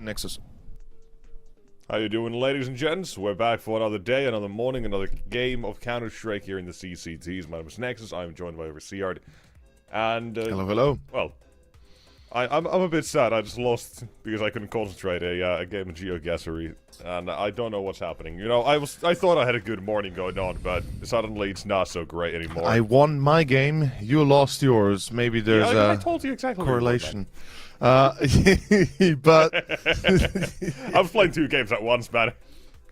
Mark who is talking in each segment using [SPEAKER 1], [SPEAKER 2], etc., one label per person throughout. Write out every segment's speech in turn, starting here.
[SPEAKER 1] Nexus.
[SPEAKER 2] How you doing, ladies and gents? We're back for another day, another morning, another game of Counter-Strike here in the CCTs. My name is Nexus. I'm joined by Overseard. And,
[SPEAKER 1] hello.
[SPEAKER 2] Well, I'm a bit sad. I just lost because I couldn't concentrate a game of GeoGuessr, and I don't know what's happening. You know, I thought I had a good morning going on, but suddenly it's not so great anymore.
[SPEAKER 1] I won my game. You lost yours. Maybe there's
[SPEAKER 2] I told you exactly
[SPEAKER 1] correlation.
[SPEAKER 2] But I was playing 2 games at once, man.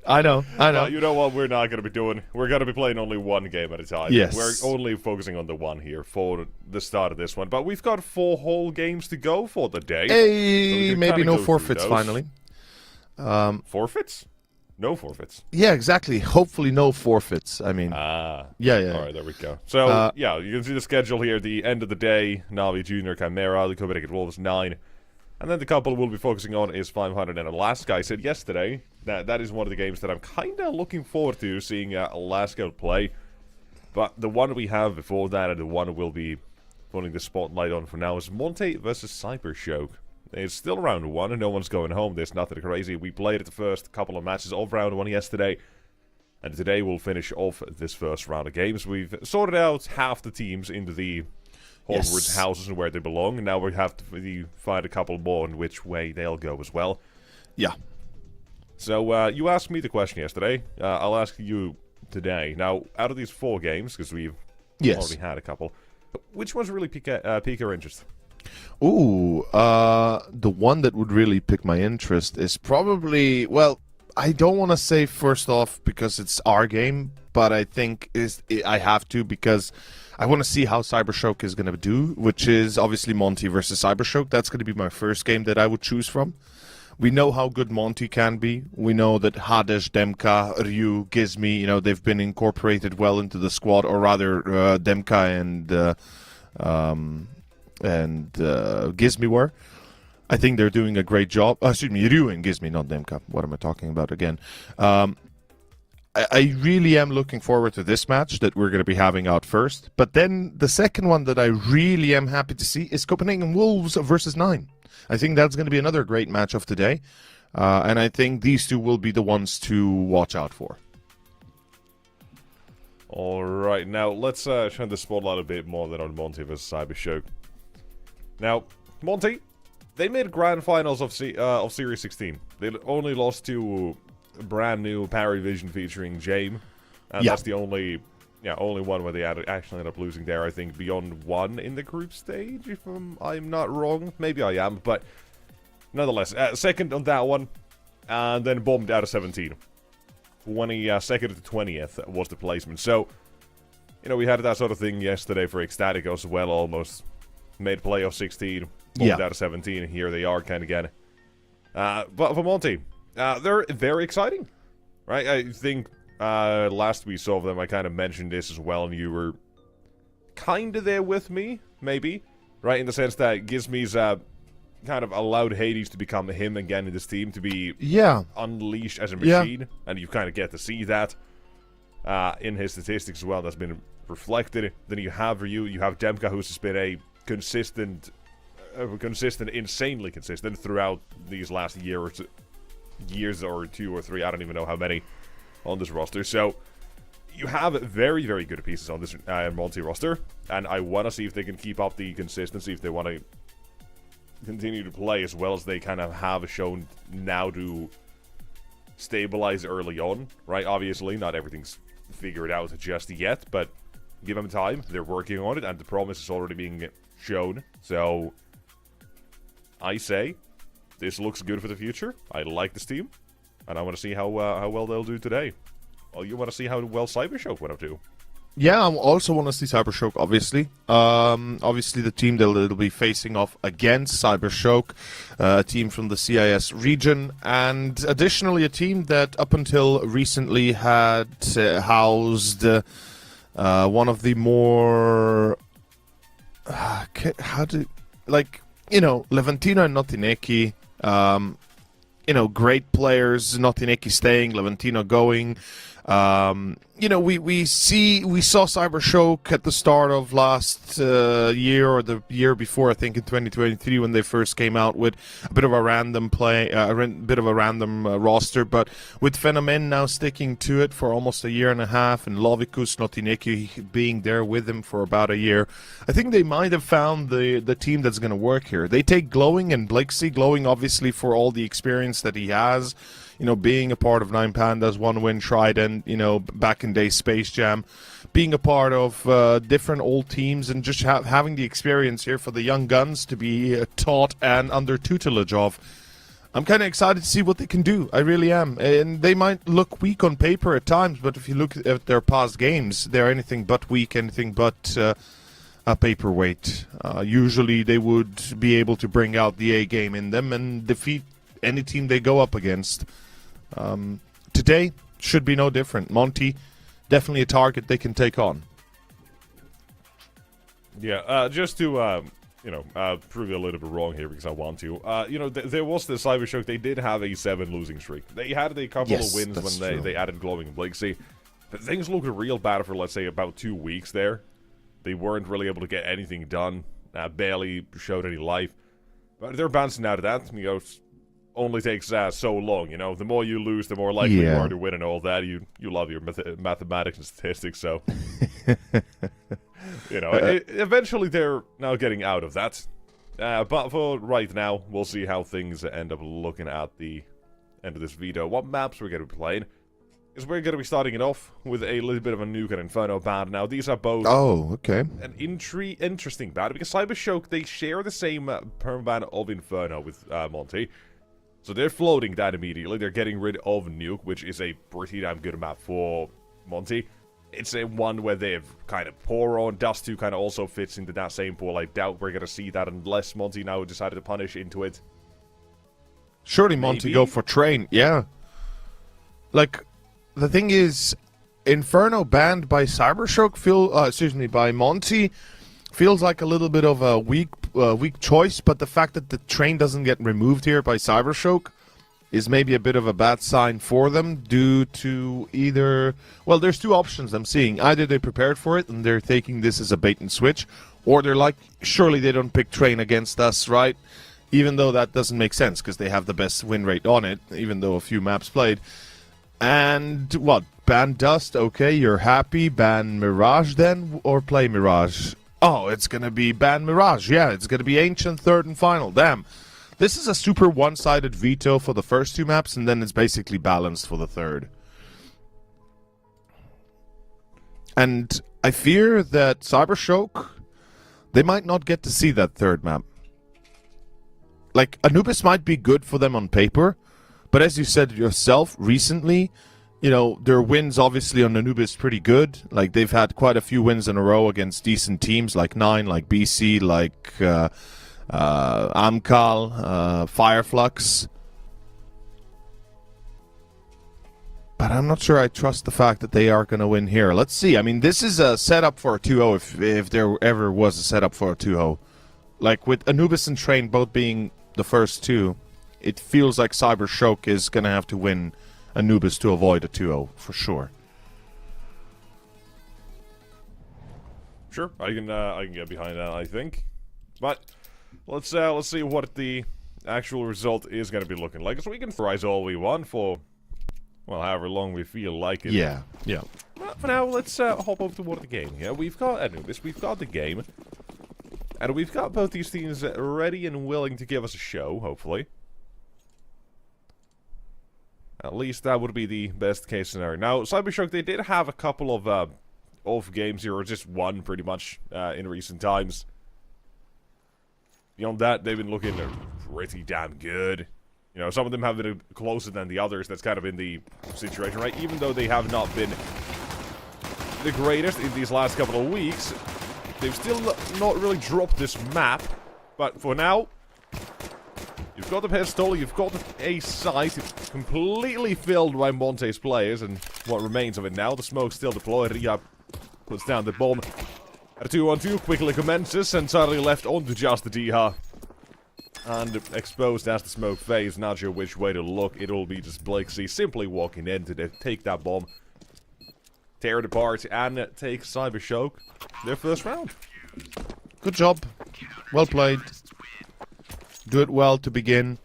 [SPEAKER 1] I know.
[SPEAKER 2] You know what we're not going to be doing? We're going to be playing only one game at a time.
[SPEAKER 1] Yes.
[SPEAKER 2] We're only focusing on the one here for the start of this one. But we've got 4 whole games to go for the day.
[SPEAKER 1] Hey,
[SPEAKER 2] so
[SPEAKER 1] maybe no forfeits finally.
[SPEAKER 2] Forfeits? No forfeits.
[SPEAKER 1] Yeah, exactly. Hopefully no forfeits. I mean... Yeah.
[SPEAKER 2] All right, there we go. So, yeah, you can see the schedule here. The end of the day, Navi Junior, Chimera, the Copenhagen Wolves 9. And then the couple we'll be focusing on is 500 and Alaska. I said yesterday that is one of the games that I'm kind of looking forward to seeing Alaska play. But the one we have before that and the one we'll be putting the spotlight on for now is Monte versus Cybershock. It's still round 1 and no one's going home. There's nothing crazy. We played the first couple of matches of round 1 yesterday. And today we'll finish off this first round of games. We've sorted out half the teams into the Hogwarts houses and where they belong. And now we have to find a couple more in which way they'll go as well.
[SPEAKER 1] Yeah.
[SPEAKER 2] So, you asked me the question yesterday. I'll ask you today. Now, out of these 4 games, because we've already had a couple, which ones really pique your interest?
[SPEAKER 1] Ooh, the one that would really pick my interest is probably, well, I don't want to say first off because it's our game, but I think I have to because I want to see how Cybershock is going to do, which is obviously Monte versus Cybershock. That's going to be my first game that I would choose from. We know how good Monte can be. We know that Hades, Demka, Ryu, Gizmi, you know, they've been incorporated well into the squad, or rather Demka and Gizmi were. I think they're doing a great job. Excuse me, Ryu and Gizmi, not Demka. What am I talking about again? I really am looking forward to this match that we're going to be having out first. But then the second one that I really am happy to see is Copenhagen Wolves versus 9. I think that's going to be another great match of today. And I think these 2 will be the ones to watch out for.
[SPEAKER 2] Alright, now let's shine the spotlight a bit more than on Monte versus Cybershock. Now, Monte, they made grand finals of Series 16. They only lost to a brand new Paravision featuring Jame. And that's the only one where they actually ended up losing there, I think, beyond 1 in the group stage, if I'm not wrong. Maybe I am, but nonetheless, second on that one, and then bombed out of 17. 22nd to 20th was the placement. So, you know, we had that sort of thing yesterday for Ecstatic as well, almost. Made play of 16, bombed out of 17, here they are kind of again. But for Monte, they're very exciting, right? I think last we saw them, I kind of mentioned this as well, and you were kind of there with me, maybe, right? In the sense that Gizmi's kind of allowed Hades to become him again in this team, to be unleashed as a machine, and you kind of get to see that in his statistics as well. That's been reflected. Then you have Ryu, you have Demka, who's just been a consistent, insanely consistent throughout these last years or 2 or 3, I don't even know how many on this roster. So you have very, very good pieces on this Monte roster, and I want to see if they can keep up the consistency, if they want to continue to play as well as they kind of have shown now to stabilize early on, right? Obviously, not everything's figured out just yet, but give them time. They're working on it, and the promise is already being shown. So I say this looks good for the future. I like this team, and I want to see how well they'll do today. Well, you want to see how well Cybershock went up to.
[SPEAKER 1] Yeah, I also want to see Cybershock, obviously. Obviously, the team that will be facing off against Cybershock, a team from the CIS region, and additionally a team that up until recently had housed one of the more... Levantino and Notineki, great players, Notineki staying, Levantino going. You know, we saw Cybershock at the start of last year or the year before, I think in 2023, when they first came out with a bit of a random bit of a random roster. But with Phenomen now sticking to it for almost a year and a half, and Lovikus Notineki being there with him for about a year, I think they might have found the team that's going to work here. They take Glowing and Blixie. Glowing, obviously, for all the experience that he has. You know, being a part of Nine Pandas, One Win Trident, you know, back in day Space Jam, being a part of different old teams, and just having the experience here for the young guns to be taught and under tutelage of. I'm kind of excited to see what they can do. I really am. And they might look weak on paper at times, but if you look at their past games, they're anything but weak, anything but a paperweight. Usually they would be able to bring out the A game in them and defeat any team they go up against. Today should be no different. Monte, definitely a target they can take on.
[SPEAKER 2] Yeah, just to, prove you a little bit wrong here because I want to. There was the Cybershock. They did have a 7 losing streak. They had a couple of wins when they added Glowing and Blakesy. But things looked real bad for, let's say, about 2 weeks there. They weren't really able to get anything done. Barely showed any life. But they're bouncing out of that. You know, only takes so long, you know. The more you lose, the more likely you are to win and all that. You love your mathematics and statistics, so... eventually they're now getting out of that. But for right now, we'll see how things end up looking at the end of this Veto. What maps we're going to be playing is we're going to be starting it off with a little bit of a Nuke and Inferno band. Now, these are both...
[SPEAKER 1] Oh, okay.
[SPEAKER 2] An interesting band, because Cybershock, they share the same permaban of Inferno with Monte. So they're floating that immediately. They're getting rid of Nuke, which is a pretty damn good map for Monte. It's a one where they've kind of poor on. Dust 2 kind of also fits into that same pool. I doubt we're going to see that unless Monte now decided to punish into it.
[SPEAKER 1] Surely Monte go for Train, yeah. Like, the thing is, Inferno banned by Cybershock, by Monte, feels like a little bit of a weak choice, but the fact that the Train doesn't get removed here by Cybershock is maybe a bit of a bad sign for them due to either... Well, there's 2 options I'm seeing. Either they prepared for it and they're taking this as a bait and switch, or they're like, surely they don't pick Train against us, right? Even though that doesn't make sense because they have the best win rate on it, even though a few maps played. And what? Ban Dust, okay, you're happy. Ban Mirage then, or play Mirage? Oh, it's going to be ban Mirage. Yeah, it's going to be Ancient, third and final. Damn. This is a super one-sided veto for the first 2 maps, and then it's basically balanced for the third. And I fear that Cybershock, they might not get to see that third map. Like, Anubis might be good for them on paper, but as you said yourself recently, you know, their wins obviously on Anubis pretty good. Like, they've had quite a few wins in a row against decent teams like Nine, like BC, like Amcal, Fireflux. But I'm not sure I trust the fact that they are going to win here. Let's see. I mean, this is a setup for a 2-0 if there ever was a setup for a 2-0. Like, with Anubis and Train both being the first 2, it feels like Cybershock is going to have to win Anubis to avoid a 2-0 for sure.
[SPEAKER 2] Sure, I can get behind that, I think. But let's see what the actual result is going to be looking like. So we can theorize all we want for, well, however long we feel like it.
[SPEAKER 1] Yeah.
[SPEAKER 2] But for now, let's hop over toward the game here. We've got Anubis, we've got the game, and we've got both these teams ready and willing to give us a show, hopefully. At least that would be the best case scenario. Now, Cybershock, they did have a couple of off games here, or just one pretty much in recent times. Beyond that, they've been looking pretty damn good. You know, some of them have been closer than the others. That's kind of been the situation, right? Even though they have not been the greatest in these last couple of weeks, they've still not really dropped this map. But for now, you've got the pistol, you've got a site completely filled by Monte's players, and what remains of it now. The smoke's still deployed. Ria puts down the bomb. A 2-on-2 quickly commences, and suddenly left onto just the Diha. And exposed as the smoke fades, not sure which way to look. It'll be just Blakesy simply walking in to take that bomb. tear it apart and take Cybershock their first round.
[SPEAKER 1] Good job. Well played. Do it well to begin.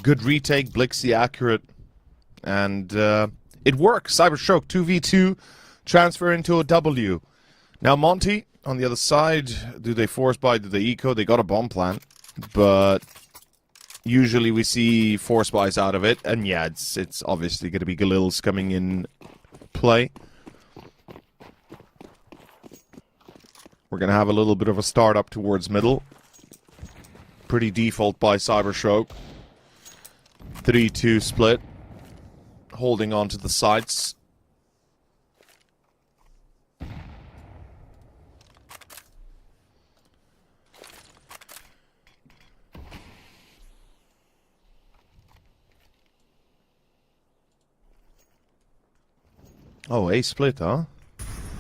[SPEAKER 1] Good retake, Blixie accurate. And it works. Cybershock 2v2. Transfer into a W. Now Monte, on the other side, do they force buy? Do they eco? They got a bomb plant. But usually we see force buys out of it. And yeah, it's obviously going to be Galil's coming in play. We're going to have a little bit of a start up towards middle. Pretty default by Cybershock. 3-2 split. Holding on to the sights. Oh, A split, huh?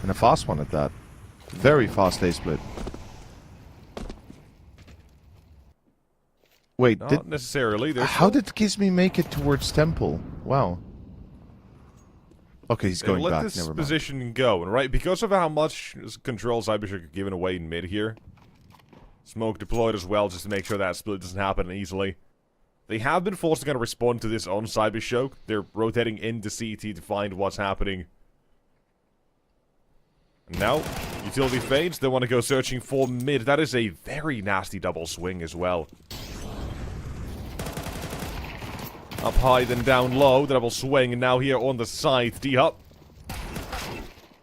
[SPEAKER 1] And a fast one at that. Very fast A split. Wait,
[SPEAKER 2] Not necessarily.
[SPEAKER 1] How did Gizmi make it towards Temple? Wow. Okay, he's going back.
[SPEAKER 2] Let this position go, and right, because of how much control Cybershock are giving away in mid here. Smoke deployed as well, just to make sure that split doesn't happen easily. They have been forced to kind of respond to this on Cybershock. They're rotating into CT to find what's happening. And now, utility fades. They want to go searching for mid. That is a very nasty double swing as well. Up high, then down low. The double swing, and now here on the side. D-Hop.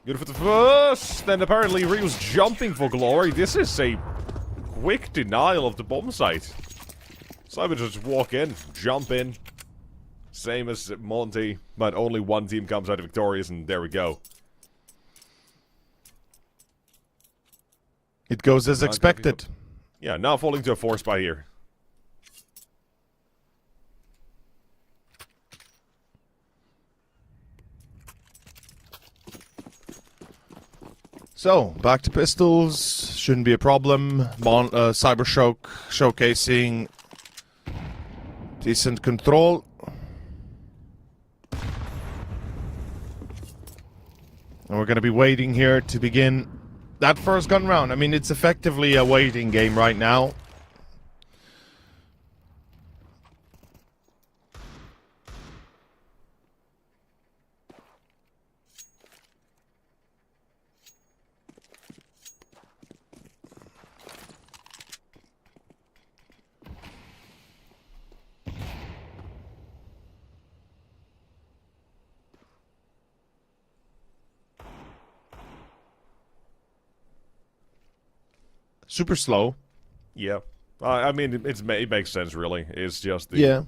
[SPEAKER 2] Good for the first. Then apparently Ryu's jumping for glory. This is a quick denial of the bomb site. Cyber just walk in, jump in. Same as Monte, but only one team comes out victorious, and there we go.
[SPEAKER 1] It goes as expected.
[SPEAKER 2] Yeah, now falling to a force buy here.
[SPEAKER 1] So, back to pistols. Shouldn't be a problem. Cybershock showcasing decent control. And we're going to be waiting here to begin that first gun round. I mean, it's effectively a waiting game right now. Super slow.
[SPEAKER 2] Yeah. I mean, it makes sense, really. It's just the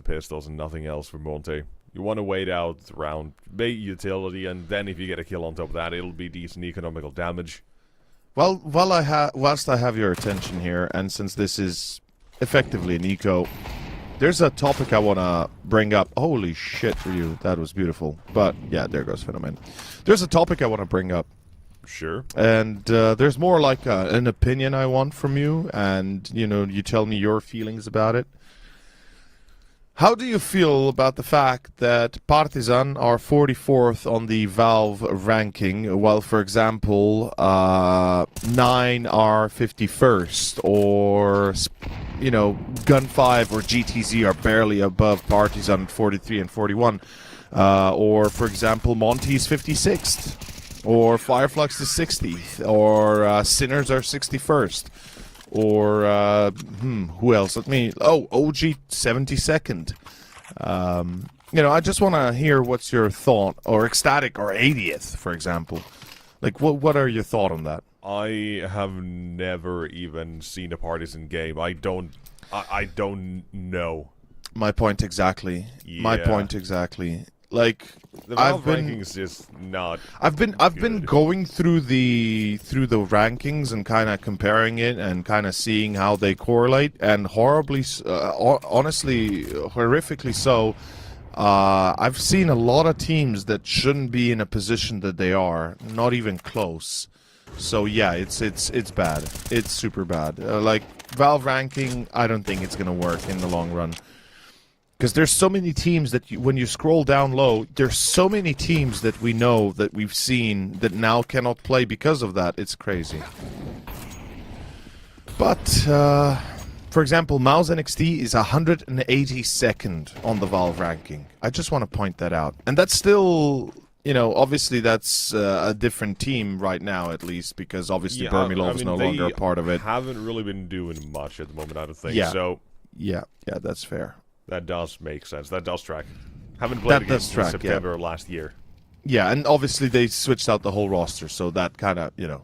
[SPEAKER 2] pistols and nothing else for Monte. You want to wait out round, bait utility, and then if you get a kill on top of that, it'll be decent economical damage.
[SPEAKER 1] Well, whilst I have your attention here, and since this is effectively an eco, there's a topic I want to bring up. Holy shit for you. That was beautiful. But, yeah, there goes Phenomen. There's a topic I want to bring up.
[SPEAKER 2] Sure.
[SPEAKER 1] And there's more like an opinion I want from you, and, you know, you tell me your feelings about it. How do you feel about the fact that Partizan are 44th on the Valve ranking, while, for example, 9 are 51st, or, you know, Gun 5 or GTZ are barely above Partizan at 43 and 41, or, for example, Monte's 56th. Or Fireflux is 60th, or Sinners are 61st, or who else? OG 72nd. You know, I just want to hear what's your thought, or Ecstatic or 80th, for example. Like, what are your thoughts on that?
[SPEAKER 2] I have never even seen a Partisan game. I don't know.
[SPEAKER 1] My point exactly.
[SPEAKER 2] Yeah.
[SPEAKER 1] My point exactly. Like,
[SPEAKER 2] the Valve rankings is not.
[SPEAKER 1] I've been going through the rankings and kind of comparing it and kind of seeing how they correlate, and honestly, horrifically so. I've seen a lot of teams that shouldn't be in a position that they are, not even close. So yeah, it's bad. It's super bad. Like Valve ranking, I don't think it's gonna work in the long run. Because there's so many teams that when you scroll down low, there's so many teams that we know, that we've seen, that now cannot play because of that. It's crazy. But, for example, Mouse NXT is 182nd on the Valve ranking. I just want to point that out. And that's still, you know, obviously that's a different team right now, at least, because obviously Bermilov is no longer a part of it.
[SPEAKER 2] Haven't really been doing much at the moment, I don't think.
[SPEAKER 1] Yeah.
[SPEAKER 2] So
[SPEAKER 1] yeah, that's fair.
[SPEAKER 2] That does make sense. That does track. Haven't played again since September
[SPEAKER 1] yeah.
[SPEAKER 2] last year.
[SPEAKER 1] Yeah, and obviously they switched out the whole roster, so that kind of, you know,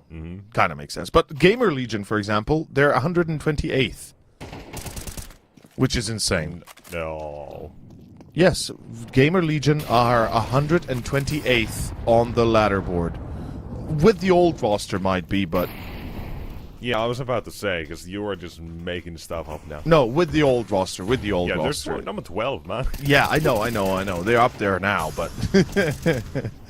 [SPEAKER 1] kind of makes sense. But Gamer Legion, for example, they're 128th, which is insane.
[SPEAKER 2] No.
[SPEAKER 1] Yes, Gamer Legion are 128th on the ladder board. With the old roster might be, but...
[SPEAKER 2] Yeah, I was about to say, because you are just making stuff up now.
[SPEAKER 1] No, with the old roster,
[SPEAKER 2] Yeah, they're number 12, man.
[SPEAKER 1] Yeah, I know. They're up there now, but...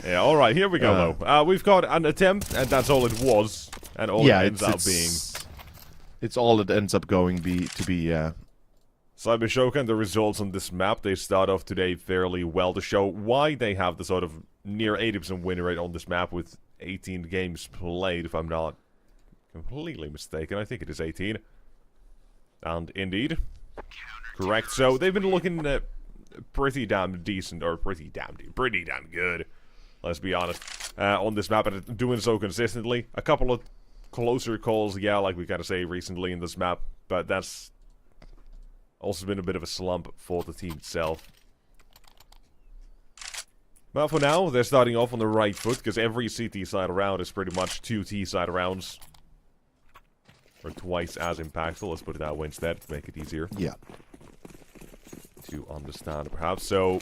[SPEAKER 2] Yeah, alright, here we go, though. We've got an attempt, and that's all it was. And all it ends up being...
[SPEAKER 1] It's all it ends up going to be, yeah.
[SPEAKER 2] Cybershoka and the results on this map, they start off today fairly well to show why they have the sort of near 80% win rate on this map with 18 games played, if I'm not completely mistaken. I think it is 18. And indeed, correct. So they've been looking pretty damn decent, or pretty damn good, let's be honest, on this map, and doing so consistently. A couple of closer calls, yeah, like we gotta say recently in this map, but that's also been a bit of a slump for the team itself. But for now, they're starting off on the right foot, because every CT side round is pretty much 2 T side rounds. Or twice as impactful, let's put it that way instead, to make it easier.
[SPEAKER 1] Yeah.
[SPEAKER 2] To understand, perhaps. So,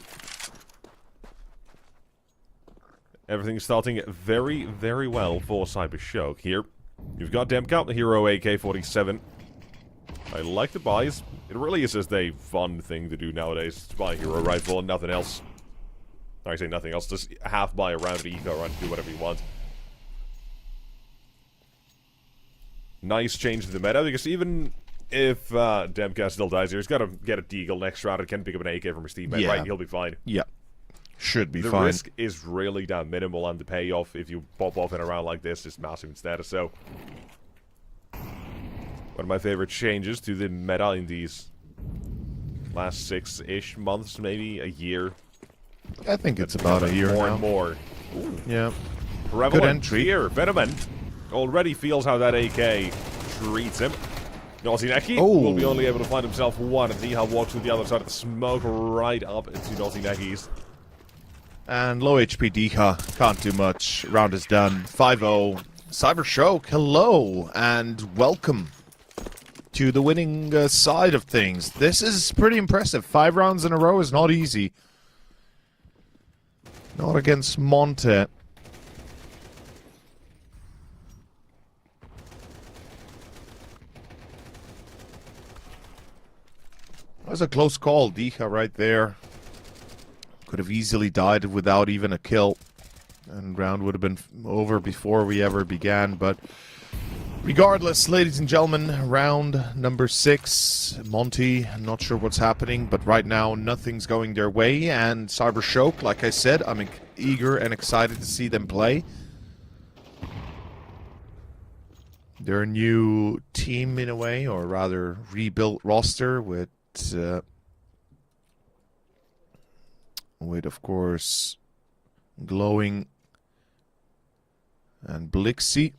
[SPEAKER 2] everything's starting very, very well for Cybershock. Here, you've got Demka, the hero AK-47. I like the buys. It really is just a fun thing to do nowadays. To buy a hero rifle and nothing else. I say nothing else, just half buy a round of eco run, do whatever you want. Nice change to the meta, because even if Demka still dies here, he's got to get a deagle next round and can pick up an AK from his teammate, right? He'll be fine.
[SPEAKER 1] Yeah. Should be
[SPEAKER 2] fine.
[SPEAKER 1] fine.
[SPEAKER 2] The risk is really damn minimal, and the payoff, if you pop off in a round like this, is massive instead. So, one of my favorite changes to the meta in these last 6-ish months, maybe a year.
[SPEAKER 1] I think it's about a year
[SPEAKER 2] more
[SPEAKER 1] now.
[SPEAKER 2] And more.
[SPEAKER 1] Ooh. Yeah.
[SPEAKER 2] Prevalent
[SPEAKER 1] Good entry.
[SPEAKER 2] Here, Venom already feels how that AK treats him. Nozineki will be only able to find himself one, and Niha walks to the other side of the smoke right up into Nozineki's.
[SPEAKER 1] And low HP Diha can't do much. Round is done. 5-0. Cybershock, hello, and welcome to the winning side of things. This is pretty impressive. 5 rounds in a row is not easy. Not against Monte. That was a close call. Diha right there. Could have easily died without even a kill. And round would have been over before we ever began. But regardless, ladies and gentlemen, round number 6. Monte, I'm not sure what's happening, but right now nothing's going their way. And Cybershock, like I said, I'm eager and excited to see them play. They're a new team in a way, or rather rebuilt roster with of course Glowing and Blixie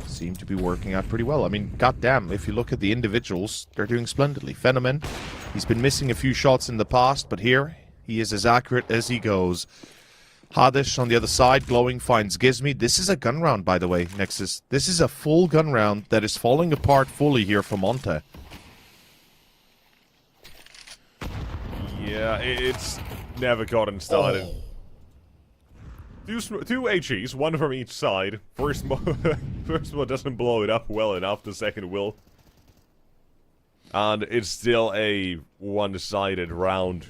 [SPEAKER 1] seem to be working out pretty well. I mean, goddamn, if you look at the individuals, they're doing splendidly. Phenomen, he's been missing a few shots in the past, but here he is as accurate as he goes. Hadish on the other side, Glowing finds Gizmi. This is a gun round, by the way, Nexus. This is a full gun round that is falling apart fully here for Monte.
[SPEAKER 2] Yeah, it's never gotten started. Two HEs, one from each side. First one doesn't blow it up well enough, the second will. And it's still a one-sided round.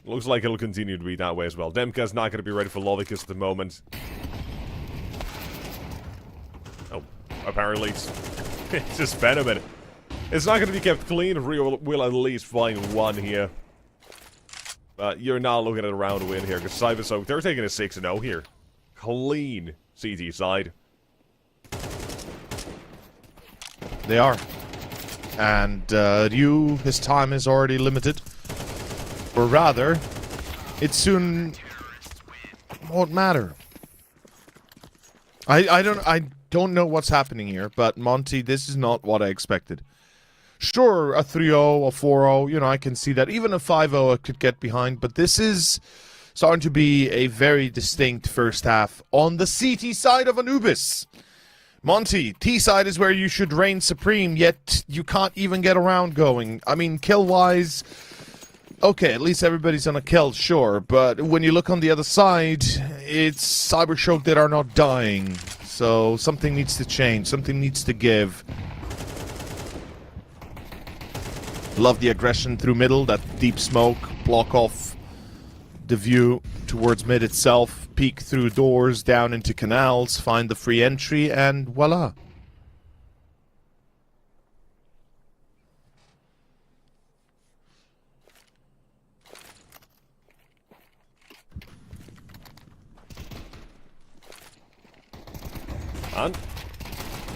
[SPEAKER 2] Looks like it'll continue to be that way as well. Demka's not going to be ready for Lovikus at the moment. Oh, apparently it's just Venom. It's not going to be kept clean. We'll at least find one here. But you're not looking at a round win here, because CyberSoak, they're taking a 6-0 here. Clean CT side.
[SPEAKER 1] They are. And Ryu, his time is already limited. Or rather, it soon won't matter. I don't know what's happening here, but Monte, this is not what I expected. Sure, a 3-0, a 4-0, you know, I can see that. Even a 5-0 I could get behind, but this is starting to be a very distinct first half on the CT side of Anubis. Monte, T side is where you should reign supreme, yet you can't even get a round going. I mean, kill-wise, okay, at least everybody's on a kill, sure, but when you look on the other side, it's CyberShock that are not dying. So something needs to change, something needs to give. Love the aggression through middle, that deep smoke, block off the view towards mid itself, peek through doors, down into canals, find the free entry, and voila.
[SPEAKER 2] And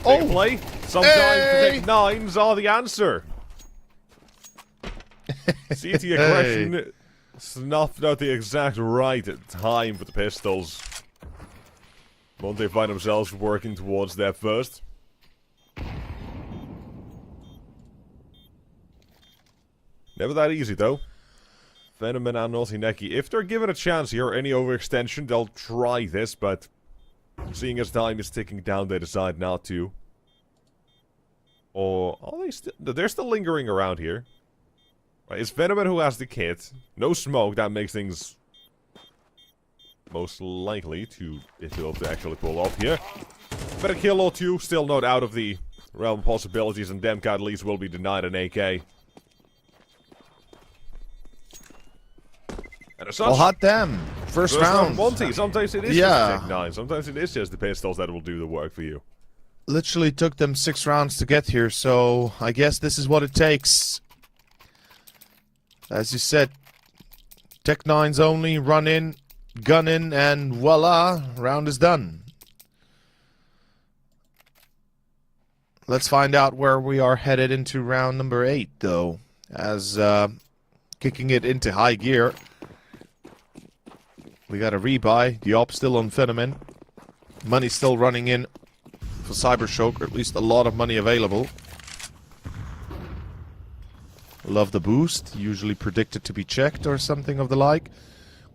[SPEAKER 2] big play. Sometimes the Tech-9s are the answer. CT aggression snuffed out the exact right time for the pistols. Monte find themselves working towards their first. Never that easy though. Venom and Naughty if they're given a chance here, any overextension, they'll try this, but seeing as time is ticking down, they decide not to. Or are they still? They're still lingering around here. Right, it's Venom who has the kit. No smoke, that makes things most likely to actually pull off here. But a kill or two, still not out of the realm of possibilities, and Demka at least will be denied an AK. And as such,
[SPEAKER 1] well, hot damn. First round.
[SPEAKER 2] Monte. Sometimes it is just the Tech-9. Sometimes it is just the pistols that will do the work for you.
[SPEAKER 1] Literally took them 6 rounds to get here, so I guess this is what it takes. As you said, Tech-9s only, run in, gun in, and voila, round is done. Let's find out where we are headed into round number 8, though, as kicking it into high gear. We got a rebuy, the op still on Phenomen. Money still running in for CyberShock, or at least a lot of money available. Love the boost, usually predicted to be checked or something of the like.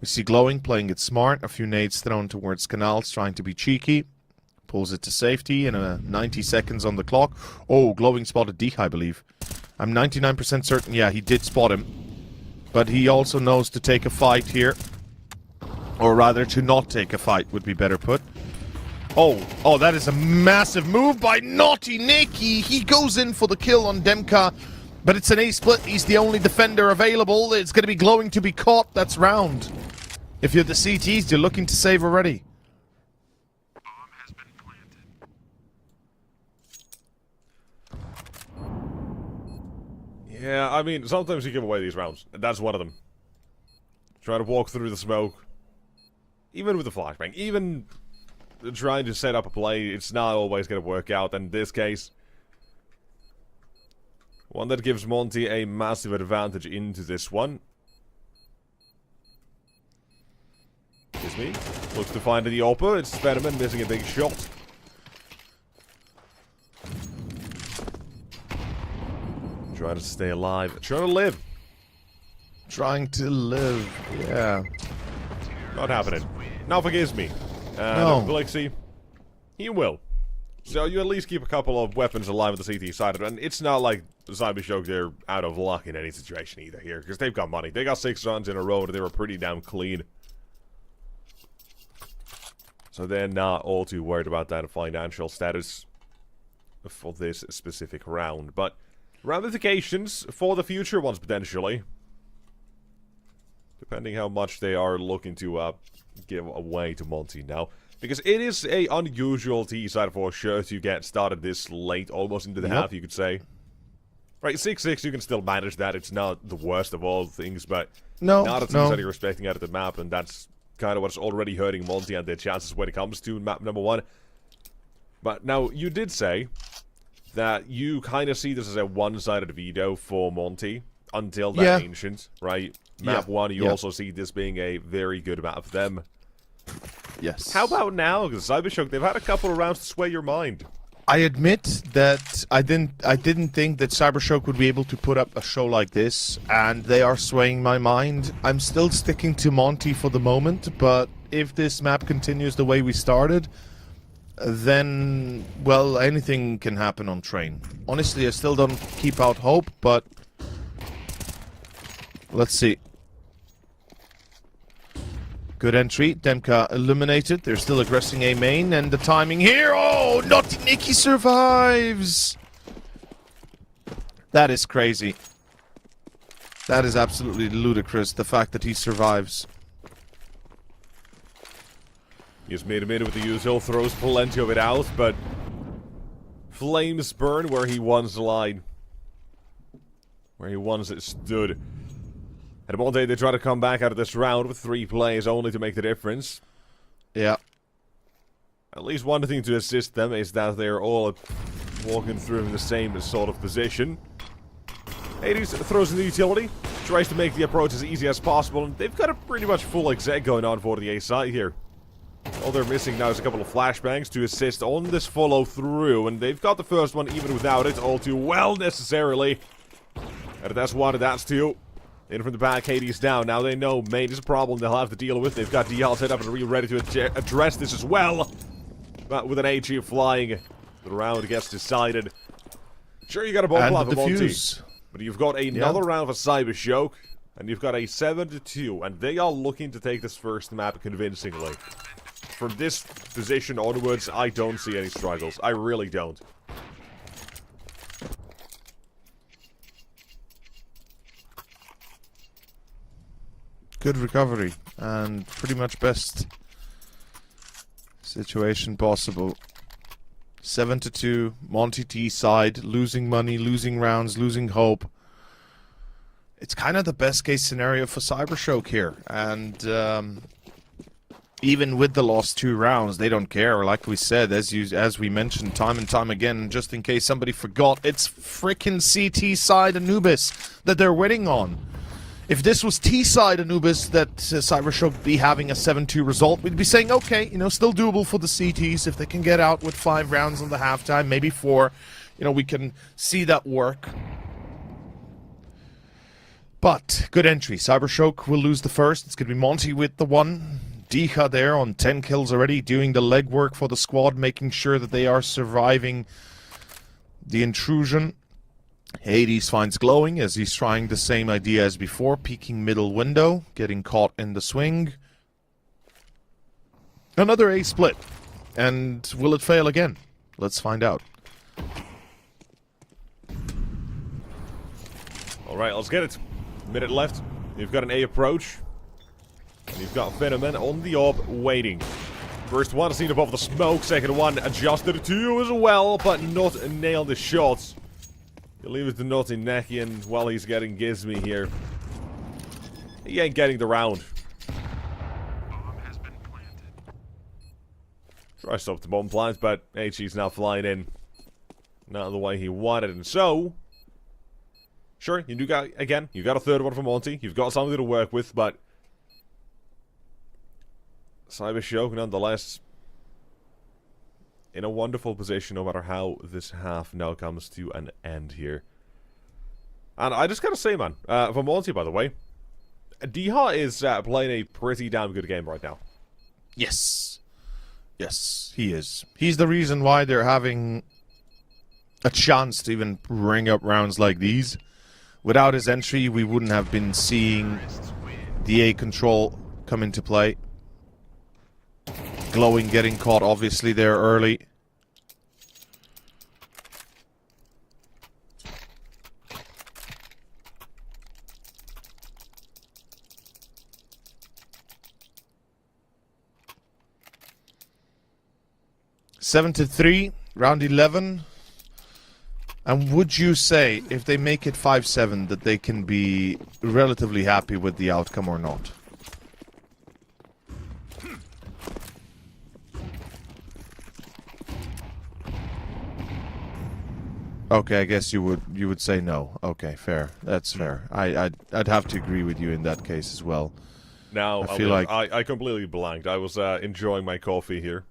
[SPEAKER 1] We see Glowing playing it smart, a few nades thrown towards canals, trying to be cheeky. Pulls it to safety in a 90 seconds on the clock. Oh, Glowing spotted Deke, I believe. I'm 99% certain, yeah, he did spot him. But he also knows to take a fight here. Or rather, to not take a fight would be better put. Oh, that is a massive move by Naughty Nikki. He goes in for the kill on Demka. But it's an A-split. He's the only defender available. It's going to be Glowing to be caught. That's round. If you're the CTs, you're looking to save already.
[SPEAKER 3] Bomb has been planted.
[SPEAKER 2] Yeah, I mean, sometimes you give away these rounds. And that's one of them. Try to walk through the smoke. Even with the flashbang. Even trying to set up a play, it's not always going to work out. And in this case, one that gives Monte a massive advantage into this one. Is me. Looks to find the upper. It's Venom missing a big shot. Trying to stay alive. Trying to live.
[SPEAKER 1] Trying to live, yeah.
[SPEAKER 2] Not happening. Now forgives me.
[SPEAKER 1] No.
[SPEAKER 2] Glixie, he will. So you at least keep a couple of weapons alive at the CT side. And it's not like CyberShock, they're out of luck in any situation either here. Because they've got money. They got 6 runs in a row. They were pretty damn clean. So they're not all too worried about that financial status for this specific round. But ramifications for the future ones, potentially. Depending how much they are looking to give away to Monte now. Because it is a unusual T side for sure to get started this late, almost into the half, you could say. Right, 6-6, you can still manage that. It's not the worst of all things, but
[SPEAKER 1] No,
[SPEAKER 2] not a team
[SPEAKER 1] no.
[SPEAKER 2] that you're expecting out of the map, and that's kind of what's already hurting Monte and their chances when it comes to map number 1. But now, you did say that you kind of see this as a one-sided veto for Monte until that Ancient, right? Map 1, you also see this being a very good map for them.
[SPEAKER 1] Yes.
[SPEAKER 2] How about now? Because Cybershock, they've had a couple of rounds to sway your mind.
[SPEAKER 1] I admit that I didn't think that Cybershock would be able to put up a show like this, and they are swaying my mind. I'm still sticking to Monte for the moment, but if this map continues the way we started, then, well, anything can happen on Train. Honestly, I still don't keep out hope, but let's see. Good entry. Demka eliminated. They're still aggressing A main, and the timing here. Oh, Naughty Nicky survives. That is crazy. That is absolutely ludicrous, the fact that he survives.
[SPEAKER 2] He's made a minute with the usual, throws plenty of it out, but flames burn where he once lied. Where he once it stood. At Monte, they try to come back out of this round with 3 plays only to make the difference.
[SPEAKER 1] Yeah.
[SPEAKER 2] At least one thing to assist them is that they're all walking through in the same sort of position. Hades throws in the utility, tries to make the approach as easy as possible, and they've got a pretty much full exec going on for the A side here. All they're missing now is a couple of flashbangs to assist on this follow through, and they've got the first one even without it, all too well necessarily. And that's 1, and that's 2. In from the back, Hades down. Now they know main is a problem they'll have to deal with. They've got DL set up and ready to address this as well. But with an HE flying, the round gets decided. Sure, you got a bomb plant for Monte, but you've got another round for Cybershock, and you've got a 7-2, and they are looking to take this first map convincingly. From this position onwards, I don't see any struggles. I really don't.
[SPEAKER 1] Good recovery, and pretty much best situation possible. 7-2, Monte T side, losing money, losing rounds, losing hope. It's kind of the best case scenario for Cybershock here, and even with the lost 2 rounds, they don't care. Like we said, as we mentioned time and time again, just in case somebody forgot, it's frickin' CT side Anubis that they're winning on. If this was T-side Anubis that Cybershock would be having a 7-2 result, we'd be saying, okay, you know, still doable for the CTs. If they can get out with 5 rounds on the halftime, maybe 4, you know, we can see that work. But, good entry. Cybershock will lose the first. It's going to be Monte with the 1. Diha there on 10 kills already, doing the legwork for the squad, making sure that they are surviving the intrusion. Hades finds glowing as he's trying the same idea as before, peeking middle window, getting caught in the swing. Another A split. And will it fail again? Let's find out.
[SPEAKER 2] Alright, let's get it. Minute left. You've got an A approach. And you've got Phenomen on the orb waiting. First one seen above the smoke, second one adjusted to as well, but not nailed the shots. You leave it to Naughty Nicky, and while he's getting Gizmy here, he ain't getting the round.
[SPEAKER 3] Bomb has been planted.
[SPEAKER 2] Try to stop the bomb plant, but HE's now flying in. Not the way he wanted, and so... Sure, you got a third one from Monte. You've got something to work with, but... Cybershock, nonetheless, in a wonderful position no matter how this half now comes to an end here. And I just gotta say, man, for Monte, by the way, Diha is playing a pretty damn good game right now.
[SPEAKER 1] Yes. Yes, he is. He's the reason why they're having a chance to even ring up rounds like these. Without his entry, we wouldn't have been seeing the A control come into play. Glowing getting caught obviously there early. Seven to 3, round 11. And would you say, if they make it 5-7, that they can be relatively happy with the outcome or not? Okay, I guess you would say no. Okay, fair. That's fair. I'd have to agree with you in that case as well.
[SPEAKER 2] Now,
[SPEAKER 1] I feel like
[SPEAKER 2] I completely blanked. I was enjoying my coffee here.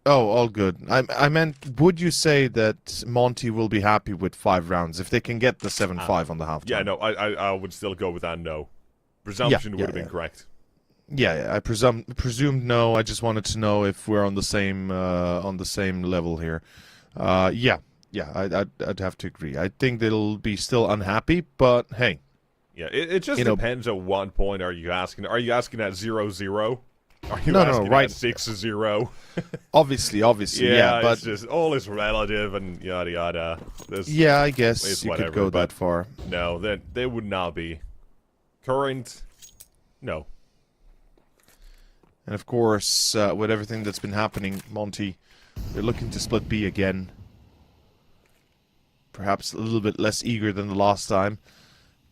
[SPEAKER 1] oh, all good. I meant, would you say that Monte will be happy with 5 rounds if they can get the 7-5 on the halftime?
[SPEAKER 2] Yeah, no, I would still go with that no. Presumption would have been correct.
[SPEAKER 1] Yeah, I presumed no. I just wanted to know if we're on the same level here. I'd have to agree. I think they'll be still unhappy, but hey.
[SPEAKER 2] Yeah, it just depends at what point are you asking. Are you asking at 0-0? Are you
[SPEAKER 1] No,
[SPEAKER 2] asking
[SPEAKER 1] right.
[SPEAKER 2] at 6-0?
[SPEAKER 1] Obviously, yeah, but
[SPEAKER 2] it's just all is relative and yada yada.
[SPEAKER 1] yeah, I guess you
[SPEAKER 2] whatever,
[SPEAKER 1] could go that far.
[SPEAKER 2] No, they would not be. Current, no.
[SPEAKER 1] And of course, with everything that's been happening, Monte, they're looking to split B again. Perhaps a little bit less eager than the last time,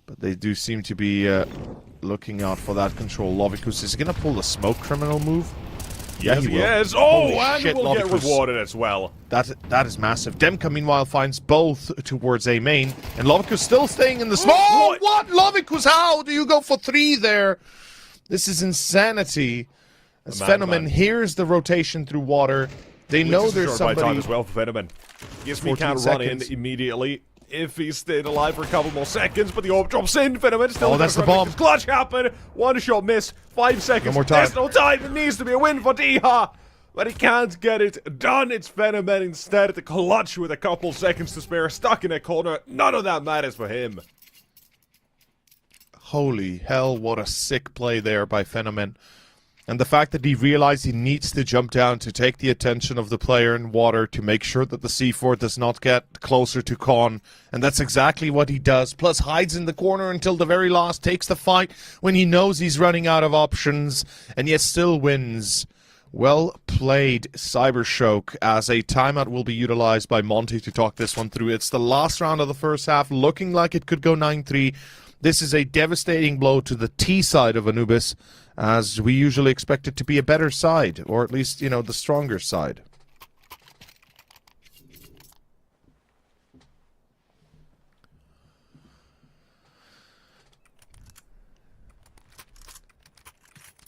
[SPEAKER 1] but they do seem to be looking out for that control. Lovicus is going to pull the smoke criminal move. Yeah, he will.
[SPEAKER 2] Yes.
[SPEAKER 1] Holy
[SPEAKER 2] And
[SPEAKER 1] shit,
[SPEAKER 2] we'll get
[SPEAKER 1] Lovicus.
[SPEAKER 2] rewarded as well.
[SPEAKER 1] That is massive. Demka, meanwhile, finds both towards A main, and Lovicus still staying in the smoke. Oh, what? Lovicus, how do you go for 3 there? This is insanity. As Phenomen hears the rotation through water, they know there's somebody.
[SPEAKER 2] Time as well for Venom. Yes, we can't run in immediately if he stayed alive for a couple more seconds, but the orb drops in. Venom still.
[SPEAKER 1] Oh, that's the bomb.
[SPEAKER 2] Clutch happen. 1 shot miss. 5 seconds.
[SPEAKER 1] No more time.
[SPEAKER 2] There's no time. It needs to be a win for Diha. But he can't get it done. It's Venom instead. The clutch with a couple seconds to spare. Stuck in a corner. None of that matters for him.
[SPEAKER 1] Holy hell, what a sick play there by Phenomen. And the fact that he realized he needs to jump down to take the attention of the player in water to make sure that the C4 does not get closer to Con. And that's exactly what he does. Plus hides in the corner until the very last, takes the fight when he knows he's running out of options, and yet still wins. Well played, Cybershock, as a timeout will be utilized by Monte to talk this one through. It's the last round of the first half, looking like it could go 9-3. This is a devastating blow to the T side of Anubis, as we usually expect it to be a better side, or at least, you know, the stronger side.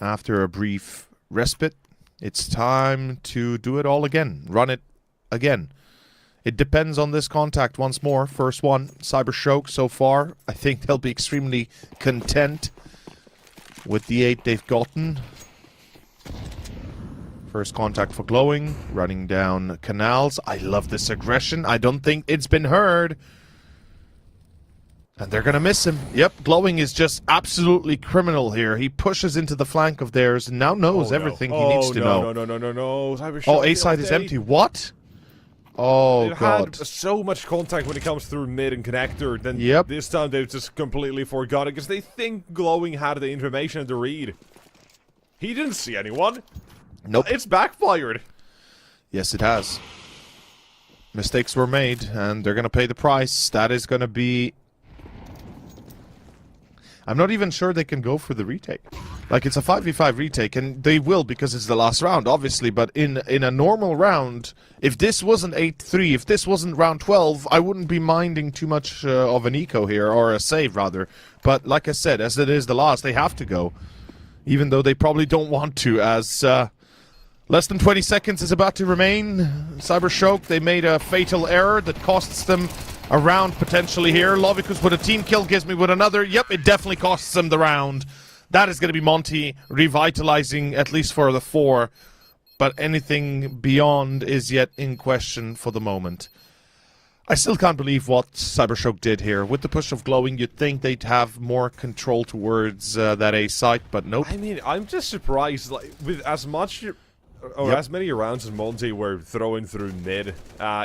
[SPEAKER 1] After a brief respite, it's time to do it all again. Run it again. It depends on this contact once more. First one, Cybershock so far. I think they'll be extremely content with the 8 they've gotten. First contact for Glowing, running down canals. I love this aggression. I don't think it's been heard. And they're going to miss him. Yep, Glowing is just absolutely criminal here. He pushes into the flank of theirs and now knows everything he needs to know.
[SPEAKER 2] No.
[SPEAKER 1] Oh, A side is empty. What? Oh,
[SPEAKER 2] they've
[SPEAKER 1] God.
[SPEAKER 2] had so much contact when it comes through mid and connector, then this time they've just completely forgot it because they think Glowing had the information to read. He didn't see anyone.
[SPEAKER 1] Nope.
[SPEAKER 2] It's backfired.
[SPEAKER 1] Yes, it has. Mistakes were made, and they're going to pay the price. That is going to be... I'm not even sure they can go for the retake. Like, it's a 5v5 retake, and they will because it's the last round, obviously, but in a normal round, if this wasn't 8-3, if this wasn't round 12, I wouldn't be minding too much of an eco here, or a save, rather. But, like I said, as it is the last, they have to go. Even though they probably don't want to, as less than 20 seconds is about to remain. Cybershock, they made a fatal error that costs them a round potentially here. Lovicus with a team kill gives me with another. Yep, it definitely costs them the round. That is going to be Monte revitalizing at least for the 4. But anything beyond is yet in question for the moment. I still can't believe what Cybershock did here. With the push of Glowing, you'd think they'd have more control towards that A site, but nope.
[SPEAKER 2] I mean, I'm just surprised, like, with as much... or as many rounds as Monte were throwing through mid,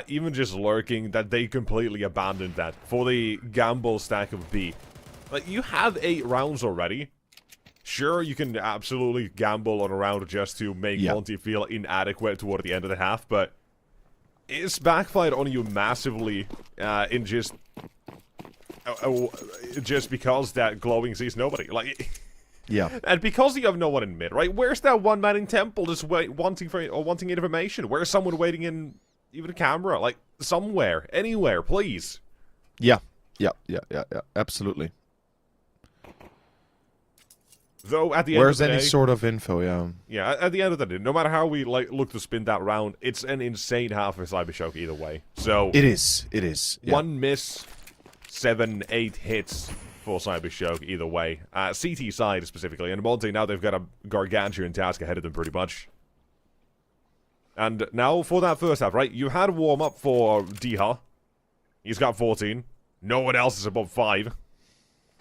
[SPEAKER 2] even just lurking, that they completely abandoned that for the gamble stack of B. Like, you have 8 rounds already. Sure, you can absolutely gamble on a round just to make Monte feel inadequate toward the end of the half, but it's backfired on you massively in just because that glowing sees nobody. Like,
[SPEAKER 1] Yeah.
[SPEAKER 2] and because you have no one in mid, right? Where's that one man in temple just wanting information? Where's someone waiting in even a camera? Like, somewhere, anywhere, please.
[SPEAKER 1] Yeah. Absolutely.
[SPEAKER 2] Though at the end of
[SPEAKER 1] Where's
[SPEAKER 2] the
[SPEAKER 1] any
[SPEAKER 2] day,
[SPEAKER 1] sort of info? Yeah.
[SPEAKER 2] yeah, at the end of the day, no matter how we look to spin that round, it's an insane half of Cybershock either way. So
[SPEAKER 1] It is. Yeah.
[SPEAKER 2] one miss, 7, 8 hits for Cybershock either way. CT side specifically, and Monte, now they've got a gargantuan task ahead of them pretty much. And now for that first half, right? You had warm up for Diha. He's got 14. No one else is above 5.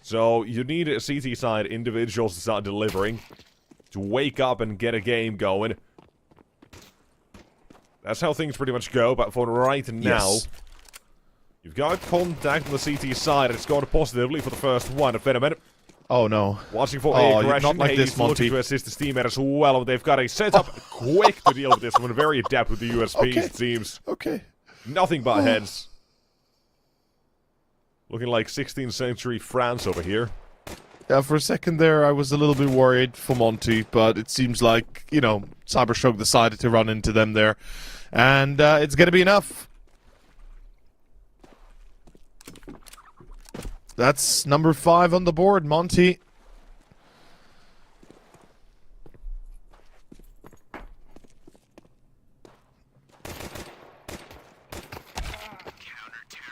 [SPEAKER 2] So you need a CT side individuals to start delivering, to wake up and get a game going. That's how things pretty much go, but for right now, you've got contact on the CT side, and it's gone positively for the first one. A Venom
[SPEAKER 1] Oh no.
[SPEAKER 2] watching for
[SPEAKER 1] Oh,
[SPEAKER 2] Digression.
[SPEAKER 1] not like this,
[SPEAKER 2] He's looking
[SPEAKER 1] Monte.
[SPEAKER 2] to assist his teammate as well, and they've got a setup quick to deal with this one. Very adept with the USPs,
[SPEAKER 1] Okay.
[SPEAKER 2] it seems.
[SPEAKER 1] Okay.
[SPEAKER 2] Nothing but heads. Looking like 16th century France over here.
[SPEAKER 1] Yeah, for a second there, I was a little bit worried for Monty, but it seems like, you know, Cybershock decided to run into them there. And it's going to be enough. That's number 5 on the board, Monty.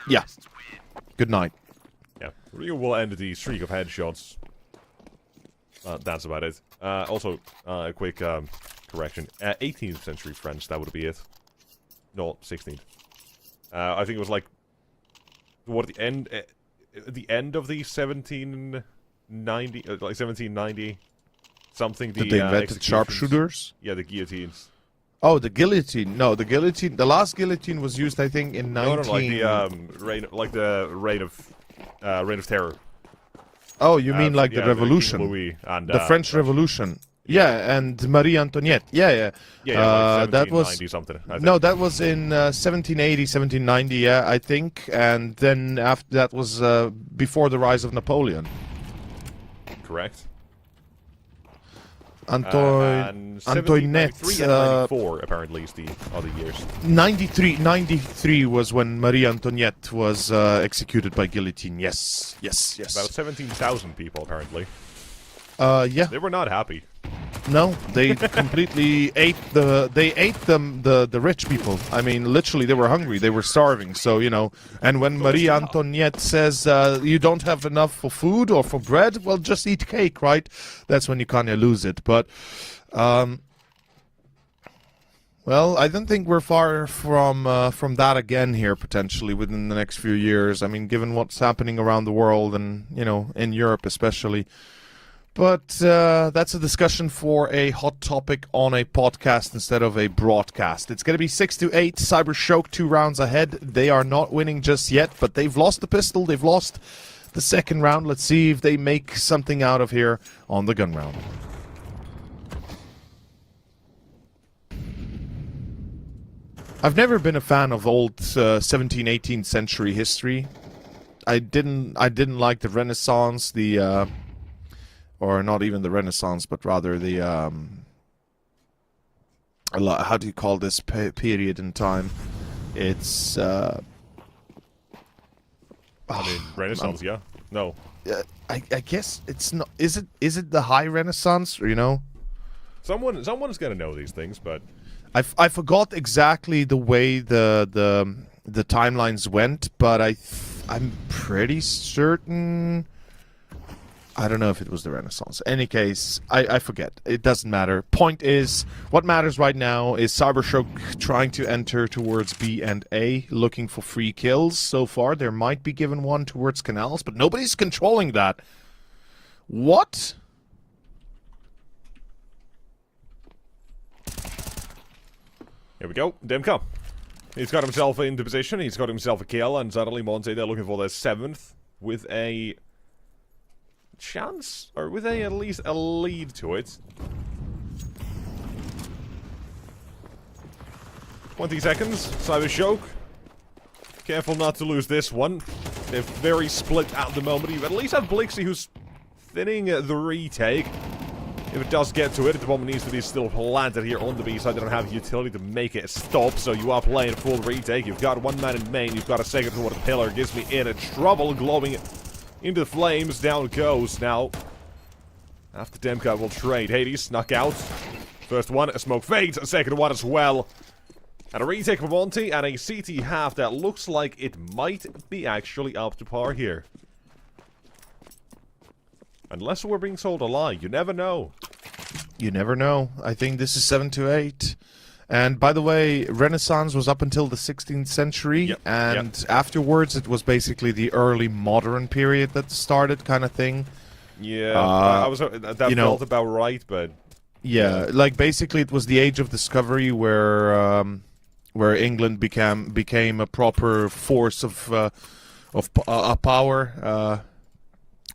[SPEAKER 1] Yeah. Good night.
[SPEAKER 2] Yeah, Rio will end the streak of headshots. That's about it. Also, a quick correction. 18th century French, that would be it. No, 16th. I think it was like toward the end of the 1790, like 1790 something.
[SPEAKER 1] Did they invent the
[SPEAKER 2] executions.
[SPEAKER 1] sharpshooters?
[SPEAKER 2] Yeah, the guillotines.
[SPEAKER 1] Oh, the guillotine. No, the guillotine. The last guillotine was used, I think, in 19...
[SPEAKER 2] No, like the reign of terror.
[SPEAKER 1] Oh, you mean like
[SPEAKER 2] yeah,
[SPEAKER 1] the revolution?
[SPEAKER 2] Louis and,
[SPEAKER 1] the French Revolution. Yeah, and Marie Antoinette. Yeah.
[SPEAKER 2] Yeah, like
[SPEAKER 1] that was
[SPEAKER 2] 1790 something. I think.
[SPEAKER 1] no, that was in 1780, 1790. Yeah, I think, and then after that was before the rise of Napoleon.
[SPEAKER 2] Correct.
[SPEAKER 1] Antoinette.
[SPEAKER 2] And 1793 and 94 apparently is the other years.
[SPEAKER 1] 93 was when Marie Antoinette was executed by guillotine. Yes.
[SPEAKER 2] About 17,000 people apparently.
[SPEAKER 1] Yeah.
[SPEAKER 2] They were not happy.
[SPEAKER 1] No, they completely ate the rich people. I mean, literally, they were hungry. They were starving. So, you know, and when Marie Antoinette says you don't have enough for food or for bread, well, just eat cake, right? That's when you kind of lose it. But, well, I don't think we're far from that again here, potentially, within the next few years. I mean, given what's happening around the world and, you know, in Europe especially. But that's a discussion for a hot topic on a podcast instead of a broadcast. It's going to be 6-8. Cybershock 2 rounds ahead. They are not winning just yet, but they've lost the pistol. They've lost the second round. Let's see if they make something out of here on the gun round. I've never been a fan of old 17th, 18th century history. I didn't like the Renaissance, or not even the Renaissance, but rather the, how do you call this period in time? It's,
[SPEAKER 2] I mean, Renaissance, yeah? No.
[SPEAKER 1] I guess it's not, is it the High Renaissance, or, you know?
[SPEAKER 2] Someone's gonna know these things, but...
[SPEAKER 1] I forgot exactly the way the timelines went, but I'm pretty certain... I don't know if it was the Renaissance. In any case, I forget. It doesn't matter. Point is, what matters right now is Cybershock trying to enter towards B and A, looking for free kills. So far, there might be given one towards canals, but nobody's controlling that. What?
[SPEAKER 2] Here we go. Demka. He's got himself into position. He's got himself a kill, and suddenly Monte, they're looking for their 7th with a... chance, or with at least a lead to it. 20 seconds. Cyber Shock. Careful not to lose this one. They're very split at the moment. You at least have Blixie who's thinning the retake. If it does get to it, the bomb needs to be still planted here on the B side. They don't have utility to make it stop, so you are playing full retake. You've got one man in main. You've got a second toward the pillar. Gives me in a trouble, glowing into the flames. Down it goes. Now, after Demka will trade. Hades snuck out. First one, a smoke fades. A second one as well. And a retake for Monte, and a CT half that looks like it might be actually up to par here. Unless we're being sold a lie, you never know.
[SPEAKER 1] You never know. I think this is 7 to 8. And by the way, Renaissance was up until the 16th century, and afterwards it was basically the early modern period that started, kind of thing.
[SPEAKER 2] Yeah, I was that felt about right, but
[SPEAKER 1] yeah, like basically it was the age of discovery where England became a proper force of power.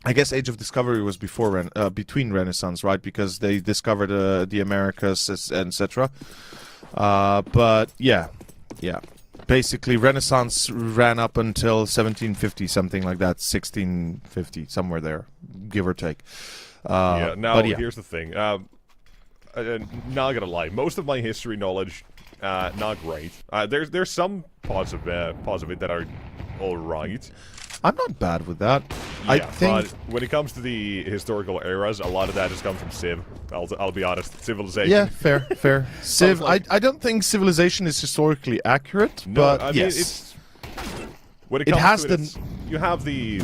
[SPEAKER 1] I guess Age of Discovery was before between Renaissance, right? Because they discovered the Americas, etc. But yeah, basically Renaissance ran up until 1750, something like that, 1650, somewhere there, give or take.
[SPEAKER 2] Yeah. Now here's the thing. Not gonna lie, most of my history knowledge, not great. There's some parts of it that are all right.
[SPEAKER 1] I'm not bad with that.
[SPEAKER 2] Yeah,
[SPEAKER 1] I think
[SPEAKER 2] but when it comes to the historical eras, a lot of that has come from Civ. I'll be honest, Civilization.
[SPEAKER 1] Yeah, fair. Civ. Like, I don't think Civilization is historically accurate,
[SPEAKER 2] no,
[SPEAKER 1] but
[SPEAKER 2] I mean,
[SPEAKER 1] yes,
[SPEAKER 2] it's when it comes to it, you have the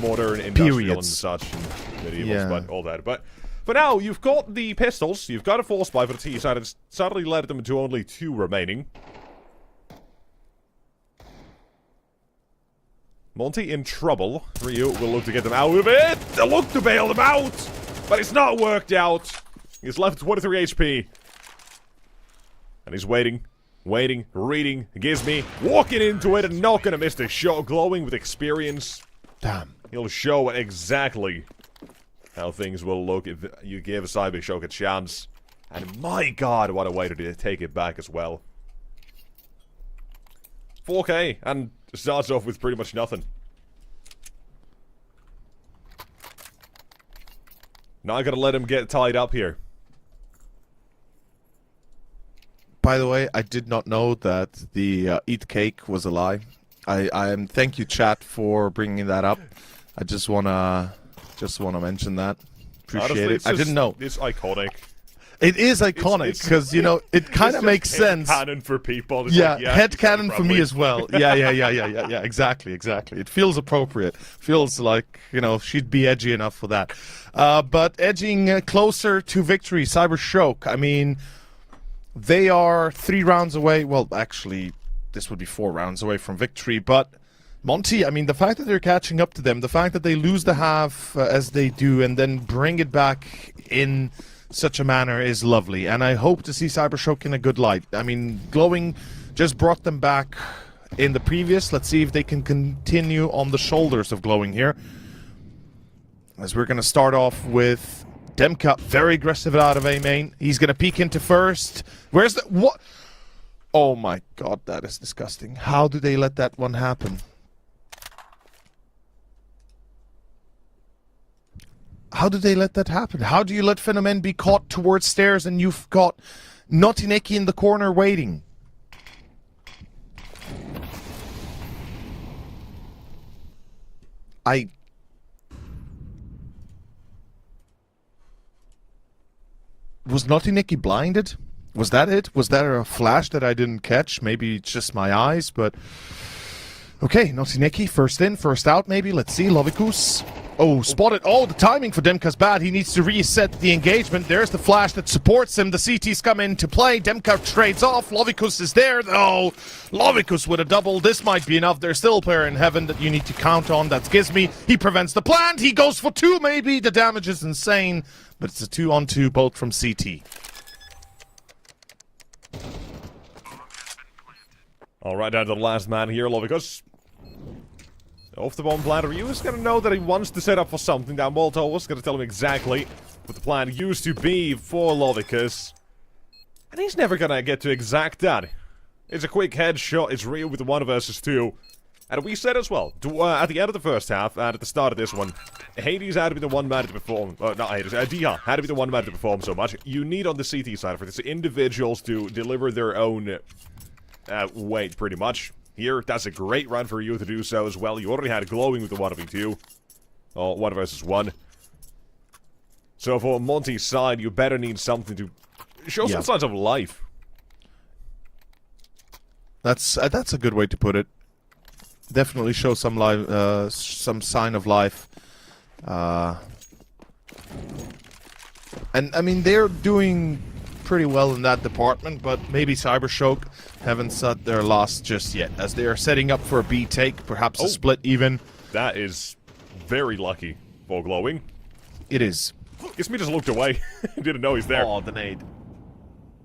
[SPEAKER 2] modern industrial
[SPEAKER 1] periods
[SPEAKER 2] and such, and medievals, but all that. But for now, you've got the pistols. You've got a force buy for the T side. It's suddenly led them to only 2 remaining. Monte in trouble. Ryu will look to get them out of it. They'll look to bail them out, but it's not worked out. He's left 23 HP. And he's waiting, reading, gives me, walking into it and not gonna miss the shot, glowing with experience.
[SPEAKER 1] damn.
[SPEAKER 2] He'll show exactly how things will look if you give Cyber Shock a chance. And my god, what a way to take it back as well. 4K, and starts off with pretty much nothing. Not gonna let him get tied up here.
[SPEAKER 1] By the way, I did not know that the eat cake was a lie. Thank you, chat, for bringing that up. I just wanna mention that. Appreciate
[SPEAKER 2] Honestly,
[SPEAKER 1] it. I didn't know.
[SPEAKER 2] It's iconic.
[SPEAKER 1] It is iconic because you know it kind of makes sense.
[SPEAKER 2] Headcanon for people. It's
[SPEAKER 1] Yeah,
[SPEAKER 2] like,
[SPEAKER 1] headcanon for me as well. Yeah. Exactly. It feels appropriate. Feels like, you know, she'd be edgy enough for that. But edging closer to victory, Cyber Shock. I mean, they are 3 rounds away. Well, actually, this would be 4 rounds away from victory. But Monte, I mean, the fact that they're catching up to them, the fact that they lose the half as they do, and then bring it back in such a manner is lovely, and I hope to see Cyber Shock in a good light. I mean, Glowing just brought them back in the previous. Let's see if they can continue on the shoulders of Glowing here. As we're going to start off with Demka, very aggressive out of A main. He's going to peek into first. Where's the... What? Oh my god, that is disgusting. How do they let that one happen? How do they let that happen? How do you let Phenomen be caught towards stairs and you've got Notineki in the corner waiting? Was Notineki blinded? Was that it? Was that a flash that I didn't catch? Maybe it's just my eyes, but... Okay, Notineki, first in, first out maybe. Let's see, Lovikus. Oh, spotted. Oh, the timing for Demka's bad. He needs to reset the engagement. There's the flash that supports him. The CTs come into play. Demka trades off. Lovikus is there. Oh, Lovikus with a double. This might be enough. There's still a player in heaven that you need to count on. That's Gizmi. He prevents the plant. He goes for 2 maybe. The damage is insane. But it's a 2-on-2 both from CT.
[SPEAKER 2] All right, down to the last man here, Lovikus. Off the bomb plan, Ryu is going to know that he wants to set up for something. Now, Monte was going to tell him exactly what the plan used to be for Lovikus. And he's never going to get to exact that. It's a quick headshot. It's Rio with the 1 versus 2. And we said as well, at the end of the first half, and at the start of this one, Hades had to be the one man to perform, not Hades, Diha had to be the one man to perform so much. You need on the CT side for this individuals to deliver their own weight, pretty much. Here, that's a great run for you to do so as well. You already had glowing with the 1v2. Oh, 1 versus 1. So for Monte's side, you better need something to show some signs of life.
[SPEAKER 1] That's a good way to put it. Definitely show some life, some sign of life. And I mean, they're doing pretty well in that department, but maybe Cybershock haven't set their loss just yet, as they are setting up for a B take, perhaps a split even.
[SPEAKER 2] That is very lucky for glowing.
[SPEAKER 1] It is.
[SPEAKER 2] Guess me just looked away. Didn't know he's there.
[SPEAKER 1] Oh, the nade.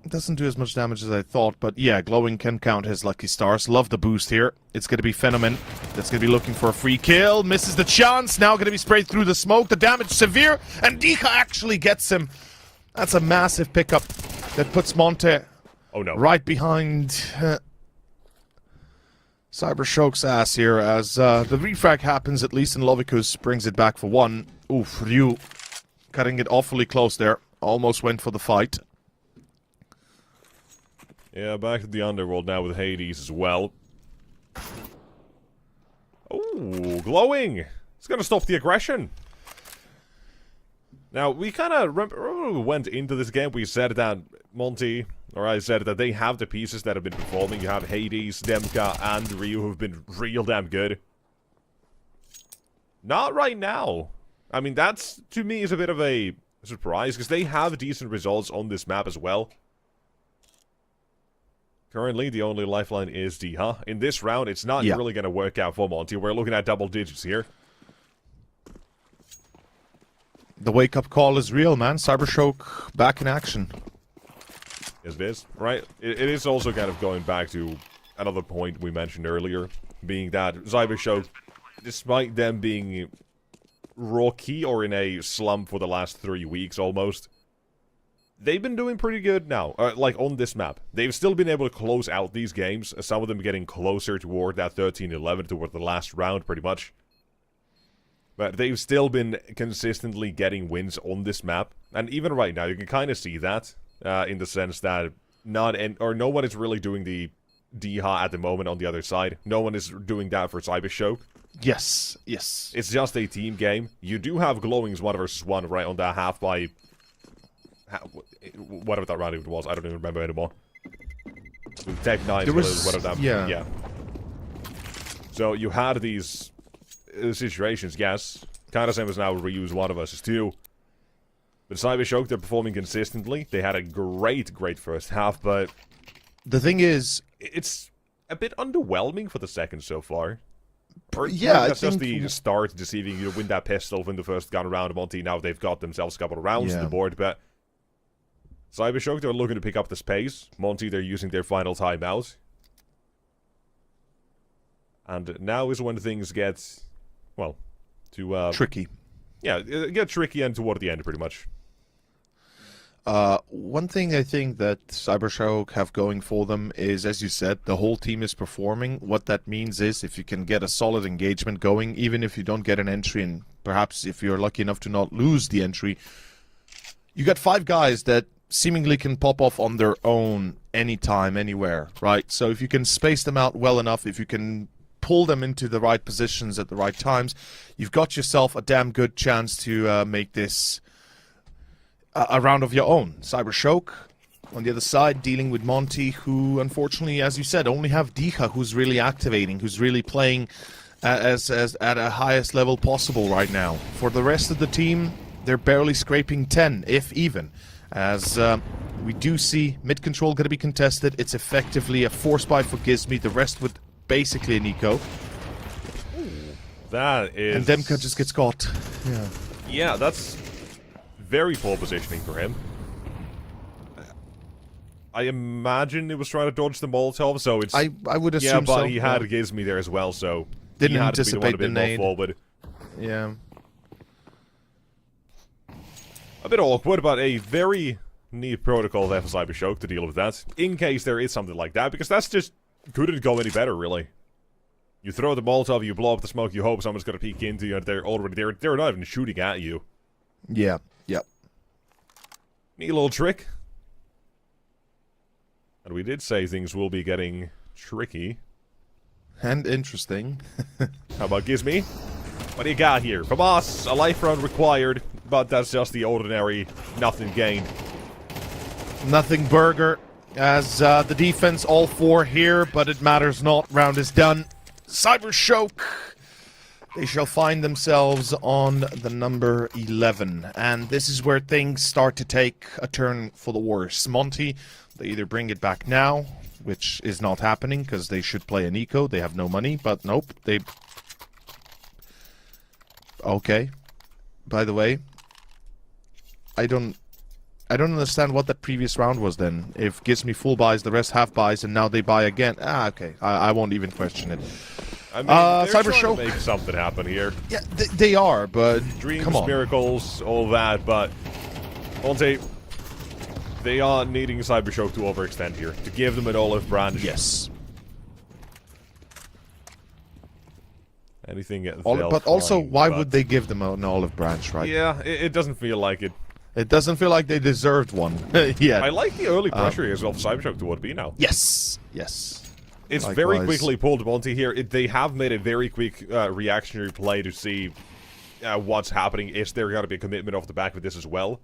[SPEAKER 1] Doesn't do as much damage as I thought, but yeah, glowing can count his lucky stars. Love the boost here. It's going to be Phenomen. That's going to be looking for a free kill. Misses the chance. Now going to be sprayed through the smoke. The damage severe, and Dika actually gets him. That's a massive pickup that puts Monte right behind Cybershock's ass here, as the refrag happens, at least, and Lovikus brings it back for 1. Oof, Ryu cutting it awfully close there. Almost went for the fight.
[SPEAKER 2] Yeah, back to the underworld now with Hades as well. Oh, glowing! It's gonna stop the aggression. Now, we kind of went into this game, we said that Monte, or I said that they have the pieces that have been performing. You have Hades, Demka, and Ryu who've been real damn good. Not right now. I mean, that's, to me, is a bit of a surprise, because they have decent results on this map as well. Currently, the only lifeline is Diha. In this round, it's not really going to work out for Monte. We're looking at double digits here.
[SPEAKER 1] The wake-up call is real, man. Cybershock back in action.
[SPEAKER 2] Yes, it is. Right? It is also kind of going back to another point we mentioned earlier, being that Cybershock, despite them being rocky or in a slump for the last 3 weeks almost, they've been doing pretty good now, like on this map. They've still been able to close out these games, some of them getting closer toward that 13-11, toward the last round pretty much. But they've still been consistently getting wins on this map, and even right now you can kind of see that, in the sense that no one is really doing the Diha at the moment on the other side. No one is doing that for Cybershock.
[SPEAKER 1] Yes, yes.
[SPEAKER 2] It's just a team game. You do have Glowing's 1 versus 1 right on that half by whatever that round even was, I don't even remember anymore. With Tech 9, whatever that... Yeah. So you had these situations, yes. Kind of same as now Ryu's 1 versus 2. But Cybershock, they're performing consistently. They had a great first half, but...
[SPEAKER 1] The thing is...
[SPEAKER 2] It's a bit underwhelming for the second so far. Or,
[SPEAKER 1] yeah,
[SPEAKER 2] that's just the start deceiving you to win that pistol when the first gun around Monte. Now they've got themselves a couple of rounds on the board, but... Cybershock, they're looking to pick up the pace. Monte, they're using their final timeout. And now is when things get, well, to...
[SPEAKER 1] tricky.
[SPEAKER 2] Yeah, get tricky and toward the end, pretty much.
[SPEAKER 1] One thing I think that Cybershock have going for them is, as you said, the whole team is performing. What that means is, if you can get a solid engagement going, even if you don't get an entry, and perhaps if you're lucky enough to not lose the entry, you got 5 guys that seemingly can pop off on their own anytime, anywhere, right? So if you can space them out well enough, if you can pull them into the right positions at the right times, you've got yourself a damn good chance to make this a round of your own. Cybershock, on the other side, dealing with Monte, who, unfortunately, as you said, only have Diha, who's really activating, who's really playing as at a highest level possible right now. For the rest of the team, they're barely scraping 10, if even. As we do see mid-control going to be contested. It's effectively a force buy for Gizmi, the rest with basically an eco.
[SPEAKER 2] That is...
[SPEAKER 1] And Demka just gets caught. Yeah.
[SPEAKER 2] Yeah, that's very poor positioning for him. I imagine it was trying to dodge the Molotov, so it's...
[SPEAKER 1] I would assume so.
[SPEAKER 2] Yeah, but he had Gizmi there as well, so...
[SPEAKER 1] Didn't
[SPEAKER 2] he had
[SPEAKER 1] anticipate
[SPEAKER 2] to be the one a bit
[SPEAKER 1] nade.
[SPEAKER 2] more forward.
[SPEAKER 1] Yeah.
[SPEAKER 2] A bit awkward, but a very need protocol there for Cybershock to deal with that, in case there is something like that, because that's just couldn't go any better, really. You throw the Molotov, you blow up the smoke, you hope someone's gonna peek into you, and they're already there. They're not even shooting at you.
[SPEAKER 1] Yeah, yep.
[SPEAKER 2] Neat little trick. And we did say things will be getting tricky.
[SPEAKER 1] And interesting.
[SPEAKER 2] How about Gizmy? What do you got here? From us, a life round required, but that's just the ordinary nothing gained.
[SPEAKER 1] Nothing burger as the defense all 4 here, but it matters not. Round is done. Cybershock. They shall find themselves on the number 11. And this is where things start to take a turn for the worse. Monte, they either bring it back now, which is not happening because they should play an eco. They have no money, but nope. They... Okay. By the way, I don't understand what that previous round was then. If gives me full buys, the rest half buys, and now they buy again. Ah, okay. I won't even question it.
[SPEAKER 2] I mean, they're trying
[SPEAKER 1] Cybershock.
[SPEAKER 2] to make something happen here.
[SPEAKER 1] Yeah, they are, but
[SPEAKER 2] Dreams,
[SPEAKER 1] come on.
[SPEAKER 2] miracles, all that, but Monte, they are needing Cybershock to overextend here, to give them an olive branch.
[SPEAKER 1] Yes.
[SPEAKER 2] Anything else?
[SPEAKER 1] But also, why would they give them an olive branch, right?
[SPEAKER 2] Yeah, it doesn't feel like it.
[SPEAKER 1] It doesn't feel like they deserved one. Yeah.
[SPEAKER 2] I like the early pressure as well for Cybershock to what be now.
[SPEAKER 1] Yes. Yes.
[SPEAKER 2] It's
[SPEAKER 1] Likewise.
[SPEAKER 2] very quickly pulled Monte here. They have made a very quick reactionary play to see what's happening. Is there going to be a commitment off the back of this as well?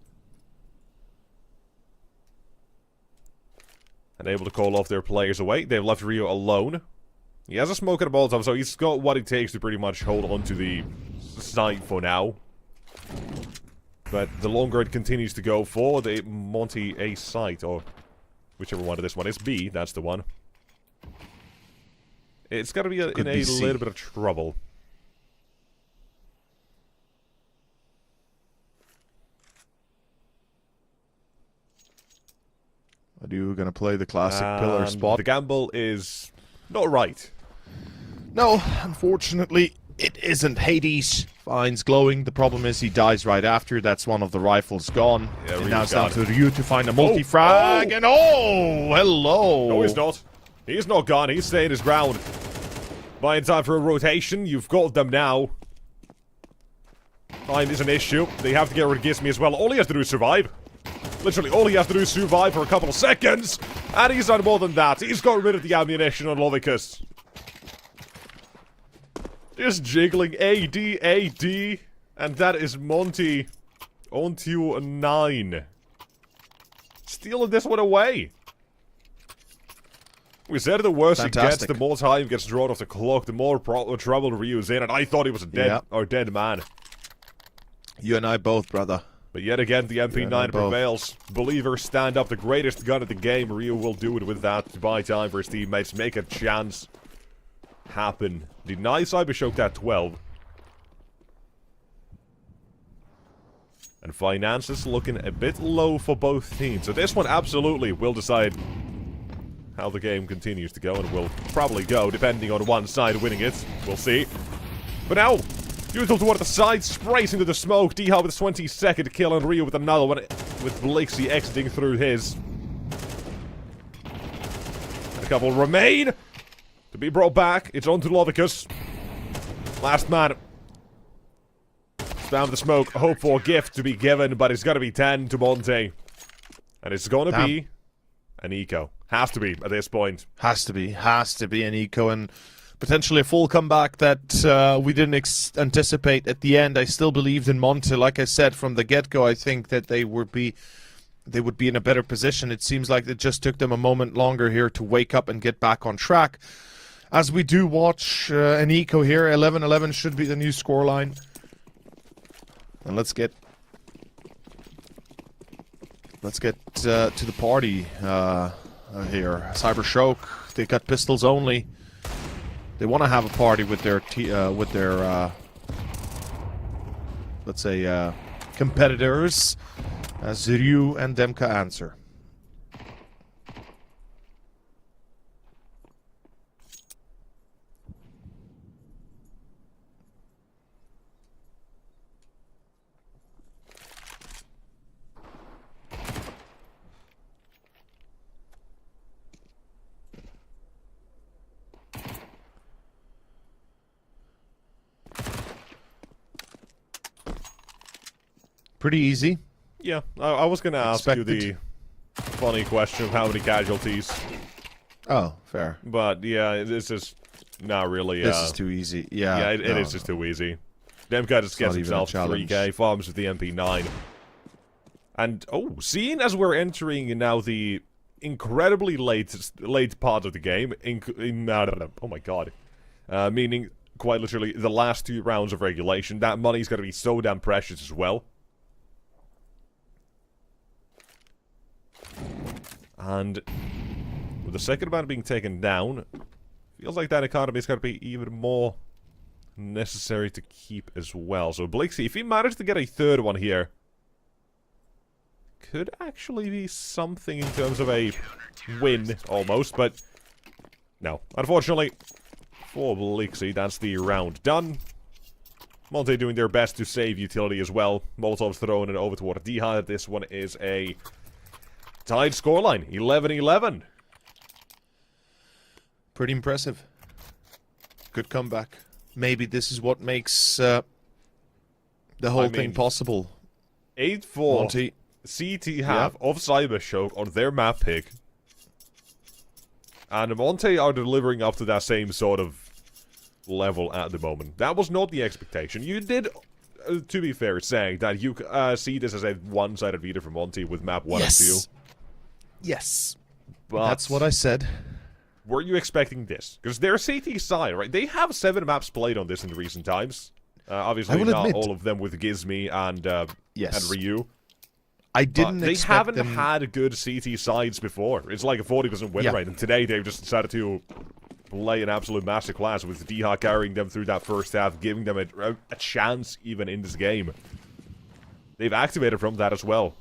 [SPEAKER 2] And able to call off their players away. They've left Rio alone. He has a smoke and a Molotov, so he's got what it takes to pretty much hold on to the site for now. But the longer it continues to go for the Monte A site, or whichever one of this one is, B, that's the one. It's got to be in a little bit of trouble.
[SPEAKER 1] Are you going to play the classic pillar spot?
[SPEAKER 2] The gamble is not right.
[SPEAKER 1] No, unfortunately, it isn't. Hades finds glowing. The problem is he dies right after. That's one of the rifles gone.
[SPEAKER 2] Yeah,
[SPEAKER 1] and now it's
[SPEAKER 2] got
[SPEAKER 1] down to Ryu to find a multi-frag. And oh, hello.
[SPEAKER 2] No, he's not. He's not gone. He's staying his ground. Buying time for a rotation. You've got them now. Time is an issue. They have to get rid of Gizmy as well. All he has to do is survive. Literally, all he has to do is survive for a couple of seconds. And he's done more than that. He's got rid of the ammunition on Lovicus. Just jiggling AD, AD. And that is Monte onto a 9. Stealing this one away. We said the worse
[SPEAKER 1] Fantastic.
[SPEAKER 2] it gets, the more time gets drawn off the clock, the more trouble Ryu's in, and I thought he was a dead man.
[SPEAKER 1] You and I both, brother.
[SPEAKER 2] But yet again, the MP9 prevails. Believers stand up, the greatest gun in the game. Ryu will do it with that to buy time for his teammates, make a chance happen. Deny Cybershock that 12. And finances looking a bit low for both teams. So this one absolutely will decide how the game continues to go, and will probably go, depending on one side winning it. We'll see. But now, Util to one of the sides, sprays into the smoke. D-Hub with a 20-second kill, and Ryu with another one, with Blixie exiting through his. And a couple remain to be brought back. It's on to Lovicus. Last man. Down the smoke, hope for a gift to be given, but it's got to be 10 to Monte. And it's going to be an eco. Has to be at this point.
[SPEAKER 1] Has to be an eco, and potentially a full comeback that we didn't anticipate at the end. I still believed in Monte. Like I said from the get-go, I think that they would be in a better position. It seems like it just took them a moment longer here to wake up and get back on track. As we do watch an eco here, 11-11 should be the new scoreline. And let's get to the party here. Cybershock, they got pistols only. They want to have a party with their let's say competitors, as Ryu and Demka answer. Pretty easy.
[SPEAKER 2] Yeah, I was gonna ask you the
[SPEAKER 1] Expected.
[SPEAKER 2] funny question of how many casualties,
[SPEAKER 1] Oh, fair.
[SPEAKER 2] but yeah, this is not really.
[SPEAKER 1] This is too easy. Yeah.
[SPEAKER 2] Yeah, it
[SPEAKER 1] no,
[SPEAKER 2] is just too easy. Dem guy just gets
[SPEAKER 1] not even a
[SPEAKER 2] himself
[SPEAKER 1] challenge.
[SPEAKER 2] 3k, farms with the MP9. And, oh, seeing as we're entering now the incredibly late part of the game, oh my god, meaning, quite literally, the last 2 rounds of regulation, that money's gonna be so damn precious as well. And with the second man being taken down, feels like that economy is going to be even more necessary to keep as well. So Blixie, if he managed to get a third one here, could actually be something in terms of a win, almost, but no. Unfortunately, for Blixie, that's the round done. Monte doing their best to save utility as well. Molotov's thrown it over toward Diha. This one is a tied scoreline, 11-11.
[SPEAKER 1] Pretty impressive. Good comeback. Maybe this is what makes the whole thing possible.
[SPEAKER 2] 8-4
[SPEAKER 1] Monte.
[SPEAKER 2] CT have of Cybershock on their map pick. And Monte are delivering up to that same sort of level at the moment. That was not the expectation. You did, to be fair, say that you see this as a one-sided Veto from Monte with map 1 and 2.
[SPEAKER 1] Yes.
[SPEAKER 2] But
[SPEAKER 1] That's what I said.
[SPEAKER 2] were you expecting this? Because they're CT side, right? They have 7 maps played on this in recent times. Obviously,
[SPEAKER 1] I will
[SPEAKER 2] not
[SPEAKER 1] admit.
[SPEAKER 2] all of them with Gizmi and Ryu.
[SPEAKER 1] I
[SPEAKER 2] But
[SPEAKER 1] didn't
[SPEAKER 2] they
[SPEAKER 1] expect
[SPEAKER 2] haven't
[SPEAKER 1] them...
[SPEAKER 2] had good CT sides before. It's like a 40% win rate, and today they've just decided to play an absolute masterclass with Diha carrying them through that first half, giving them a chance even in this game. They've activated from that as well.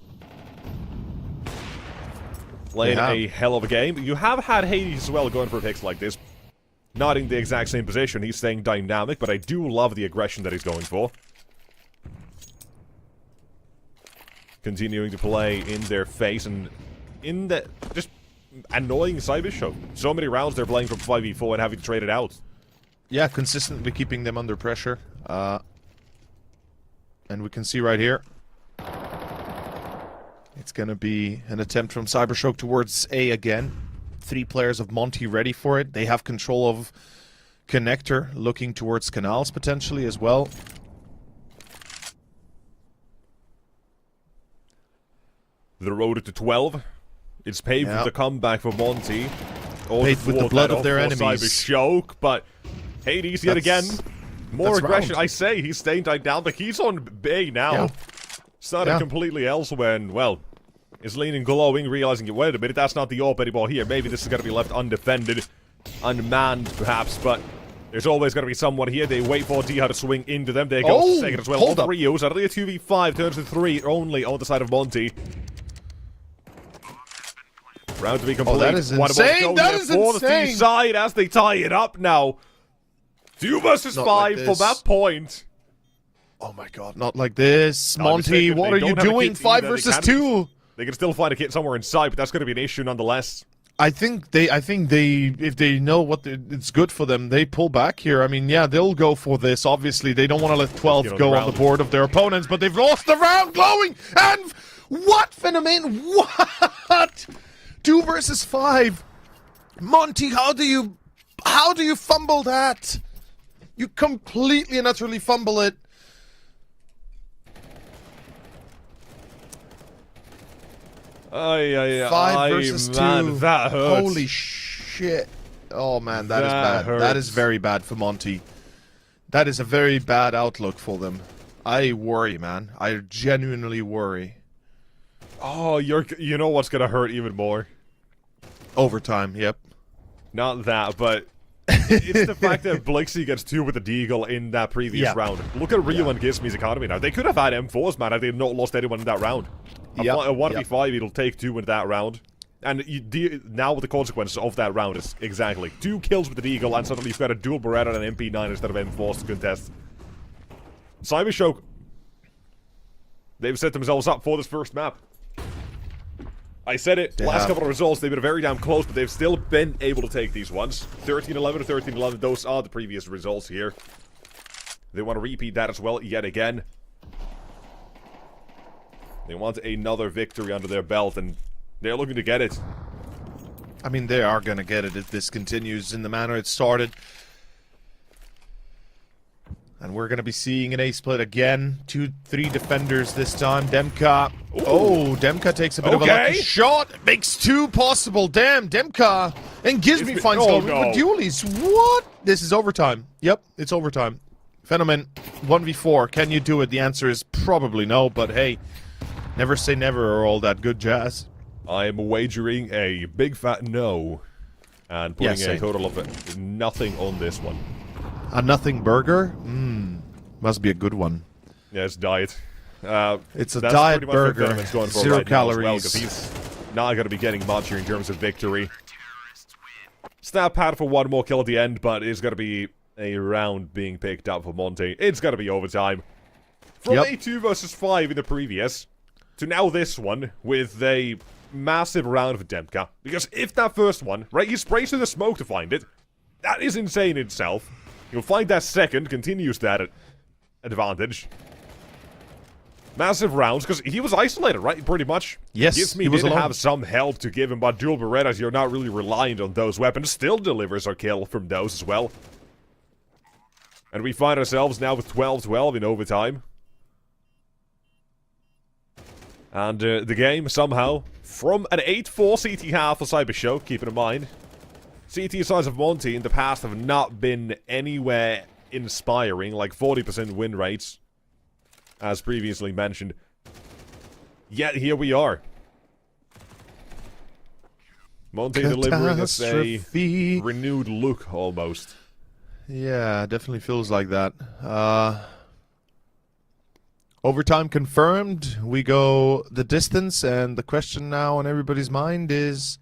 [SPEAKER 2] Playing a hell of a game. You have had Hades as well going for picks like this. Not in the exact same position. He's staying dynamic, but I do love the aggression that he's going for. Continuing to play in their face and in the just annoying Cybershock. So many rounds they're playing from 5v4 and having to trade it out.
[SPEAKER 1] Yeah, consistently keeping them under pressure. And we can see right here. It's gonna be an attempt from Cybershock towards A again. 3 players of Monte ready for it. They have control of Connector, looking towards Canals potentially as well.
[SPEAKER 2] The road to 12. It's paved with the comeback for Monte.
[SPEAKER 1] Paved with the blood of their enemies.
[SPEAKER 2] Cybershock, but Hades yet again. More aggression.
[SPEAKER 1] round.
[SPEAKER 2] I say he's staying down, he's on Bay now.
[SPEAKER 1] Yeah.
[SPEAKER 2] Started completely else when, well, is leaning glowing, realizing, wait a minute, that's not the AWP anymore here. Maybe this is going to be left undefended, unmanned perhaps, but there's always going to be someone here. They wait for Diha to swing into them. They go second as well.
[SPEAKER 1] Hold up.
[SPEAKER 2] Rios, suddenly a 2v5 turns to 3 only on the side of Monte. Round to be complete.
[SPEAKER 1] that is insane! That is
[SPEAKER 2] for the
[SPEAKER 1] insane!
[SPEAKER 2] C side as they tie it up now. 2 versus 5
[SPEAKER 1] like
[SPEAKER 2] for
[SPEAKER 1] this.
[SPEAKER 2] that point.
[SPEAKER 1] Oh my god, not like this.
[SPEAKER 2] No, I'm
[SPEAKER 1] Monte,
[SPEAKER 2] mistaken.
[SPEAKER 1] what
[SPEAKER 2] They
[SPEAKER 1] are you
[SPEAKER 2] don't have a
[SPEAKER 1] doing?
[SPEAKER 2] kit
[SPEAKER 1] 5
[SPEAKER 2] either. They
[SPEAKER 1] versus
[SPEAKER 2] can't-
[SPEAKER 1] 2.
[SPEAKER 2] They can still find a kit somewhere inside, but that's going to be an issue nonetheless.
[SPEAKER 1] I think they, if they know what it's good for them, they pull back here. I mean, yeah, they'll go for this. Obviously, they don't want to let 12
[SPEAKER 2] Get on
[SPEAKER 1] go
[SPEAKER 2] the
[SPEAKER 1] on the
[SPEAKER 2] round.
[SPEAKER 1] board of their opponents, but they've lost the round. Glowing and what phenomenon? What? 2 versus 5. Monte, how do you fumble that? You completely and utterly fumble it.
[SPEAKER 2] Aye,
[SPEAKER 1] 5 versus 2.
[SPEAKER 2] Man, that hurts.
[SPEAKER 1] Holy shit. Oh man, that is
[SPEAKER 2] That
[SPEAKER 1] bad. That
[SPEAKER 2] hurts.
[SPEAKER 1] is very bad for Monte. That is a very bad outlook for them. I worry, man. I genuinely worry.
[SPEAKER 2] Oh, you know what's going to hurt even more?
[SPEAKER 1] Overtime, yep.
[SPEAKER 2] Not that, but it's the fact that Blixie gets 2 with the Deagle in that previous round. Look at Ryu and Gizmi's economy now. They could have had M4s, man, if they had not lost anyone in that round. A 1v5, it'll take 2 in that round. And now with the consequences of that round is exactly 2 kills with the Deagle, and suddenly you've got a dual Beretta and an MP9 instead of M4s to contest. Cybershock, they've set themselves up for this first map. I said it, last couple of results, they've been very damn close, but they've still been able to take these ones. 13-11 to 13-11, those are the previous results here. They want to repeat that as well, yet again. They want another victory under their belt, and they're looking to get it.
[SPEAKER 1] I mean, they are going to get it if this continues in the manner it started. And we're going to be seeing an A-split again. 2-3 defenders this time. Demka.
[SPEAKER 2] Ooh.
[SPEAKER 1] Oh, Demka takes a bit of a lucky shot. Makes 2 possible. Damn, Demka. And Gizmi finds goal with dualies. What? This is overtime. Yep, it's overtime. Phenomen, 1v4. Can you do it? The answer is probably no, but hey, never say never or all that good jazz.
[SPEAKER 2] I am wagering a big fat no. And putting a total of nothing on this one.
[SPEAKER 1] A nothing burger? Must be a good one.
[SPEAKER 2] Yeah, it's diet.
[SPEAKER 1] It's a diet burger.
[SPEAKER 2] Going for
[SPEAKER 1] 0
[SPEAKER 2] right
[SPEAKER 1] calories.
[SPEAKER 2] Now as well, he's not going to be getting much here in terms of victory. Snap pad for 1 more kill at the end, but it's going to be a round being picked up for Monte. It's going to be overtime. From a 2 versus 5 in the previous, to now this one, with a massive round of Demka. Because if that first one, right, he sprays through the smoke to find it, that is insane in itself. You'll find that second, continues that advantage. Massive rounds, because he was isolated, right, pretty much?
[SPEAKER 1] Yes,
[SPEAKER 2] Gizmi did have some help to give him, but dual Berettas, you're not really reliant on those weapons. Still delivers our kill from those as well. And we find ourselves now with 12-12 in overtime. And the game, somehow, from an 8-4 CT half for Cybershow, keep it in mind. CT sides of Monte in the past have not been anywhere inspiring, like 40% win rates, as previously mentioned. Yet here we are. Monte delivering us a renewed look, almost.
[SPEAKER 1] Yeah, definitely feels like that. Overtime confirmed. We go the distance, and the question now on everybody's mind is,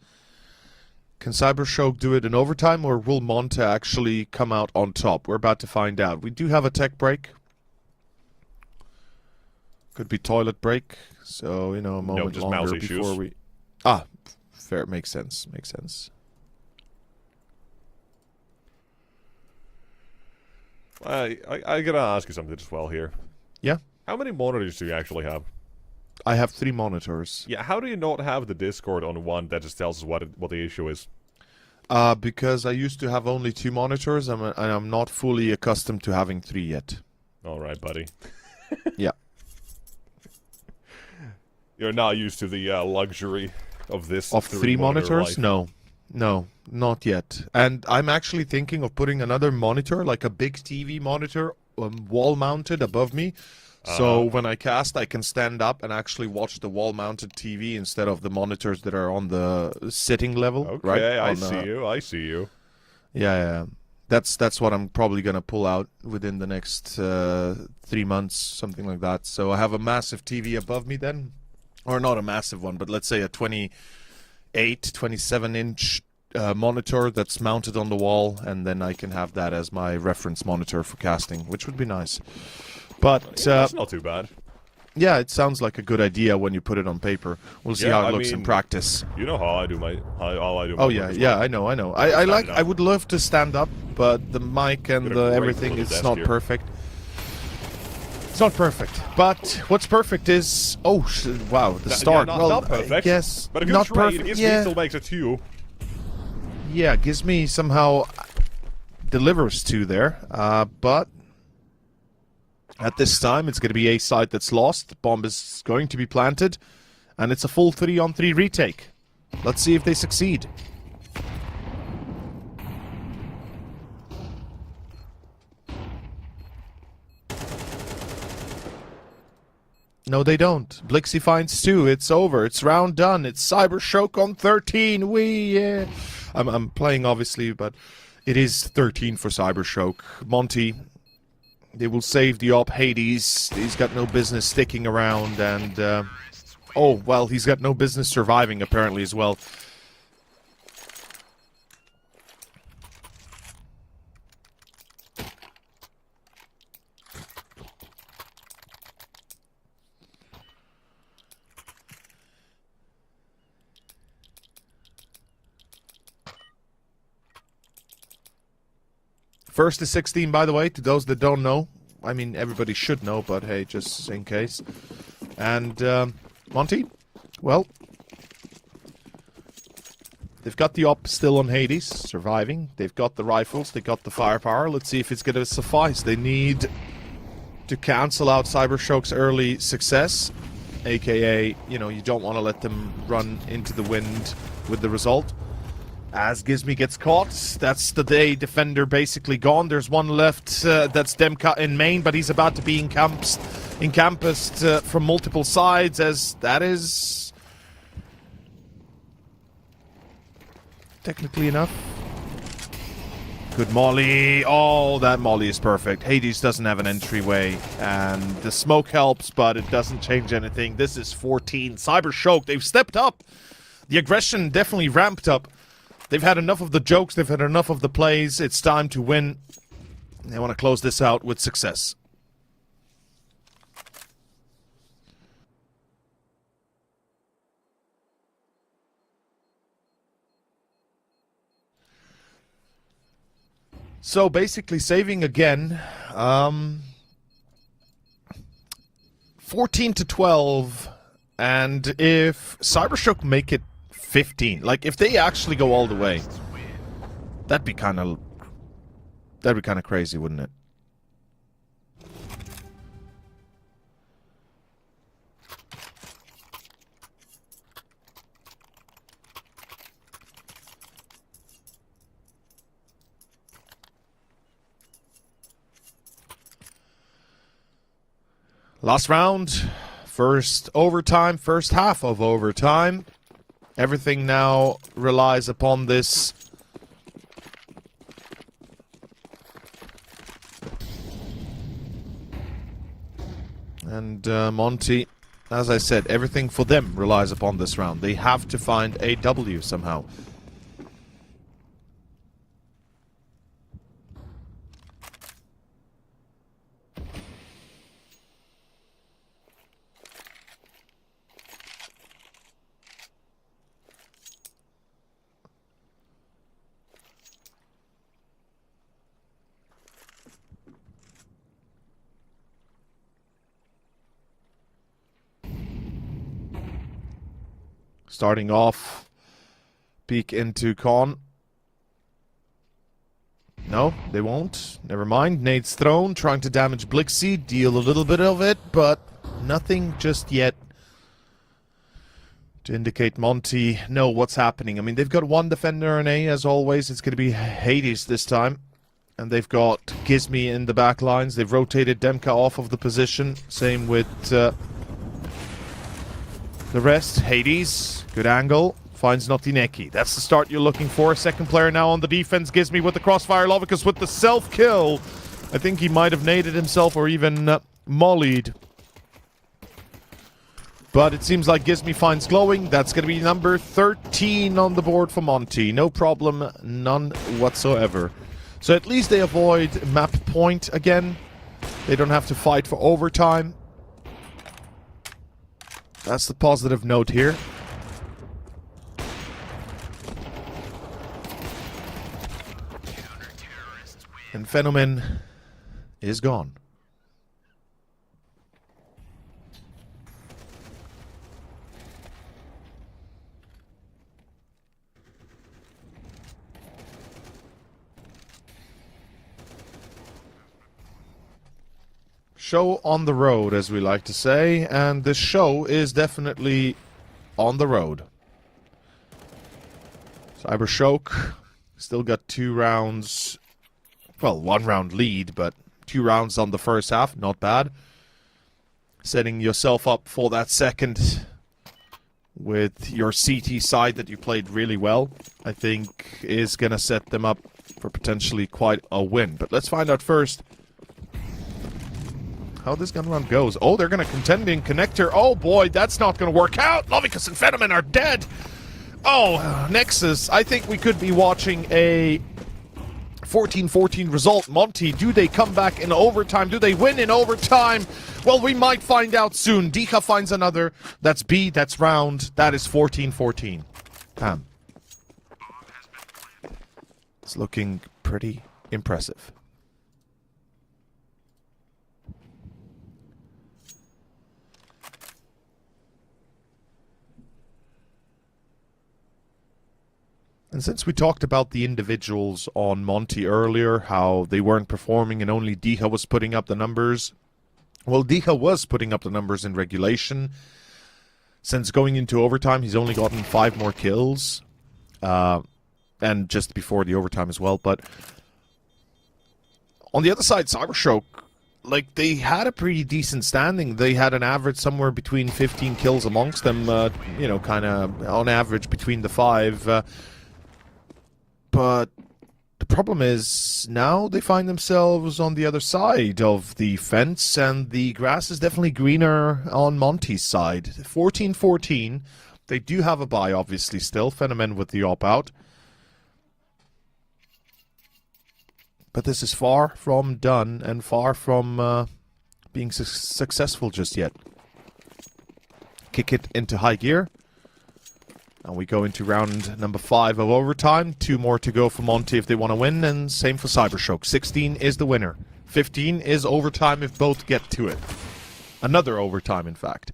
[SPEAKER 1] can Cybershock do it in overtime, or will Monte actually come out on top? We're about to find out. We do have a tech break. Could be toilet break. So, you know, a moment longer before we... Ah, fair. Makes sense. Makes sense.
[SPEAKER 2] I gotta ask you something as well here.
[SPEAKER 1] Yeah?
[SPEAKER 2] How many monitors do you actually have?
[SPEAKER 1] I have 3 monitors.
[SPEAKER 2] Yeah, how do you not have the Discord on one that just tells us what the issue is?
[SPEAKER 1] Because I used to have only 2 monitors, and I'm not fully accustomed to having 3 yet.
[SPEAKER 2] Alright, buddy.
[SPEAKER 1] Yeah.
[SPEAKER 2] You're not used to the luxury of this.
[SPEAKER 1] Of 3 monitors?
[SPEAKER 2] Life.
[SPEAKER 1] No, not yet. And I'm actually thinking of putting another monitor, like a big TV monitor, wall-mounted above me. So when I cast, I can stand up and actually watch the wall-mounted TV instead of the monitors that are on the sitting level.
[SPEAKER 2] Okay,
[SPEAKER 1] right?
[SPEAKER 2] I see you.
[SPEAKER 1] Yeah. That's what I'm probably going to pull out within the next 3 months, something like that. So I have a massive TV above me then. Or not a massive one, but let's say a 28, 27-inch monitor that's mounted on the wall, and then I can have that as my reference monitor for casting, which would be nice. But
[SPEAKER 2] that's not too bad.
[SPEAKER 1] Yeah, it sounds like a good idea when you put it on paper. We'll see how it looks in practice.
[SPEAKER 2] You know how I do my
[SPEAKER 1] Oh yeah, I know. I would love to stand up, but the mic and the everything is not perfect. It's not perfect. But what's perfect is wow, the start.
[SPEAKER 2] Yeah,
[SPEAKER 1] well,
[SPEAKER 2] not perfect.
[SPEAKER 1] Yes,
[SPEAKER 2] but a good
[SPEAKER 1] not
[SPEAKER 2] trade.
[SPEAKER 1] perfect.
[SPEAKER 2] Gizmi still makes a 2.
[SPEAKER 1] Yeah, Gizmi somehow delivers 2 there, but at this time, it's going to be a side that's lost. The bomb is going to be planted, and it's a full 3-on-3 retake. Let's see if they succeed. No, they don't. Blixie finds 2. It's over. It's round done. It's Cybershock on 13. I'm playing, obviously, but it is 13 for Cybershock. Monte... They will save the op Hades. He's got no business sticking around, and oh well, he's got no business surviving apparently as well. First to 16, by the way, to those that don't know. I mean, everybody should know, but hey, just in case. And Monte? Well, they've got the op still on Hades, surviving. They've got the rifles, they got the firepower. Let's see if it's going to suffice. They need to cancel out Cybershock's early success. AKA, you know, you don't want to let them run into the wind with the result. As Gizmi gets caught, that's the day defender basically gone. There's one left, that's Demka in main, but he's about to be encompassed from multiple sides, as that is technically enough. Good molly. Oh, that molly is perfect. Hades doesn't have an entryway, and the smoke helps, but it doesn't change anything. This is 14. Cybershock, they've stepped up. The aggression definitely ramped up. They've had enough of the jokes, they've had enough of the plays. It's time to win. They want to close this out with success. So basically saving again, 14 to 12, and if Cybershock make it 15, like if they actually go all the way, that'd be kind of crazy, wouldn't it? Last round, first overtime, first half of overtime. Everything now relies upon this. And Monte, as I said, everything for them relies upon this round. They have to find a W somehow. Starting off, peek into Con. No, they won't. Never mind. Nade's thrown, trying to damage Blixie, deal a little bit of it, but nothing just yet to indicate Monte know what's happening. I mean, they've got one defender in A, as always. It's going to be Hades this time. And they've got Gizmi in the back lines. They've rotated Demka off of the position. Same with the rest. Hades. Good angle. Finds Notineki. That's the start you're looking for. Second player now on the defense. Gizmi with the crossfire. Lovicus with the self-kill. I think he might have naded himself or even mollied. But it seems like Gizmi finds glowing. That's going to be number 13 on the board for Monte. No problem. None whatsoever. So at least they avoid map point again. They don't have to fight for overtime. That's the positive note here. And Phenomen is gone. Show on the road, as we like to say, and the show is definitely on the road. Cybershock still got 2 rounds, well, 1 round lead, but 2 rounds on the first half, not bad. Setting yourself up for that second with your CT side that you played really well, I think is going to set them up for potentially quite a win. But let's find out first how this gun round goes. Oh, they're going to contending connector. Oh boy, that's not going to work out. Lovicus and Phenomen are dead. Oh, Nexus, I think we could be watching a 14-14 result. Monte, do they come back in overtime? Do they win in overtime? Well, we might find out soon. Dika finds another. That's B, that's round. That is 14-14. Pam. It's looking pretty impressive. And since we talked about the individuals on Monte earlier, how they weren't performing and only Diha was putting up the numbers, well, Diha was putting up the numbers in regulation. Since going into overtime, he's only gotten 5 more kills. And just before the overtime as well. But on the other side, Cybershock, like, they had a pretty decent standing. They had an average somewhere between 15 kills amongst them, you know, kind of on average between the 5. But the problem is now they find themselves on the other side of the fence, and the grass is definitely greener on Monte's side. 14-14. They do have a bye, obviously, still. Phenomen with the opt-out. But this is far from done and far from being successful just yet. Kick it into high gear. And we go into round number 5 of overtime. 2 more to go for Monte if they want to win, and same for Cybershock. 16 is the winner. 15 is overtime if both get to it. Another overtime, in fact.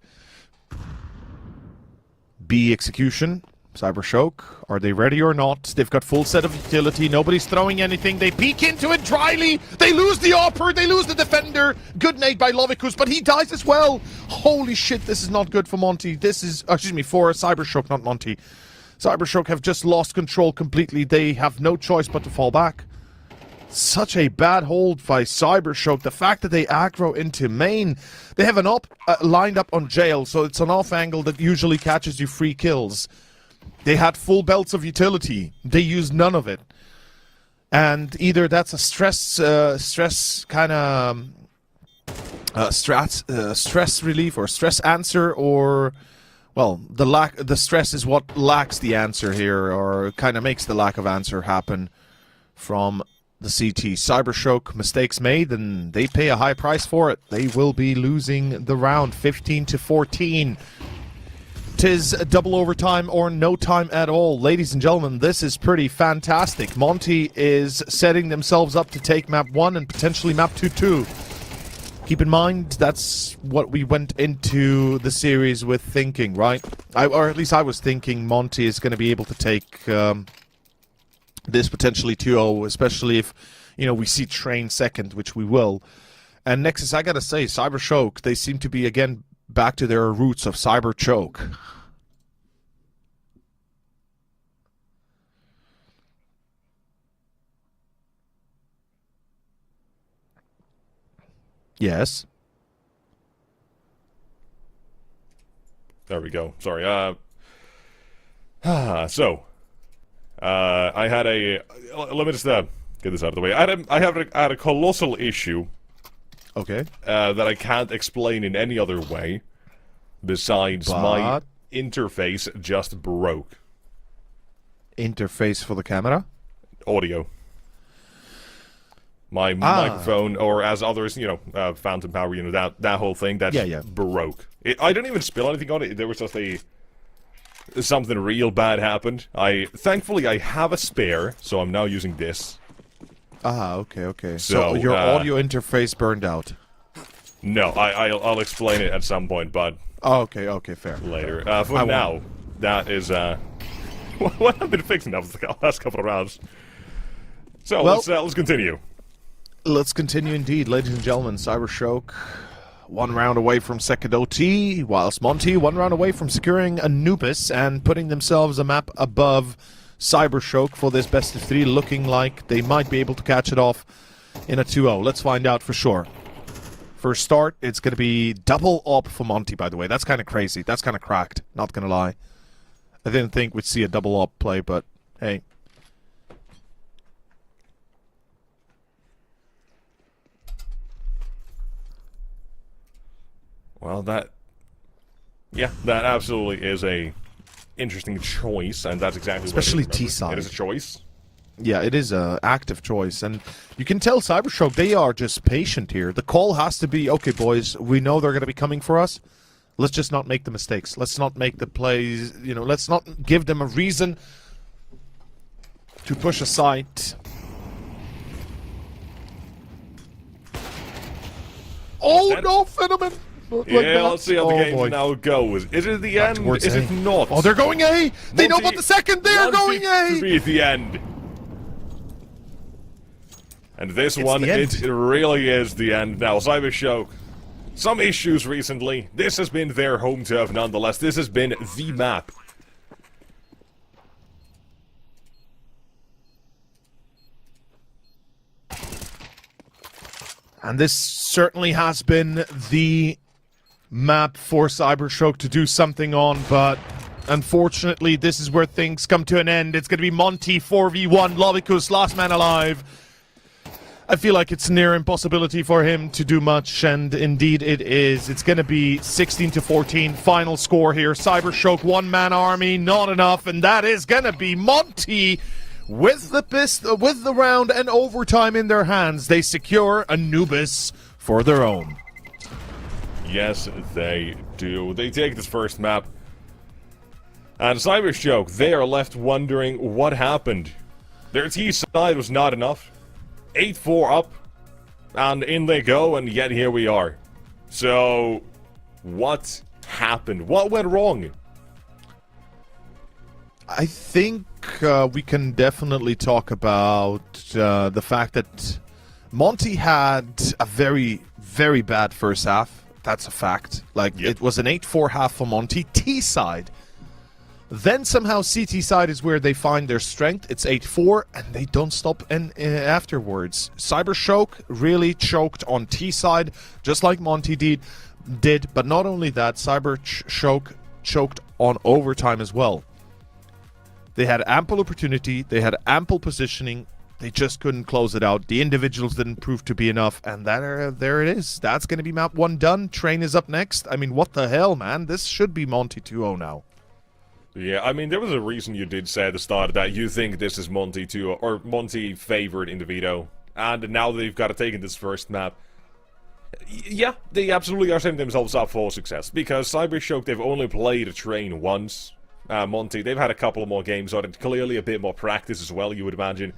[SPEAKER 1] B execution. Cybershock, are they ready or not? They've got full set of utility. Nobody's throwing anything. They peek into it dryly. They lose the Opper. They lose the defender. Good nade by Lovikus, but he dies as well. Holy shit, this is not good for Monte. This is, excuse me, for Cybershock, not Monte. Cybershock have just lost control completely. They have no choice but to fall back. Such a bad hold by Cybershock. The fact that they aggro into main. They have an op lined up on jail, so it's an off angle that usually catches you free kills. They had full belts of utility. They used none of it. And either that's a stress kind of stress relief or stress answer, or, well, the stress is what lacks the answer here, or kind of makes the lack of answer happen from the CT. Cybershock, mistakes made, and they pay a high price for it. They will be losing the round, 15-14. 'Tis double overtime or no time at all. Ladies and gentlemen, this is pretty fantastic. Monte is setting themselves up to take map 1 and potentially map 2 too. Keep in mind, that's what we went into the series with thinking, right? Or at least I was thinking Monte is going to be able to take this potentially 2-0, especially if, you know, we see Train second, which we will. And Nexus, I gotta say, Cybershock, they seem to be, again, back to their roots of cyber choke. Yes.
[SPEAKER 2] There we go. Sorry. So, I had a. Let me just get this out of the way. I had a colossal issue.
[SPEAKER 1] Okay.
[SPEAKER 2] That I can't explain in any other way besides my interface just broke.
[SPEAKER 1] Interface for the camera?
[SPEAKER 2] Audio. My microphone, or as others, you know, phantom power, you know, that whole thing, that broke. I didn't even spill anything on it. There was just something real bad happened. Thankfully, I have a spare, so I'm now using this.
[SPEAKER 1] Okay. So your audio interface burned out?
[SPEAKER 2] No, I'll explain it at some point, but...
[SPEAKER 1] Okay, fair.
[SPEAKER 2] Later. For now, that is, what I've been fixing up the last couple of rounds. So, well, let's continue.
[SPEAKER 1] Let's continue indeed, ladies and gentlemen. Cybershock, 1 round away from second OT, whilst Monte 1 round away from securing Anubis and putting themselves a map above Cybershock for this best of 3, looking like they might be able to catch it off in a 2-0. Let's find out for sure. First start, it's going to be double op for Monte, by the way. That's kind of crazy. That's kind of cracked, not going to lie. I didn't think we'd see a double op play, but hey.
[SPEAKER 2] Well, that absolutely is a interesting choice, and that's exactly
[SPEAKER 1] especially
[SPEAKER 2] what it is.
[SPEAKER 1] T-side.
[SPEAKER 2] It is a choice.
[SPEAKER 1] Yeah, it is an active choice, and you can tell Cybershock, they are just patient here. The call has to be, okay, boys, we know they're going to be coming for us. Let's just not make the mistakes. Let's not make the plays, you know, let's not give them a reason to push aside. Oh, no, Phenomen!
[SPEAKER 2] Yeah, let's see how the game
[SPEAKER 1] boy.
[SPEAKER 2] now goes. Is it the end?
[SPEAKER 1] towards
[SPEAKER 2] Is
[SPEAKER 1] A.
[SPEAKER 2] it not?
[SPEAKER 1] Oh, they're going A! They know
[SPEAKER 2] Monte-
[SPEAKER 1] about the second! They are
[SPEAKER 2] Monte
[SPEAKER 1] going A!
[SPEAKER 2] to be the end. And this one,
[SPEAKER 1] the end.
[SPEAKER 2] it really is the end now. Cybershock, some issues recently. This has been their home turf nonetheless. This has been the map.
[SPEAKER 1] And this certainly has been the map for Cybershock to do something on, but unfortunately this is where things come to an end. It's going to be Monte 4v1, Lobicus, last man alive. I feel like it's near impossibility for him to do much, and indeed it is. It's going to be 16-14, final score here. Cybershock, one-man army, not enough, and that is going to be Monte with the round and overtime in their hands. They secure Anubis for their own.
[SPEAKER 2] Yes, they do. They take this first map. And Cybershock, they are left wondering what happened. Their T side was not enough. 8-4 up, and in they go, and yet here we are. So, what happened? What went wrong?
[SPEAKER 1] I think we can definitely talk about the fact that Monte had a very, very bad first half. That's a fact. Like,
[SPEAKER 2] Yep.
[SPEAKER 1] It was an 8-4 half for Monte. T side. Then somehow CT side is where they find their strength. It's 8-4, and they don't stop afterwards. Cybershock really choked on T side, just like Monte did. But not only that, Cybershock choked on overtime as well. They had ample opportunity, they had ample positioning, they just couldn't close it out. The individuals didn't prove to be enough, and there it is. That's going to be map 1 done. Train is up next. I mean, what the hell, man? This should be Monte 2-0 now.
[SPEAKER 2] Yeah, I mean, there was a reason you did say at the start that you think this is Monte 2, or Monte favored in the Veto. And now they've got to take in this first map. Yeah, they absolutely are setting themselves up for success. Because Cybershock, they've only played a train once. Monte, they've had a couple more games on it. Clearly a bit more practice as well, you would imagine.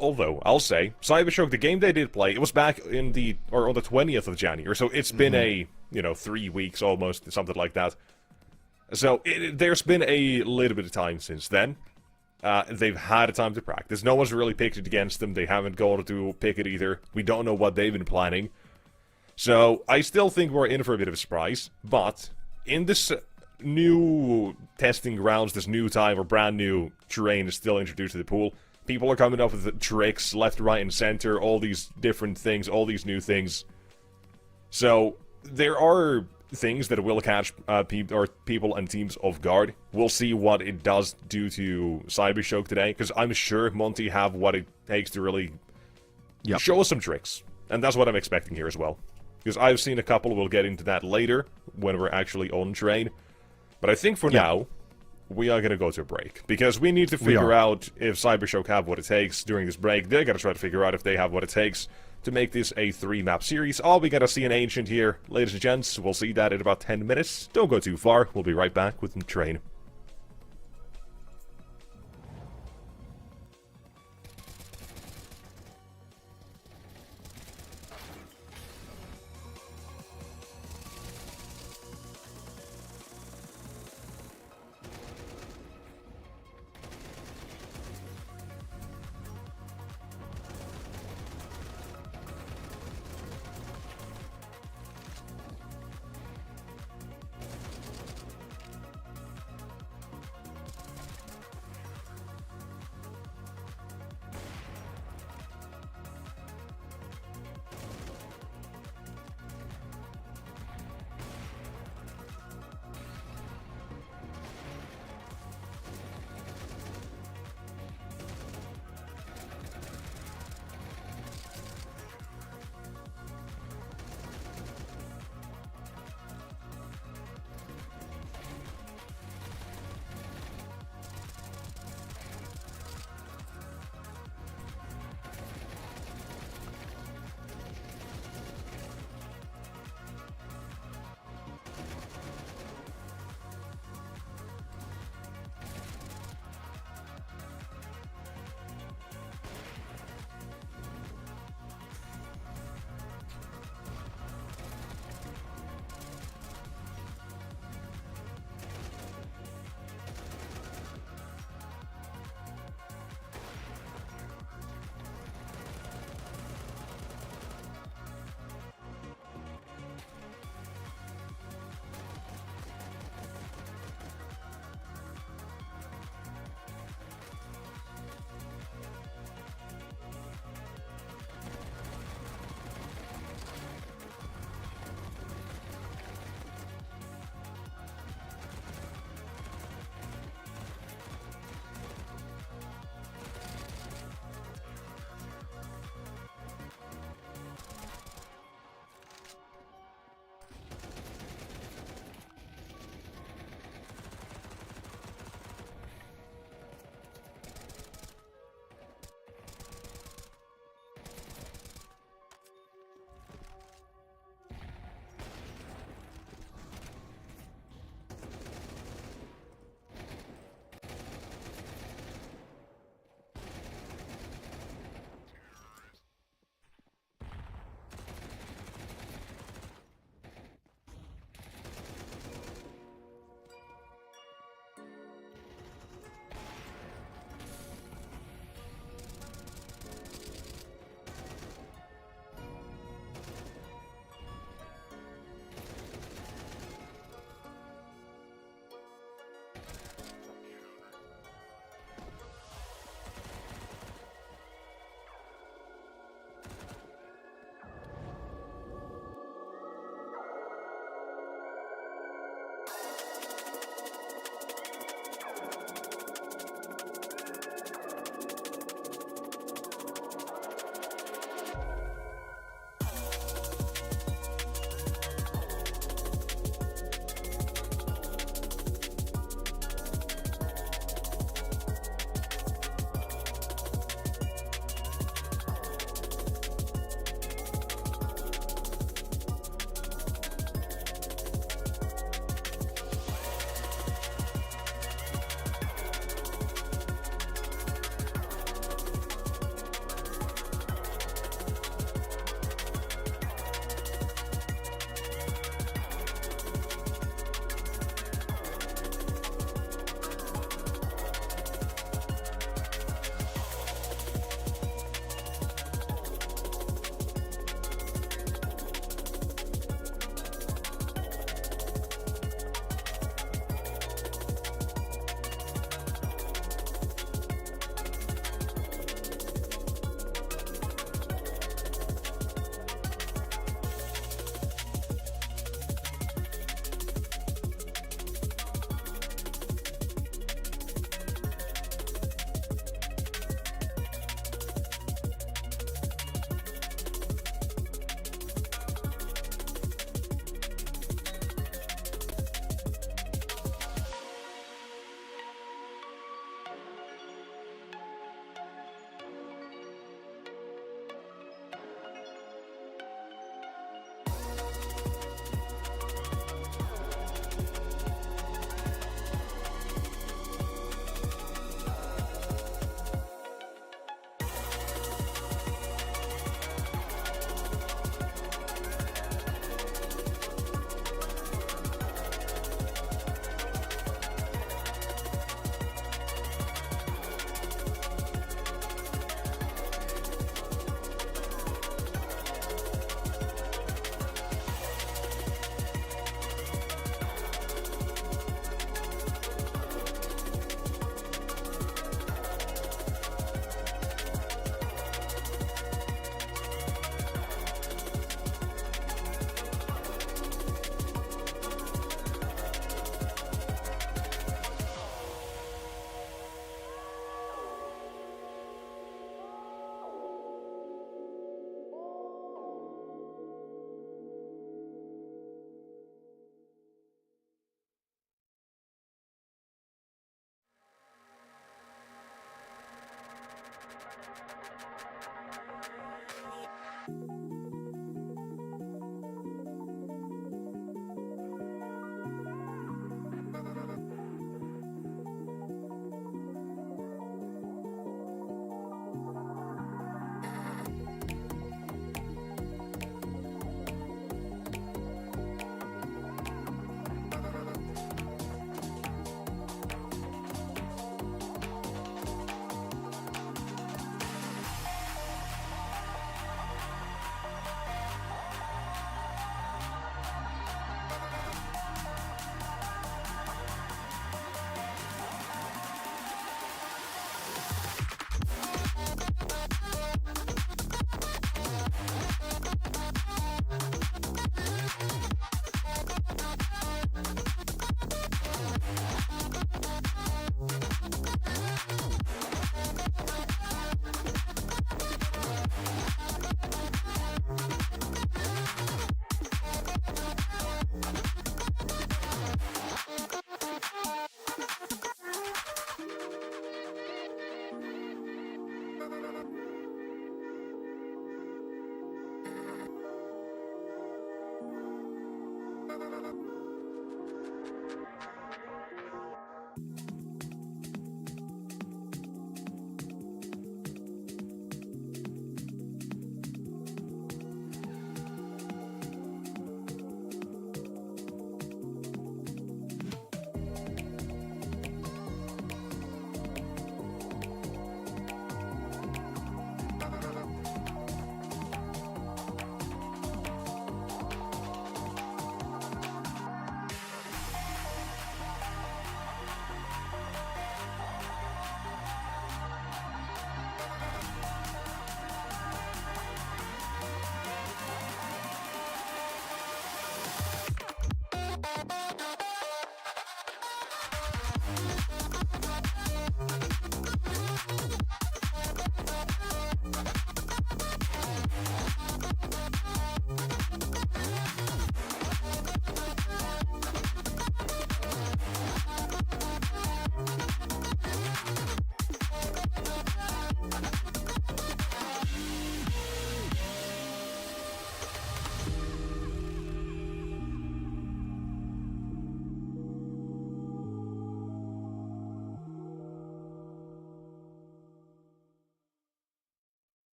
[SPEAKER 2] Although, I'll say, Cybershock, the game they did play, it was back on the 20th of January. So it's been 3 weeks almost, something like that. So, there's been a little bit of time since then. They've had a time to practice. No one's really picked it against them. They haven't gone to pick it either. We don't know what they've been planning. So, I still think we're in for a bit of a surprise. But, in this new testing grounds, this new time where brand new terrain is still introduced to the pool, people are coming up with tricks left, right, and center. All these different things, all these new things. So, there are things that will catch people and teams off guard. We'll see what it does do to Cybershock today, because I'm sure Monte have what it takes to really show us some tricks. And that's what I'm expecting here as well. Because I've seen a couple, we'll get into that later, when we're actually on train. But I think for now, we are going to go to a break. Because we need to figure out if Cybershock have what it takes during this break. They're going to try to figure out if they have what it takes to make this a 3-map series. We gotta see an Ancient here. Ladies and gents, we'll see that in about 10 minutes. Don't go too far. We'll be right back with the train.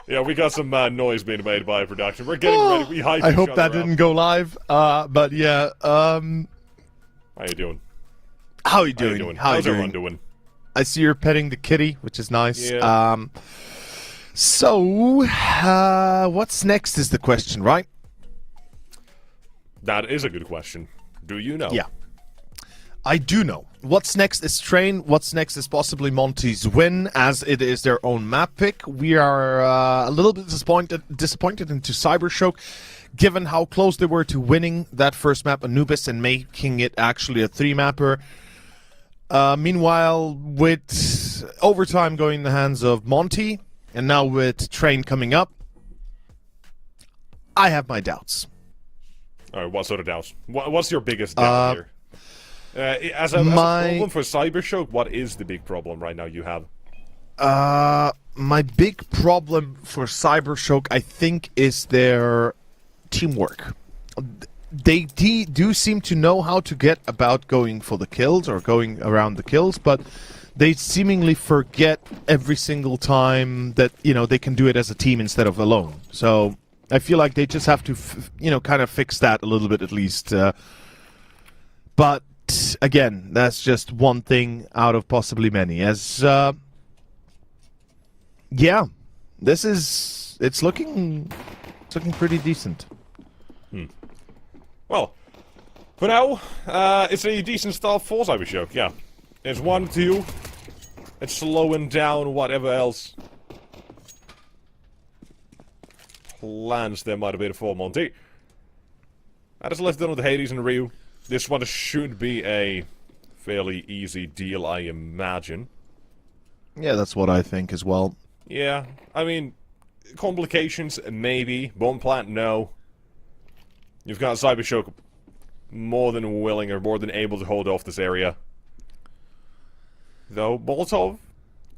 [SPEAKER 2] Yeah, we got some noise being made by production. We're getting ready. We hyped
[SPEAKER 1] I
[SPEAKER 2] each
[SPEAKER 1] hope
[SPEAKER 2] other
[SPEAKER 1] that
[SPEAKER 2] up.
[SPEAKER 1] didn't go live. But yeah,
[SPEAKER 2] How you doing?
[SPEAKER 1] how you
[SPEAKER 2] How you
[SPEAKER 1] doing?
[SPEAKER 2] doing?
[SPEAKER 1] How you
[SPEAKER 2] How's everyone
[SPEAKER 1] doing?
[SPEAKER 2] doing?
[SPEAKER 1] I see you're petting the kitty, which is nice.
[SPEAKER 2] Yeah.
[SPEAKER 1] So, what's next is the question, right?
[SPEAKER 2] That is a good question. Do you know?
[SPEAKER 1] Yeah. I do know. What's next is Train. What's next is possibly Monte's win, as it is their own map pick. We are a little bit disappointed into Cybershock, given how close they were to winning that first map, Anubis, and making it actually a 3-mapper. Meanwhile, with overtime going in the hands of Monte, and now with Train coming up, I have my doubts.
[SPEAKER 2] All right, what sort of doubts? What's your biggest doubt here? As a problem for Cybershock, what is the big problem right now you have?
[SPEAKER 1] My big problem for Cybershock, I think, is their teamwork. They do seem to know how to get about going for the kills or going around the kills, but they seemingly forget every single time that, you know, they can do it as a team instead of alone. So I feel like they just have to, kind of fix that a little bit at least. But again, that's just one thing out of possibly many. As yeah, it's looking pretty decent.
[SPEAKER 2] Well, for now, it's a decent start for Cybershock, yeah. It's 1-2. It's slowing down whatever else plans there might have been for Monte. That is left done with Hades and Ryu. This one should be a fairly easy deal, I imagine.
[SPEAKER 1] Yeah, that's what I think as well.
[SPEAKER 2] Yeah, I mean, complications, maybe. Bomb plant, no. You've got Cybershock more than willing or more than able to hold off this area. Though, Molotov,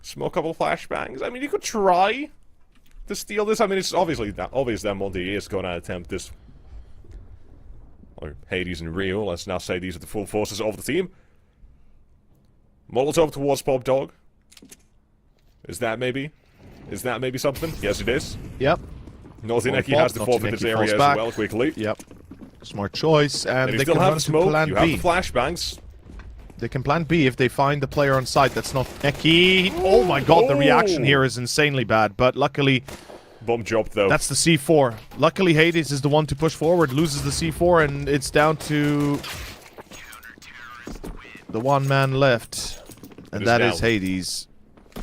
[SPEAKER 2] smoke a couple flashbangs. I mean, you could try to steal this. I mean, it's obvious that Monte is going to attempt this. Or Hades and Rio, let's now say these are the full forces of the team. Molotov towards Pop Dog. Is that maybe something? Yes, it is.
[SPEAKER 1] Yep.
[SPEAKER 2] Naughty has to forfeit this area as well quickly.
[SPEAKER 1] Yep. Smart choice, and
[SPEAKER 2] You
[SPEAKER 1] they
[SPEAKER 2] still
[SPEAKER 1] can
[SPEAKER 2] have
[SPEAKER 1] run
[SPEAKER 2] the
[SPEAKER 1] to
[SPEAKER 2] smoke,
[SPEAKER 1] plan
[SPEAKER 2] you
[SPEAKER 1] B.
[SPEAKER 2] have flashbangs.
[SPEAKER 1] They can plan B if they find the player on site that's not Neki. Oh my god, the reaction here is insanely bad, but luckily
[SPEAKER 2] Bomb dropped though.
[SPEAKER 1] that's the C4. Luckily Hades is the one to push forward, loses the C4, and it's down to the one man left. And that is Hades.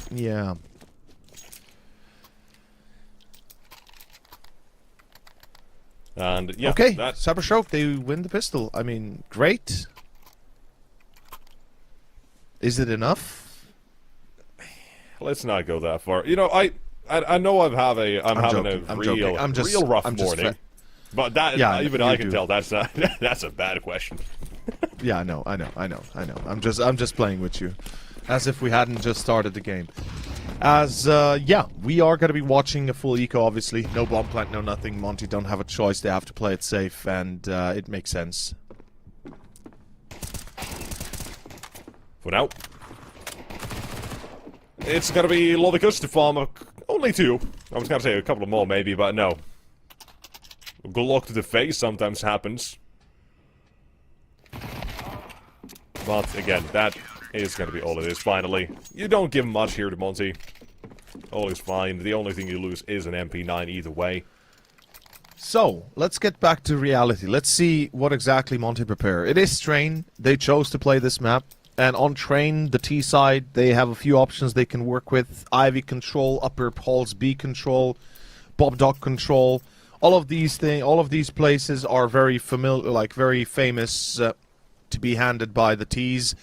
[SPEAKER 1] Yeah.
[SPEAKER 2] And yeah,
[SPEAKER 1] okay,
[SPEAKER 2] that
[SPEAKER 1] Cybershock, they win the pistol. I mean, great. Is it enough?
[SPEAKER 2] let's not go that far. You know, I know I'm having a real rough morning. But that
[SPEAKER 1] Yeah,
[SPEAKER 2] even
[SPEAKER 1] you
[SPEAKER 2] I can
[SPEAKER 1] do.
[SPEAKER 2] tell that's not that's a bad question.
[SPEAKER 1] Yeah, I know. I'm just playing with you, as if we hadn't just started the game. As yeah, we are gonna be watching a full eco. Obviously, no bomb plant, no nothing. Monty don't have a choice; they have to play it safe, and it makes sense.
[SPEAKER 2] For now, it's gonna be Lodicus to farm only 2. I was gonna say a couple more maybe, but no. Glock to the face sometimes happens. But again, that is going to be all it is, finally. You don't give much here to Monte. All is fine. The only thing you lose is an MP9 either way.
[SPEAKER 1] So, let's get back to reality. Let's see what exactly Monte prepare. It is Train. They chose to play this map. And on Train, the T side, they have a few options they can work with. Ivy control, upper Paul's B control, Bob Dog control. All of these places are very familiar, like very famous to be handed by the T's.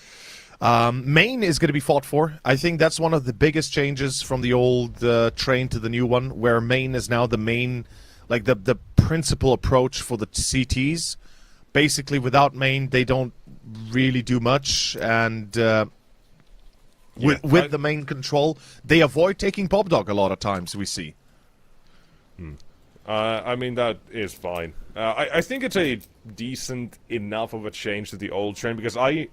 [SPEAKER 1] Main is going to be fought for. I think that's one of the biggest changes from the old Train to the new one, where main is now the main, like the principal approach for the CTs. Basically, without main, they don't really do much, and with the main control, they avoid taking Bob Dog a lot of times. We see.
[SPEAKER 2] I mean, that is fine. I think it's a decent enough of a change to the old Train, because I'm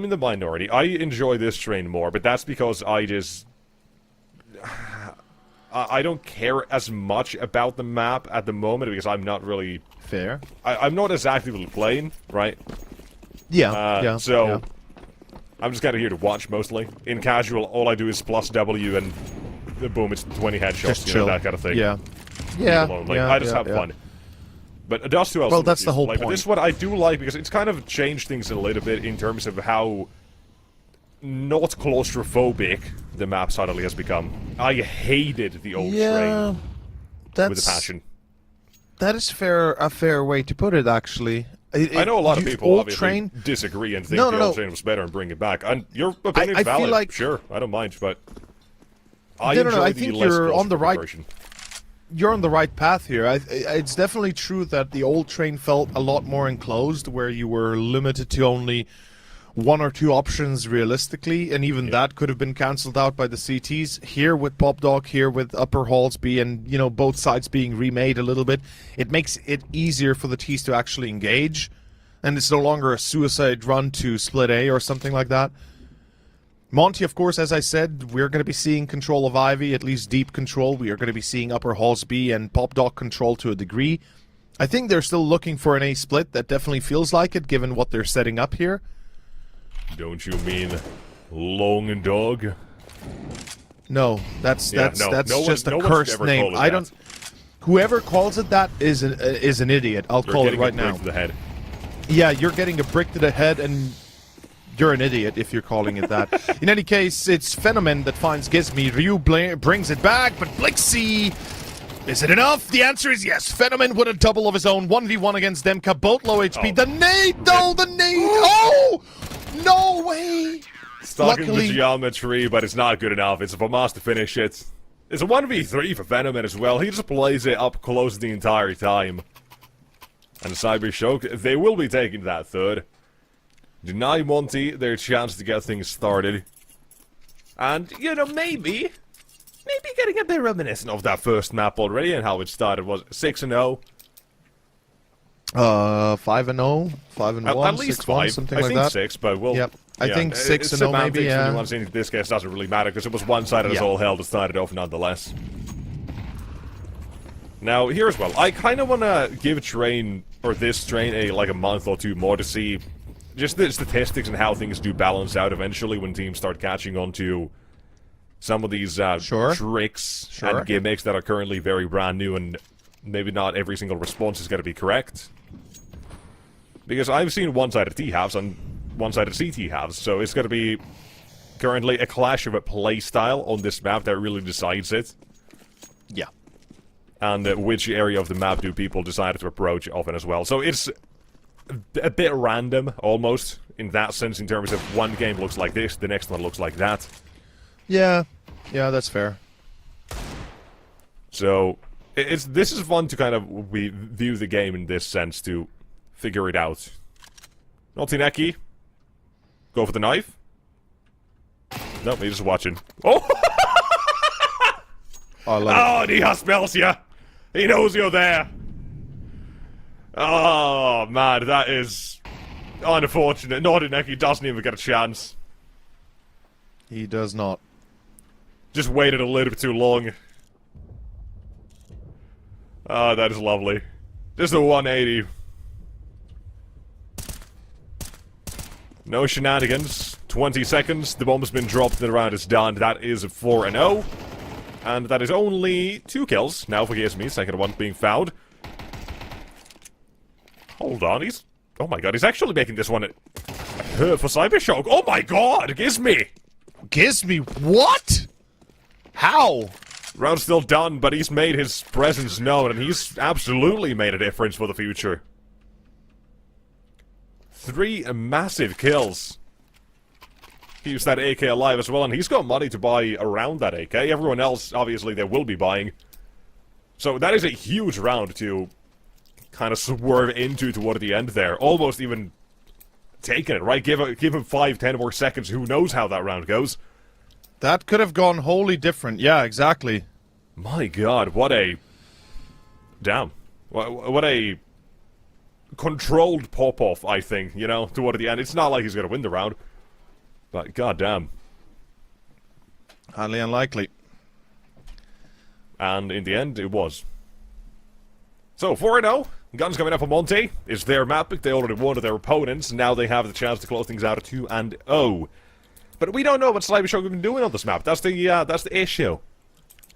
[SPEAKER 2] in the minority. I enjoy this Train more, but that's because I don't care as much about the map at the moment because I'm not really...
[SPEAKER 1] Fair.
[SPEAKER 2] I'm not as actively playing, right?
[SPEAKER 1] Yeah,
[SPEAKER 2] So,
[SPEAKER 1] yeah.
[SPEAKER 2] I'm just kind of here to watch, mostly. In casual, all I do is plus W and boom, it's 20 headshots,
[SPEAKER 1] Just
[SPEAKER 2] you
[SPEAKER 1] chill.
[SPEAKER 2] know, that kind of thing.
[SPEAKER 1] Yeah. Yeah,
[SPEAKER 2] Alone. Like,
[SPEAKER 1] yeah,
[SPEAKER 2] I just
[SPEAKER 1] yeah,
[SPEAKER 2] have
[SPEAKER 1] yeah.
[SPEAKER 2] fun. But Dust 2
[SPEAKER 1] Well, that's the whole
[SPEAKER 2] But
[SPEAKER 1] point.
[SPEAKER 2] this one I do like because it's kind of changed things a little bit in terms of how not claustrophobic the map suddenly has become. I hated the old train with a passion.
[SPEAKER 1] That is a fair way to put it, actually.
[SPEAKER 2] I know a lot of people
[SPEAKER 1] old
[SPEAKER 2] obviously
[SPEAKER 1] train,
[SPEAKER 2] disagree and think
[SPEAKER 1] No,
[SPEAKER 2] the
[SPEAKER 1] no,
[SPEAKER 2] old
[SPEAKER 1] no.
[SPEAKER 2] train was better and bring it back. And your opinion's
[SPEAKER 1] I feel
[SPEAKER 2] valid.
[SPEAKER 1] like-
[SPEAKER 2] Sure, I don't mind, but I
[SPEAKER 1] No,
[SPEAKER 2] enjoy
[SPEAKER 1] I
[SPEAKER 2] the
[SPEAKER 1] think
[SPEAKER 2] less
[SPEAKER 1] you're on the
[SPEAKER 2] claustrophobic
[SPEAKER 1] right-
[SPEAKER 2] version.
[SPEAKER 1] You're on the right path here. It's definitely true that the old train felt a lot more enclosed, where you were limited to only one or two options realistically, and even that could have been cancelled out by the CTs. Here with Pop Dog, here with Upper Hallsby, and both sides being remade a little bit, it makes it easier for the Ts to actually engage, and it's no longer a suicide run to Split A or something like that. Monte, of course, as I said, we're going to be seeing control of Ivy, at least deep control. We are going to be seeing Upper Hallsby and Pop Dog control to a degree. I think they're still looking for an A split. That definitely feels like it, given what they're setting up here.
[SPEAKER 2] Don't you mean Long Dog?
[SPEAKER 1] No, that's
[SPEAKER 2] Yeah,
[SPEAKER 1] that's
[SPEAKER 2] no,
[SPEAKER 1] that's
[SPEAKER 2] no one-
[SPEAKER 1] just
[SPEAKER 2] no
[SPEAKER 1] a
[SPEAKER 2] one should
[SPEAKER 1] cursed
[SPEAKER 2] ever
[SPEAKER 1] name.
[SPEAKER 2] call it
[SPEAKER 1] I
[SPEAKER 2] that.
[SPEAKER 1] don't. Whoever calls it that is an idiot. I'll
[SPEAKER 2] You're
[SPEAKER 1] call it
[SPEAKER 2] getting
[SPEAKER 1] right
[SPEAKER 2] a brick
[SPEAKER 1] now.
[SPEAKER 2] to the head.
[SPEAKER 1] Yeah, you're getting a brick to the head, and you're an idiot if you're calling it that. In any case, it's Phenomen that finds Gizmy. Ryu brings it back, but Blixie... Is it enough? The answer is yes. Phenomen with a double of his own. 1v1 against Demka. Both low HP.
[SPEAKER 2] Oh.
[SPEAKER 1] The nade, though! The nade! Oh! No way!
[SPEAKER 2] Stuck in
[SPEAKER 1] Luckily-
[SPEAKER 2] the geometry, but it's not good enough. It's a Famas to finish it. It's a 1v3 for Venom as well. He just plays it up close the entire time. And Cyber Shock, they will be taking that third. Deny Monte their chance to get things started. And, maybe getting a bit reminiscent of that first map already and how it started. Was 6-0?
[SPEAKER 1] 5-0, 5-1,
[SPEAKER 2] At least
[SPEAKER 1] 6-1,
[SPEAKER 2] 5.
[SPEAKER 1] something
[SPEAKER 2] I
[SPEAKER 1] like
[SPEAKER 2] think
[SPEAKER 1] that.
[SPEAKER 2] 6, but we'll...
[SPEAKER 1] Yep. I think 6-0 maybe,
[SPEAKER 2] semantics
[SPEAKER 1] yeah.
[SPEAKER 2] when you want to say in this case doesn't really matter because it was one-sided as
[SPEAKER 1] Yeah.
[SPEAKER 2] all hell to start it off nonetheless. Now, here as well, I kind of want to give this train a month or two more to see just the statistics and how things do balance out eventually when teams start catching on to some of these
[SPEAKER 1] Sure.
[SPEAKER 2] tricks
[SPEAKER 1] Sure.
[SPEAKER 2] and gimmicks that are currently very brand new and maybe not every single response is going to be correct. Because I've seen one-sided T-halves and one-sided CT halves, so it's going to be currently a clash of a play style on this map that really decides it.
[SPEAKER 1] Yeah.
[SPEAKER 2] And which area of the map do people decide to approach often as well. So it's a bit random, almost, in that sense, in terms of one game looks like this, the next one looks like that.
[SPEAKER 1] Yeah, that's fair.
[SPEAKER 2] So, this is fun to kind of view the game in this sense, to figure it out. Naughty go for the knife. Nope, he's just watching. Oh!
[SPEAKER 1] I love it.
[SPEAKER 2] Oh, he smells you! He knows you're there! Oh, man, that is unfortunate. Naughty doesn't even get a chance.
[SPEAKER 1] He does not.
[SPEAKER 2] Just waited a little bit too long. Oh, that is lovely. Just a 180. No shenanigans. 20 seconds. The bomb's been dropped. The round is done. That is 4-0. And that is only 2 kills. Now for Gizmy. Second one being fouled. Hold on. Oh my god. He's actually making this one for Cybershock. Oh my god. Gizmy.
[SPEAKER 1] Gizmy, what? How?
[SPEAKER 2] Round's still done, but he's made his presence known, and he's absolutely made a difference for the future. 3 massive kills. Keeps that AK alive as well, and he's got money to buy around that AK. Everyone else, obviously, they will be buying. So that is a huge round to kind of swerve into toward the end there. Almost even taking it, right? Give him 5, 10 more seconds. Who knows how that round goes?
[SPEAKER 1] That could have gone wholly different. Yeah, exactly.
[SPEAKER 2] My god, what a... Damn. What a... controlled pop-off, I think, toward the end. It's not like he's gonna win the round. But goddamn.
[SPEAKER 1] Highly unlikely.
[SPEAKER 2] And in the end, it was. So, 4-0. Guns coming up for Monte. It's their map. They already won to their opponents. Now they have the chance to close things out at 2-0. But we don't know what Cybershock have been doing on this map. That's the issue.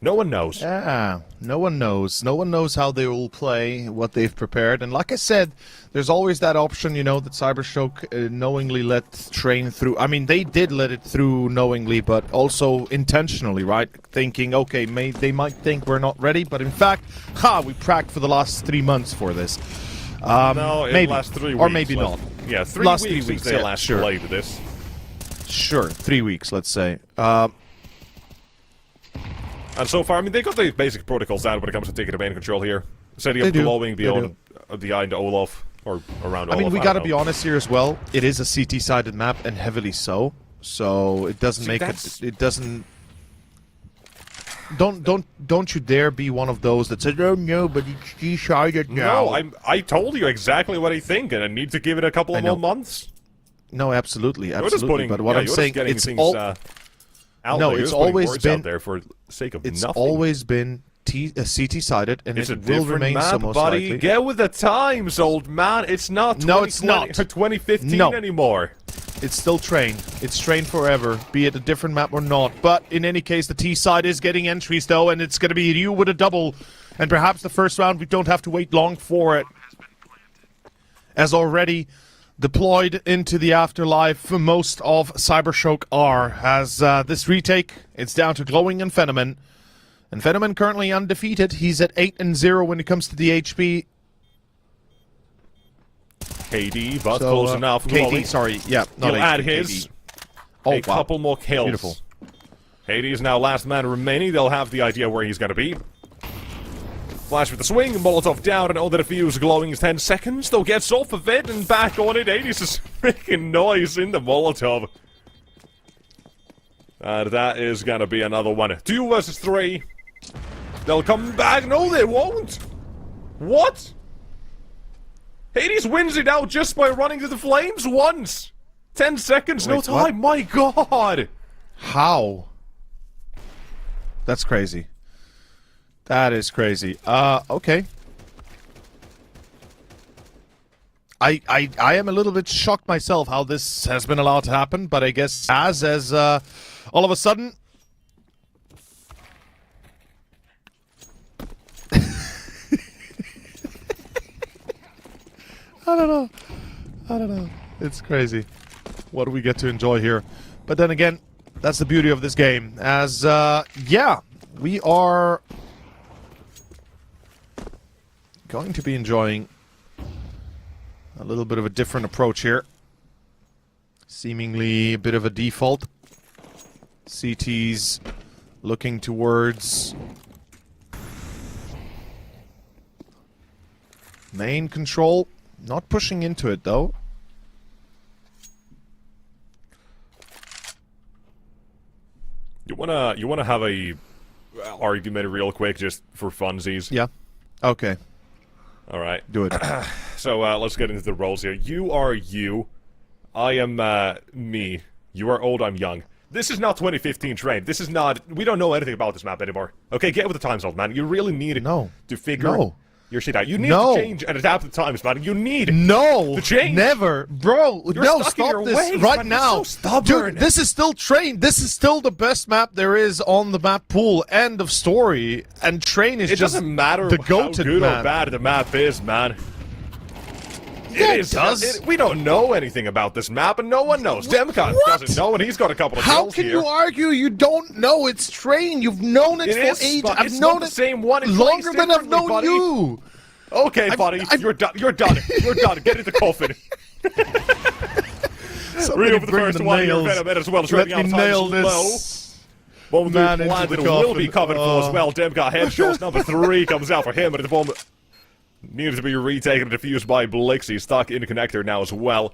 [SPEAKER 2] No one knows.
[SPEAKER 1] Yeah, no one knows. No one knows how they will play, what they've prepared. And like I said, there's always that option, you know, that Cybershock knowingly let train through. I mean, they did let it through knowingly, but also intentionally, right? Thinking, okay, they might think we're not ready, but in fact, we pracked for the last 3 months for this.
[SPEAKER 2] No, it
[SPEAKER 1] maybe,
[SPEAKER 2] last 3 weeks.
[SPEAKER 1] or maybe not.
[SPEAKER 2] Yeah, three
[SPEAKER 1] last
[SPEAKER 2] weeks
[SPEAKER 1] 3 weeks
[SPEAKER 2] since they last played this.
[SPEAKER 1] Sure, 3 weeks, let's say.
[SPEAKER 2] And so far, I mean, they got the basic protocols down when it comes to taking domain control here. Setting up glowing behind Olaf, or around Olaf.
[SPEAKER 1] I mean, we gotta be honest here as well. It is a CT-sided map, and heavily so. So it doesn't make it. It doesn't. Don't you dare be one of those that says, "Oh no, but it's G-sided now."
[SPEAKER 2] No, I told you exactly what I think, and I need to give it a couple of more months.
[SPEAKER 1] No, absolutely. But what
[SPEAKER 2] yeah,
[SPEAKER 1] I'm saying, it's
[SPEAKER 2] it's
[SPEAKER 1] always been
[SPEAKER 2] out there for the sake of
[SPEAKER 1] it's
[SPEAKER 2] nothing.
[SPEAKER 1] always been CT-sided, and
[SPEAKER 2] it's
[SPEAKER 1] it
[SPEAKER 2] a
[SPEAKER 1] will
[SPEAKER 2] different
[SPEAKER 1] remain
[SPEAKER 2] map,
[SPEAKER 1] so most
[SPEAKER 2] buddy.
[SPEAKER 1] likely.
[SPEAKER 2] Get with the times, old man. It's not 2015 anymore.
[SPEAKER 1] It's still train. It's train forever, be it a different map or not. But in any case, the T side is getting entries though, and it's going to be Ryu with a double. And perhaps the first round we don't have to wait long for it, as already deployed into the afterlife. Most of Cybershock are. As this retake, it's down to Glowing and Phenomen. And Phenomen currently undefeated. He's at 8-0 when it comes to the HP.
[SPEAKER 2] KD, but close enough.
[SPEAKER 1] KD, sorry, yeah.
[SPEAKER 2] He'll add his.
[SPEAKER 1] KD.
[SPEAKER 2] Couple more kills.
[SPEAKER 1] Beautiful.
[SPEAKER 2] KD is now last man remaining. They'll have the idea where he's going to be. Flash with the swing, Molotov down, and all the defuse. Glowing is 10 seconds, though gets off of it and back on it. 80's is freaking noise in the Molotov. And that is gonna be another one. 2 versus 3. They'll come back. No, they won't. What? Hades wins it out just by running to the flames once. 10 seconds, no time. What? My God.
[SPEAKER 1] How? That's crazy. That is crazy. Okay. I am a little bit shocked myself how this has been allowed to happen, but I guess as all of a sudden I don't know. It's crazy. What do we get to enjoy here? But then again, that's the beauty of this game. As yeah, we are going to be enjoying a little bit of a different approach here. Seemingly a bit of a default. CT's looking towards main control. Not pushing into it though.
[SPEAKER 2] You wanna have a argument real quick just for funsies?
[SPEAKER 1] Yeah. Okay.
[SPEAKER 2] All right.
[SPEAKER 1] Do it.
[SPEAKER 2] So let's get into the roles here. You are you. I am me. You are old. I'm young. This is not 2015 train. This is not. We don't know anything about this map anymore. Okay, get with the times, old man. You really need to figure your shit out. You need to change and adapt to the times, man. You need to change.
[SPEAKER 1] Never, bro.
[SPEAKER 2] You're
[SPEAKER 1] Stop this
[SPEAKER 2] ways,
[SPEAKER 1] right
[SPEAKER 2] man.
[SPEAKER 1] now.
[SPEAKER 2] You're so stubborn.
[SPEAKER 1] Dude, this is still train. This is still the best map there is on the map pool. End of story. And train is
[SPEAKER 2] it
[SPEAKER 1] just
[SPEAKER 2] doesn't matter
[SPEAKER 1] the
[SPEAKER 2] how
[SPEAKER 1] goated
[SPEAKER 2] good
[SPEAKER 1] man.
[SPEAKER 2] or bad the map is, man.
[SPEAKER 1] Yeah, it does.
[SPEAKER 2] We don't know anything about this map, and no one knows. Demka doesn't know, and he's got a couple of kills here.
[SPEAKER 1] How can you argue you don't know? It's train. You've known it for ages. I've known
[SPEAKER 2] the
[SPEAKER 1] it
[SPEAKER 2] same one.
[SPEAKER 1] longer than I've known you.
[SPEAKER 2] Okay, buddy, you're done. You're done. You're done. Get in the coffin. Real for the first one here. Venom as well.
[SPEAKER 1] Let me nail this.
[SPEAKER 2] Bomb planted will be covered for as well. Demka headshots number 3 comes out for him, but the bomb needs to be retaken and defused by Blix. He's stuck in the connector now as well.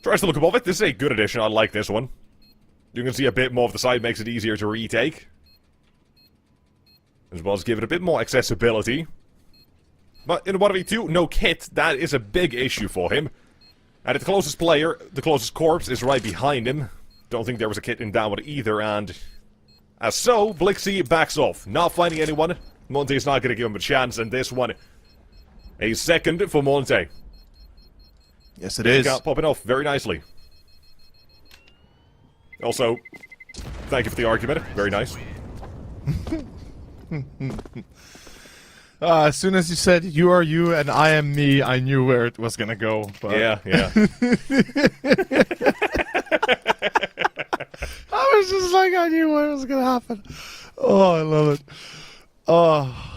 [SPEAKER 2] Tries to look above it. This is a good addition. I like this one. You can see a bit more of the side, makes it easier to retake. As well as give it a bit more accessibility. But in a 1v2, no kit. That is a big issue for him. And the closest player, the closest corpse, is right behind him. Don't think there was a kit in that one either, and As so, Blixie backs off, not finding anyone. Monte's not going to give him a chance, and this one, a second for Monte.
[SPEAKER 1] Yes, it is.
[SPEAKER 2] Popping off very nicely. Also, thank you for the argument. Very nice.
[SPEAKER 1] As soon as you said you are you and I am me, I knew where it was gonna go. But...
[SPEAKER 2] Yeah.
[SPEAKER 1] I was just like, I knew where it was gonna happen. Oh, I love it. Oh.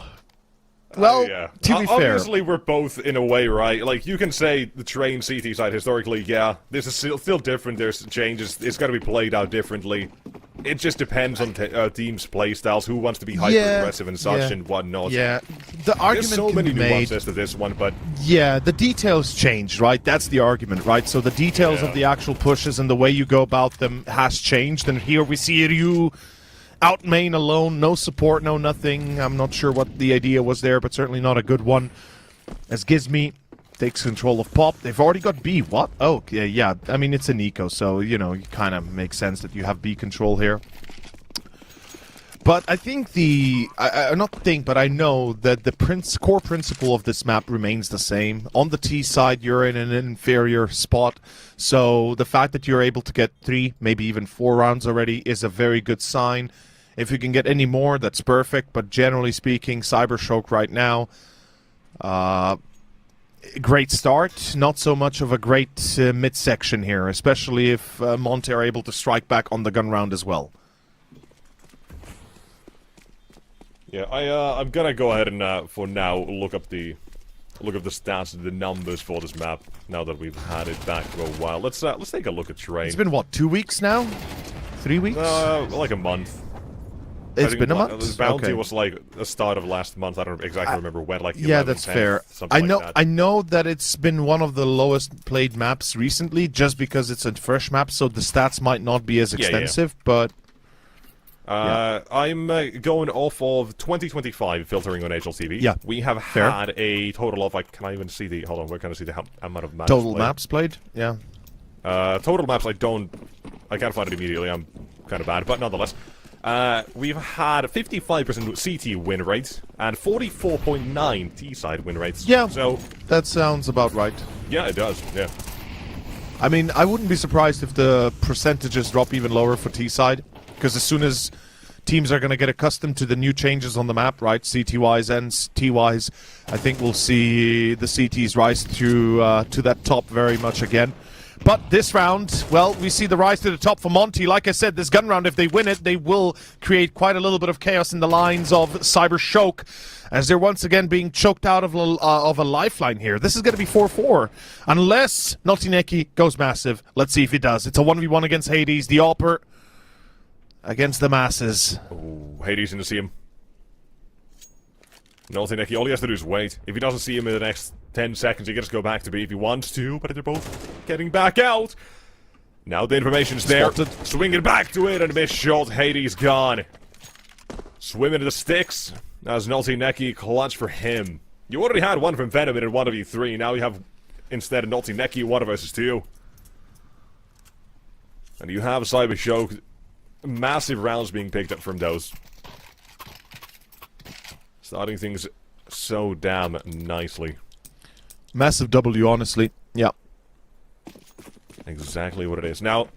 [SPEAKER 1] Well,
[SPEAKER 2] yeah.
[SPEAKER 1] to be fair...
[SPEAKER 2] Obviously, we're both, in a way, right? Like, you can say the train CT side, historically, yeah, this is still different, there's changes, it's gotta be played out differently. It just depends on teams' playstyles, who wants to be hyper-aggressive and such and whatnot.
[SPEAKER 1] Yeah, the argument
[SPEAKER 2] There's so
[SPEAKER 1] can
[SPEAKER 2] many
[SPEAKER 1] be made.
[SPEAKER 2] nuances to this one, but...
[SPEAKER 1] Yeah, the details changed, right? That's the argument, right? So the details of the actual pushes and the way you go about them has changed, and here we see Ryu out main alone, no support, no nothing. I'm not sure what the idea was there, but certainly not a good one. As Gizmi takes control of Pop. They've already got B. What? Oh, yeah. I mean, it's an eco, so, you know, it kind of makes sense that you have B control here. But I think but I know that the core principle of this map remains the same. On the T side, you're in an inferior spot, so the fact that you're able to get 3, maybe even 4 rounds already is a very good sign. If you can get any more, that's perfect, but generally speaking, Cybershock right now, great start, not so much of a great midsection here, especially if Monte are able to strike back on the gun round as well.
[SPEAKER 2] Yeah, I'm gonna go ahead and for now look up the stats, the numbers for this map. Now that we've had it back for a while, let's take a look at Train.
[SPEAKER 1] It's been what, 2 weeks now? 3 weeks?
[SPEAKER 2] Like a month.
[SPEAKER 1] It's been a month.
[SPEAKER 2] The bounty
[SPEAKER 1] Okay.
[SPEAKER 2] was like the start of last month. I don't exactly remember when. Like
[SPEAKER 1] yeah,
[SPEAKER 2] 11th,
[SPEAKER 1] that's
[SPEAKER 2] 10th,
[SPEAKER 1] fair.
[SPEAKER 2] something like that.
[SPEAKER 1] I know that it's been one of the lowest played maps recently, just because it's a fresh map, so the stats might not be as extensive. But
[SPEAKER 2] I'm going off of 2025 filtering on HLTV.
[SPEAKER 1] Yeah,
[SPEAKER 2] we have
[SPEAKER 1] fair.
[SPEAKER 2] had a total of can I even see the? Hold on, where can I see the amount of maps?
[SPEAKER 1] Total
[SPEAKER 2] played?
[SPEAKER 1] maps played. Yeah.
[SPEAKER 2] Total maps. I can't find it immediately. I'm kind of bad, but nonetheless. We've had 55% CT win rate and 44.9 T-side win rates.
[SPEAKER 1] Yeah,
[SPEAKER 2] so
[SPEAKER 1] that sounds about right.
[SPEAKER 2] Yeah, it does. Yeah.
[SPEAKER 1] I mean, I wouldn't be surprised if the percentages drop even lower for T-side, because as soon as teams are going to get accustomed to the new changes on the map, right, CT-wise and T-wise, I think we'll see the CTs rise to that top very much again. But this round, well, we see the rise to the top for Monte. Like I said, this gun round, if they win it, they will create quite a little bit of chaos in the lines of Cybershock, as they're once again being choked out of a lifeline here. This is going to be 4-4, unless Notineki goes massive. Let's see if he does. It's a 1v1 against Hades, the Alper against the masses.
[SPEAKER 2] Oh, Hades in to see him. Notineki, all he has to do is wait. If he doesn't see him in the next 10 seconds, he can just go back to B if he wants to, but they're both getting back out. Now the information's there.
[SPEAKER 1] Spotted.
[SPEAKER 2] Swinging back to it and a missed shot. Hades gone. Swimming to the sticks. As Notineki clutch for him. You already had one from Venom in 1v3. Now you have instead of Notineki 1 versus 2. And you have Cybershock. Massive rounds being picked up from those. Starting things so damn nicely.
[SPEAKER 1] Massive W, honestly. Yeah.
[SPEAKER 2] Exactly what it is. Now,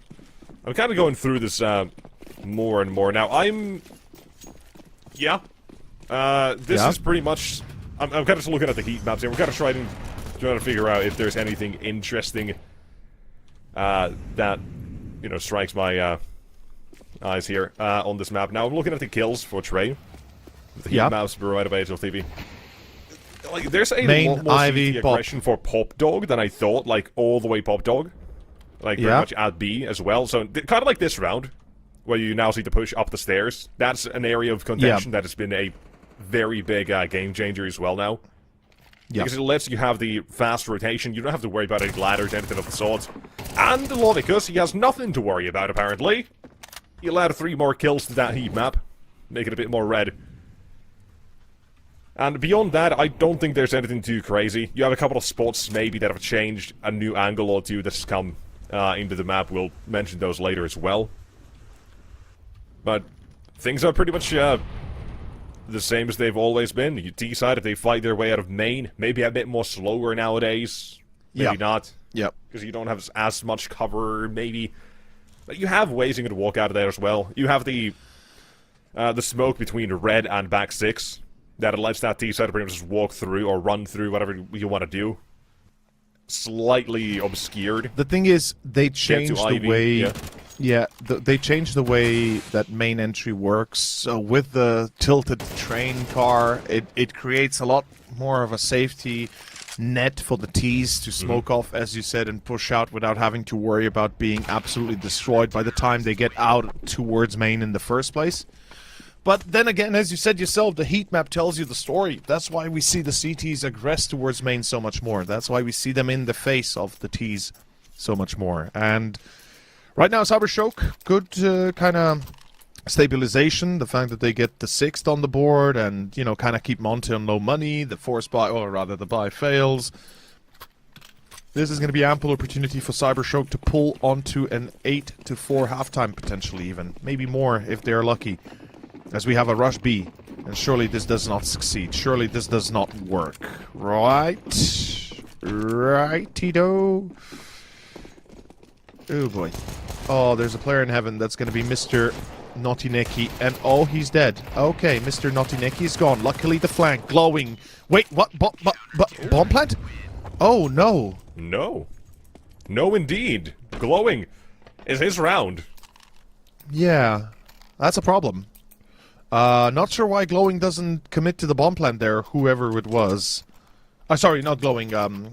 [SPEAKER 2] I'm kind of going through this more and more. Now, this is pretty much... I'm kind of just looking at the heat maps here. We're kind of trying to figure out if there's anything interesting that, you know, strikes my eyes here on this map. Now, I'm looking at the kills for Trey. The heat maps provided by HLTV. Like, there's a lot more
[SPEAKER 1] Ivy,
[SPEAKER 2] CT aggression for Pop Dog than I thought, like, all the way Pop Dog. Like, very much at B as well. So, kind of like this round, where you now see the push up the stairs. That's an area of contention that has been a very big game changer as well now. Because it lets you have the fast rotation. You don't have to worry about any ladders, anything of the sort. And Lonicus, he has nothing to worry about, apparently. He'll add 3 more kills to that heat map. Make it a bit more red. And beyond that, I don't think there's anything too crazy. You have a couple of spots, maybe, that have changed, a new angle or two that's come into the map. We'll mention those later as well. But things are pretty much the same as they've always been. You decide if they fight their way out of main, maybe a bit more slower nowadays. Maybe not.
[SPEAKER 1] Yep.
[SPEAKER 2] Because you don't have as much cover, maybe. But you have ways you can walk out of there as well. You have the smoke between red and back 6 that lets that T side to pretty much just walk through or run through, whatever you want to do. Slightly obscured.
[SPEAKER 1] The thing is, they changed the
[SPEAKER 2] Ivy,
[SPEAKER 1] way... Yeah, they changed the way that main entry works. So with the tilted train car, it creates a lot more of a safety net for the T's to smoke off, as you said, and push out without having to worry about being absolutely destroyed by the time they get out towards main in the first place. But then again, as you said yourself, the heat map tells you the story. That's why we see the CTs aggress towards main so much more. That's why we see them in the face of the T's so much more. And right now, Cybershock, good kind of stabilization. The fact that they get the 6th on the board and, you know, kind of keep Monte on low money. The force buy, or rather the buy fails. This is going to be ample opportunity for Cybershock to pull onto an 8-4 halftime, potentially even. Maybe more if they're lucky. As we have a rush B. And surely this does not succeed. Surely this does not work. Right? Righty-do. Oh boy. Oh, there's a player in heaven that's going to be Mr. Naughty Neki. And oh, he's dead. Okay, Mr. Naughty Neki's gone. Luckily the flank. Glowing. Wait, what? Bomb plant? Oh, no.
[SPEAKER 2] No. No, indeed. Glowing is his round.
[SPEAKER 1] Yeah. That's a problem. Not sure why Glowing doesn't commit to the bomb plant there, whoever it was. Sorry, not Glowing,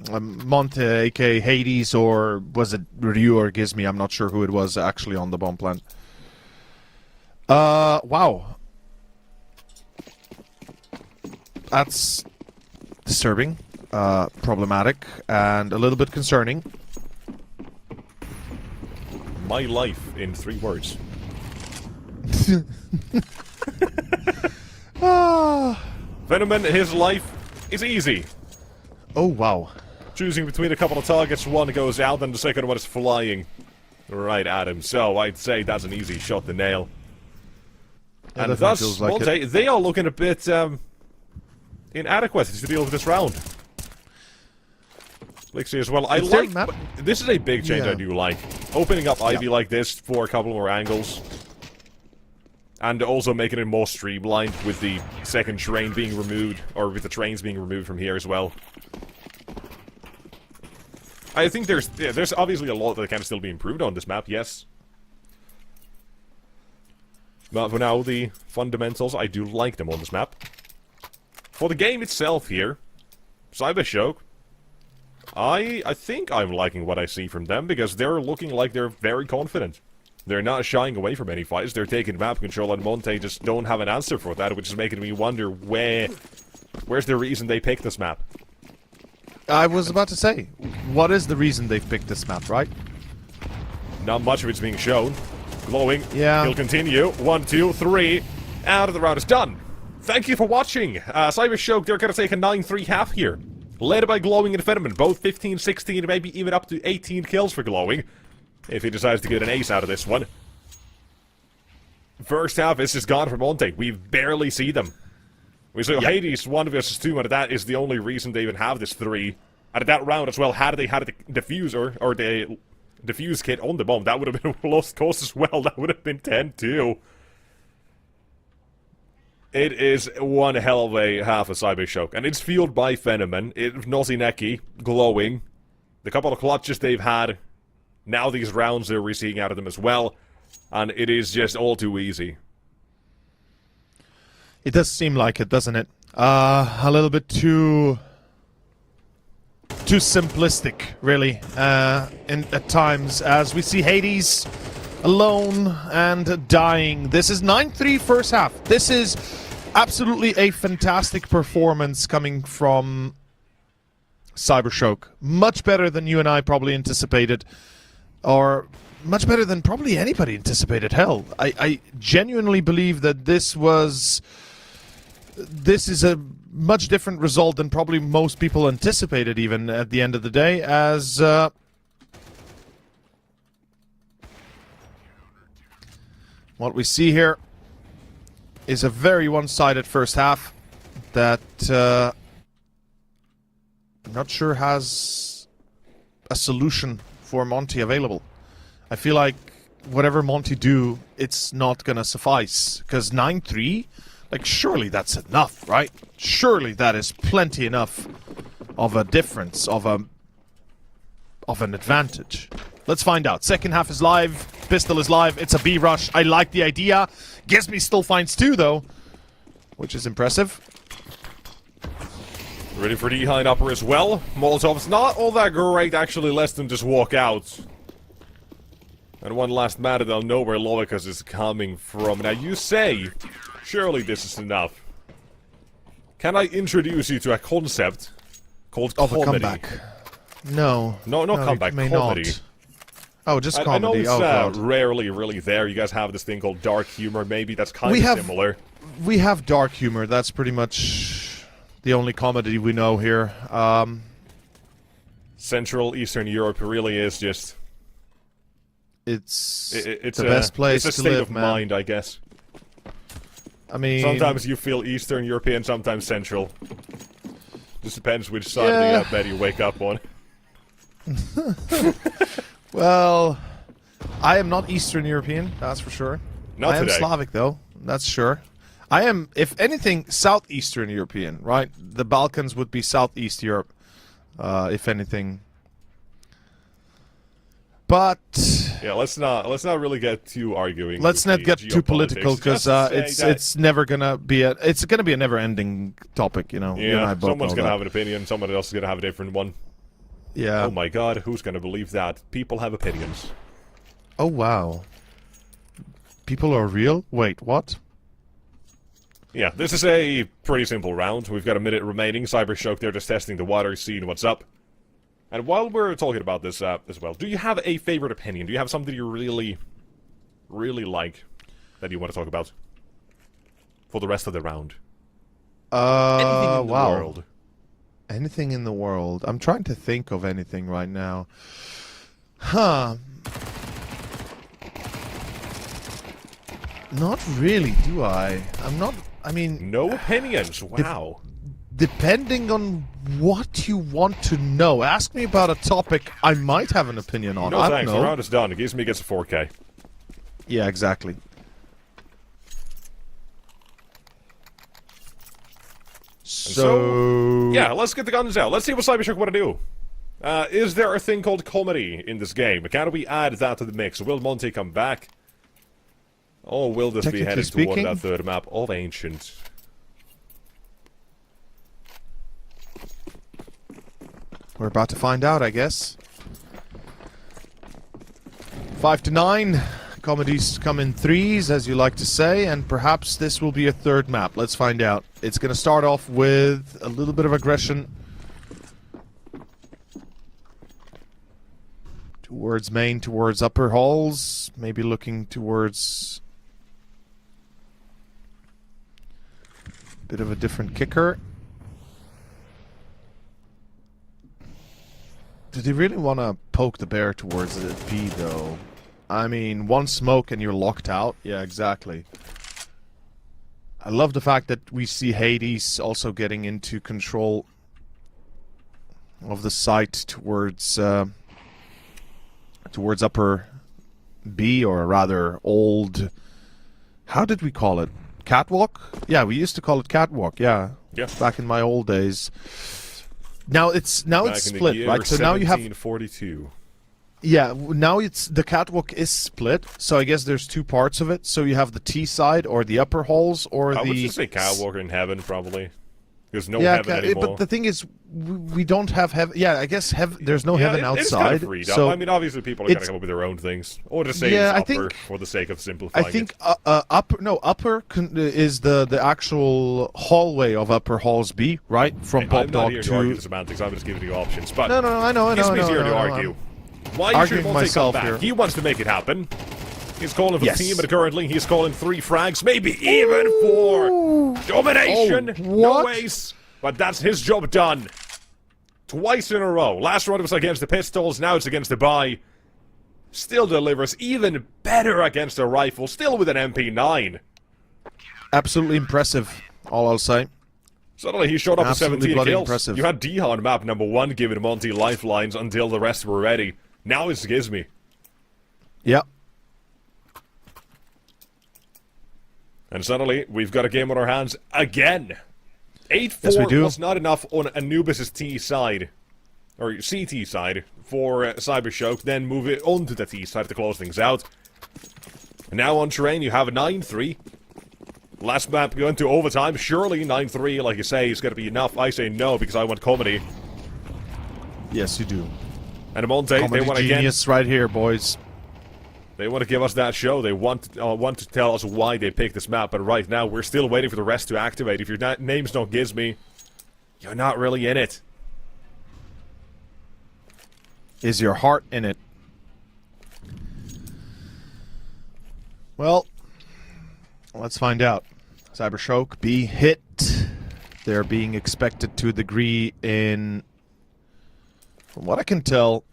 [SPEAKER 1] Monte, aka Hades, or was it Ryu or Gizmi? I'm not sure who it was actually on the bomb plant. Wow. That's disturbing, problematic, and a little bit concerning.
[SPEAKER 2] My life in 3 words. Venom, his life is easy.
[SPEAKER 1] Oh, wow.
[SPEAKER 2] Choosing between a couple of targets, one goes out, and the second one is flying right at him. So I'd say that's an easy shot to nail.
[SPEAKER 1] Yeah,
[SPEAKER 2] and thus, like Monte, they are looking a bit inadequate to deal with this round. Lixie as well. I like... This is a big change I do like. Opening up Ivy like this for a couple more angles. And also making it more streamlined with the second train being removed, or with the trains being removed from here as well. I think there's obviously a lot that can still be improved on this map, yes. But for now, the fundamentals, I do like them on this map. For the game itself here, Cybershock, I think I'm liking what I see from them, because they're looking like they're very confident. They're not shying away from any fights, they're taking map control, and Monte just don't have an answer for that, which is making me wonder where's the reason they picked this map?
[SPEAKER 1] I was about to say, what is the reason they've picked this map, right?
[SPEAKER 2] Not much of it's being shown. Glowing.
[SPEAKER 1] Yeah.
[SPEAKER 2] He'll continue. 1, 2, 3. Out of the round is done. Thank you for watching. Cybershock, they're going to take a 9-3 half here. Led by Glowing and Venom, both 15, 16, maybe even up to 18 kills for Glowing. If he decides to get an ace out of this one. First half is just gone for Monte. We barely see them. We saw Hades 1 versus 2, and that is the only reason they even have this 3. Out of that round as well, had they had the diffuser, or the diffuse kit on the bomb, that would have been a lost cause as well. That would have been 10-2. It is one hell of a half of Cybershock, and it's fueled by Phenomen, Naughty Neki, Glowing, the couple of clutches they've had, now these rounds they're receiving out of them as well, and it is just all too easy.
[SPEAKER 1] It does seem like it, doesn't it? A little bit too simplistic, really, at times, as we see Hades alone and dying. This is 9-3 first half. This is absolutely a fantastic performance coming from Cybershock. Much better than you and I probably anticipated, or much better than probably anybody anticipated. Hell, I genuinely believe that this is a much different result than probably most people anticipated, even at the end of the day, as what we see here is a very one-sided first half that I'm not sure has a solution for Monte available. I feel like whatever Monte do, it's not gonna suffice. Because 9-3, like, surely that's enough, right? Surely that is plenty enough of a difference, of an advantage. Let's find out. Second half is live. Pistol is live. It's a B rush. I like the idea. Gives me still finds 2 though, which is impressive.
[SPEAKER 2] Ready for the behind upper as well. Molotov's not all that great, actually lets them just walk out. And one last matter, they'll know where Lovikas is coming from. Now you say, surely this is enough. Can I introduce you to a concept called comedy?
[SPEAKER 1] A comeback. No.
[SPEAKER 2] No, not comeback,
[SPEAKER 1] may
[SPEAKER 2] comedy.
[SPEAKER 1] Not. Oh, just comedy.
[SPEAKER 2] I know it's
[SPEAKER 1] God.
[SPEAKER 2] rarely really there. You guys have this thing called dark humor, maybe that's kind of similar.
[SPEAKER 1] We have dark humor. That's pretty much the only comedy we know here.
[SPEAKER 2] Central Eastern Europe really is just...
[SPEAKER 1] It's
[SPEAKER 2] the
[SPEAKER 1] best place
[SPEAKER 2] to live,
[SPEAKER 1] It's a state of
[SPEAKER 2] mind, I guess.
[SPEAKER 1] I mean...
[SPEAKER 2] Sometimes you feel Eastern European, sometimes Central. Just depends which side of the bed you wake up on.
[SPEAKER 1] Well, I am not Eastern European, that's for sure.
[SPEAKER 2] Not
[SPEAKER 1] I am
[SPEAKER 2] today.
[SPEAKER 1] Slavic, though. That's sure. I am, if anything, Southeastern European, right? The Balkans would be Southeast Europe, if anything. But
[SPEAKER 2] yeah, let's not really get too arguing.
[SPEAKER 1] let's not get too political, because
[SPEAKER 2] it's
[SPEAKER 1] it's never gonna be a never-ending topic, you know. You and I
[SPEAKER 2] yeah.
[SPEAKER 1] both
[SPEAKER 2] Someone's
[SPEAKER 1] know
[SPEAKER 2] gonna
[SPEAKER 1] that.
[SPEAKER 2] have an opinion. Someone else is gonna have a different one.
[SPEAKER 1] Yeah.
[SPEAKER 2] Oh my God, who's gonna believe that? People have opinions.
[SPEAKER 1] Oh wow. People are real? Wait, what?
[SPEAKER 2] Yeah, this is a pretty simple round. We've got a minute remaining. Cybershock, they're just testing the water, seeing what's up. And while we're talking about this as well, do you have a favorite opinion? Do you have something you really, really like that you want to talk about for the rest of the round? Anything in the world.
[SPEAKER 1] Anything in the world. I'm trying to think of anything right now. Huh. Not really, do I? I'm not... I mean...
[SPEAKER 2] No opinions, wow.
[SPEAKER 1] Depending on what you want to know. Ask me about a topic I might have an opinion on.
[SPEAKER 2] No
[SPEAKER 1] I
[SPEAKER 2] thanks,
[SPEAKER 1] don't
[SPEAKER 2] the
[SPEAKER 1] know.
[SPEAKER 2] round is done. It gives me gets a 4K.
[SPEAKER 1] Yeah, exactly. So...
[SPEAKER 2] yeah, let's get the guns out. Let's see what Cybershock want to do. Is there a thing called comedy in this game? Can we add that to the mix? Will Monte come back? Or will this be headed toward that third map of Ancient?
[SPEAKER 1] We're about to find out, I guess. 5 to 9. Comedies come in threes, as you like to say, and perhaps this will be a third map. Let's find out. It's going to start off with a little bit of aggression towards main, towards upper halls, maybe looking towards a bit of a different kicker. Did he really want to poke the bear towards the B, though? I mean, one smoke and you're locked out. Yeah, exactly. I love the fact that we see Hades also getting into control of the site towards upper B, or rather old... How did we call it? Catwalk? Yeah, we used to call it Catwalk, yeah.
[SPEAKER 2] Yeah.
[SPEAKER 1] Back in my old days. Now it's split, right? So now you have
[SPEAKER 2] 1742.
[SPEAKER 1] yeah. Now it's the catwalk is split. So I guess there's two parts of it. So you have the T side or the upper halls or
[SPEAKER 2] I
[SPEAKER 1] the.
[SPEAKER 2] would just say catwalk in heaven, probably. There's no
[SPEAKER 1] yeah,
[SPEAKER 2] heaven anymore.
[SPEAKER 1] but the thing is, we don't have heaven. Yeah, I guess there's no heaven outside.
[SPEAKER 2] It's kind of freed up.
[SPEAKER 1] So
[SPEAKER 2] I mean, obviously people are going to come up with their own things, or just say
[SPEAKER 1] yeah,
[SPEAKER 2] it's upper for the sake of simplifying.
[SPEAKER 1] I think upper is the actual hallway of upper halls B, right? From
[SPEAKER 2] I'm
[SPEAKER 1] Bob
[SPEAKER 2] not
[SPEAKER 1] Dog
[SPEAKER 2] here to
[SPEAKER 1] to
[SPEAKER 2] argue the semantics. I'm just giving you options. But
[SPEAKER 1] no, I know.
[SPEAKER 2] It's easier to argue. Why should
[SPEAKER 1] arguing
[SPEAKER 2] Monte come
[SPEAKER 1] myself
[SPEAKER 2] back?
[SPEAKER 1] here.
[SPEAKER 2] He wants to make it happen. He's calling for
[SPEAKER 1] Yes.
[SPEAKER 2] team, and currently he's calling 3 frags, maybe even 4. Domination,
[SPEAKER 1] Oh,
[SPEAKER 2] no
[SPEAKER 1] what?
[SPEAKER 2] ace, but that's his job done. Twice in a row. Last round was against the pistols, now it's against the buy. Still delivers even better against the rifle, still with an MP9.
[SPEAKER 1] Absolutely impressive, all I'll say.
[SPEAKER 2] Suddenly he showed up with
[SPEAKER 1] Absolutely
[SPEAKER 2] 17
[SPEAKER 1] bloody
[SPEAKER 2] kills.
[SPEAKER 1] impressive.
[SPEAKER 2] You had Diha on map number 1 giving Monte lifelines until the rest were ready. Now it's Gizmy.
[SPEAKER 1] Yep.
[SPEAKER 2] And suddenly, we've got a game on our hands again. 8-4
[SPEAKER 1] Yes, we do.
[SPEAKER 2] was not enough on Anubis' T side. Or CT side for Cybershock. Then move it on to the T side to close things out. And now on terrain, you have a 9-3. Last map going to overtime. Surely 9-3, like you say, is going to be enough. I say no, because I want comedy.
[SPEAKER 1] Yes, you do.
[SPEAKER 2] And Monte, they
[SPEAKER 1] Comedy
[SPEAKER 2] want to
[SPEAKER 1] genius right here, boys.
[SPEAKER 2] They want to give us that show. They want to tell us why they picked this map. But right now, we're still waiting for the rest to activate. If your name's not Gizmy, you're not really in it.
[SPEAKER 1] Is your heart in it? Well, let's find out. Cybershock be hit. They're being expected to a degree in, from what I can tell,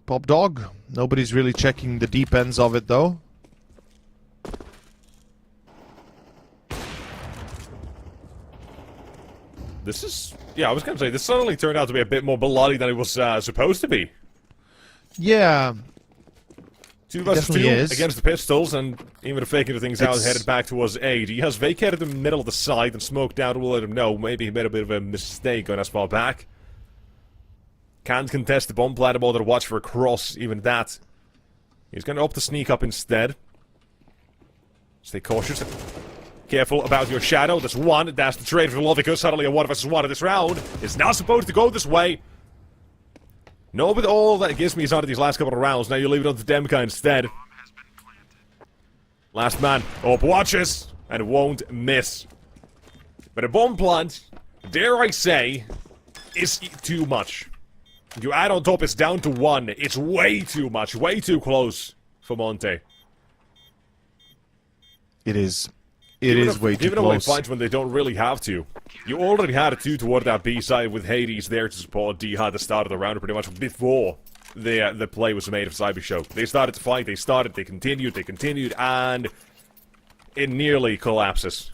[SPEAKER 1] Pop Dog. Nobody's really checking the deep ends of it, though.
[SPEAKER 2] This is... Yeah, I was going to say, this suddenly turned out to be a bit more bloody than it was supposed to be.
[SPEAKER 1] Yeah.
[SPEAKER 2] 2 versus 2
[SPEAKER 1] definitely is.
[SPEAKER 2] against the Pistols, and even faking things out, headed back towards A. He has vacated the middle of the side and smoked out. We'll let him know. Maybe he made a bit of a mistake going as far back. Can't contest the bomb plant more than watch for a cross, even that. He's going to opt to sneak up instead. Stay cautious. Careful about your shadow. That's one. That's the trade for Lovico. Suddenly a 1 versus 1 of this round. It's not supposed to go this way. No, but all that gives me is out of these last couple of rounds. Now you leave it on to Demka instead. Last man up watches and won't miss. But a bomb plant, dare I say, is too much. You add on top, it's down to 1. It's way too much, way too close for Monte.
[SPEAKER 1] It is. It is way too
[SPEAKER 2] Giving away
[SPEAKER 1] close.
[SPEAKER 2] fights when they don't really have to. You already had a 2 toward that B side with Hades there to support D at the start of the round, pretty much before the play was made of Cybershock. They started to fight, they continued, and it nearly collapses.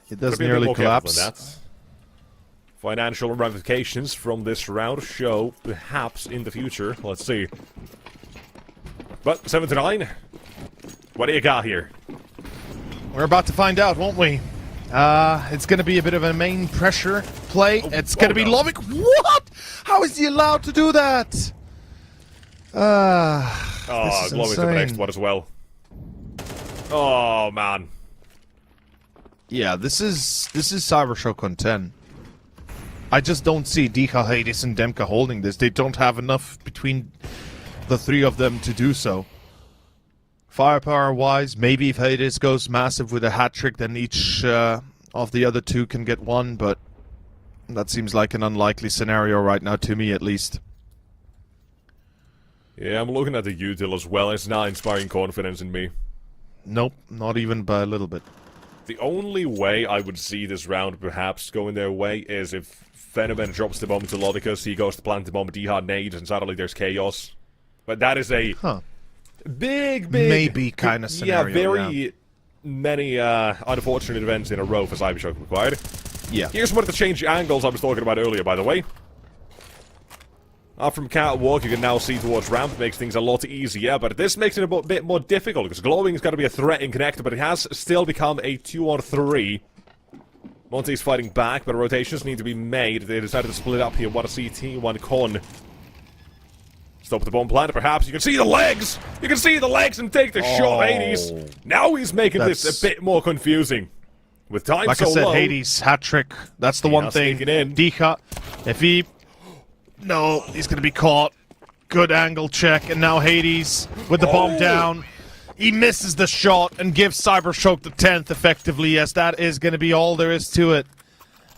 [SPEAKER 1] It does
[SPEAKER 2] Gotta be a bit
[SPEAKER 1] nearly
[SPEAKER 2] more careful than
[SPEAKER 1] collapse.
[SPEAKER 2] that. Financial ramifications from this round show, perhaps in the future. Let's see. But 7-9. What do you got here?
[SPEAKER 1] We're about to find out, won't we? It's going to be a bit of a main pressure play. It's going to be
[SPEAKER 2] no.
[SPEAKER 1] Lovic. What? How is he allowed to do that?
[SPEAKER 2] Oh, Glow into the next one as well. Oh man.
[SPEAKER 1] Yeah, this is Cybershock on 10. I just don't see Dika, Hades, and Demka holding this. They don't have enough between the 3 of them to do so. Firepower-wise, maybe if Hades goes massive with a hat-trick, then each of the other 2 can get 1, but that seems like an unlikely scenario right now, to me at least.
[SPEAKER 2] Yeah, I'm looking at the util as well. It's not inspiring confidence in me.
[SPEAKER 1] Nope, not even by a little bit.
[SPEAKER 2] The only way I would see this round perhaps going their way is if Phenomen drops the bomb to Lodicus, he goes to plant the bomb, D-Hard nades, and suddenly there's chaos. But that is a big...
[SPEAKER 1] Maybe kind of scenario,
[SPEAKER 2] yeah, very many unfortunate events in a row for Cybershock required.
[SPEAKER 1] Yeah.
[SPEAKER 2] Here's one of the change angles I was talking about earlier, by the way. From catwalk, you can now see towards ramp, makes things a lot easier, but this makes it a bit more difficult, because glowing's got to be a threat in connector, but it has still become a 2-on-3. Monte's fighting back, but rotations need to be made. They decided to split up here, one a CT, one con. Stop the bomb plant, perhaps. You can see the legs! You can see the legs and take the shot, Hades! Now he's making this a bit more confusing. With time
[SPEAKER 1] like
[SPEAKER 2] so
[SPEAKER 1] I said,
[SPEAKER 2] low,
[SPEAKER 1] Hades, hat-trick. That's the one thing. Dika, if he... No, he's going to be caught. Good angle check, and now Hades with the bomb down. He misses the shot and gives Cybershock the 10th effectively. Yes, that is going to be all there is to it.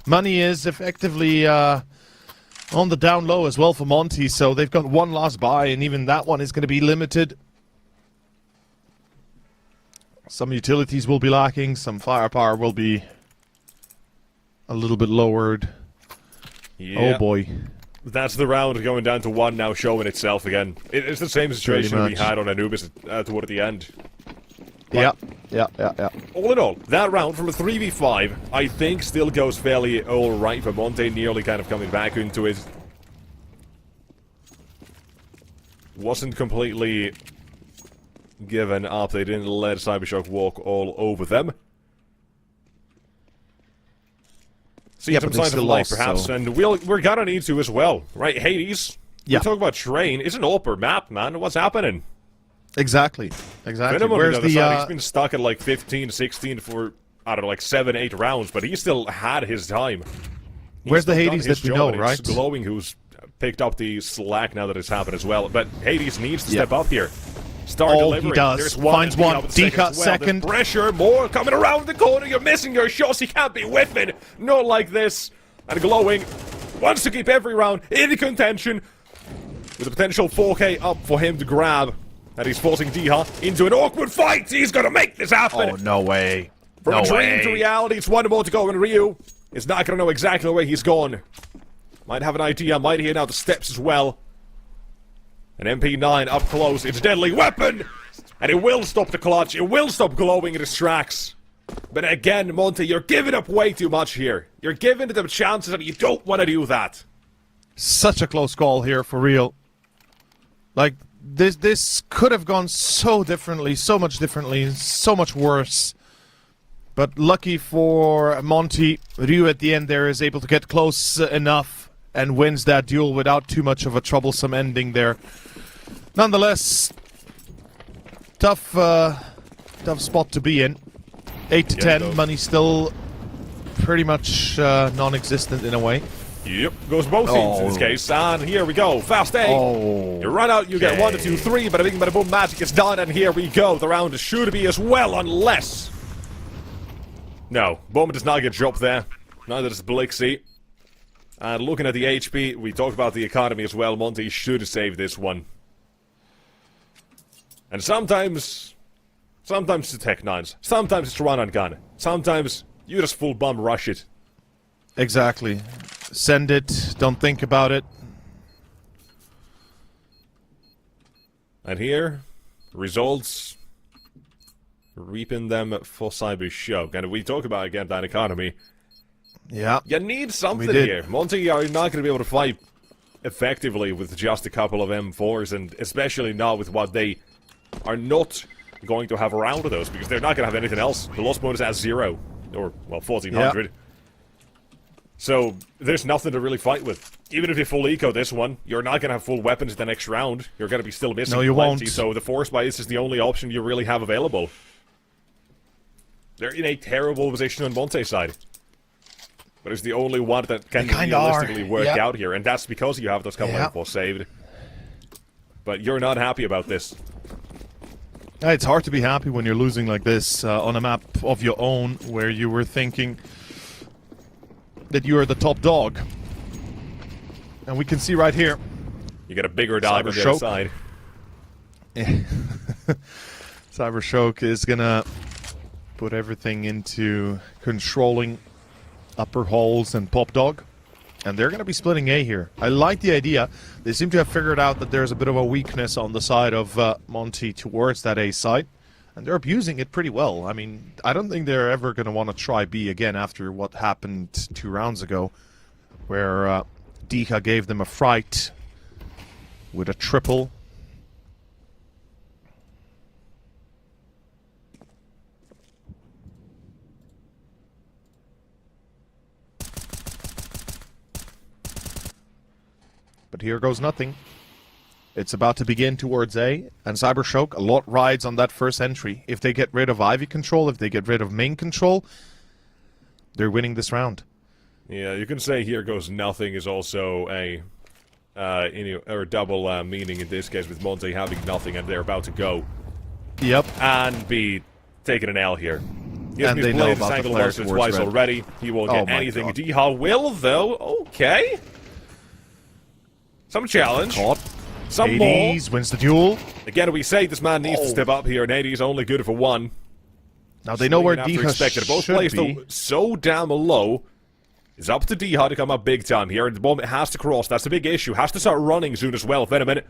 [SPEAKER 1] Money is effectively on the down low as well for Monte, so they've got one last buy, and even that one is going to be limited. Some utilities will be lacking, some firepower will be a little bit lowered.
[SPEAKER 2] Yeah.
[SPEAKER 1] Oh boy.
[SPEAKER 2] that's the round going down to 1 now, showing itself again. It's the same situation we had on Anubis toward the end.
[SPEAKER 1] Yeah.
[SPEAKER 2] All in all, that round from a 3v5, I think still goes fairly alright for Monte, nearly kind of coming back into it. Wasn't completely given up, they didn't let Cybershock walk all over them. See some signs of life, perhaps, so. And we're gonna need to as well, right? Hades, we talk about Train, it's an AWPer map, man, what's happening?
[SPEAKER 1] Exactly.
[SPEAKER 2] Venom on the other side, he's been stuck at like 15, 16 for, I don't know, like 7, 8 rounds, but he still had his time.
[SPEAKER 1] Where's the Hades that we know, right?
[SPEAKER 2] It's Glowing who's picked up the slack now that it's happened as well, but Hades needs to step up here. Start delivering.
[SPEAKER 1] He does.
[SPEAKER 2] There's
[SPEAKER 1] Finds one. Dika second.
[SPEAKER 2] There's pressure, more coming around the corner, you're missing your shots, he can't be whiffing. Not like this. And Glowing wants to keep every round in contention, with a potential 4K up for him to grab. And he's forcing Diha into an awkward fight. He's gonna make this happen.
[SPEAKER 1] Oh, no way.
[SPEAKER 2] From a dream to reality, it's 1 more to go, and Ryu is not gonna know exactly where he's gone. Might have an idea, might hear now the steps as well. An MP9 up close, it's a deadly weapon! And it will stop the clutch, it will stop Glowing, it distracts. But again, Monte, you're giving up way too much here. You're giving them chances and you don't want to do that.
[SPEAKER 1] Such a close call here, for real. Like, this could have gone so differently, so much differently, so much worse. But lucky for Monte, Ryu at the end there is able to get close enough and wins that duel without too much of a troublesome ending there. Nonetheless, tough spot to be in. 8 to 10, money still pretty much non-existent in a way.
[SPEAKER 2] Yep, goes both teams in this case, and here we go, fast A. You run out, you get 1 to 2, 3, but I think bada boom, magic is done, and here we go. The round is sure to be as well, unless... No, Bomber does not get dropped there. Neither does Blixie. And looking at the HP, we talked about the economy as well. Monte should save this one. And sometimes it's Tech 9s. Sometimes it's run on gun. Sometimes you just full bum rush it.
[SPEAKER 1] Exactly. Send it, don't think about it.
[SPEAKER 2] And here, results reaping them for Cybershock. And we talk about again that economy.
[SPEAKER 1] Yeah.
[SPEAKER 2] You need something here. Monte are not going to be able to fight effectively with just a couple of M4s, and especially not with what they are not going to have around of those, because they're not going to have anything else. The loss bonus has 0, or, well, 1400. Yeah. So, there's nothing to really fight with. Even if you full eco this one, you're not going to have full weapons the next round. You're going to be still missing
[SPEAKER 1] No, you
[SPEAKER 2] plenty,
[SPEAKER 1] won't.
[SPEAKER 2] so the force bias is the only option you really have available. They're in a terrible position on Monte's side. But it's the only one that can realistically work out here, and that's because you have those couple of M4 saved. But you're not happy about this.
[SPEAKER 1] It's hard to be happy when you're losing like this on a map of your own, where you were thinking that you are the top dog. And we can see right here.
[SPEAKER 2] You get a bigger dog on the other side.
[SPEAKER 1] Cybershock is gonna put everything into controlling upper holes and Pop Dog. And they're going to be splitting A here. I like the idea. They seem to have figured out that there's a bit of a weakness on the side of Monte towards that A side. And they're abusing it pretty well. I mean, I don't think they're ever going to want to try B again after what happened 2 rounds ago, where Dika gave them a fright with a triple. But here goes nothing. It's about to begin towards A, and Cybershock, a lot rides on that first entry. If they get rid of Ivy control, if they get rid of main control, they're winning this round.
[SPEAKER 2] Yeah, you can say here goes nothing is also a double meaning in this case, with Monte having nothing and they're about to go.
[SPEAKER 1] Yep.
[SPEAKER 2] And be taking an L here.
[SPEAKER 1] And they know about the flare towards
[SPEAKER 2] twice
[SPEAKER 1] red.
[SPEAKER 2] Already. He won't get anything. Diha will, though. Okay. Some challenge.
[SPEAKER 1] Caught.
[SPEAKER 2] Some
[SPEAKER 1] Hades
[SPEAKER 2] more.
[SPEAKER 1] wins the duel.
[SPEAKER 2] Again, we say this man needs to step up here, and Hades only good for 1.
[SPEAKER 1] Now they know where Diha
[SPEAKER 2] should both placed
[SPEAKER 1] be.
[SPEAKER 2] so damn low. It's up to D-Hut to come up big time here. At the moment, it has to cross. That's the big issue. Has to start running soon as well. Wait a minute.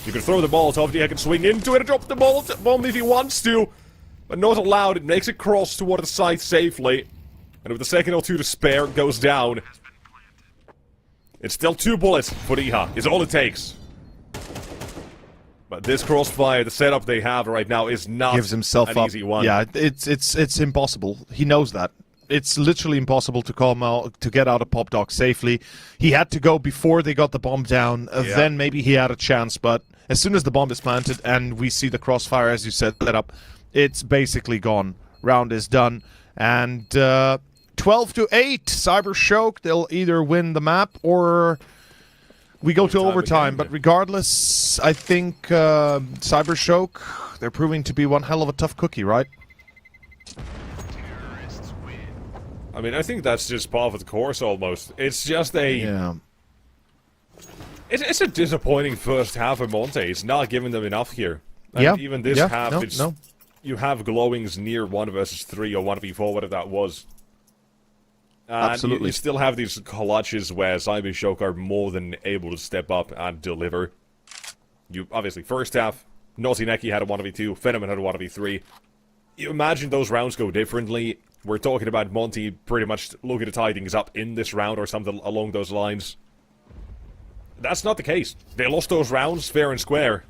[SPEAKER 2] You can throw the Molotov. D-Hut can swing into it and drop the bomb if he wants to. But not allowed. It makes it cross toward the site safely. And with a second or two to spare, it goes down. It's still 2 bullets for D-Hut. Is all it takes. But this crossfire, the setup they have right now, is not
[SPEAKER 1] Gives himself
[SPEAKER 2] an
[SPEAKER 1] up.
[SPEAKER 2] easy one.
[SPEAKER 1] Yeah, it's impossible. He knows that. It's literally impossible to come out, to get out of Pop Dock safely. He had to go before they got the bomb down. Then maybe he had a chance, but as soon as the bomb is planted and we see the crossfire, as you said, set up, it's basically gone. Round is done. And 12-8, Cyber Shock. They'll either win the map or we go to overtime.
[SPEAKER 2] again.
[SPEAKER 1] But regardless, I think Cyber Shock, they're proving to be one hell of a tough cookie, right?
[SPEAKER 3] Terrorists win.
[SPEAKER 2] I mean, I think that's just part of the course almost. It's just a...
[SPEAKER 1] Yeah.
[SPEAKER 2] It's a disappointing first half of Monte. It's not giving them enough here. And
[SPEAKER 1] Yeah.
[SPEAKER 2] even this
[SPEAKER 1] Yeah.
[SPEAKER 2] half,
[SPEAKER 1] No,
[SPEAKER 2] it's...
[SPEAKER 1] no.
[SPEAKER 2] You have glowings near 1 versus 3 or 1v4, whatever that was. And
[SPEAKER 1] Absolutely.
[SPEAKER 2] You still have these clutches where Cyber Shock are more than able to step up and deliver. You obviously, first half, Naughty Neki had a 1v2, Phenomen had a 1v3. You imagine those rounds go differently. We're talking about Monte pretty much looking to tie things up in this round or something along those lines. That's not the case. They lost those rounds fair and square.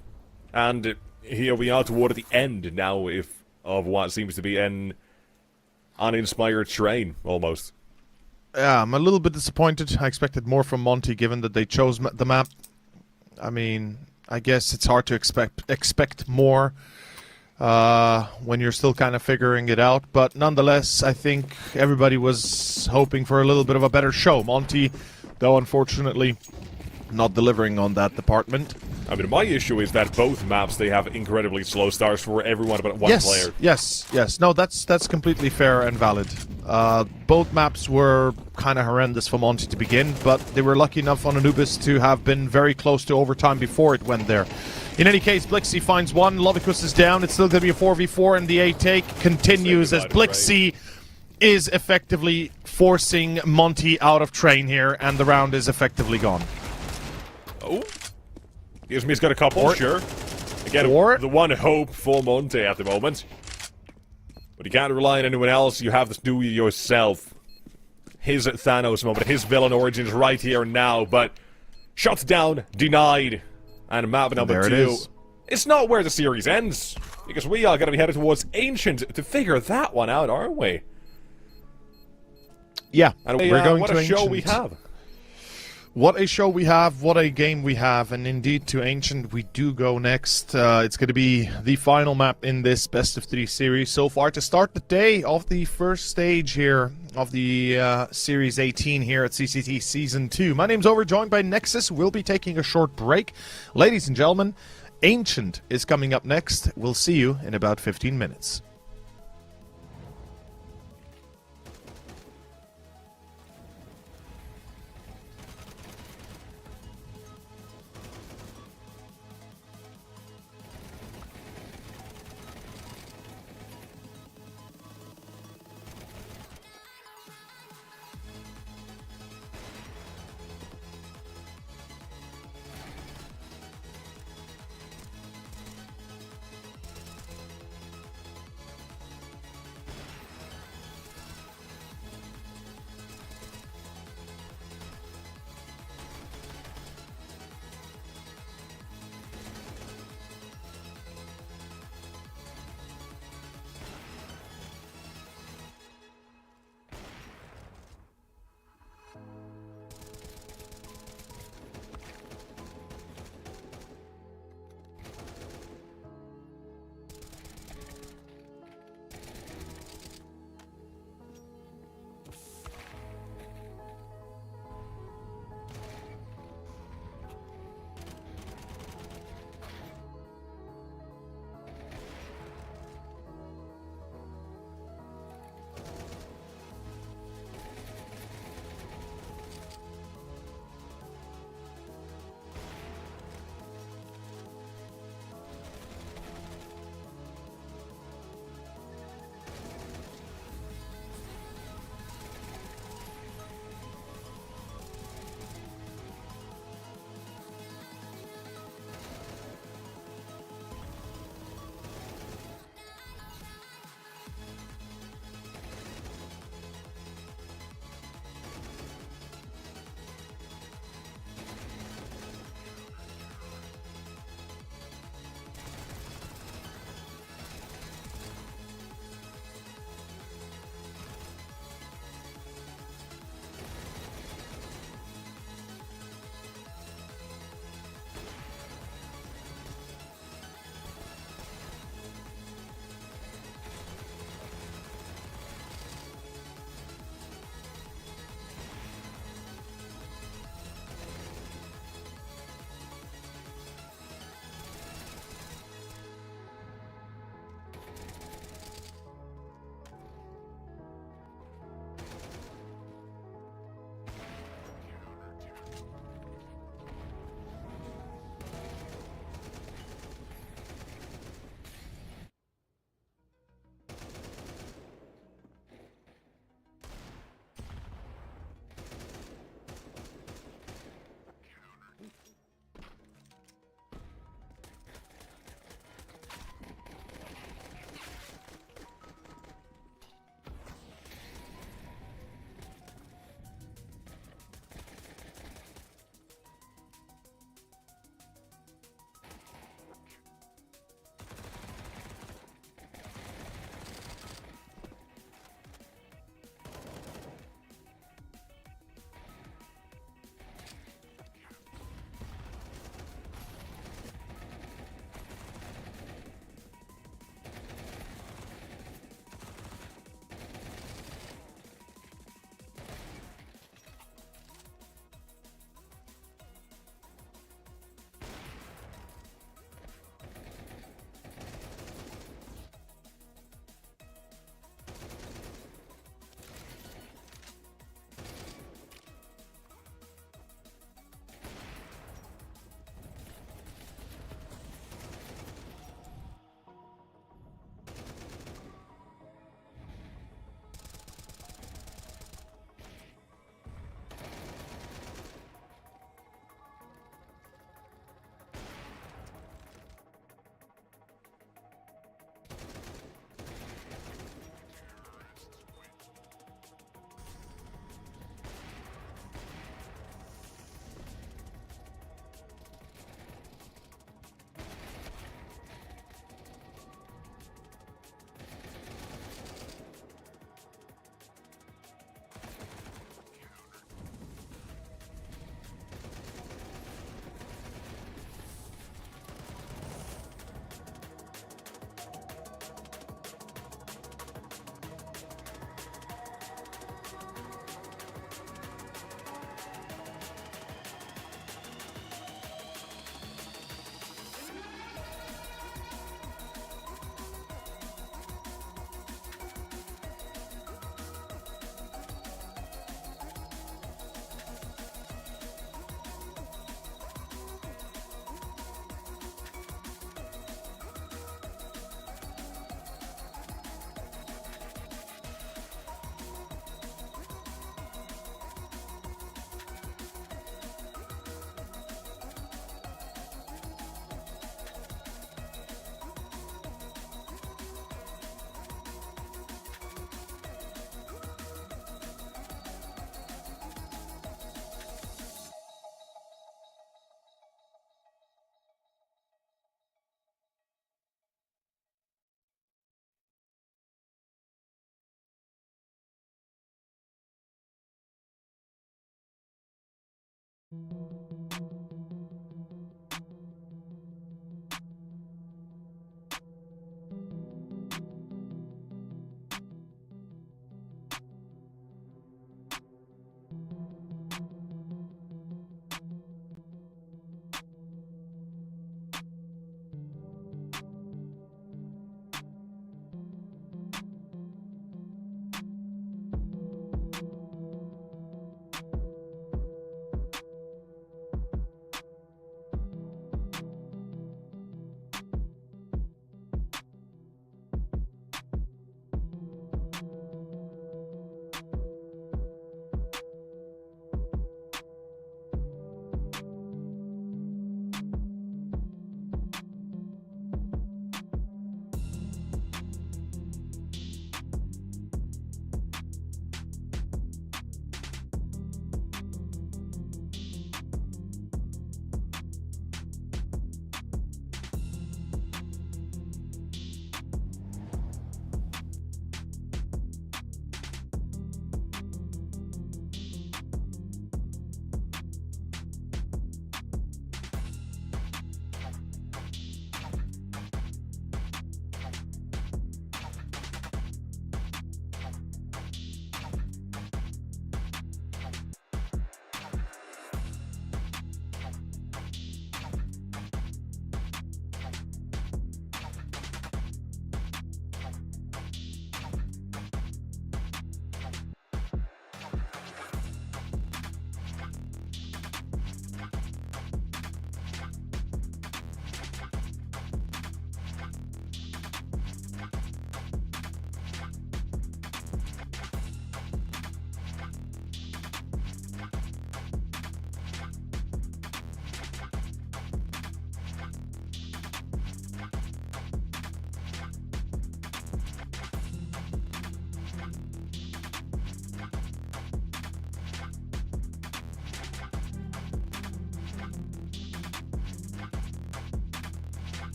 [SPEAKER 2] And here we are toward the end now of what seems to be an uninspired train, almost.
[SPEAKER 1] Yeah, I'm a little bit disappointed. I expected more from Monte, given that they chose the map. I mean, I guess it's hard to expect more when you're still kind of figuring it out. But nonetheless, I think everybody was hoping for a little bit of a better show. Monte, though, unfortunately, not delivering on that department.
[SPEAKER 2] I mean, my issue is that both maps, they have incredibly slow starts for everyone but one player.
[SPEAKER 1] Yes. No, that's completely fair and valid. Both maps were kind of horrendous for Monte to begin, but they were lucky enough on Anubis to have been very close to overtime before it went there. In any case, Blixie finds one. Lovicus is down. It's still going to be a 4v4, and the A-take continues as Blixie is effectively forcing Monte out of train here, and the round is effectively gone.
[SPEAKER 2] Oh. He's got a couple, sure. Again, the one hope for Monte at the moment. But you can't rely on anyone else. You have to do it yourself. His Thanos moment, his villain origins right here and now, but shut down, denied. And map number
[SPEAKER 1] There
[SPEAKER 2] 2.
[SPEAKER 1] it is.
[SPEAKER 2] It's not where the series ends, because we are going to be headed towards Ancient to figure that one out, aren't we?
[SPEAKER 1] Yeah,
[SPEAKER 2] And
[SPEAKER 1] we're going
[SPEAKER 2] what
[SPEAKER 1] to
[SPEAKER 2] a show
[SPEAKER 1] Ancient.
[SPEAKER 2] we have.
[SPEAKER 1] What a show we have, what a game we have, and indeed to Ancient we do go next. It's going to be the final map in this best of 3 series so far to start the day of the first stage here of the Series 18 here at CCT Season 2. My name's Over, joined by Nexus. We'll be taking a short break. Ladies and gentlemen, Ancient is coming up next. We'll see you in about 15 minutes.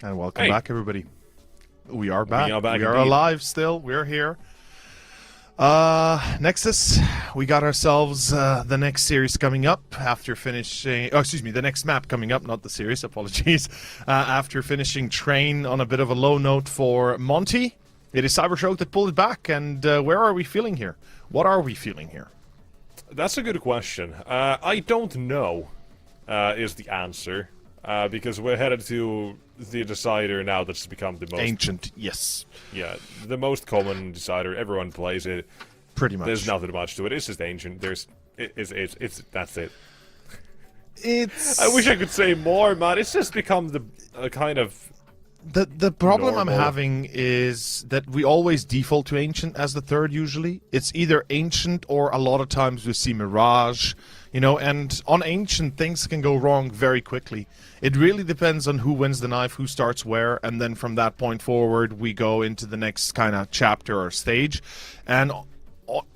[SPEAKER 1] And welcome
[SPEAKER 2] Hey.
[SPEAKER 1] back, everybody. We are back.
[SPEAKER 2] are back
[SPEAKER 1] We are
[SPEAKER 2] indeed.
[SPEAKER 1] alive still. We're here. Nexus, we got ourselves the next series coming up after finishing... Oh, excuse me, the next map coming up, not the series, apologies. After finishing Train on a bit of a low note for Monte, it is Cybershock that pulled it back, and where are we feeling here? What are we feeling here?
[SPEAKER 2] That's a good question. I don't know, is the answer. Because we're headed to the decider now that's become the most...
[SPEAKER 1] Ancient, yes.
[SPEAKER 2] Yeah, the most common decider. Everyone plays it.
[SPEAKER 1] Pretty much.
[SPEAKER 2] There's nothing much to it. It's just ancient. That's it.
[SPEAKER 1] It's...
[SPEAKER 2] I wish I could say more, man. It's just become the kind of...
[SPEAKER 1] The problem I'm
[SPEAKER 2] normal.
[SPEAKER 1] having is that we always default to Ancient as the third usually. It's either Ancient or a lot of times we see Mirage, you know, and on Ancient things can go wrong very quickly. It really depends on who wins the knife, who starts where, and then from that point forward we go into the next kind of chapter or stage. And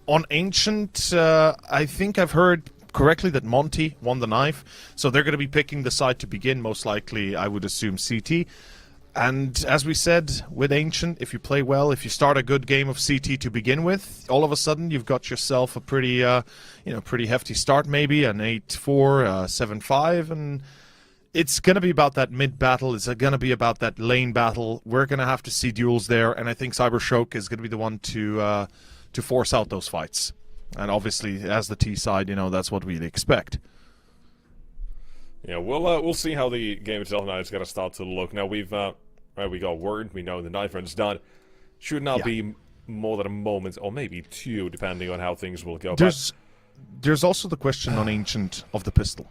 [SPEAKER 1] on Ancient, I think I've heard correctly that Monte won the knife, so they're going to be picking the side to begin, most likely I would assume CT. And as we said, with Ancient, if you play well, if you start a good game of CT to begin with, all of a sudden you've got yourself a pretty, pretty hefty start, maybe an 8-4, 7-5, and it's going to be about that mid battle. It's going to be about that lane battle. We're going to have to see duels there, and I think Cybershock is going to be the one to force out those fights. And obviously, as the T side, you know, that's what we'd expect.
[SPEAKER 2] Yeah, we'll see how the game itself now is going to start to look. Now we got word. We know the knife run's done. Should not be more than a moment, or maybe two, depending on how things will go.
[SPEAKER 1] There's also the question on Ancient of the pistol.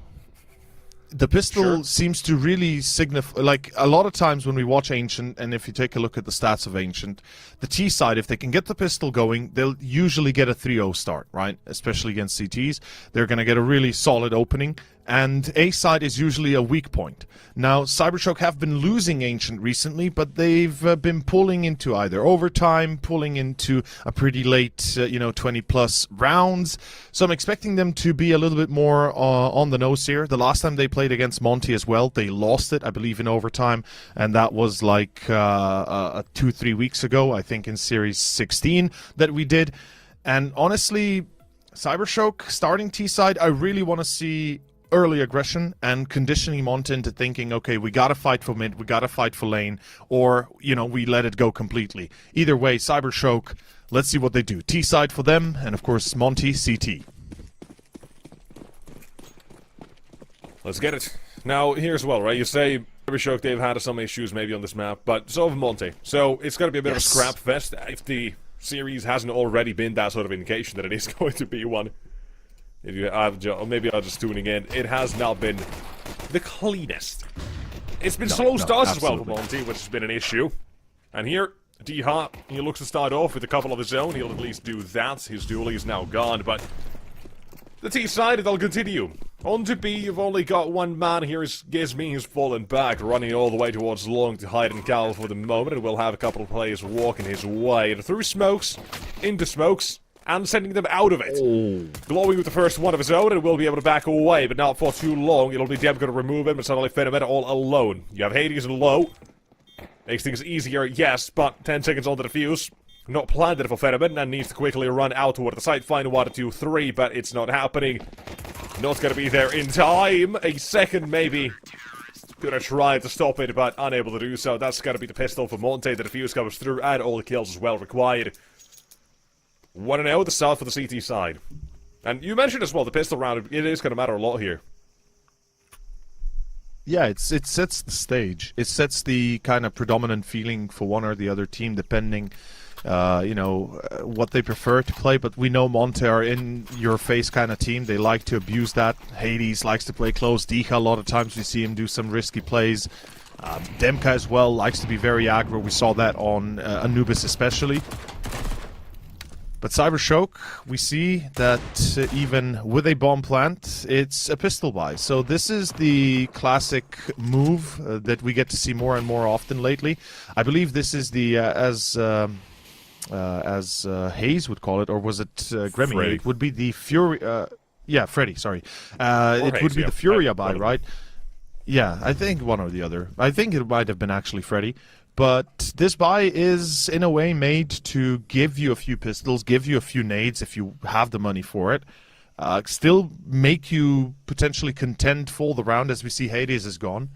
[SPEAKER 1] The pistol seems to really signify, like, a lot of times when we watch Ancient, and if you take a look at the stats of Ancient, the T side, if they can get the pistol going, they'll usually get a 3-0 start, right? Especially against CTs. They're going to get a really solid opening, and A side is usually a weak point. Now, Cybershock have been losing Ancient recently, but they've been pulling into either overtime, pulling into a pretty late, 20-plus rounds. So I'm expecting them to be a little bit more on the nose here. The last time they played against Monte as well, they lost it, I believe, in overtime, and that was like 2-3 weeks ago, I think in Series 16 that we did. And honestly, Cybershock starting T-side, I really want to see early aggression and conditioning Monte into thinking, okay, we gotta fight for mid, we gotta fight for lane, or, we let it go completely. Either way, Cybershock, let's see what they do. T-side for them, and of course, Monte, CT.
[SPEAKER 2] Let's get it. Now, here's well, right? You say Cybershock, they've had some issues maybe on this map, but so have Monte. So it's going to be a bit of a scrap fest if the series hasn't already been that sort of indication that it is going to be one. If you have, or maybe I'm just tuning in, it has not been the cleanest. It's been slow starts as well for Monte, which has been an issue. And here, D-Hop, he looks to start off with a couple of his own. He'll at least do that. His dually is now gone, but the T side, they'll continue. On to B, you've only got one man here. Gizmi has fallen back, running all the way towards long to hide and cowl for the moment, and we'll have a couple of players walking his way. And through smokes, into smokes, and sending them out of it. Glowing with the first one of his own, and will be able to back away, but not for too long. It'll be Deb going to remove him, and suddenly Phenomena all alone. You have Hades and low. Makes things easier, yes, but 10 seconds on the defuse. not planted for Fenneman and needs to quickly run out toward the site, find 1, 2, 3, but it's not happening. Not gonna be there in time. A second, maybe. Gonna try to stop it, but unable to do so. That's gonna be the pistol for Monte. The defuse comes through, and all the kills as well required. 1-0, the start for the CT side. And you mentioned as well, the pistol round, it is gonna matter a lot here.
[SPEAKER 1] Yeah, it sets the stage. It sets the kind of predominant feeling for one or the other team, depending, what they prefer to play. But we know Monte are in-your-face kind of team. They like to abuse that. Hades likes to play close. Dicha, a lot of times we see him do some risky plays. Demka as well likes to be very aggro. We saw that on Anubis especially. But Cybershock, we see that even with a bomb plant, it's a pistol buy. So this is the classic move that we get to see more and more often lately. I believe this is the, as Hayes would call it, or was it Grammy?
[SPEAKER 2] Freddy.
[SPEAKER 1] It would be the Fury... yeah, Freddy, sorry. It
[SPEAKER 2] Hayes,
[SPEAKER 1] would be
[SPEAKER 2] yeah.
[SPEAKER 1] the Furia
[SPEAKER 2] One
[SPEAKER 1] buy,
[SPEAKER 2] of
[SPEAKER 1] right? Yeah, I think one or the other. I think it might have been actually Freddy. But this buy is, in a way, made to give you a few pistols, give you a few nades if you have the money for it. Still make you potentially contend for the round, as we see Hades is gone.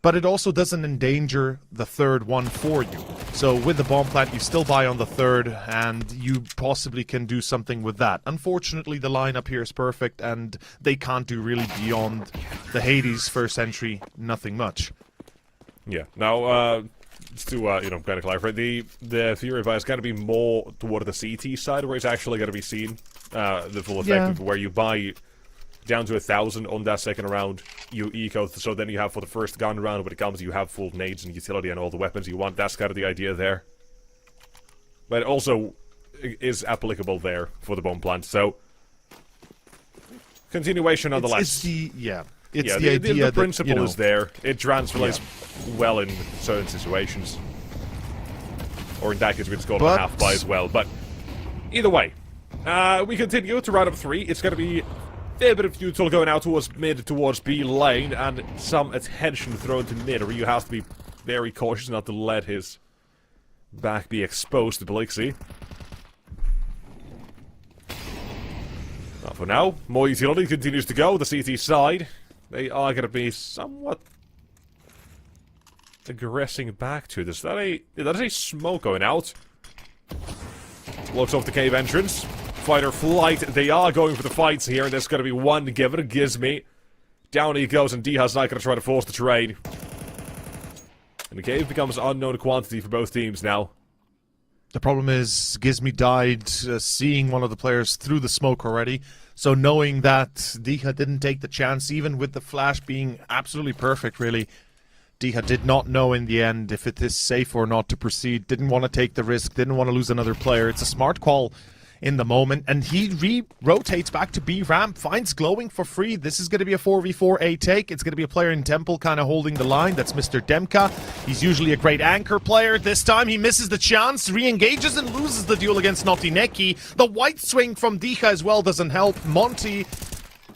[SPEAKER 1] But it also doesn't endanger the third one for you. So with the bomb plant, you still buy on the third, and you possibly can do something with that. Unfortunately, the lineup here is perfect, and they can't do really beyond the Hades first entry, nothing much.
[SPEAKER 2] Yeah. Now, just to, kind of clarify, the Fury buy is going to be more toward the CT side, where it's actually going to be seen, the full effect of where you buy down to 1,000 on that second round, you eco, so then you have for the first gun round, when it comes, you have full nades and utility and all the weapons you want. That's kind of the idea there. But it also is applicable there for the bomb plant, so continuation nonetheless.
[SPEAKER 1] It's the idea
[SPEAKER 2] the principle
[SPEAKER 1] that,
[SPEAKER 2] is there. It translates well in certain situations. Or in that case, we just got a half buy as well. But either way, we continue to round up 3. It's going to be a fair bit of neutral going out towards mid, towards B lane, and some attention thrown to mid, where you have to be very cautious not to let his back be exposed to Blixie. Not for now. More utility continues to go. The CT side. They are going to be somewhat aggressing back to this. That is a smoke going out. Blocks off the cave entrance. Fighter flight. They are going for the fights here. There's going to be one given. Gizmy. Down he goes, and Diha's not going to try to force the trade. And the cave becomes unknown quantity for both teams now.
[SPEAKER 1] The problem is, Gizmy died seeing one of the players through the smoke already. So knowing that Diha didn't take the chance, even with the flash being absolutely perfect, really, Diha did not know in the end if it is safe or not to proceed. Didn't want to take the risk, didn't want to lose another player. It's a smart call in the moment, and he re-rotates back to B ramp, finds Glowing for free. This is going to be a 4v4 A take. It's going to be a player in Temple kind of holding the line. That's Mr. Demka. He's usually a great anchor player. This time he misses the chance, re-engages and loses the duel against Notineki. The white swing from Dicha as well doesn't help. Monte,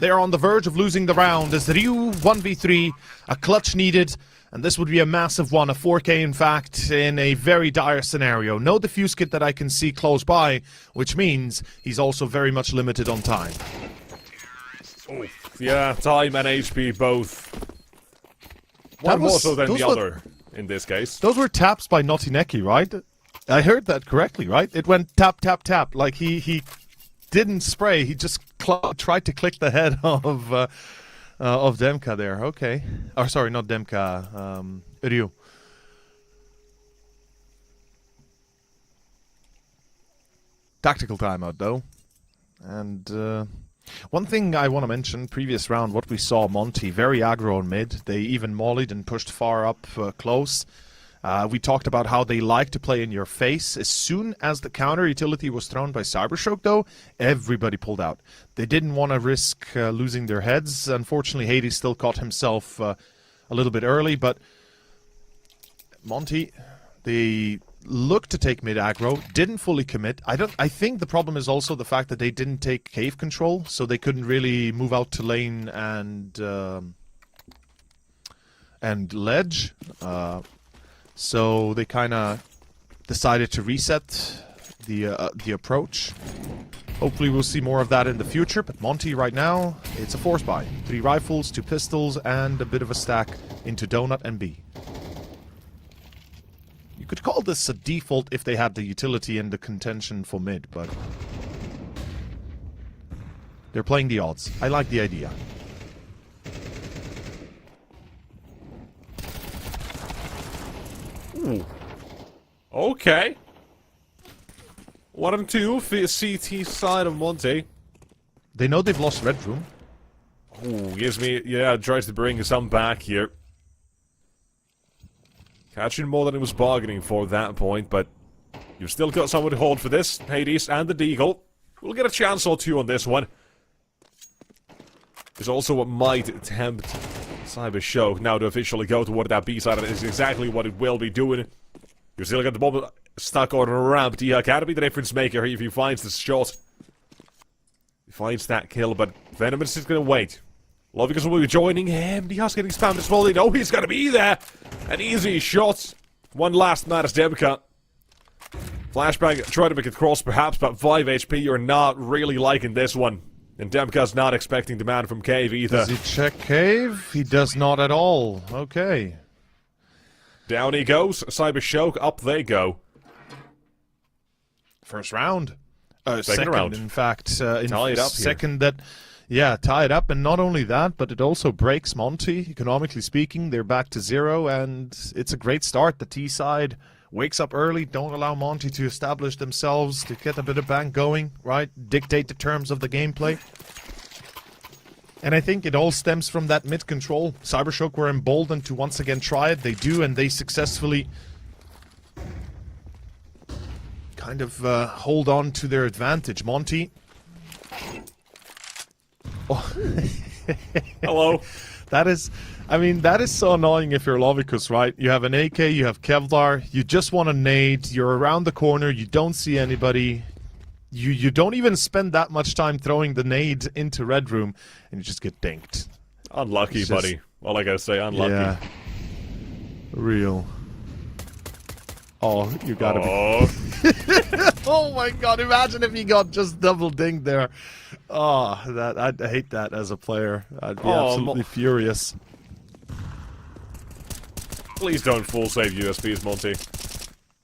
[SPEAKER 1] they're on the verge of losing the round as Ryu 1v3, a clutch needed. And this would be a massive one, a 4K in fact, in a very dire scenario. No defuse kit that I can see close by, which means he's also very much limited on time.
[SPEAKER 2] Oh, yeah, time and HP both. One more so than the other, in this case.
[SPEAKER 1] Those were taps by Notineki, right? I heard that correctly, right? It went tap, tap, tap. Like he didn't spray, he just tried to click the head of Demka there, okay. Or sorry, not Demka, Ryu. Tactical timeout though. And one thing I want to mention, previous round, what we saw, Monte, very aggro on mid. They even mollied and pushed far up close. We talked about how they like to play in your face. As soon as the counter utility was thrown by Cybershock, though, everybody pulled out. They didn't want to risk losing their heads. Unfortunately, Hades still caught himself a little bit early, but Monte, they looked to take mid aggro, didn't fully commit. I think the problem is also the fact that they didn't take cave control, so they couldn't really move out to lane and ledge. So they kind of decided to reset the approach. Hopefully we'll see more of that in the future, but Monte right now, it's a force buy. 3 rifles, 2 pistols, and a bit of a stack into Donut and B. You could call this a default if they had the utility and the contention for mid, but... they're playing the odds. I like the idea.
[SPEAKER 2] Ooh. Okay. 1 and 2 for the CT side of Monte.
[SPEAKER 1] They know they've lost Red Room.
[SPEAKER 2] Ooh, gives me... yeah, tries to bring some back here. Catching more than he was bargaining for at that point, but... you've still got someone to hold for this. Hades and the Deagle. We'll get a chance or two on this one. There's also what might tempt Cyber Show now to officially go toward that B side. That is exactly what it will be doing. You still got the bomb stuck on a ramp. Can be the difference maker if he finds the shot. He finds that kill, but Venomous is going to wait. Lovicus will be joining him. Diaz getting spammed as well. They know he's going to be there. An easy shot. One last man as Demka. Flashbang, try to make it cross perhaps, but 5 HP. You're not really liking this one. And Demka's not expecting demand from Cave either.
[SPEAKER 1] Does he check Cave? He does not at all. Okay.
[SPEAKER 2] Down he goes. Cyber Shock, up they go.
[SPEAKER 1] First round.
[SPEAKER 2] Second round.
[SPEAKER 1] In fact.
[SPEAKER 2] Tie it up
[SPEAKER 1] second here. Yeah, tie it up. And not only that, but it also breaks Monte. Economically speaking, they're back to 0. And it's a great start. The T side wakes up early. Don't allow Monte to establish themselves, to get a bit of bank going, right? Dictate the terms of the gameplay. And I think it all stems from that mid-control. Cybershock were emboldened to once again try it. They do, and they successfully kind of hold on to their advantage. Monte. Oh.
[SPEAKER 2] Hello.
[SPEAKER 1] That is, I mean, that is so annoying if you're Lovicus, right? You have an AK, you have Kevlar, you just want a nade, you're around the corner, you don't see anybody. You don't even spend that much time throwing the nade into Red Room, and you just get dinked.
[SPEAKER 2] Unlucky, buddy. All I gotta say, unlucky.
[SPEAKER 1] Yeah. Real. Oh, you gotta be... Oh my god, imagine if he got just double dinged there. Oh, I'd hate that as a player. I'd be absolutely furious.
[SPEAKER 2] Please don't full save USPs, Monte.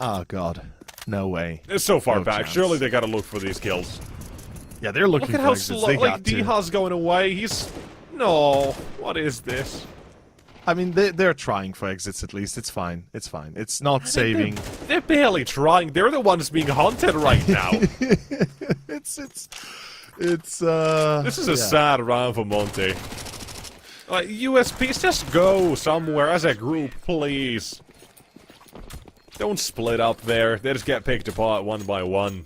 [SPEAKER 1] Oh god. No way.
[SPEAKER 2] It's so far
[SPEAKER 1] No
[SPEAKER 2] back.
[SPEAKER 1] chance.
[SPEAKER 2] Surely they gotta look for these kills.
[SPEAKER 1] Yeah, they're looking
[SPEAKER 2] Look at
[SPEAKER 1] for
[SPEAKER 2] how
[SPEAKER 1] exits.
[SPEAKER 2] slow.
[SPEAKER 1] They
[SPEAKER 2] Like,
[SPEAKER 1] got to.
[SPEAKER 2] Diha's going away. He's... no. What is this?
[SPEAKER 1] I mean, they're trying for exits at least. It's fine. It's fine. It's not saving.
[SPEAKER 2] They're barely trying. They're the ones being hunted right now.
[SPEAKER 1] It's
[SPEAKER 2] This is a sad round for Monte. Like, USPs, just go somewhere as a group, please. Don't split up there. They just get picked apart one by one.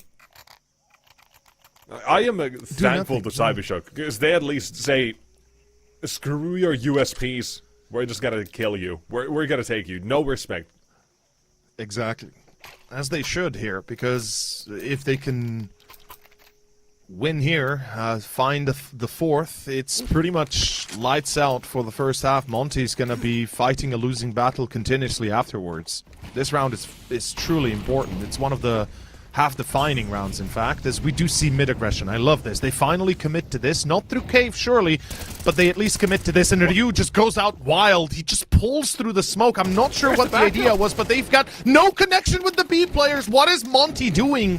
[SPEAKER 2] I am thankful to Cybershock, because they at least say, screw your USPs. We're just gonna kill you. We're gonna take you. No respect.
[SPEAKER 1] Exactly. As they should here, because if they can win here, find the fourth, it's pretty much lights out for the first half. Monte's gonna be fighting a losing battle continuously afterwards. This round is truly important. It's one of the half-defining rounds, in fact, as we do see mid-aggression. I love this. They finally commit to this, not through Cave, surely, but they at least commit to this, and Ryu just goes out wild. He just pulls through the smoke. I'm not sure what the idea was, but they've got no connection with the B players. What is Monte doing?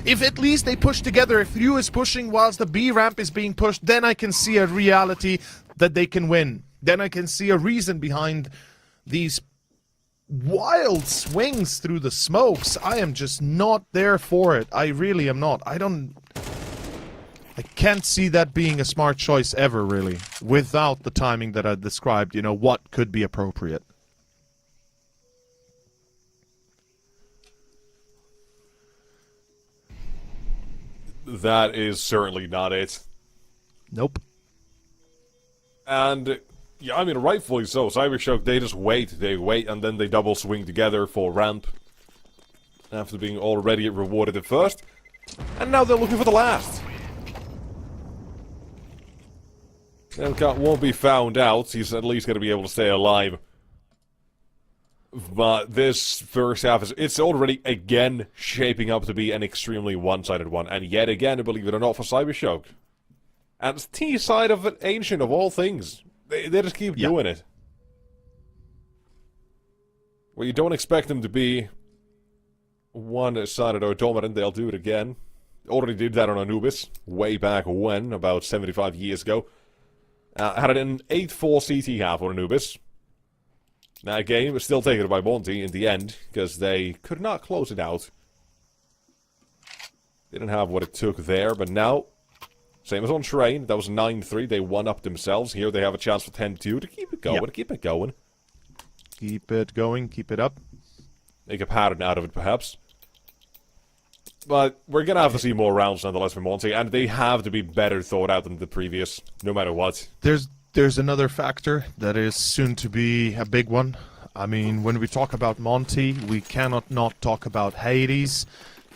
[SPEAKER 1] If at least they push together, if Ryu is pushing whilst the B ramp is being pushed, then I can see a reality that they can win. Then I can see a reason behind these wild swings through the smokes. I am just not there for it. I really am not. I can't see that being a smart choice ever, really, without the timing that I described, you know, what could be appropriate.
[SPEAKER 2] That is certainly not it.
[SPEAKER 1] Nope.
[SPEAKER 2] And, yeah, I mean, rightfully so. Cybershock, they just wait. They wait, and then they double swing together for ramp. After being already rewarded at first. And now they're looking for the last. Elka won't be found out. He's at least going to be able to stay alive. But this first half it's already again shaping up to be an extremely one-sided one, and yet again, believe it or not, for Cybershock. And it's the side of an Ancient of all things. They just keep doing it. Well, you don't expect them to be one-sided or dominant, they'll do it again. Already did that on Anubis, way back when, about 75 years ago. Had it in 8-4 CT half on Anubis. That game was still taken by Monte in the end, because they could not close it out. Didn't have what it took there, but now, same as on Train, that was 9-3, they won up themselves. Here they have a chance for 10-2 to keep it going, keep it going.
[SPEAKER 1] Keep it going, keep it up.
[SPEAKER 2] Make a pattern out of it, perhaps. But we're going to have to see more rounds nonetheless from Monte, and they have to be better thought out than the previous, no matter what.
[SPEAKER 1] There's another factor that is soon to be a big one. I mean, when we talk about Monte, we cannot not talk about Hades.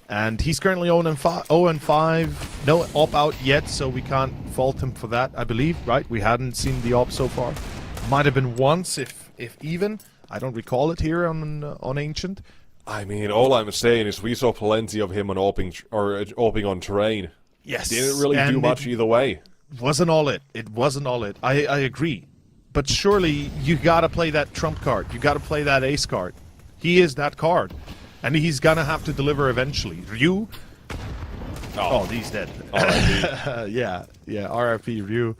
[SPEAKER 1] And he's currently 0-5, no op out yet, so we can't fault him for that, I believe, right? We hadn't seen the op so far. Might have been once, if even. I don't recall it here on Ancient.
[SPEAKER 2] I mean, all I'm saying is we saw plenty of him on oping on Terrain.
[SPEAKER 1] Yes.
[SPEAKER 2] Didn't really do much either way.
[SPEAKER 1] Wasn't all it. It wasn't all it. I agree. But surely you gotta play that trump card. You gotta play that ace card. He is that card. And he's gonna have to deliver eventually. Ryu? Oh, he's dead. yeah, RIP Ryu.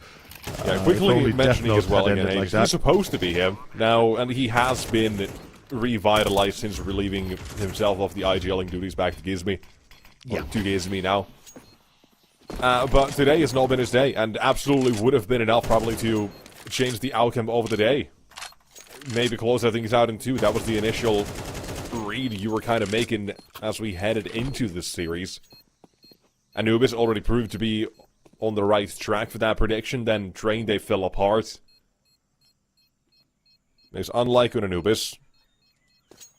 [SPEAKER 2] Yeah, quickly mentioning as well again,
[SPEAKER 1] like
[SPEAKER 2] he's supposed to be him now, and he has been revitalized since relieving himself of the IGLing duties back to Gizmi.
[SPEAKER 1] Yeah.
[SPEAKER 2] To Gizmi now. But today has not been his day, and absolutely would have been enough probably to change the outcome of the day. Maybe close things out in 2. That was the initial read you were kind of making as we headed into this series. Anubis already proved to be on the right track for that prediction, then Train, they fell apart. It's unlike on Anubis.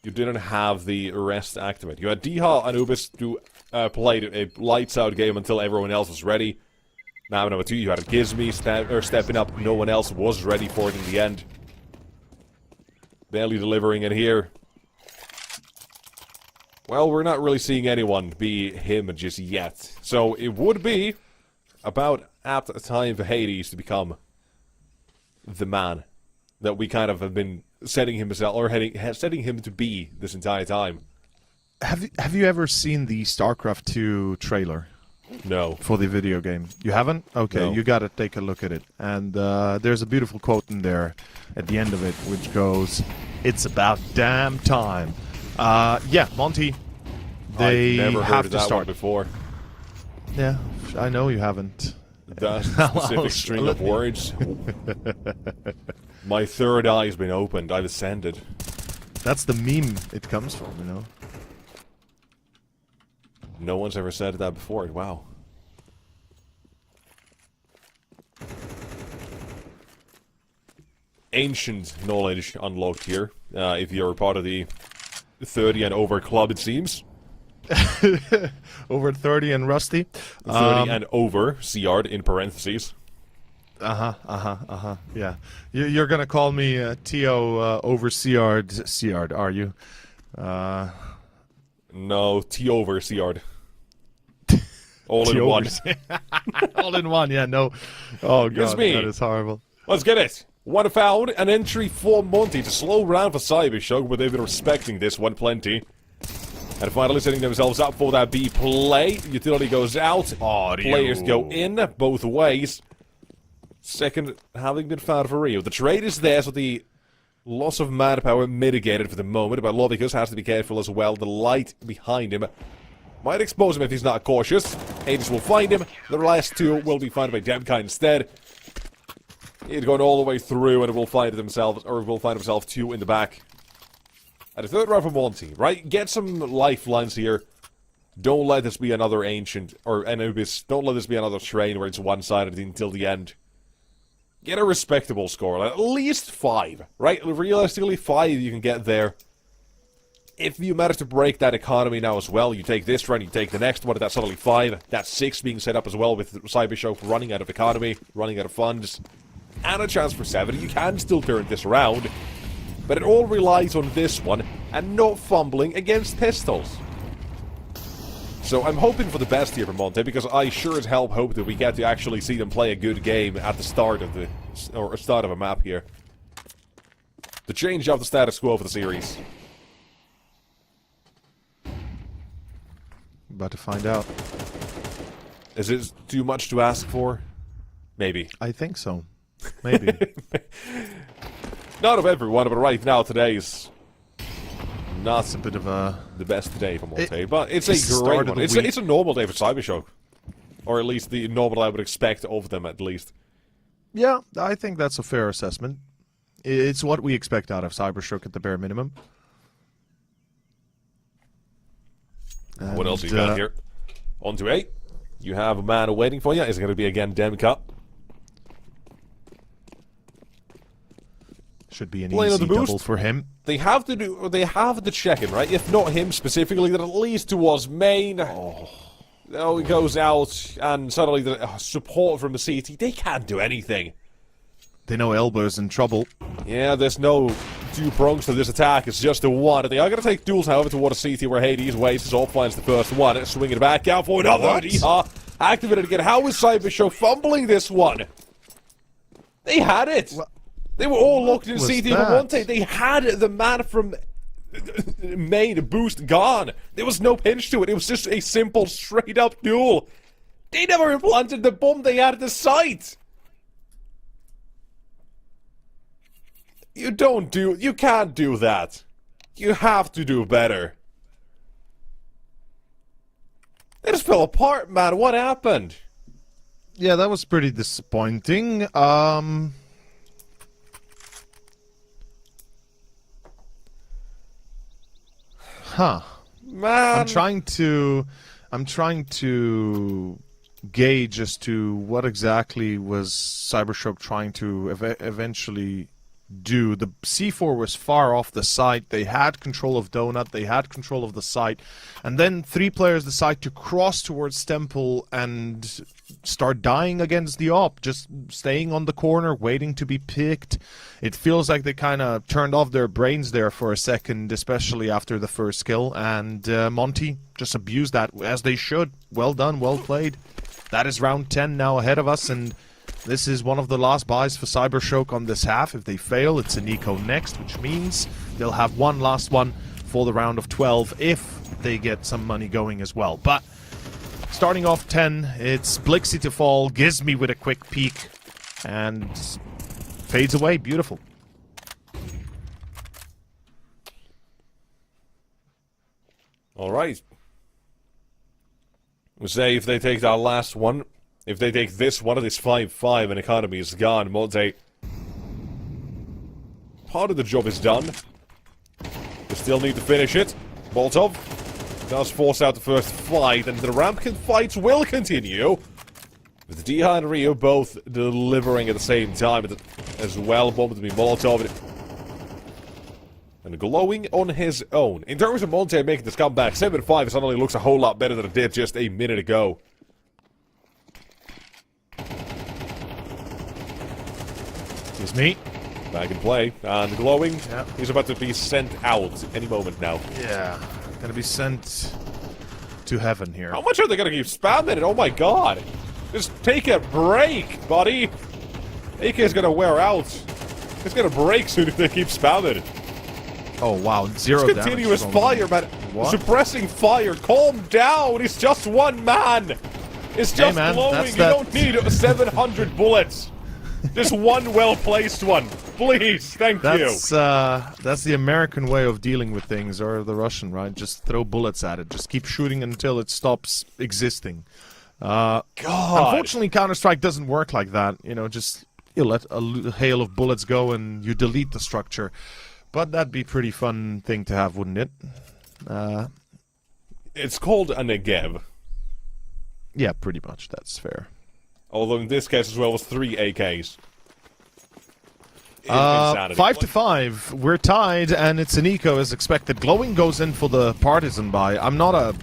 [SPEAKER 2] You didn't have the rest activate. You had Diha Anubis who played a lights-out game until everyone else was ready. Now, number 2, you had Gizmi stepping up. No one else was ready for it in the end. Barely delivering in here. Well, we're not really seeing anyone be him just yet. So it would be about at the time for Hades to become the man that we kind of have been setting himself or setting him to be this entire time.
[SPEAKER 1] Have you ever seen the StarCraft 2 trailer?
[SPEAKER 2] No.
[SPEAKER 1] For the video game? You haven't? Okay,
[SPEAKER 2] no.
[SPEAKER 1] You gotta take a look at it. And there's a beautiful quote in there at the end of it, which goes, "It's about damn time." Yeah, Monte. They
[SPEAKER 2] I've never
[SPEAKER 1] have
[SPEAKER 2] heard of
[SPEAKER 1] to
[SPEAKER 2] that
[SPEAKER 1] start
[SPEAKER 2] one before.
[SPEAKER 1] Yeah, I know you haven't.
[SPEAKER 2] That specific string of words. My third eye's been opened. I've ascended.
[SPEAKER 1] That's the meme it comes from, you know.
[SPEAKER 2] No one's ever said that before. Wow. Ancient knowledge unlocked here. If you're part of the 30 and over club, it seems.
[SPEAKER 1] Over 30 and rusty.
[SPEAKER 2] 30 and over, CR'd in parentheses.
[SPEAKER 1] Yeah. You're gonna call me T.O. over CR'd, are you?
[SPEAKER 2] No, T over CR'd. All in one.
[SPEAKER 1] All in one, yeah, no. Oh, God,
[SPEAKER 2] It's me.
[SPEAKER 1] that is horrible.
[SPEAKER 2] Let's get it. One found, an entry for Monte. It's a slow round for Cybershock, but they've been respecting this one plenty. And finally setting themselves up for that B play. Utility goes out. Players go in both ways. Second having been found for Rio. The trade is there, so the loss of manpower mitigated for the moment, but Lovicus has to be careful as well. The light behind him might expose him if he's not cautious. Hades will find him. The last 2 will be found by Demkai instead. He's going all the way through, and it will find themselves, or will find himself 2 in the back. And a third round for Monte, right? Get some lifelines here. Don't let this be another Ancient, or Anubis. Don't let this be another Train where it's one-sided until the end. Get a respectable score, like at least 5, right? Realistically, 5 you can get there. If you manage to break that economy now as well, you take this round, you take the next one, that's suddenly 5. That's 6 being set up as well with Cybershock running out of economy, running out of funds. And a chance for 7. You can still turn this around. but it all relies on this one and not fumbling against pistols. So I'm hoping for the best here for Monte, because I sure as hell hope that we get to actually see them play a good game at the start of start of a map here. To change up the status quo for the series.
[SPEAKER 1] About to find out.
[SPEAKER 2] Is it too much to ask for? Maybe.
[SPEAKER 1] I think so. Maybe.
[SPEAKER 2] Not of everyone, but right now today's not
[SPEAKER 1] a bit of a...
[SPEAKER 2] the best day for Monte, but it's
[SPEAKER 1] it's the
[SPEAKER 2] a
[SPEAKER 1] start
[SPEAKER 2] great
[SPEAKER 1] of
[SPEAKER 2] one.
[SPEAKER 1] the
[SPEAKER 2] It's a normal day for Cybershock. Or at least the normal I would expect of them, at least.
[SPEAKER 1] Yeah, I think that's a fair assessment. It's what we expect out of Cybershock at the bare minimum.
[SPEAKER 2] What else you got here? On to 8. You have a man waiting for you. Is it going to be again Demka?
[SPEAKER 1] Should be an
[SPEAKER 2] Playing on
[SPEAKER 1] easy
[SPEAKER 2] the boost.
[SPEAKER 1] double for him.
[SPEAKER 2] They have to check in, right? If not him specifically, then at least towards main. Oh, he goes out, and suddenly the support from the CT, they can't do anything.
[SPEAKER 1] They know Elbow's in trouble.
[SPEAKER 2] Yeah, there's no two prongs to this attack, it's just the one. They are going to take duels, however, toward a CT where Hades wastes off, finds the first one, swinging it back out for another. Activated again. How is Cybershock fumbling this one? They had it. They were all locked in CT for Monte. They had the man from main boost gone. There was no pinch to it. It was just a simple, straight-up duel. They never implanted the bomb they had at the site. You can't do that. You have to do better. They just fell apart, man. What happened?
[SPEAKER 1] Yeah, that was pretty disappointing.
[SPEAKER 2] Man.
[SPEAKER 1] I'm trying to gauge as to what exactly was Cybershock trying to eventually do. The C4 was far off the site. They had control of Donut. They had control of the site. And then 3 players decide to cross towards Temple and start dying against the op, just staying on the corner, waiting to be picked. It feels like they kind of turned off their brains there for a second, especially after the first kill. And Monte just abused that, as they should. Well done, well played. That is round 10 now ahead of us, and this is one of the last buys for Cybershock on this half. If they fail, it's an eco next, which means they'll have one last one for the round of 12 if they get some money going as well. But starting off 10, it's Blixie to fall, Gizmy with a quick peek, and fades away. Beautiful.
[SPEAKER 2] All right. We'll say if they take that last one, if they take this one, it is 5-5 and economy is gone. Monte, part of the job is done. They still need to finish it. Molotov does force out the first fight, and the rampant fights will continue. With Diha and Rio both delivering at the same time as well. Bomb to be Molotov. And glowing on his own. In terms of Monte making this comeback, 7-5 suddenly looks a whole lot better than it did just a minute ago.
[SPEAKER 1] Excuse me.
[SPEAKER 2] Back in play. And glowing, he's about to be sent out any moment now.
[SPEAKER 1] Yeah, gonna be sent to heaven here.
[SPEAKER 2] How much are they gonna keep spamming it? Oh my god. Just take a break, buddy. AK is gonna wear out. It's gonna break soon if they keep spamming it.
[SPEAKER 1] Oh wow, zero
[SPEAKER 2] damage. Continuous fire, man.
[SPEAKER 1] What?
[SPEAKER 2] Suppressing fire. Calm down. He's just one man. It's just
[SPEAKER 1] man,
[SPEAKER 2] glowing. You don't need 700 bullets. Just one well-placed one. Please, thank you.
[SPEAKER 1] That's the American way of dealing with things, or the Russian, right? Just throw bullets at it. Just keep shooting until it stops existing.
[SPEAKER 2] God.
[SPEAKER 1] Unfortunately, Counter-Strike doesn't work like that. You know, just you let a hail of bullets go and you delete the structure. But that'd be a pretty fun thing to have, wouldn't it?
[SPEAKER 2] It's called a Negev.
[SPEAKER 1] Yeah, pretty much. That's fair.
[SPEAKER 2] Although in this case as well was 3 AKs.
[SPEAKER 1] 5-5. We're tied, and it's an eco as expected. Glowing goes in for the partisan buy. I'm not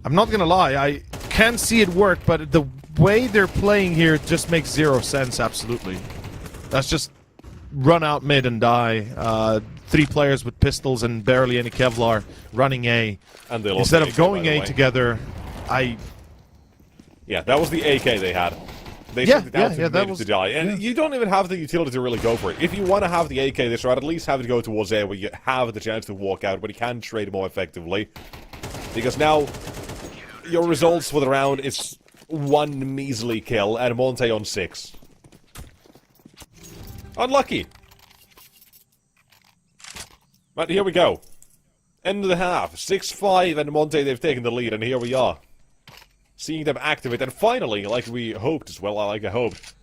[SPEAKER 1] gonna lie. I can see it work, but the way they're playing here just makes zero sense. Absolutely. That's just run out mid and die. 3 players with pistols and barely any Kevlar running A.
[SPEAKER 2] And they lost
[SPEAKER 1] Instead
[SPEAKER 2] the
[SPEAKER 1] of
[SPEAKER 2] AK,
[SPEAKER 1] going
[SPEAKER 2] by the
[SPEAKER 1] A
[SPEAKER 2] way.
[SPEAKER 1] together,
[SPEAKER 2] Yeah, that was the AK they had. They
[SPEAKER 1] Yeah,
[SPEAKER 2] sent it down
[SPEAKER 1] yeah,
[SPEAKER 2] to
[SPEAKER 1] yeah, that
[SPEAKER 2] mid
[SPEAKER 1] was-
[SPEAKER 2] to die. And you don't even have the utility to really go for it. If you want to have the AK this round, at least have it go towards A where you have the chance to walk out, but you can trade more effectively. Because now, your results for the round is 1 measly kill and Monte on 6. Unlucky. But here we go. End of the half. 6-5 and Monte, they've taken the lead, and here we are. Seeing them activate, and finally, like we hoped as well, like I hoped,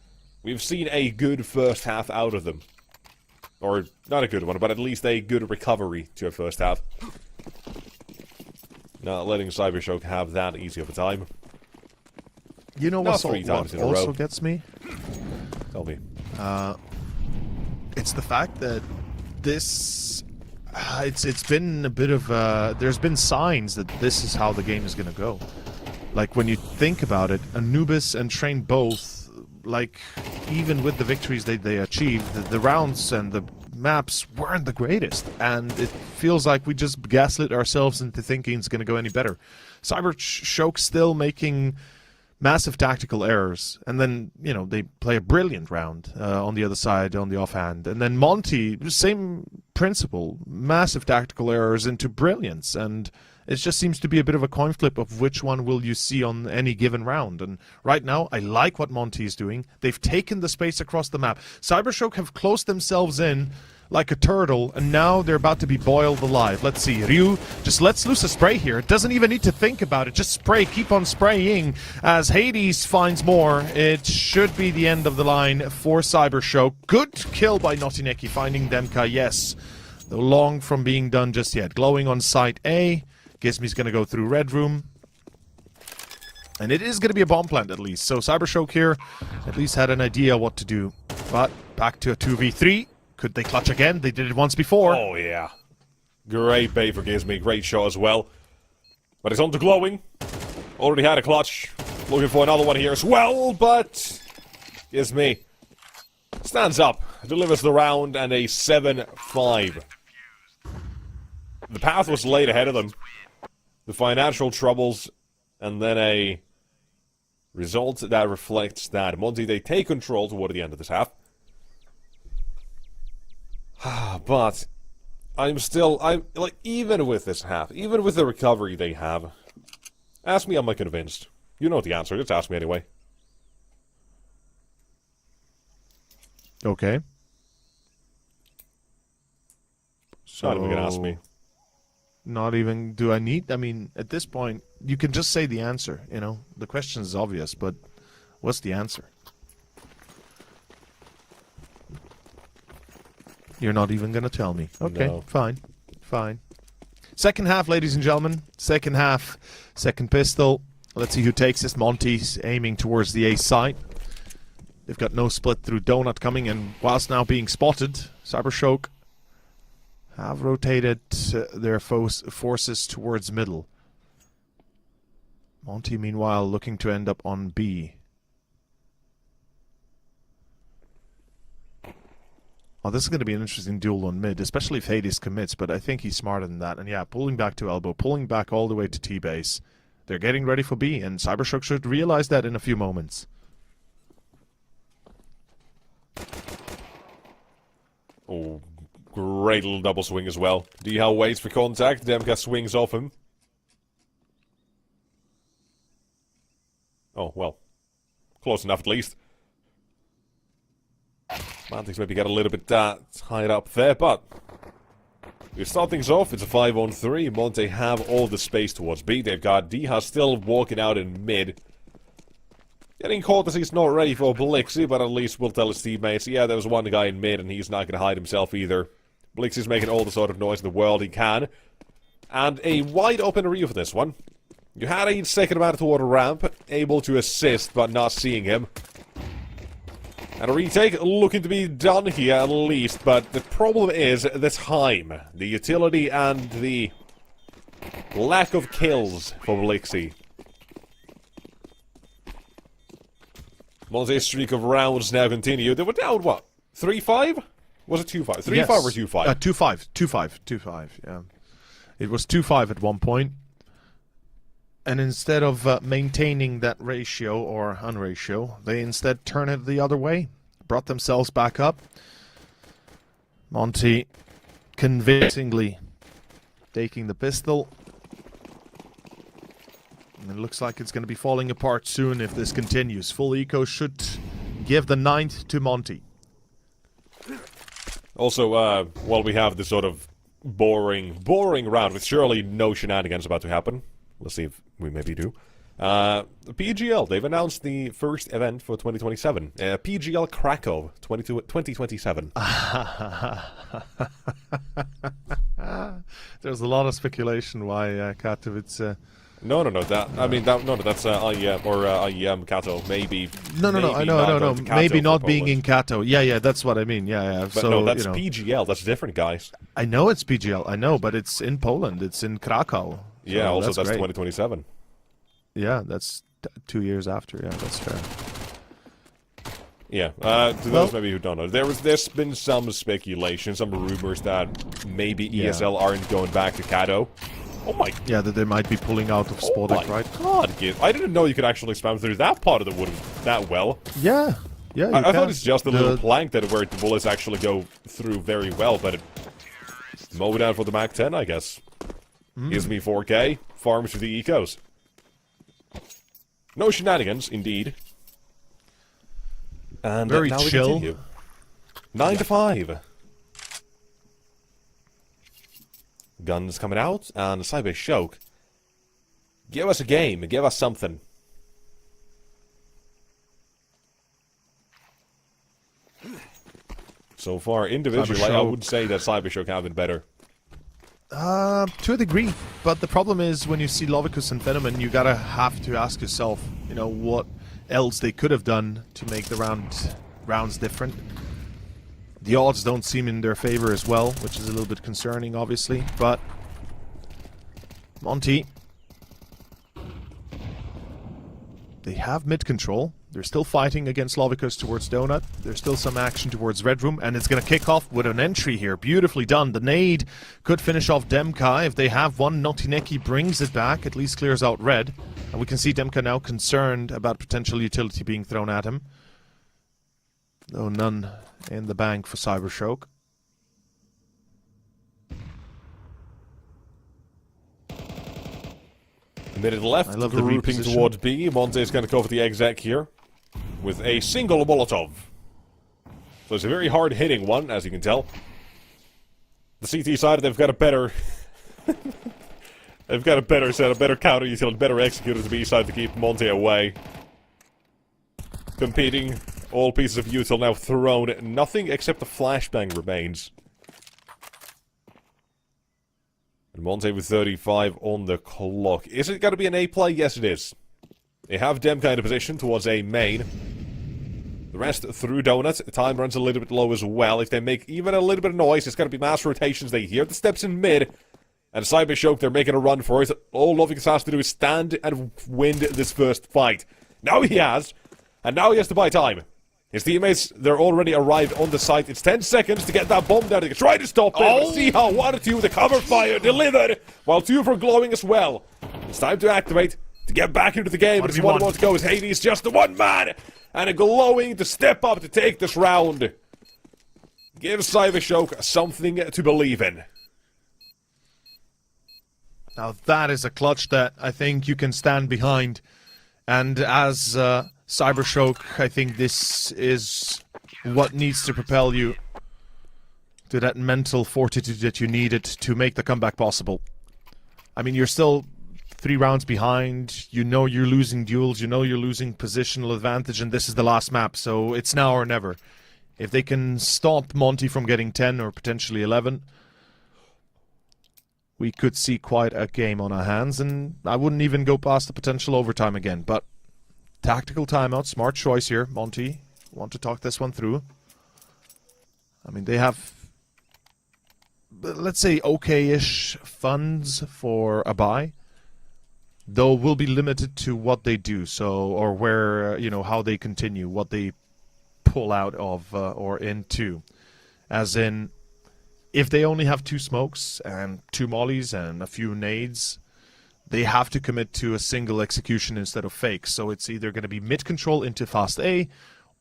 [SPEAKER 2] we've seen a good first half out of them. Or, not a good one, but at least a good recovery to a first half. Not letting Cybershock have that easy of a time.
[SPEAKER 1] you know
[SPEAKER 2] Not
[SPEAKER 1] what
[SPEAKER 2] 3 times in a
[SPEAKER 1] also
[SPEAKER 2] row.
[SPEAKER 1] gets me?
[SPEAKER 2] Tell me.
[SPEAKER 1] It's the fact that this... it's been a bit of... there's been signs that this is how the game is going to go. Like, when you think about it, Anubis and Train both, like, even with the victories they achieved, the rounds and the maps weren't the greatest. And it feels like we just gaslit ourselves into thinking it's going to go any better. Cybershock still making massive tactical errors. And then, you know, they play a brilliant round on the other side, on the offhand. And then Monte, same principle, massive tactical errors into brilliance. And it just seems to be a bit of a coin flip of which one will you see on any given round. And right now, I like what Monte is doing. They've taken the space across the map. Cybershock have closed themselves in like a turtle, and now they're about to be boiled alive. Let's see. Ryu just lets loose a spray here. It doesn't even need to think about it. Just spray. Keep on spraying. As Hades finds more, it should be the end of the line for Cybershock. Good kill by Notineki, finding Demka, yes. Though long from being done just yet. Glowing on site A. Gizmi's going to go through Red Room. And it is going to be a bomb plant, at least. So Cybershock here at least had an idea what to do. But back to a 2v3. Could they clutch again? They did it once before.
[SPEAKER 2] Oh, yeah. Great bait for Gizmi. Great shot as well. But it's on to Glowing. Already had a clutch. Looking for another one here as well, but Gizmi stands up, delivers the round, and a 7-5. The path was laid ahead of them. The financial troubles, and then a result that reflects that. Monte, they take control toward the end of this half. But I'm like, even with this half, even with the recovery they have, ask me, am I convinced? You know the answer, just ask me anyway.
[SPEAKER 1] Okay. So,
[SPEAKER 2] Not even gonna ask me.
[SPEAKER 1] Not even, do I need, I mean, at this point, you can just say the answer, you know? The question is obvious, but what's the answer? You're not even going to tell me. Okay,
[SPEAKER 2] No.
[SPEAKER 1] fine. Fine. Second half, ladies and gentlemen. Second half. Second pistol. Let's see who takes this. Monte's aiming towards the A site. They've got no split through Donut coming, and whilst now being spotted, Cybershock have rotated their forces towards middle. Monte, meanwhile, looking to end up on B. Oh, this is going to be an interesting duel on mid, especially if Hades commits, but I think he's smarter than that. And yeah, pulling back to elbow, pulling back all the way to T-base. They're getting ready for B, and Cybershock should realize that in a few moments.
[SPEAKER 2] Oh, great little double swing as well. Dihao waits for contact, Demka swings off him. Oh, well. Close enough at least. Mantics maybe get a little bit tied up there, but we start things off. It's a 5-on-3. Monte have all the space towards B. They've got Diha still walking out in mid. Getting caught as he's not ready for Blixie, but at least we'll tell his teammates, yeah, there was one guy in mid and he's not going to hide himself either. Blixie's making all the sort of noise in the world he can. And a wide open Ryu for this one. You had a second man toward a ramp, able to assist, but not seeing him. And a retake looking to be done here at least, but the problem is the time, the utility, and the lack of kills for Blixie. Monte's streak of rounds now continue. They were down, what, 3-5? Was it 2-5? 3-5
[SPEAKER 1] Yes.
[SPEAKER 2] or 2-5?
[SPEAKER 1] 2-5. 2-5. 2-5, yeah. It was 2-5 at one point. And instead of maintaining that ratio or unratio, they instead turn it the other way. Brought themselves back up. Monte convincingly taking the pistol. And it looks like it's going to be falling apart soon if this continues. Full eco should give the 9th to Monte.
[SPEAKER 2] Also, while we have this sort of boring round with surely no shenanigans about to happen, let's see if we maybe do. The PGL, they've announced the first event for 2027. PGL Krakow 2027.
[SPEAKER 1] There's a lot of speculation why Katowice...
[SPEAKER 2] No. That's IEM or IEM Kato. Maybe.
[SPEAKER 1] No. I know. Maybe not being in Kato. Yeah. That's what I mean. Yeah.
[SPEAKER 2] But no, that's PGL. That's different, guys.
[SPEAKER 1] I know it's PGL. I know, but it's in Poland. It's in Krakow.
[SPEAKER 2] Yeah.
[SPEAKER 1] So
[SPEAKER 2] Also, that's
[SPEAKER 1] great.
[SPEAKER 2] 2027.
[SPEAKER 1] Yeah, that's 2 years after. Yeah, that's fair.
[SPEAKER 2] Yeah. To those maybe who don't know, there's been some speculation, some rumors that maybe ESL aren't going back to Kato. Oh my!
[SPEAKER 1] Yeah, that they might be pulling out of Spodek, right?
[SPEAKER 2] God, I didn't know you could actually spam through that part of the wood that well.
[SPEAKER 1] Yeah.
[SPEAKER 2] I thought it's just a little plank where the bullets actually go through very well, but mow down for the Mac 10, I guess. Gives me 4K, farms for the ecos. No shenanigans, indeed. And
[SPEAKER 1] Very
[SPEAKER 2] now
[SPEAKER 1] chill.
[SPEAKER 2] We continue. 9 to 5. Guns coming out, and Cyber Shoke. Give us a game, give us something. So far, individually, I would say that Cyber Shoke have been better.
[SPEAKER 1] To a degree, but the problem is when you see Lovicus and Phenomen, you have to ask yourself, what else they could have done to make the rounds different. The odds don't seem in their favor as well, which is a little bit concerning, obviously, but Monte, they have mid control. They're still fighting against Lovicus towards Donut. There's still some action towards Red Room, and it's going to kick off with an entry here. Beautifully done. The nade could finish off Demka. If they have one, Notineki brings it back, at least clears out Red. And we can see Demka now concerned about potential utility being thrown at him. Though none in the bank for Cybershoke.
[SPEAKER 2] A minute left,
[SPEAKER 1] I love the
[SPEAKER 2] grouping
[SPEAKER 1] reposition.
[SPEAKER 2] towards B. Monte is going to go for the exec here with a single Molotov. So it's a very hard-hitting one, as you can tell. The CT side, they've got a better... they've got a better set, a better counter utility, better executor to B side to keep Monte away. Competing, all pieces of util now thrown. Nothing except a flashbang remains. And Monte with 35 on the clock. Is it going to be an A play? Yes, it is. They have Demka in a position towards A main. The rest through Donut. Time runs a little bit low as well. If they make even a little bit of noise, it's going to be mass rotations. They hear the steps in mid. And Cyber Shoke, they're making a run for it. All Lovicus has to do is stand and win this first fight. Now he has. And now he has to buy time. His teammates, they're already arrived on the site. It's 10 seconds to get that bomb down. They can try to stop it, but see how 1 or 2, the cover fire delivered, while 2 for glowing as well. It's time to activate, to get back into the game. It's 1 more to go as Hades, just the one man, and a glowing to step up to take this round. Give Cybershoke something to believe in.
[SPEAKER 1] Now that is a clutch that I think you can stand behind. And as Cybershoke, I think this is what needs to propel you to that mental fortitude that you needed to make the comeback possible. I mean, you're still 3 rounds behind. You know you're losing duels. You know you're losing positional advantage, and this is the last map, so it's now or never. If they can stop Monte from getting 10 or potentially 11, we could see quite a game on our hands, and I wouldn't even go past the potential overtime again, but tactical timeout, smart choice here. Monte, want to talk this one through. I mean, they have, let's say, okay-ish funds for a buy, though will be limited to what they do, so, or where, how they continue, what they pull out of or into. As in, if they only have 2 smokes and 2 mollies and a few nades, they have to commit to a single execution instead of fake. So it's either going to be mid control into fast A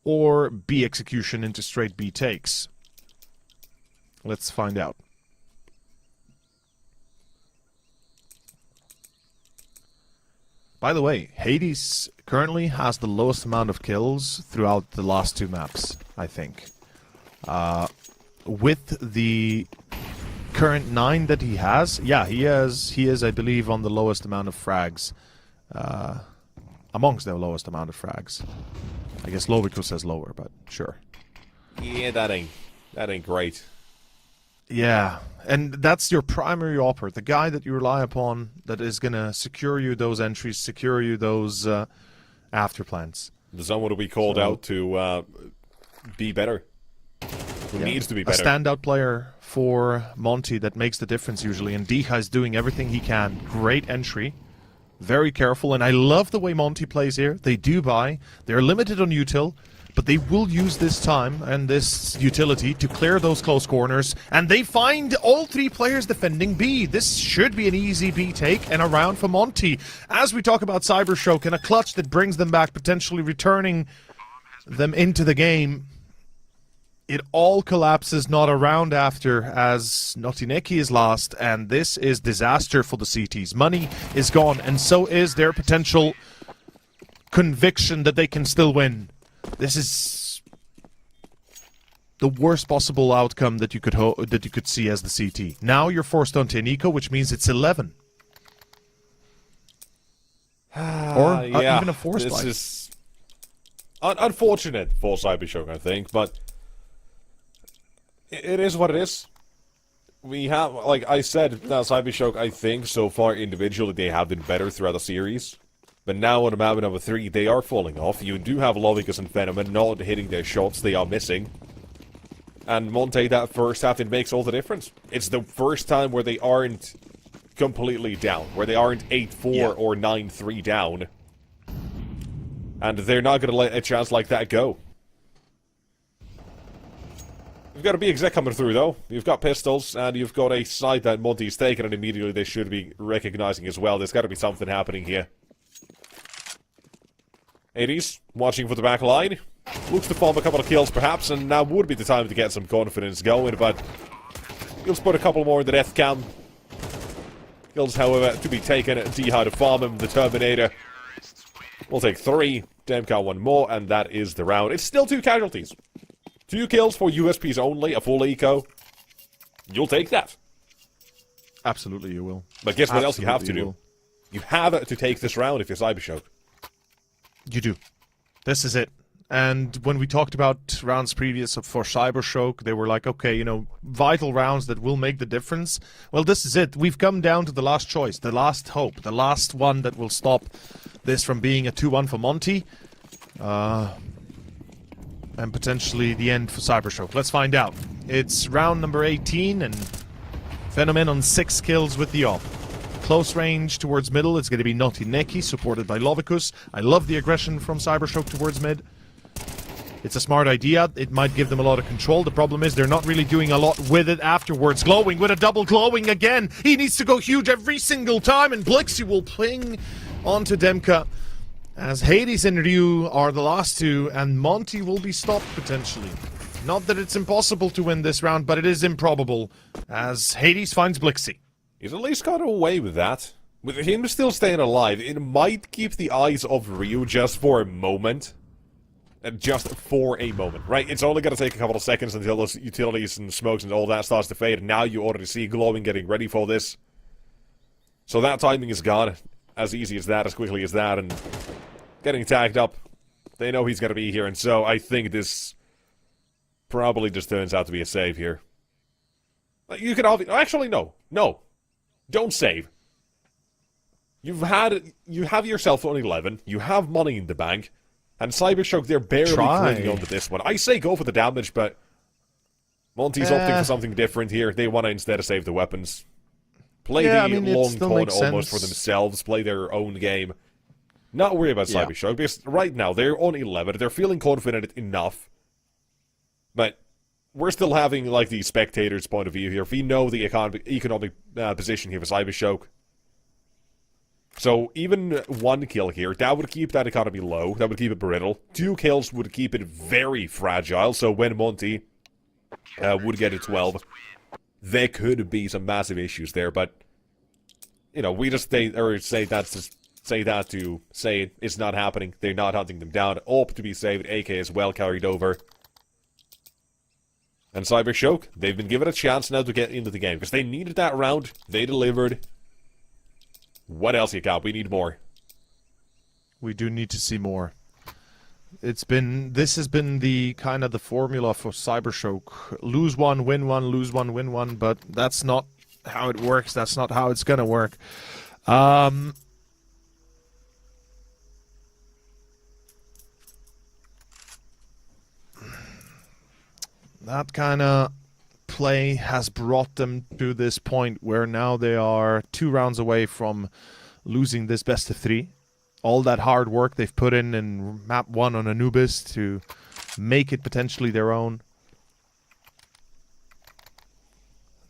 [SPEAKER 1] or B execution into straight B takes. Let's find out. By the way, Hades currently has the lowest amount of kills throughout the last 2 maps, I think. With the current 9 that he has, yeah, he is, I believe, on the lowest amount of frags. Amongst the lowest amount of frags. I guess Lovico says lower, but sure.
[SPEAKER 2] Yeah, that ain't great.
[SPEAKER 1] Yeah, and that's your primary operator, the guy that you rely upon that is going to secure you those entries, secure you those after plans.
[SPEAKER 2] The someone will be called out to be better. Who needs to be better.
[SPEAKER 1] A standout player for Monte that makes the difference usually, and Diha is doing everything he can. Great entry. Very careful, and I love the way Monte plays here. They do buy. They're limited on util, but they will use this time and this utility to clear those close corners, and they find all 3 players defending B. This should be an easy B take and a round for Monte. As we talk about Cybershock and a clutch that brings them back, potentially returning them into the game, it all collapses not a round after, as Notineki is lost, and this is disaster for the CTs. Money is gone, and so is their potential conviction that they can still win. This is the worst possible outcome that you could see as the CT. Now you're forced onto Nico, which means it's 11. Or
[SPEAKER 2] yeah,
[SPEAKER 1] even a forced
[SPEAKER 2] this
[SPEAKER 1] life.
[SPEAKER 2] is unfortunate for Cybershock, I think, but it is what it is. We have, like I said, now Cybershock, I think, so far individually they have been better throughout the series. But now on map number 3, they are falling off. You do have Lovicus and Phenomen not hitting their shots, they are missing. And Monte, that first half, it makes all the difference. It's the first time where they aren't completely down, where they aren't 8-4 or 9-3 down. And they're not going to let a chance like that go. You've got a big exec coming through, though. You've got pistols, and you've got a side that Monte's taken, and immediately they should be recognizing as well. There's got to be something happening here. 80s, watching for the back line. Looks to farm a couple of kills, perhaps, and now would be the time to get some confidence going, but he'll put a couple more in the death cam. Kills, however, to be taken. Diha to farm him, the Terminator. We'll take 3. Demka 1 more, and that is the round. It's still 2 casualties. 2 kills for USPs only, a full eco. You'll take that.
[SPEAKER 1] Absolutely you will.
[SPEAKER 2] But guess what else you have to do? You have to take this round if you're Cybershock.
[SPEAKER 1] You do. This is it. And when we talked about rounds previous for Cybershock, they were like, okay, you know, vital rounds that will make the difference. Well, this is it. We've come down to the last choice, the last hope, the last one that will stop this from being a 2-1 for Monte. And potentially the end for Cybershock. Let's find out. It's round number 18, and Phenomen on 6 kills with the op. Close range towards middle, it's going to be Notineki, supported by Lovicus. I love the aggression from Cybershock towards mid. It's a smart idea. It might give them a lot of control. The problem is they're not really doing a lot with it afterwards. Glowing with a double glowing again. He needs to go huge every single time, and Blixie will ping onto Demka. As Hades and Ryu are the last 2, and Monte will be stopped potentially. Not that it's impossible to win this round, but it is improbable, as Hades finds Blixie.
[SPEAKER 2] He's at least got away with that. With him still staying alive, it might keep the eyes of Ryu just for a moment. Just for a moment, right? It's only going to take a couple of seconds until those utilities and smokes and all that starts to fade, and now you already see Glowing getting ready for this. So that timing is gone. As easy as that, as quickly as that, and getting tagged up. They know he's going to be here, and so I think this probably just turns out to be a save here. You could obviously... Actually, no. No. Don't save. You have yourself on 11. You have money in the bank. And Cybershock, they're barely clinging on to this one. I say go for the damage, but Monte's opting for something different here. They want to instead save the weapons. Play the long con almost for themselves. Play their own game. Not worry about Cybershock, because right now they're on 11. They're feeling confident enough. But we're still having, like, the spectator's point of view here. If we know the economic position here for Cybershock. So, even 1 kill here, that would keep that economy low. That would keep it brittle. 2 kills would keep it very fragile. So, when Monte would get to 12, there could be some massive issues there. But, you know, we just say that to say it's not happening. They're not hunting them down. Up to be saved. AK is well carried over. And Cybershock, they've been given a chance now to get into the game. Because they needed that round. They delivered. What else you got? We need more.
[SPEAKER 1] We do need to see more. This has been the kind of the formula for Cybershock. Lose one, win one, lose one, win one, but that's not how it works. That's not how it's gonna work. That kind of play has brought them to this point where now they are 2 rounds away from losing this best of 3. All that hard work they've put in map 1 on Anubis to make it potentially their own.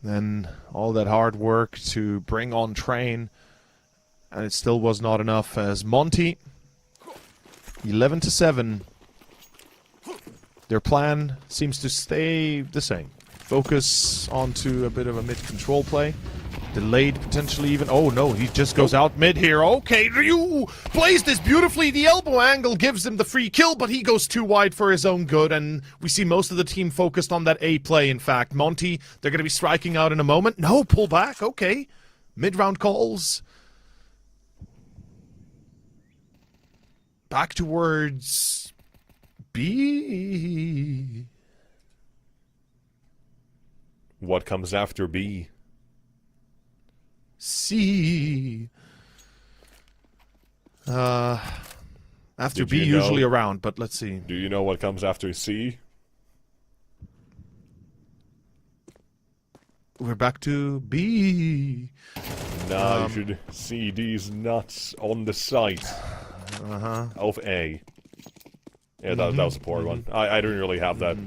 [SPEAKER 1] Then all that hard work to bring on train, and it still was not enough as Monte, 11-7. Their plan seems to stay the same. Focus onto a bit of a mid-control play. Delayed, potentially even. Oh no, he just goes out mid here. Okay, Ryu plays this beautifully. The elbow angle gives him the free kill, but he goes too wide for his own good, and we see most of the team focused on that A play, in fact. Monte, they're going to be striking out in a moment. No, pull back. Okay. Mid-round calls. Back towards B.
[SPEAKER 2] What comes after B?
[SPEAKER 1] C. After
[SPEAKER 2] Did
[SPEAKER 1] B,
[SPEAKER 2] you know-
[SPEAKER 1] usually around, but let's see.
[SPEAKER 2] Do you know what comes after C?
[SPEAKER 1] We're back to B.
[SPEAKER 2] Nah, you should see these nuts on the site of A. Yeah, that was a poor one. I don't really have that.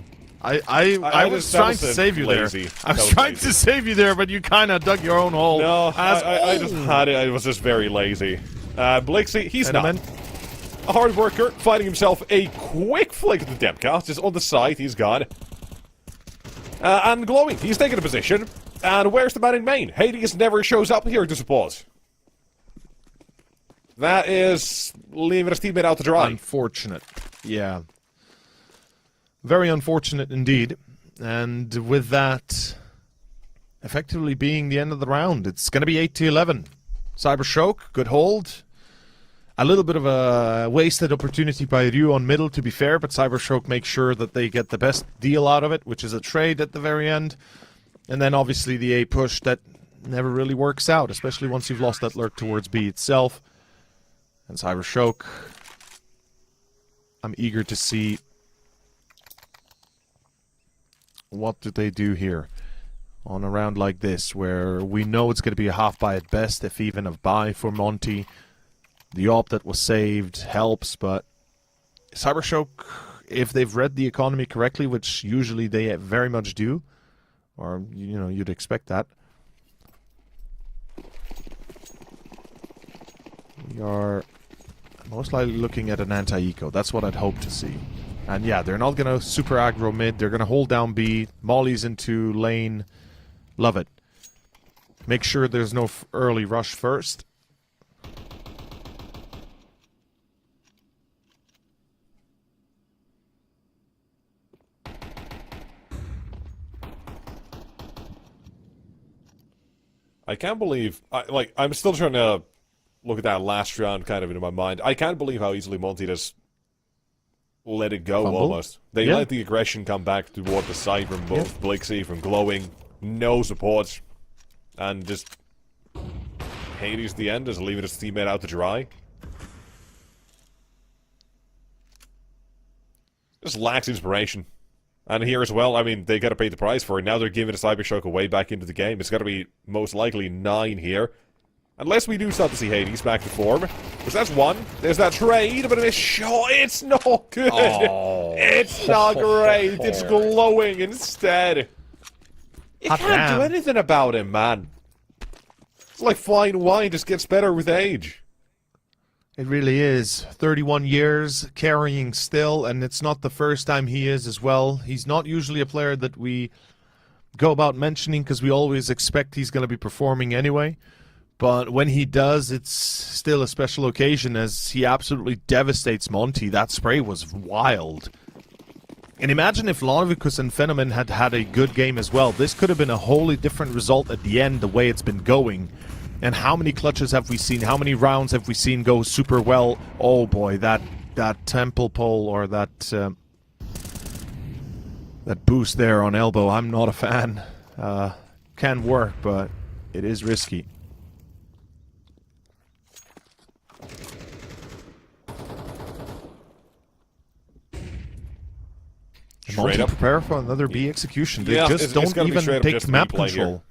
[SPEAKER 1] I was trying to save you there.
[SPEAKER 2] lazy.
[SPEAKER 1] I was
[SPEAKER 2] That was
[SPEAKER 1] trying
[SPEAKER 2] lazy.
[SPEAKER 1] to save you there, but you kind of dug your own hole.
[SPEAKER 2] No,
[SPEAKER 1] As-
[SPEAKER 2] I just had it. I was just very lazy. Blixie, he's not.
[SPEAKER 1] Element.
[SPEAKER 2] A hard worker, finding himself a quick flick at the depth cast. Just on the side, he's gone. And Glowing, he's taking a position. And where's the man in main? Hades never shows up here to support. That is leaving his teammate out to dry.
[SPEAKER 1] Unfortunate. Yeah. Very unfortunate indeed. And with that effectively being the end of the round, it's going to be 8-11. Cybershock, good hold. A little bit of a wasted opportunity by Ryu on middle, to be fair, but Cybershock makes sure that they get the best deal out of it, which is a trade at the very end. And then obviously the A push that never really works out, especially once you've lost that lurk towards B itself. And Cybershock, I'm eager to see what do they do here on a round like this, where we know it's going to be a half buy at best, if even a buy for Monte. The op that was saved helps, but Cybershock, if they've read the economy correctly, which usually they very much do, or, you know, you'd expect that. We are most likely looking at an anti-eco. That's what I'd hope to see. And yeah, they're not going to super aggro mid. They're going to hold down B. Molly's into lane. Love it. Make sure there's no early rush first.
[SPEAKER 2] I can't believe... I'm still trying to look at that last round kind of in my mind. I can't believe how easily Monte just let it go,
[SPEAKER 1] Fumble?
[SPEAKER 2] almost. They
[SPEAKER 1] Yeah.
[SPEAKER 2] let the aggression come back toward the side from both Blixie, from Glowing. No support. And just... Hades at the end, just leaving his teammate out to dry. Just lacks inspiration. And here as well, I mean, they gotta pay the price for it. Now they're giving the Cybershock away back into the game. It's gotta be most likely 9 here. Unless we do start to see Hades back to form. Because that's 1. There's that trade, but a shot. It's not good.
[SPEAKER 1] Oh.
[SPEAKER 2] It's not great. It's glowing instead. You
[SPEAKER 1] Hot
[SPEAKER 2] can't do
[SPEAKER 1] damn.
[SPEAKER 2] anything about him, man. It's like fine wine, just gets better with age.
[SPEAKER 1] It really is. 31 years, carrying still, and it's not the first time he is as well. He's not usually a player that we go about mentioning because we always expect he's going to be performing anyway. But when he does, it's still a special occasion as he absolutely devastates Monte. That spray was wild. And imagine if Lonovicus and Phenomen had had a good game as well. This could have been a wholly different result at the end, the way it's been going. And how many clutches have we seen? How many rounds have we seen go super well? Oh boy, that temple pole or that boost there on elbow, I'm not a fan. Can work, but it is risky.
[SPEAKER 2] Straight up.
[SPEAKER 1] Prepare for another B execution. They
[SPEAKER 2] Yeah,
[SPEAKER 1] just
[SPEAKER 2] it's
[SPEAKER 1] don't
[SPEAKER 2] gonna be
[SPEAKER 1] even
[SPEAKER 2] straight up
[SPEAKER 1] take
[SPEAKER 2] just
[SPEAKER 1] map
[SPEAKER 2] B play here.
[SPEAKER 1] control.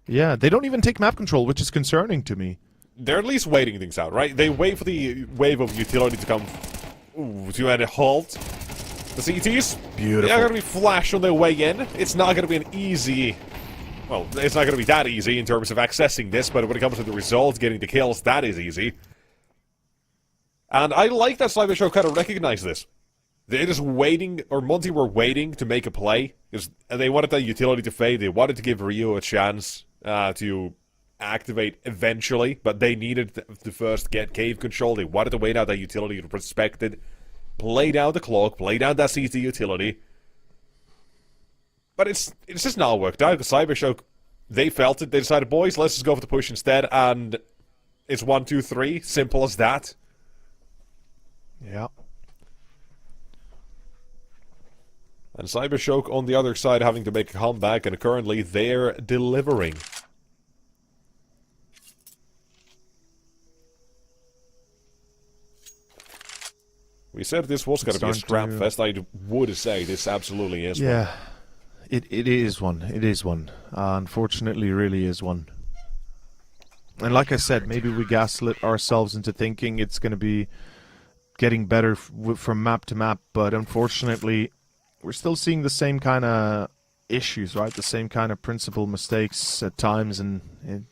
[SPEAKER 1] Yeah, they don't even take map control, which is concerning to me.
[SPEAKER 2] They're at least waiting things out, right? They wait for the wave of utility to come to a halt. The CTs,
[SPEAKER 1] Beautiful.
[SPEAKER 2] they're going to be flash on their way in. It's not going to be an easy... Well, it's not going to be that easy in terms of accessing this, but when it comes to the results, getting the kills, that is easy. And I like that Cybershow kind of recognized this. They're just waiting, or Monte were waiting to make a play, because they wanted that utility to fade. They wanted to give Ryu a chance to activate eventually, but they needed to first get cave control. They wanted to wait out that utility to respect it, play down the clock, play down that CT utility. But it's just not worked out. The Cybershow, they felt it. They decided, boys, let's just go for the push instead, and it's 1, 2, 3. Simple as that.
[SPEAKER 1] Yeah.
[SPEAKER 2] And Cybershock on the other side having to make a comeback, and currently they're delivering. We said this was going to be a scrap fest. I would say this absolutely is one.
[SPEAKER 1] Yeah. It is one. It is one. Unfortunately, really is one. And like I said, maybe we gaslit ourselves into thinking it's going to be getting better from map to map, but unfortunately, we're still seeing the same kind of issues, right? The same kind of principal mistakes at times, and you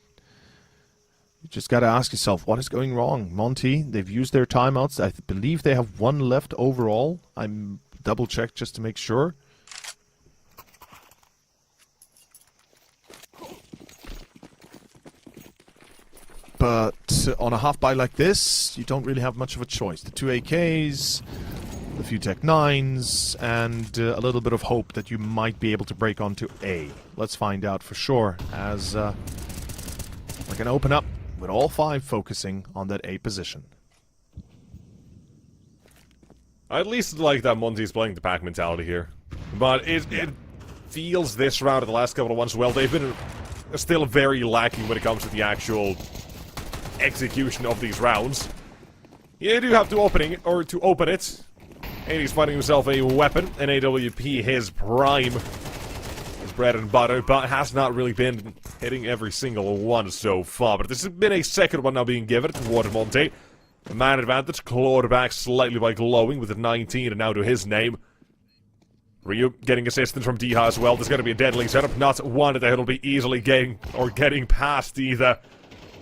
[SPEAKER 1] just got to ask yourself, what is going wrong? Monte, they've used their timeouts. I believe they have one left overall. I'm double-checked just to make sure. But on a half-buy like this, you don't really have much of a choice. The 2 AKs, a few Tech 9s, and a little bit of hope that you might be able to break onto A. Let's find out for sure, as we're going to open up with all 5 focusing on that A position.
[SPEAKER 2] I at least like that Monte's playing the pack mentality here. But it feels this round of the last couple of ones, well, they've been still very lacking when it comes to the actual execution of these rounds. You do have to open it. And he's finding himself a weapon, an AWP, his prime. His bread and butter, but has not really been hitting every single one so far. But this has been a second one now being given toward Monte. A man advantage, clawed back slightly by Glowing with a 19 and now to his name. Ryu getting assistance from Diha as well. There's going to be a deadly setup. Not one that he'll be easily getting past either.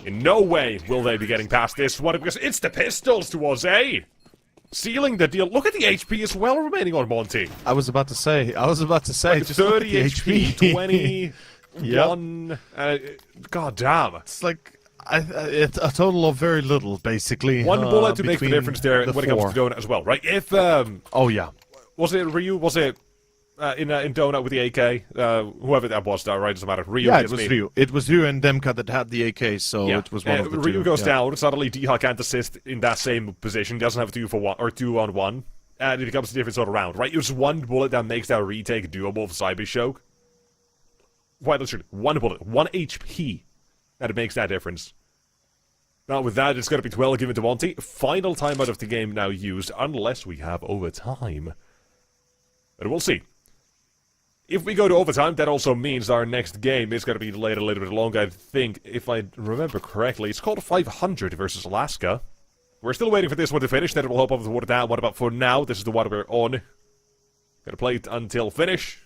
[SPEAKER 2] In no way will they be getting past this one because it's the pistols towards A. Sealing the deal. Look at the HP as well remaining on Monte.
[SPEAKER 1] I was about to say,
[SPEAKER 2] Like
[SPEAKER 1] just
[SPEAKER 2] 30
[SPEAKER 1] look at the
[SPEAKER 2] HP, 21. God damn.
[SPEAKER 1] It's like it's a total of very little, basically.
[SPEAKER 2] One bullet to make the
[SPEAKER 1] between
[SPEAKER 2] difference there when it comes to Donut as well, right? If,
[SPEAKER 1] Oh, yeah.
[SPEAKER 2] was it Ryu? Was it in Donut with the AK? Whoever that was, though, right? Doesn't matter. Ryu.
[SPEAKER 1] Yeah, it was Ryu. It was Ryu and Demka that had the AK, so it was one of the two.
[SPEAKER 2] Ryu goes down. Suddenly, Diha can't assist in that same position. He doesn't have 2-on-1. And it becomes a different sort of round, right? It's one bullet that makes that retake doable for Cybershock. Why, that's true. One bullet. 1 HP. That makes that difference. Now, with that, it's going to be 12 given to Monte. Final timeout of the game now used, unless we have overtime. But we'll see. If we go to overtime, that also means our next game is going to be delayed a little bit longer. I think, if I remember correctly, it's called 500 versus Alaska. We're still waiting for this one to finish, then we'll hop over to that one. But for now, this is the one we're on. Gonna play it until finish.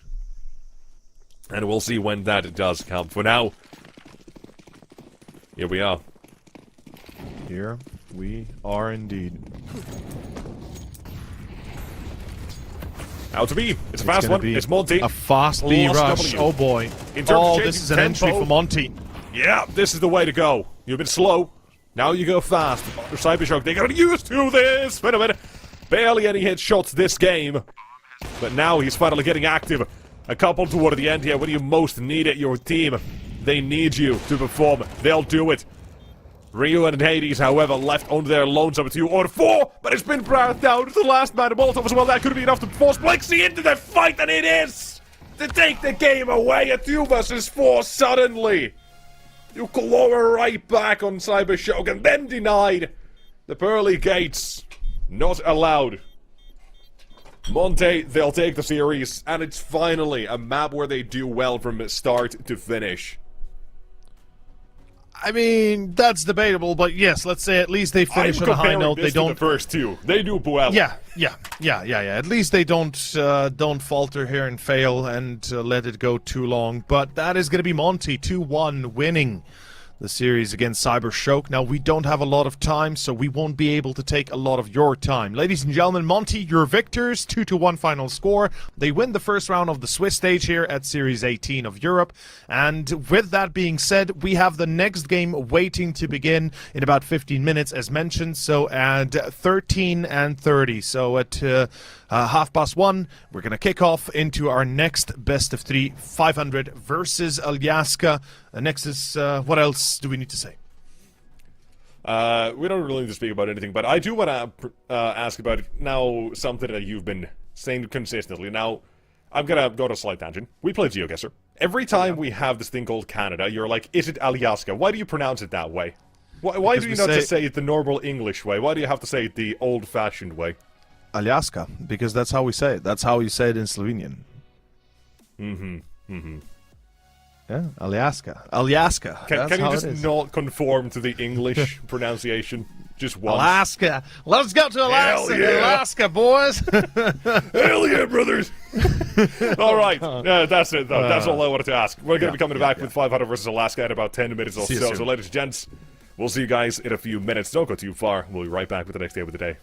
[SPEAKER 2] And we'll see when that does come. For now, here we are.
[SPEAKER 1] Here we are indeed.
[SPEAKER 2] Out to B. It's a fast one. It's Monte.
[SPEAKER 1] A fast B
[SPEAKER 2] Lost
[SPEAKER 1] rush.
[SPEAKER 2] W.
[SPEAKER 1] Oh boy.
[SPEAKER 2] In terms of
[SPEAKER 1] Oh,
[SPEAKER 2] changing
[SPEAKER 1] this is an entry
[SPEAKER 2] tempo.
[SPEAKER 1] for Monte.
[SPEAKER 2] Yeah, this is the way to go. You've been slow. Now you go fast. Cybershock, they got used to this. Wait a minute. Barely any headshots this game. But now he's finally getting active. A couple toward the end here when you most need it. Your team, they need you to perform. They'll do it. Ryu and Hades, however, left on their lones up 2 or 4, but it's been brought down to the last man. Molotov as well. That could be enough to force Blixie into the fight, and it is to take the game away at 2 versus 4 suddenly. You claw right back on Cybershock and then denied. The pearly gates not allowed. Monte, they'll take the series, and it's finally a map where they do well from start to finish.
[SPEAKER 1] I mean, that's debatable, but yes, let's say at least they finish on a high note. They don't.
[SPEAKER 2] The first 2. They do well.
[SPEAKER 1] Yeah. At least they don't falter here and fail and let it go too long. But that is going to be Monte 2-1 winning the series against Cybershock. Now, we don't have a lot of time, so we won't be able to take a lot of your time. Ladies and gentlemen, Monte, your victors, 2-1 final score. They win the first round of the Swiss stage here at Series 18 of Europe. And with that being said, we have the next game waiting to begin in about 15 minutes, as mentioned. So at 13:30. So at 1:30, we're going to kick off into our next best of 3 500 versus Aljaska. Next is, what else do we need to say?
[SPEAKER 2] We don't really need to speak about anything, but I do want to ask about now something that you've been saying consistently. Now, I'm going to go to a slight tangent. We play GeoGuessr. Every time we have this thing called Canada, you're like, is it Aljaska? Why do you pronounce it that way? Why do you not just say it the normal English way? Why do you have to say it the old-fashioned way?
[SPEAKER 1] Aljaska, because that's how we say it. That's how you say it in Slovenian. Yeah, Aljaska.
[SPEAKER 2] Can you just not conform to the English pronunciation just once?
[SPEAKER 1] Alaska. Let's go to Alaska.
[SPEAKER 2] Hell yeah.
[SPEAKER 1] Alaska, boys.
[SPEAKER 2] Hell yeah, brothers! All right, that's it though. That's all I wanted to ask. We're going to be coming back with 500 versus Alaska in about 10 minutes or so. So, ladies and gents, we'll see you guys in a few minutes. Don't go too far. We'll be right back with the next game of the day.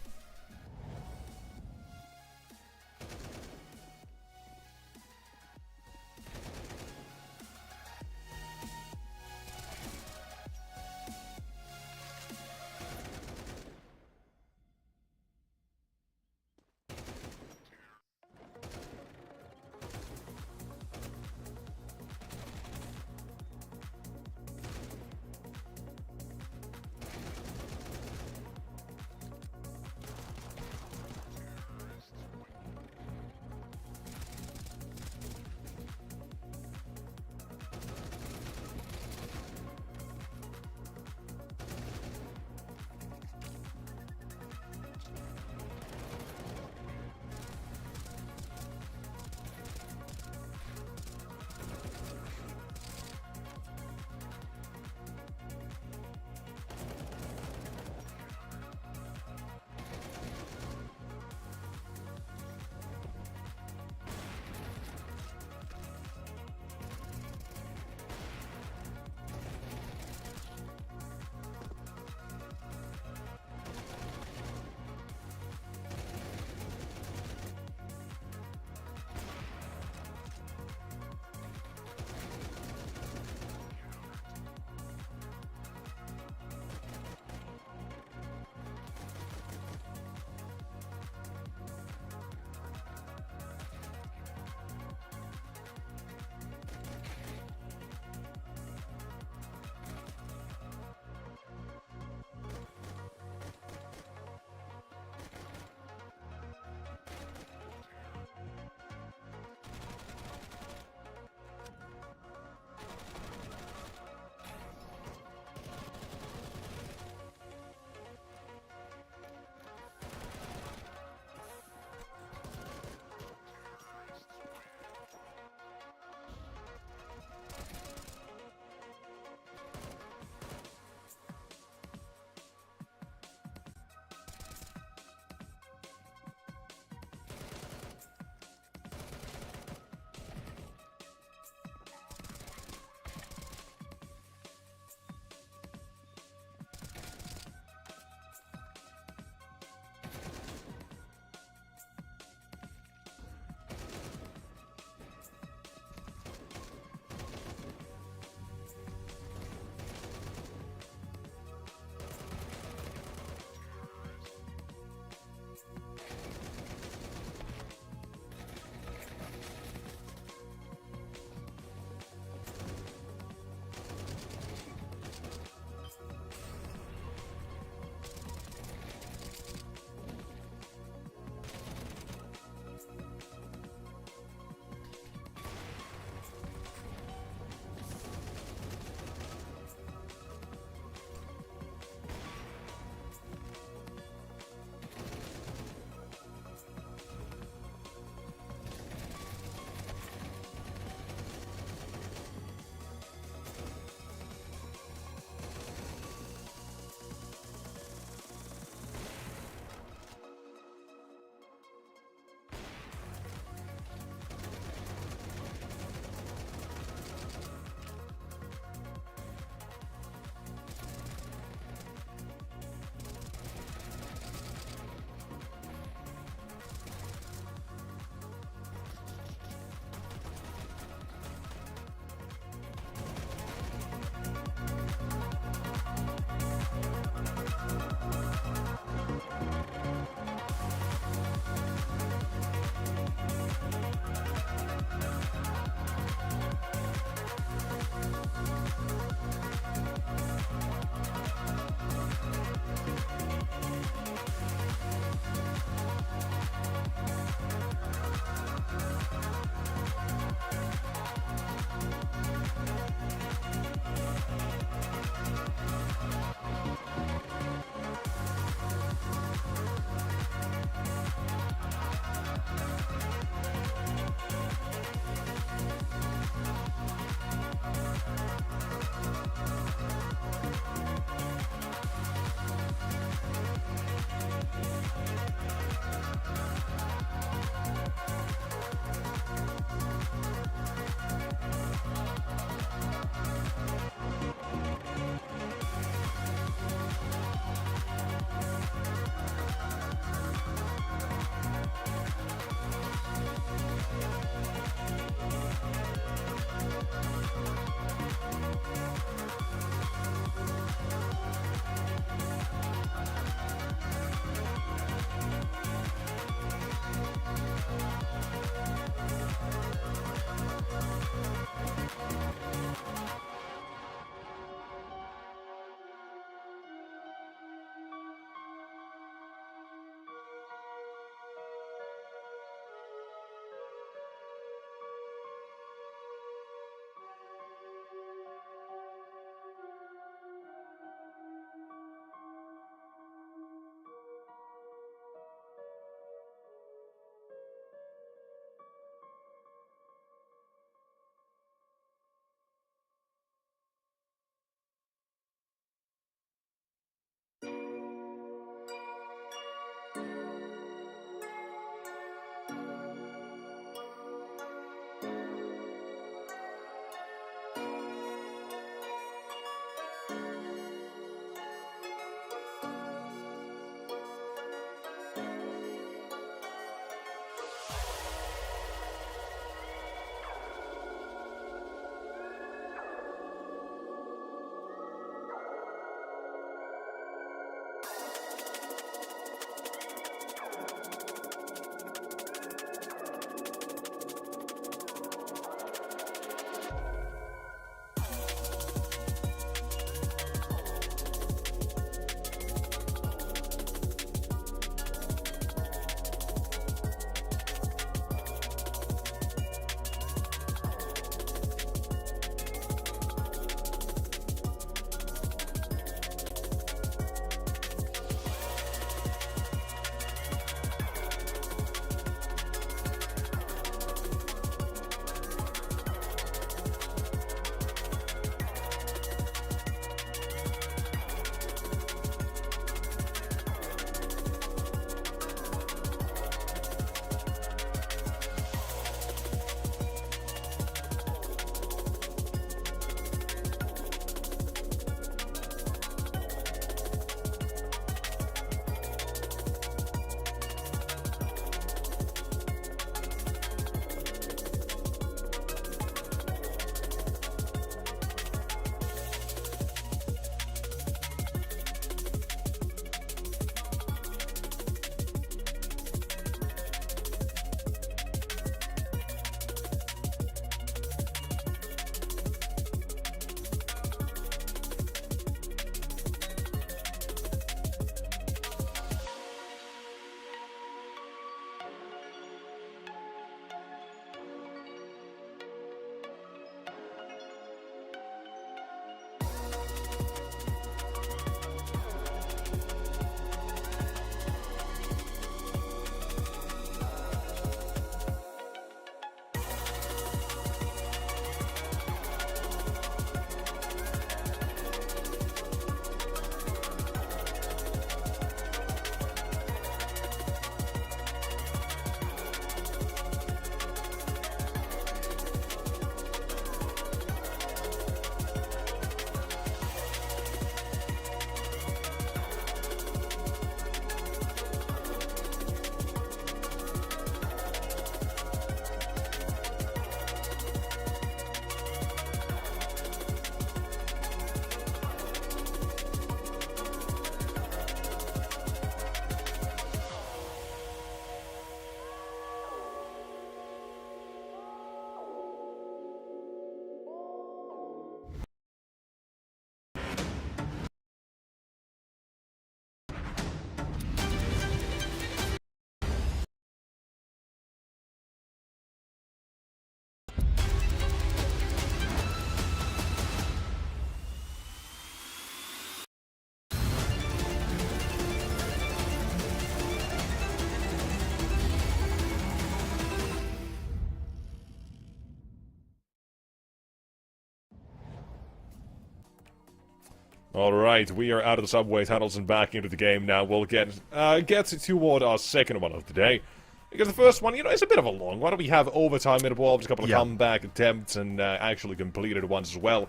[SPEAKER 2] Alright, we are out of the subway tunnels and back into the game now. We'll get toward our second one of the day. Because the first one, it's a bit of a long one. We have overtime involved, a couple of comeback attempts, and actually completed ones as well.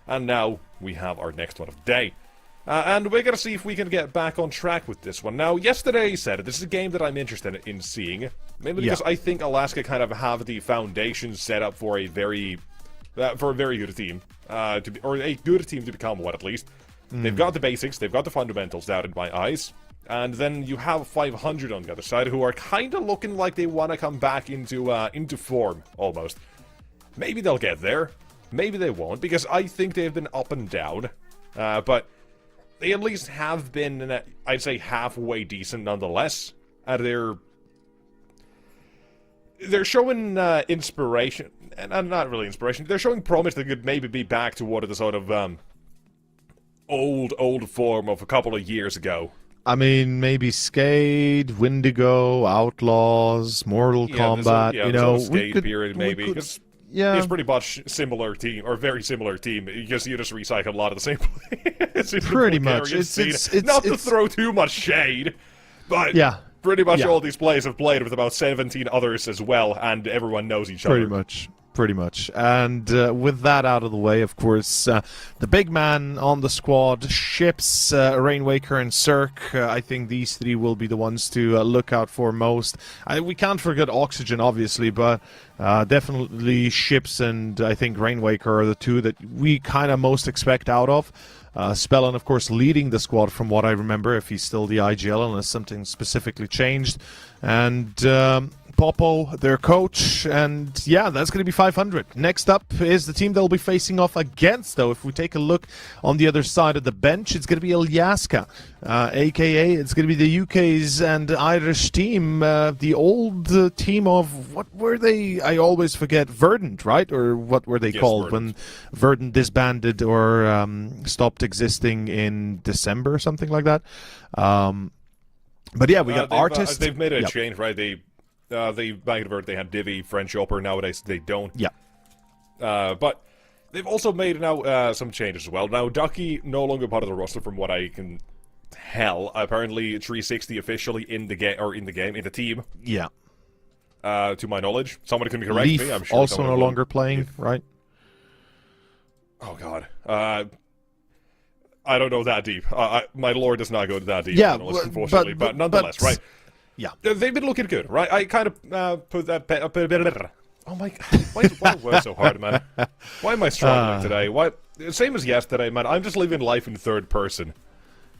[SPEAKER 2] And now we have our next one of the day. And we're going to see if we can get back on track with this one. Now, yesterday I said this is a game that I'm interested in seeing. Mainly because I think Alaska kind of have the foundation set up for a very good team. Or a good team to become one, at least. They've got the basics, they've got the fundamentals down in my eyes. And then you have 500 on the other side, who are kind of looking like they want to come back into form, almost. Maybe they'll get there. Maybe they won't, because I think they've been up and down. But they at least have been, I'd say, halfway decent nonetheless. They're showing inspiration, and not really inspiration. They're showing promise that could maybe be back to what the sort of old form of a couple of years ago.
[SPEAKER 1] I mean, maybe Skate, Wendigo, Outlaws, Mortal Kombat.
[SPEAKER 2] Skate period maybe. It's pretty much similar team, or very similar team, because you just recycle a lot of the same players.
[SPEAKER 1] Pretty much.
[SPEAKER 2] It's not to throw too much shade, but pretty much all these players have played with about 17 others as well, and everyone knows each other.
[SPEAKER 1] Pretty much. And with that out of the way, of course, the big man on the squad, Ships, Rainwaker, and Cirque. I think these three will be the ones to look out for most. We can't forget Oxygen, obviously, but definitely Ships and I think Rainwaker are the two that we kind of most expect out of. Spellin, of course, leading the squad from what I remember, if he's still the IGL, unless something specifically changed. And Popo, their coach, and that's going to be 500. Next up is the team they'll be facing off against, though. If we take a look on the other side of the bench, it's going to be Aljaska, aka it's going to be the UK's and Irish team, the old team of, what were they? I always forget, Verdant, right? Or what were they called when Verdant disbanded or stopped existing in December or something like that? But yeah, we got artists.
[SPEAKER 2] They've made a change, right? They back in Verdant, they had Divi, French Upper. Nowadays they don't. Yeah. But they've also made now some changes as well. Now Ducky no longer part of the roster, from what I can tell. Apparently 360 officially in the team. Yeah. To my knowledge, somebody can correct me. I'm sure.
[SPEAKER 1] Also no longer playing, right?
[SPEAKER 2] Oh God. I don't know that deep. My lore does not go that deep.
[SPEAKER 1] Yeah,
[SPEAKER 2] unfortunately, but nonetheless, right? Yeah, they've been looking good, right? I kind of put that a bit. Oh my! Why work so hard, man? Why am I struggling today? Why? Same as yesterday, man. I'm just living life in third person.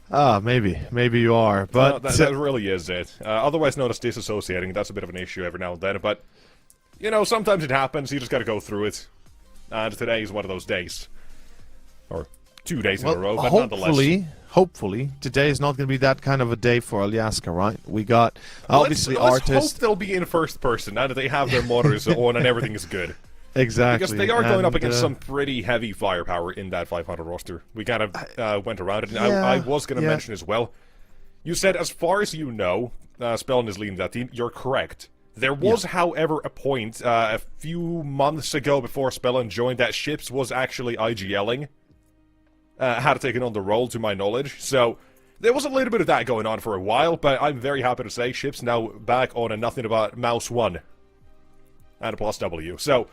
[SPEAKER 1] Maybe you are, but
[SPEAKER 2] that really is it. Otherwise known as disassociating. That's a bit of an issue every now and then, but sometimes it happens. You just got to go through it. And today is one of those days, or 2 days in a row. But nonetheless.
[SPEAKER 1] Hopefully, today is not going to be that kind of a day for Aljaska, right? We got, obviously, artists.
[SPEAKER 2] Let's hope they'll be in first person now that they have their motors on and everything is good.
[SPEAKER 1] Exactly.
[SPEAKER 2] Because they are going up against some pretty heavy firepower in that 500 roster. We kind of went around it. And I was going to mention as well. You said, as far as you know, Spellin is leading that team. You're correct. There was, however, a point a few months ago before Spellin joined that Ships was actually IGLing. Had taken on the role, to my knowledge. So there was a little bit of that going on for a while, but I'm very happy to say Ships now back on a nothing about mouse 1 and a plus W. So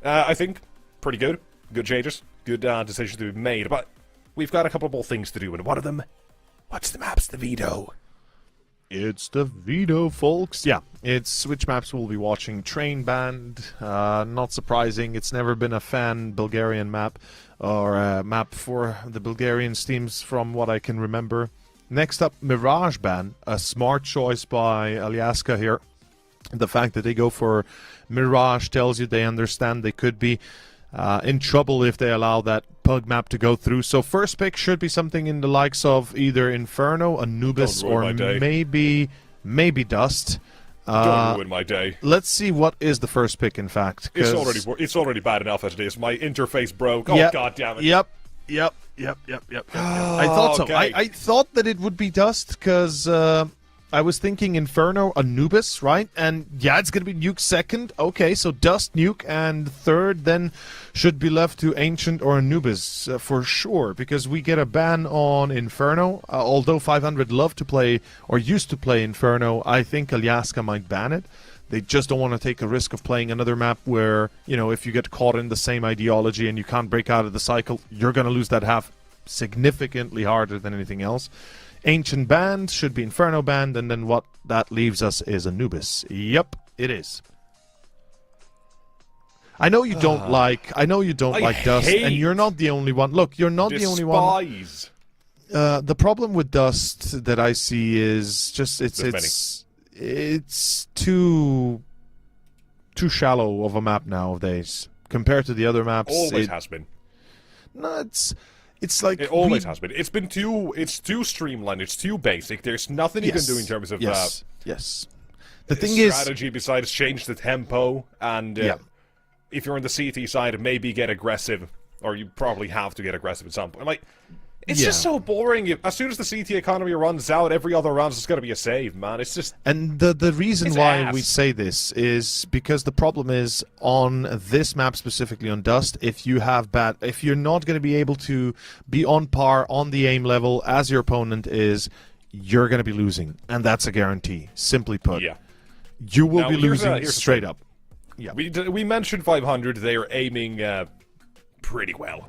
[SPEAKER 2] I think pretty good. Good changes. Good decisions to be made. But we've got a couple more things to do, and one of them, what's the maps? The Veto.
[SPEAKER 1] It's the Veto, folks. Yeah, it's which maps we'll be watching. Train Band, not surprising. It's never been a fan Bulgarian map, or a map for the Bulgarian teams from what I can remember. Next up, Mirage Band, a smart choice by Aljaska here. The fact that they go for Mirage tells you they understand they could be in trouble if they allow that pug map to go through. So first pick should be something in the likes of either Inferno, Anubis, or maybe Dust.
[SPEAKER 2] Don't ruin my day.
[SPEAKER 1] Let's see what is the first pick, in fact.
[SPEAKER 2] It's already bad enough as it is. My interface broke. Oh, God damn it.
[SPEAKER 1] Yep. I thought so.
[SPEAKER 2] Okay.
[SPEAKER 1] I thought that it would be Dust, because I was thinking Inferno, Anubis, right? And yeah, it's going to be Nuke second. Okay, so Dust, Nuke, and third then should be left to Ancient or Anubis for sure, because we get a ban on Inferno. Although 500 love to play or used to play Inferno, I think Alaska might ban it. They just don't want to take a risk of playing another map where, you know, if you get caught in the same ideology and you can't break out of the cycle, you're going to lose that half significantly harder than anything else. Ancient banned, should be Inferno banned, and then what that leaves us is Anubis. Yep, it is. I know you don't like Dust, and you're not the only one. Look, you're not the only one. The problem with Dust that I see is just it's too shallow of a map nowadays compared to the other maps.
[SPEAKER 2] Always has been.
[SPEAKER 1] No, it's like
[SPEAKER 2] it always has been. It's too streamlined. It's too basic. There's nothing you can do in terms of
[SPEAKER 1] yes. The thing is,
[SPEAKER 2] strategy besides change the tempo and if you're on the CT side, maybe get aggressive, or you probably have to get aggressive at some point. Like, it's just so boring. As soon as the CT economy runs out, every other round is going to be a save, man. It's just...
[SPEAKER 1] And the reason why we say this is because the problem is, on this map specifically, on Dust, if you're not going to be able to be on par on the aim level as your opponent is, you're going to be losing. And that's a guarantee, simply put.
[SPEAKER 2] Yeah.
[SPEAKER 1] You will be losing straight up.
[SPEAKER 2] Yeah. We mentioned 500. They are aiming pretty well.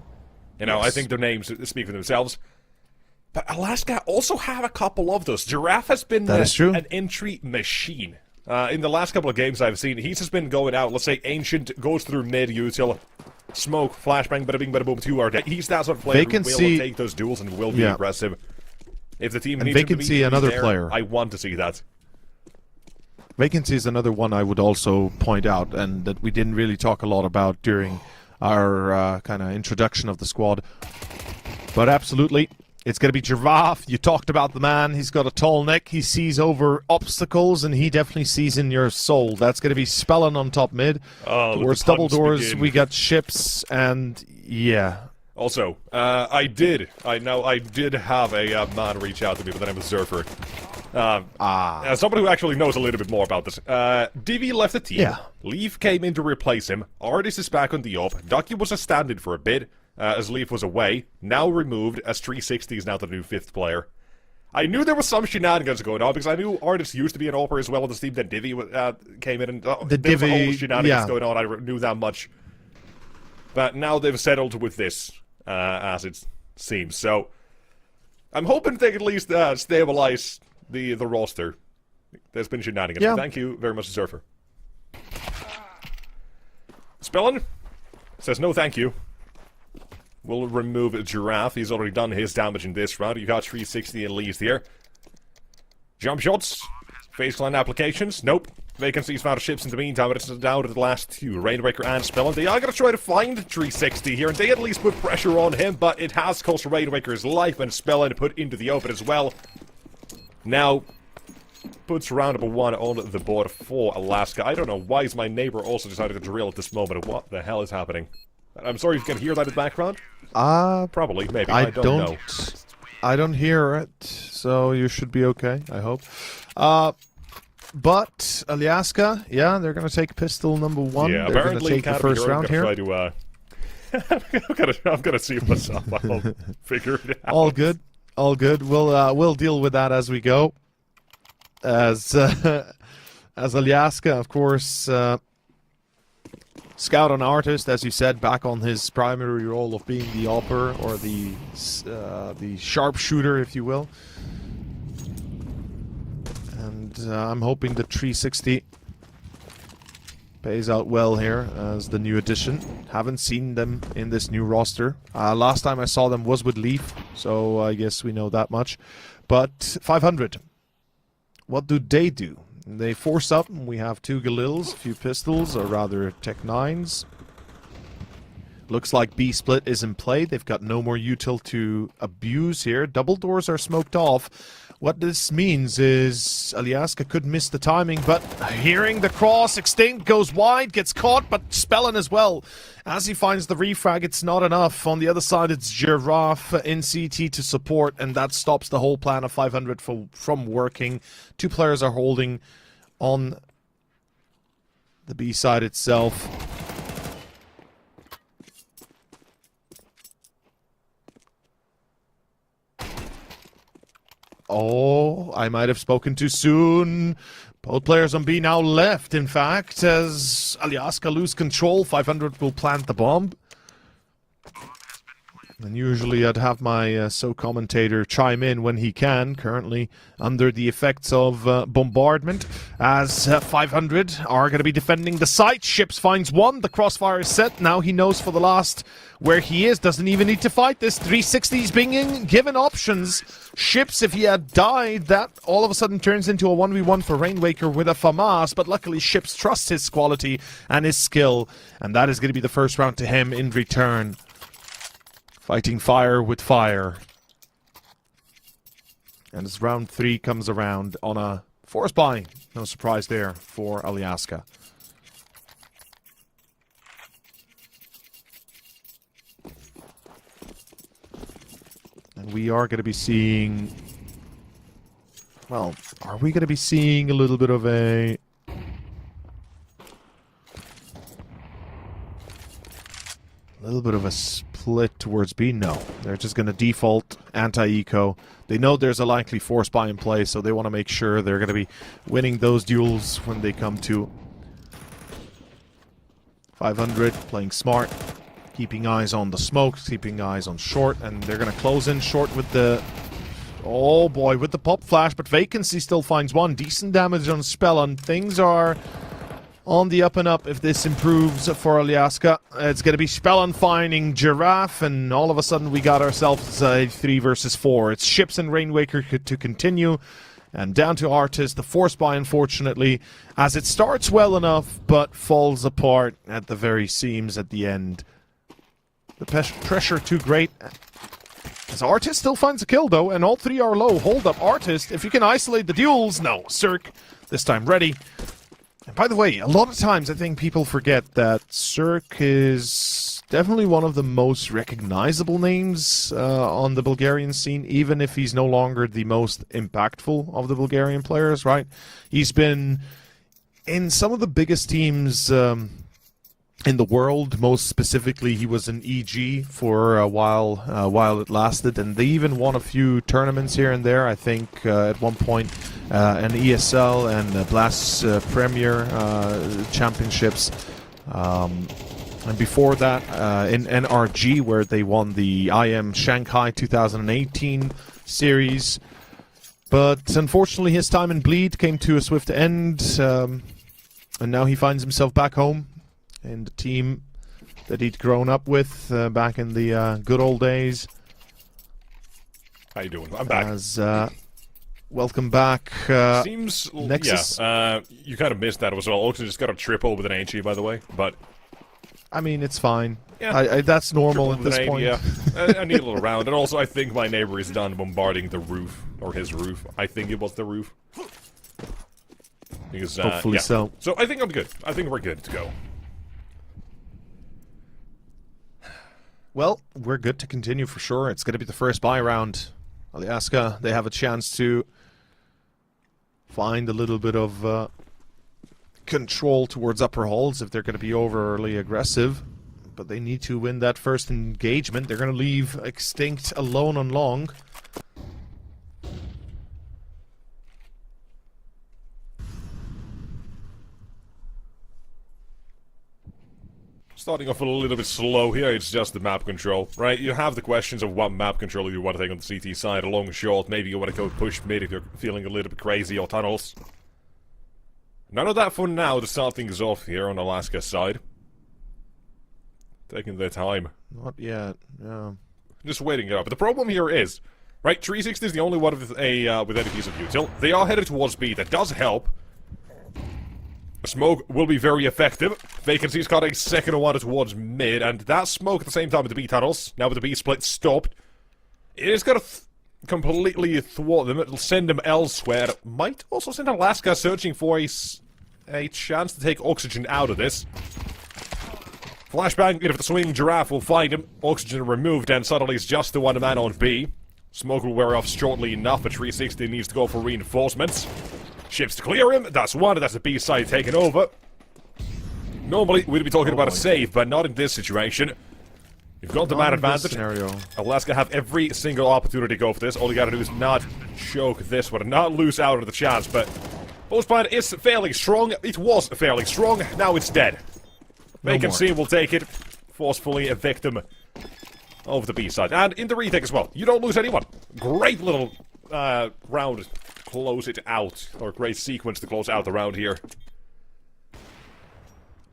[SPEAKER 2] You know, I think their names speak for themselves. But Alaska also have a couple of those. Giraffe has been an entry machine. In the last couple of games I've seen, he's just been going out. Let's say Ancient goes through mid, util, smoke, flashbang, bada bing, bada boom, 2 are dead. He's that sort of player who will take those duels and will be aggressive. If the team needs him to be
[SPEAKER 1] another
[SPEAKER 2] there,
[SPEAKER 1] player.
[SPEAKER 2] I want to see that.
[SPEAKER 1] Vacancy is another one I would also point out, and that we didn't really talk a lot about during our kind of introduction of the squad. But absolutely, it's going to be Giraffe. You talked about the man. He's got a tall neck. He sees over obstacles, and he definitely sees in your soul. That's going to be Spellin on top mid. Towards double doors, we got ships, and yeah.
[SPEAKER 2] Also, I did have a man reach out to me by the name of Zerfer. Somebody who actually knows a little bit more about this. Divi left the team.
[SPEAKER 1] Yeah.
[SPEAKER 2] Leaf came in to replace him. Artis is back on the op. Ducky was a stand-in for a bit, as Leaf was away. Now removed, as 360 is now the new 5th player. I knew there was some shenanigans going on, because I knew Artis used to be an opper as well on this team. Then Divi came in, and there was a whole shenanigans going on. I knew that much. But now they've settled with this, as it seems. So, I'm hoping they can at least stabilize the roster. There's been shenanigans. Yeah. Thank you very much, Surfer. Spellin says no thank you. We'll remove Giraffe. He's already done his damage in this round. You got 360 at least here. Jump shots. Phase clan applications. Nope. Vacancies found ships in the meantime, but it's down to the last 2. Rainbreaker and Spellin. They are going to try to find 360 here, and they at least put pressure on him, but it has cost Rainbreaker's life, and Spellin put into the open as well. Now, puts round number 1 on the board for Alaska. I don't know why is my neighbor also decided to drill at this moment. What the hell is happening? I'm sorry if you can hear that in the background. Probably, maybe. I don't know.
[SPEAKER 1] I don't hear it, so you should be okay, I hope. But Alaska, yeah, they're going to take pistol number 1.
[SPEAKER 2] Yeah,
[SPEAKER 1] they're going to take the first round here.
[SPEAKER 2] I'm going to see myself. I'll figure it out.
[SPEAKER 1] All good. All good. We'll deal with that as we go. As Alaska, of course, scout on artist, as you said, back on his primary role of being the opper or the sharpshooter, if you will. And I'm hoping the 360 pays out well here as the new addition. Haven't seen them in this new roster. Last time I saw them was with Leaf, so I guess we know that much. But 500. What do? They force up, and we have 2 Galils, a few pistols, or rather Tech 9s. Looks like B-split is in play. They've got no more util to abuse here. Double doors are smoked off. What this means is Aljaska could miss the timing, but hearing the cross, Extinct goes wide, gets caught, but Spellin as well. As he finds the refrag, it's not enough. On the other side, it's Giraffe in CT to support, and that stops the whole plan of 500 from working. Two players are holding on the B side itself. Oh, I might have spoken too soon. Both players on B now left, in fact, as Aljaska lose control. 500 will plant the bomb. And usually I'd have my commentator chime in when he can, currently under the effects of bombardment, as 500 are going to be defending the site. Ships finds one, the crossfire is set, now he knows for the last where he is, doesn't even need to fight this. 360's being given options. Ships, if he had died, that all of a sudden turns into a 1v1 for Rainwaker with a FAMAS, but luckily Ships trusts his quality and his skill, and that is going to be the first round to him in return. Fighting fire with fire. And as round 3 comes around on a force buy, no surprise there for Aljaska. And we are going to be seeing... Well, are we going to be seeing a little bit of a... split towards B? No. They're just going to default anti-eco. They know there's a likely force buy in play, so they want to make sure they're going to be winning those duels when they come to 500, playing smart, keeping eyes on the smoke, keeping eyes on short, and they're going to close in short with the... Oh boy, with the pop flash, but Vacancy still finds one. Decent damage on Spellon. Things are on the up and up if this improves for Aljaska. It's going to be Spellon finding Giraffe, and all of a sudden we got ourselves a 3 versus 4. It's Ships and Rainwaker to continue, and down to Artist. The force buy, unfortunately, as it starts well enough, but falls apart at the very seams at the end. The pressure too great. As Artist still finds a kill, though, and all 3 are low. Hold up, Artist. If you can isolate the duels. No, Cirque, this time ready. And by the way, a lot of times I think people forget that Cirque is definitely one of the most recognizable names on the Bulgarian scene, even if he's no longer the most impactful of the Bulgarian players, right? He's been in some of the biggest teams in the world. Most specifically, he was in EG for a while it lasted, and they even won a few tournaments here and there. I think at one point an ESL and Blast Premier championships, and before that in NRG, where they won the IM Shanghai 2018 series. But unfortunately, his time in Bleed came to a swift end, and now he finds himself back home in the team that he'd grown up with back in the good old days.
[SPEAKER 2] How you doing? I'm back.
[SPEAKER 1] Welcome back,
[SPEAKER 2] Seems...
[SPEAKER 1] Nexus.
[SPEAKER 2] Yeah, you kind of missed that as well. Oxen just got a triple with an HE, by the way, but...
[SPEAKER 1] I mean, it's fine.
[SPEAKER 2] Yeah.
[SPEAKER 1] That's normal
[SPEAKER 2] Triple
[SPEAKER 1] at this point.
[SPEAKER 2] Yeah. I need a little round. And also, I think my neighbor is done bombarding the roof. Or his roof. I think it was the roof. Because,
[SPEAKER 1] Hopefully
[SPEAKER 2] yeah.
[SPEAKER 1] so.
[SPEAKER 2] So, I think I'm good. I think we're good to go.
[SPEAKER 1] Well, we're good to continue for sure. It's going to be the first buy round. Aljaska, they have a chance to find a little bit of control towards upper halls if they're going to be overly aggressive. But they need to win that first engagement. They're going to leave Extinct alone on long.
[SPEAKER 2] Starting off a little bit slow here, it's just the map control, right? You have the questions of what map control you want to take on the CT side, a long short, maybe you want to go push mid if you're feeling a little bit crazy, or tunnels. None of that for now to start things off here on Alaska's side. Taking their time.
[SPEAKER 1] Not yet, yeah.
[SPEAKER 2] Just waiting it up. But the problem here is, right, 360 is the only one with any piece of util. They are headed towards B, that does help. Smoke will be very effective. Vacancy's got a second one towards mid, and that smoke at the same time with the B tunnels, now with the B split stopped, it is gonna completely thwart them. It'll send them elsewhere. Might also send Alaska searching for a chance to take Oxygen out of this. Flashbang, if the swinging giraffe will find him. Oxygen removed, and suddenly it's just the one man on B. Smoke will wear off shortly enough, but 360 needs to go for reinforcements. Ships to clear him. That's one. That's the B side taken over. Normally, we'd be talking about a save, but not in this situation. You've got the man advantage. Alaska have every single opportunity to go for this. All you gotta do is not choke this one and not lose out on the chance, but Post plan is fairly strong. It was fairly strong. Now it's dead. Vacancy will take it. Forcefully evict them over the B side. And in the retake as well. You don't lose anyone. Great little round to close it out. Or great sequence to close out the round here.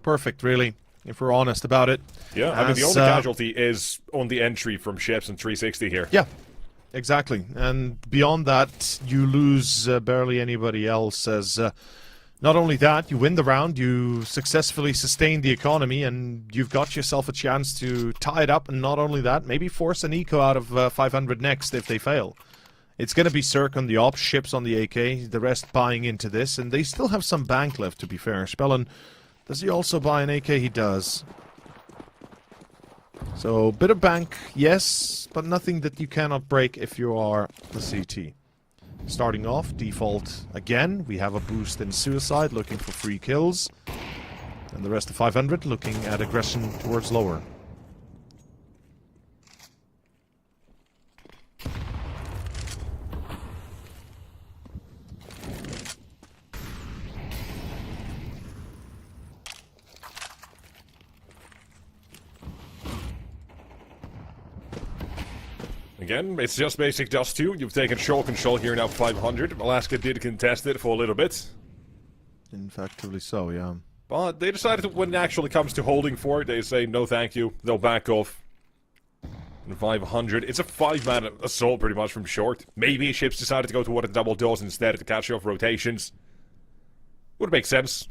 [SPEAKER 1] Perfect, really, if we're honest about it.
[SPEAKER 2] Yeah, I mean, the only casualty is on the entry from ships and 360 here.
[SPEAKER 1] Yeah, exactly. And beyond that, you lose barely anybody else, as not only that, you win the round, you successfully sustain the economy, and you've got yourself a chance to tie it up, and not only that, maybe force an eco out of 500 next if they fail. It's going to be Cirque on the ops, ships on the AK, the rest buying into this, and they still have some bank left, to be fair. Spellen, does he also buy an AK? He does. So, bit of bank, yes, but nothing that you cannot break if you are the CT. Starting off, default again. We have a boost in suicide, looking for free kills. And the rest of 500 looking at aggression towards lower.
[SPEAKER 2] Again, it's just basic Dust 2. You've taken shore control here now 500. Alaska did contest it for a little bit.
[SPEAKER 1] Effectively so, yeah.
[SPEAKER 2] But they decided that when it actually comes to holding for it, they say no thank you. They'll back off. And 500. It's a 5-man assault pretty much from short. Maybe ships decided to go toward the double doors instead to catch off rotations. Would make sense.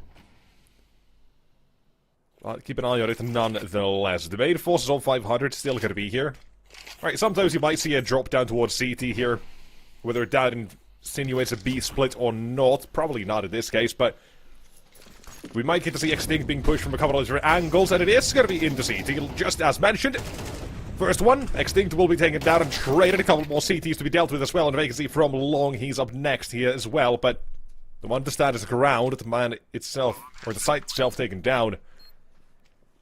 [SPEAKER 2] But keep an eye on it nonetheless. The main forces on 500 still going to be here. Right, sometimes you might see a drop down towards CT here. Whether that insinuates a B split or not, probably not in this case, but we might get to see Extinct being pushed from a couple of different angles, and it is going to be into CT, just as mentioned. First one, Extinct will be taken down and traded. A couple more CTs to be dealt with as well, and Vacancy from Long, he's up next here as well, but the one to stand is ground, the man itself, or the site itself taken down.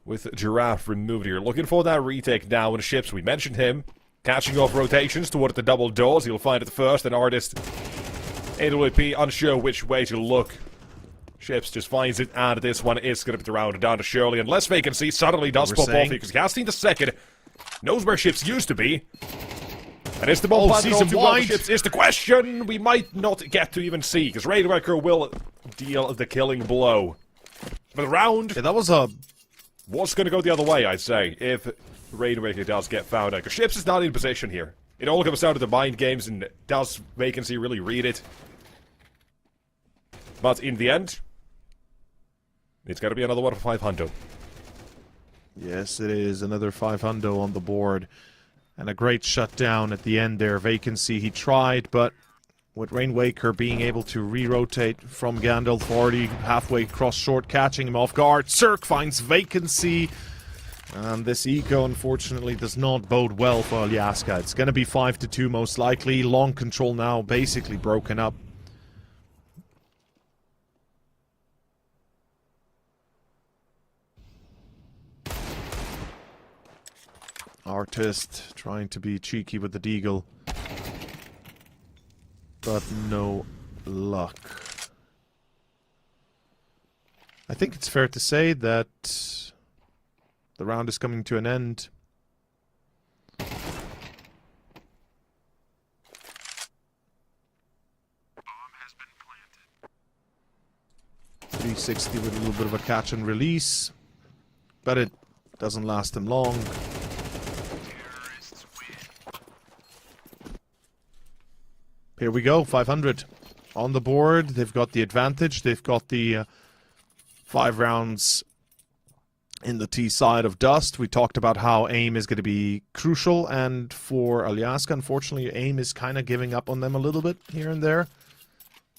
[SPEAKER 2] With Giraffe removed here. Looking for that retake now in ships. We mentioned him. Catching off rotations toward the double doors. He'll find it first. An artist. AWP unsure which way to look. Ships just finds it. And this one is going to be rounded down to Shirley. Unless Vacancy suddenly does pop off because casting the second. Knows where ships used to be. And is the ball planted onto one of the ships is the question. We might not get to even see. Because Raidwaker will deal the killing blow. But the round.
[SPEAKER 1] Yeah, that was a...
[SPEAKER 2] was going to go the other way, I'd say, if Raidwaker does get found out. Because Ships is not in position here. It all comes down to the mind games, and does Vacancy really read it? But in the end, it's got to be another one for 500.
[SPEAKER 1] Yes, it is. Another 500 on the board. And a great shutdown at the end there. Vacancy, he tried, but with Rainwaker being able to re-rotate from Gandalf already halfway across short, catching him off guard. Cirque finds Vacancy. And this eco, unfortunately, does not bode well for Alyaska. It's going to be 5-2 most likely. Long control now basically broken up. Artist trying to be cheeky with the deagle. But no luck. I think it's fair to say that the round is coming to an end. 360 with a little bit of a catch and release, but it doesn't last him long. Here we go, 500 on the board. They've got the advantage. They've got the 5 rounds in the T side of Dust. We talked about how aim is going to be crucial, and for Alyaska, unfortunately, aim is kind of giving up on them a little bit here and there.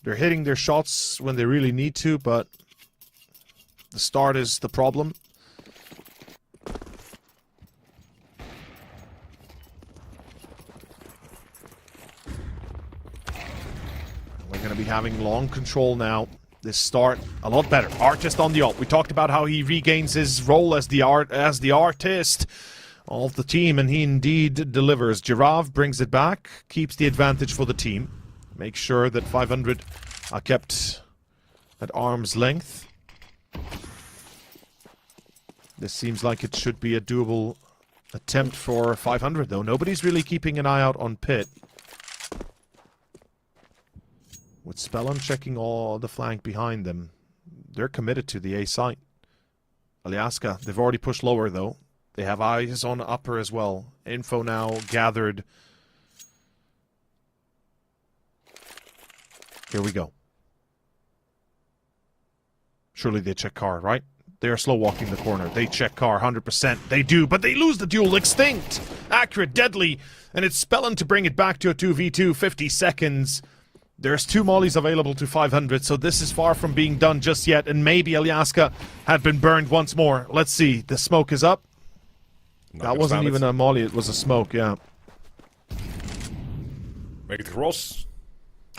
[SPEAKER 1] They're hitting their shots when they really need to, but the start is the problem. We're going to be having long control now. This start a lot better. Artist on the ult. We talked about how he regains his role as the artist of the team, and he indeed delivers. Giraffe brings it back, keeps the advantage for the team. Makes sure that 500 are kept at arm's length. This seems like it should be a doable attempt for 500, though. Nobody's really keeping an eye out on Pit. With Spellon checking all the flank behind them, they're committed to the A site. Alyaska, they've already pushed lower, though. They have eyes on upper as well. Info now gathered. Here we go. Surely they check car, right? They're slow walking the corner. They check car 100%. They do, but they lose the duel. Extinct! Accurate, deadly. And it's Spellon to bring it back to a 2v2, 50 seconds. There's 2 mollies available to 500, so this is far from being done just yet, and maybe Alyaska had been burned once more. Let's see. The smoke is up. That wasn't even a molly, it was a smoke, yeah.
[SPEAKER 2] Make it cross.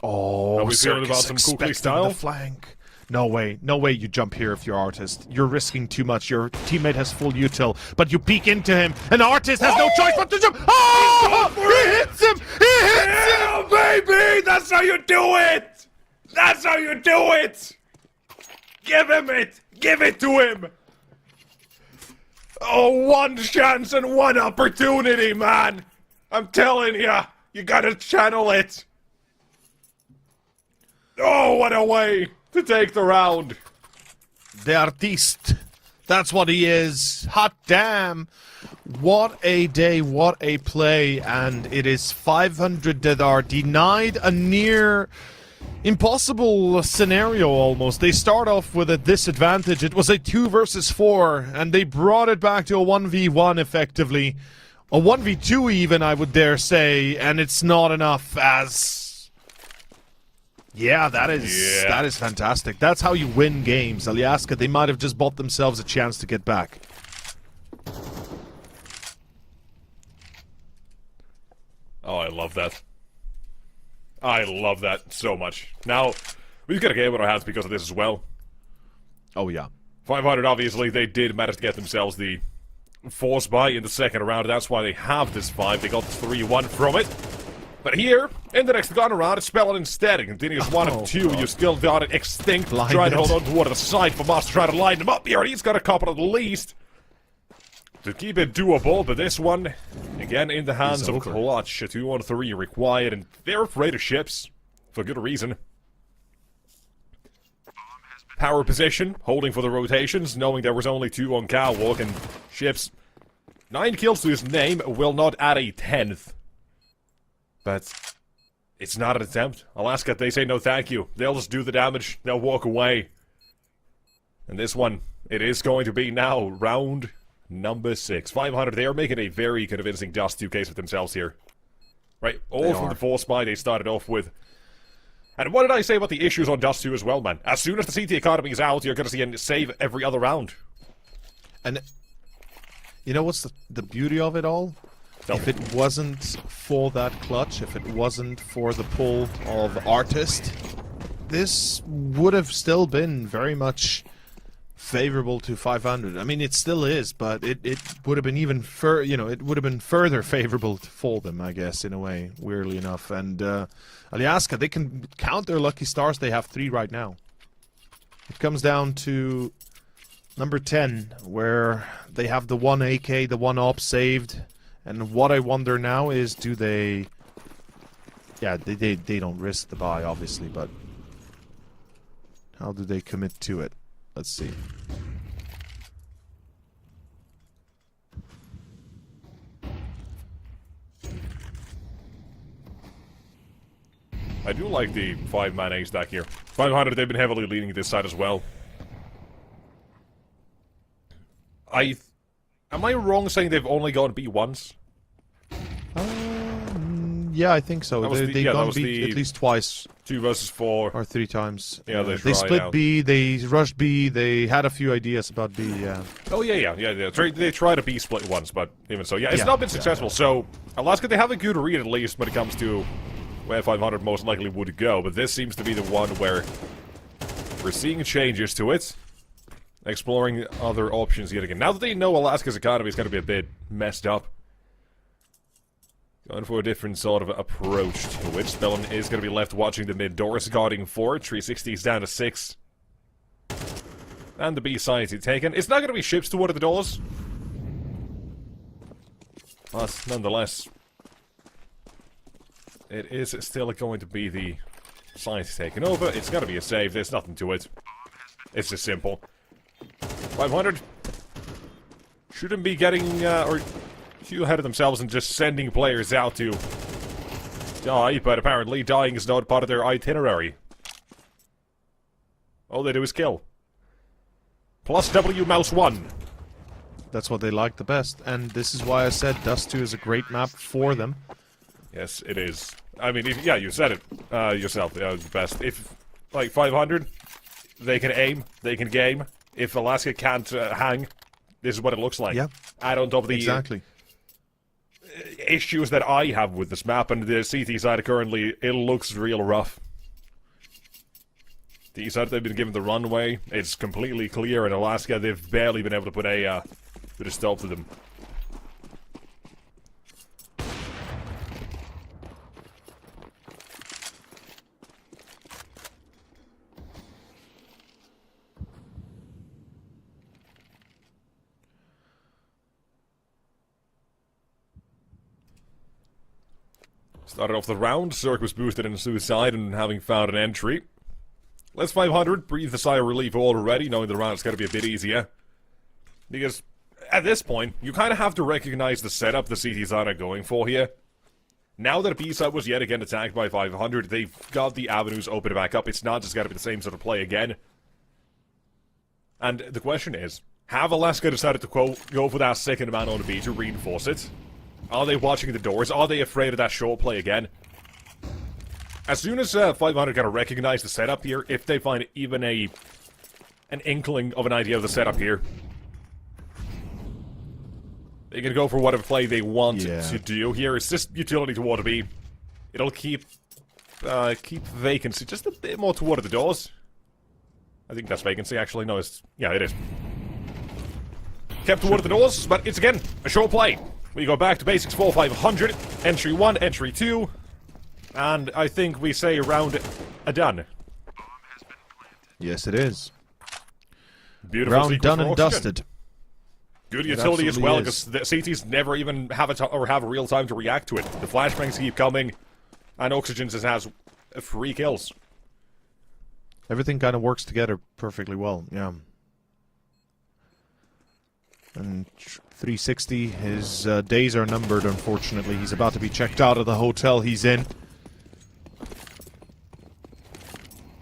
[SPEAKER 1] Oh,
[SPEAKER 2] Are we feeling about some Kukli style?
[SPEAKER 1] The flank. No way you jump here if you're Artist. You're risking too much. Your teammate has full util, but you peek into him, and Artist has no choice but to jump. Oh! He hits him! He hits him!
[SPEAKER 2] Baby! That's how you do it! That's how you do it! Give him it! Give it to him! Oh, one chance and one opportunity, man! I'm telling ya! You gotta channel it! Oh, what a way to take the round!
[SPEAKER 1] The artiste. That's what he is. Hot damn. What a day, what a play. And it is 500 that are denied a near impossible scenario almost. They start off with a disadvantage. It was a 2 versus 4, and they brought it back to a 1v1 effectively. A 1v2 even, I would dare say, and it's not enough as... Yeah, that is fantastic. That's how you win games. Alyaska, they might have just bought themselves a chance to get back.
[SPEAKER 2] Oh, I love that. I love that so much. Now, we've got a game on our hands because of this as well.
[SPEAKER 1] Oh, yeah.
[SPEAKER 2] 500, obviously, they did manage to get themselves the force buy in the second round. That's why they have this 5. They got the 3-1 from it. But here, in the next gun around, it's Spellon instead. It continues 1 of 2. You still got it extinct.
[SPEAKER 1] Blinded.
[SPEAKER 2] Trying to hold on toward the side for Moss to try to line them up here. He's got a couple at least to keep it doable, but this one, again, in the hands of Clutch. A 2-on-3 required, and they're afraid of ships. For good reason. Power position, holding for the rotations, knowing there was only 2 on Catwalk, and ships. 9 kills to his name, will not add a 10th. But it's not an attempt. Alyaska, they say no thank you. They'll just do the damage. They'll walk away. And this one, it is going to be now round number 6. 500, they are making a very convincing Dust 2 case of themselves here. Right, all from the force buy they started off with. And what did I say about the issues on Dust 2 as well, man? As soon as the CT economy is out, you're going to see a save every other round.
[SPEAKER 1] And you know what's the beauty of it all? If it wasn't for that clutch, if it wasn't for the pull of Artist, this would have still been very much favorable to 500. I mean, it still is, but it would have been even it would have been further favorable for them, I guess, in a way, weirdly enough. And Alyaska, they can count their lucky stars. They have 3 right now. It comes down to number 10, where they have the 1 AK, the 1 op saved. And what I wonder now is, do they... Yeah, they don't risk the buy, obviously, but... How do they commit to it? Let's see.
[SPEAKER 2] I do like the 5-man ace stack here. 500, they've been heavily leaning this side as well. Am I wrong saying they've only gone B once?
[SPEAKER 1] Yeah, I think so. They've gone B at least twice.
[SPEAKER 2] 2 versus 4.
[SPEAKER 1] Or 3 times.
[SPEAKER 2] Yeah,
[SPEAKER 1] they split
[SPEAKER 2] out.
[SPEAKER 1] B, they rushed B, they had a few ideas about B, yeah.
[SPEAKER 2] Oh, yeah. They tried a B split once, but even so, yeah, it's not been successful. So, Alaska, they have a good read, at least, when it comes to where 500 most likely would go. But this seems to be the one where we're seeing changes to it. Exploring other options yet again. Now that they know Alaska's economy is going to be a bit messed up, going for a different sort of approach to it. Spellman is going to be left watching the mid doors, guarding 4. 360 is down to 6. And the B side is taken. It's not going to be ships toward the doors. But nonetheless, it is still going to be the side taken over. It's going to be a save. There's nothing to it. It's just simple. 500 shouldn't be getting, or too ahead of themselves and just sending players out to die, but apparently dying is not part of their itinerary. All they do is kill. Plus W mouse 1.
[SPEAKER 1] That's what they like the best, and this is why I said Dust 2 is a great map for them.
[SPEAKER 2] Yes, it is. I mean, yeah, you said it yourself. The best. If, like, 500, they can aim, they can game. If Alaska can't hang, this is what it looks like.
[SPEAKER 1] Yeah.
[SPEAKER 2] Add on top of the
[SPEAKER 1] exactly.
[SPEAKER 2] Issues that I have with this map, and the CT side currently, it looks real rough. The side they've been given the runway, it's completely clear. In Alaska, they've barely been able to put a bit of stop to them. Started off the round, Zerk was boosted in suicide and having found an entry. Let's 500, breathe a sigh of relief already, knowing the round's gotta be a bit easier. Because, at this point, you kind of have to recognize the setup the CTs are going for here. Now that B-side was yet again attacked by 500, they've got the avenues open back up. It's not just gotta be the same sort of play again. And the question is, have Alaska decided to go for that second man on B to reinforce it? Are they watching the doors? Are they afraid of that short play again? As soon as 500 gotta recognize the setup here, if they find even an inkling of an idea of the setup here, they can go for whatever play they want to do here. It's just utility toward B. It'll keep vacancy just a bit more toward the doors. I think that's vacancy, actually. No, it's... yeah, it is. Kept toward the doors, but it's again a short play. We go back to basics 4-500, entry 1, entry 2, and I think we say round done.
[SPEAKER 1] Yes, it is.
[SPEAKER 2] Beautiful
[SPEAKER 1] round done and dusted.
[SPEAKER 2] Good utility as well, because the CTs never even have a real time to react to it. The flashbangs keep coming, and Oxygen just has 3 kills.
[SPEAKER 1] Everything kind of works together perfectly well, yeah. And 360, his days are numbered, unfortunately. He's about to be checked out of the hotel he's in.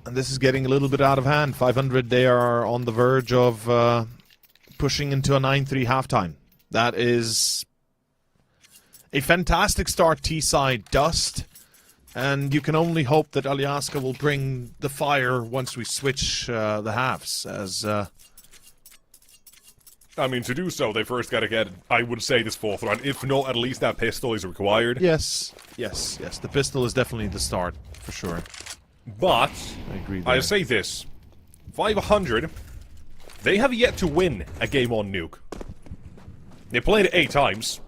[SPEAKER 1] And this is getting a little bit out of hand. 500, they are on the verge of pushing into a 9-3 halftime. That is a fantastic start, T-side Dust. And you can only hope that Alyaska will bring the fire once we switch the halves, as...
[SPEAKER 2] I mean, to do so, they first gotta get, I would say, this 4th round. If not, at least that pistol is required.
[SPEAKER 1] Yes. The pistol is definitely the start, for sure.
[SPEAKER 2] But,
[SPEAKER 1] I agree there.
[SPEAKER 2] I say this. 500, they have yet to win a game on Nuke. They played it 8 times.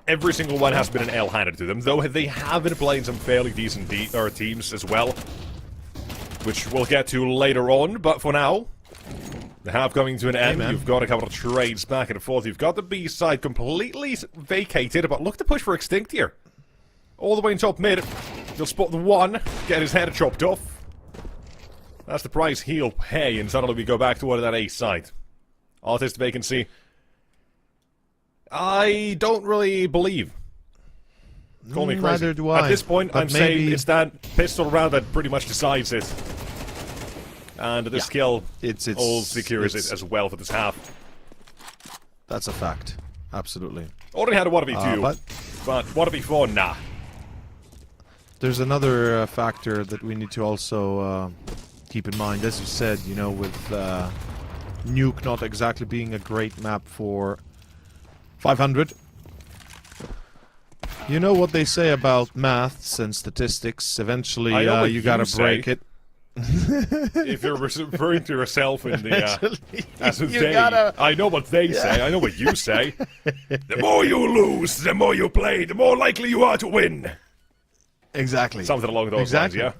[SPEAKER 2] Every single one has been an L handed to them, though they have been playing some fairly decent teams as well. Which we'll get to later on, but for now... the half coming to an end. You've got a couple of trades back and forth. You've got the B side completely vacated, but look to push for Extinct here. All the way in top mid. You'll spot the 1, get his head chopped off. That's the price he'll pay, and suddenly we go back to that A side. Artist vacancy. I don't really believe. Call me crazy.
[SPEAKER 1] Neither do I.
[SPEAKER 2] At this point, I'm saying it's that pistol round that pretty much decides it. And the skill all secures it as well for this half.
[SPEAKER 1] That's a fact. Absolutely.
[SPEAKER 2] Already had a 1v2,
[SPEAKER 1] But
[SPEAKER 2] but 1v4, nah.
[SPEAKER 1] there's another factor that we need to also keep in mind. As you said, you know, with Nuke not exactly being a great map for 500. You know what they say about maths and statistics. Eventually,
[SPEAKER 2] I know what
[SPEAKER 1] you gotta
[SPEAKER 2] you
[SPEAKER 1] break
[SPEAKER 2] say.
[SPEAKER 1] it.
[SPEAKER 2] If you're referring to yourself in the
[SPEAKER 1] Eventually,
[SPEAKER 2] as a
[SPEAKER 1] you
[SPEAKER 2] they,
[SPEAKER 1] gotta-
[SPEAKER 2] I know what they say. I know what you say. The more you lose, the more you play, the more likely you are to win.
[SPEAKER 1] Exactly.
[SPEAKER 2] Something along those
[SPEAKER 1] Exactly.
[SPEAKER 2] lines,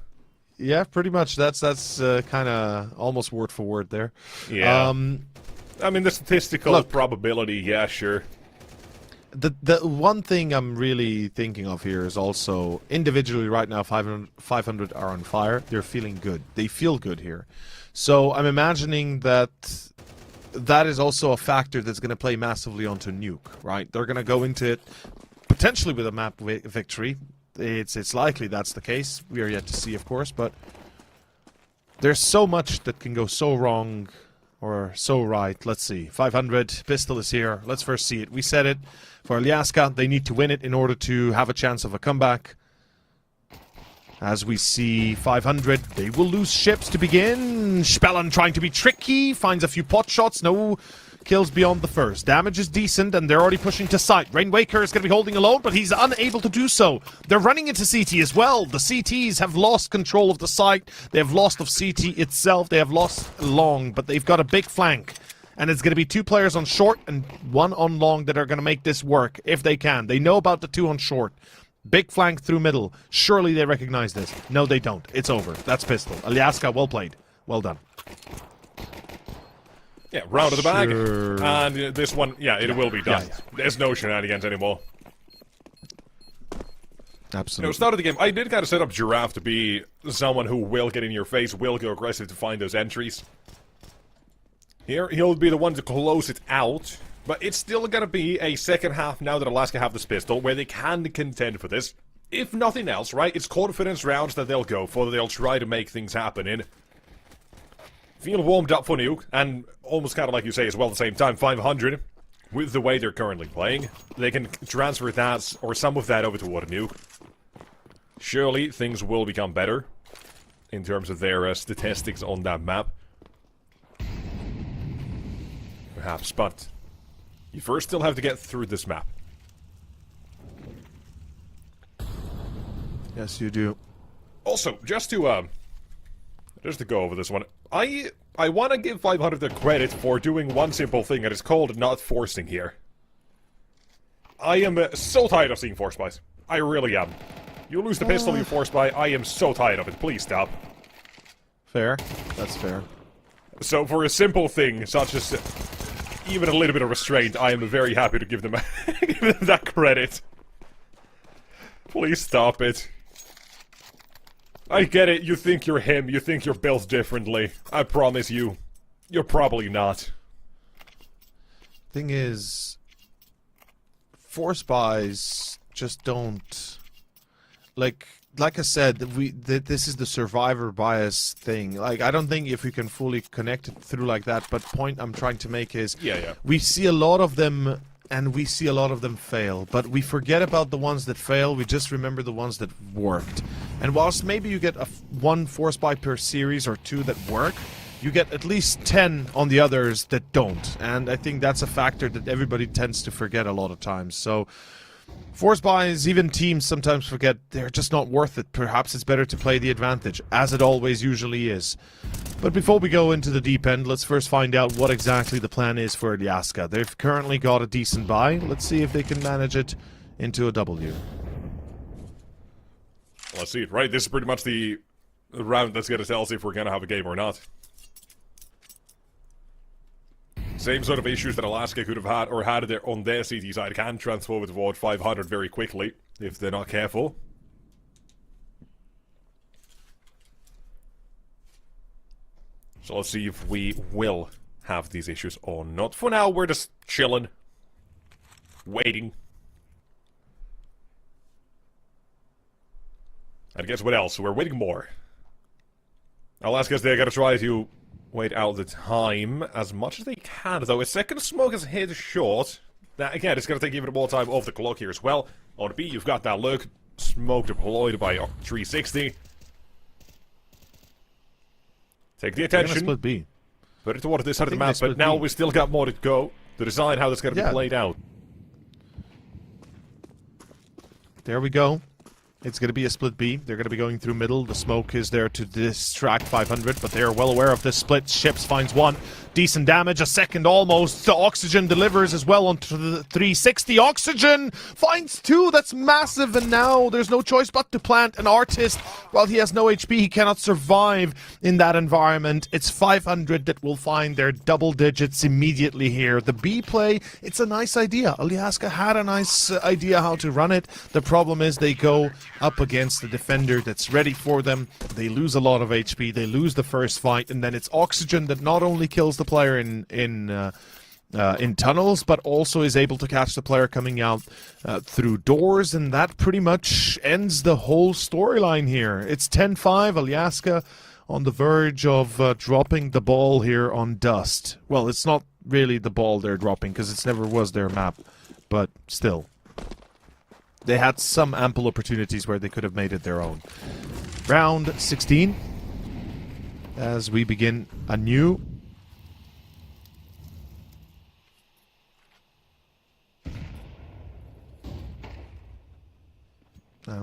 [SPEAKER 1] Yeah, pretty much. That's kind of almost word for word there.
[SPEAKER 2] yeah. I mean, the statistical
[SPEAKER 1] Look.
[SPEAKER 2] probability, yeah, sure.
[SPEAKER 1] The one thing I'm really thinking of here is also individually right now 500 are on fire. They're feeling good. They feel good here. So I'm imagining that that is also a factor that's going to play massively onto Nuke, right? They're going to go into it potentially with a map victory. It's likely that's the case. We are yet to see, of course, but there's so much that can go so wrong or so right. Let's see. 500. Pistol is here. Let's first see it. We said it. For Aljaska, they need to win it in order to have a chance of a comeback. As we see 500, they will lose ships to begin. Spellen trying to be tricky. Finds a few pot shots. No kills beyond the first. Damage is decent, and they're already pushing to site. Rainwaker is going to be holding alone, but he's unable to do so. They're running into CT as well. The CTs have lost control of the site. They have lost of CT itself. They have lost long, but they've got a big flank. And it's going to be 2 players on short and 1 on long that are going to make this work, if they can. They know about the 2 on short. Big flank through middle. Surely they recognize this. No, they don't. It's over. That's Pistol. Aljaska, well played. Well done.
[SPEAKER 2] Yeah, round of the bag.
[SPEAKER 1] Sure.
[SPEAKER 2] And this one, yeah, it will be done.
[SPEAKER 1] Yeah.
[SPEAKER 2] There's no shenanigans anymore.
[SPEAKER 1] Absolutely.
[SPEAKER 2] Start of the game, I did kind of set up Giraffe to be someone who will get in your face, will go aggressive to find those entries. Here, he'll be the one to close it out, but it's still gonna be a second half now that Alaska have this pistol, where they can contend for this. If nothing else, right, it's confidence rounds that they'll go for, that they'll try to make things happen in. Feel warmed up for Nuke, and almost kind of like you say as well at the same time, 500, with the way they're currently playing, they can transfer that, or some of that over toward Nuke. Surely, things will become better, in terms of their statistics on that map. Perhaps, but you first still have to get through this map.
[SPEAKER 1] Yes, you do.
[SPEAKER 2] Also, just to go over this one, I want to give 500 the credit for doing one simple thing, and it's called not forcing here. I am so tired of seeing force buys. I really am. You lose the pistol, you force buy. I am so tired of it. Please stop.
[SPEAKER 1] Fair. That's fair.
[SPEAKER 2] So for a simple thing such as even a little bit of restraint, I am very happy to give them, give them that credit. Please stop it. I get it, you think you're him, you think you're built differently. I promise you, you're probably not.
[SPEAKER 1] Thing is, force buys just don't... Like I said, this is the survivor bias thing. Like, I don't think if we can fully connect it through like that, but point I'm trying to make is...
[SPEAKER 2] Yeah.
[SPEAKER 1] We see a lot of them, and we see a lot of them fail. But we forget about the ones that fail, we just remember the ones that worked. And whilst maybe you get one force buy per series or 2 that work, you get at least 10 on the others that don't. And I think that's a factor that everybody tends to forget a lot of times. So... force buys, even teams sometimes forget they're just not worth it. Perhaps it's better to play the advantage, as it always usually is. But before we go into the deep end, let's first find out what exactly the plan is for Aljaska. They've currently got a decent buy. Let's see if they can manage it into a W.
[SPEAKER 2] Let's see it, right? This is pretty much the round that's gonna tell us if we're gonna have a game or not. Same sort of issues that Alaska could have had, or had on their CT side, can transfer over toward 500 very quickly, if they're not careful. So let's see if we will have these issues or not. For now, we're just chilling. Waiting. And guess what else? We're waiting more. Alaska's they're gonna try to wait out the time as much as they can, though. A second smoke has hit short. That, again, it's going to take even more time off the clock here as well. On B, you've got that look. Smoke deployed by 360. Take the attention.
[SPEAKER 1] Split B.
[SPEAKER 2] Put it toward this side of the map, but now we still got more to go to decide how that's going to be played out.
[SPEAKER 1] There we go. It's going to be a split B. They're going to be going through middle. The smoke is there to distract 500, but they are well aware of this split. Ships finds one. Decent damage. A second almost. The Oxygen delivers as well onto the 360. Oxygen finds two. That's massive. And now there's no choice but to plant an Artist. While he has no HP, he cannot survive in that environment. It's 500 that will find their double digits immediately here. The B play, it's a nice idea. Alyaska had a nice idea how to run it. The problem is they go up against the defender that's ready for them. They lose a lot of HP. They lose the first fight, and then it's Oxygen that not only kills the player in tunnels, but also is able to catch the player coming out through doors, and that pretty much ends the whole storyline here. It's 10-5. Alyaska on the verge of dropping the ball here on Dust. Well, it's not really the ball they're dropping because it never was their map, but still. They had some ample opportunities where they could have made it their own. Round 16. As we begin anew.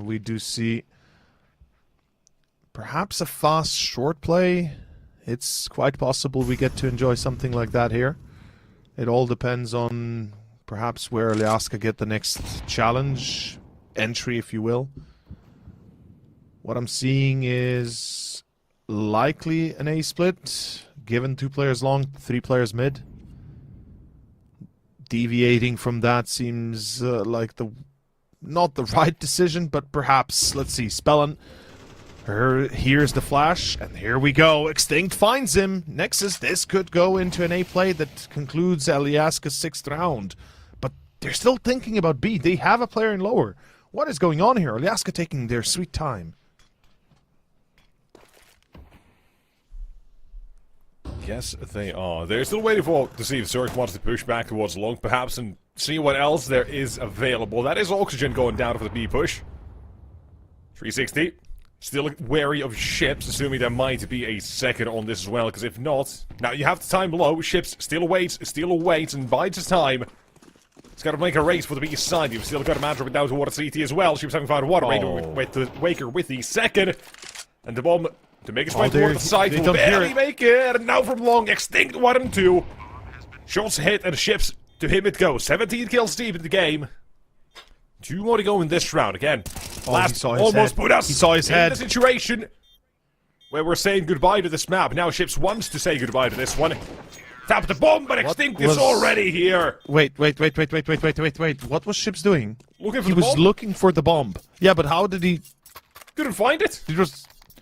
[SPEAKER 1] We do see perhaps a fast short play. It's quite possible we get to enjoy something like that here. It all depends on perhaps where Alyaska get the next challenge, entry if you will. What I'm seeing is likely an A split, given 2 players long, 3 players mid. Deviating from that seems like not the right decision, but perhaps, let's see, Spellin. Here's the flash, and here we go. Extinct finds him. Nexus, this could go into an A play that concludes Alyaska's 6th round. But they're still thinking about B. They have a player in lower. What is going on here? Alyaska taking their sweet time.
[SPEAKER 2] Yes, they are. They're still waiting to see if Zerg wants to push back towards long, perhaps, and see what else there is available. That is Oxygen going down for the B push. 360. Still wary of ships, assuming there might be a second on this as well, because if not... Now, you have the time below. Ships still awaits, and bides his time. It's got to make a race for the B side. You've still got a man dropping down towards CT as well. Ships having found water. Waker with the second. And the bomb to make its way toward the side. Will barely make it. And now from long, Extinct 1 and 2. Shots hit, and ships to him it goes. 17 kills deep in the game. 2 more to go in this round. Again, last almost put us in the situation where we're saying goodbye to this map. Now Ships wants to say goodbye to this one. Tap the bomb, but Extinct is already here.
[SPEAKER 1] Wait. What was Ships doing?
[SPEAKER 2] Looking for
[SPEAKER 1] he
[SPEAKER 2] the
[SPEAKER 1] was
[SPEAKER 2] bomb?
[SPEAKER 1] Looking for the bomb. Yeah, but how did he...
[SPEAKER 2] Couldn't find it.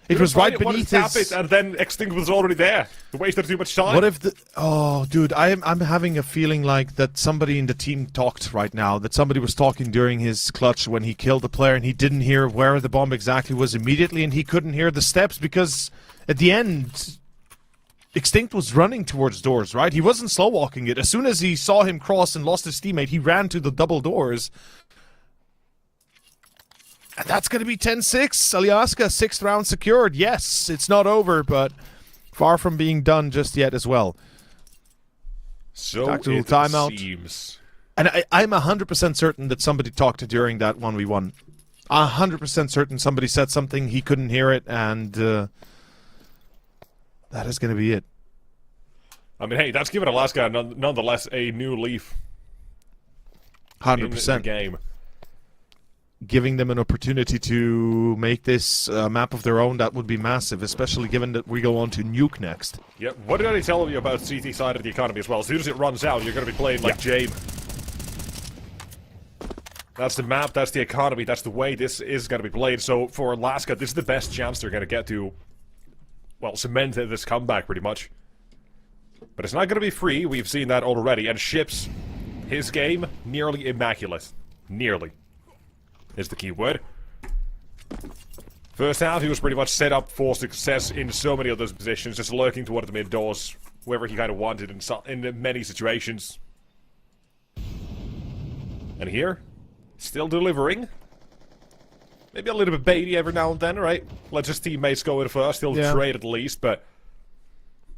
[SPEAKER 1] It was right beneath his...
[SPEAKER 2] Tap it, and then Extinct was already there. They wasted too much time.
[SPEAKER 1] What if the... Oh, dude, I'm having a feeling like that somebody in the team talked right now. That somebody was talking during his clutch when he killed the player and he didn't hear where the bomb exactly was immediately, and he couldn't hear the steps because at the end, Extinct was running towards doors, right? He wasn't slow walking it. As soon as he saw him cross and lost his teammate, he ran to the double doors. And that's going to be 10-6. Alyaska, 6th round secured. Yes, it's not over, but far from being done just yet as well.
[SPEAKER 2] So
[SPEAKER 1] Tactical
[SPEAKER 2] it
[SPEAKER 1] timeout.
[SPEAKER 2] seems.
[SPEAKER 1] And I'm 100% certain that somebody talked during that 1v1. 100% certain somebody said something, he couldn't hear it, and that is going to be it.
[SPEAKER 2] I mean, hey, that's given Alaska nonetheless a new leaf
[SPEAKER 1] 100%.
[SPEAKER 2] in the game.
[SPEAKER 1] Giving them an opportunity to make this map of their own, that would be massive, especially given that we go on to Nuke next.
[SPEAKER 2] Yep. What did I tell you about CT side of the economy as well? As soon as it runs out, you're going to be playing like Jabe. That's the map, that's the economy, that's the way this is going to be played. So for Alaska, this is the best chance they're going to get to, well, cement this comeback pretty much. But it's not going to be free, we've seen that already. And Ships, his game, nearly immaculate. Nearly is the key word. First half, he was pretty much set up for success in so many of those positions, just lurking toward the mid doors, wherever he kind of wanted in many situations. And here, still delivering. Maybe a little bit baity every now and then, right? Let his teammates go in first, he'll trade at least, but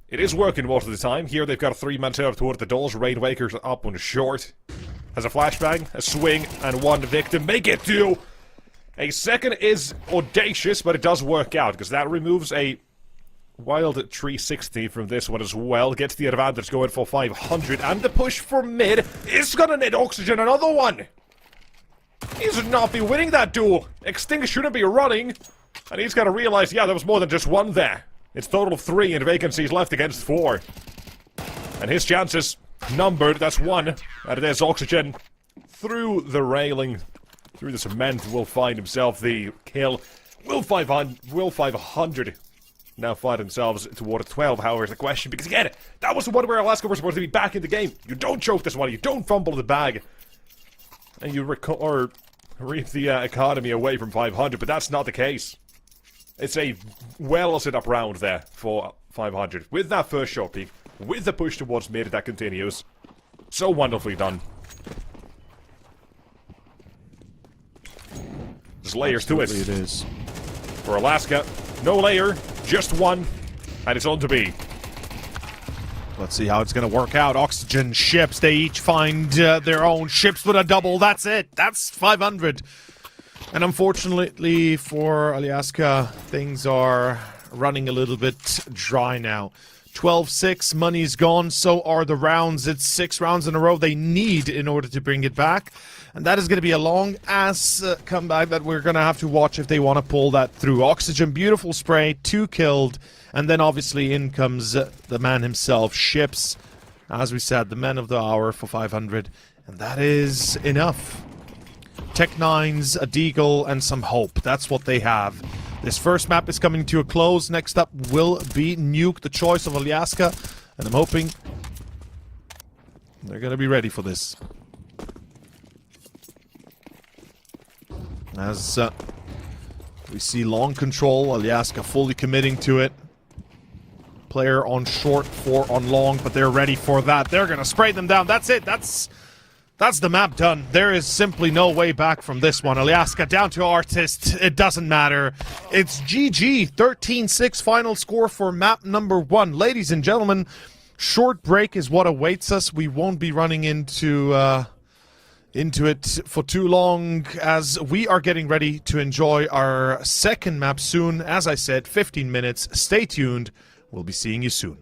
[SPEAKER 2] it is working most of the time. Here they've got a 3-man setup toward the doors. Rainwaker's up on short. Has a flashbang, a swing, and one victim. Make it 2! A second is audacious, but it does work out, because that removes a wild 360 from this one as well. Gets the advantage going for 500, and the push for mid is gonna need Oxygen another one! He should not be winning that duel! Extinct shouldn't be running! And he's gotta realize, yeah, there was more than just one there. It's total of 3, and vacancies left against 4. And his chances numbered, that's 1. And it is Oxygen through the railing. Through the cement will find himself the kill. Will 500 now find themselves toward 12, however, is the question. Because again, that was the one where Alaska were supposed to be back in the game. You don't choke this one, you don't fumble the bag. And you reap the economy away from 500, but that's not the case. It's a well set up round there for 500. With that first shot peek, with the push towards mid that continues. So wonderfully done. There's layers to it.
[SPEAKER 1] It is.
[SPEAKER 2] For Alaska, no layer, just one, and it's on to be.
[SPEAKER 1] Let's see how it's going to work out. Oxygen ships, they each find their own ships with a double. That's it. That's 500. And unfortunately for Alaska, things are running a little bit dry now. 12-6, money's gone, so are the rounds. It's 6 rounds in a row they need in order to bring it back. And that is going to be a long-ass comeback that we're going to have to watch if they want to pull that through. Oxygen, beautiful spray, 2 killed. And then obviously in comes the man himself, Ships. As we said, the man of the hour for 500. And that is enough. Tech-9s, a Deagle, and some hope. That's what they have. This first map is coming to a close. Next up will be Nuke, the choice of Alaska. And I'm hoping they're going to be ready for this. As we see long control, Alaska fully committing to it. Player on short, 4 on long, but they're ready for that. They're going to spray them down. That's it. That's the map done. There is simply no way back from this one. Alaska down to Artist. It doesn't matter. It's GG. 13-6 final score for map number 1. Ladies and gentlemen, short break is what awaits us. We won't be running into it for too long as we are getting ready to enjoy our second map soon. As I said, 15 minutes. Stay tuned. We'll be seeing you soon.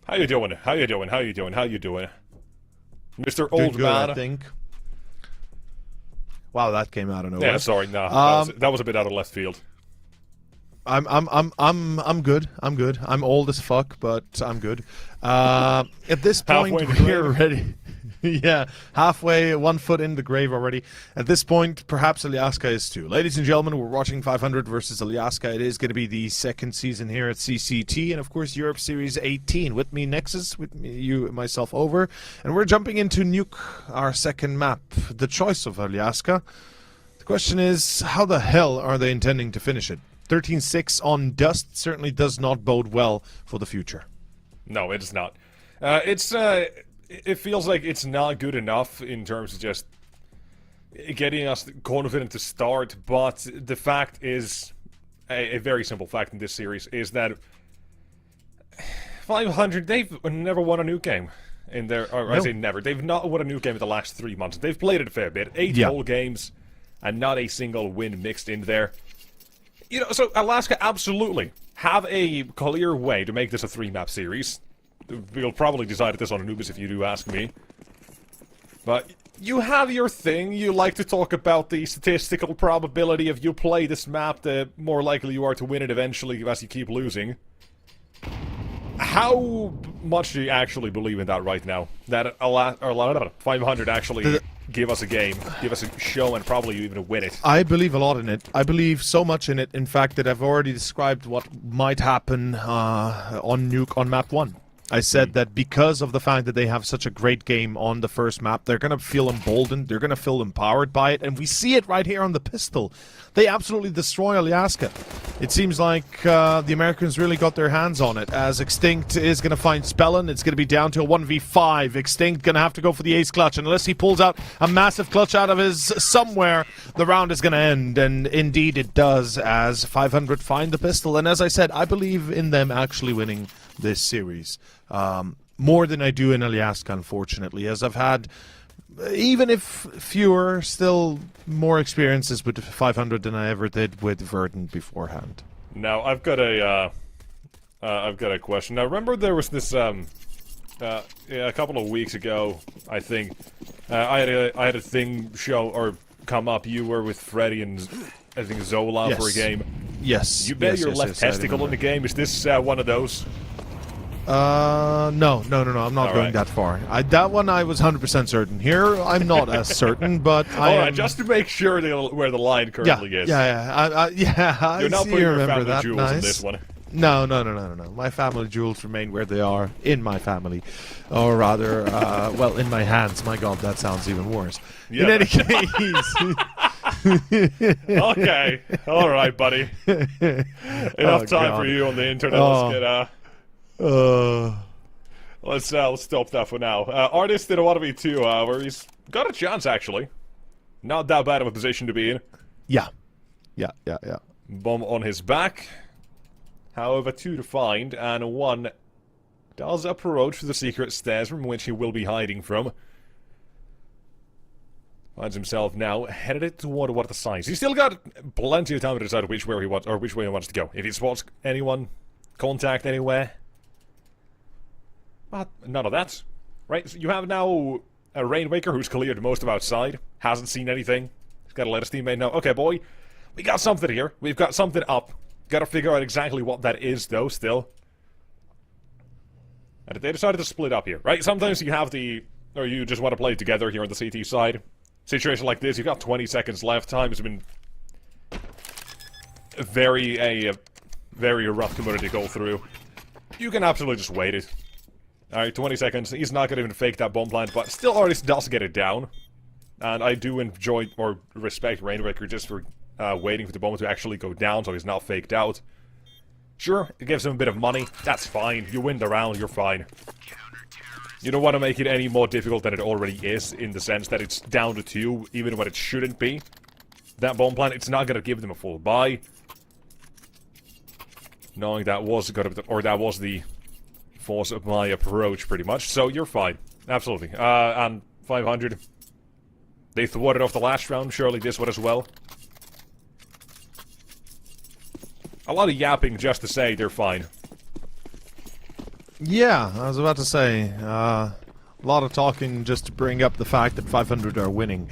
[SPEAKER 2] How you doing? How you doing? How you doing? How you doing? Mr.
[SPEAKER 1] Doing
[SPEAKER 2] Old
[SPEAKER 1] good,
[SPEAKER 2] Man.
[SPEAKER 1] I think. Wow, that came out of nowhere.
[SPEAKER 2] Yeah, sorry, nah. That was a bit out of left field.
[SPEAKER 1] I'm good. I'm good. I'm old as fuck, but I'm good. At this point,
[SPEAKER 2] Halfway in the
[SPEAKER 1] we're
[SPEAKER 2] grave.
[SPEAKER 1] ready. Yeah, halfway, 1 foot in the grave already. At this point, perhaps Alyaska is too. Ladies and gentlemen, we're watching 500 versus Alyaska. It is going to be the second season here at CCT, and of course, Europe Series 18. With me, Nexus, with me, you, myself, over, and we're jumping into Nuke, our second map. The choice of Alyaska. The question is, how the hell are they intending to finish it? 13-6 on Dust certainly does not bode well for the future.
[SPEAKER 2] No, it is not. It feels like it's not good enough in terms of just getting us confident to start, but the fact is, a very simple fact in this series, is that 500, they've never won a new game in their, or I say never, they've not won a new game in the last 3 months. They've played it a fair bit, 8 whole games, and not a single win mixed in there. You know, so Alaska absolutely have a clear way to make this a 3-map series. We'll probably decide this on Anubis if you do ask me. But you have your thing. You like to talk about the statistical probability of you play this map, the more likely you are to win it eventually as you keep losing. How much do you actually believe in that right now? That 500 actually give us a game, give us a show, and probably even win it?
[SPEAKER 1] I believe a lot in it. I believe so much in it, in fact, that I've already described what might happen on map 1. I said that because of the fact that they have such a great game on the first map, they're going to feel emboldened, they're going to feel empowered by it, and we see it right here on the pistol. They absolutely destroy Alaska. It seems like the Americans really got their hands on it, as Extinct is going to find Spellin. It's going to be down to a 1v5. Extinct going to have to go for the ace clutch, and unless he pulls out a massive clutch out of his somewhere, the round is going to end, and indeed it does, as 500 find the pistol. And as I said, I believe in them actually winning this series. More than I do in Alaska, unfortunately, as I've had, even if fewer, still more experiences with 500 than I ever did with Verdant beforehand.
[SPEAKER 2] Now, I've got a question. Now, remember there was this, a couple of weeks ago, I think, I had a thing show, or come up, you were with Freddy and, I think, Zola for a game.
[SPEAKER 1] Yes.
[SPEAKER 2] You bet your left testicle in the game. Is this one of those?
[SPEAKER 1] No, I'm not going that far. That one I was 100% certain. Here, I'm not as certain, but
[SPEAKER 2] Alright, just to make sure where the line currently is.
[SPEAKER 1] Yeah,
[SPEAKER 2] You're not putting your family jewels in this one.
[SPEAKER 1] No. My family jewels remain where they are, in my family. Or rather, well, in my hands. My god, that sounds even worse. Yeah. In any case...
[SPEAKER 2] Okay, alright, buddy. Enough time for you on the internet. Let's stop that for now. Artist did a 1v2 where he's got a chance, actually. Not that bad of a position to be in.
[SPEAKER 1] Yeah.
[SPEAKER 2] Bomb on his back. However, 2 to find, and 1 does approach the secret stairs from which he will be hiding from. Finds himself now headed toward what the signs. He's still got plenty of time to decide which way he wants to go. If he spots anyone, contact anywhere. But none of that, right? So you have now a Rainwaker who's cleared most of outside, hasn't seen anything. He's got to let his teammate know, okay, boy, we got something here. We've got something up. Got to figure out exactly what that is, though, still. And they decided to split up here, right? Sometimes you have or you just want to play together here on the CT side. Situation like this, you've got 20 seconds left. Time has been a very rough community to go through. You can absolutely just wait it. Alright, 20 seconds. He's not going to even fake that bomb plant, but still Artist does get it down. And I do enjoy or respect Rainwaker just for waiting for the bomb to actually go down so he's not faked out. Sure, it gives him a bit of money. That's fine. You win the round, you're fine. You don't want to make it any more difficult than it already is, in the sense that it's down to 2, even when it shouldn't be. That bomb plant, it's not going to give them a full buy. Knowing that was the force of my approach, pretty much. So you're fine. Absolutely. And 500. They thwarted off the last round. Surely this one as well. A lot of yapping just to say they're fine.
[SPEAKER 1] Yeah, I was about to say, a lot of talking just to bring up the fact that 500 are winning.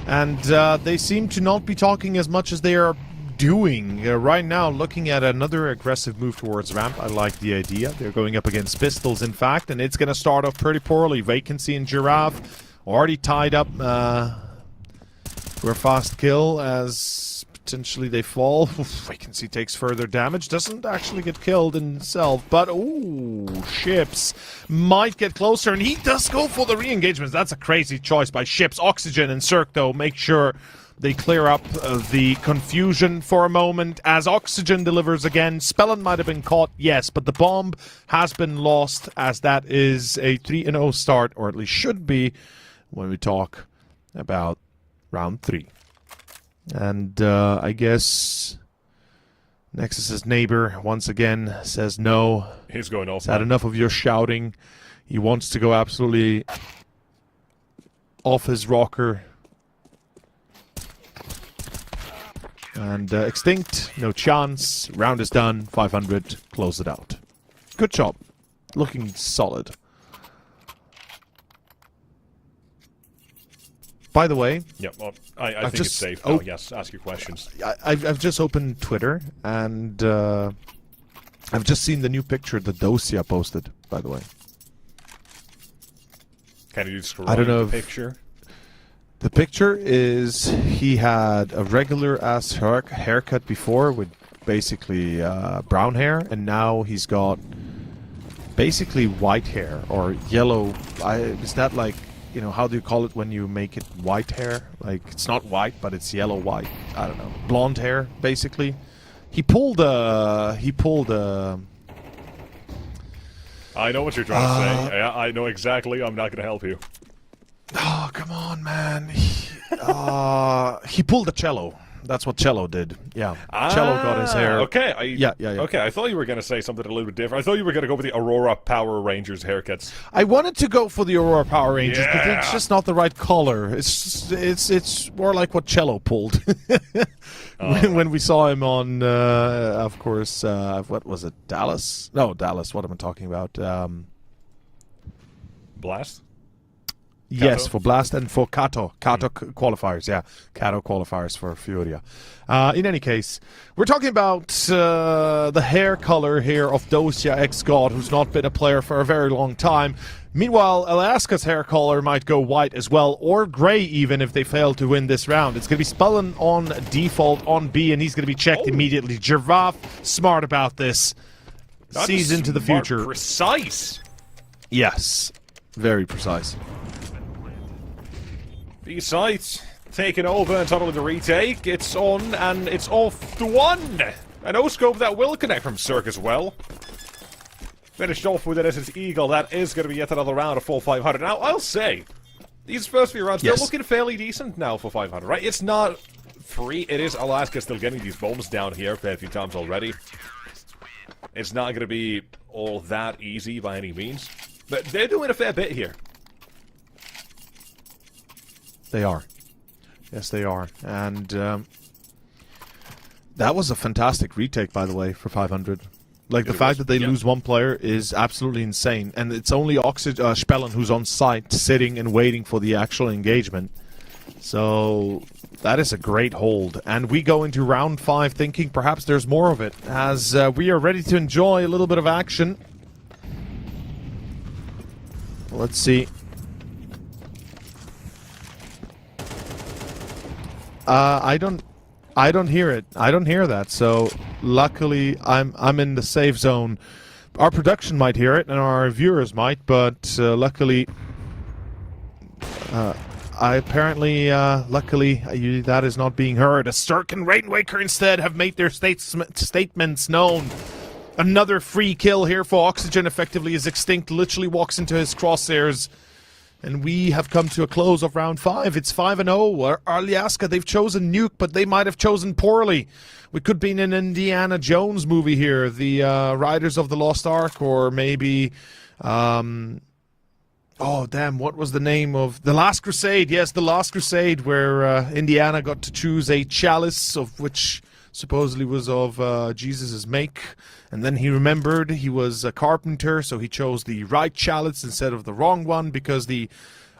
[SPEAKER 1] And they seem to not be talking as much as they are doing. Right now, looking at another aggressive move towards ramp. I like the idea. They're going up against pistols, in fact, and it's going to start off pretty poorly. Vacancy and Giraffe already tied up for a fast kill as potentially they fall. Vacancy takes further damage. Doesn't actually get killed himself, but ooh, Ships might get closer, and he does go for the re-engagements. That's a crazy choice by Ships. Oxygen and Cirque, though, make sure They clear up the confusion for a moment as Oxygen delivers again. Spellin might have been caught, yes, but the bomb has been lost as that is a 3-0 start, or at least should be when we talk about round 3. And I guess Nexus's neighbor once again says no.
[SPEAKER 2] He's going off.
[SPEAKER 1] He's had enough of your shouting. He wants to go absolutely off his rocker. And Extinct, no chance. Round is done. 500. Close it out. Good job. Looking solid. By the way...
[SPEAKER 2] Yep, well, I think it's safe now. Yes, ask your questions.
[SPEAKER 1] I've just opened Twitter, and I've just seen the new picture that Dosia posted, by the way.
[SPEAKER 2] Can you describe
[SPEAKER 1] I don't know
[SPEAKER 2] the picture?
[SPEAKER 1] The picture is he had a regular-ass haircut before with basically brown hair, and now he's got basically white hair, or yellow. Is that like... You know, how do you call it when you make it white hair? Like, it's not white, but it's yellow-white. I don't know. Blonde hair, basically. He pulled a...
[SPEAKER 2] I know what you're trying to say. I know exactly. I'm not going to help you.
[SPEAKER 1] Oh, come on, man. He pulled a cello. That's what Cello did. Yeah. Cello got his hair.
[SPEAKER 2] Okay.
[SPEAKER 1] Yeah.
[SPEAKER 2] Okay, I thought you were going to say something a little bit different. I thought you were going to go with the Aurora Power Rangers haircuts.
[SPEAKER 1] I wanted to go for the Aurora Power Rangers, but it's just not the right color. It's more like what Cello pulled when we saw him on, of course, what was it, Dallas? No, Dallas. What am I talking about?
[SPEAKER 2] Blast?
[SPEAKER 1] Yes,
[SPEAKER 2] Kato?
[SPEAKER 1] for Blast and for Kato. Kato qualifiers, yeah. Kato qualifiers for Furia. In any case, we're talking about the hair color here of Dosia X-God, who's not been a player for a very long time. Meanwhile, Alaska's hair color might go white as well, or gray even if they fail to win this round. It's going to be Spellin on default on B, and he's going to be checked immediately. Jervath, smart about this. Sees into the future.
[SPEAKER 2] Precise.
[SPEAKER 1] Yes, very precise.
[SPEAKER 2] B-sides taken over and total of the retake. It's on and it's off to one. An O-scope that will connect from Cirque as well. Finished off with it as his Eagle. That is going to be yet another round of full 500. Now, I'll say, these first few rounds, they're looking fairly decent now for 500, right? It's not free. It is Alaska still getting these bombs down here a fair few times already. It's not going to be all that easy by any means. But they're doing a fair bit here.
[SPEAKER 1] They are. Yes, they are. And that was a fantastic retake, by the way, for 500. Like, the fact that they lose one player is absolutely insane. And it's only Spellin who's on site, sitting and waiting for the actual engagement. So, that is a great hold. And we go into round 5 thinking perhaps there's more of it, as we are ready to enjoy a little bit of action. Let's see. I don't hear it. I don't hear that. So luckily, I'm in the safe zone. Our production might hear it, and our viewers might, but luckily, luckily, that is not being heard. A Sturk and Rainwaker instead have made their statements known. Another free kill here for Oxygen. Effectively, as Extinct literally walks into his crosshairs. And we have come to a close of round 5. It's 5-0. Alaska, they've chosen Nuke, but they might have chosen poorly. We could be in an Indiana Jones movie here. The Riders of the Lost Ark, or maybe... oh, damn, what was the name of... The Last Crusade. Yes, The Last Crusade, where Indiana got to choose a chalice, of which supposedly was of Jesus' make. And then he remembered he was a carpenter, so he chose the right chalice instead of the wrong one, because the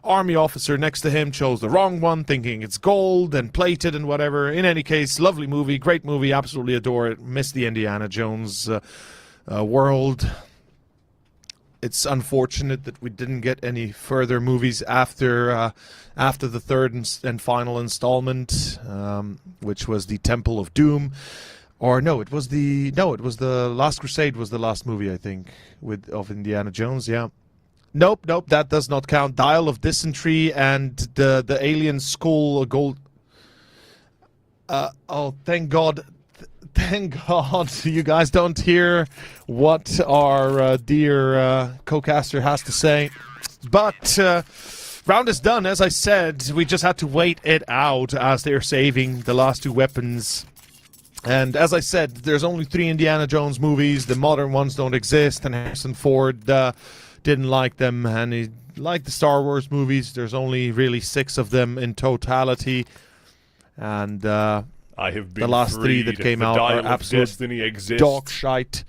[SPEAKER 1] army officer next to him chose the wrong one, thinking it's gold and plated and whatever. In any case, lovely movie, great movie, absolutely adore it. Miss the Indiana Jones world. It's unfortunate that we didn't get any further movies after the third and final installment, which was the Temple of Doom. Or no, it was the Last Crusade was the last movie, I think, of Indiana Jones. Yeah, nope, that does not count. Dial of Dysentery and the Alien Skull Gold. Oh, thank God. Thank God you guys don't hear what our dear co-caster has to say. But round is done. As I said, we just had to wait it out as they're saving the last two weapons. And as I said, there's only 3 Indiana Jones movies. The modern ones don't exist, and Harrison Ford didn't like them, and he liked the Star Wars movies. There's only really 6 of them in totality. And
[SPEAKER 2] I have been
[SPEAKER 1] the last 3 that came out are absolute dog shite.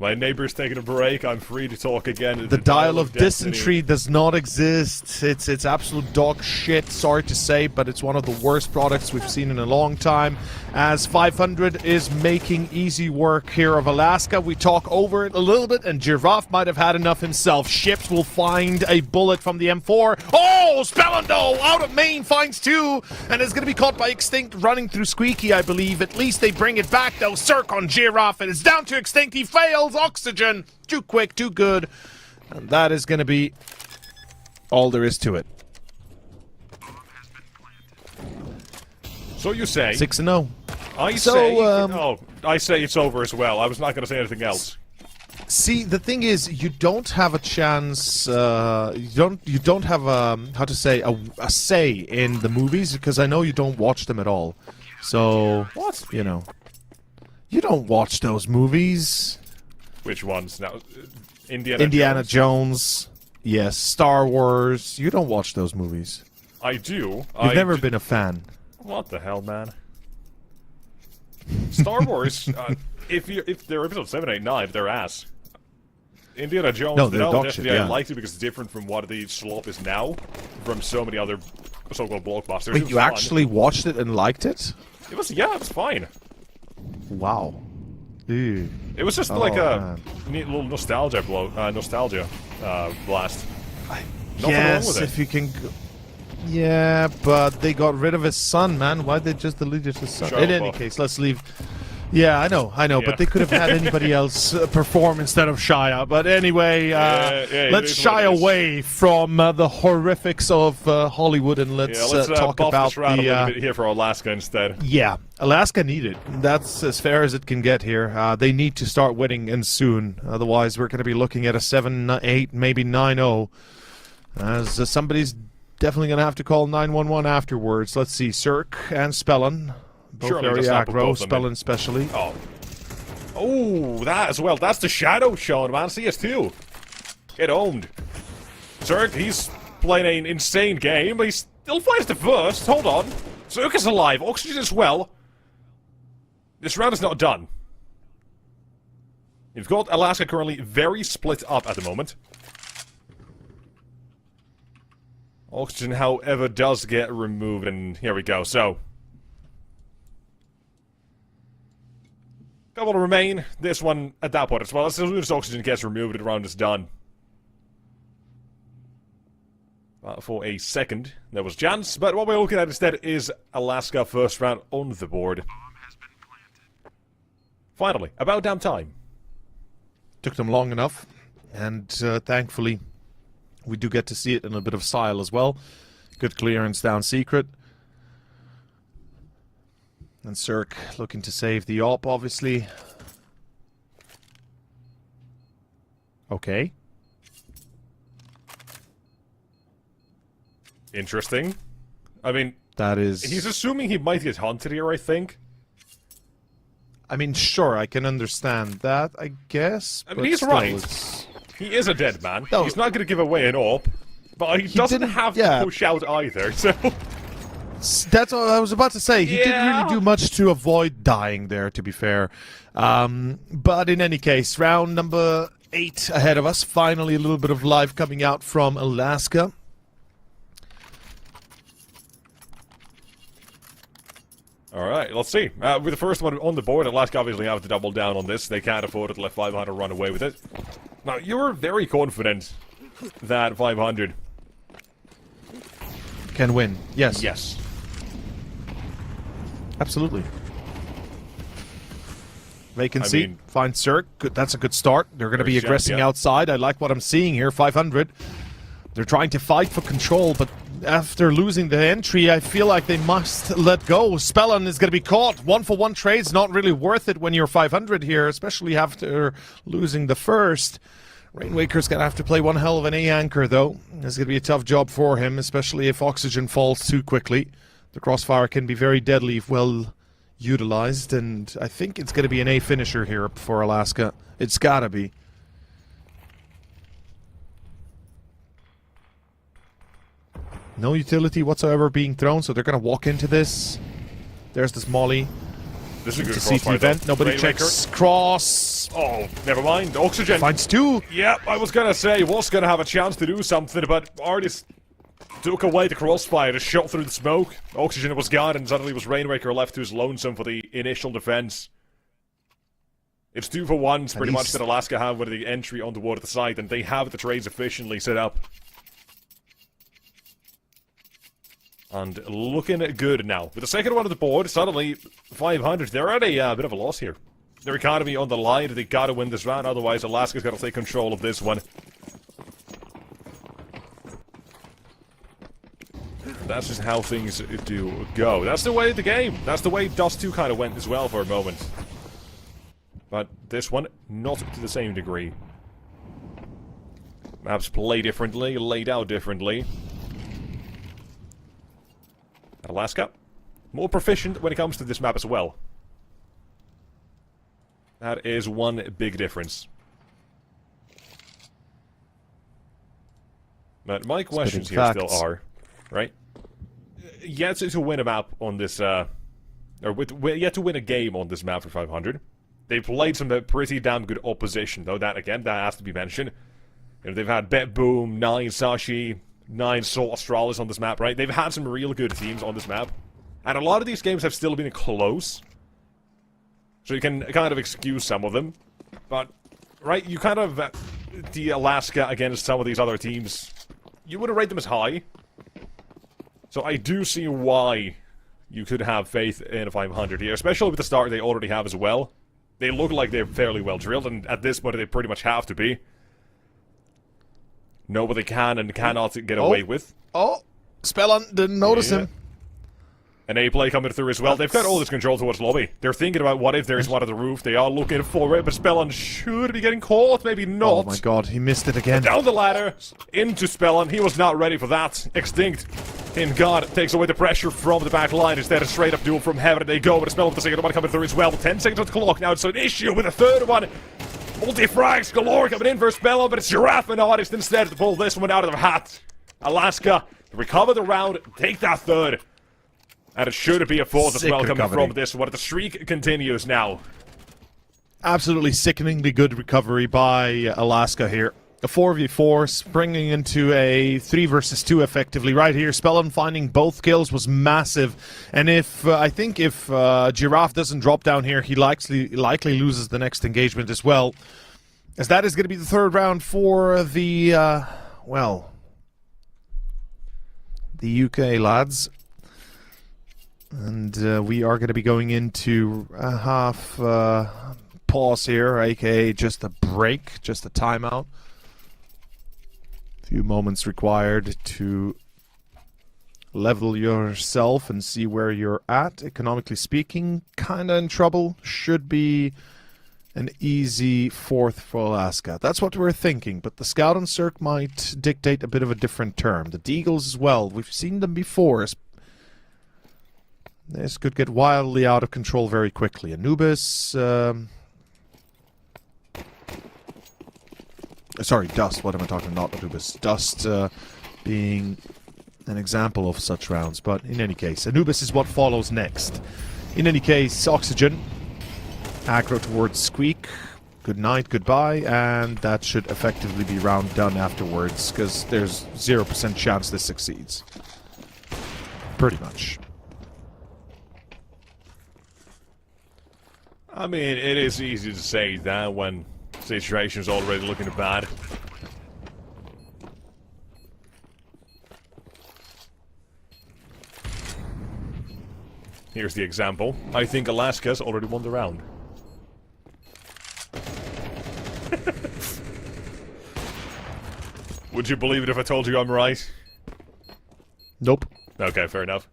[SPEAKER 2] My neighbor's taking a break. I'm free to talk again.
[SPEAKER 1] The Dial of Dysentery does not exist. It's absolute dog shit, sorry to say, but it's one of the worst products we've seen in a long time. As 500 is making easy work here of Alaska, we talk over it a little bit, and Giraffe might have had enough himself. Ships will find a bullet from the M4. Oh, Spellando out of Maine finds 2, and is going to be caught by Extinct running through Squeaky, I believe. At least they bring it back, though. Cirque on Giraffe, and it's down to Extinct. He fails. Oxygen. Too quick, too good. And that is going to be all there is to it.
[SPEAKER 2] So you say
[SPEAKER 1] 6-0.
[SPEAKER 2] I say it's over as well. I was not going to say anything else.
[SPEAKER 1] See, the thing is, you don't have a chance. You don't have how to say a say in the movies, because I know you don't watch them at all. So
[SPEAKER 2] what?
[SPEAKER 1] You know, you don't watch those movies.
[SPEAKER 2] Which ones now?
[SPEAKER 1] Indiana Jones. Yes, Star Wars. You don't watch those movies.
[SPEAKER 2] I do.
[SPEAKER 1] You've never been a fan.
[SPEAKER 2] What the hell, man? Star Wars. If they're episode 7, 8, 9, they're ass. Indiana Jones.
[SPEAKER 1] No, they're dog shit, yeah.
[SPEAKER 2] I liked it because it's different from what the slop is now, from so many other so-called blockbusters.
[SPEAKER 1] Wait, you actually watched it and liked it?
[SPEAKER 2] It was fine.
[SPEAKER 1] Wow. Ew.
[SPEAKER 2] It was just like a neat little nostalgia blast. Nothing wrong with it.
[SPEAKER 1] If you can. Yeah, but they got rid of his son, man. Why'd they just delete his son? In any case, let's leave. Yeah, I know,
[SPEAKER 2] Yeah.
[SPEAKER 1] but they could have had anybody else perform instead of Shia. But anyway, let's shy away from the horrifics of Hollywood, and let's talk
[SPEAKER 2] buff
[SPEAKER 1] about
[SPEAKER 2] this round a little bit here for Alaska instead.
[SPEAKER 1] Yeah, Alaska need it. That's as fair as it can get here. They need to start winning, and soon. Otherwise, we're going to be looking at a 7-8, maybe 9-0. As somebody's definitely going to have to call 911 afterwards. Let's see, Cirque and Spellin. Both
[SPEAKER 2] Surely
[SPEAKER 1] very aggro, Spellin especially.
[SPEAKER 2] Oh, that as well. That's the Shadow Sean, man. CS2. Get owned. Cirque, he's playing an insane game. He still finds the first. Hold on. Cirque is alive. Oxygen as well. This round is not done. You've got Alaska currently very split up at the moment. Oxygen, however, does get removed, and here we go. So, couple to remain. This one at that point as well. As soon as Oxygen gets removed, the round is done. For a second, there was chance, but what we're looking at instead is Alaska first round on the board. Finally, about damn time.
[SPEAKER 1] Took them long enough, and thankfully, we do get to see it in a bit of style as well. Good clearance down secret. And Cirque looking to save the op, obviously. Okay.
[SPEAKER 2] Interesting. I mean,
[SPEAKER 1] that is...
[SPEAKER 2] He's assuming he might get hunted here, I think.
[SPEAKER 1] I mean, sure, I can understand that, I guess.
[SPEAKER 2] I mean, he's
[SPEAKER 1] still,
[SPEAKER 2] right. He is a dead man.
[SPEAKER 1] No.
[SPEAKER 2] He's not going to give away an op. But he doesn't have to push out either, so...
[SPEAKER 1] That's what I was about to say. He didn't really do much to avoid dying there, to be fair. But in any case, round number 8 ahead of us. Finally, a little bit of life coming out from Alaska.
[SPEAKER 2] Alright, let's see. With the first one on the board, Alaska obviously have to double down on this. They can't afford it to let 500 run away with it. Now, you're very confident that 500...
[SPEAKER 1] can win. Yes.
[SPEAKER 2] Yes.
[SPEAKER 1] Absolutely. Vacancy. Find Cirque. Good. That's a good start. They're going to be aggressing outside. I like what I'm seeing here. 500. They're trying to fight for control, but after losing the entry, I feel like they must let go. Spellon is going to be caught. 1-for-1 trade's not really worth it when you're 500 here, especially after losing the first. Rainwaker's going to have to play one hell of an A-anchor, though. It's going to be a tough job for him, especially if oxygen falls too quickly. The crossfire can be very deadly if well utilized, and I think it's going to be an A finisher here for Alaska. It's got to be. No utility whatsoever being thrown, so they're going to walk into this. There's this molly.
[SPEAKER 2] This is a good
[SPEAKER 1] CCT
[SPEAKER 2] crossfire,
[SPEAKER 1] event.
[SPEAKER 2] though.
[SPEAKER 1] Nobody
[SPEAKER 2] Rainmaker.
[SPEAKER 1] checks cross.
[SPEAKER 2] Oh, never mind. Oxygen.
[SPEAKER 1] Finds two.
[SPEAKER 2] Yeah, I was gonna say, was gonna have a chance to do something, but Artis took away the crossfire, just shot through the smoke. Oxygen was gone, and suddenly was Rainmaker left to his lonesome for the initial defense. It's 2-for-1s, pretty much, that Alaska have with the entry on the water side, and they have the trades efficiently set up. And looking good now. With the second one on the board, suddenly 500. They're at a bit of a loss here. Their economy on the line. They gotta win this round, otherwise Alaska's gotta take control of this one. That's just how things do go. That's the way of the game. That's the way Dust 2 kind of went as well for a moment. But this one, not to the same degree. Maps play differently, laid out differently. Alaska, more proficient when it comes to this map as well. That is one big difference. But my questions here still are, right? Yet to win a map on this, yet to win a game on this map for 500. They played some pretty damn good opposition, though. That has to be mentioned. You know, they've had Bet Boom, 9 Sashi, 9 Salt Australis on this map, right? They've had some real good teams on this map. And a lot of these games have still been close. So you can kind of excuse some of them. But, right, you kind of... the Alaska against some of these other teams, you wouldn't rate them as high. So I do see why you could have faith in a 500 here, especially with the start they already have as well. They look like they're fairly well drilled, and at this point they pretty much have to be. Know what they can and cannot get away with.
[SPEAKER 1] Oh, Spellon didn't notice him.
[SPEAKER 2] An A play coming through as well. They've got all this control towards lobby. They're thinking about what if there's one on the roof. They are looking for it, but Spellon should be getting caught. Maybe not.
[SPEAKER 1] Oh my god, he missed it again.
[SPEAKER 2] Down the ladder, into Spellon. He was not ready for that. Extinct. In God takes away the pressure from the back line. Instead, a straight up duel from heaven. They go with a Spellon with the second one coming through as well. 10 seconds on the clock now. It's an issue with the third one. Multi-frags galore coming in for Spellon, but it's Giraffe and Artist instead to pull this one out of the hat. Alaska recover the round, take that third. And it should be a fourth as well coming from this one. The streak continues now.
[SPEAKER 1] Absolutely sickeningly good recovery by Alaska here. A 4v4 springing into a 3 versus 2 effectively right here. Spellon finding both kills was massive. And if I think if Giraffe doesn't drop down here, he likely loses the next engagement as well. As that is going to be the third round for the, well, the UK lads. And we are going to be going into a half pause here, aka just a break, just a timeout. Few moments required to level yourself and see where you're at. Economically speaking, kinda in trouble. Should be an easy fourth for Alaska. That's what we're thinking, but the Scout and Cirque might dictate a bit of a different term. The Deagles as well. We've seen them before. This could get wildly out of control very quickly. Anubis... sorry, Dust. What am I talking about? Not Anubis. Dust being an example of such rounds. But in any case, Anubis is what follows next. In any case, Oxygen. Aggro towards Squeak. Good night, goodbye. And that should effectively be round done afterwards. Because there's 0% chance this succeeds. Pretty much.
[SPEAKER 2] I mean, it is easy to say that when situation's already looking bad. Here's the example. I think Alaska's already won the round. Would you believe it if I told you I'm right? Okay, fair enough.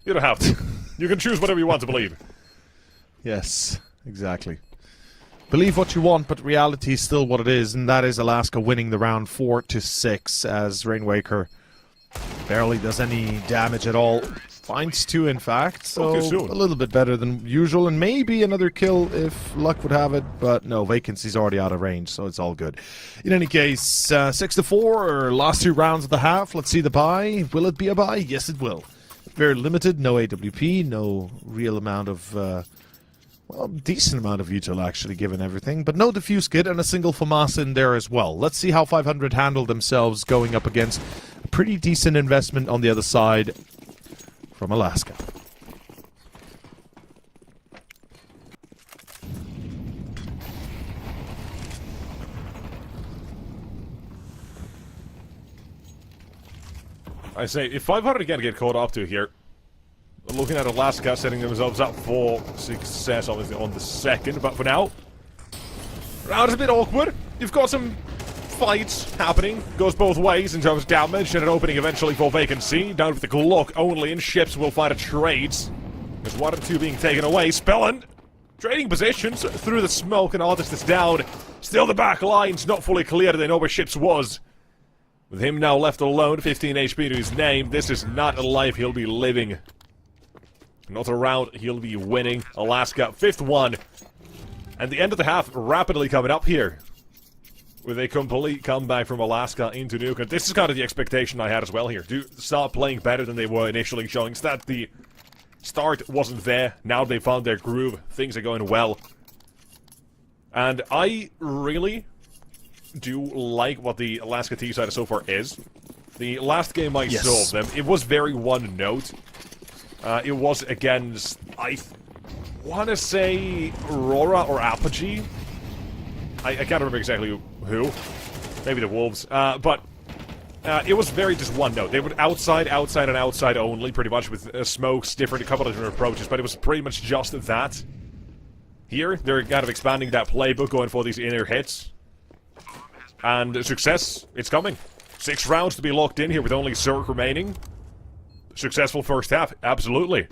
[SPEAKER 2] You don't have to. You can choose whatever you want to believe.
[SPEAKER 1] Yes, exactly. Believe what you want, but reality is still what it is, and that is Alaska winning the round 4-6 as Rainwaker barely does any damage at all. Finds 2, in fact, so
[SPEAKER 2] Okay, soon.
[SPEAKER 1] a little bit better than usual, and maybe another kill if luck would have it, but no, Vacancy's already out of range, so it's all good. In any case, 6-4, last 2 rounds of the half. Let's see the buy. Will it be a buy? Yes, it will. Very limited, no AWP, no real amount of, well, decent amount of util actually, given everything, but no defuse kit and a single FAMAS in there as well. Let's see how 500 handle themselves going up against a pretty decent investment on the other side from Alaska.
[SPEAKER 2] I say, if 500 can get caught up to here, looking at Alaska setting themselves up for success obviously on the second, but for now, round is a bit awkward. You've got some fights happening, goes both ways in terms of damage, and an opening eventually for Vacancy, down with the Glock only, and ships will find a trades. There's 1 and 2 being taken away, Spellin trading positions through the smoke, and Artist is down. Still the back line's not fully clear, they know where ships was. With him now left alone, 15 HP to his name, this is not a life he'll be living. Not a round he'll be winning. Alaska, 5th one. And the end of the half rapidly coming up here. With a complete comeback from Alaska into Nuke. And this is kind of the expectation I had as well here. Do start playing better than they were initially showing. It's that the start wasn't there. Now they found their groove. Things are going well. And I really do like what the Alaska T side so far is. The last game I saw them, it was very one note. It was against, I want to say, Aurora or Apogee. I can't remember exactly who. Maybe the Wolves. But it was very just one note. They would outside, outside, and outside only, pretty much, with smokes, a couple of different approaches, but it was pretty much just that. Here, they're kind of expanding that playbook, going for these inner hits. And success, it's coming. 6 rounds to be locked in here with only Zerg remaining. Successful first half, absolutely.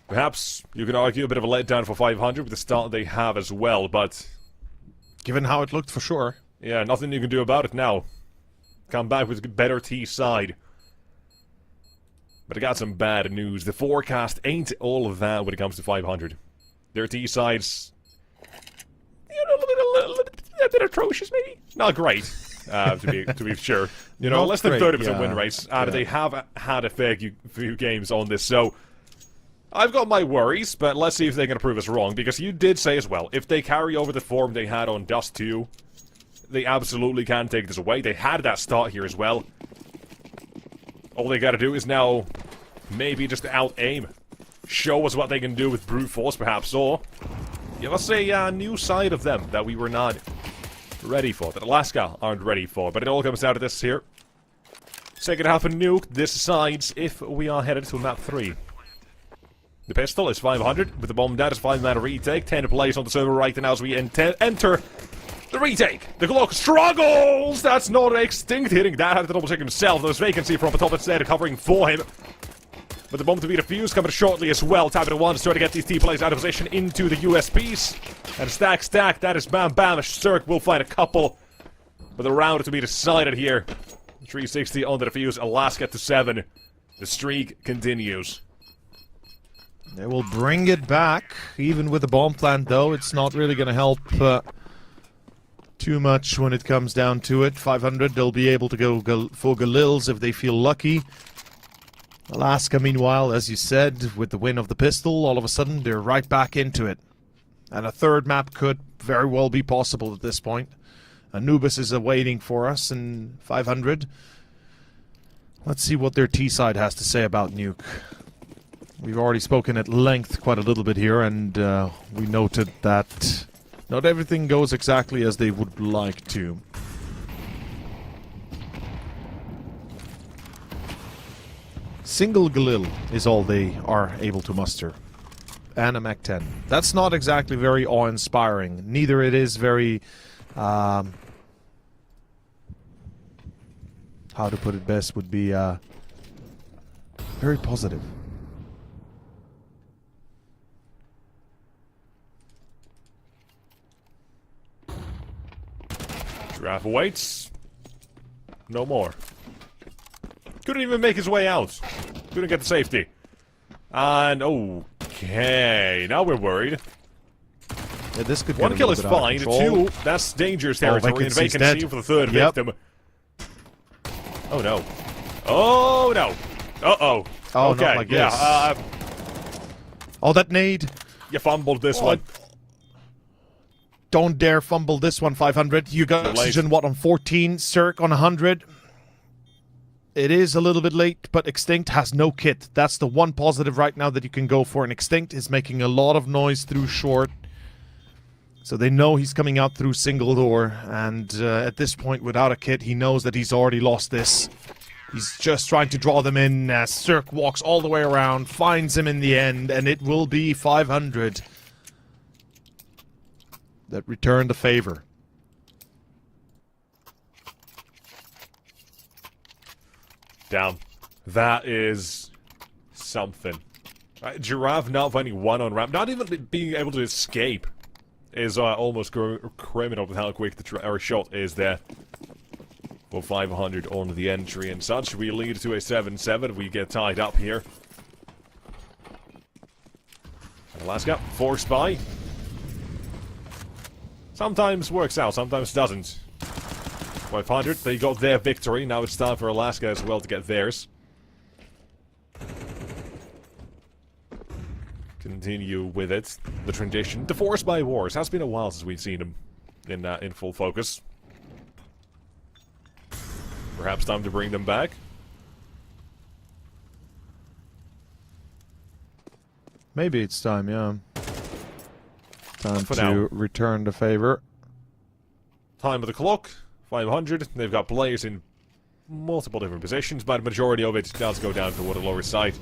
[SPEAKER 2] Perhaps you can argue a bit of a letdown for 500 with the start they have as well, but
[SPEAKER 1] Given how it looked, for sure.
[SPEAKER 2] yeah, nothing you can do about it now. Come back with a better T side. But I got some bad news. The forecast ain't all of that when it comes to 500. Their T sides, a bit atrocious, maybe. Not great. To be sure, you know,
[SPEAKER 1] Not
[SPEAKER 2] less than
[SPEAKER 1] great,
[SPEAKER 2] 30% win rates. They have had a few games on this, so I've got my worries. But let's see if they can prove us wrong, because you did say as well, if they carry over the form they had on Dust 2, they absolutely can take this away. They had that start here as well. All they got to do is now maybe just out aim, show us what they can do with brute force, perhaps, or give us a new side of them that we were not ready for, that Alaska aren't ready for. But it all comes down to this here. Second half of Nuke decides if we are headed to map 3. The pistol is 500, with the bomb down, it's 5-man retake, 10 plays on the server right now as we enter the retake. The Glock struggles! That's not extinct hitting, that had to double check himself. There's Vacancy from the top instead, covering for him. But the bomb to be defused coming shortly as well. Tapping at once, trying to get these T-plays out of position into the USPs. And stack, that is bam bam. Zerg will find a couple. But the round to be decided here. 360 on the defuse, Alaska to 7. The streak continues.
[SPEAKER 1] They will bring it back, even with the bomb plant, though. It's not really going to help too much when it comes down to it. 500, they'll be able to go for Galils if they feel lucky. Alaska, meanwhile, as you said, with the win of the pistol, all of a sudden they're right back into it. And a third map could very well be possible at this point. Anubis is awaiting for us in 500. Let's see what their T-side has to say about Nuke. We've already spoken at length quite a little bit here, and we noted that not everything goes exactly as they would like to. Single Galil is all they are able to muster. And a Mach 10. That's not exactly very awe-inspiring. Neither it is very how to put it best, would be very positive.
[SPEAKER 2] Giraffe waits. No more. Couldn't even make his way out. Couldn't get the safety. And okay, now we're worried.
[SPEAKER 1] Yeah, this could
[SPEAKER 2] One
[SPEAKER 1] get a
[SPEAKER 2] kill
[SPEAKER 1] little
[SPEAKER 2] is
[SPEAKER 1] bit out of
[SPEAKER 2] fine.
[SPEAKER 1] control.
[SPEAKER 2] Two, that's dangerous territory. And
[SPEAKER 1] Vacancy's
[SPEAKER 2] vacancy
[SPEAKER 1] dead.
[SPEAKER 2] for the third
[SPEAKER 1] Yep.
[SPEAKER 2] victim. Oh no. Oh no. Uh-oh.
[SPEAKER 1] Oh,
[SPEAKER 2] okay,
[SPEAKER 1] not like
[SPEAKER 2] yeah,
[SPEAKER 1] this. Oh, that nade.
[SPEAKER 2] you fumbled this one.
[SPEAKER 1] Don't dare fumble this one, 500. You got
[SPEAKER 2] Too late.
[SPEAKER 1] oxygen, what, on 14? Cirque on 100. It is a little bit late, but Extinct has no kit. That's the one positive right now that you can go for. And Extinct is making a lot of noise through short. So they know he's coming out through single door. And at this point, without a kit, he knows that he's already lost this. He's just trying to draw them in as Cirque walks all the way around, finds him in the end, and it will be 500 that return the favor.
[SPEAKER 2] Damn. That is something. Giraffe not finding one on ramp, not even being able to escape, is almost criminal with how quick the shot is there. For 500 on the entry and such, we lead to a 7-7. We get tied up here. Alaska, forced by. Sometimes works out, sometimes doesn't. 500, they got their victory. Now it's time for Alaska as well to get theirs. Continue with it. The tradition. The Force by Wars. Has been a while since we've seen them in full focus. Perhaps time to bring them back.
[SPEAKER 1] Maybe it's time, yeah. Time
[SPEAKER 2] For
[SPEAKER 1] to
[SPEAKER 2] now.
[SPEAKER 1] return the favor.
[SPEAKER 2] Time of the clock. 500. They've got players in multiple different positions, but the majority of it does go down toward the lower side.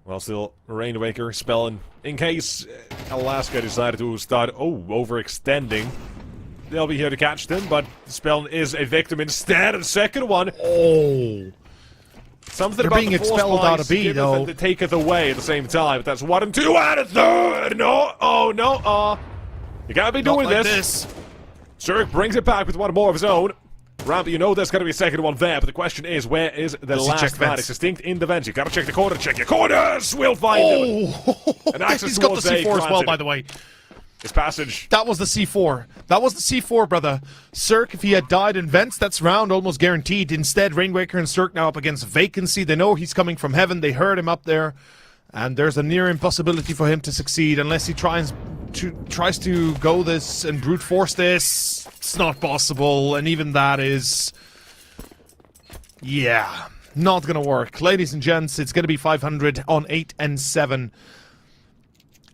[SPEAKER 2] Well, still, Rainwaker spelling. In case Alaska decided to start, overextending, they'll be here to catch them, but Spellin is a victim instead of the second one.
[SPEAKER 1] Oh!
[SPEAKER 2] Something
[SPEAKER 1] They're
[SPEAKER 2] about
[SPEAKER 1] being
[SPEAKER 2] the force
[SPEAKER 1] expelled
[SPEAKER 2] bias
[SPEAKER 1] out of B,
[SPEAKER 2] giveth
[SPEAKER 1] though.
[SPEAKER 2] and taketh away at the same time. But that's 1 and 2 and a third! No! Oh, no! You gotta be doing
[SPEAKER 1] Not like
[SPEAKER 2] this. Zerg brings it back with one more of his own. Ramp, you know there's gonna be a second one there, but the question is, where is the
[SPEAKER 1] Does he
[SPEAKER 2] last
[SPEAKER 1] check
[SPEAKER 2] man?
[SPEAKER 1] vents?
[SPEAKER 2] It's distinct in the vents. You gotta check the corner, check your corners! We'll find him! And access
[SPEAKER 1] He's got the
[SPEAKER 2] towards A
[SPEAKER 1] C4 as well,
[SPEAKER 2] granted.
[SPEAKER 1] by the way.
[SPEAKER 2] His passage.
[SPEAKER 1] That was the C4. That was the C4, brother. Cirque, if he had died in vents, that's round almost guaranteed. Instead, Rainwaker and Cirque now up against Vacancy. They know he's coming from heaven. They heard him up there. And there's a near impossibility for him to succeed unless he tries to go this and brute force this. It's not possible. And even that is... yeah, not gonna work. Ladies and gents, it's gonna be 500 on 8 and 7.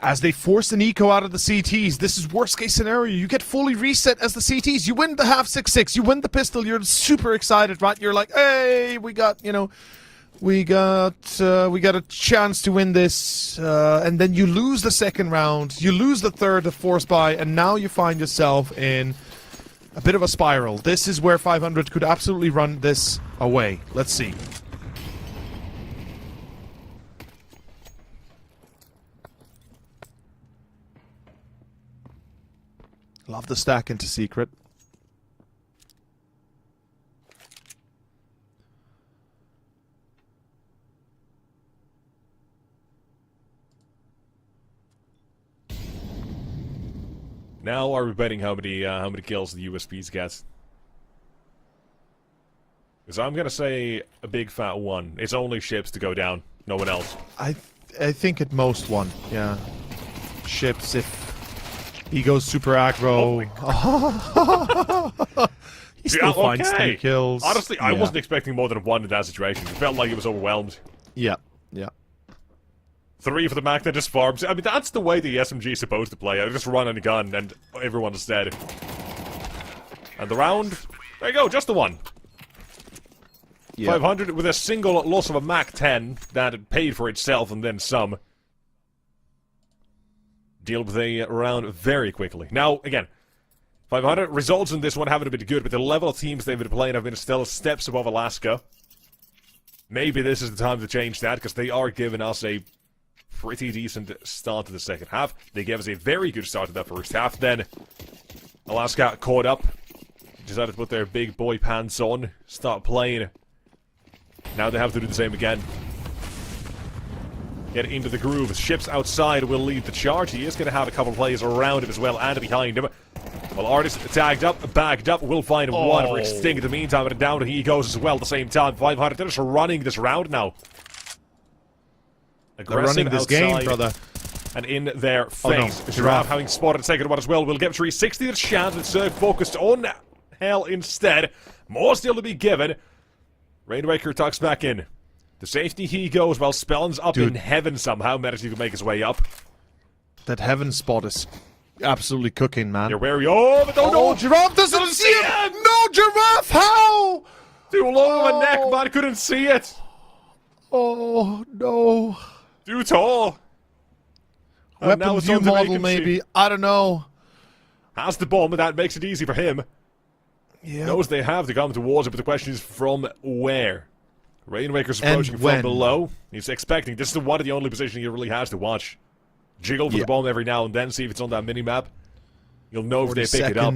[SPEAKER 1] As they force an eco out of the CTs, this is worst case scenario. You get fully reset as the CTs. You win the half 6-6. You win the pistol. You're super excited, right? You're like, hey, we got a chance to win this. And then you lose the second round. You lose the third, the force buy, and now you find yourself in a bit of a spiral. This is where 500 could absolutely run this away. Let's see. Love the stack into secret.
[SPEAKER 2] Now are we betting how many kills the USPs get? Because I'm gonna say a big fat one. It's only ships to go down, no one else.
[SPEAKER 1] I think at most one, yeah. Ships if he goes super aggro. He still finds 3 kills.
[SPEAKER 2] Honestly, I
[SPEAKER 1] Yeah.
[SPEAKER 2] wasn't expecting more than 1 in that situation. It felt like it was overwhelmed.
[SPEAKER 1] Yeah, yeah.
[SPEAKER 2] 3 for the Mac that just farms. I mean, that's the way the SMG is supposed to play. I just run on a gun and everyone's dead. And the round, there you go, just the 1.
[SPEAKER 1] Yeah.
[SPEAKER 2] 500 with a single loss of a Mac 10 that paid for itself and then some. Deal with a round very quickly. Now, again, 500 results in this one haven't been good, but the level of teams they've been playing have been still steps above Alaska. Maybe this is the time to change that, because they are giving us a pretty decent start to the second half. They gave us a very good start to that first half. Then Alaska caught up, decided to put their big boy pants on, start playing. Now they have to do the same again. Get into the groove. Ships outside will lead the charge. He is going to have a couple players around him as well and behind him. Well, Artist tagged up, bagged up, will find one for Extinct in the meantime, and down he goes as well at the same time. 500, they're just running this round now.
[SPEAKER 1] They're running this game, brother.
[SPEAKER 2] And in their face.
[SPEAKER 1] Oh, no.
[SPEAKER 2] Giraffe having spotted a second one as well. Will give 360 the chance, but Zerg focused on Hell instead. More still to be given. Rainwaker tucks back in. The safety he goes while Spellen's up in heaven somehow. Managed to make his way up.
[SPEAKER 1] That heaven spot is absolutely cooking, man.
[SPEAKER 2] You're wary. Oh, but no,
[SPEAKER 1] Giraffe doesn't see it! No, Giraffe, how?
[SPEAKER 2] Too long of a neck, man, couldn't see it.
[SPEAKER 1] Oh, no.
[SPEAKER 2] Too tall.
[SPEAKER 1] Weapon view model, maybe. I don't know.
[SPEAKER 2] Has the bomb, and that makes it easy for him.
[SPEAKER 1] Yeah.
[SPEAKER 2] Knows they have to come towards it, but the question is from where? Rainwaker's approaching from below. He's expecting. This is one of the only positions he really has to watch. Jiggle for the bomb every now and then, see if it's on that mini-map. You'll know if they pick it up.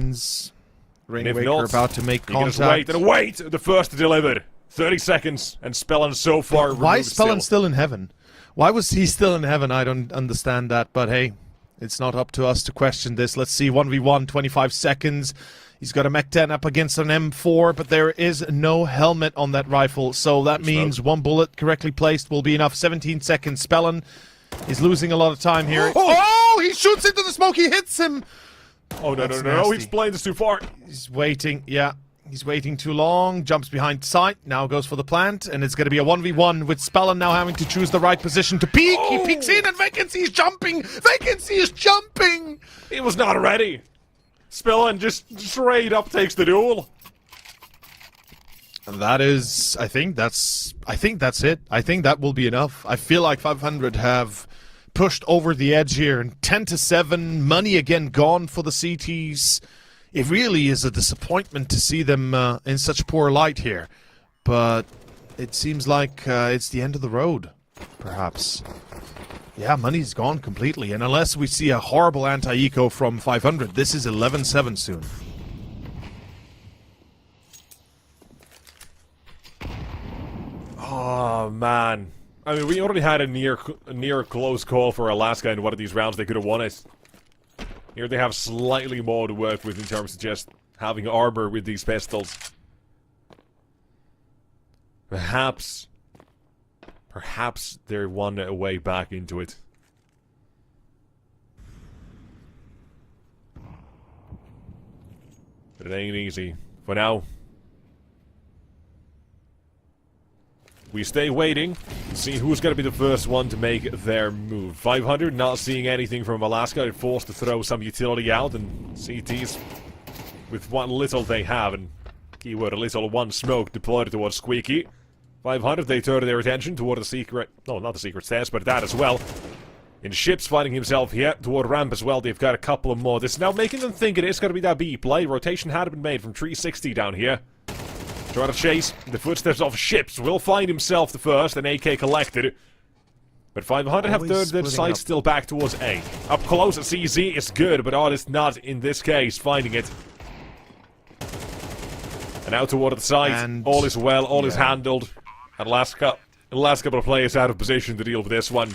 [SPEAKER 1] Rainwaker about to make contact.
[SPEAKER 2] Wait and wait! The first delivered. 30 seconds, and Spellen so far.
[SPEAKER 1] Why is Spellen still in heaven? Why was he still in heaven? I don't understand that, but hey, it's not up to us to question this. Let's see, 1v1, 25 seconds. He's got a Mech 10 up against an M4, but there is no helmet on that rifle, so that means one bullet correctly placed will be enough. 17 seconds. Spellen is losing a lot of time here. Oh, he shoots into the smoke. He hits him.
[SPEAKER 2] Oh, no. He's playing this too far.
[SPEAKER 1] He's waiting. Yeah, he's waiting too long. Jumps behind sight. Now goes for the plant, and it's going to be a 1v1 with Spellen now having to choose the right position to peek. He peeks in, and Vacancy is jumping. Vacancy is jumping.
[SPEAKER 2] He was not ready. Spellen just straight up takes the duel.
[SPEAKER 1] And that is, I think that's it. I think that will be enough. I feel like 500 have pushed over the edge here, and 10-7, money again gone for the CTs. It really is a disappointment to see them in such poor light here, but it seems like it's the end of the road, perhaps. Yeah, money's gone completely, and unless we see a horrible anti-eco from 500, this is 11-7 soon.
[SPEAKER 2] Oh, man. I mean, we already had a near close call for Alaska in one of these rounds. They could have won it. Here they have slightly more to work with in terms of just having armor with these pistols. Perhaps they're one way back into it. But it ain't easy. For now, we stay waiting to see who's going to be the first one to make their move. 500 not seeing anything from Alaska. They're forced to throw some utility out, and CTs with what little they have, and keyword a little, one smoke deployed towards Squeaky. 500, they turn their attention toward the secret... No, not the secret stairs, but that as well. In ships fighting himself here, toward ramp as well. They've got a couple of more. This is now making them think it is going to be that B play. Rotation had been made from 360 down here. Try to chase the footsteps of ships. Will find himself the first, an AK collected. But 500 have turned their sights still back towards A. Up close, CZ is good, but Artist not in this case finding it. And out toward the side, and all is well, all is handled. And last couple of players out of position to deal with this one.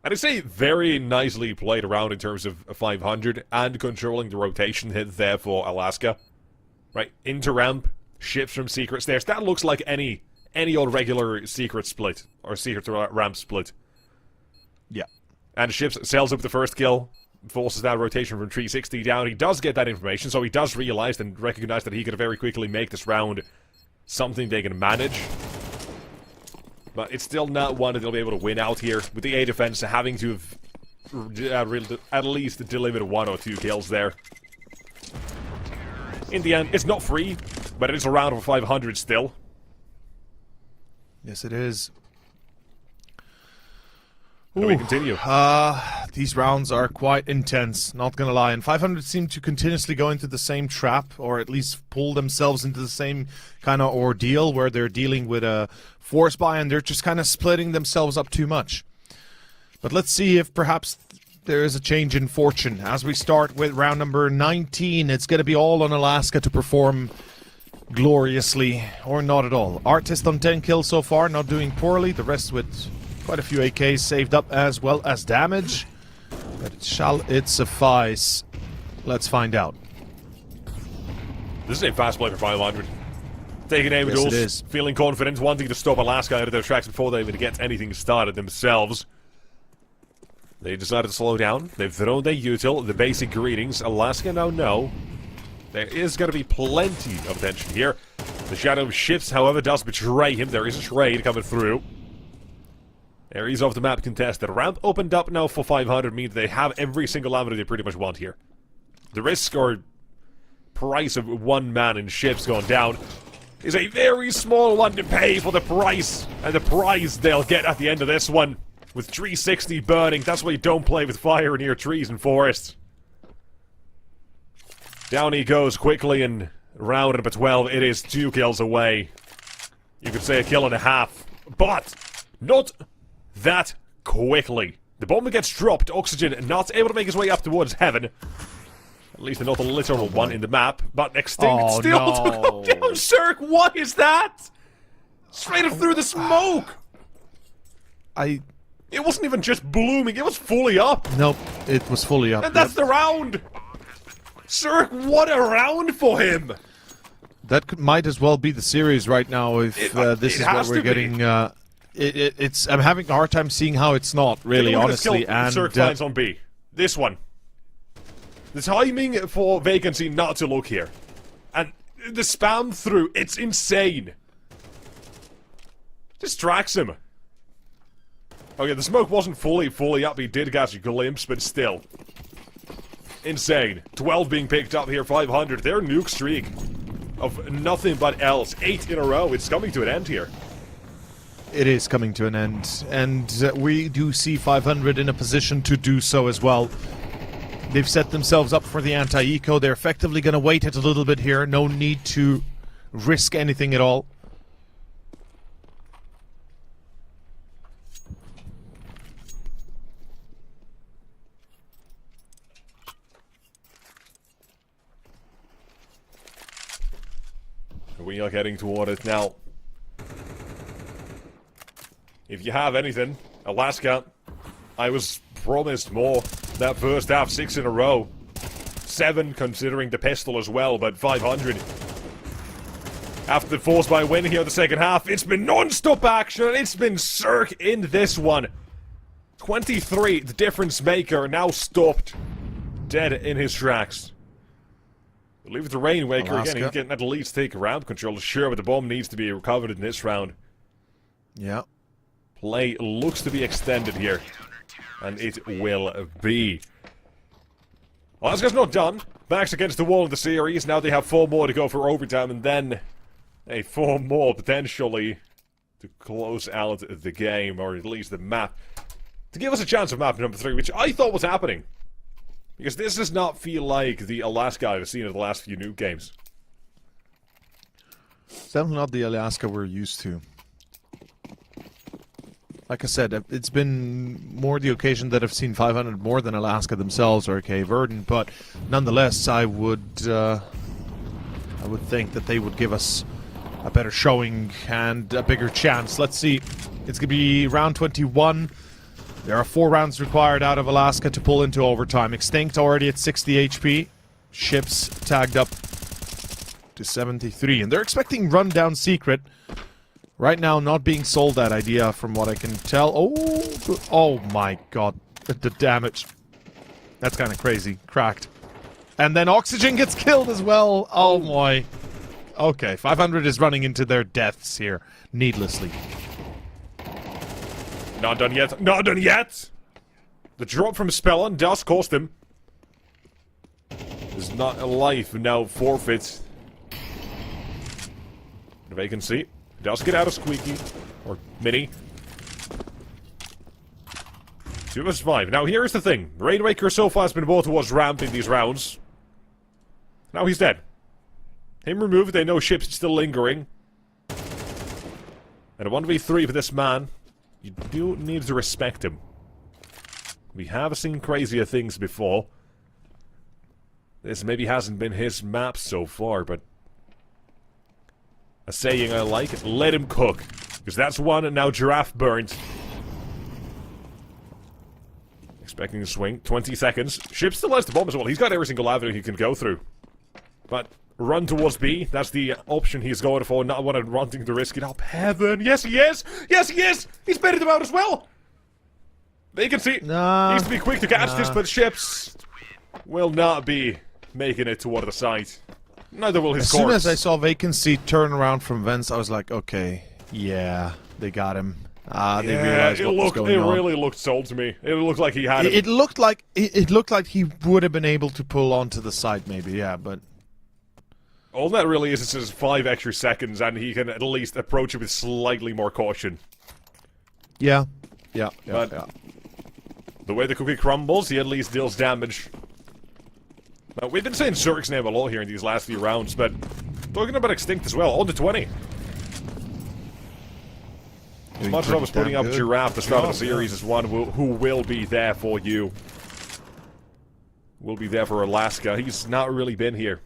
[SPEAKER 2] And I say very nicely played around in terms of 500 and controlling the rotation hit there for Alaska. Right, into ramp, ships from secret stairs. That looks like any old regular secret split, or secret ramp split.
[SPEAKER 1] Yeah.
[SPEAKER 2] And ships sells up the first kill, forces that rotation from 360 down. He does get that information, so he does realize and recognize that he could very quickly make this round something they can manage. But it's still not one that they'll be able to win out here, with the A defense having to have at least delivered 1 or 2 kills there. In the end, it's not free, but it is a round of 500 still.
[SPEAKER 1] Yes, it is.
[SPEAKER 2] Can we continue?
[SPEAKER 1] The These rounds are quite intense, not gonna lie. And 500 seem to continuously go into the same trap, or at least pull themselves into the same kind of ordeal where they're dealing with a force buy and they're just kind of splitting themselves up too much. But let's see if perhaps there is a change in fortune. As we start with round number 19, it's gonna be all on Alaska to perform gloriously, or not at all. Artist on 10 kills so far, not doing poorly. The rest with quite a few AKs saved up as well as damage. But shall it suffice? Let's find out.
[SPEAKER 2] This is a fast play for 500. Taking aim at
[SPEAKER 1] Yes, it
[SPEAKER 2] duels,
[SPEAKER 1] is.
[SPEAKER 2] feeling confident, wanting to stop Alaska out of their tracks before they even get anything started themselves. They decided to slow down. They've thrown their util, the basic greetings. Alaska now know there is going to be plenty of tension here. The shadow shifts, however, does betray him. There is a trade coming through. Areas of the map contested. Round opened up now for 500, means they have every single avenue they pretty much want here. The risk or price of one man in ships going down is a very small one to pay for the price. And the prize they'll get at the end of this one. With 360 burning, that's why you don't play with fire near trees and forests. Down he goes quickly, and round number 12, it is 2 kills away. You could say a kill and a half, but not that quickly. The bomber gets dropped, Oxygen not able to make his way up towards heaven. At least not a literal one in the map, but Extinct still to go down. Cirque, what is that? Straight up through the smoke! It wasn't even just blooming, it was fully up!
[SPEAKER 1] Nope, it was fully up.
[SPEAKER 2] And that's the round! Cirque, what a round for him!
[SPEAKER 1] That might as well be the series right now if this is what we're getting. I'm having a hard time seeing how it's not, really, honestly. And
[SPEAKER 2] Cirque finds on B. This one. The timing for Vacancy not to look here. And the spam through, it's insane. Distracts him. Okay, the smoke wasn't fully up. He did catch a glimpse, but still. Insane. 12 being picked up here, 500. Their nuke streak of nothing but else. 8 in a row. It's coming to an end here.
[SPEAKER 1] it is coming to an end, and we do see 500 in a position to do so as well. They've set themselves up for the anti-eco. They're effectively going to wait it a little bit here. No need to risk anything at all.
[SPEAKER 2] We are heading toward it now. If you have anything, Alaska, I was promised more. That first half, 6 in a row. 7 considering the pistol as well, but 500. After the force by win here in the second half, it's been non-stop action. It's been Cirque in this one. 23, the difference maker, now stopped. Dead in his tracks. Leave it to Rainwaker
[SPEAKER 1] Alaska.
[SPEAKER 2] again. He can at least take round control. Sure, but the bomb needs to be recovered in this round.
[SPEAKER 1] Yeah.
[SPEAKER 2] Play looks to be extended here. And it will be. Alaska's not done. Backs against the wall in the series. Now they have 4 more to go for overtime. And then 4 more potentially to close out the game. Or at least the map. To give us a chance of map number 3. Which I thought was happening. Because this does not feel like the Alaska I've seen in the last few nuke games.
[SPEAKER 1] It's definitely not the Alaska we're used to. Like I said, it's been more the occasion that I've seen 500 more than Alaska themselves or Cape Verdon, but nonetheless, I would think that they would give us a better showing and a bigger chance. Let's see. It's going to be round 21. There are 4 rounds required out of Alaska to pull into overtime. Extinct already at 60 HP. Ships tagged up to 73. And they're expecting Rundown Secret. Right now, not being sold that idea from what I can tell. Oh my god. The damage. That's kind of crazy. Cracked. And then Oxygen gets killed as well. Oh my. Okay, 500 is running into their deaths here. Needlessly.
[SPEAKER 2] Not done yet. Not done yet! The drop from Spellon does cost him. Is not a life now forfeit. The vacancy does get out of Squeaky. Or Mini. 2 vs 5. Now, here's the thing. Rainmaker so far has been more towards ramp in these rounds. Now he's dead. Him removed, they know ship's still lingering. And a 1v3 for this man. You do need to respect him. We have seen crazier things before. This maybe hasn't been his map so far, but... a saying I like is, let him cook. Because that's one, and now Giraffe burnt. Expecting to swing. 20 seconds. Ship still has the bomb as well. He's got every single avenue he can go through. But run towards B. That's the option he's going for. Not wanting to risk it up. Heaven. Yes, he is. Yes, he is. He's baited them out as well. They can see.
[SPEAKER 1] Nah.
[SPEAKER 2] Needs to be quick to catch this, but ships will not be making it toward the site. Neither will his
[SPEAKER 1] As
[SPEAKER 2] corpse.
[SPEAKER 1] soon as I saw Vacancy turn around from vents, I was like, okay, yeah, they got him. They realized what was going on.
[SPEAKER 2] It really looked sold to me. It looked like he had it.
[SPEAKER 1] It looked like he would have been able to pull onto the side, maybe, yeah, but
[SPEAKER 2] All that really is just 5 extra seconds, and he can at least approach it with slightly more caution.
[SPEAKER 1] yeah.
[SPEAKER 2] But the way the cookie crumbles, he at least deals damage. Now, we've been saying Zerg's name a lot here in these last few rounds, but talking about Extinct as well, on to 20. As much as I was putting up Giraffe at the start of the series as one who will be there for you. Will be there for Alaska. He's not really been here.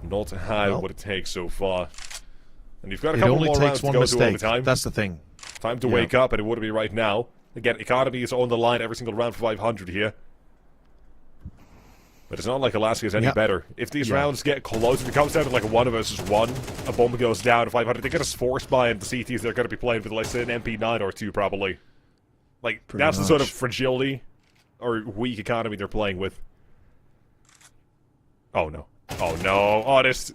[SPEAKER 2] Not had what it takes so far. And you've got a
[SPEAKER 1] It
[SPEAKER 2] couple
[SPEAKER 1] only
[SPEAKER 2] more rounds
[SPEAKER 1] takes
[SPEAKER 2] to
[SPEAKER 1] one
[SPEAKER 2] go to
[SPEAKER 1] mistake.
[SPEAKER 2] overtime.
[SPEAKER 1] That's the thing.
[SPEAKER 2] Time to wake up, and it would be right now. Again, economy is on the line every single round for 500 here. But it's not like Alaska is any better. If these rounds get close, if it comes down to like a 1 versus 1, a bomb goes down to 500, they get us forced by, and the CTs they're going to be playing with, let's say, an MP9 or 2, probably. Like, that's the sort of fragility or weak economy they're playing with. Oh, no. Oh, no. Oh, there's...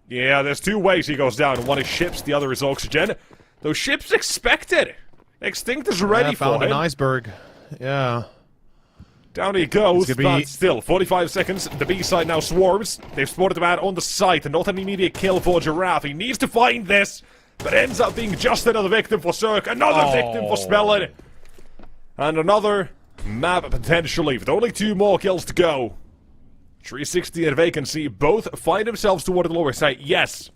[SPEAKER 2] Yeah, there's 2 ways he goes down. One is ships, the other is oxygen. Those ships expected. Extinct is ready for him.
[SPEAKER 1] Found an iceberg. Yeah.
[SPEAKER 2] Down he goes, but still, 45 seconds. The B side now swarms. They've spotted the man on the site, and not an immediate kill for Giraffe. He needs to find this, but ends up being just another victim for Zerg, another victim for Spellin, and another map potentially, with only 2 more kills to go. 360 and Vacancy both find themselves toward the lower side. Yes.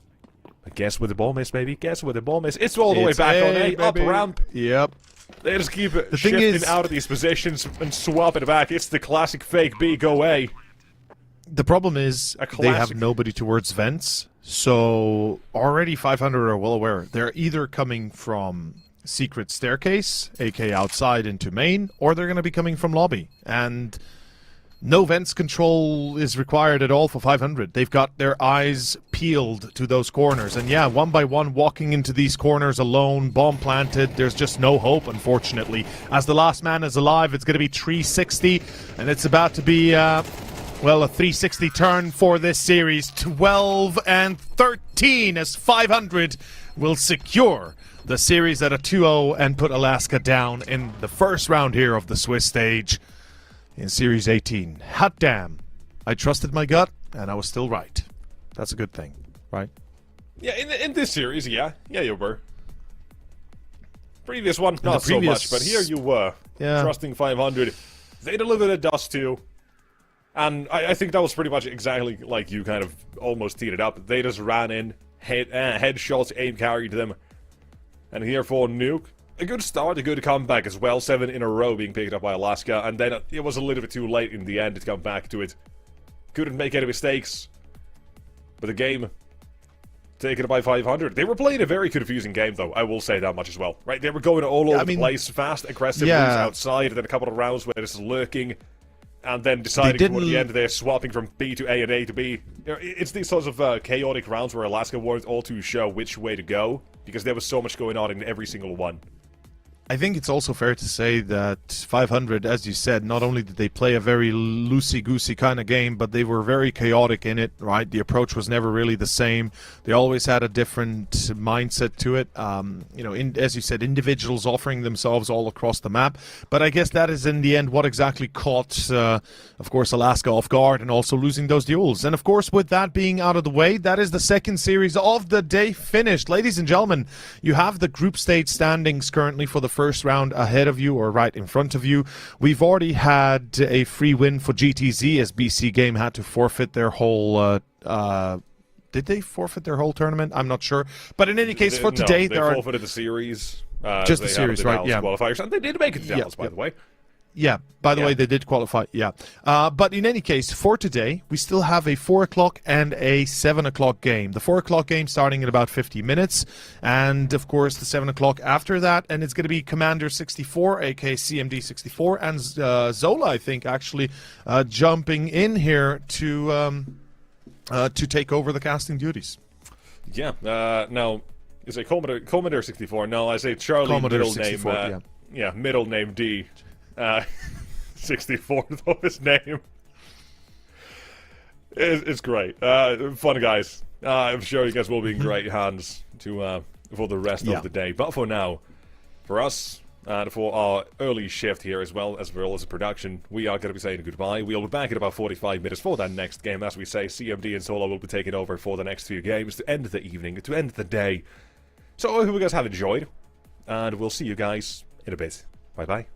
[SPEAKER 2] But guess where the bomb is, baby? Guess where the bomb is? It's all the way back on A, up ramp.
[SPEAKER 1] Yep.
[SPEAKER 2] They just keep shifting out of these positions and swap it back. It's the classic fake B, go A.
[SPEAKER 1] The problem is they have nobody towards vents, so already 500 are well aware. They're either coming from secret staircase, aka outside into main, or they're going to be coming from lobby. And no vents control is required at all for 500. They've got their eyes peeled to those corners. And yeah, one by one, walking into these corners alone, bomb planted, there's just no hope, unfortunately. As the last man is alive, it's going to be 360, and it's about to be, well, a 360 turn for this series. 12 and 13 as 500 will secure the series at a 2-0 and put Alaska down in the first round here of the Swiss stage. In Series 18. Hot damn. I trusted my gut, and I was still right. That's a good thing, right?
[SPEAKER 2] Yeah, in this series, yeah. Yeah, you were. Previous one, not so much, but here you were.
[SPEAKER 1] Yeah.
[SPEAKER 2] Trusting 500. They delivered a dust too. And I think that was pretty much exactly like you kind of almost teed it up. They just ran in, headshots, aim carried them. And here for Nuke. A good start, a good comeback as well. 7 in a row being picked up by Alaska, and then it was a little bit too late in the end to come back to it. Couldn't make any mistakes. But the game, taken by 500. They were playing a very confusing game, though. I will say that much as well. Right, they were going all over the place, fast, aggressive moves outside, and then a couple of rounds where it's lurking, and then deciding toward the end they're swapping from B to A and A to B. It's these sorts of chaotic rounds where Alaska weren't all too sure which way to go, because there was so much going on in every single one.
[SPEAKER 1] I think it's also fair to say that 500, as you said, not only did they play a very loosey-goosey kind of game, but they were very chaotic in it, right? The approach was never really the same. They always had a different mindset to it. As you said, individuals offering themselves all across the map. But I guess that is, in the end, what exactly caught, of course, Alaska off guard and also losing those duels. And, of course, with that being out of the way, that is the second series of the day finished. Ladies and gentlemen, you have the group stage standings currently for the first round ahead of you or right in front of you. We've already had a free win for GTZ as BC Game had to forfeit their whole did they forfeit their whole tournament? I'm not sure. But in any case, for today,
[SPEAKER 2] they forfeited the series.
[SPEAKER 1] Just the series, right? Yeah.
[SPEAKER 2] Qualifiers. And they did make it to Dallas, by the way.
[SPEAKER 1] Yeah, by the way, they did qualify, yeah. But in any case, for today, we still have a 4 o'clock and a 7 o'clock game. The 4 o'clock game starting in about 50 minutes, and of course the 7 o'clock after that, and it's going to be Commander 64, aka CMD 64, and Zola, I think, actually jumping in here to take over the casting duties.
[SPEAKER 2] Yeah, now, is it Commodore 64? No, I say Charlie,
[SPEAKER 1] Commodore
[SPEAKER 2] middle
[SPEAKER 1] 64,
[SPEAKER 2] name, middle name D. 64th of his name. It's great. Fun guys. I'm sure you guys will be in great hands for the rest of the day. But for now, for us, for our early shift here as well as production, we are going to be saying goodbye. We'll be back in about 45 minutes for that next game. As we say, CMD and Solo will be taking over for the next few games to end the evening, to end the day. So I hope you guys have enjoyed, and we'll see you guys in a bit. Bye-bye.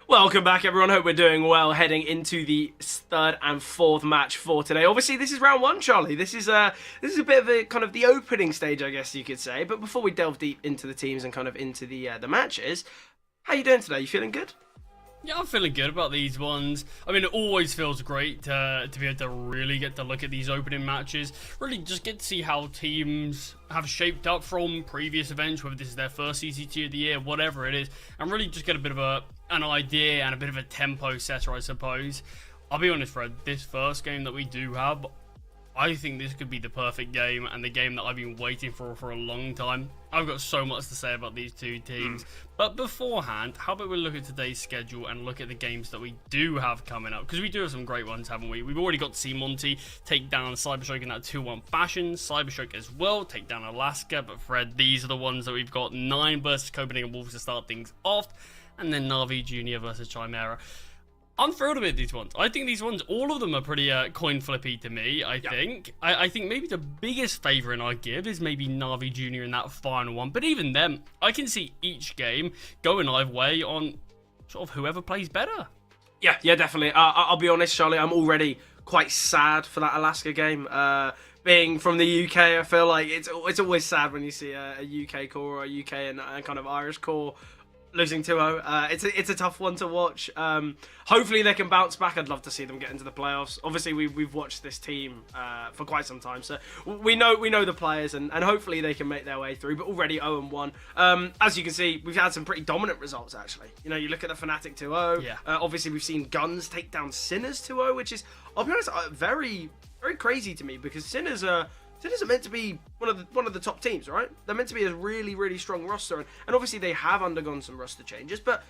[SPEAKER 4] Welcome back, everyone. Hope we're doing well heading into the third and fourth match for today. Obviously, this is round one, Charlie. This is a bit of a kind of the opening stage, I guess you could say. But before we delve deep into the teams and kind of into the matches, how you doing today? You feeling good?
[SPEAKER 5] Yeah, I'm feeling good about these ones. I mean, it always feels great to be able to really get to look at these opening matches. Really just get to see how teams have shaped up from previous events, whether this is their first CCT of the year, whatever it is. And really just get a bit of an idea and a bit of a tempo setter, I suppose. I'll be honest, Fred, this first game that we do have, I think this could be the perfect game and the game that I've been waiting for a long time. I've got so much to say about these two teams. But beforehand, how about we look at today's schedule and look at the games that we do have coming up? Because we do have some great ones, haven't we? We've already got to see Monte take down Cyberstroke in that 2-1 fashion. Cyberstroke as well take down Alaska. But Fred, these are the ones that we've got. 9 versus Copenhagen Wolves to start things off. And then Na'Vi Junior versus Chimera. I'm thrilled about these ones. I think these ones, all of them are pretty coin flippy to me, I think. I think maybe the biggest favourite I give is maybe Na'Vi Junior in that final one. But even then, I can see each game going either way on sort of whoever plays better.
[SPEAKER 4] Yeah, definitely. I'll be honest, Charlie, I'm already quite sad for that Alaska game. Being from the UK, I feel like it's always sad when you see a UK core or a UK and kind of Irish core losing 2-0. It's a tough one to watch. Hopefully they can bounce back. I'd love to see them get into the playoffs. Obviously we've watched this team for quite some time, so we know the players, and hopefully they can make their way through. But already 0-1. As you can see, we've had some pretty dominant results actually. You know, you look at the Fnatic 2-0.
[SPEAKER 5] Yeah.
[SPEAKER 4] Obviously we've seen Guns take down Sinners 2-0, which is, I'll be honest, very very crazy to me, because Sinners are meant to be one of the top teams, right? They're meant to be a really, really strong roster, and obviously they have undergone some roster changes, but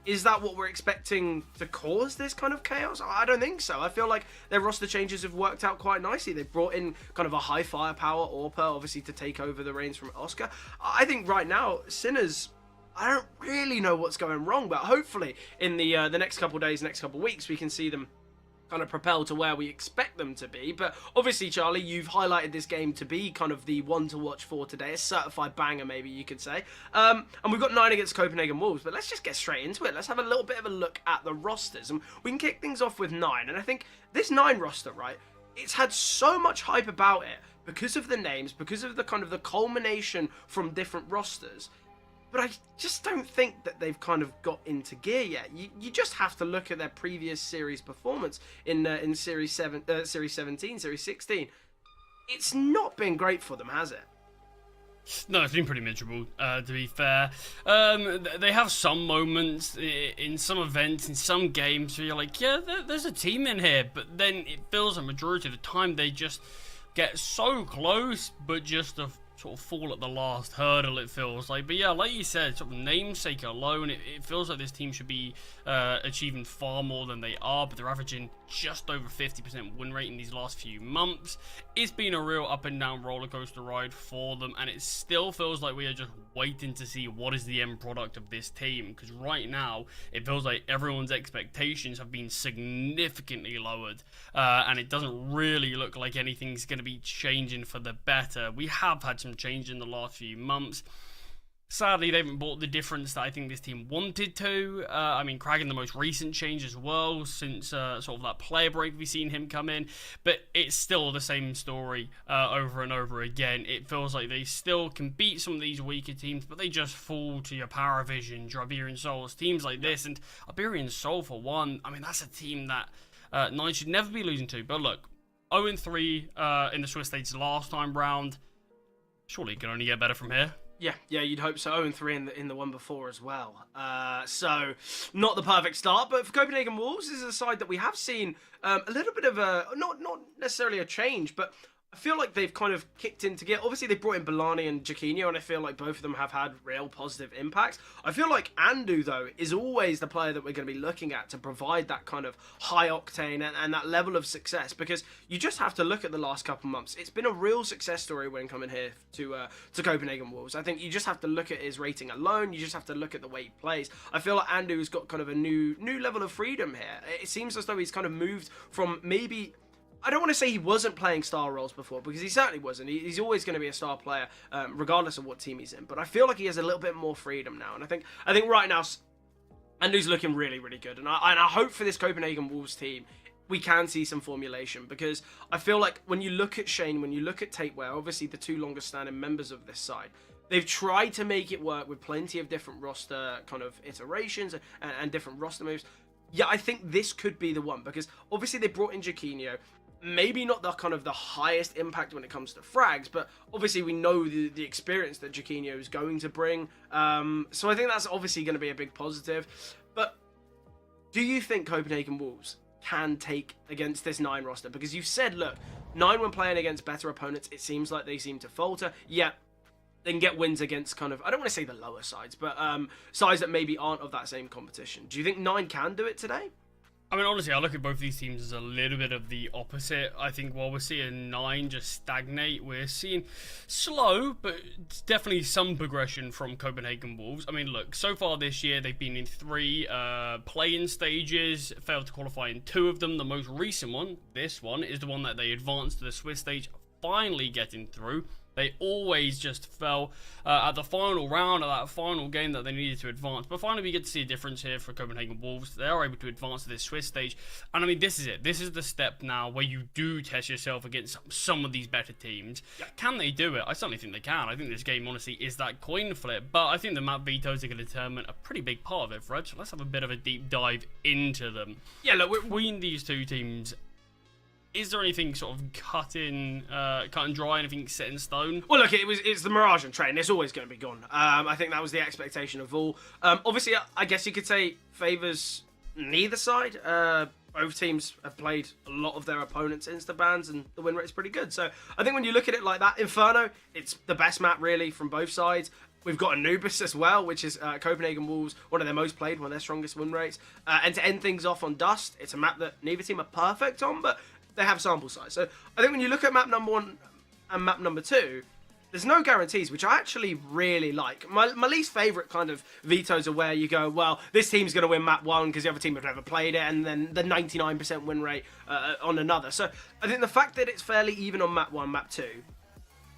[SPEAKER 4] is that what we're expecting to cause this kind of chaos? I don't think so. I feel like their roster changes have worked out quite nicely. They've brought in kind of a high firepower Orpa, obviously, to take over the reins from Oscar. I think right now, Sinners, I don't really know what's going wrong, but hopefully in the next couple of days, next couple of weeks, we can see them kind of propel to where we expect them to be. But obviously, Charlie, you've highlighted this game to be kind of the one to watch for today, a certified banger, maybe you could say. And we've got 9 against Copenhagen Wolves, but let's just get straight into it. Let's have a little bit of a look at the rosters, and we can kick things off with 9. And I think this 9 roster, right, it's had so much hype about it because of the names, because of the kind of the culmination from different rosters. But I just don't think that they've kind of got into gear yet. You just have to look at their previous series performance in Series 17, Series 16. It's not been great for them, has it?
[SPEAKER 5] No, it's been pretty miserable, to be fair. They have some moments in some events, in some games, where you're like, yeah, there's a team in here. But then it feels a majority of the time they just get so close, but just a sort of fall at the last hurdle, it feels like. But yeah, like you said, sort of namesake alone, it feels like this team should be achieving far more than they are, but they're averaging just over 50% win rate in these last few months. It's been a real up and down roller coaster ride for them, and it still feels like we are just waiting to see what is the end product of this team, because right now it feels like everyone's expectations have been significantly lowered, and it doesn't really look like anything's going to be changing for the better. We have had some change in the last few months. Sadly, they haven't brought the difference that I think this team wanted to. I mean, Kragan, the most recent change as well, since sort of that player break, we've seen him come in. But it's still the same story over and over again. It feels like they still can beat some of these weaker teams, but they just fall to your Paravision, Iberian Souls, teams like this. And Iberian Soul, for one, I mean, that's a team that Nine should never be losing to. But look, 0-3 in the Swiss stage last time round. Surely it can only get better from here.
[SPEAKER 4] Yeah, you'd hope so. 0-3 in the one before as well. So, not the perfect start, but for Copenhagen Wolves, this is a side that we have seen a little bit of a, not necessarily a change, but I feel like they've kind of kicked into gear. Obviously, they brought in Belani and Jaquinho, and I feel like both of them have had real positive impacts. I feel like Andu, though, is always the player that we're going to be looking at to provide that kind of high octane and that level of success, because you just have to look at the last couple months. It's been a real success story when coming here to Copenhagen Wolves. I think you just have to look at his rating alone. You just have to look at the way he plays. I feel like Andu's got kind of a new level of freedom here. It seems as though he's kind of moved from maybe, I don't want to say he wasn't playing star roles before, because he certainly wasn't. He's always going to be a star player, regardless of what team he's in. But I feel like he has a little bit more freedom now. And I think right now, Andu's looking really, really good. And I hope for this Copenhagen Wolves team, we can see some formulation, because I feel like when you look at Shane, when you look at Tapeware, obviously the two longest standing members of this side, they've tried to make it work with plenty of different roster kind of iterations and different roster moves. Yeah, I think this could be the one, because obviously they brought in Jaquinho. Maybe not the kind of the highest impact when it comes to frags, but obviously we know the experience that Jaquinho is going to bring. So I think that's obviously going to be a big positive. But do you think Copenhagen Wolves can take against this 9 roster? Because you've said, look, 9 when playing against better opponents, it seems like they seem to falter. Yeah, they can get wins against kind of, I don't want to say the lower sides, but sides that maybe aren't of that same competition. Do you think 9 can do it today?
[SPEAKER 5] I mean, honestly, I look at both these teams as a little bit of the opposite. I think while we're seeing 9 just stagnate, we're seeing slow, but definitely some progression from Copenhagen Wolves. I mean, look, so far this year, they've been in 3 play-in stages, failed to qualify in 2 of them. The most recent one, this one, is the one that they advanced to the Swiss stage, finally getting through. They always just fell at the final round of that final game that they needed to advance. But finally, we get to see a difference here for Copenhagen Wolves. They are able to advance to this Swiss stage. And I mean, this is it. This is the step now where you do test yourself against some of these better teams. Yeah. Can they do it? I certainly think they can. I think this game, honestly, is that coin flip. But I think the map vetoes are going to determine a pretty big part of it, Fred. So let's have a bit of a deep dive into them. Yeah, look, between these two teams, is there anything sort of cut and dry, anything set in stone? Well, look, it's the Mirage and Train. It's always going to be gone. I think that was the expectation of all. Obviously, I guess you could say favours neither side. Both teams have played a lot of their opponents' insta-bans, and the win rate is pretty good. So I think when you look at it like that, Inferno, it's the best map, really, from both sides. We've got Anubis as well, which is Copenhagen Wolves, one of their most played, one of their strongest win rates. And to end things off on Dust, it's a map that neither team are perfect on, but they have sample size. So I think when you look at map number 1 and map number 2, there's no guarantees, which I actually really like. My least favourite kind of vetoes are where you go, well, this team's going to win map 1 because the other team have never played it, and then the 99% win rate on another. So I think the fact that it's fairly even on map 1, map 2,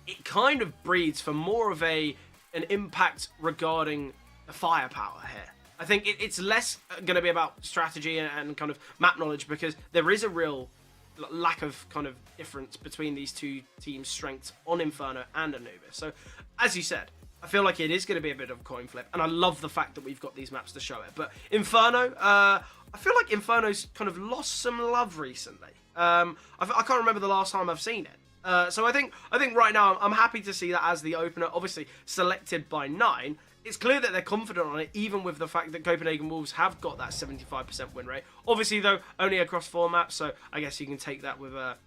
[SPEAKER 5] it kind of breeds for more of an impact regarding the firepower here. I think it's less going to be about strategy and kind of map knowledge, because there is a real lack of kind of difference between these two teams' strengths on Inferno and Anubis. So, as you said, I feel like it is going to be a bit of a coin flip, and I love the fact that we've got these maps to show it. But Inferno, I feel like Inferno's kind of lost some love recently. I can't remember the last time I've seen it. So I think right now I'm happy to see that as the opener, obviously selected by 9. It's clear that they're confident on it, even with the fact that Copenhagen Wolves have got that 75% win rate. Obviously, though, only across 4 maps, so I guess you can take that with a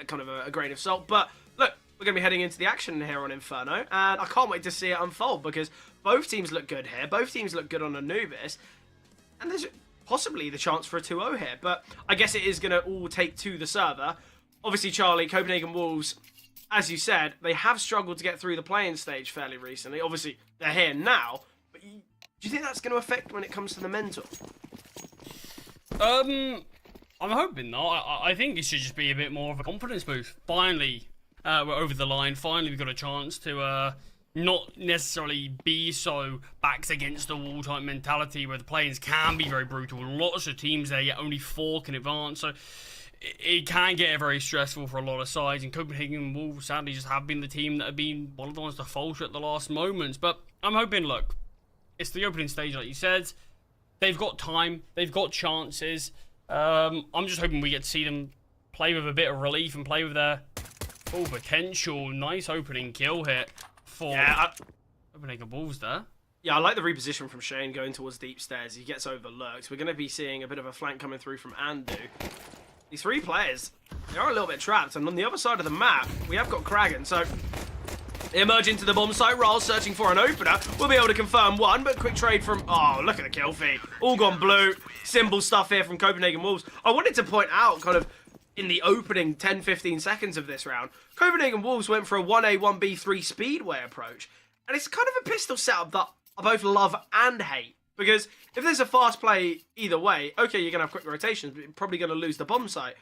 [SPEAKER 5] kind of a grain of salt. But look, we're going to be heading into the action here on Inferno, and I can't wait to see it unfold, because both teams look good here. Both teams look good on Anubis, and there's possibly the chance for a 2-0 here. But I guess it is going to all take to the server. Obviously, Charlie, Copenhagen Wolves, as you said, they have struggled to get through the playing stage fairly recently. Obviously, they're here now, but do you think that's going to affect when it comes to the mental? I'm hoping not. I think it should just be a bit more of a confidence boost. Finally, we're over the line. Finally, we've got a chance to not necessarily be so backs against the wall type mentality where the players can be very brutal. Lots of teams there, yet only 4 can advance. So it can get very stressful for a lot of sides, and Copenhagen Wolves sadly just have been the team that have been one of the ones to falter at the last moments. But I'm hoping, look, it's the opening stage, like you said. They've got time, they've got chances. I'm just hoping we get to see them play with a bit of relief and play with their full potential. Nice opening kill hit for Copenhagen Wolves there.
[SPEAKER 4] Yeah, I like the reposition from Shane going towards deep stairs. He gets overlooked. We're going to be seeing a bit of a flank coming through from Andu. These 3 players, they are a little bit trapped, and on the other side of the map, we have got Kragan, so they emerge into the bomb site, Roll searching for an opener. We'll be able to confirm one, but quick trade from, oh, look at the kill feed. All gone blue, symbol stuff here from Copenhagen Wolves. I wanted to point out, kind of, in the opening 10-15 seconds of this round, Copenhagen Wolves went for a 1A, 1B, 3 speedway approach, and it's kind of a pistol setup that I both love and hate. Because if there's a fast play either way, okay, you're going to have quick rotations, but you're probably going to lose the bomb site.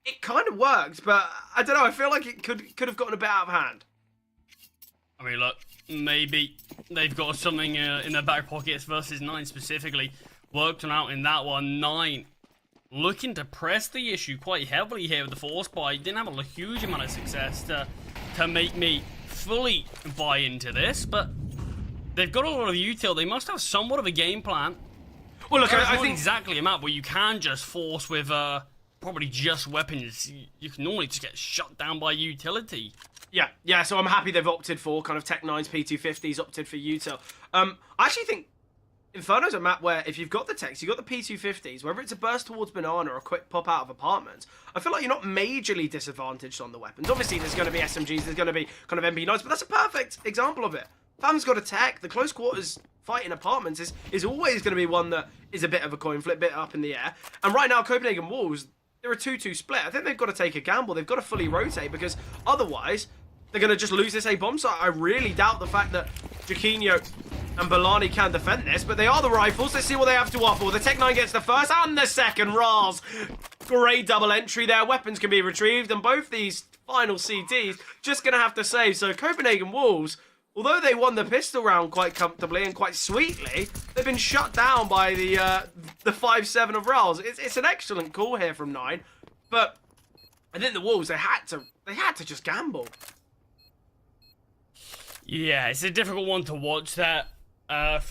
[SPEAKER 4] It kind of worked, but I don't know, I feel like it could have gotten a bit out of hand.
[SPEAKER 5] I mean, look, maybe they've got something in their back pockets versus 9 specifically. Worked on out in that one. 9 looking to press the issue quite heavily here with the force buy. Didn't have a huge amount of success to make me fully buy into this, but they've got a lot of util. They must have somewhat of a game plan.
[SPEAKER 4] Well, look, I
[SPEAKER 5] not
[SPEAKER 4] think
[SPEAKER 5] exactly a map where you can just force with probably just weapons. You can normally just get shut down by utility.
[SPEAKER 4] Yeah, so I'm happy they've opted for kind of Tech 9's P250s, opted for util. I actually think Inferno's a map where if you've got the techs, you've got the P250s, whether it's a burst towards Banana or a quick pop out of apartments, I feel like you're not majorly disadvantaged on the weapons. Obviously, there's going to be SMGs, there's going to be kind of MP9s, but that's a perfect example of it. Fam's got a tech, the close quarters fight in apartments is always going to be one that is a bit of a coin flip, bit up in the air. And right now, Copenhagen Wolves, they're a 2-2 split. I think they've got to take a gamble. They've got to fully rotate because otherwise they're going to just lose this A-bomb site. I really doubt the fact that Jaquinho and Balani can defend this, but they are the rifles. Let's see what they have to offer. The Tech 9 gets the first and the second. Raz, great double entry there. Weapons can be retrieved, and both these final CTs just going to have to save. So Copenhagen Wolves, although they won the pistol round quite comfortably and quite sweetly, they've been shut down by the 5-7 of Raz. It's an excellent call here from 9, but I think the Wolves, they had to just gamble.
[SPEAKER 5] Yeah, it's a difficult one to watch that. I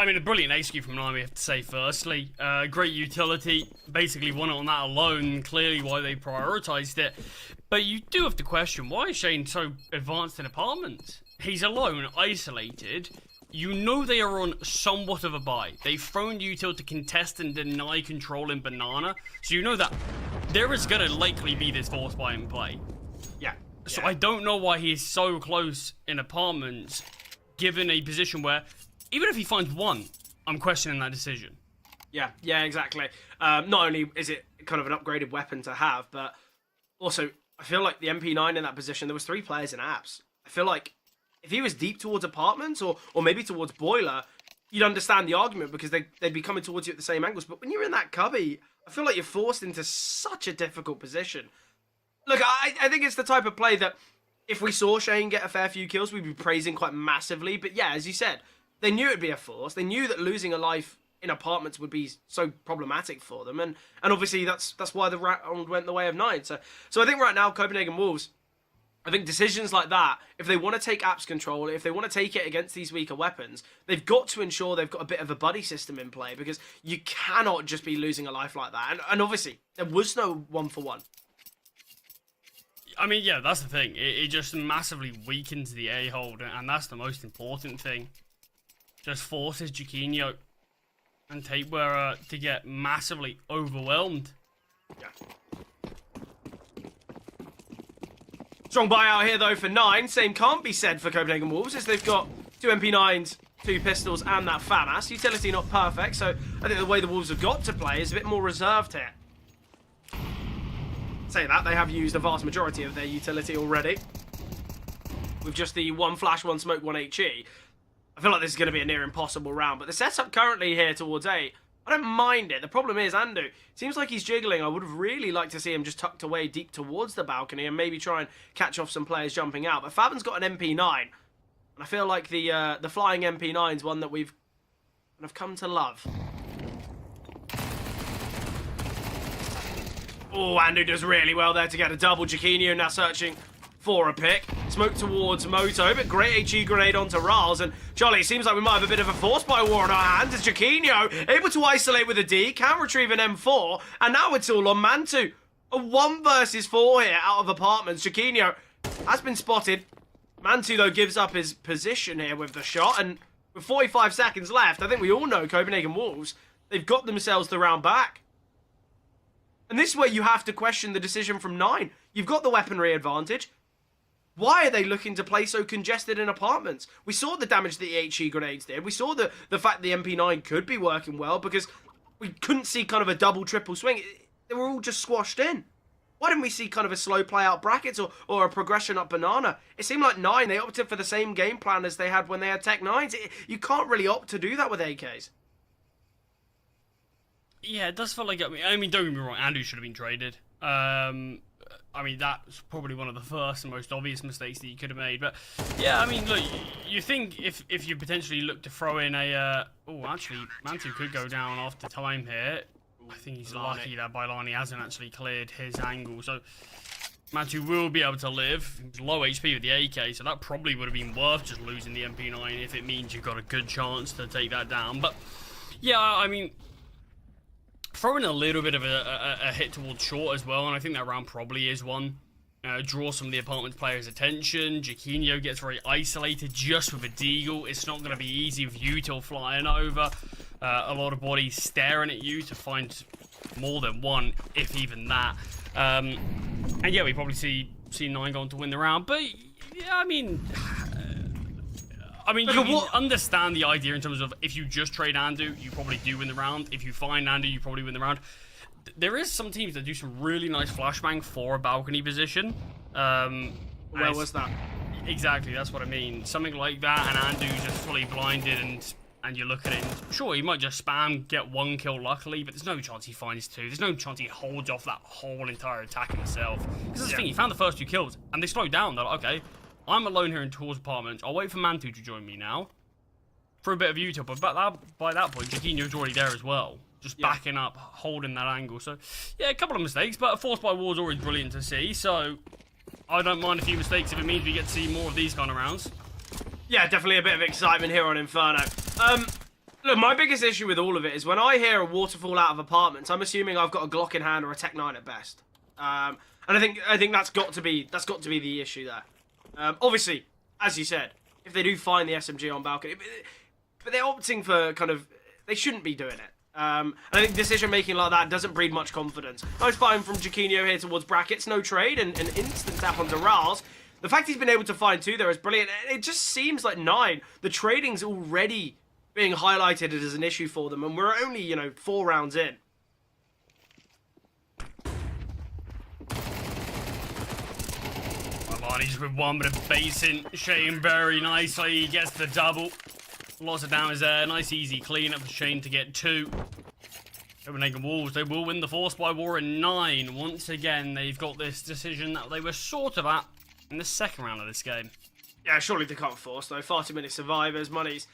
[SPEAKER 5] mean, a brilliant HQ from 9, we have to say, firstly. Great utility, basically won it on that alone, clearly why they prioritised it. But you do have to question, why is Shane so advanced in apartments? He's alone, isolated. You know they are on somewhat of a buy. They've thrown util to contest and deny control in Banana, so you know that there is going to likely be this force buy in play.
[SPEAKER 4] Yeah.
[SPEAKER 5] So I don't know why he is so close in apartments, given a position where, even if he finds one, I'm questioning that decision.
[SPEAKER 4] Yeah, exactly. Not only is it kind of an upgraded weapon to have, but also, I feel like the MP9 in that position, there was 3 players in apps. I feel like if he was deep towards apartments or maybe towards boiler, you'd understand the argument because they'd be coming towards you at the same angles. But when you're in that cubby, I feel like you're forced into such a difficult position. Look, I think it's the type of play that if we saw Shane get a fair few kills, we'd be praising quite massively. But yeah, as you said, they knew it'd be a force. They knew that losing a life in apartments would be so problematic for them. And obviously that's why the round went the way of 9. So I think right now, Copenhagen Wolves, I think decisions like that, if they want to take apps control, if they want to take it against these weaker weapons, they've got to ensure they've got a bit of a buddy system in play because you cannot just be losing a life like that. And obviously, there was no 1-for-1.
[SPEAKER 5] I mean, yeah, that's the thing. It just massively weakens the A-hold, and that's the most important thing. Just forces Jaquinho and Tapeware to get massively overwhelmed.
[SPEAKER 4] Yeah. Strong buyout here, though, for 9. Same can't be said for Copenhagen Wolves, as they've got 2 MP9s, 2 pistols, and that FAMAS. Utility not perfect, so I think the way the Wolves have got to play is a bit more reserved here. Say that, they have used a vast majority of their utility already. With just the 1 flash, 1 smoke, 1 HE. I feel like this is going to be a near impossible round, but the setup currently here towards 8, I don't mind it. The problem is, Andu, seems like he's jiggling. I would have really liked to see him just tucked away deep towards the balcony and maybe try and catch off some players jumping out. But Fabin's got an MP9, and I feel like the flying MP9 is one that we've kind of come to love. Oh, Andu does really well there to get a double. Jaquinho now searching for a pick. Smoke towards Moto, but great HE grenade onto Raz. And Charlie, it seems like we might have a bit of a force by war on our hands. As Jaquinho able to isolate with a D, can retrieve an M4, and now it's all on Monte. A 1 versus 4 here out of apartments. Jaquinho has been spotted. Monte, though, gives up his position here with the shot, and with 45 seconds left, I think we all know Copenhagen Wolves, they've got themselves the round back. And this is where you have to question the decision from 9. You've got the weaponry advantage. Why are they looking to play so congested in apartments? We saw the damage that the HE grenades did. We saw the fact the MP9 could be working well because we couldn't see kind of a double, triple swing. They were all just squashed in. Why didn't we see kind of a slow play out brackets or a progression up Banana? It seemed like 9, they opted for the same game plan as they had when they had Tech 9s. You can't really opt to do that with AKs.
[SPEAKER 5] Yeah, it does feel like... I mean, don't get me wrong, Andu should have been traded. I mean, that's probably one of the first and most obvious mistakes that you could have made. But yeah, I mean, look, you think if you potentially look to throw in a, oh, actually, Monte could go down after time here. I think he's lucky that Bailani hasn't actually cleared his angle, so Monte will be able to live. He's low HP with the AK, so that probably would have been worth just losing the MP9 if it means you've got a good chance to take that down. But yeah, I mean, throwing a little bit of a hit towards short as well, and I think that round probably is one. Draw some of the apartment players' attention. Jaquinho gets very isolated just with a deagle. It's not going to be easy with Util flying over. A lot of bodies staring at you to find more than one, if even that. And yeah, we probably see 9 going to win the round. But yeah, I mean, you understand the idea in terms of if you just trade Andu, you probably do win the round. If you find Andu, you probably win the round. There is some teams that do some really nice flashbang for a balcony position.
[SPEAKER 4] Where was that?
[SPEAKER 5] Exactly, that's what I mean. Something like that, and Andu's just fully blinded, and you look at it, and sure, he might just spam, get 1 kill luckily, but there's no chance he finds 2. There's no chance he holds off that whole entire attack himself. Because that's the thing, he found the first 2 kills, and they slowed down. They're like, okay, I'm alone here in Tor's apartment. I'll wait for Mantu to join me now for a bit of Utah, but by that point, Jaquinho's already there as well. Just backing up, holding that angle. So, yeah, a couple of mistakes, but a force by war is always brilliant to see. So, I don't mind a few mistakes if it means we get to see more of these kind of rounds.
[SPEAKER 4] Yeah, definitely a bit of excitement here on Inferno. Look, my biggest issue with all of it is when I hear a waterfall out of apartments, I'm assuming I've got a Glock in hand or a Tech 9 at best. And I think that's got to be the issue there. Obviously, as you said, if they do find the SMG on balcony, but they're opting for they shouldn't be doing it. I think decision-making like that doesn't breed much confidence. Nice find from Jaquinho here towards brackets. No trade and an instant tap onto Raz. The fact he's been able to find 2 there is brilliant. It just seems like 9. The trading's already being highlighted as an issue for them, and we're only, 4 rounds in.
[SPEAKER 5] He's with 1 bit of basing. Shane very nicely. He gets the double. Lots of damage there. Nice easy clean up for Shane to get 2. Copenhagen Wolves, they will win the Force by War in 9. Once again, they've got this decision that they were sort of at in the second round of this game.
[SPEAKER 4] Yeah, surely they can't force, though. Far too many survivors. Money's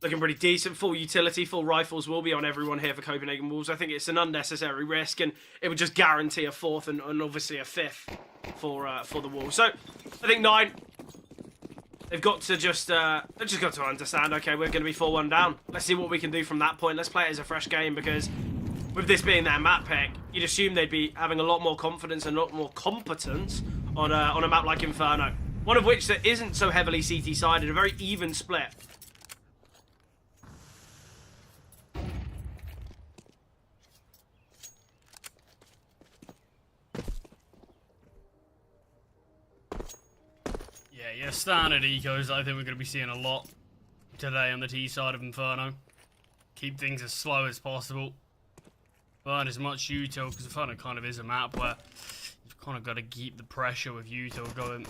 [SPEAKER 4] looking pretty decent. Full utility, full rifles will be on everyone here for Copenhagen Wolves. I think it's an unnecessary risk, and it would just guarantee a 4th and obviously a 5th for the Wolves. So, I think 9... They've got to they've just got to understand, okay, we're going to be 4-1 down. Let's see what we can do from that point. Let's play it as a fresh game, because with this being their map pick, you'd assume they'd be having a lot more confidence and a lot more competence on a map like Inferno. One of which that isn't so heavily CT-sided, a very even split.
[SPEAKER 5] Yeah, standard ecos I think we're going to be seeing a lot today on the T side of Inferno. Keep things as slow as possible. Burn as much util, because Inferno kind of is a map where you've kind of got to keep the pressure with util going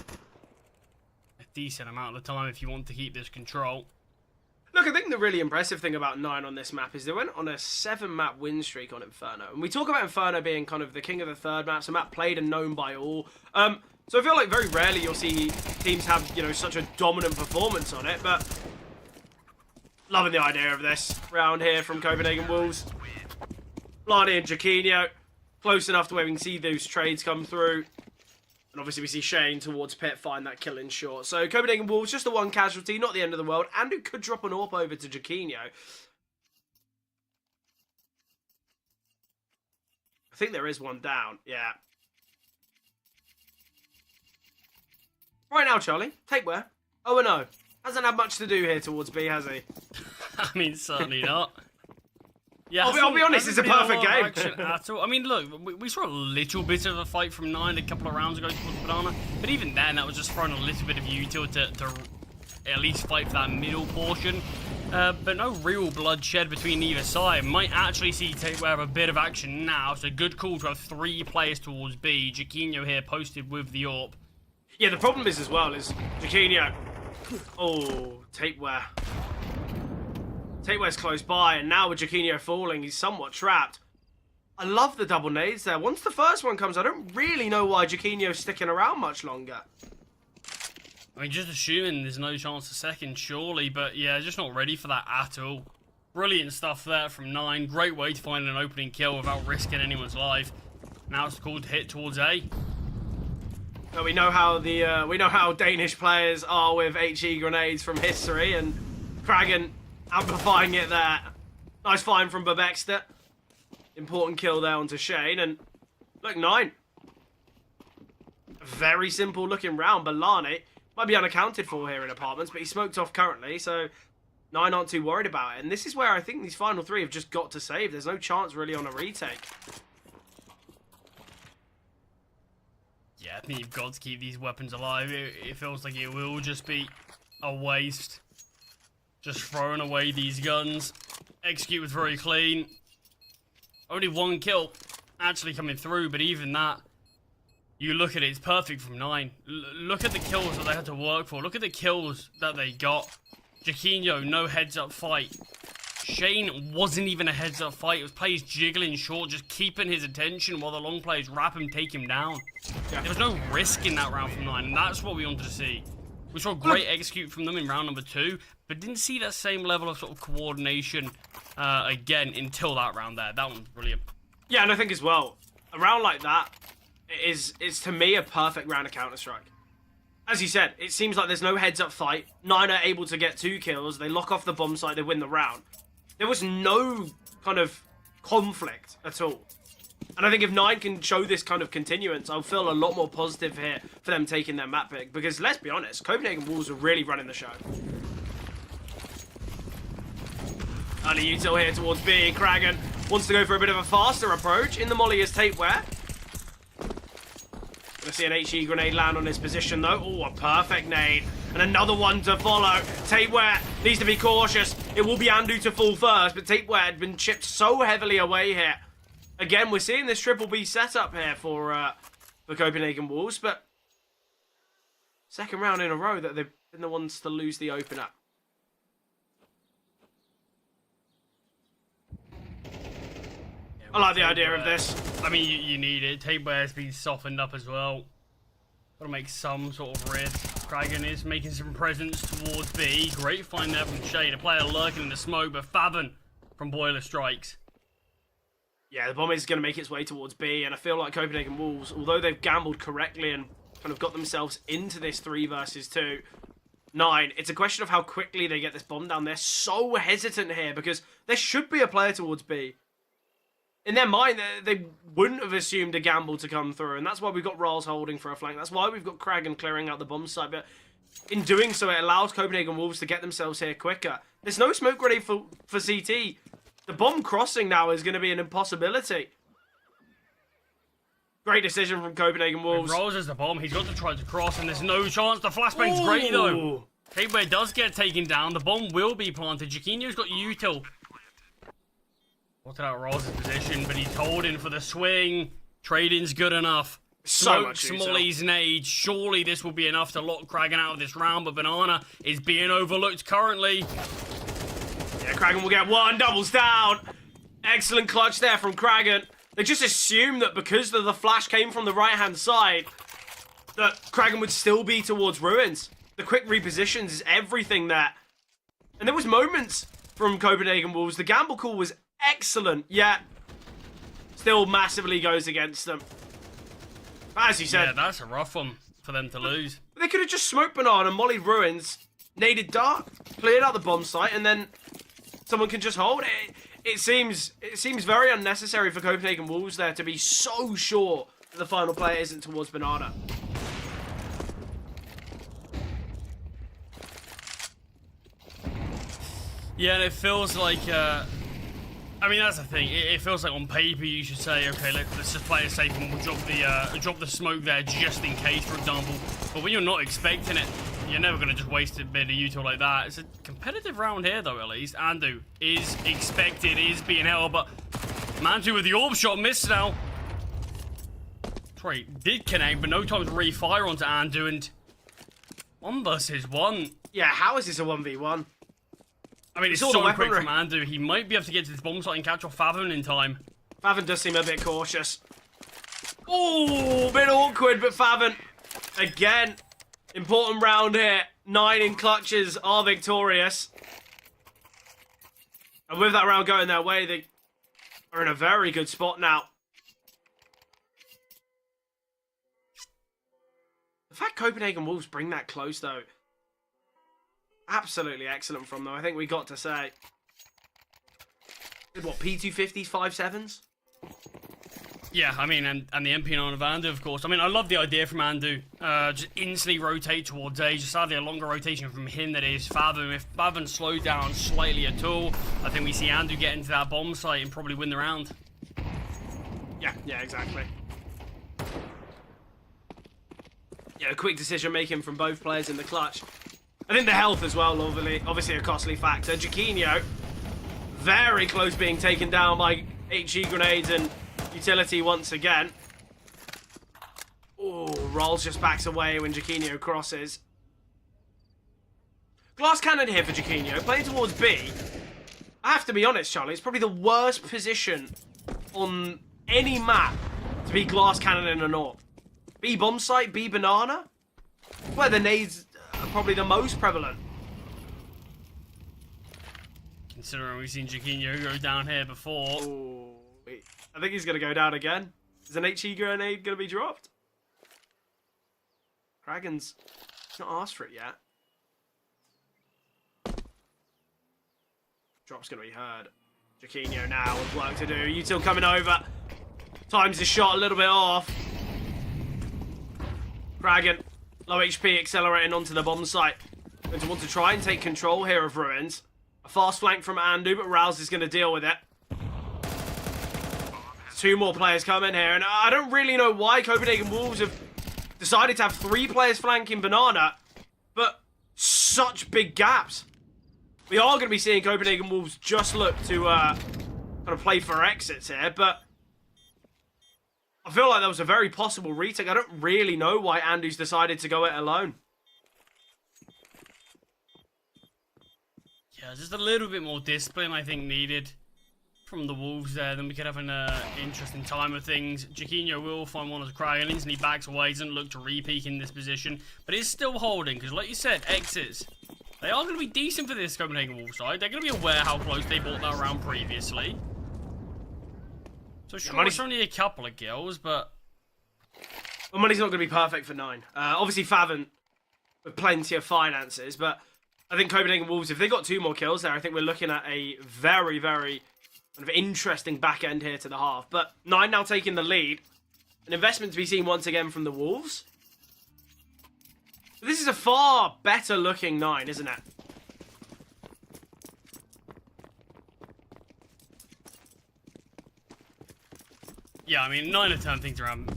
[SPEAKER 5] a decent amount of the time if you want to keep this control.
[SPEAKER 4] Look, I think the really impressive thing about 9 on this map is they went on a 7-map win streak on Inferno. And we talk about Inferno being kind of the king of the third maps, a map played and known by all. So I feel like very rarely you'll see teams have, such a dominant performance on it, but loving the idea of this round here from Copenhagen Wolves. Blani and Jaquinho, close enough to where we can see those trades come through. And obviously we see Shane towards Pit find that kill in short. So Copenhagen Wolves, just a 1 casualty, not the end of the world. Andu could drop an AWP over to Jaquinho. I think there is one down, yeah. Right now, Charlie, take where? 0-0. Hasn't had much to do here towards B, has he?
[SPEAKER 5] I mean, certainly not. Yeah,
[SPEAKER 4] I'll be honest, it's a perfect game.
[SPEAKER 5] At all. I mean, look, we saw a little bit of a fight from 9 a couple of rounds ago towards Banana, but even then, that was just throwing a little bit of util to at least fight for that middle portion. But no real bloodshed between either side. Might actually see Tateware have a bit of action now, so good call to have 3 players towards B. Jaquinho here posted with the AWP.
[SPEAKER 4] Yeah, the problem is as well is Jaquinho. Oh, Tateware. Tateware's close by, and now with Jaquinho falling, he's somewhat trapped. I love the double nades there. Once the first one comes, I don't really know why Jaquinho's sticking around much longer.
[SPEAKER 5] I mean, just assuming there's no chance of second, surely, but yeah, just not ready for that at all. Brilliant stuff there from 9. Great way to find an opening kill without risking anyone's life. Now it's called hit towards A.
[SPEAKER 4] But we know how Danish players are with HE grenades from history, and Kragan amplifying it there. Nice find from Babexter. Important kill there onto Shane, and look, 9. A very simple looking round, but Lane might be unaccounted for here in apartments, but he's smoked off currently, so 9 aren't too worried about it. And this is where I think these final 3 have just got to save. There's no chance really on a retake.
[SPEAKER 5] Yeah, I think you've got to keep these weapons alive. It feels like it will just be a waste. Just throwing away these guns. Execute was very clean. Only 1 kill actually coming through, but even that, you look at it, it's perfect from 9. Look at the kills that they had to work for. Look at the kills that they got. Jaquinho, no heads-up fight. Shane wasn't even a heads-up fight. It was players jiggling short, just keeping his attention while the long players wrap him, take him down. Yeah. There was no risk in that round from 9, and that's what we wanted to see. We saw great execute from them in round number 2, but didn't see that same level of sort of coordination again until that round there. That one was brilliant.
[SPEAKER 4] Yeah, and I think as well, a round like that is to me a perfect round of Counter-Strike. As you said, it seems like there's no heads-up fight. 9 are able to get 2 kills. They lock off the bomb site. They win the round. There was no kind of conflict at all. And I think if 9 can show this kind of continuance, I'll feel a lot more positive here for them taking their map pick. Because let's be honest, Copenhagen Wolves are really running the show. Early util here towards B. Kragan wants to go for a bit of a faster approach. In the molly is Tapeware. Gonna see an HE grenade land on his position though. Oh, a perfect nade. And another one to follow. Tapeware needs to be cautious. It will be Andu to fall first, but Tapeware had been chipped so heavily away here. Again, we're seeing this triple B setup here for Copenhagen Wolves, but second round in a row that they've been the ones to lose the opener. I like the idea of this.
[SPEAKER 5] I mean, you need it. Tapeware's been softened up as well. Got to make some sort of risk. Kragan is making some presence towards B. Great find there from Shade. A player lurking in the smoke, but Faven from Boiler strikes.
[SPEAKER 4] Yeah, the bomb is going to make its way towards B, and I feel like Copenhagen Wolves, although they've gambled correctly and kind of got themselves into this 3 versus 2, 9, it's a question of how quickly they get this bomb down. They're so hesitant here because there should be a player towards B. In their mind, they wouldn't have assumed a gamble to come through, and that's why we've got Rals holding for a flank. That's why we've got Kragan clearing out the bomb site, but in doing so, it allows Copenhagen Wolves to get themselves here quicker. There's no smoke grenade for CT. The bomb crossing now is going to be an impossibility. Great decision from Copenhagen Wolves.
[SPEAKER 5] Rals is the bomb. He's got to try to cross, and there's no chance. The flashbang's great, though. Tapeware does get taken down. The bomb will be planted. Jaquinho's got util. Spotted out Rals' position, but he's holding for the swing. Trading's good enough.
[SPEAKER 4] So much
[SPEAKER 5] Smolly's nade. Surely this will be enough to lock Kragan out of this round, but Banana is being overlooked currently.
[SPEAKER 4] Yeah, Kragan will get 1, doubles down. Excellent clutch there from Kragan. They just assumed that because the flash came from the right-hand side, that Kragan would still be towards Ruins. The quick repositions is everything there. And there was moments from Copenhagen Wolves. The gamble call was excellent, yet still massively goes against them. But as you said,
[SPEAKER 5] yeah, that's a rough one for them to lose.
[SPEAKER 4] They could have just smoked Banana, mollied Ruins, naded Dark, cleared out the bomb site, and then someone can just hold it. It seems very unnecessary for Copenhagen Wolves there to be so sure that the final player isn't towards Banana.
[SPEAKER 5] Yeah, and it feels like, I mean, that's the thing. It feels like on paper you should say, okay, let's just play it safe and we'll drop the smoke there just in case, for example. But when you're not expecting it, you're never going to just waste a bit of util like that. It's a competitive round here, though, at least. Andu is expected, is being held, but Monte with the orb shot missed now. Sorry, did connect, but no time to refire onto Andu, and 1 versus 1.
[SPEAKER 4] Yeah, how is this a 1v1?
[SPEAKER 5] I mean, it's so quick from Andu. He might be able to get to this bomb site and catch off Fathom in time.
[SPEAKER 4] Favin does seem a bit cautious. Oh, a bit awkward, but Favin, again, important round here. 9 in clutches are victorious. And with that round going their way, they are in a very good spot now. The fact Copenhagen Wolves bring that close, though, absolutely excellent from them. I think we got to say. What, P250s, 5.7s?
[SPEAKER 5] Yeah, I mean, and the MP9 of Andu, of course. I mean, I love the idea from Andu. Just instantly rotate towards A. Just sadly, a longer rotation from him that is Fathom. If Fathom slowed down slightly at all, I think we see Andu get into that bomb site and probably win the round.
[SPEAKER 4] Yeah, exactly. Yeah, quick decision making from both players in the clutch. I think the health as well, obviously a costly factor. Jaquinho, very close being taken down by HE grenades and utility once again. Oh, Rolls just backs away when Jaquinho crosses. Glass cannon here for Jaquinho, playing towards B. I have to be honest, Charlie, it's probably the worst position on any map to be glass cannon in a AWP. B bomb site, B banana, where the nades are probably the most prevalent.
[SPEAKER 5] Considering we've seen Jaquinho go down here before.
[SPEAKER 4] Ooh, I think he's going to go down again. Is an HE grenade going to be dropped? Kragen's not asked for it yet. Drop's going to be heard. Jaquinho now with work to do. Util coming over. Times the shot a little bit off. Kragen, low HP, accelerating onto the bomb site. Going to want to try and take control here of Ruins. A fast flank from Andu, but Rouse is going to deal with it. 2 more players coming here, and I don't really know why Copenhagen Wolves have decided to have 3 players flanking Banana, but such big gaps. We are going to be seeing Copenhagen Wolves just look to kind of play for exits here, but I feel like that was a very possible retake. I don't really know why Andu's decided to go it alone.
[SPEAKER 5] Yeah, just a little bit more discipline, I think, needed from the Wolves there. Then we could have an interesting time of things. Jaquinho will find one of the Kragen, and he backs away, doesn't look to re-peek in this position, but is still holding, because like you said, exits. They are going to be decent for this Copenhagen Wolves side. They're going to be aware how close they bought that round previously. So sure, it's only a couple of kills, but...
[SPEAKER 4] Well, money's not going to be perfect for 9. Obviously, Favin with plenty of finances, but I think Copenhagen Wolves, if they got 2 more kills there, I think we're looking at a very, very kind of interesting back end here to the half. But 9 now taking the lead. An investment to be seen once again from the Wolves. But this is a far better looking 9, isn't it?
[SPEAKER 5] Yeah, I mean, 9 have turned things around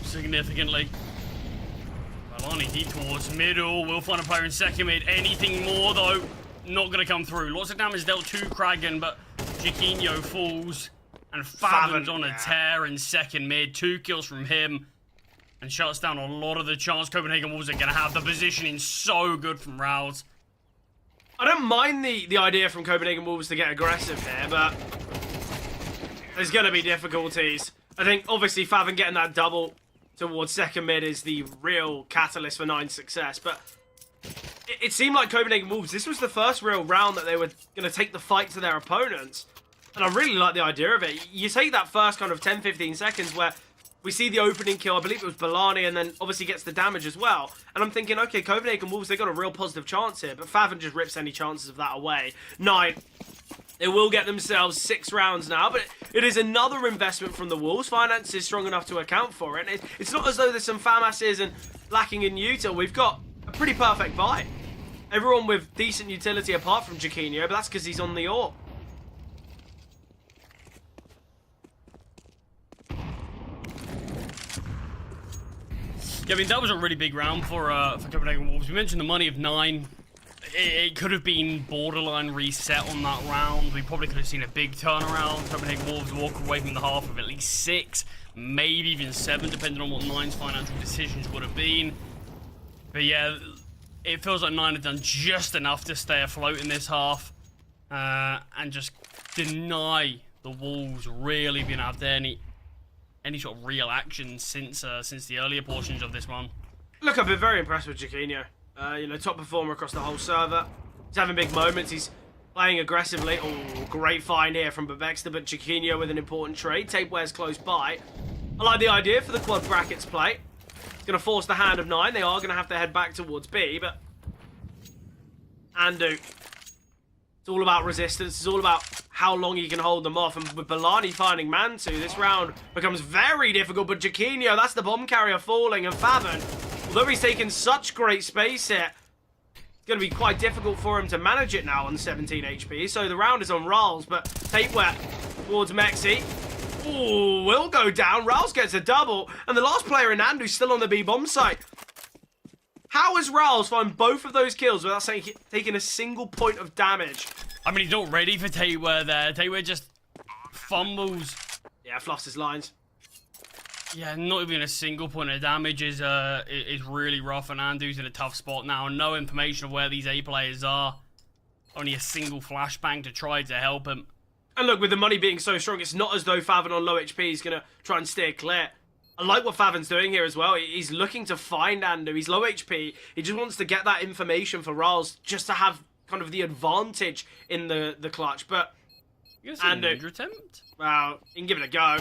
[SPEAKER 5] significantly. Alani deep towards middle. We'll find a player in second mid. Anything more, though, not going to come through. Lots of damage dealt to Kragen, but Jaquinho falls. And Favin's on a tear in second mid. 2 kills from him. And shuts down a lot of the chance Copenhagen Wolves are going to have. The positioning so good from Rouse.
[SPEAKER 4] I don't mind the idea from Copenhagen Wolves to get aggressive here, but there's going to be difficulties. I think, obviously, Favin getting that double towards second mid is the real catalyst for 9's success. But it seemed like Copenhagen Wolves, this was the first real round that they were going to take the fight to their opponents. And I really like the idea of it. You take that first kind of 10-15 seconds where we see the opening kill, I believe it was Balani, and then obviously gets the damage as well. And I'm thinking, okay, Copenhagen Wolves, they got a real positive chance here, but Favin just rips any chances of that away. 9, they will get themselves 6 rounds now, but it is another investment from the Wolves. Finance is strong enough to account for it. It's not as though there's some FAMASs and lacking in util. We've got a pretty perfect buy. Everyone with decent utility apart from Jaquinho, but that's because he's on the AWP.
[SPEAKER 5] Yeah, I mean, that was a really big round for Copenhagen Wolves. We mentioned the money of 9. It could have been borderline reset on that round. We probably could have seen a big turnaround. Copenhagen Wolves walk away from the half with at least 6, maybe even 7, depending on what 9's financial decisions would have been. But yeah, it feels like 9 have done just enough to stay afloat in this half and just deny the Wolves really been after any sort of real action since the earlier portions of this one.
[SPEAKER 4] Look, I've been very impressed with Chiquinho. You know, top performer across the whole server. He's having big moments. He's playing aggressively. Oh, great find here from Babexter, but Chiquinho with an important trade. Tapeware's close by. I like the idea for the quad brackets play. It's going to force the hand of 9. They are going to have to head back towards B, but... Andu. It's all about resistance. It's all about how long you can hold them off. And with Balani finding Monte, this round becomes very difficult. But Chiquinho, that's the bomb carrier falling. And Faven, although he's taken such great space here, it's going to be quite difficult for him to manage it now on 17 HP. So the round is on Rals, but Tapeware towards Mexi. Ooh, will go down. Rals gets a double. And the last player in Andu's still on the B bomb site. How has Rals found both of those kills without taking a single point of damage?
[SPEAKER 5] I mean, he's not ready for Tayware there. Tayware just fumbles.
[SPEAKER 4] Yeah, fluffs his lines.
[SPEAKER 5] Yeah, not even a single point of damage is really rough, and Andu's in a tough spot now. No information of where these A players are. Only a single flashbang to try to help him.
[SPEAKER 4] And look, with the money being so strong, it's not as though Faven on low HP is going to try and steer clear. I like what Faven's doing here as well. He's looking to find Andu. He's low HP. He just wants to get that information for Rals just to have kind of the advantage in the clutch. But
[SPEAKER 5] Andu, attempt?
[SPEAKER 4] Well, he can give it a go.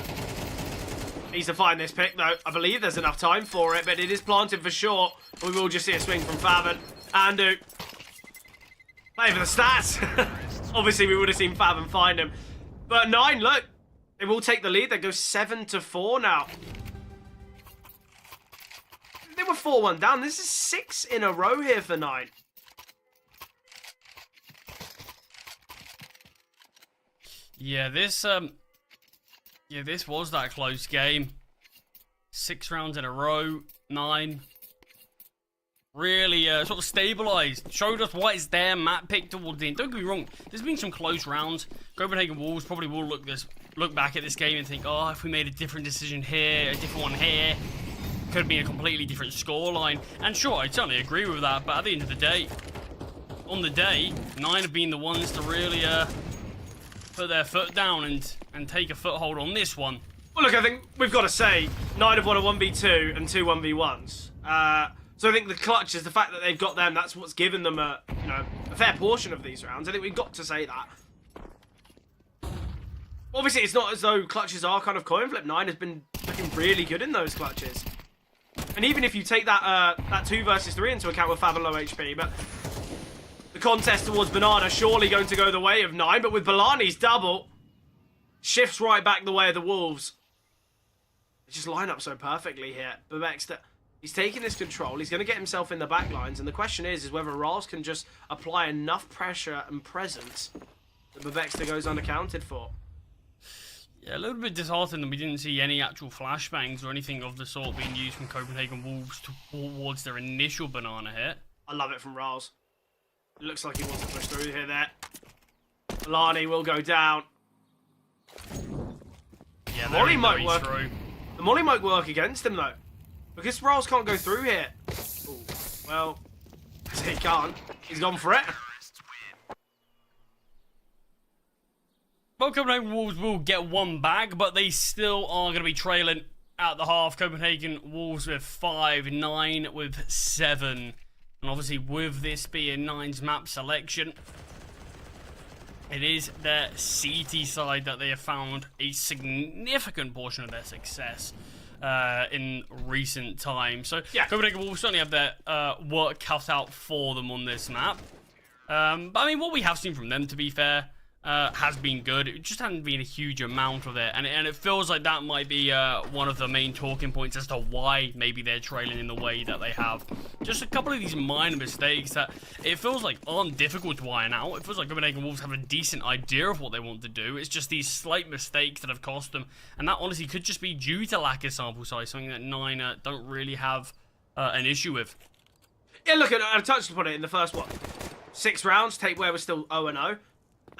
[SPEAKER 4] Needs to find this pick, though. I believe there's enough time for it, but it is planted for sure. We will just see a swing from Faven. Andu. Playing for the stats. Obviously, we would have seen Faven find him. But 9, look. They will take the lead. They go 7-4 now. They were 4-1 down. This is 6 in a row here for 9.
[SPEAKER 5] Yeah, this was that close game. 6 rounds in a row, 9. Really sort of stabilised. Showed us what is there. Map picked towards the end. Don't get me wrong. There's been some close rounds. Copenhagen Wolves probably will look back at this game and think, oh, if we made a different decision here, a different one here, could have been a completely different scoreline. And sure, I totally agree with that. But at the end of the day, on the day, 9 have been the ones to really put their foot down and take a foothold on this one.
[SPEAKER 4] Well, look, I think we've got to say 9 have won a 1v2 and 2 1v1s. So I think the clutch is the fact that they've got them. That's what's given them a fair portion of these rounds. I think we've got to say that. Obviously, it's not as though clutches are kind of coin flip. 9 has been looking really good in those clutches. And even if you take that 2 versus 3 into account with Faven low HP, but the contest towards Banana surely going to go the way of 9. But with Balani's double, shifts right back the way of the Wolves. They just line up so perfectly here. Babexter, he's taking this control. He's going to get himself in the back lines. And the question is whether Rals can just apply enough pressure and presence that Babexter goes unaccounted for.
[SPEAKER 5] Yeah, a little bit disheartened that we didn't see any actual flashbangs or anything of the sort being used from Copenhagen Wolves towards their initial Banana hit.
[SPEAKER 4] I love it from Rals. It looks like he wants to push through here there. Lani will go down.
[SPEAKER 5] Yeah,
[SPEAKER 4] Molly might work.
[SPEAKER 5] through.
[SPEAKER 4] The Molly might work against him though. Because Rals can't go through here. Ooh, well, he can't. He's gone for it.
[SPEAKER 5] Well, Copenhagen Wolves will get one back, but they still are going to be trailing at the half. Copenhagen Wolves with 5, 9 with 7. And obviously with this being 9's map selection, it is their CT side that they have found a significant portion of their success in recent times. So yeah, Copenhagen Wolves certainly have their work cut out for them on this map. But I mean, what we have seen from them, to be fair, has been good. It just hasn't been a huge amount of it, and it feels like that might be one of the main talking points as to why maybe they're trailing in the way that they have. Just a couple of these minor mistakes that it feels like aren't difficult to iron out. It feels like Copenhagen Wolves have a decent idea of what they want to do. It's just these slight mistakes that have cost them, and that honestly could just be due to lack of sample size, something that 9 don't really have an issue with.
[SPEAKER 4] Yeah, look, I touched upon it in the first, 6 rounds. Tapeware was still 0-0.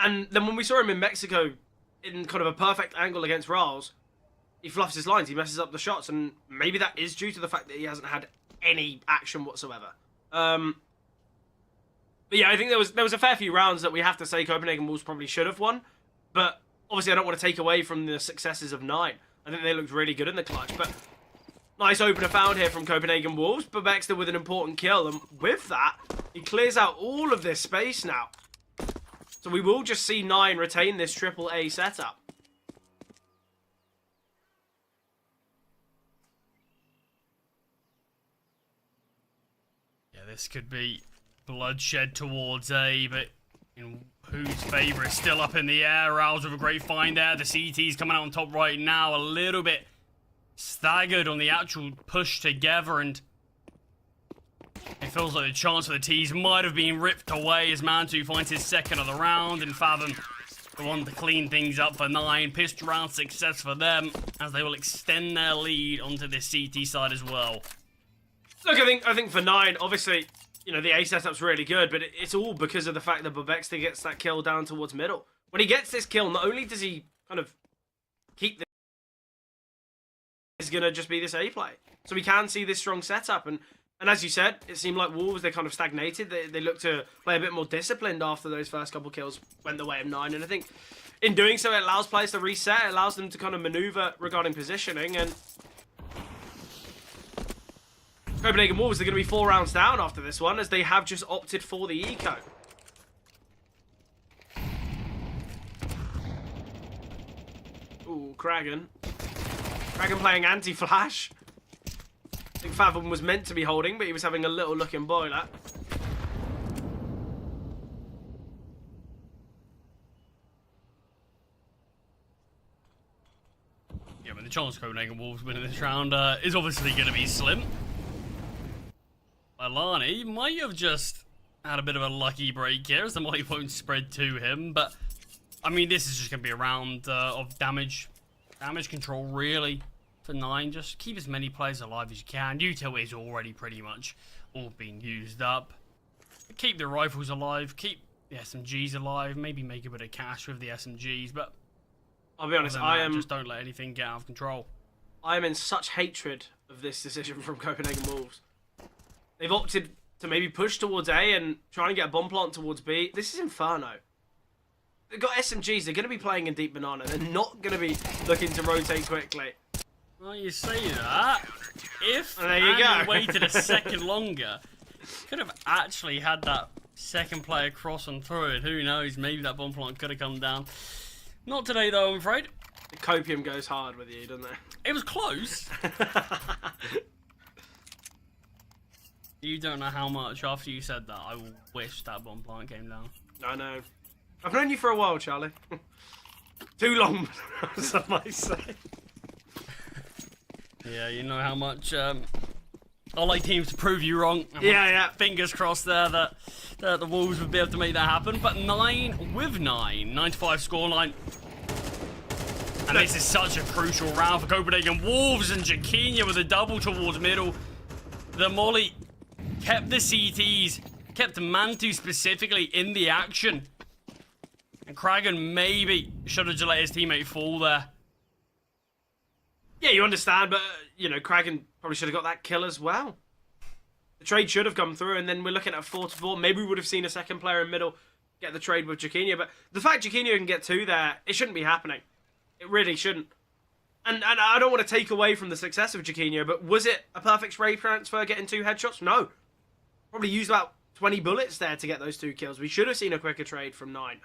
[SPEAKER 4] And then when we saw him in Mexico in kind of a perfect angle against Rals, he fluffs his lines, he messes up the shots, and maybe that is due to the fact that he hasn't had any action whatsoever. But yeah, I think there was a fair few rounds that we have to say Copenhagen Wolves probably should have won, but Obviously, I don't want to take away from the successes of 9. I think they looked really good in the clutch, but nice opener found here from Copenhagen Wolves. Babexter with an important kill, and with that, he clears out all of this space now. So we will just see 9 retain this triple A setup.
[SPEAKER 5] Yeah, this could be bloodshed towards A, but in whose favour is still up in the air. Rouse with a great find there. The CT's coming out on top right now, a little bit staggered on the actual push together, and it feels like the chance for the T's might have been ripped away as Monte finds his second of the round, and Fathom, the one to clean things up for 9. Pissed round success for them, as they will extend their lead onto the CT side as well.
[SPEAKER 4] Look, I think for 9, obviously, you know, the A setup's really good, but it's all because of the fact that Babexter gets that kill down towards middle. When he gets this kill, not only does he kind of keep this, it's going to just be this A play. So we can see this strong setup, and as you said, it seemed like Wolves, they kind of stagnated. They looked to play a bit more disciplined after those first couple kills went the way of 9, and I think in doing so, it allows players to reset, it allows them to kind of maneuver regarding positioning, and Copenhagen Wolves are going to be 4 rounds down after this one, as they have just opted for the eco. Ooh, Kragan. Kragan playing anti-flash. I think Fathom was meant to be holding, but he was having a little look in boiler.
[SPEAKER 5] Yeah, but the chance of Copenhagen Wolves winning this round is obviously going to be slim. Alani might have just had a bit of a lucky break here as the molly won't spread to him, but I mean, this is just going to be a round of damage control, really, for 9. Just keep as many players alive as you can. Util is already pretty much all being used up. Keep the rifles alive, keep the SMGs alive, maybe make a bit of cash with the SMGs, but
[SPEAKER 4] I'll be honest,
[SPEAKER 5] just don't let anything get out of control.
[SPEAKER 4] I am in such hatred of this decision from Copenhagen Wolves. They've opted to maybe push towards A and try and get a bomb plant towards B. This is Inferno. They've got SMGs. They're going to be playing in deep banana. They're not going to be looking to rotate quickly.
[SPEAKER 5] Well, you say that. If
[SPEAKER 4] there you go.
[SPEAKER 5] waited a second longer, could have actually had that second player cross and through it. Who knows? Maybe that bomb plant could have come down. Not today, though, I'm afraid.
[SPEAKER 4] The copium goes hard with you, doesn't it?
[SPEAKER 5] It was close. You don't know how much, after you said that, I wish that bomb plant came down.
[SPEAKER 4] I know. I've known you for a while, Charlie. Too long, some might say.
[SPEAKER 5] Yeah, you know how much I like teams to prove you wrong.
[SPEAKER 4] Yeah.
[SPEAKER 5] Fingers crossed there that the Wolves would be able to make that happen. But 9 with 9. 9-5 scoreline. And this is such a crucial round for Copenhagen Wolves, and Jaquinia with a double towards middle. The molly kept the CTs, kept Mantu specifically in the action. And Kragan maybe should have just let his teammate fall there.
[SPEAKER 4] Yeah, you understand, but, you know, Kragan probably should have got that kill as well. The trade should have come through, and then we're looking at 4-4. Maybe we would have seen a second player in middle get the trade with Jaquinia, but the fact Jaquinia can get 2 there, it shouldn't be happening. It really shouldn't. And I don't want to take away from the success of Jaquinia, but was it a perfect spray transfer getting 2 headshots? No. Probably used about 20 bullets there to get those 2 kills. We should have seen a quicker trade from 9.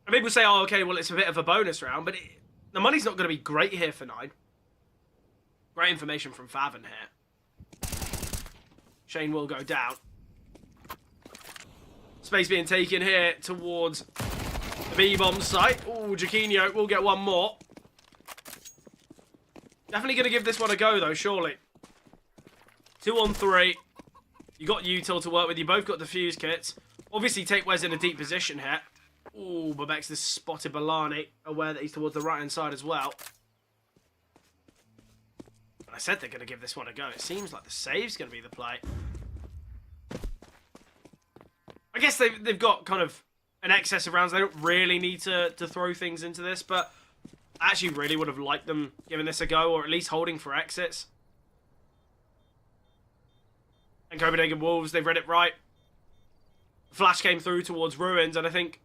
[SPEAKER 4] And people say, oh, okay, well, it's a bit of a bonus round, but the money's not going to be great here for 9. Great information from Favon here. Shane will go down. Space being taken here towards the B-bomb site. Oh, Jaquinho will get one more. Definitely going to give this one a go, though, surely. 2 on 3. You got Util to work with. You both got defuse kits. Obviously, Take Wes in a deep position here. Ooh, Babex has spotted Balani, aware that he's towards the right-hand side as well. I said they're going to give this one a go. It seems like the save's going to be the play. I guess they've got kind of an excess of rounds. They don't really need to throw things into this, but I actually really would have liked them giving this a go, or at least holding for exits. And Copenhagen Wolves, they've read it right. Flash came through towards Ruins, and I think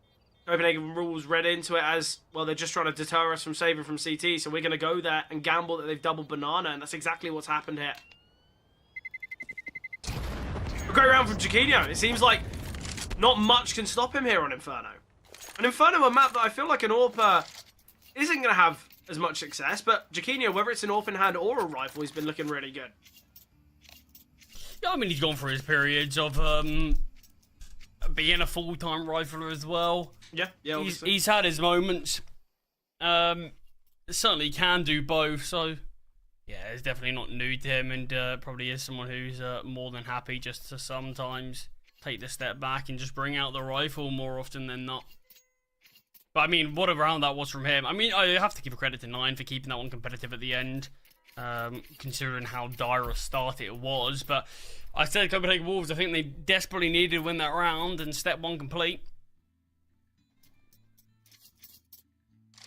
[SPEAKER 4] Copenhagen rules read into it as, well, they're just trying to deter us from saving from CT, so we're going to go there and gamble that they've doubled banana, and that's exactly what's happened here. A great round from Chiquinho. It seems like not much can stop him here on Inferno. An Inferno, a map that I feel like an AWP isn't going to have as much success, but Chiquinho, whether it's an AWP in hand or a rifle, he's been looking really good.
[SPEAKER 5] Yeah, I mean, he's gone for his periods of being a full-time rifler as well.
[SPEAKER 4] Yeah,
[SPEAKER 5] he's had his moments. Certainly can do both, so yeah, it's definitely not new to him, and probably is someone who's more than happy just to sometimes take the step back and just bring out the rifle more often than not. But I mean, what a round that was from him. I mean, I have to give a credit to 9 for keeping that one competitive at the end, considering how dire a start it was. But I said Copenhagen Wolves, I think they desperately needed to win that round, and step 1 complete.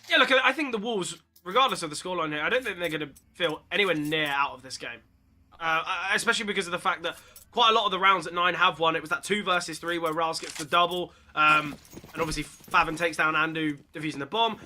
[SPEAKER 4] Yeah, look, I think the Wolves, regardless of the scoreline here, I don't think they're going to feel anywhere near out of this game. Especially because of the fact that quite a lot of the rounds at 9 have won. It was that 2 versus 3 where Rals gets the double. And obviously Favin takes down Andu, defusing the bomb.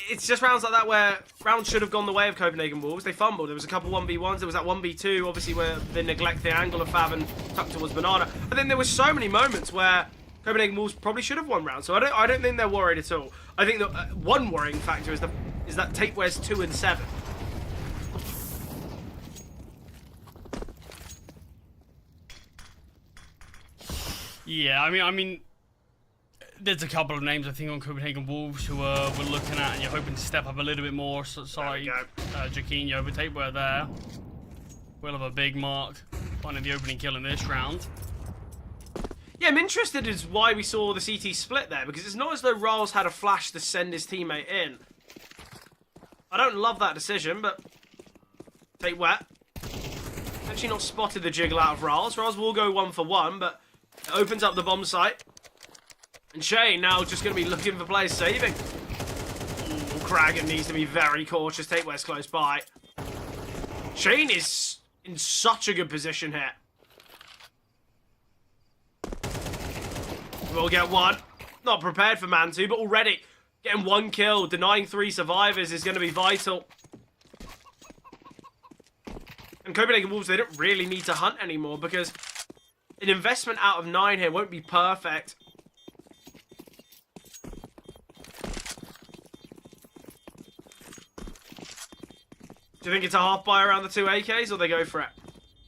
[SPEAKER 4] It's just rounds like that where rounds should have gone the way of Copenhagen Wolves. They fumbled. There was a couple 1v1s. There was that 1v2, obviously, where they neglect the angle of Favin tucked towards Banana. And then there were so many moments where Copenhagen Wolves probably should have won rounds. So I don't think they're worried at all. I think that one worrying factor is that Tapeware's 2 and 7.
[SPEAKER 5] Yeah, I mean, there's a couple of names I think on Copenhagen Wolves who we're looking at, and you're hoping to step up a little bit more. So, sorry, Jaquinho, but Tapeware there will have a big mark, finding the opening kill in this round.
[SPEAKER 4] Yeah, I'm interested as why we saw the CT split there, because it's not as though Rals had a flash to send his teammate in. I don't love that decision, but take wet. Actually not spotted the jiggle out of Rals. Rals will go 1 for 1, but it opens up the bomb site. And Shane now just going to be looking for players saving. Ooh, Kragan needs to be very cautious. Tapeware's close by. Shane is in such a good position here. We'll get 1. Not prepared for Man 2, but already getting 1 kill, denying 3 survivors is going to be vital. And Copenhagen Wolves, they don't really need to hunt anymore because an investment out of 9 here won't be perfect. Do you think it's a half buy around the 2 AKs, or they go for it?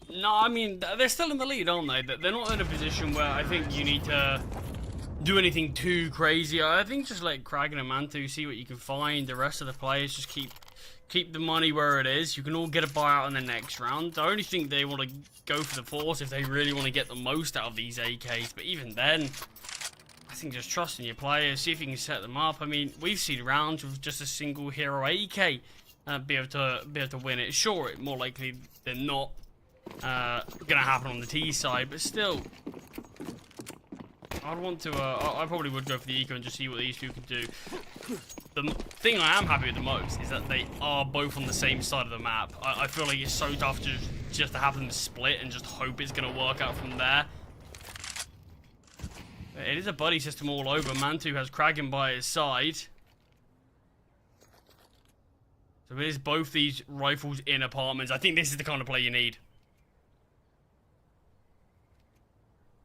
[SPEAKER 5] No, I mean, they're still in the lead, aren't they? They're not in a position where I think you need to do anything too crazy. I think just let Kragan and Monte see what you can find. The rest of the players just keep the money where it is. You can all get a buyout in the next round. I only think they want to go for the force if they really want to get the most out of these AKs. But even then, I think just trust in your players, see if you can set them up. I mean, we've seen rounds with just a single hero AK be able to win it. Sure, more likely than not gonna happen on the T side, but still, I'd want to. I probably would go for the eco and just see what these two can do. The thing I am happy with the most is that they are both on the same side of the map. I feel like it's so tough to just to have them split and just hope it's gonna work out from there. But it is a buddy system all over. Mantu has Kragan by his side. So it is both these rifles in apartments. I think this is the kind of play you need.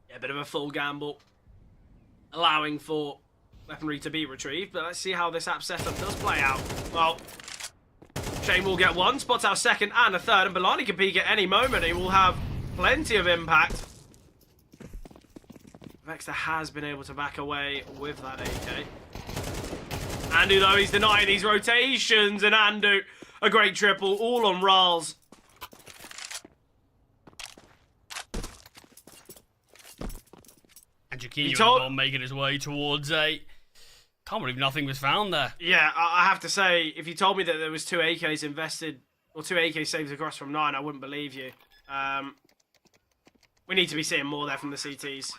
[SPEAKER 4] Yeah, a bit of a full gamble. Allowing for weaponry to be retrieved, but let's see how this app setup does play out. Well, Shane will get 1, spots out 2nd and a 3rd, and Balani can peek at any moment. He will have plenty of impact. Vexter has been able to back away with that AK. Andu, though, he's denying these rotations, and Andu, a great triple, all on Rals.
[SPEAKER 5] And Jaquinho making his way towards a... Can't believe nothing was found there.
[SPEAKER 4] Yeah, I have to say, if you told me that there was 2 AKs invested, or 2 AK saves across from 9, I wouldn't believe you. We need to be seeing more there from the CTs.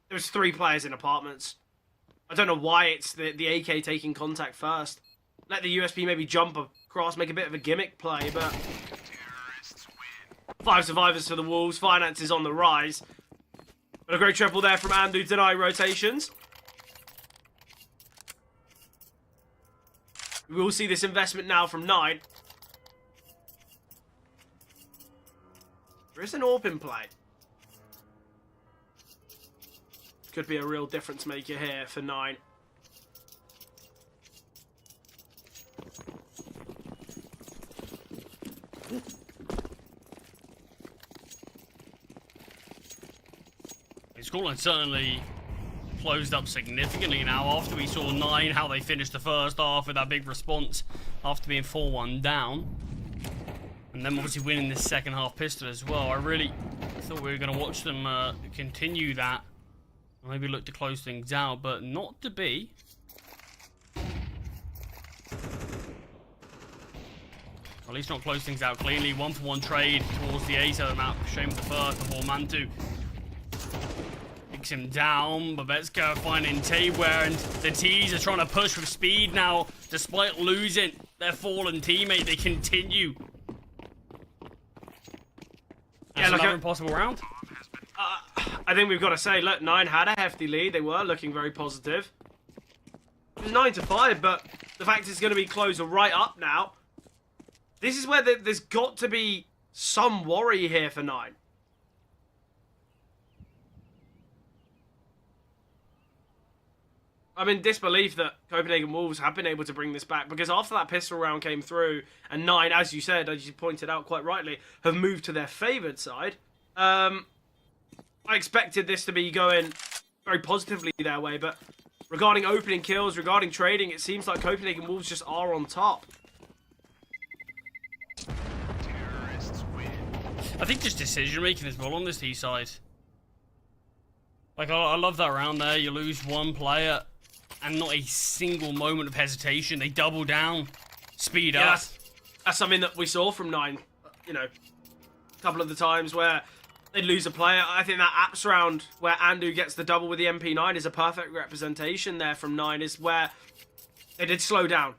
[SPEAKER 4] There was 3 players in apartments. I don't know why it's the AK taking contact first. Let the USP maybe jump across, make a bit of a gimmick play, but... 5 survivors for the Wolves, finances on the rise. But a great triple there from Andu, deny rotations. We will see this investment now from 9. There is an AWP in play. Could be a real difference maker here for 9.
[SPEAKER 5] His scoreline certainly closed up significantly now after we saw 9, how they finished the first half with that big response after being 4-1 down. And then obviously winning this second half pistol as well. I really thought we were going to watch them continue that. Maybe look to close things out, but not to be. At least not close things out cleanly. 1-for-1 trade towards the A side of the map. Shame with the first before Monte picks him down. But let's go finding Tabeware, and the T's are trying to push with speed now. Despite losing their fallen teammate, they continue. That's another impossible round.
[SPEAKER 4] I think we've got to say, look, 9 had a hefty lead. They were looking very positive. It was 9-5, but the fact it's going to be closer right up now. This is where there's got to be some worry here for 9. I'm in disbelief that Copenhagen Wolves have been able to bring this back, because after that pistol round came through, and 9, as you said, as you pointed out quite rightly, have moved to their favoured side. I expected this to be going very positively their way, but regarding opening kills, regarding trading, it seems like Copenhagen Wolves just are on top.
[SPEAKER 3] Terrorists win.
[SPEAKER 5] I think just decision making as well on this T side. Like, I love that round there. You lose one player and not a single moment of hesitation. They double down, speed up.
[SPEAKER 4] That's something that we saw from 9, you know, a couple of the times where they'd lose a player. I think that Apps round where Andu gets the double with the MP9 is a perfect representation there from 9, is where they did slow down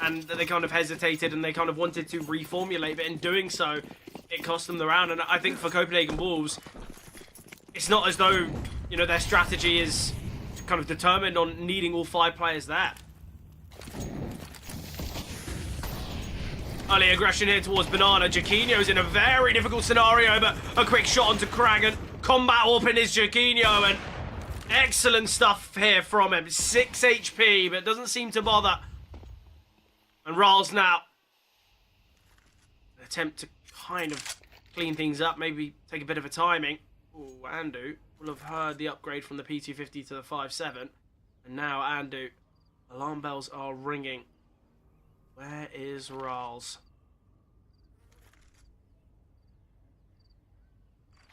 [SPEAKER 4] and they kind of hesitated and they kind of wanted to reformulate, but in doing so, it cost them the round. And I think for Copenhagen Wolves, it's not as though, you know, their strategy is kind of determined on needing all 5 players there. Early aggression here towards Banana. Jaquinho's in a very difficult scenario, but a quick shot onto Kragan. Combat AWP in his Jaquinho, and excellent stuff here from him. 6 HP, but doesn't seem to bother. And Rals now. An attempt to kind of clean things up, maybe take a bit of a timing. Ooh, Andu will have heard the upgrade from the P250 to the 5.7. And now Andu. Alarm bells are ringing. Where is Rals?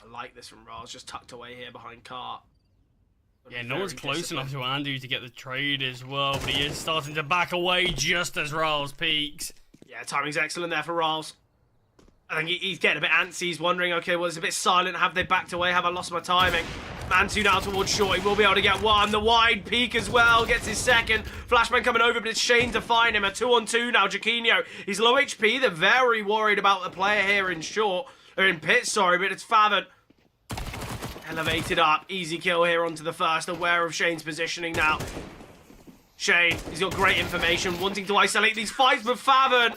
[SPEAKER 4] I like this from Rals, just tucked away here behind Cart.
[SPEAKER 5] Yeah, no one's close enough to Andu to get the trade as well, but he is starting to back away just as Rals peaks.
[SPEAKER 4] Yeah, timing's excellent there for Rals. I think he's getting a bit antsy. He's wondering, okay, well, it's a bit silent. Have they backed away? Have I lost my timing? Mantu now towards short. He will be able to get one. The wide peak as well. Gets his second. Flashbang coming over, but it's Shane to find him. A 2-on-2 now. Jaquinho. He's low HP. They're very worried about the player here in short. Or in pit, sorry, but it's Favon. Elevated up. Easy kill here onto the first. Aware of Shane's positioning now. Shane, he's got great information. Wanting to isolate these fights, but Favon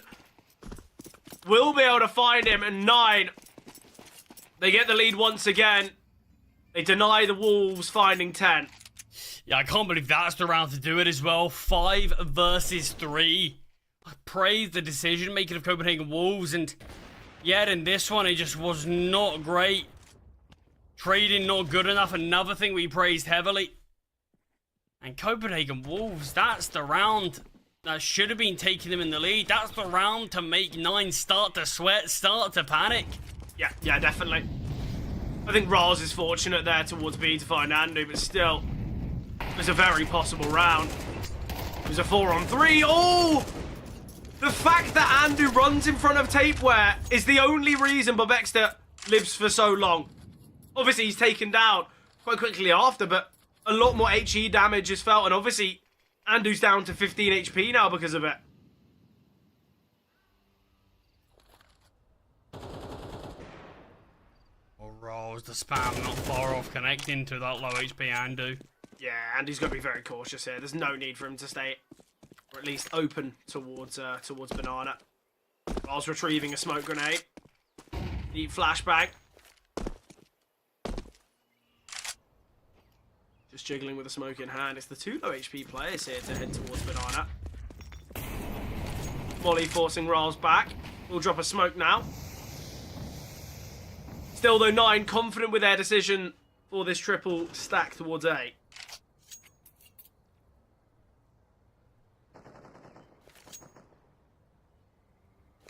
[SPEAKER 4] will be able to find him. And 9. They get the lead once again. They deny the Wolves finding 10.
[SPEAKER 5] Yeah, I can't believe that's the round to do it as well. 5 versus 3. I praise the decision making of Copenhagen Wolves, and yet in this one it just was not great. Trading not good enough, another thing we praised heavily. And Copenhagen Wolves, that's the round that should have been taking them in the lead. That's the round to make 9 start to sweat, start to panic.
[SPEAKER 4] Yeah, definitely. I think Rals is fortunate there towards B to find Andu, but still, it was a very possible round. It was a 4-on-3. Oh! The fact that Andu runs in front of Tapeware is the only reason Bobexter lives for so long. Obviously, he's taken down quite quickly after, but a lot more HE damage is felt, and obviously, Andu's down to 15 HP now because of it.
[SPEAKER 5] Rolls the spam not far off connecting to that low HP Andu.
[SPEAKER 4] Yeah, Andu's got to be very cautious here. There's no need for him to stay or at least open towards Banana. Whilst retrieving a smoke grenade. Deep flashbang. Just jiggling with a smoke in hand. It's the 2 low HP players here to head towards Banana. Molly forcing Riles back. We'll drop a smoke now. Still though, 9 confident with their decision for this triple stack towards A.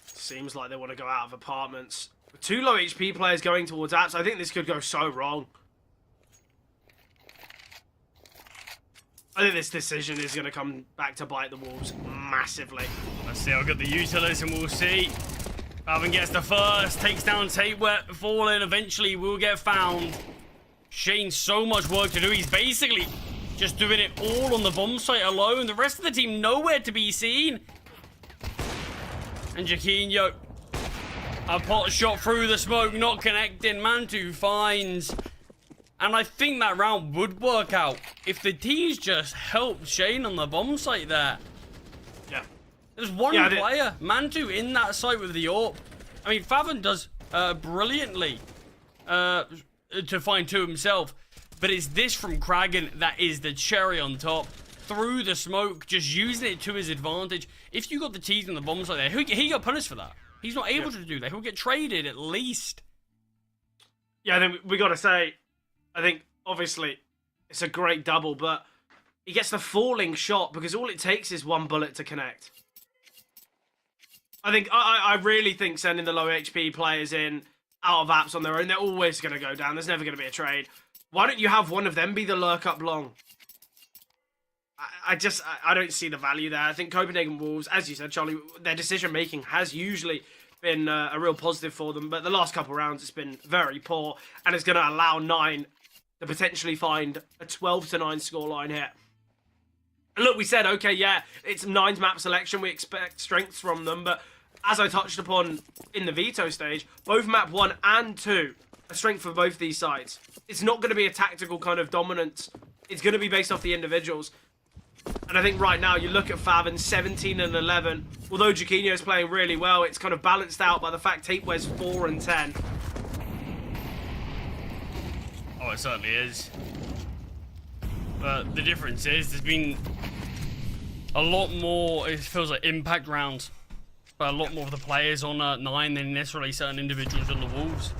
[SPEAKER 4] Seems like they want to go out of apartments. With 2 low HP players going towards apps, I think this could go so wrong. I think this decision is going to come back to bite the Wolves massively.
[SPEAKER 5] Let's see how good the Utilis, and we'll see. Faven gets the first, takes down Tate-Wet, falling, eventually will get found. Shane, so much work to do. He's basically just doing it all on the bomb site alone. The rest of the team nowhere to be seen. And Jaquinho, a pot shot through the smoke, not connecting. Mantu finds. And I think that round would work out if the teams just helped Shane on the bomb site there.
[SPEAKER 4] Yeah.
[SPEAKER 5] There's one player, Mantu, in that site with the AWP. I mean, Faven does brilliantly to find 2 himself. But it's this from Kragan that is the cherry on top. Through the smoke, just using it to his advantage. If you got the T's on the bomb site there, he got punished for that. He's not able to do that. He'll get traded at least.
[SPEAKER 4] Yeah, then we got to say, I think, obviously, it's a great double, but he gets the falling shot because all it takes is 1 bullet to connect. I really think sending the low HP players in out of apps on their own, they're always going to go down. There's never going to be a trade. Why don't you have one of them be the lurk up long? I don't see the value there. I think Copenhagen Wolves, as you said, Charlie, their decision-making has usually been a real positive for them, but the last couple of rounds it's been very poor, and it's going to allow 9 to potentially find a 12-9 scoreline here. And look, we said, okay, yeah, it's 9's map selection, we expect strengths from them, but as I touched upon in the Veto stage, both map 1 and 2 are strength for both these sides. It's not going to be a tactical kind of dominance. It's going to be based off the individuals. And I think right now, you look at Faven, 17 and 11. Although Jaquinho is playing really well, it's kind of balanced out by the fact Tate-Wet's 4 and 10.
[SPEAKER 5] Oh, it certainly is. But the difference is, there's been a lot more, it feels like, impact rounds. But a lot more of the players on 9 than necessarily certain individuals on the Wolves.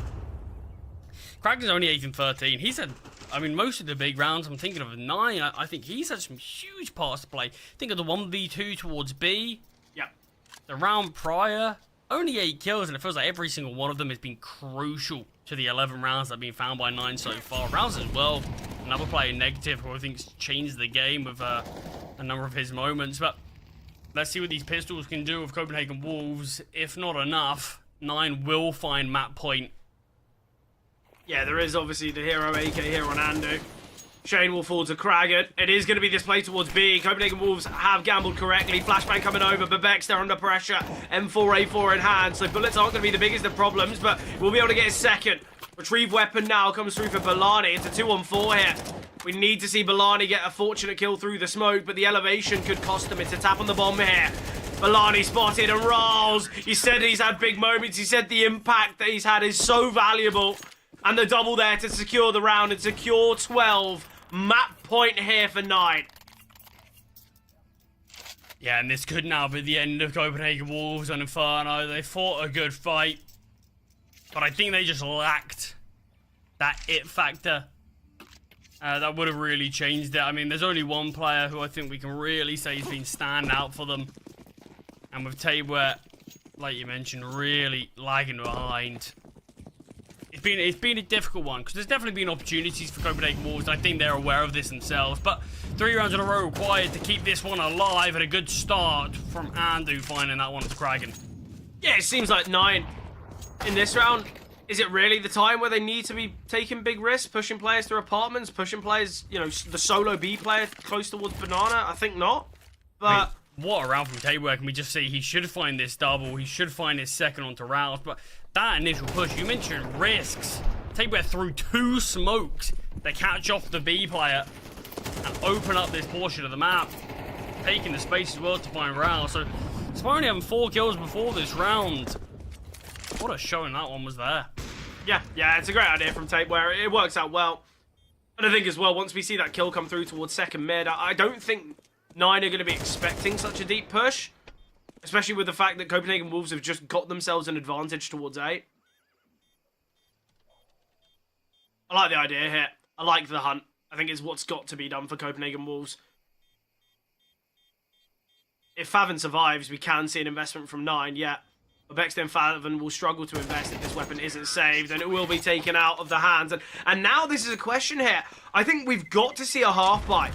[SPEAKER 5] Kraken's only 8 and 13. He's had, I mean, most of the big rounds, I'm thinking of 9. I think he's had some huge parts to play. Think of the 1v2 towards B.
[SPEAKER 4] Yep.
[SPEAKER 5] The round prior, only 8 kills, and it feels like every single one of them has been crucial to the 11 rounds that have been found by 9 so far. Rounds as well. Another player negative who I think's changed the game with a number of his moments. But let's see what these pistols can do with Copenhagen Wolves. If not enough, 9 will find map point.
[SPEAKER 4] Yeah, there is obviously the hero AK here on Andu. Shane will fall to Kragan. It is going to be this play towards B. Copenhagen Wolves have gambled correctly. Flashbang coming over, but Beck's there under pressure. M4A4 in hand, so bullets aren't going to be the biggest of problems, but we'll be able to get his second. Retrieve weapon now comes through for Balani. It's a 2-on-4 here. We need to see Balani get a fortunate kill through the smoke, but the elevation could cost him. It's a tap on the bomb here. Balani spotted and rolls. He said he's had big moments. He said the impact that he's had is so valuable. And the double there to secure the round and secure 12. Map point here for 9.
[SPEAKER 5] Yeah, and this could now be the end of Copenhagen Wolves and Inferno. They fought a good fight, but I think they just lacked that it factor. That would have really changed it. I mean, there's only one player who I think we can really say has been stand out for them. And with Tate-Wet, like you mentioned, really lagging behind. It's been a difficult one, because there's definitely been opportunities for Copenhagen Wolves, and I think they're aware of this themselves. But 3 rounds in a row required to keep this one alive, and a good start from Andu finding that one to Kragan.
[SPEAKER 4] Yeah, it seems like 9 in this round. Is it really the time where they need to be taking big risks, pushing players through apartments, pushing players, you know, the solo B player close towards Banana? I think not. But
[SPEAKER 5] what a round from Tate-Wet, can we just see he should find this double, he should find his second onto Rouse, but that initial push, you mentioned risks. Tate-Wet through 2 smokes to catch off the B player and open up this portion of the map. taking the space as well to find Rao. So despite only having 4 kills before this round, what a showing that one was there.
[SPEAKER 4] Yeah, it's a great idea from Tape where it works out well. And I think as well, once we see that kill come through towards second mid, I don't think 9 are going to be expecting such a deep push. Especially with the fact that Copenhagen Wolves have just got themselves an advantage towards 8. I like the idea here. I like the hunt. I think it's what's got to be done for Copenhagen Wolves. If Faven survives, we can see an investment from 9, yeah. But Bexton Faven will struggle to invest if this weapon isn't saved, and it will be taken out of the hands. And now this is a question here. I think we've got to see a half buy.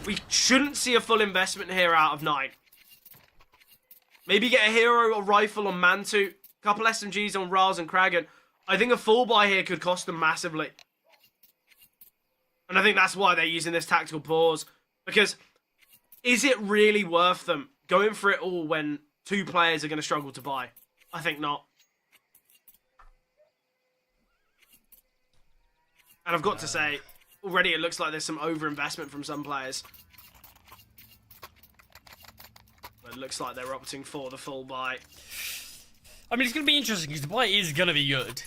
[SPEAKER 4] We shouldn't see a full investment here out of 9. Maybe get a hero or rifle on Mantu, a couple SMGs on Rals and Kragan. I think a full buy here could cost them massively. And I think that's why they're using this tactical pause. Because is it really worth them going for it all when 2 players are going to struggle to buy? I think not. And I've got to say, already it looks like there's some overinvestment from some players. But it looks like they're opting for the full buy.
[SPEAKER 5] I mean, it's going to be interesting because the buy is going to be good.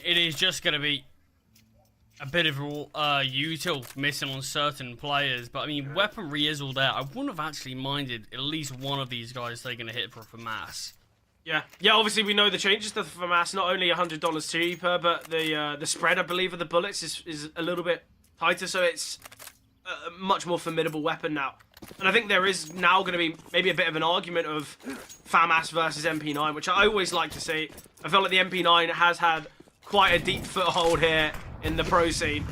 [SPEAKER 5] It is just going to be a bit of util missing on certain players. But I mean, weaponry is all there. I wouldn't have actually minded at least one of these guys taking a hit for FAMAS.
[SPEAKER 4] Yeah, obviously we know the changes to the FAMAS, not only $100 cheaper, but the spread, I believe, of the bullets is a little bit tighter, so it's a much more formidable weapon now. And I think there is now going to be maybe a bit of an argument of FAMAS versus MP9, which I always like to see. I feel like the MP9 has had quite a deep foothold here in the pro scene.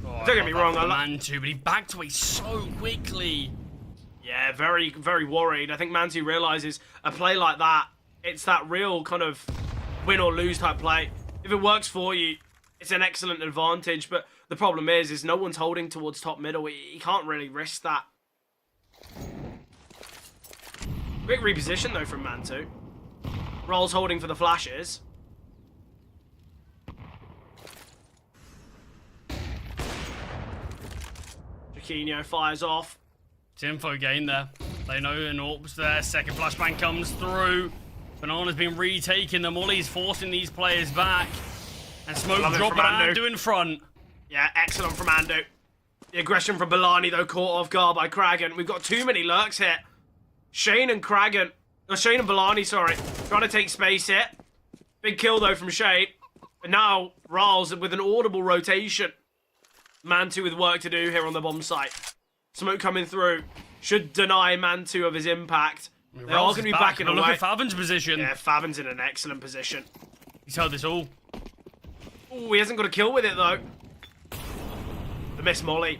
[SPEAKER 5] Oh,
[SPEAKER 4] Don't get me wrong, I
[SPEAKER 5] Mantu, but he backed away so quickly.
[SPEAKER 4] Yeah, very, very worried. I think Mantu realizes a play like that, it's that real kind of win or lose type play. If it works for you, it's an excellent advantage, but the problem is no one's holding towards top middle. He can't really risk that. Quick reposition, though, from Mantu. Roll's holding for the flashes. Chiquinho fires off.
[SPEAKER 5] It's info gain there. They know an AWP's there. Second flashbang comes through. Banana's been retaken. The Molly's forcing these players back. And Smoke dropping Andu in front.
[SPEAKER 4] Yeah, excellent from Andu. The aggression from Balani, though, caught off guard by Kragan. We've got too many lurks here. Shane and Kragan. Shane and Balani, sorry. Trying to take space here. Big kill, though, from Shane. And now, Rals with an audible rotation. Mantu with work to do here on the bomb site. Smoke coming through. Should deny Mantu of his impact. They are going to be backing away.
[SPEAKER 5] Look at Faven's position.
[SPEAKER 4] Yeah, Faven's in an excellent position.
[SPEAKER 5] He's heard this all.
[SPEAKER 4] Oh, he hasn't got a kill with it, though. The miss Molly.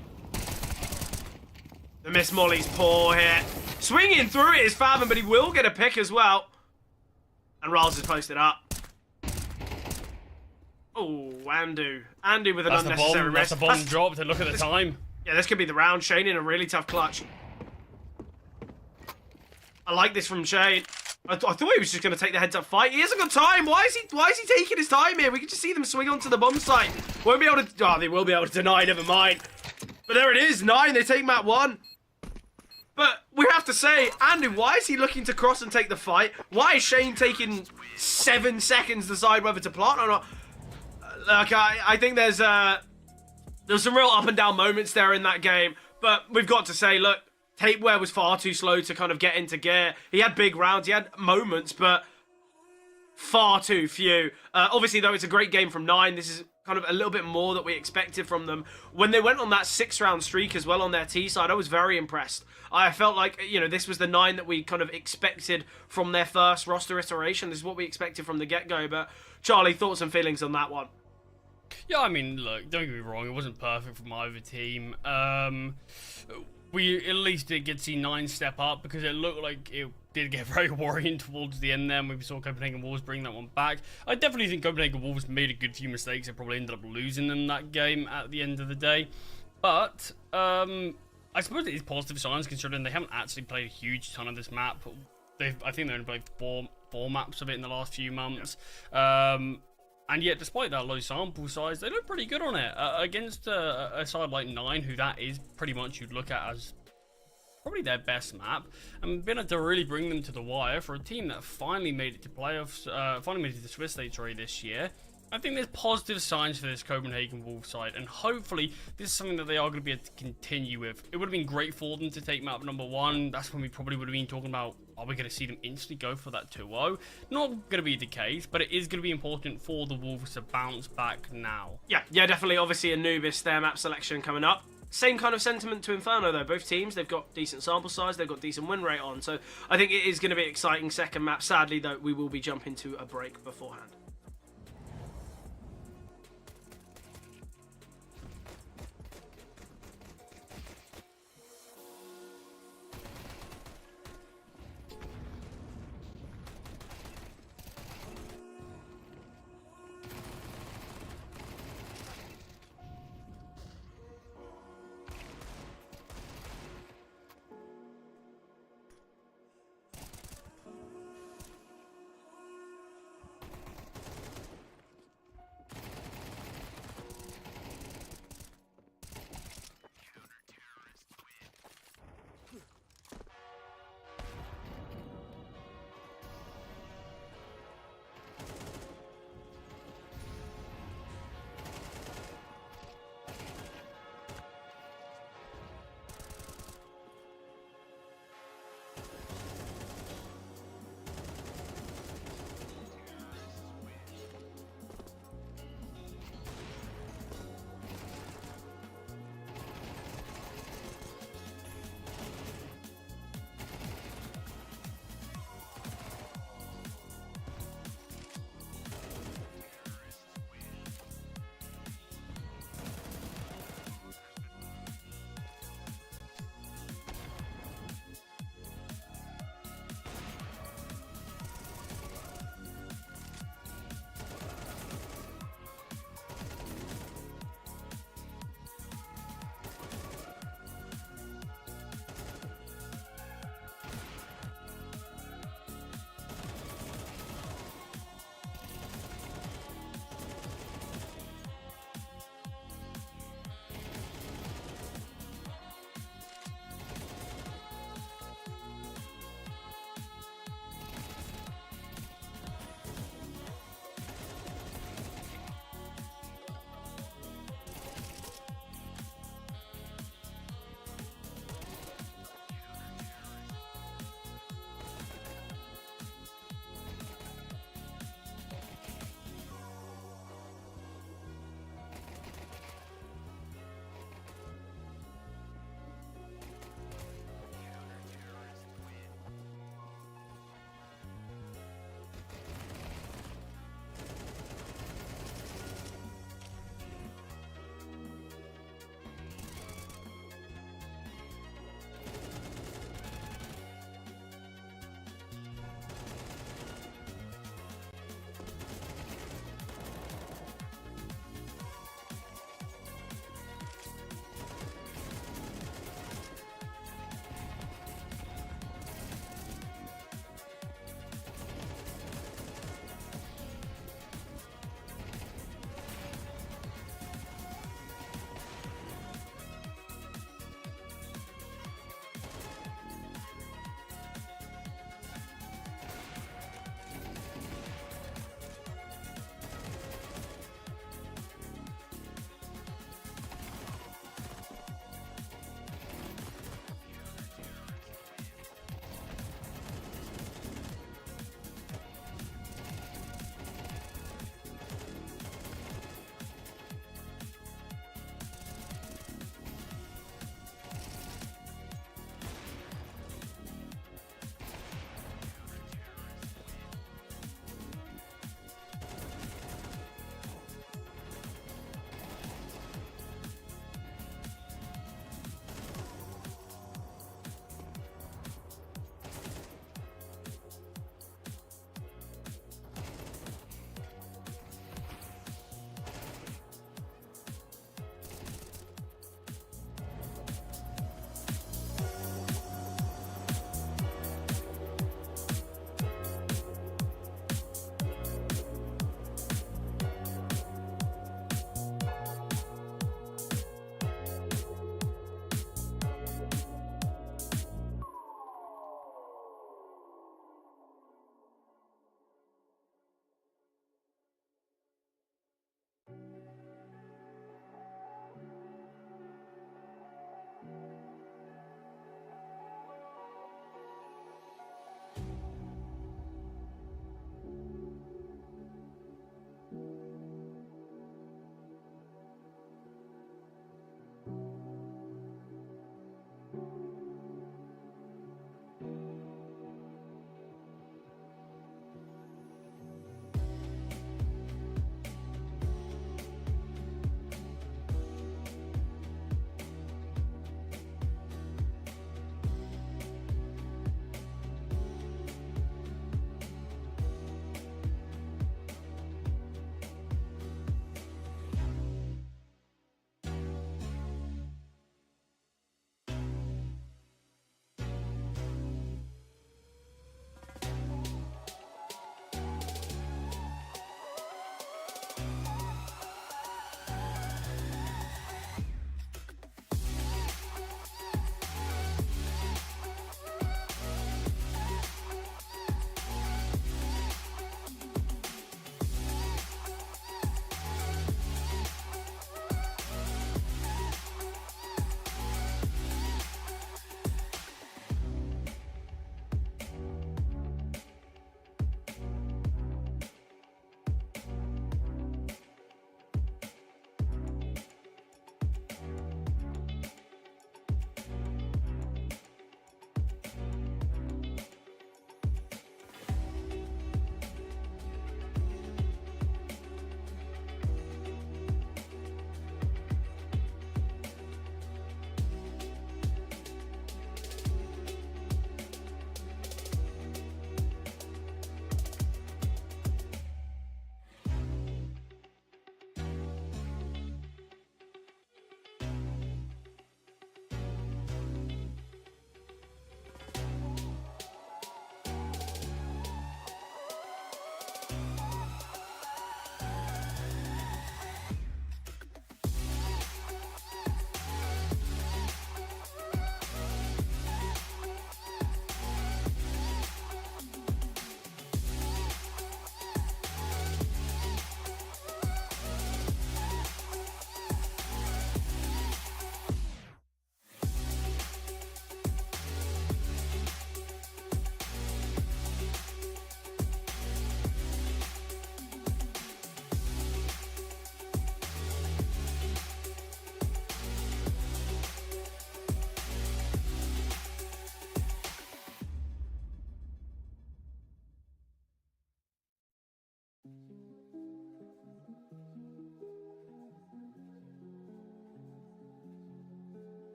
[SPEAKER 4] The miss Molly's poor here. Swinging through it is Faven, but he will get a pick as well. And Rals is posted up. Oh, Andu. Andu with an unnecessary risk.
[SPEAKER 5] That's a bomb dropped, and look at the time.
[SPEAKER 4] Yeah, this could be the round. Shane in a really tough clutch. I like this from Shane. I thought he was just going to take the heads-up fight. He hasn't got time. Why is he taking his time here? We can just see them swing onto the bomb site. Won't be able to... Oh, they will be able to deny. Never mind. But there it is. 9. They take map 1. But we have to say, Andy, why is he looking to cross and take the fight? Why is Shane taking 7 seconds to decide whether to plant or not? Look, I think there's some real up and down moments there in that game. But we've got to say, look, Tapeware was far too slow to kind of get into gear. He had big rounds, he had moments, but far too few. Obviously, though, it's a great game from 9. This is kind of a little bit more that we expected from them. When they went on that 6-round streak as well on their T side, I was very impressed. I felt like, you know, this was the 9 that we kind of expected from their first roster iteration. This is what we expected from the get-go. But, Charlie, thoughts and feelings on that one?
[SPEAKER 5] Yeah, I mean, look, don't get me wrong, it wasn't perfect from either team. We at least did get to see 9 step up because it looked like it did get very worrying towards the end there. We saw Copenhagen Wolves bring that one back. I definitely think Copenhagen Wolves made a good few mistakes. They probably ended up losing them that game at the end of the day. But I suppose it is positive signs considering they haven't actually played a huge ton of this map. I think they only played four maps of it in the last few months. And yet, despite that low sample size, they look pretty good on it. Against a side like 9, who that is pretty much you'd look at as probably their best map, and been able to really bring them to the wire for a team that finally made it to playoffs, finally made it to the Swiss stage this year. I think there's positive signs for this Copenhagen Wolves side, and hopefully this is something that they are going to be able to continue with. It would have been great for them to take map number 1. That's when we probably would have been talking about, are we going to see them instantly go for that 2-0? Not going to be the case, but it is going to be important for the Wolves to bounce back now.
[SPEAKER 4] Yeah, definitely. Obviously, Anubis, their map selection coming up. Same kind of sentiment to Inferno, though. Both teams, they've got decent sample size, they've got decent win rate on. So I think it is going to be an exciting second map. Sadly, though, we will be jumping to a break beforehand.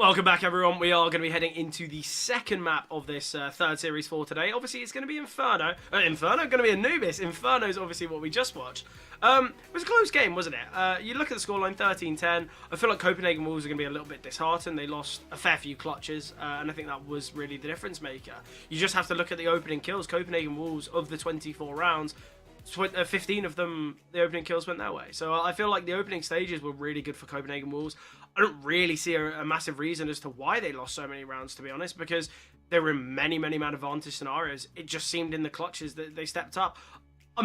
[SPEAKER 4] Welcome back, everyone. We are going to be heading into the second map of this third series for today. Obviously, it's going to be Inferno. Inferno? Going to be Anubis. Inferno is obviously what we just watched. It was a close game, wasn't it? You look at the scoreline, 13-10. I feel like Copenhagen Wolves are going to be a little bit disheartened. They lost a fair few clutches, and I think that was really the difference maker. You just have to look at the opening kills. Copenhagen Wolves, of the 24 rounds, 15 of them, the opening kills went their way. So I feel like the opening stages were really good for Copenhagen Wolves. I don't really see a massive reason as to why they lost so many rounds, to be honest, because they were in many man advantage scenarios. It just seemed in the clutches that they stepped up. I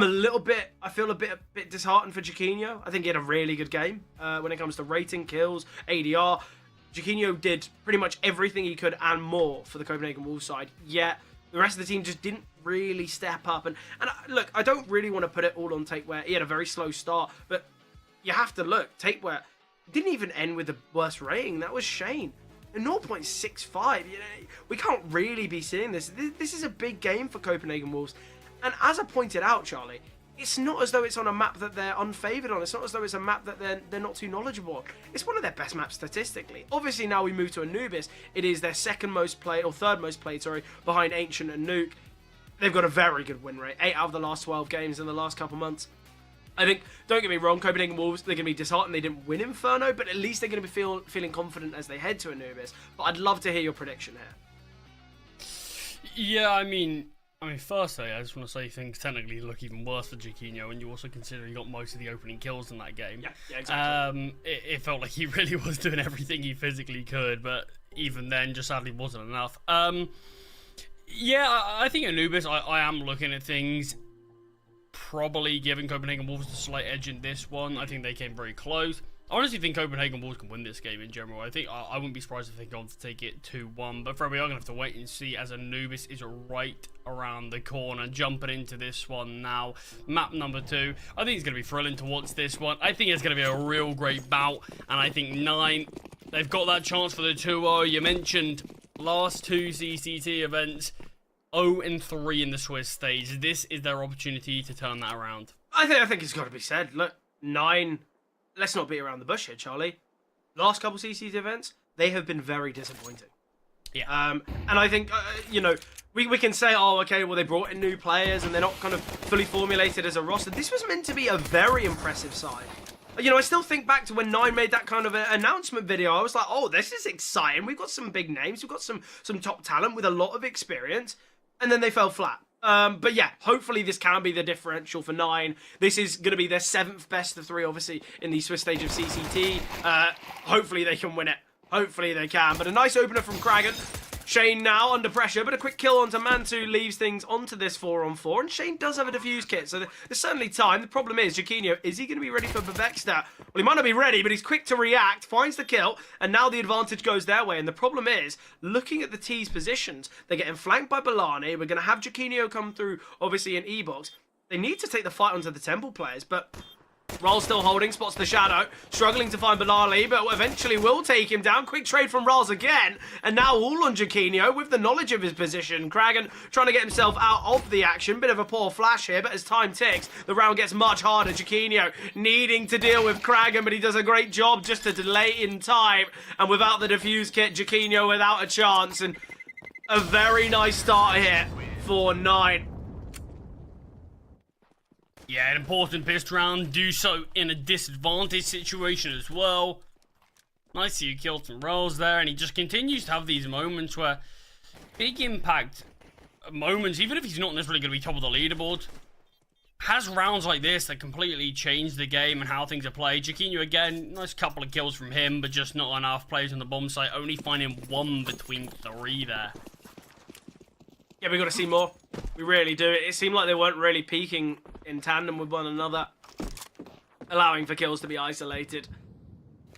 [SPEAKER 4] feel a bit disheartened for Jaquinho. I think he had a really good game when it comes to rating, kills, ADR. Jaquinho did pretty much everything he could and more for the Copenhagen Wolves side, yet the rest of the team just didn't really step up. And look, I don't really want to put it all on Tapeware. He had a very slow start, but you have to look. Tapeware didn't even end with the worst rating. That was Shane. A 0.65. You know, we can't really be seeing this. This is a big game for Copenhagen Wolves. And as I pointed out, Charlie, it's not as though it's on a map that they're unfavoured on. It's not as though it's a map that they're not too knowledgeable on. It's one of their best maps statistically. Obviously, now we move to Anubis. It is their second most played, or third most played, sorry, behind Ancient and Nuke. They've got a very good win rate. 8 out of the last 12 games in the last couple months. I think, don't get me wrong, Copenhagen Wolves, they're going to be disheartened they didn't win Inferno, but at least they're going to be feeling confident as they head to Anubis. But I'd love to hear your prediction here.
[SPEAKER 5] Yeah, I mean, firstly, I just want to say things technically look even worse for Jaquinho, and you also consider he got most of the opening kills in that game.
[SPEAKER 4] Yeah, exactly.
[SPEAKER 5] It felt like he really was doing everything he physically could, but even then, just sadly wasn't enough. Yeah, I think Anubis, I am looking at things, probably giving Copenhagen Wolves the slight edge in this one. I think they came very close. I honestly think Copenhagen Wolves can win this game in general. I think I wouldn't be surprised if they go on to take it 2-1. But we are going to have to wait and see as Anubis is right around the corner, jumping into this one now. Map number 2. I think it's going to be thrilling to watch this one. I think it's going to be a real great bout. And I think 9, they've got that chance for the 2-0. You mentioned last 2 CCT events. 0-3 in the Swiss stage. This is their opportunity to turn that around. I
[SPEAKER 4] think it's got to be said. Look, 9... Let's not beat around the bush here, Charlie. Last couple CCT events, they have been very disappointing.
[SPEAKER 5] Yeah.
[SPEAKER 4] And I think, you know, we can say, oh, okay, well, they brought in new players and they're not kind of fully formulated as a roster. This was meant to be a very impressive side. You know, I still think back to when 9 made that kind of an announcement video. I was like, oh, this is exciting. We've got some big names. We've got some top talent with a lot of experience. And then they fell flat. But yeah, hopefully this can be the differential for 9. This is going to be their 7th best of 3, obviously, in the Swiss stage of CCT. Hopefully they can win it. Hopefully they can. But a nice opener from Kragan. Shane now under pressure, but a quick kill onto Mantu leaves things onto this 4-on-4. And Shane does have a defuse kit, so there's certainly time. The problem is, Jaquinho, is he going to be ready for Bavexta? Well, he might not be ready, but he's quick to react, finds the kill, and now the advantage goes their way. And the problem is, looking at the T's positions, they're getting flanked by Balani. We're going to have Jaquinho come through, obviously, in E-Box. They need to take the fight onto the Temple players, but Ral's still holding, spots the shadow, struggling to find Balali, but eventually will take him down. Quick trade from Ral's again, and now all on Jaquinho with the knowledge of his position. Kragan trying to get himself out of the action. Bit of a poor flash here, but as time ticks, the round gets much harder. Jaquinho needing to deal with Kragan, but he does a great job just to delay in time. And without the defuse kit, Jaquinho without a chance. And a very nice start here for 9.
[SPEAKER 5] Yeah, an important pissed round, do so in a disadvantaged situation as well. Nice to see you killed some rolls there, and he just continues to have these moments where big impact moments, even if he's not necessarily going to be top of the leaderboard, has rounds like this that completely change the game and how things are played. Jaquinho again, nice couple of kills from him, but just not enough. Players on the bomb site, only finding 1 between 3 there.
[SPEAKER 4] Yeah, we've got to see more. We really do. It seemed like they weren't really peaking in tandem with one another, allowing for kills to be isolated.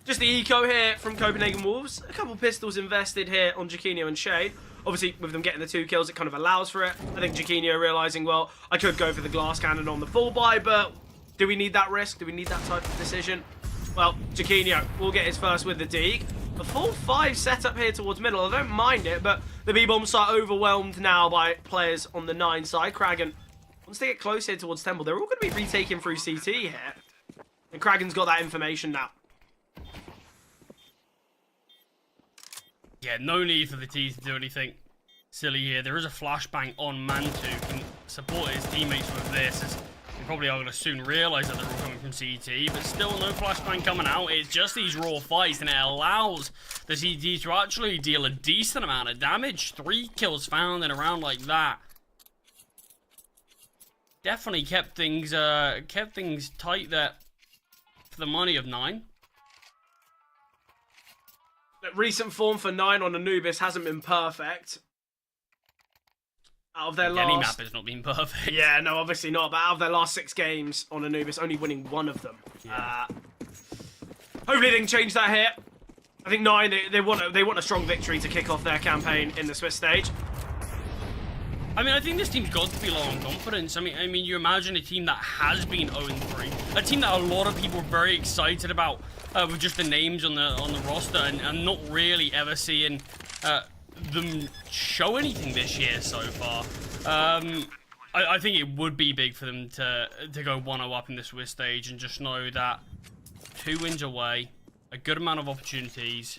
[SPEAKER 4] Just the eco here from Copenhagen Wolves. A couple pistols invested here on Jaquinho and Shade. Obviously, with them getting the 2 kills, it kind of allows for it. I think Jaquinho realising, well, I could go for the glass cannon on the full buy, but do we need that risk? Do we need that type of decision? Well, Jaquinho will get his first with the Deke. A full 5 setup here towards middle. I don't mind it, but the B-bombs are overwhelmed now by players on the 9 side. Kragan, once they get close here towards Temple, they're all going to be retaken through CT here. And Kragan's got that information now.
[SPEAKER 5] Yeah, no need for the T to do anything silly here. There is a flashbang on Monte who can support his teammates with this, as we probably are going to soon realise that they're all coming from CT, but still no flashbang coming out. It's just these raw fights, and it allows the CT to actually deal a decent amount of damage. 3 kills found in a round like that. Definitely kept things tight there for the money of 9.
[SPEAKER 4] Recent form for 9 on Anubis hasn't been perfect. Out of their
[SPEAKER 5] Any
[SPEAKER 4] last...
[SPEAKER 5] map has not been perfect.
[SPEAKER 4] Yeah, no, obviously not. But out of their last 6 games on Anubis, only winning 1 of them.
[SPEAKER 5] Yeah.
[SPEAKER 4] Hopefully they can change that here. I think 9, they want a strong victory to kick off their campaign in the Swiss stage.
[SPEAKER 5] I mean, I think this team's got to be low on confidence. I mean, you imagine a team that has been 0-3, a team that a lot of people are very excited about with just the names on the roster, and not really ever seeing them show anything this year so far. I think it would be big for them to go 1-0 up in the Swiss stage and just know that 2 wins away, a good amount of opportunities.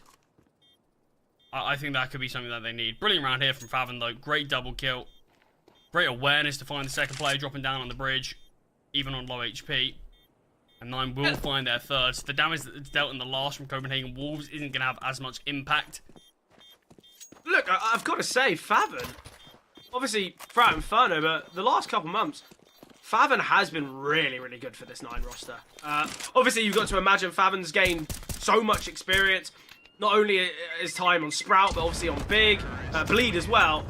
[SPEAKER 5] I think that could be something that they need. Brilliant round here from Faven though. Great double kill. Great awareness to find the second player dropping down on the bridge, even on low HP. And 9 will find their third. So the damage that's dealt in the last from Copenhagen Wolves isn't going to have as much impact.
[SPEAKER 4] Look, I've got to say, Faven, obviously throughout Inferno, but the last couple months, Faven has been really, really good for this 9 roster. Obviously, you've got to imagine Faven's gained so much experience, not only his time on Sprout, but obviously on Big, Bleed as well.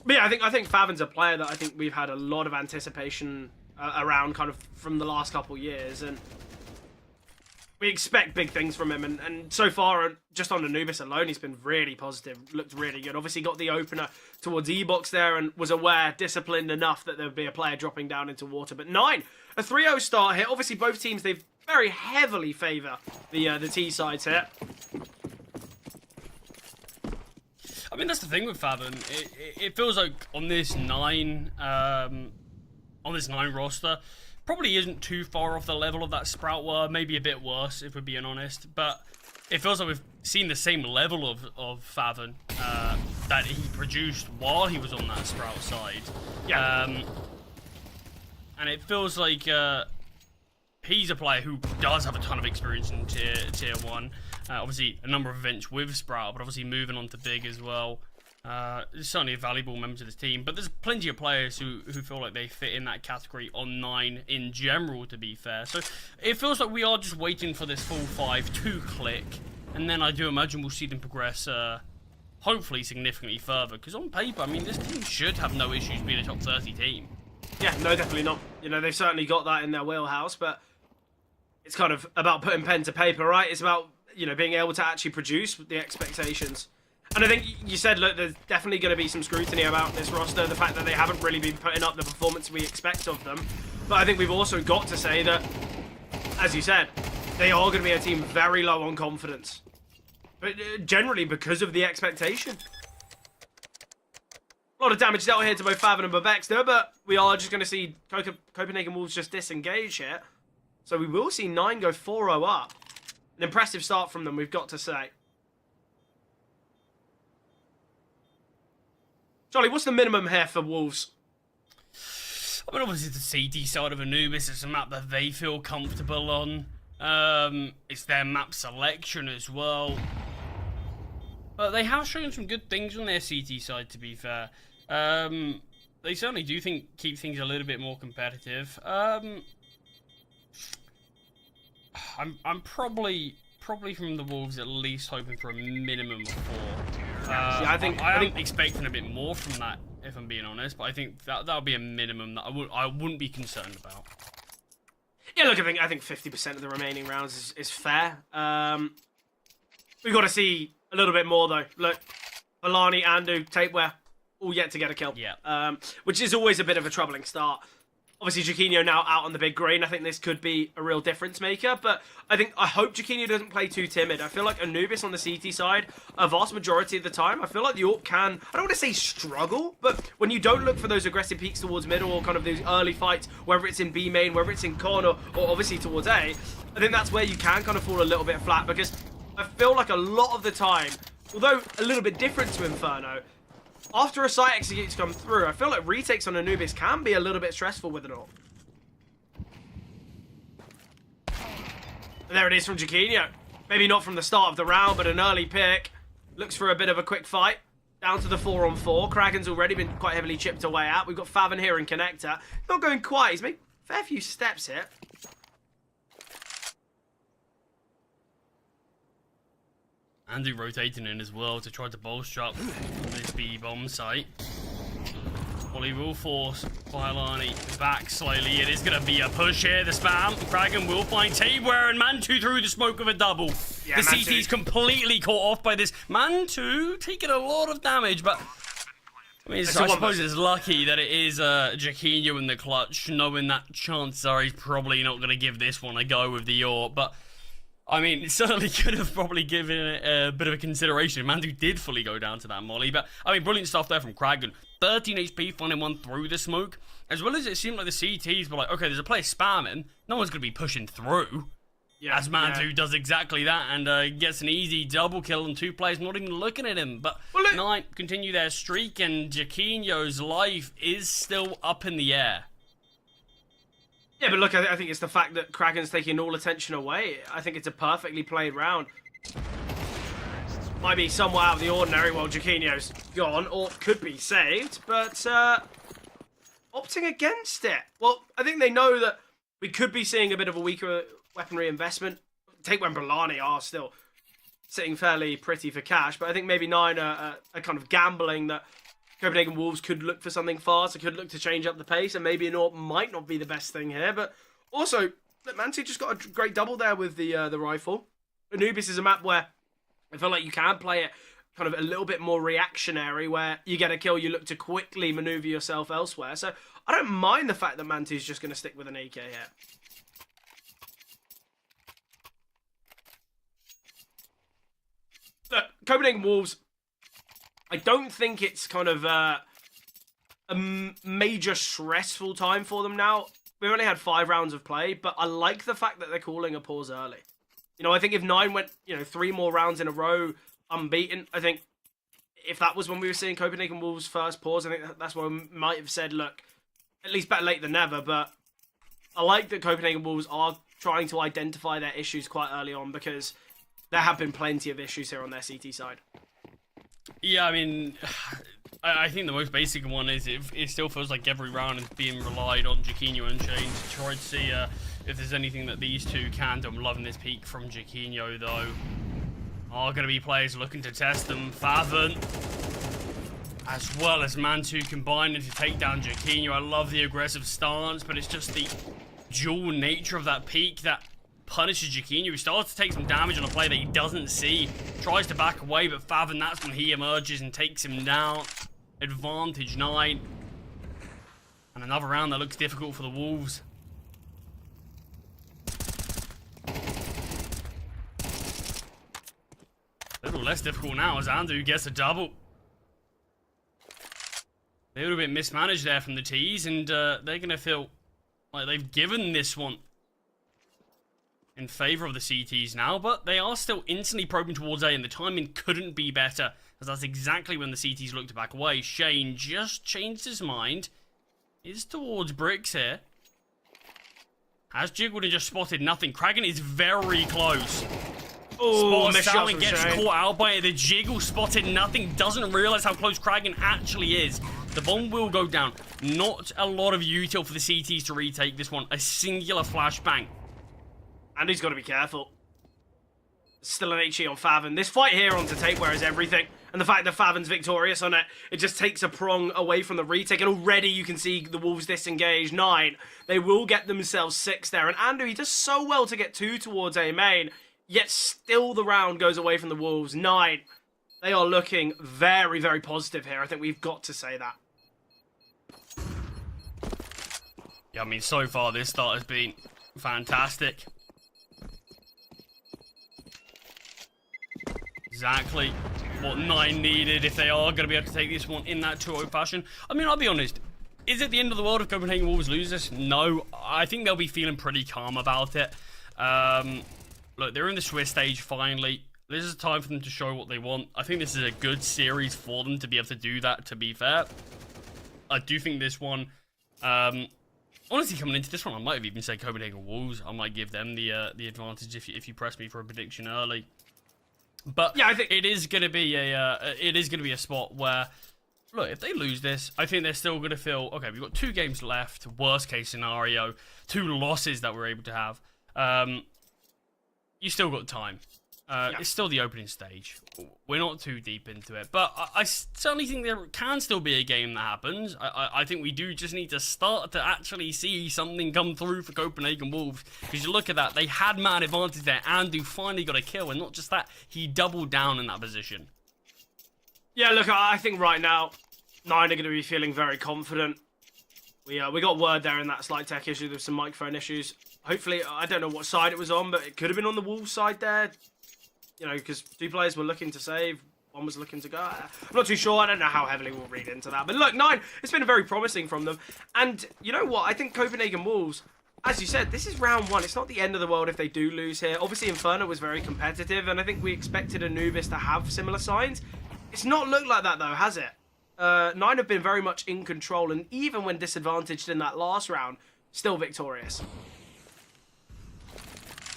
[SPEAKER 4] But yeah, I think Faven's a player that I think we've had a lot of anticipation around kind of from the last couple years, and we expect big things from him, and so far, just on Anubis alone, he's been really positive, looked really good. Obviously got the opener towards E-Box there, and was aware, disciplined enough that there would be a player dropping down into water. But 9, a 3-0 start here. Obviously both teams, they very heavily favour the T sides here.
[SPEAKER 5] I mean, that's the thing with Faven. It feels like on this 9 roster, probably isn't too far off the level of that Sprout were, maybe a bit worse if we're being honest, but it feels like we've seen the same level of Faven that he produced while he was on that Sprout side.
[SPEAKER 4] Yeah.
[SPEAKER 5] And it feels like he's a player who does have a ton of experience in tier 1. Obviously, a number of events with Sprout, but obviously moving on to Big as well. Certainly a valuable member to this team, but there's plenty of players who feel like they fit in that category on 9 in general, to be fair. So it feels like we are just waiting for this full 5 to click, and then I do imagine we'll see them progress hopefully significantly further, because on paper, I mean, this team should have no issues being a top 30 team. Yeah,
[SPEAKER 4] no, definitely not. You know, they've certainly got that in their wheelhouse, but it's kind of about putting pen to paper, right? It's about, you know, being able to actually produce the expectations. And I think you said, look, there's definitely going to be some scrutiny about this roster, the fact that they haven't really been putting up the performance we expect of them. But I think we've also got to say that, as you said, they are going to be a team very low on confidence. But generally because of the expectation. A lot of damage dealt here to both Faven and Babexter, but we are just going to see Copenhagen Wolves just disengage here. So we will see 9 go 4-0 up. An impressive start from them, we've got to say. Charlie, what's the minimum here for Wolves?
[SPEAKER 5] I mean, obviously the CT side of Anubis is a map that they feel comfortable on. It's their map selection as well. But they have shown some good things on their CT side, to be fair. They certainly do keep things a little bit more competitive. I'm probably from the Wolves at least hoping for a minimum of 4.
[SPEAKER 4] Yeah,
[SPEAKER 5] I think expecting a bit more from that, if I'm being honest. But I think that'll be a minimum that I wouldn't be concerned about.
[SPEAKER 4] Yeah, look, I think 50% of the remaining rounds is fair. We've got to see a little bit more though. Look, Alani, Andu, Tapeware, all yet to get a kill.
[SPEAKER 5] Yeah.
[SPEAKER 4] Which is always a bit of a troubling start. Obviously, Jaquinho now out on the big green. I think this could be a real difference maker, but I hope Jaquinho doesn't play too timid. I feel like Anubis on the CT side, a vast majority of the time, I feel like the Orc can, I don't want to say struggle, but when you don't look for those aggressive peaks towards middle or kind of those early fights, whether it's in B main, whether it's in con or obviously towards A, I think that's where you can kind of fall a little bit flat, because I feel like a lot of the time, although a little bit different to Inferno, after a site execute's come through, I feel like retakes on Anubis can be a little bit stressful with it all. And there it is from Jaquinho. Maybe not from the start of the round, but an early pick. Looks for a bit of a quick fight. Down to the 4-on-4. Kraken's already been quite heavily chipped away at. We've got Faven here in connector. Not going quite. He's made a fair few steps here.
[SPEAKER 5] Andy rotating in as well to try to bolster up this B-bomb site. Well, he will force Violani back slightly. It is going to be a push here. The spam. Kraken will find Tabeware and Mantu through the smoke of a double.
[SPEAKER 4] Yeah,
[SPEAKER 5] the
[SPEAKER 4] Mantu.
[SPEAKER 5] CT's completely caught off by this. Mantu taking a lot of damage, but I mean, I suppose it's lucky that it is Jaquinho in the clutch, knowing that chances are he's probably not going to give this one a go with the AWP, but I mean, it certainly could have probably given it a bit of a consideration. Mantu did fully go down to that molly, but I mean, brilliant stuff there from Kraken. 13 HP finding one through the smoke, as well as it seemed like the CTs were like, okay, there's a player spamming, no one's going to be pushing through. Yeah, as Mantu does exactly that and gets an easy double kill on 2 players not even looking at him. But Nine continue their streak and Jaquinho's life is still up in the air.
[SPEAKER 4] Yeah, but look, I think it's the fact that Kraken's taking all attention away. I think it's a perfectly played round. Might be somewhat out of the ordinary while Jaquinho's gone, or could be saved, but opting against it. Well, I think they know that we could be seeing a bit of a weaker weaponry investment. Take when Brolani are still sitting fairly pretty for cash, but I think maybe Nine are kind of gambling that Copenhagen Wolves could look for something faster, could look to change up the pace, and maybe an AWP might not be the best thing here. But also, look, Monte just got a great double there with the rifle. Anubis is a map where I feel like you can play it kind of a little bit more reactionary, where you get a kill, you look to quickly maneuver yourself elsewhere. So I don't mind the fact that Mante's just going to stick with an AK here. Look, Copenhagen Wolves, I don't think it's kind of a major stressful time for them now. We've only had 5 rounds of play, but I like the fact that they're calling a pause early. You know, I think if 9 went, 3 more rounds in a row unbeaten, I think if that was when we were seeing Copenhagen Wolves' first pause, I think that's when we might have said, look, at least better late than never. But I like that Copenhagen Wolves are trying to identify their issues quite early on, because there have been plenty of issues here on their CT side.
[SPEAKER 5] Yeah, I mean, I think the most basic one is it still feels like every round is being relied on Jaquinho and Shane to try to see if there's anything that these two can do. I'm loving this peak from Jaquinho, though. Are going to be players looking to test them. Faven, as well as Mantu combining to take down Jaquinho. I love the aggressive stance, but it's just the dual nature of that peak that punishes Jaquinho. He starts to take some damage on a play that he doesn't see. Tries to back away, but Faven, that's when he emerges and takes him down. Advantage 9. And another round that looks difficult for the Wolves. A little less difficult now as Andu gets a double. A little bit mismanaged there from the T's, and they're going to feel like they've given this one in favor of the CTs now, but they are still instantly probing towards A, and the timing couldn't be better, as that's exactly when the CTs look to back away. Shane just changed his mind. Is towards bricks here. Has jiggled and just spotted nothing. Kraken is very close.
[SPEAKER 4] Oh,
[SPEAKER 5] Salmon gets caught out by it. The jiggle spotted nothing. Doesn't realize how close Kraken actually is. The bomb will go down. Not a lot of util for the CTs to retake this one. A singular flashbang.
[SPEAKER 4] And he's got to be careful. Still an HE on Faven. This fight here on Tabeware is everything. And the fact that Faven's victorious on it, it just takes a prong away from the retake. And already you can see the Wolves disengage. 9. They will get themselves 6 there. And Andu, he does so well to get 2 towards A main. Yet still the round goes away from the Wolves. 9. They are looking very, very positive here. I think we've got to say that.
[SPEAKER 5] Yeah, I mean, so far this start has been fantastic. Exactly what 9 needed if they are going to be able to take this one in that 2-0 fashion. I mean, I'll be honest. Is it the end of the world if Copenhagen Wolves lose this? No. I think they'll be feeling pretty calm about it. Look, they're in the Swiss stage finally. This is time for them to show what they want. I think this is a good series for them to be able to do that, to be fair. I do think this one, honestly, coming into this one, I might have even said Copenhagen Wolves. I might give them the advantage if you press me for a prediction early. But
[SPEAKER 4] yeah, I think
[SPEAKER 5] it is going to be a spot where, look, if they lose this, I think they're still going to feel, okay, we've got 2 games left, worst case scenario, 2 losses that we're able to have. You still got time. It's still the opening stage. We're not too deep into it. But I certainly think there can still be a game that happens. I think we do just need to start to actually see something come through for Copenhagen Wolves. Because you look at that, they had man advantage there. Andu finally got a kill. And not just that, he doubled down in that position.
[SPEAKER 4] Yeah, look, I think right now, 9 are going to be feeling very confident. We got word there in that slight tech issue. There was some microphone issues. Hopefully, I don't know what side it was on, but it could have been on the Wolves side there. You know, because 2 players were looking to save, 1 was looking to go. I'm not too sure. I don't know how heavily we'll read into that. But look, 9, it's been very promising from them. And you know what? I think Copenhagen Wolves, as you said, this is round 1. It's not the end of the world if they do lose here. Obviously, Inferno was very competitive, and I think we expected Anubis to have similar signs. It's not looked like that, though, has it? 9 have been very much in control, and even when disadvantaged in that last round, still victorious.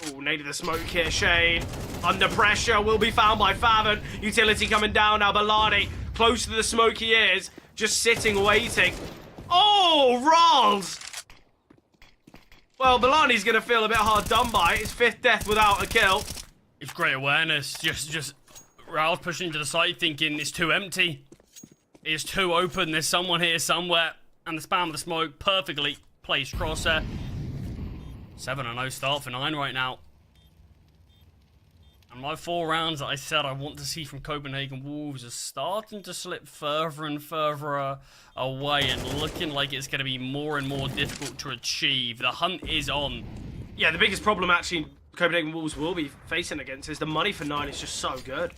[SPEAKER 4] Oh, native the smoke here, Shane. Under pressure, will be found by Favon. Utility coming down now, Balani. Close to the smoke he is. Just sitting, waiting. Oh, Rolls! Well, Balani's going to feel a bit hard done by. His 5th death without a kill.
[SPEAKER 5] It's great awareness. Just Raul's pushing into the side thinking it's too empty. It's too open. There's someone here somewhere. And the spam of the smoke perfectly placed crosshair. 7-0 start for 9 right now. And my 4 rounds that I said I want to see from Copenhagen Wolves are starting to slip further and further away and looking like it's going to be more and more difficult to achieve. The hunt is on.
[SPEAKER 4] Yeah, the biggest problem actually Copenhagen Wolves will be facing against is the money for 9 is just so good.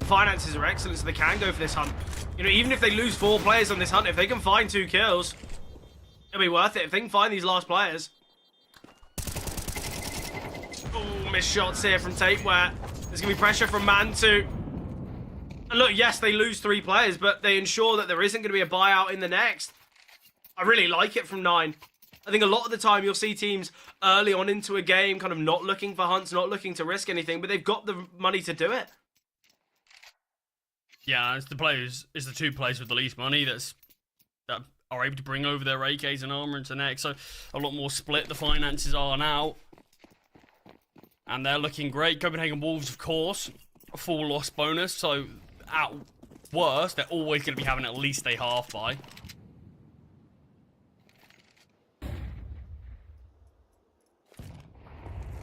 [SPEAKER 4] Finances are excellent, so they can go for this hunt. You know, even if they lose 4 players on this hunt, if they can find 2 kills, it'll be worth it. If they can find these last players. Oh, missed shots here from Tapeware. There's going to be pressure from Monte. And look, yes, they lose 3 players, but they ensure that there isn't going to be a buyout in the next. I really like it from 9. I think a lot of the time you'll see teams early on into a game kind of not looking for hunts, not looking to risk anything, but they've got the money to do it.
[SPEAKER 5] Yeah, it's the 2 players with the least money that are able to bring over their AKs and armor into next. So a lot more split the finances are now. And they're looking great. Copenhagen Wolves, of course, a full loss bonus. So at worst, they're always going to be having at least a half buy.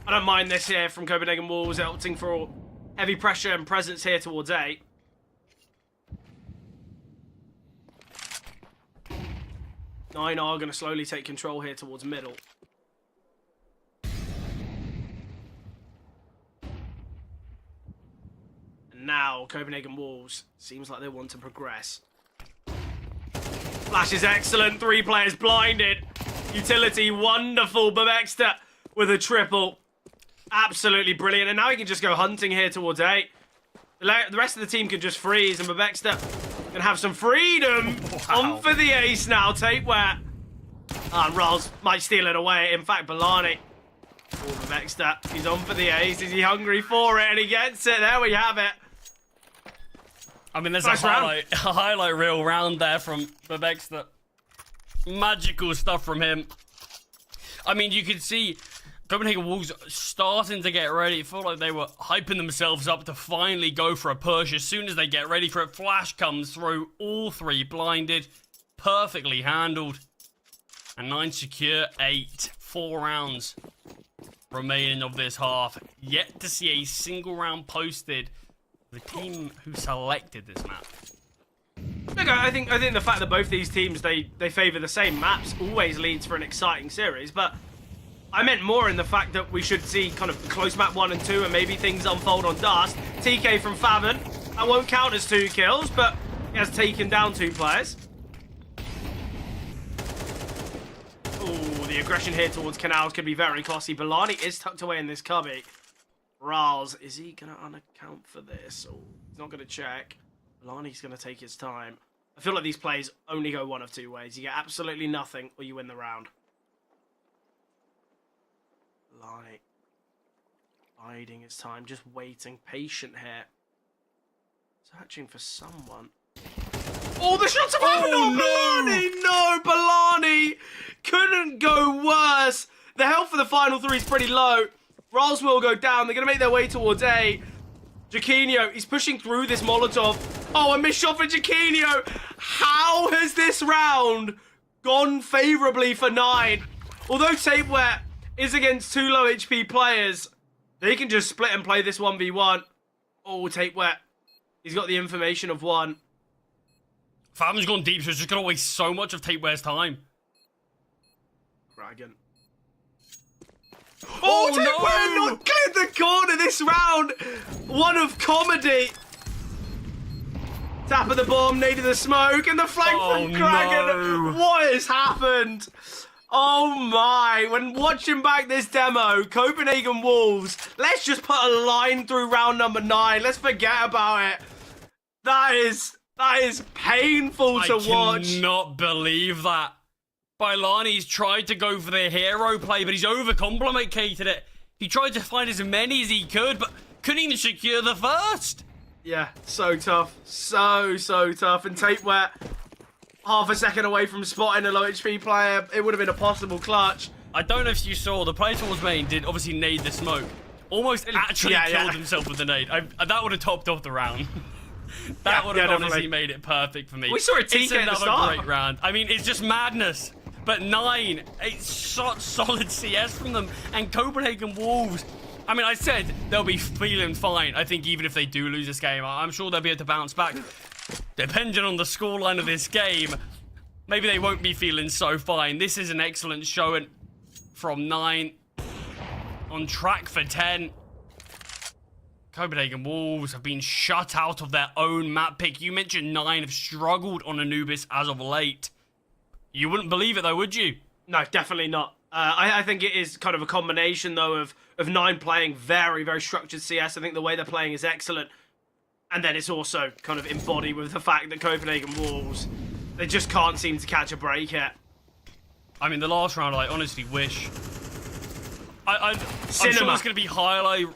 [SPEAKER 4] I don't mind this here from Copenhagen Wolves, opting for heavy pressure and presence here towards A. Nine are going to slowly take control here towards middle. And now Copenhagen Wolves seems like they want to progress. Flash is excellent. 3 players blinded. Utility wonderful. Babexter with a triple. Absolutely brilliant. And now he can just go hunting here towards A. The rest of the team can just freeze, and Babexter can have some freedom.
[SPEAKER 5] Wow.
[SPEAKER 4] On for the ace now, Tapeware. And Rolls might steal it away. In fact, Balani. Oh, Babexter, he's on for the ace. Is he hungry for it? And he gets it. There we have it.
[SPEAKER 5] I mean, there's
[SPEAKER 4] Nice
[SPEAKER 5] a highlight reel round there from Babexter. Magical stuff from him. I mean, you could see Copenhagen Wolves starting to get ready. It felt like they were hyping themselves up to finally go for a push. As soon as they get ready for it, Flash comes through. All 3 blinded. Perfectly handled. And 9 secure. 8. 4 rounds remaining of this half. Yet to see a single round posted. The team who selected this map.
[SPEAKER 4] Look, I think the fact that both these teams, they favour the same maps always leads for an exciting series, but I meant more in the fact that we should see kind of close map 1 and 2 and maybe things unfold on Dust. TK from Favon. That won't count as 2 kills, but he has taken down 2 players. Ooh, the aggression here towards Canals could be very costly. Balani is tucked away in this cubby. Riles, is he going to unaccount for this? Or he's not going to check. Lani's going to take his time. I feel like these plays only go one of two ways. You get absolutely nothing, or you win the round. Lani. Biding his time, just waiting, patient here. Searching for someone. Oh, the shots have happened on Bellani! No, Bellani couldn't go worse. The health for the final three is pretty low. Riles will go down. They're going to make their way towards A. Jaquinho, he's pushing through this Molotov. Oh, a missed shot for Jaquinho. How has this round gone favourably for 9? Although Tapeware is against 2 low HP players, they can just split and play this 1v1. Oh, Tapeware. He's got the information of 1.
[SPEAKER 5] Fathom's gone deep, so it's just going to waste so much of Tapeware's time.
[SPEAKER 4] Dragon. Oh, Tapeware
[SPEAKER 5] no!
[SPEAKER 4] not cleared the corner this round. One of comedy. Tap of the bomb, needed the smoke, and the flank from Kraken.
[SPEAKER 5] No.
[SPEAKER 4] What has happened? Oh my, when watching back this demo, Copenhagen Wolves, let's just put a line through round number 9. Let's forget about it. That is painful to watch.
[SPEAKER 5] I cannot believe that. Bailani's tried to go for the hero play, but he's overcomplicated it. He tried to find as many as he could, but couldn't even secure the first.
[SPEAKER 4] Yeah, so tough. So tough. And Tapeware, half a second away from spotting a low HP player. It would have been a possible clutch.
[SPEAKER 5] I don't know if you saw, the play towards main did obviously nade the smoke. Almost actually killed himself with the nade. That would have topped off the round. That would have honestly
[SPEAKER 4] definitely
[SPEAKER 5] made it perfect for me.
[SPEAKER 4] We saw a TK
[SPEAKER 5] It's
[SPEAKER 4] at the
[SPEAKER 5] another
[SPEAKER 4] start.
[SPEAKER 5] great round. I mean, it's just madness. But 9, it's solid CS from them. And Copenhagen Wolves, I mean, I said they'll be feeling fine. I think even if they do lose this game, I'm sure they'll be able to bounce back. Depending on the scoreline of this game, maybe they won't be feeling so fine. This is an excellent showing from 9. On track for 10. Copenhagen Wolves have been shut out of their own map pick. You mentioned 9 have struggled on Anubis as of late. You wouldn't believe it though, would you?
[SPEAKER 4] No, definitely not. I think it is kind of a combination though of 9 playing very, very structured CS. I think the way they're playing is excellent. And then it's also kind of embodied with the fact that Copenhagen Wolves, they just can't seem to catch a break yet.
[SPEAKER 5] I mean, the last round, I honestly wish. I'm sure there's going to be highlight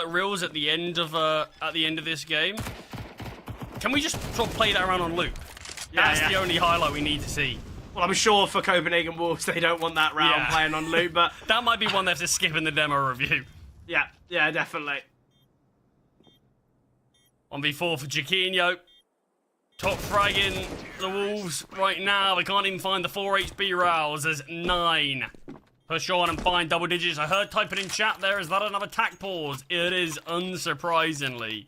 [SPEAKER 5] reels at the end of this game. Can we just sort of play that around on loop? That's the only highlight we need to see.
[SPEAKER 4] Well, I'm sure for Copenhagen Wolves, they don't want that round playing on loop, but...
[SPEAKER 5] That might be one they have to skip in the demo review.
[SPEAKER 4] Yeah, definitely.
[SPEAKER 5] 1v4 for Jaquinho. Top fragging the Wolves right now. They can't even find the 4 HP rouse. There's 9. Push on and find double digits. I heard typing in chat there. Is that another tack pause? It is, unsurprisingly.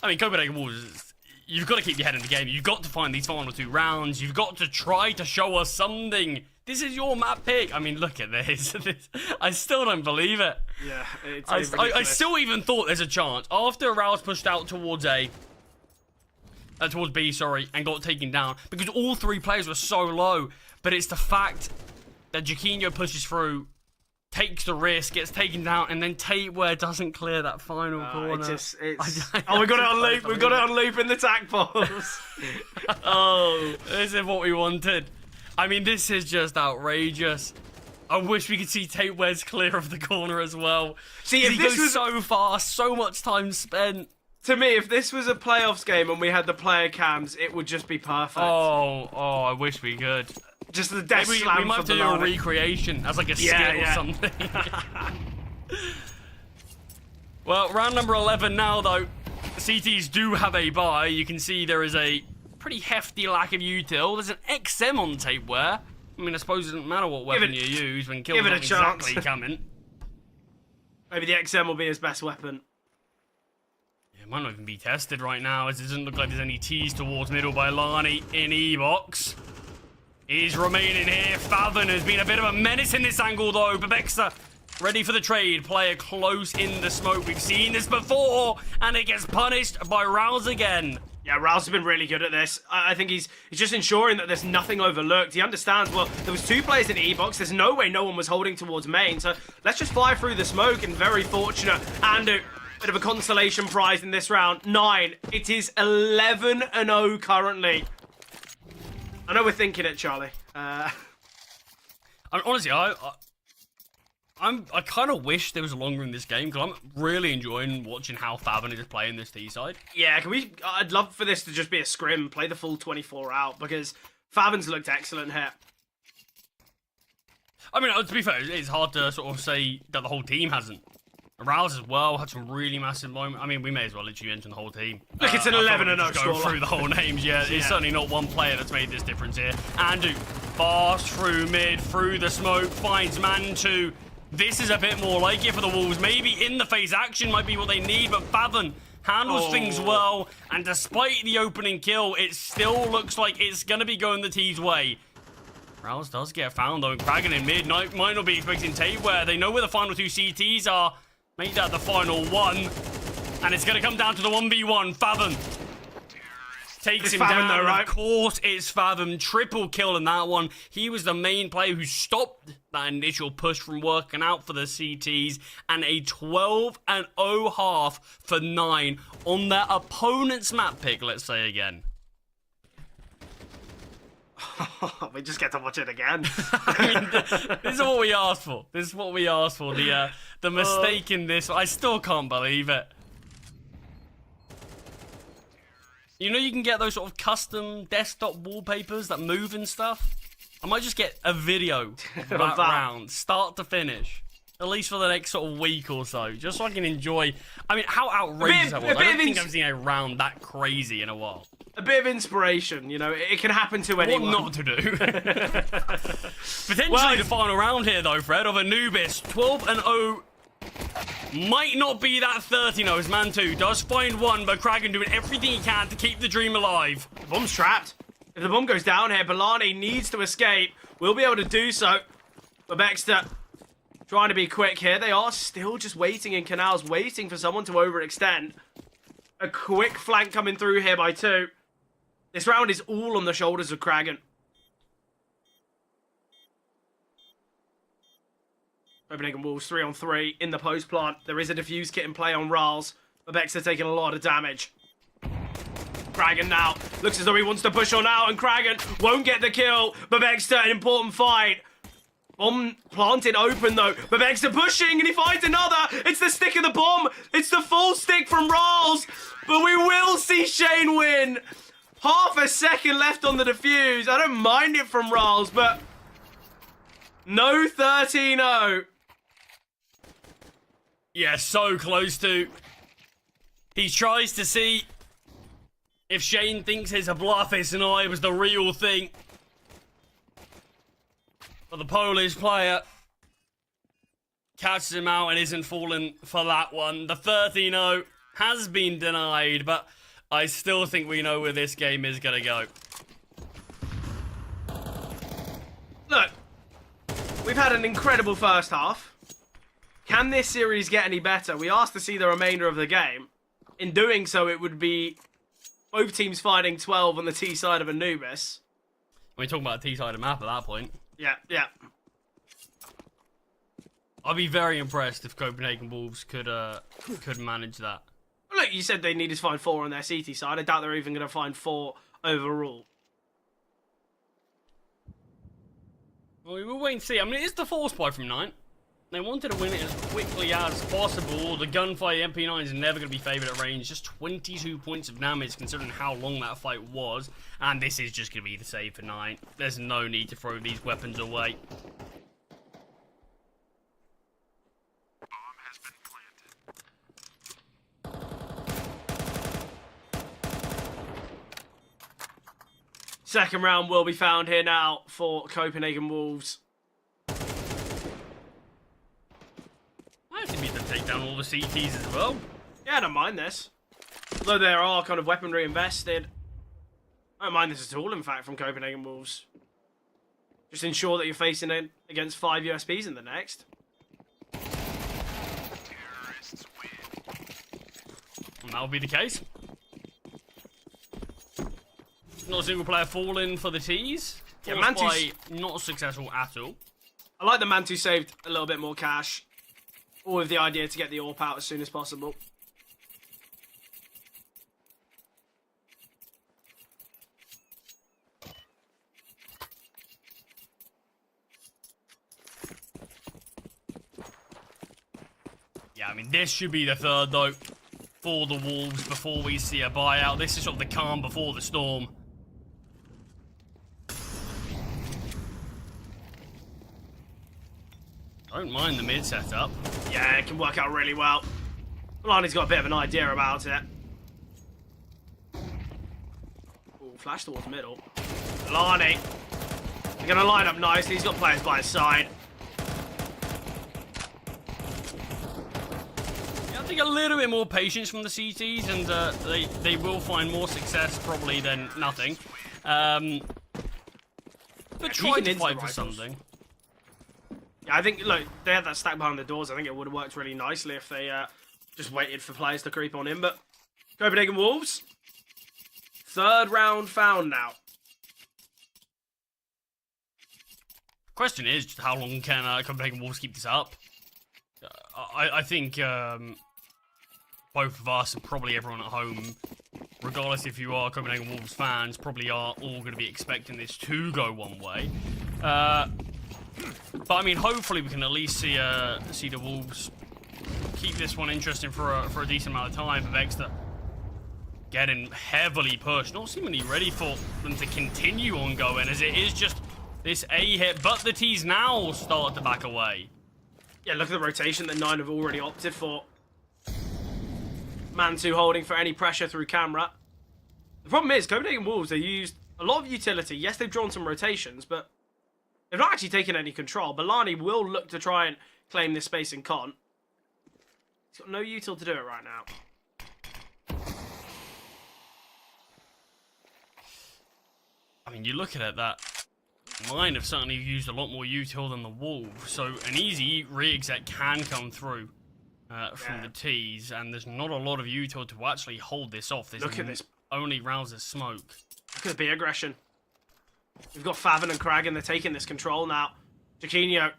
[SPEAKER 5] I mean, Copenhagen Wolves, you've got to keep your head in the game. You've got to find these final 2 rounds. You've got to try to show us something. This is your map pick. I mean, look at this. I still don't believe it.
[SPEAKER 4] Yeah, it's
[SPEAKER 5] I still even thought there's a chance. After Rouse pushed out towards towards B, sorry, and got taken down, because all 3 players were so low. But it's the fact that Jaquinho pushes through, takes the risk, gets taken down, and then Tapeware doesn't clear that final corner.
[SPEAKER 4] We got it on loop. We got it on loop in the tack pause.
[SPEAKER 5] Oh, this is what we wanted. I mean, this is just outrageous. I wish we could see Tapeware's clear of the corner as well.
[SPEAKER 4] See, if
[SPEAKER 5] he
[SPEAKER 4] this
[SPEAKER 5] goes
[SPEAKER 4] was
[SPEAKER 5] so fast, so much time spent.
[SPEAKER 4] To me, if this was a playoffs game and we had the player cams, it would just be perfect.
[SPEAKER 5] Oh, I wish we could.
[SPEAKER 4] Just the death
[SPEAKER 5] Maybe
[SPEAKER 4] slam
[SPEAKER 5] we might have to do a recreation as like a skit or something. Well, round number 11 now, though. CTs do have a buy. You can see there is a pretty hefty lack of util. There's an XM on Tapeware. I mean, I suppose it doesn't matter what weapon you use when kills aren't exactly coming.
[SPEAKER 4] Maybe the XM will be his best weapon.
[SPEAKER 5] It might not even be tested right now, as it doesn't look like there's any tease towards middle by Lani in E-Box. He's remaining here. Fathom has been a bit of a menace in this angle, though. Babexa ready for the trade. Player close in the smoke. We've seen this before, and it gets punished by Rouse again.
[SPEAKER 4] Yeah, Rouse has been really good at this. I think he's just ensuring that there's nothing overlooked. He understands, well, there was 2 players in the E-box. There's no way no one was holding towards main. So let's just fire through the smoke, and very fortunate. And a bit of a consolation prize in this round. 9. It is 11-0 currently. I know we're thinking it, Charlie.
[SPEAKER 5] I mean, honestly, I kind of wish there was longer in this game, because I'm really enjoying watching how Faven is playing this T side.
[SPEAKER 4] Yeah, I'd love for this to just be a scrim, play the full 24 out, because Faven's looked excellent here.
[SPEAKER 5] I mean, to be fair, it's hard to sort of say that the whole team hasn't. Rouse as well had some really massive moments. I mean, we may as well literally mention the whole team.
[SPEAKER 4] Look, it's an 11-0
[SPEAKER 5] Go
[SPEAKER 4] scoreline.
[SPEAKER 5] through the whole names, yeah. It's certainly not one player that's made this difference here. Andu, fast through mid, through the smoke, finds Mantu. This is a bit more like it for the Wolves. Maybe in-the-face action might be what they need, but Faven handles things well. And despite the opening kill, it still looks like it's going to be going the T's way. Rouse does get found, though. Kragan in mid might not be expecting Tapeware. They know where the final 2 CTs are. Make that the final 1. And it's going to come down to the 1v1. Faven takes him down.
[SPEAKER 4] Though, right?
[SPEAKER 5] Of course, it's Faven. Triple kill in that one. He was the main player who stopped that initial push from working out for the CTs. And a 12-0 half for 9 on their opponent's map pick, let's say again.
[SPEAKER 4] We just get to watch it again.
[SPEAKER 5] I mean, this is what we asked for. This is what we asked for. The mistake in this, I still can't believe it. You know, you can get those sort of custom desktop wallpapers that move and stuff. I might just get a video of that round, start to finish. At least for the next sort of week or so, just so I can enjoy. I mean, how outrageous that was. I don't think I've seen a round that crazy in a while.
[SPEAKER 4] A bit of inspiration, you know, it can happen to anyone.
[SPEAKER 5] What not to do. Potentially the final round here, though, Fred, of Anubis. 12-0. Might not be that 30-0 as Monte does find one, but Kragan doing everything he can to keep the dream alive.
[SPEAKER 4] The bomb's trapped. If the bomb goes down here, Balani needs to escape. We'll be able to do so. But Baxter trying to be quick here. They are still just waiting in canals, waiting for someone to overextend. A quick flank coming through here by 2. This round is all on the shoulders of Kragan. Copenhagen Wolves 3-on-3 in the post plant. There is a defuse kit in play on Rals. Babexter taking a lot of damage. Kragan now looks as though he wants to push on out, and Kragan won't get the kill. Babexter, an important fight. Bomb planted open though. Babexter pushing, and he finds another. It's the stick of the bomb. It's the full stick from Rals. But we will see Shane win. Half a second left on the defuse. I don't mind it from Rals, but no 13-0.
[SPEAKER 5] Yeah, so close to. He tries to see if Shane thinks it's a bluff, it's an eye, it was the real thing. But the Polish player catches him out and isn't falling for that one. The 13-0 has been denied, but I still think we know where this game is going to go.
[SPEAKER 4] Look, we've had an incredible first half. Can this series get any better? We asked to see the remainder of the game. In doing so, it would be both teams fighting 12 on the T side of Anubis.
[SPEAKER 5] We're talking about a T side of map at that point.
[SPEAKER 4] Yeah, yeah.
[SPEAKER 5] I'd be very impressed if Copenhagen Wolves could manage that.
[SPEAKER 4] Look, you said they needed to find 4 on their CT side. I doubt they're even going to find 4 overall.
[SPEAKER 5] Well, we will wait and see. I mean, it is the force play from 9. They wanted to win it as quickly as possible. The gunfight MP9 is never going to be favoured at range. Just 22 points of damage considering how long that fight was. And this is just going to be the save for 9. There's no need to throw these weapons away.
[SPEAKER 3] Bomb has been planted.
[SPEAKER 4] Second round will be found here now for Copenhagen Wolves.
[SPEAKER 5] I actually need to take down all the CTs as well.
[SPEAKER 4] Yeah, I don't mind this. Although there are kind of weaponry invested. I don't mind this at all, in fact, from Copenhagen Wolves. Just ensure that you're facing it against 5 USPs in the next.
[SPEAKER 3] Terrorists win.
[SPEAKER 5] And that'll be the case. Not a single player falling for the tees.
[SPEAKER 4] Yeah,
[SPEAKER 5] Forced
[SPEAKER 4] Mantu's-
[SPEAKER 5] by not successful at all.
[SPEAKER 4] I like the Mantu saved a little bit more cash. All with the idea to get the AWP out as soon as possible.
[SPEAKER 5] Yeah, I mean, this should be the third, though, for the Wolves before we see a buyout. This is sort of the calm before the storm. Don't mind the mid setup.
[SPEAKER 4] Yeah, it can work out really well. Milani's got a bit of an idea about it. Ooh, flash towards middle. Milani. He's going to line up nicely. He's got players by his side.
[SPEAKER 5] I think a little bit more patience from the CTs, and they will find more success probably than nothing. But try
[SPEAKER 4] can
[SPEAKER 5] to
[SPEAKER 4] into
[SPEAKER 5] fight
[SPEAKER 4] the
[SPEAKER 5] for
[SPEAKER 4] rifles.
[SPEAKER 5] something.
[SPEAKER 4] Yeah, I think, look, they had that stack behind the doors. I think it would have worked really nicely if they just waited for players to creep on in. But Copenhagen Wolves, third round found now.
[SPEAKER 5] Question is, just how long can Copenhagen Wolves keep this up? I think both of us and probably everyone at home, regardless if you are Copenhagen Wolves fans, probably are all going to be expecting this to go one way. But I mean, hopefully we can at least see the Wolves keep this one interesting for a decent amount of time. But Vexter getting heavily pushed, not seemingly ready for them to continue on going, as it is just this A hit. But the T's now start to back away.
[SPEAKER 4] Yeah, look at the rotation that 9 have already opted for. Mantu holding for any pressure through camera. The problem is, Copenhagen Wolves, they used a lot of utility. Yes, they've drawn some rotations, but they've not actually taken any control. Balani will look to try and claim this space in con. He's got no util to do it right now.
[SPEAKER 5] I mean, you look at it, that mine have certainly used a lot more util than the Wolves, so an easy re-exec can come through from the T's, and there's not a lot of util to actually hold this off. There's
[SPEAKER 4] Look at this.
[SPEAKER 5] only rounds of smoke.
[SPEAKER 4] Look at the aggression. We've got Favin and Kragan. They're taking this control now. Jaquinho,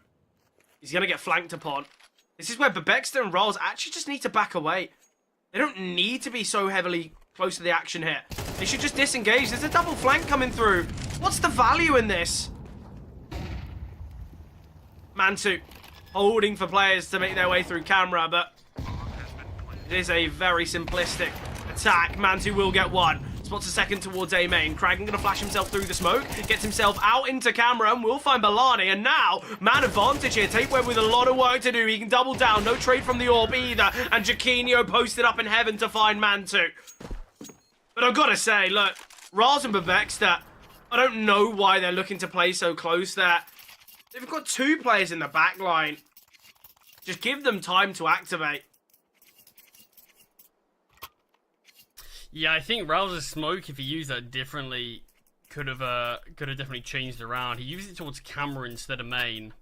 [SPEAKER 4] he's going to get flanked upon. This is where Bebexter and Rolls actually just need to back away. They don't need to be so heavily close to the action here. They should just disengage. There's a double flank coming through. What's the value in this? Mantu holding for players to make their way through camera, but it is a very simplistic attack. Mantu will get one. Spots a second towards A main. Kragan going to flash himself through the smoke. Gets himself out into camera and will find Balani. And now, man advantage here. Tapeweb with a lot of work to do. He can double down. No trade from the AWP either. And Jaquinho posted up in heaven to find Mantu. But I've got to say, look, Raz and Bebexter, I don't know why they're looking to play so close there. They've got 2 players in the back line. Just give them time to activate.
[SPEAKER 5] Yeah, I think Rouse's smoke, if he used that differently, could have definitely changed around. He used it towards camera instead of main.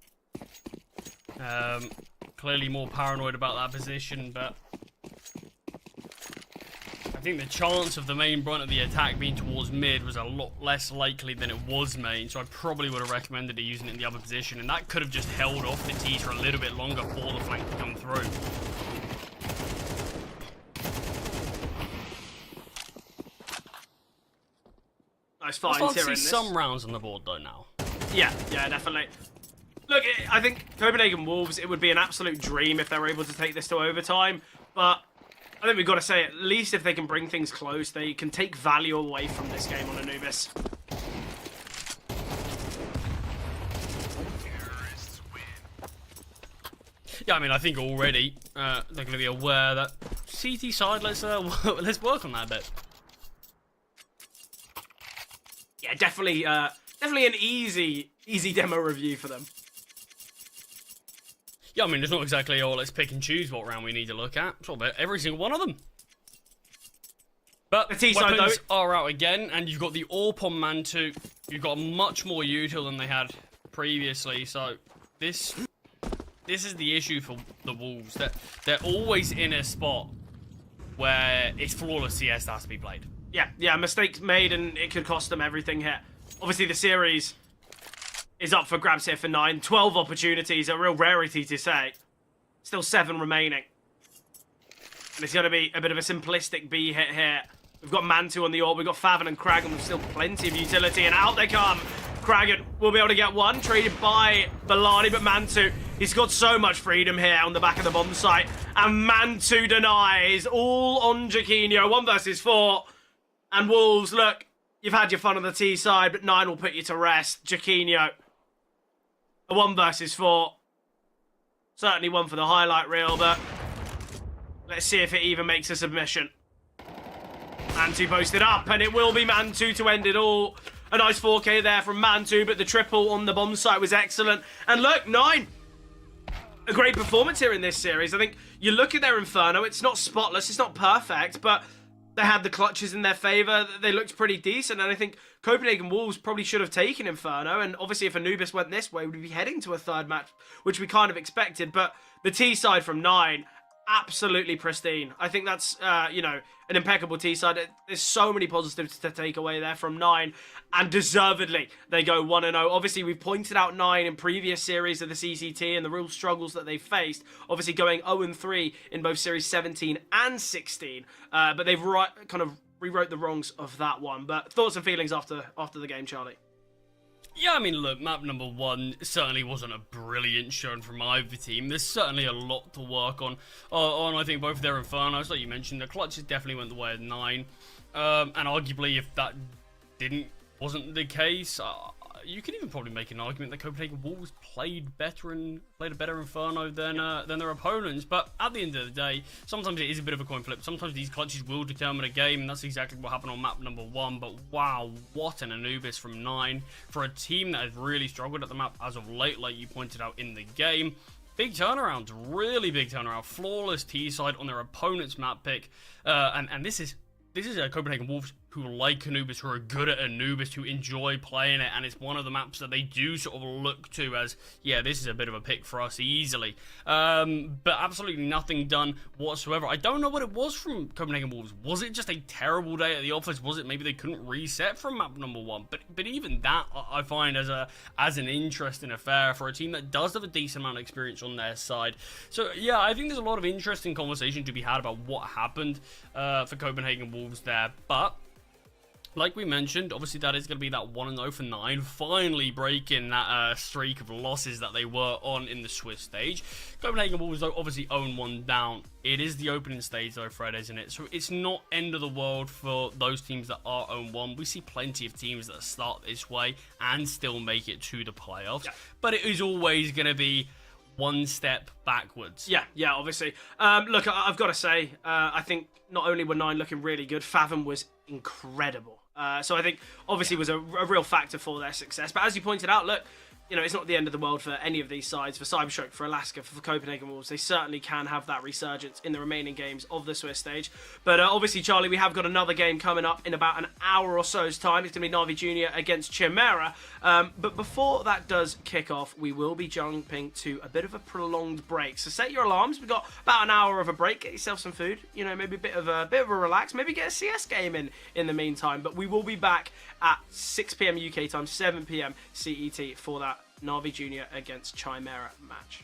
[SPEAKER 5] Clearly more paranoid about that position, but I think the chance of the main brunt of the attack being towards mid was a lot less likely than it was main, so I probably would have recommended it using it in the other position, and that could have just held off the T's for a little bit longer for the flank to come through.
[SPEAKER 4] Nice
[SPEAKER 5] I'll
[SPEAKER 4] finds
[SPEAKER 5] start
[SPEAKER 4] here
[SPEAKER 5] to
[SPEAKER 4] in
[SPEAKER 5] see
[SPEAKER 4] this.
[SPEAKER 5] some rounds on the board though now.
[SPEAKER 4] Yeah, definitely. Look, I think Copenhagen Wolves, it would be an absolute dream if they were able to take this to overtime, but I think we've got to say, at least if they can bring things close, they can take value away from this game on Anubis.
[SPEAKER 5] Yeah, I mean, I think already they're going to be aware that CT side, let's work on that a bit.
[SPEAKER 4] Yeah, definitely an easy demo review for them.
[SPEAKER 5] Yeah, I mean, it's not exactly, oh, let's pick and choose what round we need to look at. Sort of every single one of them. But
[SPEAKER 4] The T-side,
[SPEAKER 5] weapons are out again, and you've got the AWP on Mantu. You've got much more util than they had previously, so this is the issue for the Wolves. They're always in a spot where it's flawless CS that has to be played.
[SPEAKER 4] Yeah, mistakes made, and it could cost them everything here. Obviously, the series is up for grabs here for 9. 12 opportunities, a real rarity to say. Still 7 remaining. And it's going to be a bit of a simplistic B hit here. We've got Mantu on the orb, we've got Faven and Kragan with still plenty of utility, and out they come. Kragan will be able to get one, traded by Balani, but Mantu, he's got so much freedom here on the back of the bomb site, and Mantu denies, all on Jaquinho, 1 versus 4, and Wolves, look, you've had your fun on the T side, but 9 will put you to rest. Jaquinho, a 1 versus 4, certainly one for the highlight reel, but let's see if it even makes a submission. Mantu posted up, and it will be Mantu to end it all. A nice 4K there from Mantu, but the triple on the bomb site was excellent. And look, 9. A great performance here in this series. I think you look at their Inferno, it's not spotless, it's not perfect, but they had the clutches in their favour. They looked pretty decent, and I think Copenhagen Wolves probably should have taken Inferno, and obviously if Anubis went this way, we'd be heading to a 3rd match, which we kind of expected, but the T side from 9, absolutely pristine. I think that's, you know, an impeccable T-side. There's so many positives to take away there from 9, and deservedly they go 1-0. Obviously, we've pointed out 9 in previous series of the CCT and the real struggles that they faced. Obviously, going 0-3 in both Series 17 and 16, but they've kind of rewrote the wrongs of that one. But thoughts and feelings after the game, Charlie?
[SPEAKER 5] Yeah, I mean, look, map number 1 certainly wasn't a brilliant showing from either team. There's certainly a lot to work on I think, both their Infernos, like you mentioned. The clutches definitely went the way of 9. And arguably, if that wasn't the case, you could even probably make an argument that Copenhagen Wolves played a better Inferno than their opponents. But at the end of the day, sometimes it is a bit of a coin flip. Sometimes these clutches will determine a game, and that's exactly what happened on map number 1. But wow, what an Anubis from 9 for a team that has really struggled at the map as of late, like you pointed out in the game. Big turnaround, really big turnaround. Flawless T-side on their opponent's map pick, and this is a Copenhagen Wolves who like Anubis, who are good at Anubis, who enjoy playing it, and it's one of the maps that they do sort of look to as, yeah, this is a bit of a pick for us easily. But absolutely nothing done whatsoever. I don't know what it was from Copenhagen Wolves. Was it just a terrible day at the office? Was it maybe they couldn't reset from map number 1? But even that I find as an interesting affair for a team that does have a decent amount of experience on their side. So yeah, I think there's a lot of interesting conversation to be had about what happened for Copenhagen Wolves there, but like we mentioned, obviously that is going to be that 1-0 for 9, finally breaking that streak of losses that they were on in the Swiss stage. Copenhagen Wolves, though, obviously own 1 down. It is the opening stage, though, Fred, isn't it? So it's not end of the world for those teams that are own 1. We see plenty of teams that start this way and still make it to the playoffs. Yeah. But it is always going to be one step backwards. Yeah, obviously. Look, I've got to say, I think not only were 9 looking really good, Fathom was incredible. So I think obviously was a real factor for their success. But as you pointed out, look, you know, it's not the end of the world for any of these sides, for Cyberstroke, for Alaska, for Copenhagen Wolves. They certainly can have that resurgence in the remaining games of the Swiss stage. But obviously, Charlie, we have got another game coming up in about an hour or so's time. It's going to be Navi Junior against Chimera. But before that does kick off, we will be jumping to a bit of a prolonged break. So set your alarms. We've got about an hour of a break. Get yourself some food. You know, maybe a bit of a relax. Maybe get a CS game in the meantime. But we will be back at 6 p.m. UK time, 7 p.m. CET for that Navi Junior against Chimera match.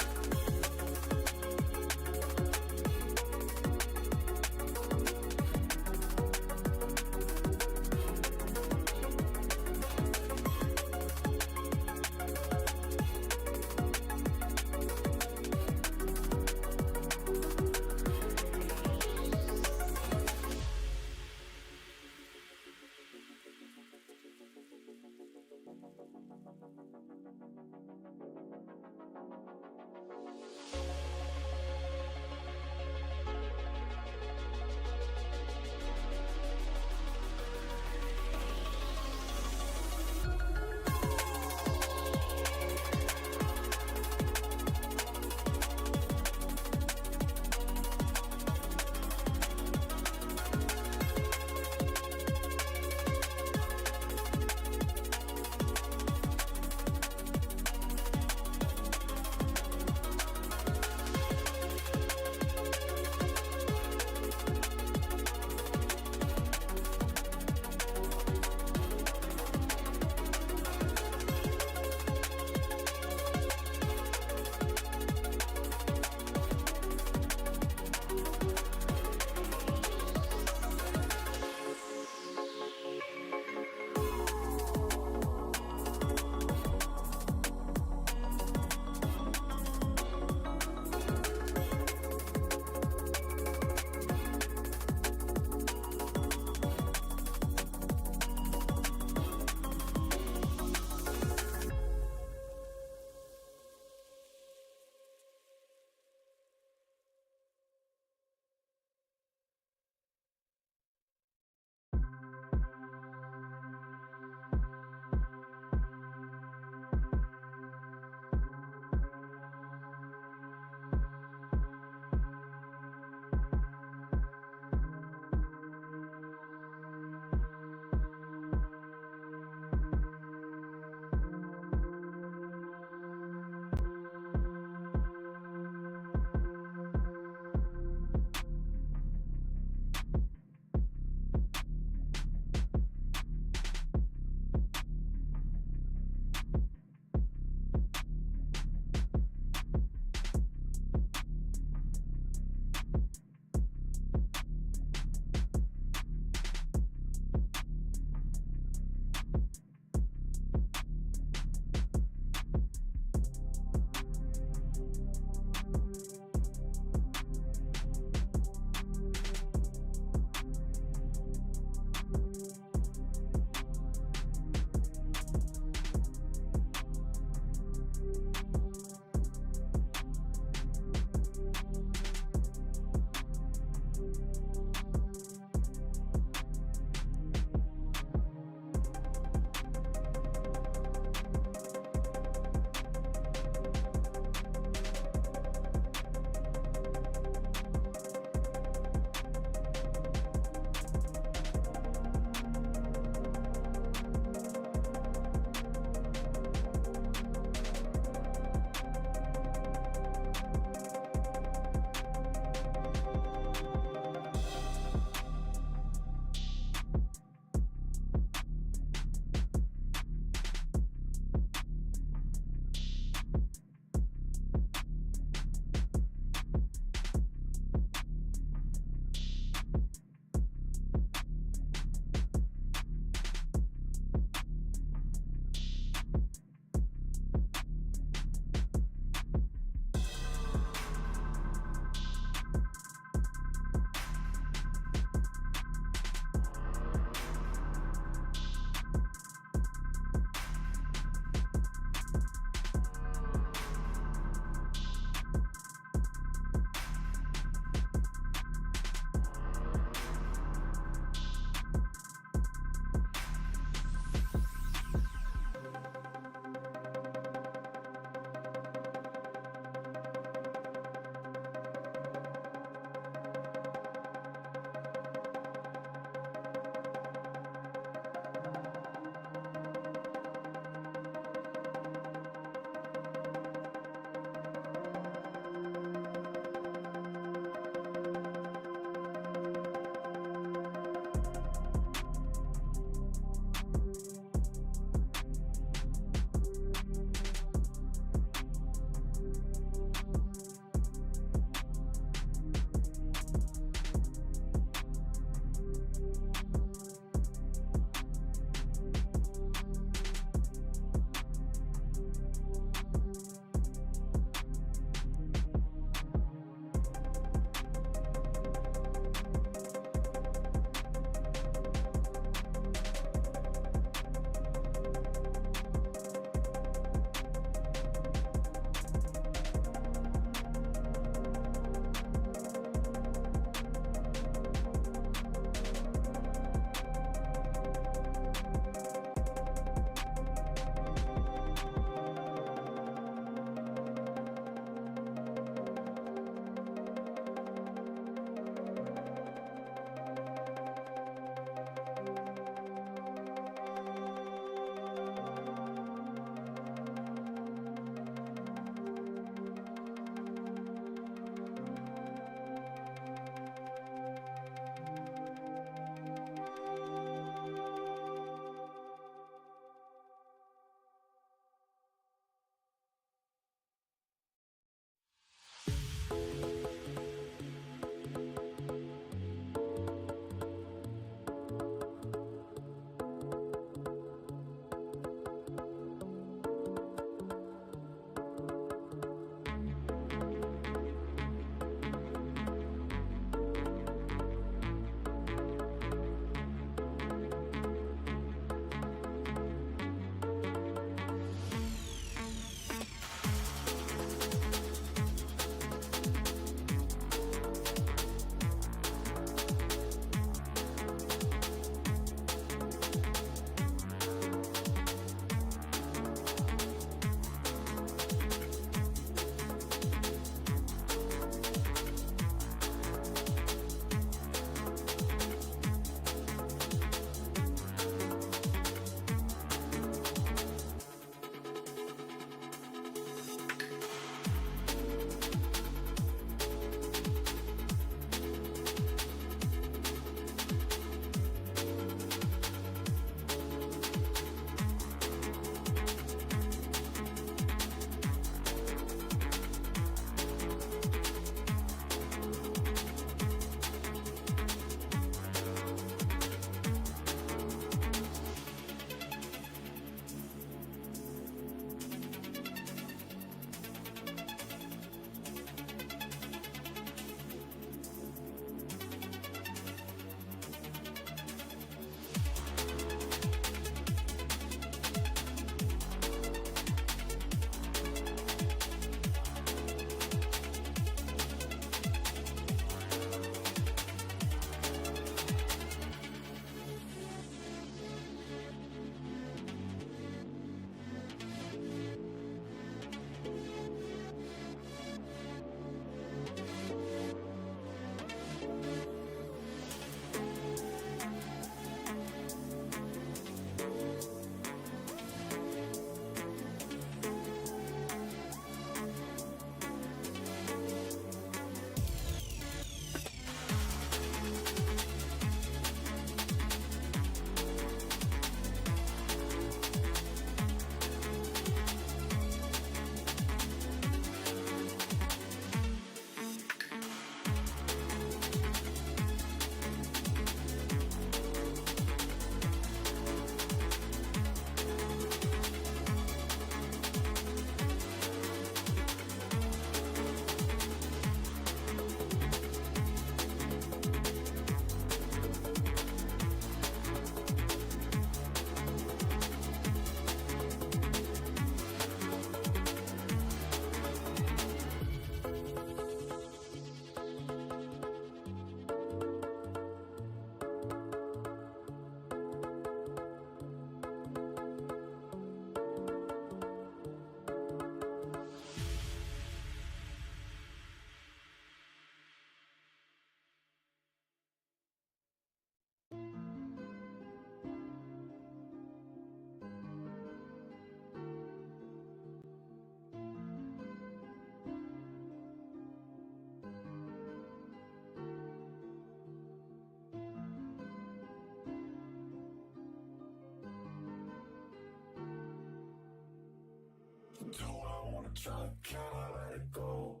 [SPEAKER 6] Do I wanna try? Can I let it go?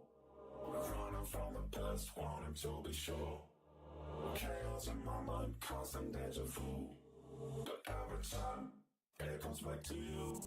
[SPEAKER 6] Running from the past, wanting to be sure. Chaos in my mind, constant deja vu. But every time, it comes back to you.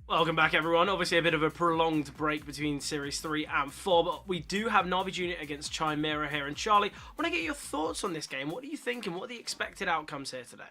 [SPEAKER 4] Welcome back, everyone. Obviously, a bit of a prolonged break between Series 3 and 4, but we do have Na'Vi Jr. against Chimera here. And Charlie, I want to get your thoughts on this game. What do you think, and what are the expected outcomes here today?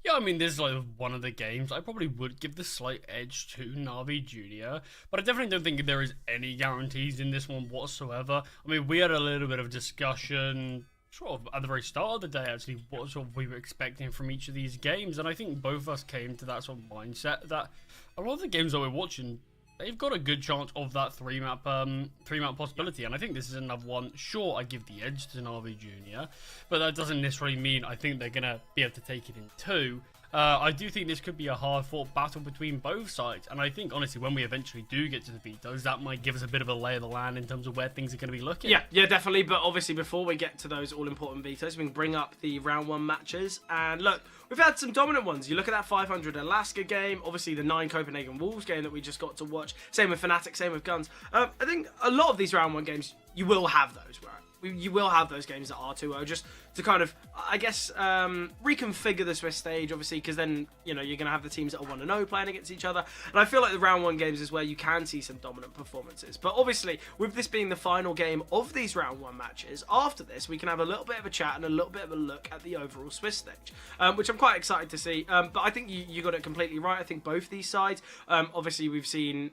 [SPEAKER 5] Yeah, I mean, this is like one of the games I probably would give the slight edge to Na'Vi Jr., but I definitely don't think there is any guarantees in this one whatsoever. I mean, we had a little bit of discussion sort of at the very start of the day, actually, what sort of we were expecting from each of these games, and I think both of us came to that sort of mindset that a lot of the games that we're watching, they've got a good chance of that three-map possibility, and I think this is another one. Sure, I give the edge to Na'Vi Jr., but that doesn't necessarily mean I think they're going to be able to take it in two. I do think this could be a hard-fought battle between both sides, and I think, honestly, when we eventually do get to the vetoes, that might give us a bit of a lay of the land in terms of where things are going to be looking.
[SPEAKER 4] Yeah, definitely, but obviously before we get to those all-important vetoes, we can bring up the round one matches, and look, we've had some dominant ones. You look at that 500 Alaska game, obviously the 9 Copenhagen Wolves game that we just got to watch, same with Fnatic, same with Guns. I think a lot of these round one games, you will have those, right? You will have those games that are 2-0 just to kind of, I guess, reconfigure the Swiss stage, obviously, because then, you know, you're going to have the teams that are 1-0 playing against each other. And I feel like the round one games is where you can see some dominant performances. But obviously, with this being the final game of these round one matches, after this, we can have a little bit of a chat and a little bit of a look at the overall Swiss stage, which I'm quite excited to see. But I think you got it completely right. I think both these sides, obviously, we've seen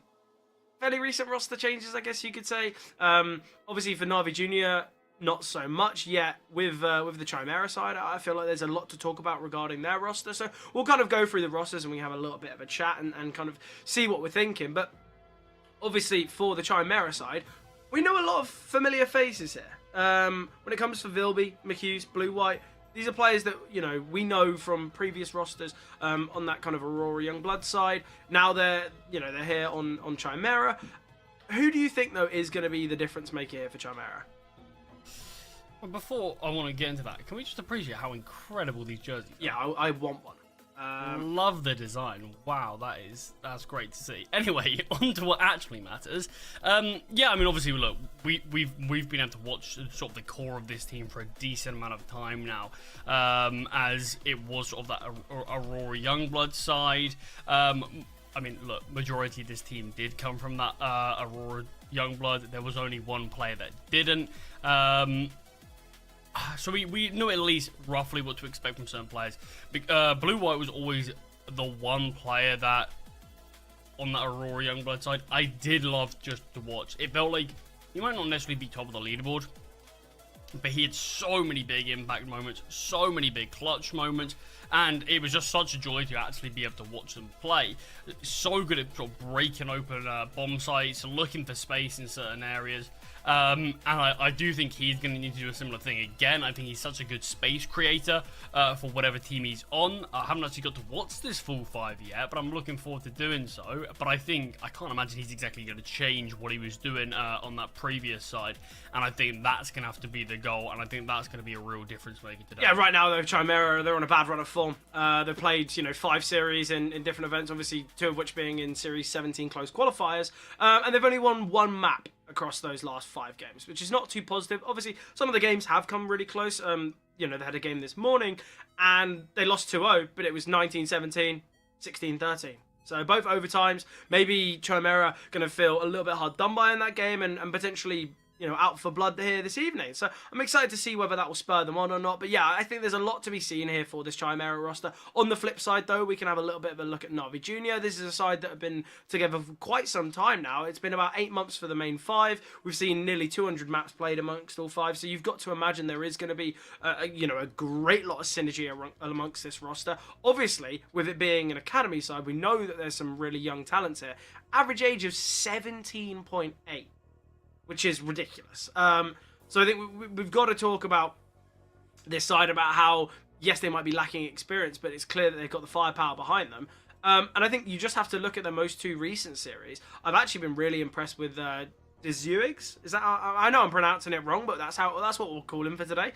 [SPEAKER 4] fairly recent roster changes, I guess you could say. Obviously, for Na'Vi Jr., not so much yet. With the Chimera side, I feel like there's a lot to talk about regarding their roster. So we'll kind of go through the rosters and we have a little bit of a chat and kind of see what we're thinking. But obviously, for the Chimera side, we know a lot of familiar faces here. When it comes to Vilby, McHughes, Blue White, these are players that, you know, we know from previous rosters on that kind of Aurora Youngblood side. Now they're here on Chimera. Who do you think, though, is going to be the difference maker here for Chimera?
[SPEAKER 5] But before I want to get into that, can we just appreciate how incredible these jerseys are?
[SPEAKER 4] Yeah, I want one.
[SPEAKER 5] Love the design. Wow, that's great to see. Anyway, on to what actually matters. Yeah, I mean, obviously, look, we've been able to watch sort of the core of this team for a decent amount of time now, as it was sort of that Aurora Youngblood side. I mean, look, majority of this team did come from that Aurora Youngblood. There was only one player that didn't. So we know at least roughly what to expect from certain players. Blue-White was always the one player that, on that Aurora Youngblood side, I did love just to watch. It felt like he might not necessarily be top of the leaderboard, but he had so many big impact moments, so many big clutch moments, and it was just such a joy to actually be able to watch them play. So good at sort of breaking open bomb sites, looking for space in certain areas. And I do think he's going to need to do a similar thing again. I think he's such a good space creator for whatever team he's on. I haven't actually got to watch this full 5 yet, but I'm looking forward to doing so. But I can't imagine he's exactly going to change what he was doing on that previous side. And I think that's going to have to be the goal, and I think that's going to be a real difference maker today.
[SPEAKER 4] Yeah, right now though, Chimera, they're on a bad run of form. They've played 5 series in different events, obviously 2 of which being in Series 17 close qualifiers, and they've only won 1 map across those last 5 games, which is not too positive. Obviously, some of the games have come really close. They had a game this morning, and they lost 2-0, but it was 19-17, 16-13. So both overtimes. Maybe Chimera going to feel a little bit hard done by in that game, and potentially out for blood here this evening. So I'm excited to see whether that will spur them on or not. But yeah, I think there's a lot to be seen here for this Chimera roster. On the flip side, though, we can have a little bit of a look at Na'Vi Jr. This is a side that have been together for quite some time now. It's been about 8 months for the main 5. We've seen nearly 200 maps played amongst all 5. So you've got to imagine there is going to be, a great lot of synergy amongst this roster. Obviously, with it being an academy side, we know that there's some really young talents here. Average age of 17.8. Which is ridiculous. So I think we've got to talk about this side, about how, yes, they might be lacking experience, but it's clear that they've got the firepower behind them. And I think you just have to look at the most 2 recent series. I've actually been really impressed with Dezuigs. Is that, I know I'm pronouncing it wrong, but that's what we'll call him for today.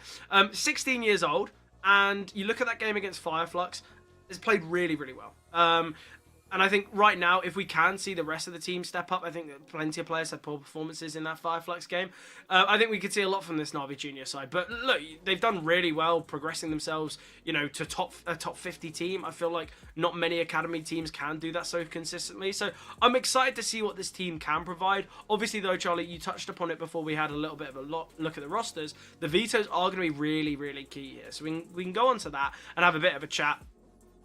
[SPEAKER 4] 16 years old, and you look at that game against Fireflux, it's played really, really well. And I think right now, if we can see the rest of the team step up, I think that plenty of players had poor performances in that Fireflux game. I think we could see a lot from this Na'Vi Junior side. But look, they've done really well, progressing themselves, to a top 50 team. I feel like not many academy teams can do that so consistently. So I'm excited to see what this team can provide. Obviously, though, Charlie, you touched upon it before we had a little bit of a look at the rosters. The Vetos are going to be really, really key here. So we can go on to that and have a bit of a chat.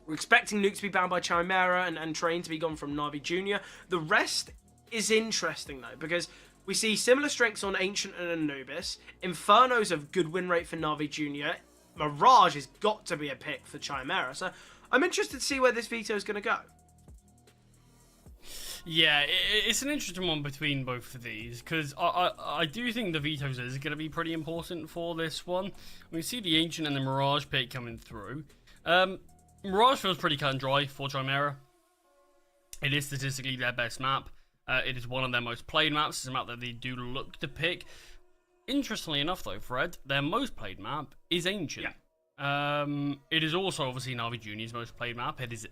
[SPEAKER 4] We're expecting Nuke to be banned by Chimera and Train to be gone from Na'Vi Jr. The rest is interesting, though, because we see similar strengths on Ancient and Anubis. Inferno's a good win rate for Na'Vi Jr. Mirage has got to be a pick for Chimera. So I'm interested to see where this Veto is going to go.
[SPEAKER 5] Yeah, it's an interesting one between both of these, because I do think the Vetoes is going to be pretty important for this one. We see the Ancient and the Mirage pick coming through. Mirage feels pretty cut and dry for Chimera. It is statistically their best map. It is one of their most played maps. It's a map that they do look to pick. Interestingly enough, though, Fred, their most played map is Ancient. Yeah. It is also, obviously, Na'Vi Junior's most played map. It is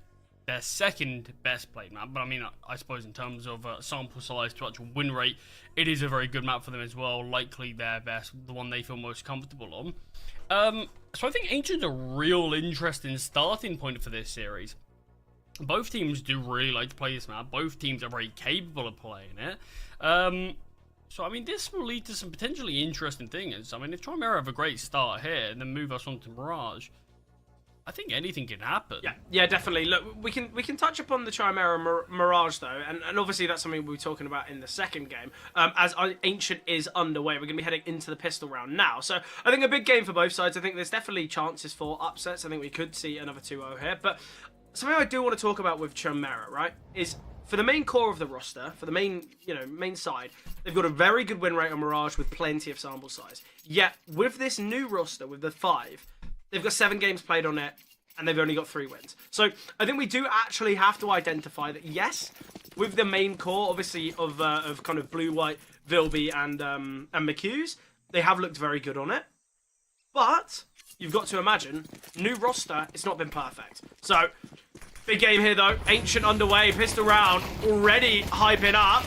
[SPEAKER 5] their second best played map. But, I mean, I suppose in terms of sample size to actual win rate, it is a very good map for them as well. Likely their best, the one they feel most comfortable on. So I think Ancient's a real interesting starting point for this series. Both teams do really like to play this map. Both teams are very capable of playing it. So, I mean, this will lead to some potentially interesting things. I mean, if Chimera have a great start here and then move us on to Mirage, I think anything can happen.
[SPEAKER 4] Yeah, definitely. Look, we can touch upon the Chimera Mirage, though, and obviously that's something we'll be talking about in the second game. As Ancient is underway, we're going to be heading into the pistol round now. So I think a big game for both sides. I think there's definitely chances for upsets. I think we could see another 2-0 here. But something I do want to talk about with Chimera, right, is for the main core of the roster, for the main side, they've got a very good win rate on Mirage with plenty of sample size. Yet, with this new roster, with the 5, they've got 7 games played on it, and they've only got 3 wins. So I think we do actually have to identify that, yes, with the main core, obviously, of kind of Blue, White, Vilby, and McHughes, they have looked very good on it. But you've got to imagine, new roster, it's not been perfect. So, big game here, though. Ancient underway, pistol round, already hyping up.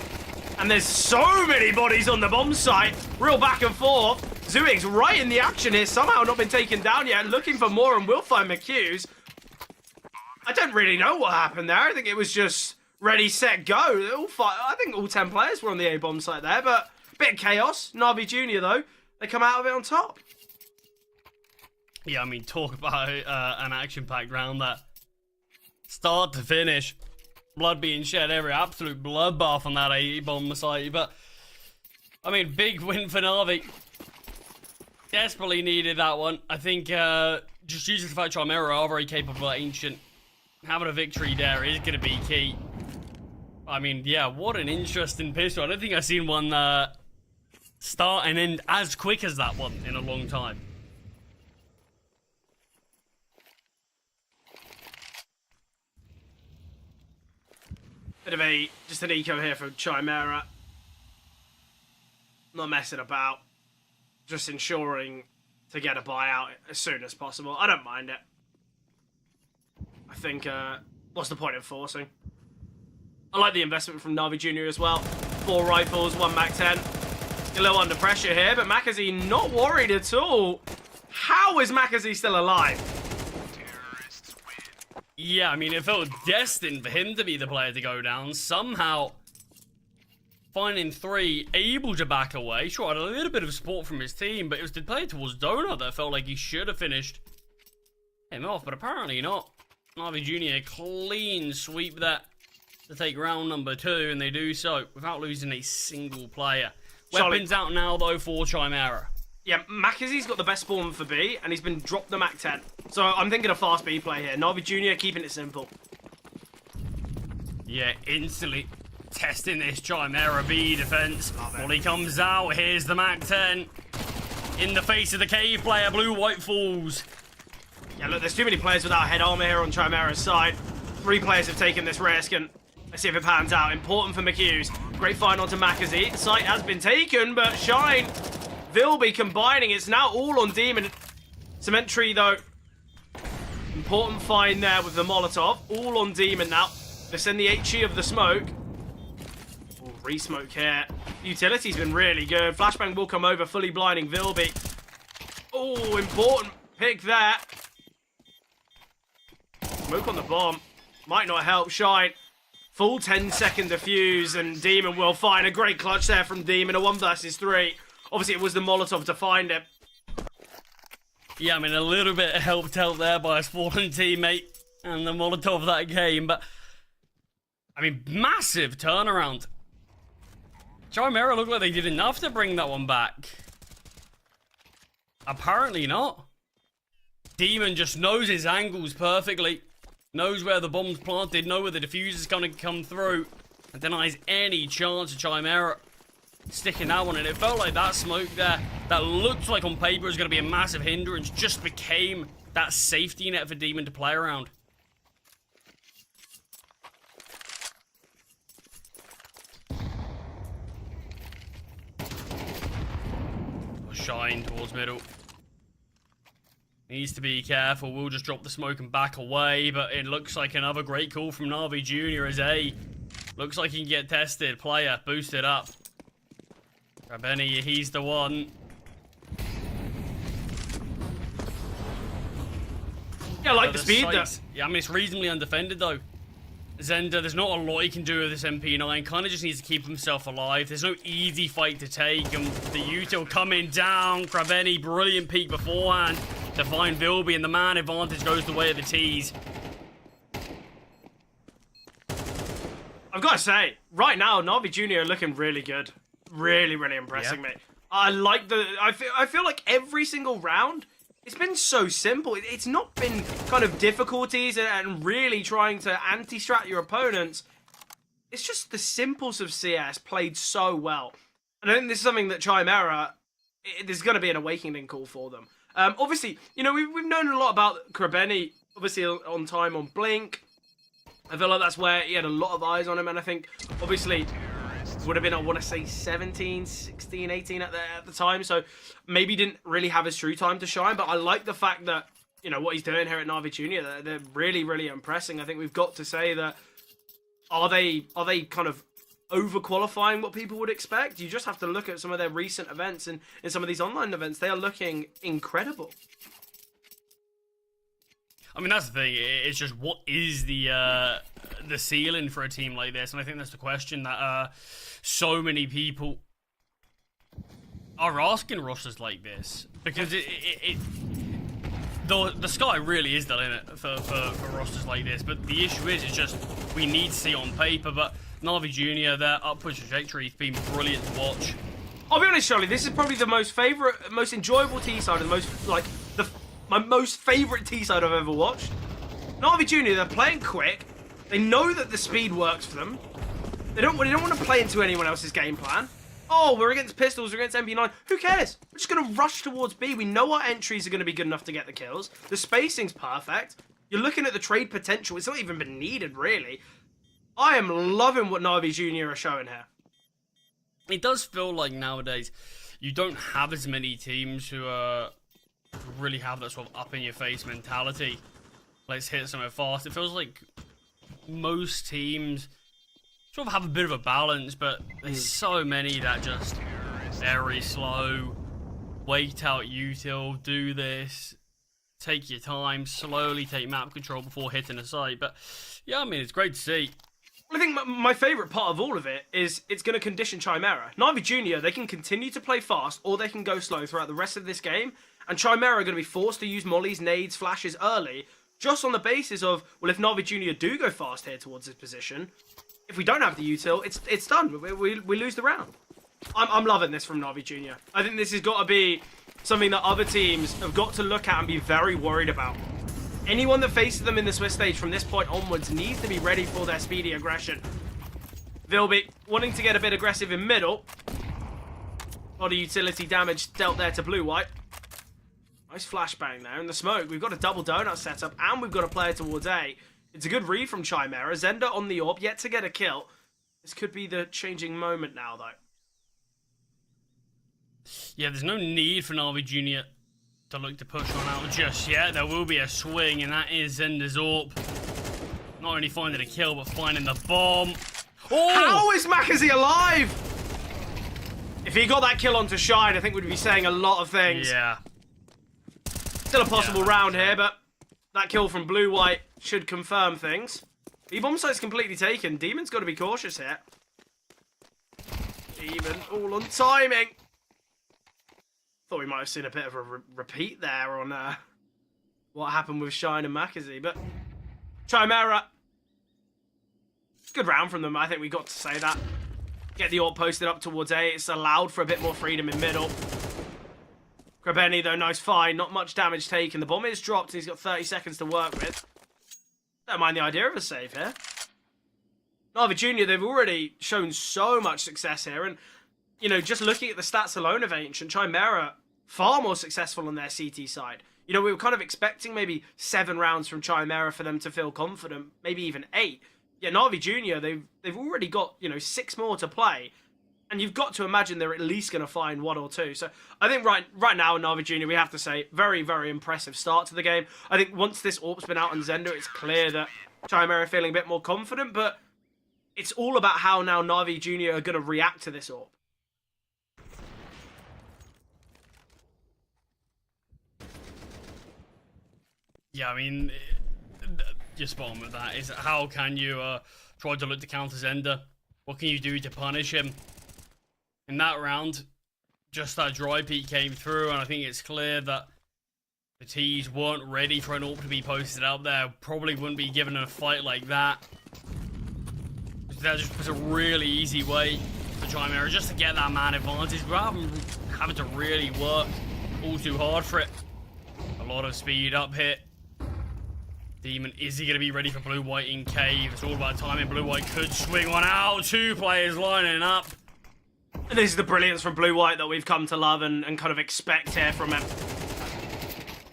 [SPEAKER 4] And there's so many bodies on the bomb site. Real back and forth. Zuig's right in the action here. Somehow not been taken down yet. Looking for more and will find McHughes. I don't really know what happened there. I think it was just ready, set, go. I think all 10 players were on the A-bomb site there. But a bit of chaos. Na'Vi Jr. though. They come out of it on top.
[SPEAKER 5] Yeah, I mean, talk about an action-packed round that start to finish. Blood being shed every absolute bloodbath on that AE bomb site. But, I mean, big win for Na'Vi. Desperately needed that one. I think just using the fact Chimera are very capable at Ancient, having a victory there is going to be key. I mean, yeah, what an interesting pistol. I don't think I've seen one start and end as quick as that one in a long time.
[SPEAKER 4] Bit of just an eco here from Chimera. Not messing about. Just ensuring to get a buyout as soon as possible. I don't mind it. I think, what's the point of forcing? I like the investment from Na'Vi Jr. as well. 4 rifles, 1 MAC-10. A little under pressure here, but Makazi not worried at all. How is Makazi still alive?
[SPEAKER 5] Yeah, I mean, it felt destined for him to be the player to go down. Somehow, finding 3, able to back away. Sure, had a little bit of support from his team, but it was the play towards Donut that felt like he should have finished him off, but apparently not. Na'Vi Jr. clean sweep that to take round number 2, and they do so without losing a single player. Weapons out now, though, for Chimera.
[SPEAKER 4] Yeah, Makazi's got the best spawn for B, and he's been dropped the MAC-10. So I'm thinking a fast B play here. Na'Vi Jr. keeping it simple.
[SPEAKER 5] Yeah, instantly testing this Chimera B defense. When he comes out, here's the MAC-10. In the face of the cave player, blue-white falls.
[SPEAKER 4] Yeah, look, there's too many players without head armor here on Chimera's side. 3 players have taken this risk, and let's see if it pans out. Important for McHughes. Great find onto Makazi. The site has been taken, but Shine, Vilby combining. It's now all on Demon. Cemetery, though. Important find there with the Molotov. All on Demon now. They send the HE of the smoke. Oh, re-smoke here. Utility's been really good. Flashbang will come over, fully blinding Vilby. Oh, important pick there. Smoke on the bomb. Might not help Shine. Full 10-second defuse, and Demon will find a great clutch there from Demon. A 1 versus 3. Obviously, it was the Molotov to find him.
[SPEAKER 5] Yeah, I mean, a little bit helped out there by his fallen teammate and the Molotov that game, but I mean, massive turnaround. Chimera looked like they did enough to bring that one back. Apparently not. Demon just knows his angles perfectly. Knows where the bomb's planted, knows where the diffuser's gonna come through, and denies any chance of Chimera sticking that one in. It felt like that smoke there, that looked like on paper was gonna be a massive hindrance, just became that safety net for Demon to play around. Shine towards middle. Needs to be careful. We'll just drop the smoke and back away, but it looks like another great call from Na'Vi Jr. as A. Looks like he can get tested. Player, boosted up. Rabeni, he's the one.
[SPEAKER 4] Yeah, I like the speed though.
[SPEAKER 5] Yeah, I mean, it's reasonably undefended though. Zenda, there's not a lot he can do with this MP9. Kind of just needs to keep himself alive. There's no easy fight to take, and the util coming down. Kraveni, brilliant peek beforehand to find Vilby, and the man advantage goes the way of the tease.
[SPEAKER 4] I've got to say, right now, Na'Vi Jr. are looking really good. Really, really impressing me. I like the... I feel like every single round, it's been so simple. It's not been kind of difficulties and really trying to anti-strat your opponents. It's just the simples of CS played so well. And I think this is something that Chimera, there's going to be an awakening call for them. Obviously, you know, we've known a lot about Krabeni, obviously on time on Blink. I feel like that's where he had a lot of eyes on him, and I think, obviously, would have been, I want to say, 17, 16, 18 at the time, so maybe didn't really have his true time to shine, but I like the fact that, you know, what he's doing here at Na'Vi Jr., they're really, really impressing. I think we've got to say that, are they kind of over-qualifying what people would expect? You just have to look at some of their recent events, and in some of these online events, they are looking incredible.
[SPEAKER 5] I mean, that's the thing. It's just, what is the ceiling for a team like this? And I think that's the question that so many people are asking rosters like this, because the sky really is the limit for rosters like this, but the issue is just we need to see on paper. But Na'Vi Junior, their upward trajectory has been brilliant to watch.
[SPEAKER 4] I'll be honest, Charlie, this is probably the most enjoyable T-side, and my most favourite T-side I've ever watched. Na'Vi Junior, they're playing quick. They know that the speed works for them. They don't want to play into anyone else's game plan. Oh, we're against pistols, we're against MP9. Who cares? We're just going to rush towards B. We know our entries are going to be good enough to get the kills. The spacing's perfect. You're looking at the trade potential. It's not even been needed, really. I am loving what Na'Vi Junior are showing here.
[SPEAKER 5] It does feel like nowadays you don't have as many teams who really have that sort of up-in-your-face mentality. Let's hit somewhere fast. It feels like most teams sort of have a bit of a balance, but there's so many that just very slow, wait out util, do this, take your time, slowly take map control before hitting a site. But yeah, I mean, it's great to see.
[SPEAKER 4] I think my favourite part of all of it is it's going to condition Chimera. Na'Vi Junior, they can continue to play fast or they can go slow throughout the rest of this game, and Chimera are going to be forced to use mollies, nades, flashes early, just on the basis of, well, if Na'Vi Junior do go fast here towards this position, if we don't have the util, it's done. We lose the round. I'm loving this from Na'Vi Junior. I think this has got to be something that other teams have got to look at and be very worried about. Anyone that faces them in the Swiss stage from this point onwards needs to be ready for their speedy aggression. Vilby wanting to get a bit aggressive in middle. A lot of utility damage dealt there to blue-white. Nice flashbang there in the smoke. We've got a double donut setup and we've got a player towards A. It's a good read from Chimera. Zender on the orb, yet to get a kill. This could be the changing moment now, though.
[SPEAKER 5] Yeah, there's no need for Na'Vi Junior to look to push on out just yet. There will be a swing, and that is Zender's orb. Not only finding a kill, but finding the bomb. Oh!
[SPEAKER 4] How is Makazi alive? If he got that kill onto Shine, I think we'd be saying a lot of things.
[SPEAKER 5] Yeah.
[SPEAKER 4] Still a possible round here, but that kill from blue-white should confirm things. The bomb site's completely taken. Demon's got to be cautious here. Demon all on timing. Thought we might have seen a bit of a repeat there on what happened with Shine and Makazi, but Chimera, good round from them. I think we got to say that. Get the AWP posted up towards A. It's allowed for a bit more freedom in middle. Krabeni, though, nice find. Not much damage taken. The bomb is dropped and he's got 30 seconds to work with. Don't mind the idea of a save here. Na'Vi Junior, they've already shown so much success here. And, you know, just looking at the stats alone of Ancient, Chimera, far more successful on their CT side. You know, we were kind of expecting maybe 7 rounds from Chimera for them to feel confident, maybe even 8. Yeah, Na'Vi Junior, they've already got, you know, 6 more to play. And you've got to imagine they're at least going to find 1 or 2. So I think right now, Na'Vi Junior, we have to say, very, very impressive start to the game. I think once this AWP's been out on Zender, it's clear that Chimera are feeling a bit more confident. But it's all about how now Na'Vi Junior are going to react to this AWP.
[SPEAKER 5] Yeah, I mean, you're spot on with that. Is how can you try to look to counter Zender? What can you do to punish him? In that round, just that dry peek came through, and I think it's clear that the T's weren't ready for an AWP to be posted out there. Probably wouldn't be given a fight like that. That just was a really easy way for Chimera just to get that man advantage rather than having to really work all too hard for it. A lot of speed up hit. Demon, is he going to be ready for blue-white in cave? It's all about timing. Blue-white could swing one out. 2 players lining up.
[SPEAKER 4] And this is the brilliance from blue-white that we've come to love and kind of expect here from him.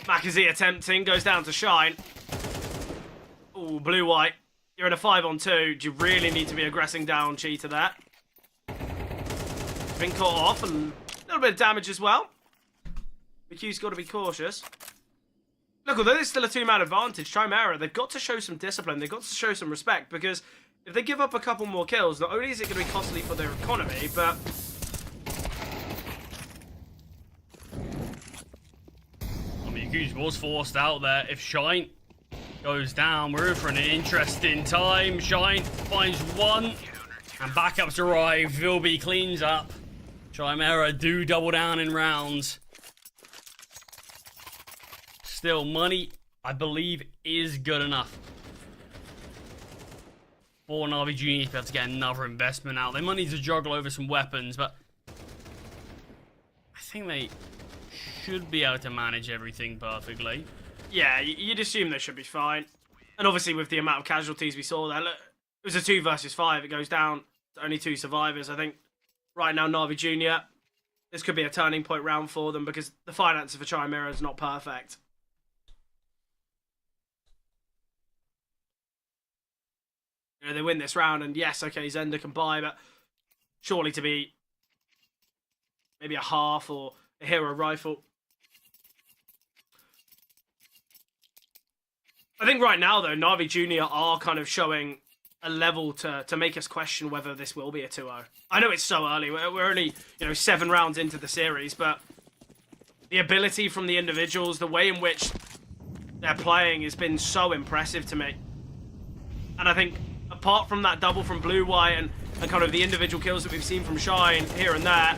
[SPEAKER 4] Makazi attempting, goes down to Shine. Ooh, blue-white. You're in a 5-on-2. Do you really need to be aggressing down Cheetah there? Been caught off and a little bit of damage as well. BQ's got to be cautious. Look, although there's still a 2-man advantage, Chimera, they've got to show some discipline. They've got to show some respect, because if they give up a couple more kills, not only is it going to be costly for their economy, but
[SPEAKER 5] I mean, Goose was forced out there. If Shine goes down, we're in for an interesting time. Shine finds 1, and backups arrive. Vilby cleans up. Chimera do double down in rounds. still, money, I believe, is good enough for Navi Junior to be able to get another investment out. They might need to juggle over some weapons, but I think they should be able to manage everything perfectly.
[SPEAKER 4] Yeah, you'd assume they should be fine. And obviously with the amount of casualties we saw there, look, it was a 2 versus 5. It goes down to only 2 survivors. I think right now Navi Junior, this could be a turning point round for them because the finances for Chimera is not perfect. You know, they win this round, and yes, okay, Zender can buy, but surely to be maybe a half or a hero rifle. I think right now, though, Navi Junior are kind of showing a level to make us question whether this will be a 2-0. I know it's so early. We're only, 7 rounds into the series, but the ability from the individuals, the way in which they're playing has been so impressive to me. And I think apart from that double from Blue White and kind of the individual kills that we've seen from Shine here and there,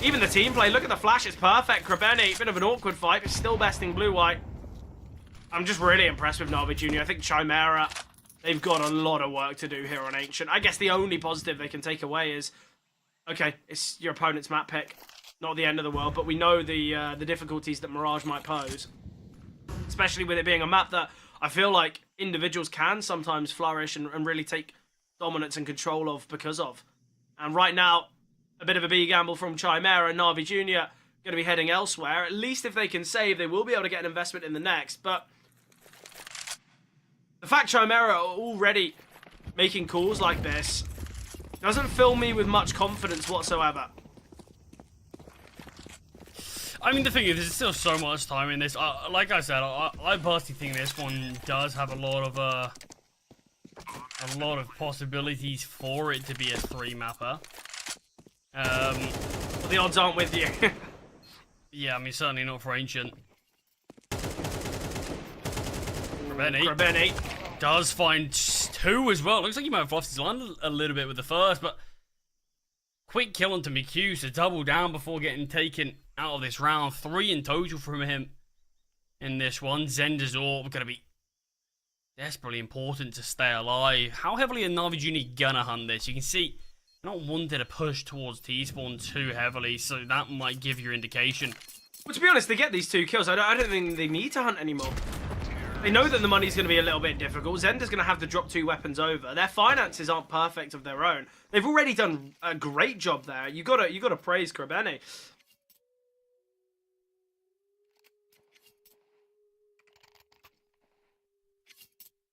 [SPEAKER 4] even the team play, look at the flash, it's perfect. Krabeni, bit of an awkward fight, but still besting Blue White. I'm just really impressed with Navi Junior. I think Chimera, they've got a lot of work to do here on Ancient. I guess the only positive they can take away is, okay, it's your opponent's map pick. Not the end of the world, but we know the difficulties that Mirage might pose. Especially with it being a map that I feel like individuals can sometimes flourish and really take dominance and control of because of. And right now, a bit of a B gamble from Chimera and Navi Junior going to be heading elsewhere. At least if they can save, they will be able to get an investment in the next. But the fact Chimera are already making calls like this doesn't fill me with much confidence whatsoever.
[SPEAKER 5] I mean, the thing is, there's still so much time in this. Like I said, I personally think this one does have a lot of possibilities for it to be a 3-mapper.
[SPEAKER 4] Well, the odds aren't with you.
[SPEAKER 5] Yeah, I mean, certainly not for Ancient. Krabeni
[SPEAKER 4] Krabeni.
[SPEAKER 5] does find 2 as well. Looks like he might have lost his line a little bit with the first, but quick kill onto McHugh to double down before getting taken out of this round. 3 in total from him in this one. Zender's AWP going to be desperately important to stay alive. How heavily are Navi Junior gonna hunt this? You can see they're not wanting to push towards T-spawn too heavily, so that might give you indication.
[SPEAKER 4] Well, to be honest, they get these 2 kills. I don't think they need to hunt anymore. They know that the money's going to be a little bit difficult. Zender's going to have to drop 2 weapons over. Their finances aren't perfect of their own. They've already done a great job there. You gotta praise Krabeni.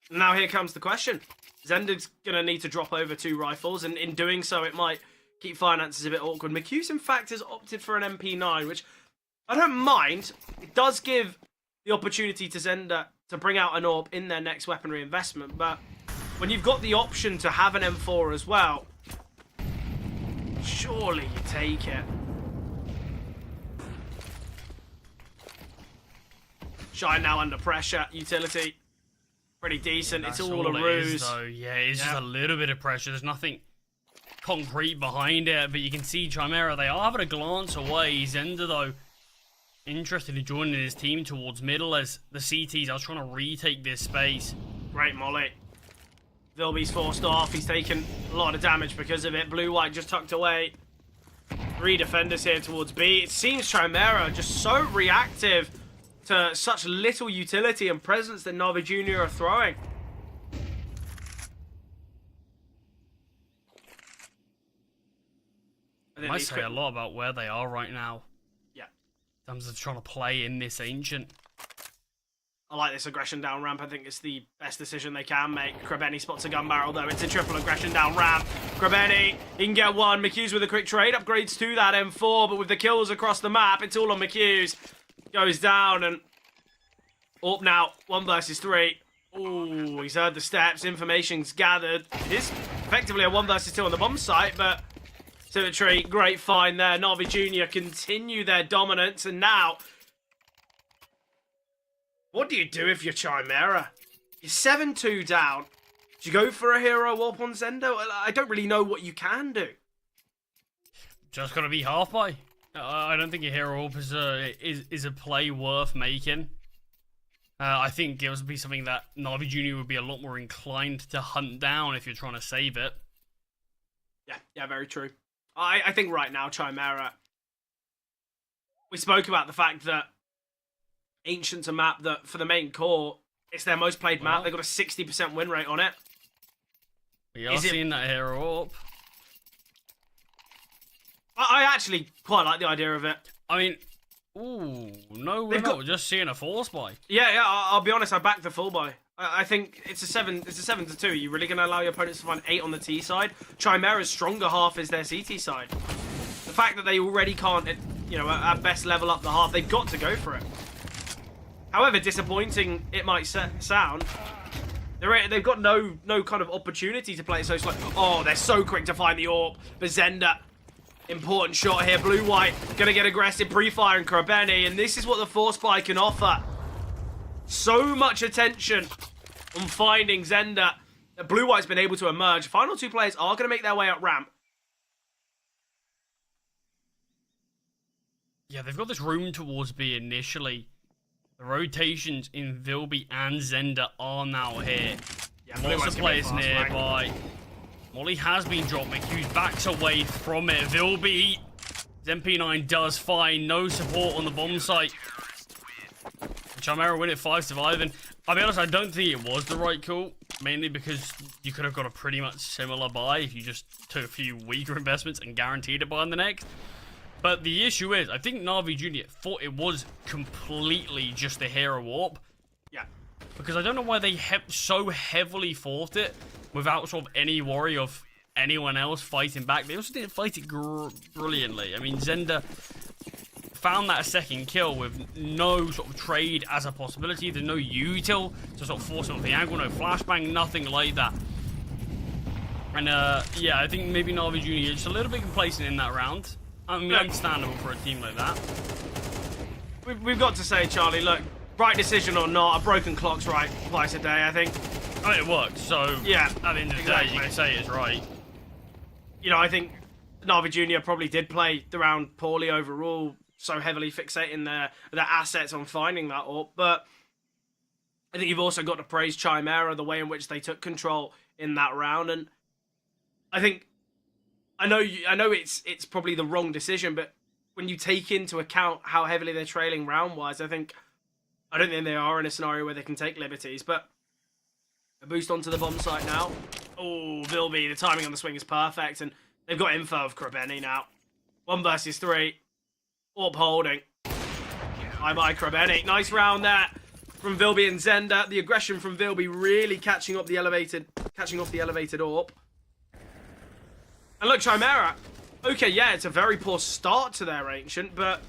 [SPEAKER 4] Now here comes the question. Zender's going to need to drop over 2 rifles, and in doing so, it might keep finances a bit awkward. McHughes, in fact, has opted for an MP9, which I don't mind. It does give the opportunity to Zender to bring out an AWP in their next weaponry investment, but when you've got the option to have an M4 as well, surely you take it. Shine now under pressure. Utility, pretty decent.
[SPEAKER 5] That's
[SPEAKER 4] it's all a ruse.
[SPEAKER 5] though. Yeah, it's just a little bit of pressure. There's nothing concrete behind it, but you can see Chimera, they are having a glance away. Zender, though, interested in joining his team towards middle as the CTs are trying to retake this space.
[SPEAKER 4] Great molly. Vilby's forced off. He's taken a lot of damage because of it. Blue-white just tucked away. 3 defenders here towards B. It seems Chimera just so reactive to such little utility and presence that Navi Junior are throwing.
[SPEAKER 5] It might say a lot about where they are right now.
[SPEAKER 4] Yeah.
[SPEAKER 5] In terms of trying to play in this Ancient.
[SPEAKER 4] I like this aggression down ramp. I think it's the best decision they can make. Krabeni spots a gun barrel, though. It's a triple aggression down ramp. Krabeni, he can get 1. McHughes with a quick trade. Upgrades to that M4, but with the kills across the map, it's all on McHughes. Goes down, and up now. 1 versus 3. Ooh, he's heard the steps. Information's gathered. It is effectively a 1 versus 2 on the bomb site, but Symmetry, great find there. Navi Junior continue their dominance, and now what do you do if you're Chimera? You're 7-2 down. Do you go for a hero warp on Zendo? I don't really know what you can do.
[SPEAKER 5] Just gotta be half by. I don't think a hero warp is a play worth making. I think it would be something that Na'Vi Jr. would be a lot more inclined to hunt down if you're trying to save it.
[SPEAKER 4] Yeah, very true. I think right now, Chimera, we spoke about the fact that Ancient's a map that, for the main core, it's their most played map. They've got a 60% win rate on it.
[SPEAKER 5] We are seeing that hero up.
[SPEAKER 4] I actually quite like the idea of it.
[SPEAKER 5] I mean, ooh, no, we're not. We're just seeing a force buy.
[SPEAKER 4] Yeah, I'll be honest, I back the full buy. I think it's a 7-2. Are you really going to allow your opponents to find 8 on the T side? Chimera's stronger half is their CT side. The fact that they already can't, you know, at best level up the half, they've got to go for it. However disappointing it might sound, they've got no kind of opportunity to play it so slow. Oh, they're so quick to find the AWP. But Zenda, important shot here. Blue-white gonna get aggressive, pre-firing Krabeni, and this is what the force buy can offer. So much attention on finding Zenda. Blue-white's been able to emerge. Final 2 players are gonna make their way up ramp.
[SPEAKER 5] Yeah, they've got this room towards B initially. The rotations in Vilby and Zenda are now here.
[SPEAKER 4] Yeah,
[SPEAKER 5] Lots of players nearby. Molly has been dropped. McHughes backs away from it. Vilby, MP9 does fine. No support on the bomb site. Chimera win it 5 surviving. I'll be honest, I don't think it was the right call. Mainly because you could have got a pretty much similar buy if you just took a few weaker investments and guaranteed a buy on the next. But the issue is, I think Na'Vi Jr. thought it was completely just a hero warp.
[SPEAKER 4] Yeah.
[SPEAKER 5] Because I don't know why they so heavily fought it without sort of any worry of anyone else fighting back. They also didn't fight it brilliantly. I mean, Zenda found that a second kill with no sort of trade as a possibility. There's no util to sort of force him off the angle, no flashbang, nothing like that. And yeah, I think maybe Na'Vi Jr. is just a little bit complacent in that round. I mean, understandable for a team like that.
[SPEAKER 4] We've got to say, Charlie, look, right decision or not, a broken clock's right twice a day, I think.
[SPEAKER 5] I mean, it worked, so
[SPEAKER 4] yeah,
[SPEAKER 5] at the end of the day, you can say it's right.
[SPEAKER 4] You know, I think Na'Vi Jr. probably did play the round poorly overall, so heavily fixating their assets on finding that AWP, but I think you've also got to praise Chimera, the way in which they took control in that round, and I think I know it's probably the wrong decision, but when you take into account how heavily they're trailing round-wise, I don't think they are in a scenario where they can take liberties, but a boost onto the bomb site now. Oh, Vilby, the timing on the swing is perfect, and they've got info of Krabeni now. 1 versus 3. AWP holding. Bye-bye, Krabeni. Nice round there from Vilby and Zenda. The aggression from Vilby really catching off the elevated AWP. And look, Chimera, okay, yeah, it's a very poor start to their Ancient, but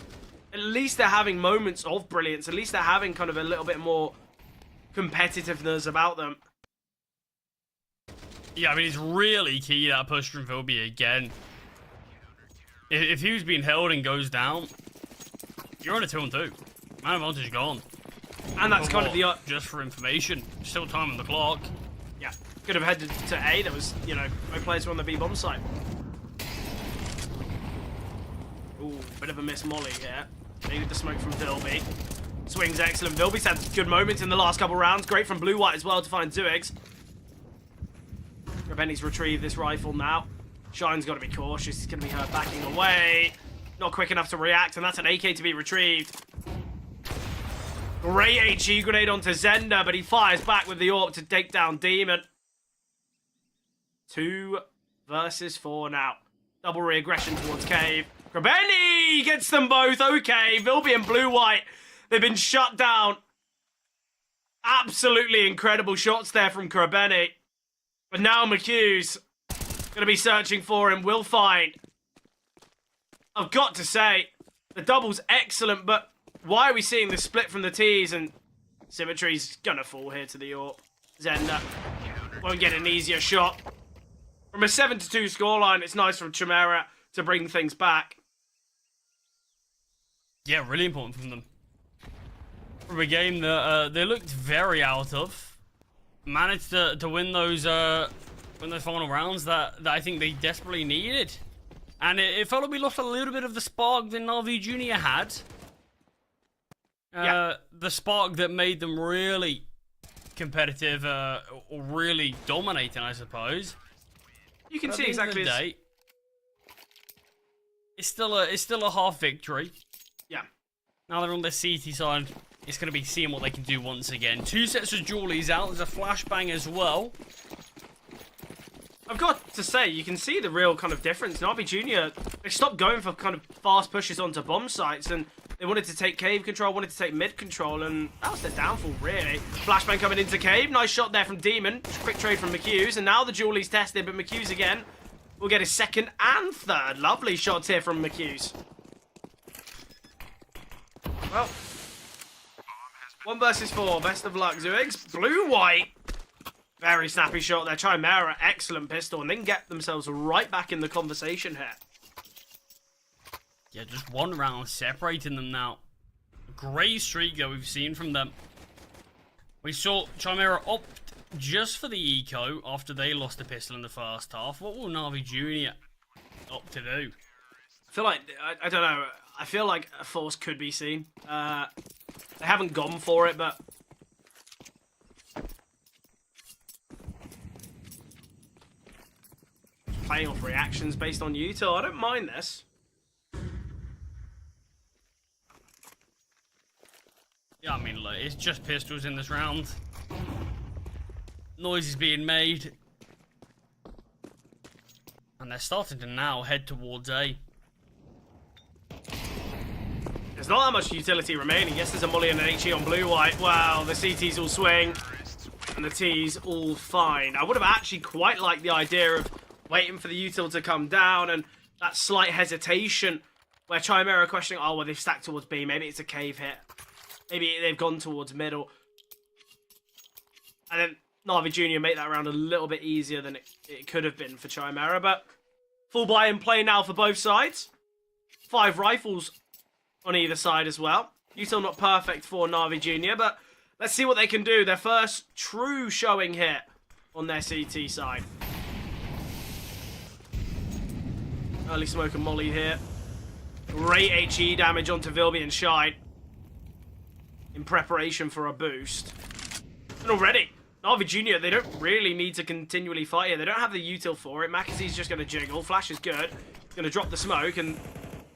[SPEAKER 4] at least they're having moments of brilliance. At least they're having kind of a little bit more competitiveness about them.
[SPEAKER 5] Yeah, I mean, it's really key, that push from Vilby again. If he was being held and goes down, you're on a 2-on-2. Man advantage gone.
[SPEAKER 4] And that's kind of the...
[SPEAKER 5] just for information. Still time on the clock.
[SPEAKER 4] Yeah. Could have headed to A. There was, you know, no players were on the B bomb site. Ooh, bit of a miss Molly here. Needed the smoke from Vilby. Swing's excellent. Vilby's had good moments in the last couple rounds. Great from Blue-White as well to find Zuigs. Krabeni's retrieved this rifle now. Shine's got to be cautious. He's going to be hurt backing away. Not quick enough to react, and that's an AK to be retrieved. Great HE grenade onto Zenda, but he fires back with the AWP to take down Demon. 2 versus 4 now. Double re-aggression towards Cave. Krabeni gets them both. Okay, Vilby and Blue-White, they've been shut down. Absolutely incredible shots there from Krabeni. But now McHughes going to be searching for him. Will find. I've got to say, the double's excellent, but why are we seeing this split from the T's? And Symmetry's going to fall here to the AWP. Zenda won't get an easier shot. From a 7-2 scoreline, it's nice from Chimera to bring things back.
[SPEAKER 5] Yeah, really important from them. From a game that they looked very out of. Managed to win those final rounds that I think they desperately needed. And it felt like we lost a little bit of the spark that Na'Vi Jr. had. The spark that made them really competitive, or really dominating, I suppose.
[SPEAKER 4] You can
[SPEAKER 5] But
[SPEAKER 4] see
[SPEAKER 5] at the end of
[SPEAKER 4] exactly.
[SPEAKER 5] the day, it's still a half victory.
[SPEAKER 4] Yeah.
[SPEAKER 5] Now they're on the CT side. It's going to be seeing what they can do once again. 2 sets of Julies out. There's a flashbang as well.
[SPEAKER 4] I've got to say, you can see the real kind of difference. Navi Junior, they stopped going for kind of fast pushes onto bomb sites, and they wanted to take cave control, wanted to take mid control, and that was their downfall, really. Flashbang coming into cave. Nice shot there from Demon. Quick trade from McHughes, and now the Julie's tested, but McHughes again will get his second and third. Lovely shots here from McHughes. Well, 1 versus 4. Best of luck, Zuigs. Blue-white. Very snappy shot there. Chimera, excellent pistol, and then get themselves right back in the conversation here.
[SPEAKER 5] Yeah, just 1 round separating them now. Great streak that we've seen from them. We saw Chimera opt just for the eco after they lost the pistol in the first half. What will Navi Junior opt to do?
[SPEAKER 4] I feel like, I don't know, I feel like a force could be seen. They haven't gone for it, but... playing off reactions based on util. I don't mind this.
[SPEAKER 5] Yeah, I mean, look, it's just pistols in this round. Noise is being made. And they're starting to now head towards A.
[SPEAKER 4] There's not that much utility remaining. Yes, there's a Molly and an HE on blue-white. Wow, the CTs all swing. And the T's all fine. I would have actually quite liked the idea of waiting for the util to come down, and that slight hesitation where Chimera questioning, oh, well, they've stacked towards B. Maybe it's a cave hit. Maybe they've gone towards middle. And then Navi Junior make that round a little bit easier than it could have been for Chimera. But full buy-in play now for both sides. 5 rifles on either side as well. Util not perfect for Navi Junior, but let's see what they can do. Their first true showing here on their CT side. Early smoke and molly here. Great HE damage onto Vilby and Shine in preparation for a boost. And already, Navi Junior, they don't really need to continually fight here. They don't have the util for it. Makazi's just going to jiggle. Flash is good. Going to drop the smoke, and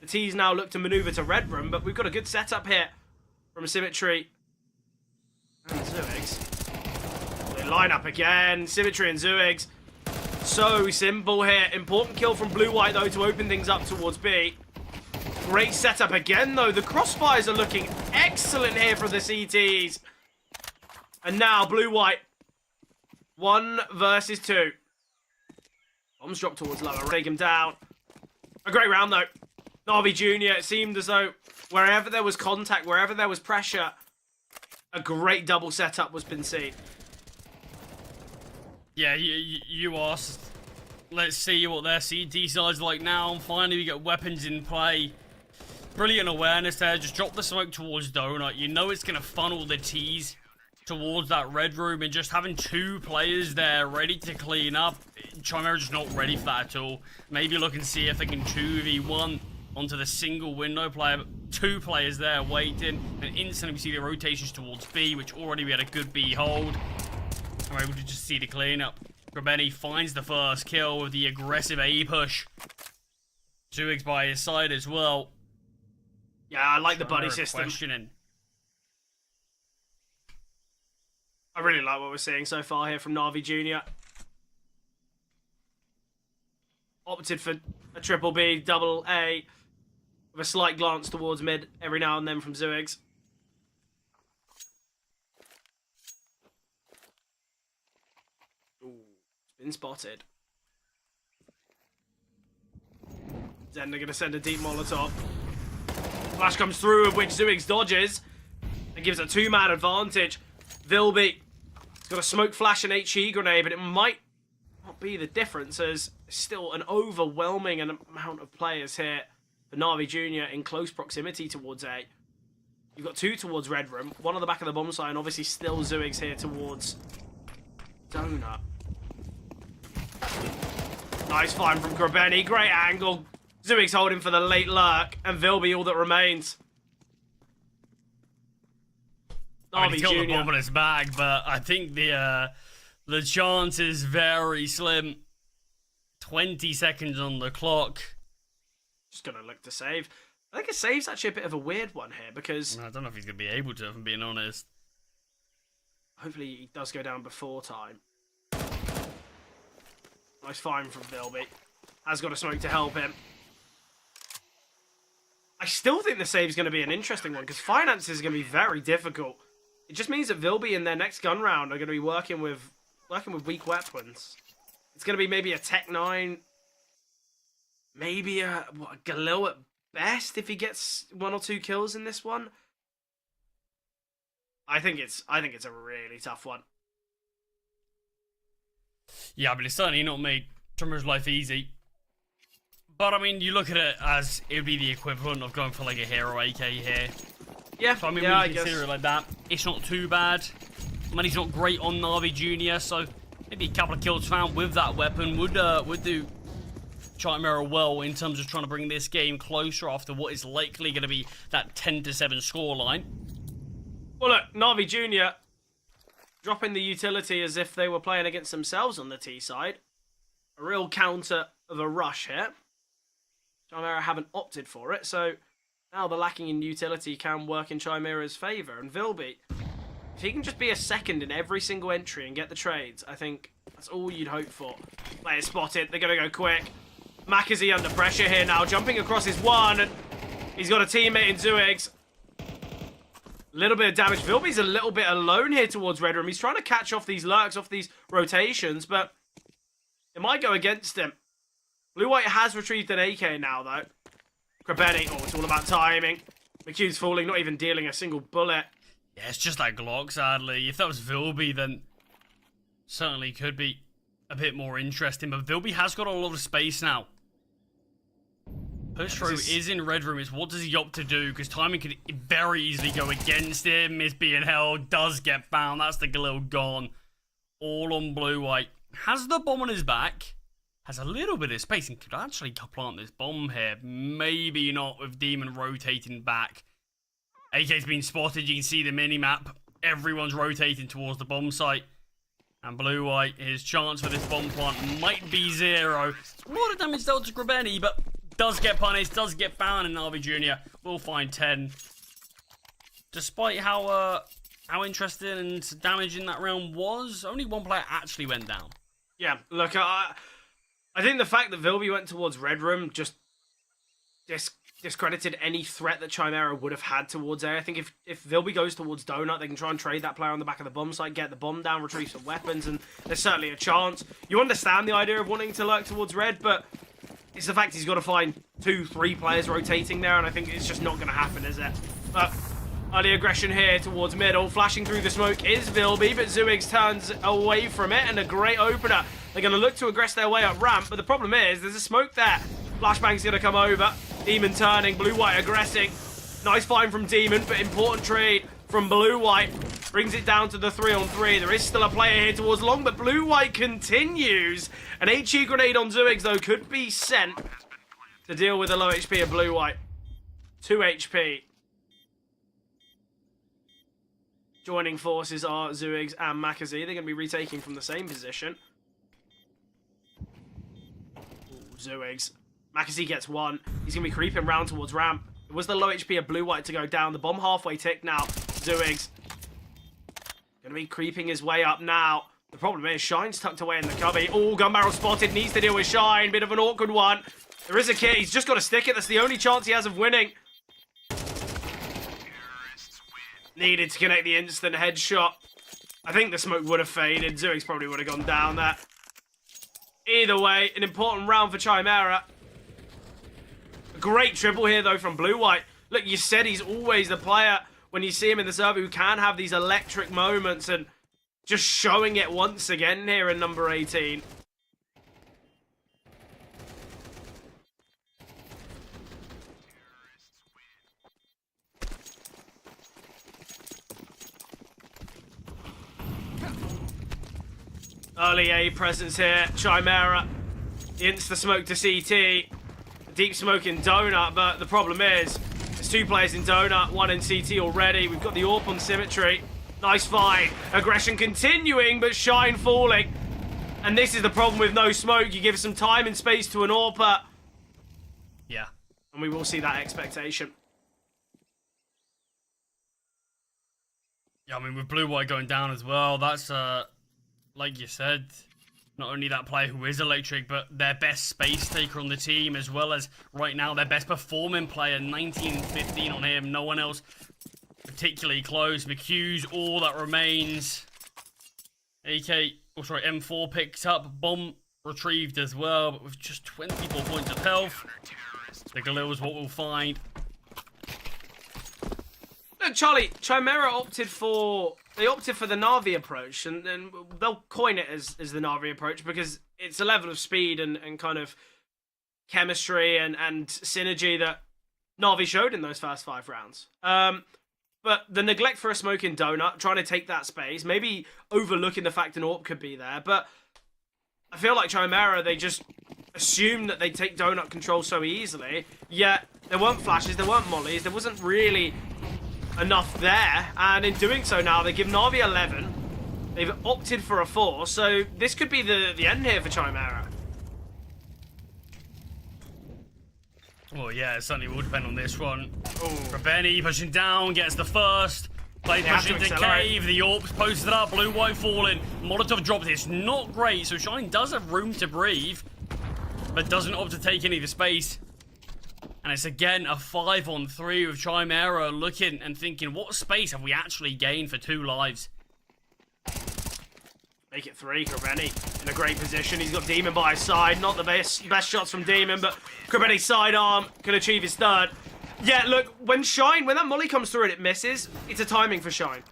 [SPEAKER 4] the T's now look to maneuver to Red Room, but we've got a good setup here from Symmetry and Zuigs. They line up again. Symmetry and Zuigs. So simple here. Important kill from Blue-White, though, to open things up towards B. Great setup again, though. The crossfires are looking excellent here for the CTs. And now Blue-White. 1 versus 2. Bombs drop towards lower. Take him down. A great round, though. Navi Junior, it seemed as though wherever there was contact, wherever there was pressure, a great double setup was been seen.
[SPEAKER 5] Yeah, you asked. Let's see what their CT side's like now. And finally, we get weapons in play. Brilliant awareness there. Just drop the smoke towards Donut. You know it's going to funnel the T's towards that red room. And just having 2 players there ready to clean up. Chimera just not ready for that at all. Maybe look and see if they can 2v1 onto the single window player. But 2 players there waiting. And instantly we see the rotations towards B, which already we had a good B hold. And we're able to just see the cleanup. Grabeni finds the first kill with the aggressive A push. Zuigs by his side as well.
[SPEAKER 4] Yeah, I like the buddy
[SPEAKER 5] Chimera
[SPEAKER 4] system.
[SPEAKER 5] questioning.
[SPEAKER 4] I really like what we're seeing so far here from Navi Junior. Opted for a triple B, double A, with a slight glance towards mid every now and then from Zuigs. Ooh, been spotted. Zender going to send a deep Molotov. Flash comes through, of which Zuigs dodges and gives a 2-man advantage. Vilby has got a smoke flash and HE grenade, but it might not be the difference, as still an overwhelming amount of players here for Navi Junior in close proximity towards A. You've got 2 towards Red Room, 1 on the back of the bomb site, and obviously still Zuigs here towards Donut. Nice find from Grabeni, great angle. Zuigs holding for the late lurk, and Vilby all that remains.
[SPEAKER 5] I mean,
[SPEAKER 4] Navi
[SPEAKER 5] he's got the
[SPEAKER 4] Jr.
[SPEAKER 5] bomb on his back, but I think the chance is very slim. 20 seconds on the clock.
[SPEAKER 4] Just gonna look to save. I think a save's actually a bit of a weird one here because
[SPEAKER 5] I don't know if he's going to be able to, if I'm being honest.
[SPEAKER 4] hopefully he does go down before time. Nice find from Vilby. Has got a smoke to help him. I still think the save's going to be an interesting one because finance is going to be very difficult. It just means that Vilby in their next gun round are going to be working with weak weapons. It's going to be maybe a Tech 9, maybe a Galil at best if he gets 1 or 2 kills in this one. I think it's a really tough one.
[SPEAKER 5] Yeah, but it's certainly not made Trummer's life easy. But I mean, you look at it as it would be the equivalent of going for like a hero AK here.
[SPEAKER 4] Yeah,
[SPEAKER 5] So I mean,
[SPEAKER 4] yeah,
[SPEAKER 5] when you consider it like that, it's not too bad. Money's not great on Navi Jr., so maybe a couple of kills found with that weapon would do Chimera well in terms of trying to bring this game closer after what is likely going to be that 10-7 scoreline.
[SPEAKER 4] Well, look, Navi Jr. dropping the utility as if they were playing against themselves on the T side. A real counter of a rush here. Chimera haven't opted for it, so now the lacking in utility can work in Chimera's favour. And Vilby, if he can just be a second in every single entry and get the trades, I think that's all you'd hope for. Player spotted, they're going to go quick. Makazi under pressure here now, jumping across his one, and he's got a teammate in Zuigs. Little bit of damage. Vilby's a little bit alone here towards Red Room. He's trying to catch off these lurks, off these rotations, but it might go against him. Blue-White has retrieved an AK now, though. Krabeni, oh, it's all about timing. McHugh's falling, not even dealing a single bullet.
[SPEAKER 5] Yeah, it's just that Glock, sadly. If that was Vilby, then certainly could be a bit more interesting. But Vilby has got a lot of space now. Push through is in Red Room. It's what does he opt to do? Because timing could very easily go against him. Is being held, does get found. That's the Galil gone. All on Blue-White. Has the bomb on his back. Has a little bit of space and could actually plant this bomb here. Maybe not with Demon rotating back. AK's been spotted. You can see the mini-map. Everyone's rotating towards the bomb site. And Blue-White, his chance for this bomb plant might be 0. A lot of damage dealt to Krabeni, but does get punished, does get found, and Navi Jr. will find 10. Despite how interesting and damaging that round was, only one player actually went down.
[SPEAKER 4] Yeah, look, I think the fact that Vilby went towards Red Room just discredited any threat that Chimera would have had towards A. I think if Vilby goes towards Donut, they can try and trade that player on the back of the bomb site, get the bomb down, retrieve some weapons, and there's certainly a chance. You understand the idea of wanting to lurk towards Red, but it's the fact he's got to find 2-3 players rotating there, and I think it's just not going to happen, is it? But early aggression here towards middle. Flashing through the smoke is Vilby, but Zuigs turns away from it, and a great opener. They're going to look to aggress their way up ramp, but the problem is there's a smoke there. Flashbang's going to come over. Demon turning, Blue-White aggressing. Nice find from Demon, but important trade from Blue-White. Brings it down to the 3-on-3. There is still a player here towards long, but Blue-White continues. An HE grenade on Zuigs, though, could be sent to deal with the low HP of Blue-White. 2 HP. Joining forces are Zuigs and Makazi. They're going to be retaking from the same position. Zuigs. Makazi gets 1. He's going to be creeping round towards ramp. It was the low HP of Blue-White to go down. The bomb halfway tick now. Zuigs. Going to be creeping his way up now. The problem is Shine's tucked away in the cubby. Oh, gun barrel spotted. Needs to deal with Shine. Bit of an awkward one. There is a kit. He's just got to stick it. That's the only chance he has of winning. Needed to connect the instant headshot. I think the smoke would have faded. Zuigs probably would have gone down there. Either way, an important round for Chimera. A great triple here, though, from Blue-White. Look, you said he's always the player when you see him in the server who can have these electric moments, and just showing it once again here in number 18. Early A presence here, Chimera. The insta-smoke to CT. Deep smoke in Donut, but the problem is, there's 2 players in Donut, 1 in CT already. We've got the AWP on Symmetry. Nice fight. Aggression continuing, but Shine falling. And this is the problem with no smoke. You give some time and space to an AWP, but...
[SPEAKER 5] Yeah.
[SPEAKER 4] And we will see that expectation.
[SPEAKER 5] Yeah, I mean, with Blue White going down as well, that's, like you said, not only that player who is electric, but their best space taker on the team, as well as, right now, their best performing player, 19-15 on him. No one else particularly close. McHugh's all that remains. M4 picked up. Bomb retrieved as well, but with just 24 points of health. The Galil is what we'll find.
[SPEAKER 4] Look, Charlie, Chimera opted for the Na'Vi approach, and they'll coin it as the Na'Vi approach because it's a level of speed and kind of chemistry and synergy that Na'Vi showed in those first 5 rounds. But the neglect for a smoking donut, trying to take that space, maybe overlooking the fact an AWP could be there, but I feel like Chimera, they just assumed that they'd take donut control so easily, yet there weren't flashes, there weren't mollies, there wasn't really enough there, and in doing so now, they give Na'Vi 11, they've opted for a 4, so this could be the end here for Chimera.
[SPEAKER 5] Well, yeah, it certainly will depend on this one. Rabeni pushing down, gets the first. Play pushing into cave, the AWP's posted up, Blue White falling. Molotov dropped it, it's not great, so Shine does have room to breathe, but doesn't opt to take any of the space. And it's again a 5-on-3 with Chimera looking and thinking, what space have we actually gained for 2 lives?
[SPEAKER 4] Make it 3, Krabeni in a great position. He's got Demon by his side. Not the best shots from Demon, but Krabeni's sidearm can achieve his 3rd. Yeah, look, when that molly comes through and it misses, it's a timing for Shine.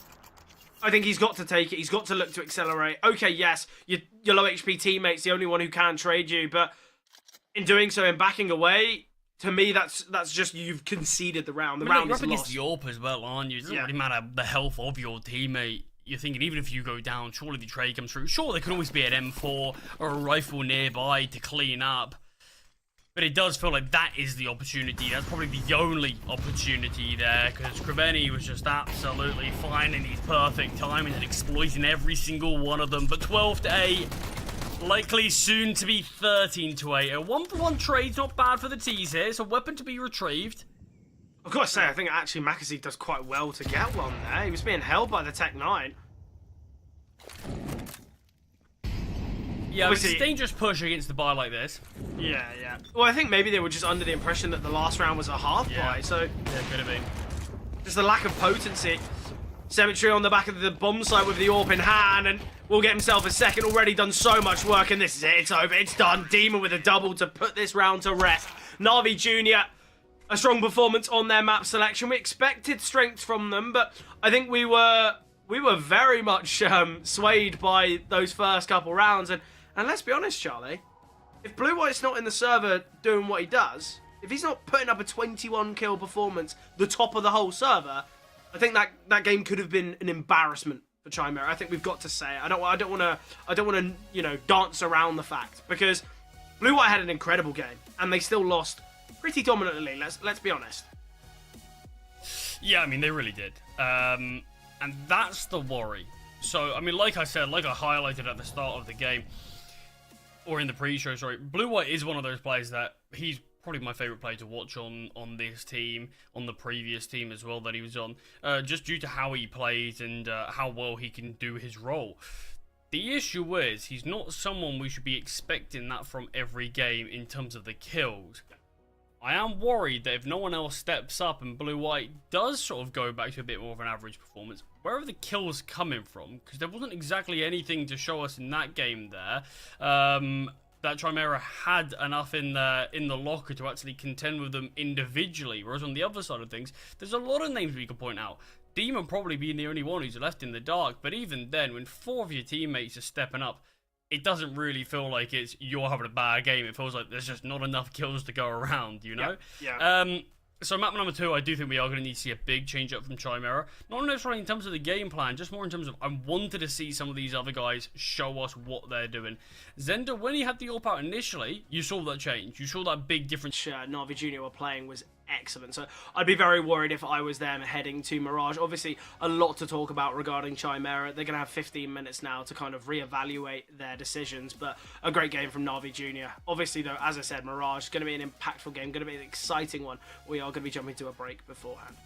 [SPEAKER 4] I think he's got to take it. He's got to look to accelerate. Okay, yes, your low HP teammate's the only one who can trade you, but in doing so and backing away, to me, that's just you've conceded the round. The round is
[SPEAKER 5] lost. You're up
[SPEAKER 4] lost.
[SPEAKER 5] against the AWP as well, aren't you? It doesn't really matter the health of your teammate. You're thinking, even if you go down, surely the trade comes through. Sure, there can always be an M4 or a rifle nearby to clean up. But it does feel like that is the opportunity. That's probably the only opportunity there, because Krabeni was just absolutely finding these perfect timings and exploiting every single one of them. But 12-8, likely soon to be 13-8. A 1-for-1 trade's not bad for the T's here. It's a weapon to be retrieved.
[SPEAKER 4] I've got to say, I think actually Macasee does quite well to get one there. He was being held by the Tech 9.
[SPEAKER 5] Yeah, it's a dangerous push against the buy like this.
[SPEAKER 4] Yeah. Well, I think maybe they were just under the impression that the last round was a half buy, so...
[SPEAKER 5] Yeah, could have been.
[SPEAKER 4] Just the lack of potency. Cemetery on the back of the bomb site with the AWP in hand, and will get himself a 2nd. Already done so much work, and this is it. It's over. It's done. Demon with a double to put this round to rest. Na'Vi Jr., a strong performance on their map selection. We expected strength from them, but I think we were very much swayed by those first couple rounds. And let's be honest, Charlie, if Blue White's not in the server doing what he does, if he's not putting up a 21 kill performance, the top of the whole server, I think that game could have been an embarrassment for Chimera. I think we've got to say it. I don't want to dance around the fact, because Blue White had an incredible game and they still lost pretty dominantly, let's be honest.
[SPEAKER 5] Yeah, I mean, they really did. And that's the worry. So, I mean, like I said, like I highlighted at the start of the game, or in the pre-show, sorry, Blue White is one of those players that he's probably my favourite player to watch on this team, on the previous team as well that he was on, just due to how he plays and how well he can do his role. The issue is, he's not someone we should be expecting that from every game in terms of the kills. I am worried that if no one else steps up and Blue White does sort of go back to a bit more of an average performance, where are the kills coming from? Because there wasn't exactly anything to show us in that game there. That Chimera had enough in the locker to actually contend with them individually. Whereas on the other side of things, there's a lot of names we could point out. Demon probably being the only one who's left in the dark. But even then, when 4 of your teammates are stepping up, it doesn't really feel like it's you're having a bad game. It feels like there's just not enough kills to go around, you know?
[SPEAKER 4] Yeah.
[SPEAKER 5] So map number 2, I do think we are going to need to see a big change up from Chimera. Not necessarily in terms of the game plan, just more in terms of I wanted to see some of these other guys show us what they're doing. Zender, when he had the AWP out initially, you saw that change. You saw that big difference.
[SPEAKER 4] Na'Vi Jr. were playing was excellent. So I'd be very worried if I was them heading to Mirage. Obviously, a lot to talk about regarding Chimera. They're going to have 15 minutes now to kind of reevaluate their decisions, but a great game from Na'Vi Jr. Obviously, though, as I said, Mirage is going to be an impactful game, going to be an exciting one. We are going to be jumping to a break beforehand.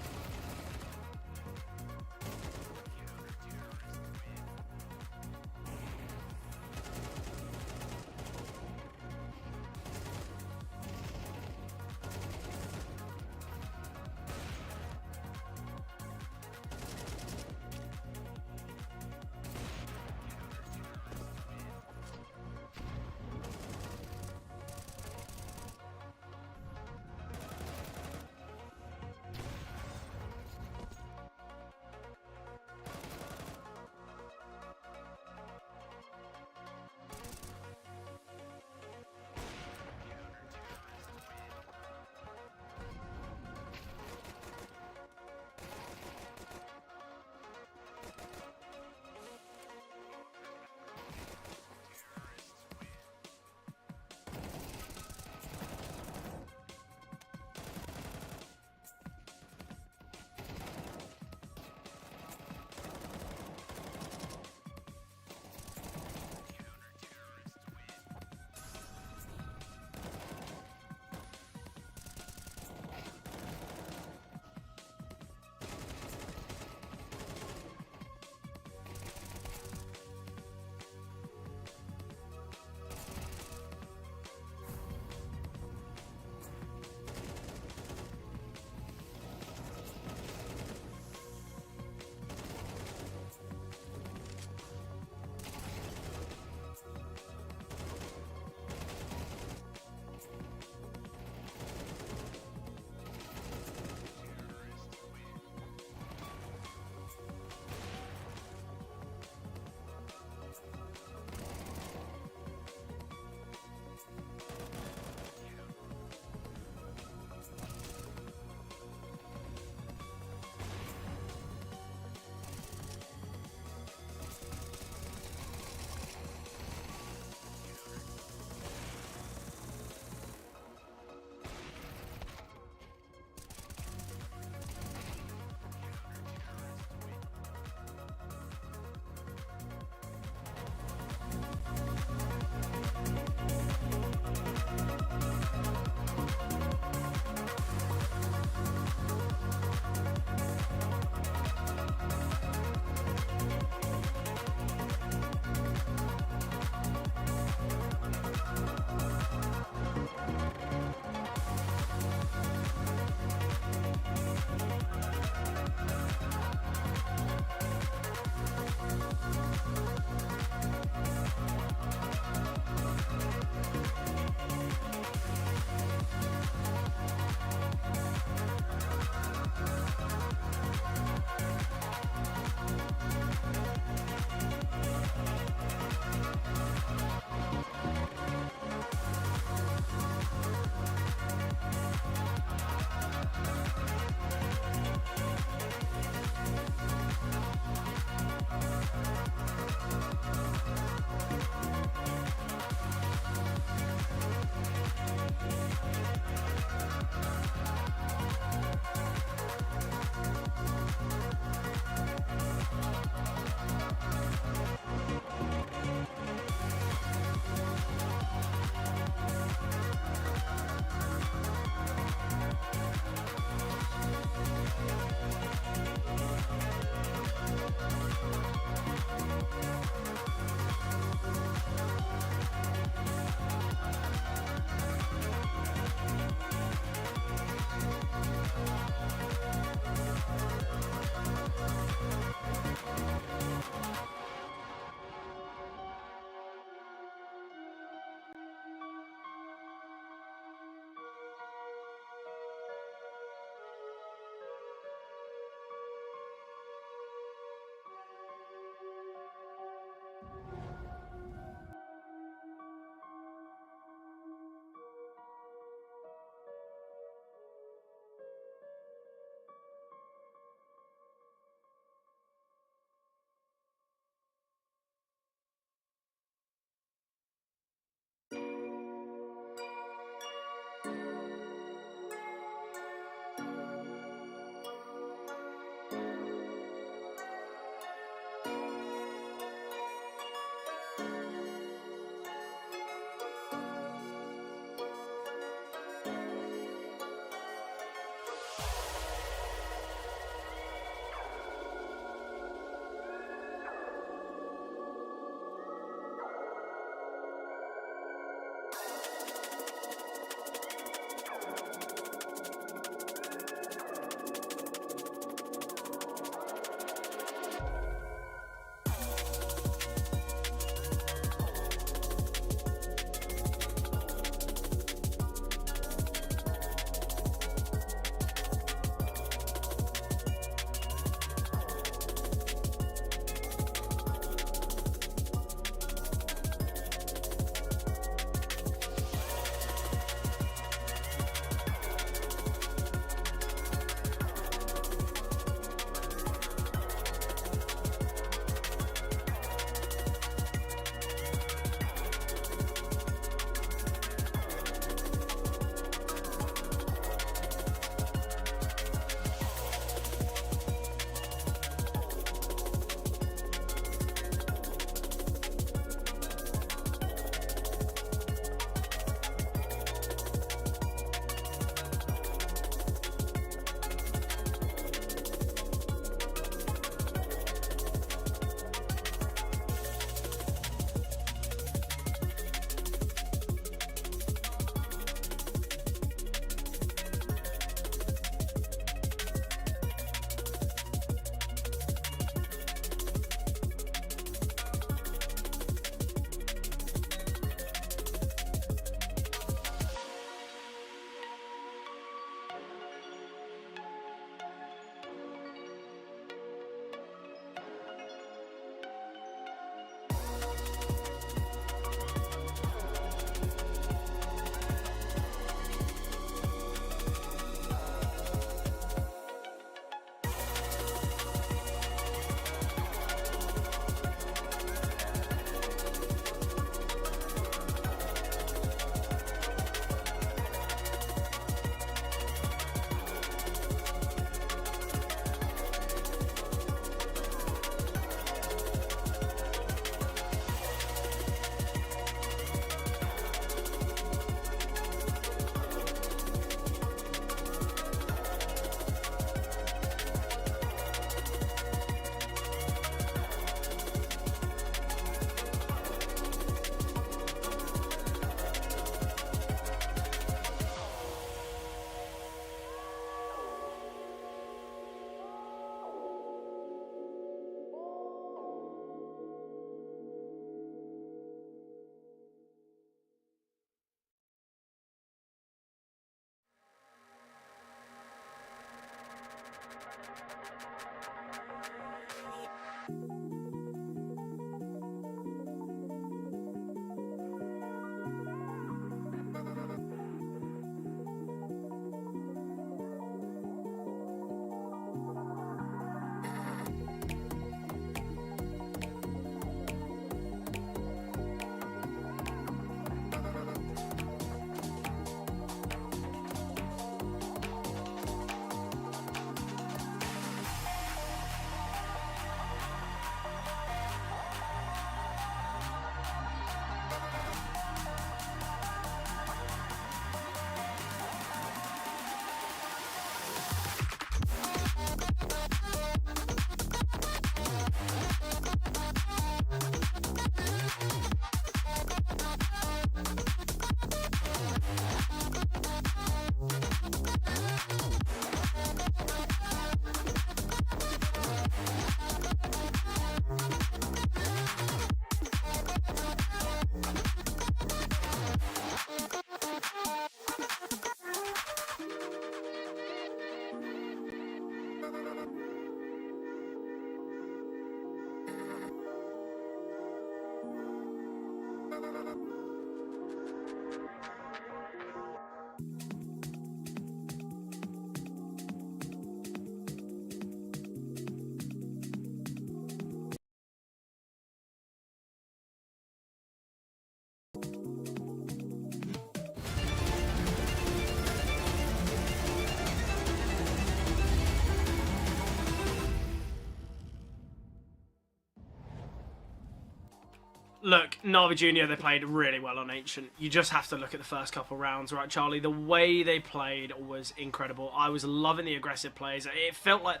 [SPEAKER 4] Look, Navi Jr., they played really well on Ancient. You just have to look at the first couple rounds, right, Charlie? The way they played was incredible. I was loving the aggressive plays. It felt like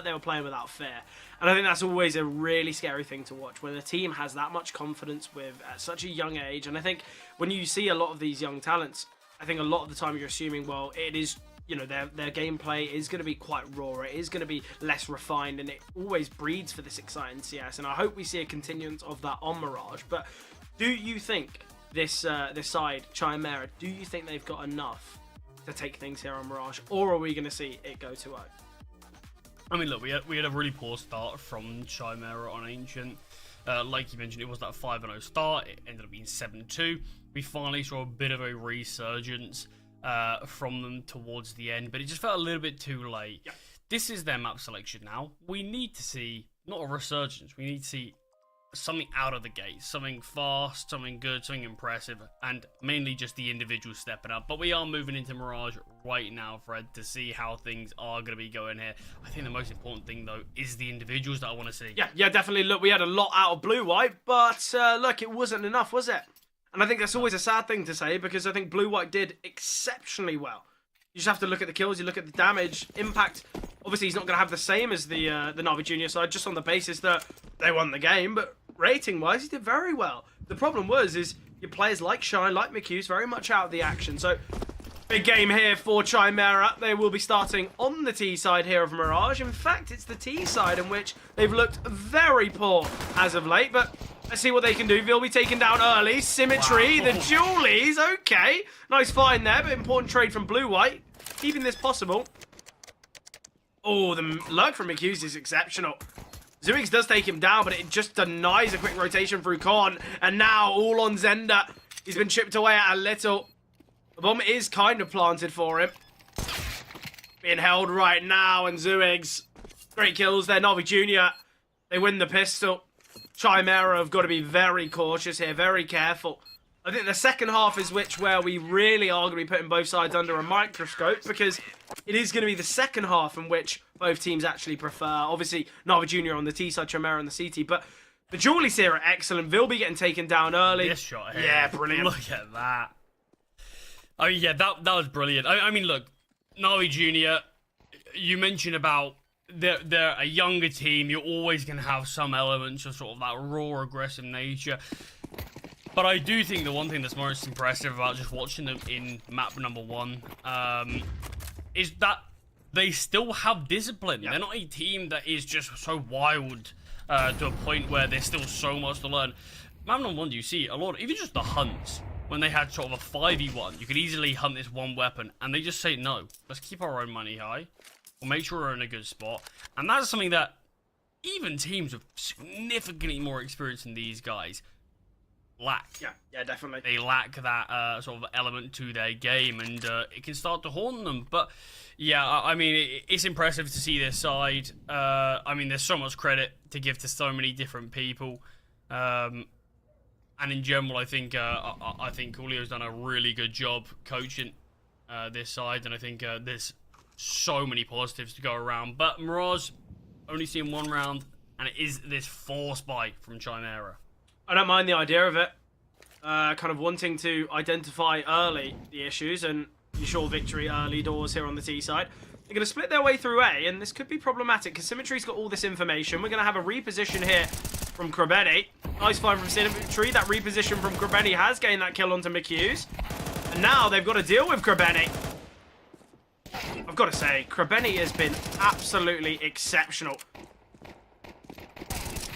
[SPEAKER 4] they were playing without fear. And I think that's always a really scary thing to watch, when a team has that much confidence with at such a young age. And I think when you see a lot of these young talents, I think a lot of the time you're assuming, well, it is, you know, their gameplay is going to be quite raw. It is going to be less refined, and it always breeds for this exciting CS. And I hope we see a continuance of that on Mirage. But do you think this side, Chimera, do you think they've got enough to take things here on Mirage, or are we going to see it go 2-0?
[SPEAKER 5] I mean, look, we had a really poor start from Chimera on Ancient. Like you mentioned, it was that 5-0 start. It ended up being 7-2. We finally saw a bit of a resurgence from them towards the end, but it just felt a little bit too late.
[SPEAKER 4] Yeah.
[SPEAKER 5] This is their map selection now. We need to see, not a resurgence, we need to see something out of the gate, something fast, something good, something impressive, and mainly just the individuals stepping up. But we are moving into Mirage right now, Fred, to see how things are going to be going here. I think the most important thing, though, is the individuals that I want to see.
[SPEAKER 4] Yeah, definitely. Look, we had a lot out of Blue-White, but look, it wasn't enough, was it? And I think that's always a sad thing to say, because I think Blue-White did exceptionally well. You just have to look at the kills, you look at the damage, impact. Obviously, he's not going to have the same as the Navi Junior side, just on the basis that they won the game, but rating-wise, he did very well. The problem is your players like Shine, like McHugh's, very much out of the action. So, big game here for Chimera. They will be starting on the T side here of Mirage. In fact, it's the T side in which they've looked very poor as of late, but let's see what they can do. They'll be taken down early. Symmetry,
[SPEAKER 5] Wow.
[SPEAKER 4] the Julies, okay. Nice find there, but important trade from Blue-White. Keeping this possible. Oh, the lurk from McHugh's is exceptional. Zuix does take him down, but it just denies a quick rotation through Korn. And now, all on Zender. He's been chipped away at a little. The bomb is kind of planted for him. Being held right now, and Zuix. Great kills there, Navi Jr. They win the pistol. Chimera have got to be very cautious here, very careful. I think the second half is where we really are going to be putting both sides under a microscope, because it is going to be the second half in which both teams actually prefer. Obviously, Navi Jr. on the T side, Chimera on the CT, but the Julies here are excellent. Vilby getting taken down early.
[SPEAKER 5] This shot here.
[SPEAKER 4] Yeah, brilliant.
[SPEAKER 5] Look at that. I mean, yeah, that was brilliant. I mean, look, Navi Jr., you mentioned about they're a younger team. You're always going to have some elements of sort of that raw, aggressive nature. But I do think the one thing that's most impressive about just watching them in map number 1 is that they still have discipline.
[SPEAKER 4] Yeah.
[SPEAKER 5] They're not a team that is just so wild to a point where there's still so much to learn. Map number 1, you see a lot, even just the hunts, when they had sort of a 5v1, you could easily hunt this one weapon, and they just say, no, let's keep our own money high. We'll make sure we're in a good spot. And that's something that even teams with significantly more experience than these guys lack.
[SPEAKER 4] Yeah, definitely.
[SPEAKER 5] They lack that sort of element to their game, and it can start to haunt them. But yeah, I mean, it's impressive to see this side. I mean, there's so much credit to give to so many different people, and in general, I think Julio's done a really good job coaching this side, and I think there's so many positives to go around. But Mirage only seeing one round, and it is this force buy from Chimera.
[SPEAKER 4] I don't mind the idea of it. Kind of wanting to identify early the issues and ensure victory early doors here on the T side. They're going to split their way through A, and this could be problematic because Symmetry's got all this information. We're going to have a reposition here from Krabeni. Nice find from Symmetry. That reposition from Krabeni has gained that kill onto McHugh's. And now they've got to deal with Krabeni. I've got to say, Krabeni has been absolutely exceptional.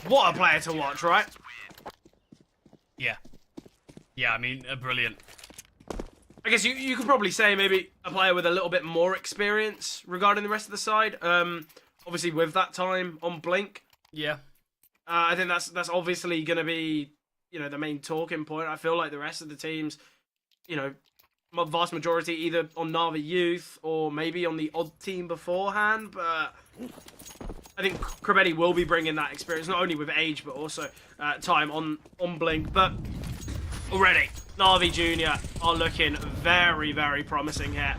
[SPEAKER 4] What a player to watch, right?
[SPEAKER 5] Yeah, I mean, brilliant.
[SPEAKER 4] I guess you could probably say maybe a player with a little bit more experience regarding the rest of the side. Obviously, with that time on Blink.
[SPEAKER 5] Yeah.
[SPEAKER 4] I think that's obviously going to be, the main talking point. I feel like the rest of the teams, vast majority either on Navi Youth or maybe on the odd team beforehand. But I think Krabeni will be bringing that experience, not only with age, but also time on Blink. But already, Navi Jr. are looking very, very promising here.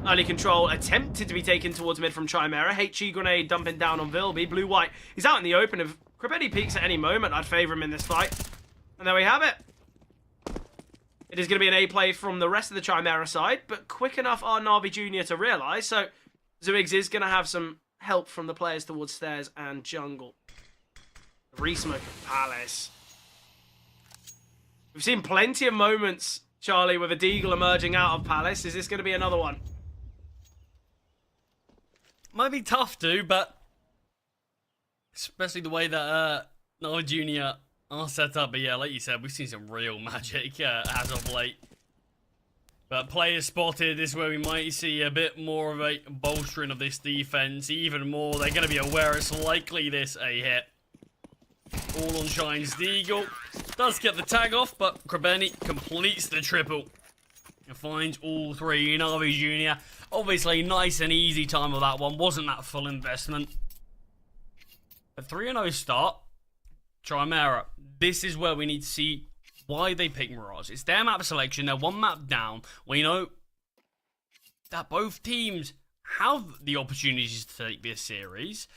[SPEAKER 4] Early control attempted to be taken towards mid from Chimera. HE grenade dumping down on Vilby. Blue-White, he's out in the open. If Krabeni peeks at any moment, I'd favour him in this fight. And there we have it. It is going to be an A play from the rest of the Chimera side, but quick enough are Na'Vi Jr. to realise, so Zooix is going to have some help from the players towards stairs and jungle. Resmoke of Palace. We've seen plenty of moments, Charlie, with a Deagle emerging out of Palace. Is this going to be another one?
[SPEAKER 5] Might be tough to, but especially the way that Na'Vi Jr. are set up. But yeah, like you said, we've seen some real magic as of late. But players spotted, this is where we might see a bit more of a bolstering of this defense. Even more, they're going to be aware it's likely this a hit. All on Shine's Deagle. Does get the tag off, but Krebeni completes the triple. And finds all three. Na'Vi Jr. Obviously, nice and easy time of that one. Wasn't that full investment. A 3-0 start. Chimera. This is where we need to see why they pick Mirage. It's their map selection. They're one map down. We know that both teams have the opportunities to take this series.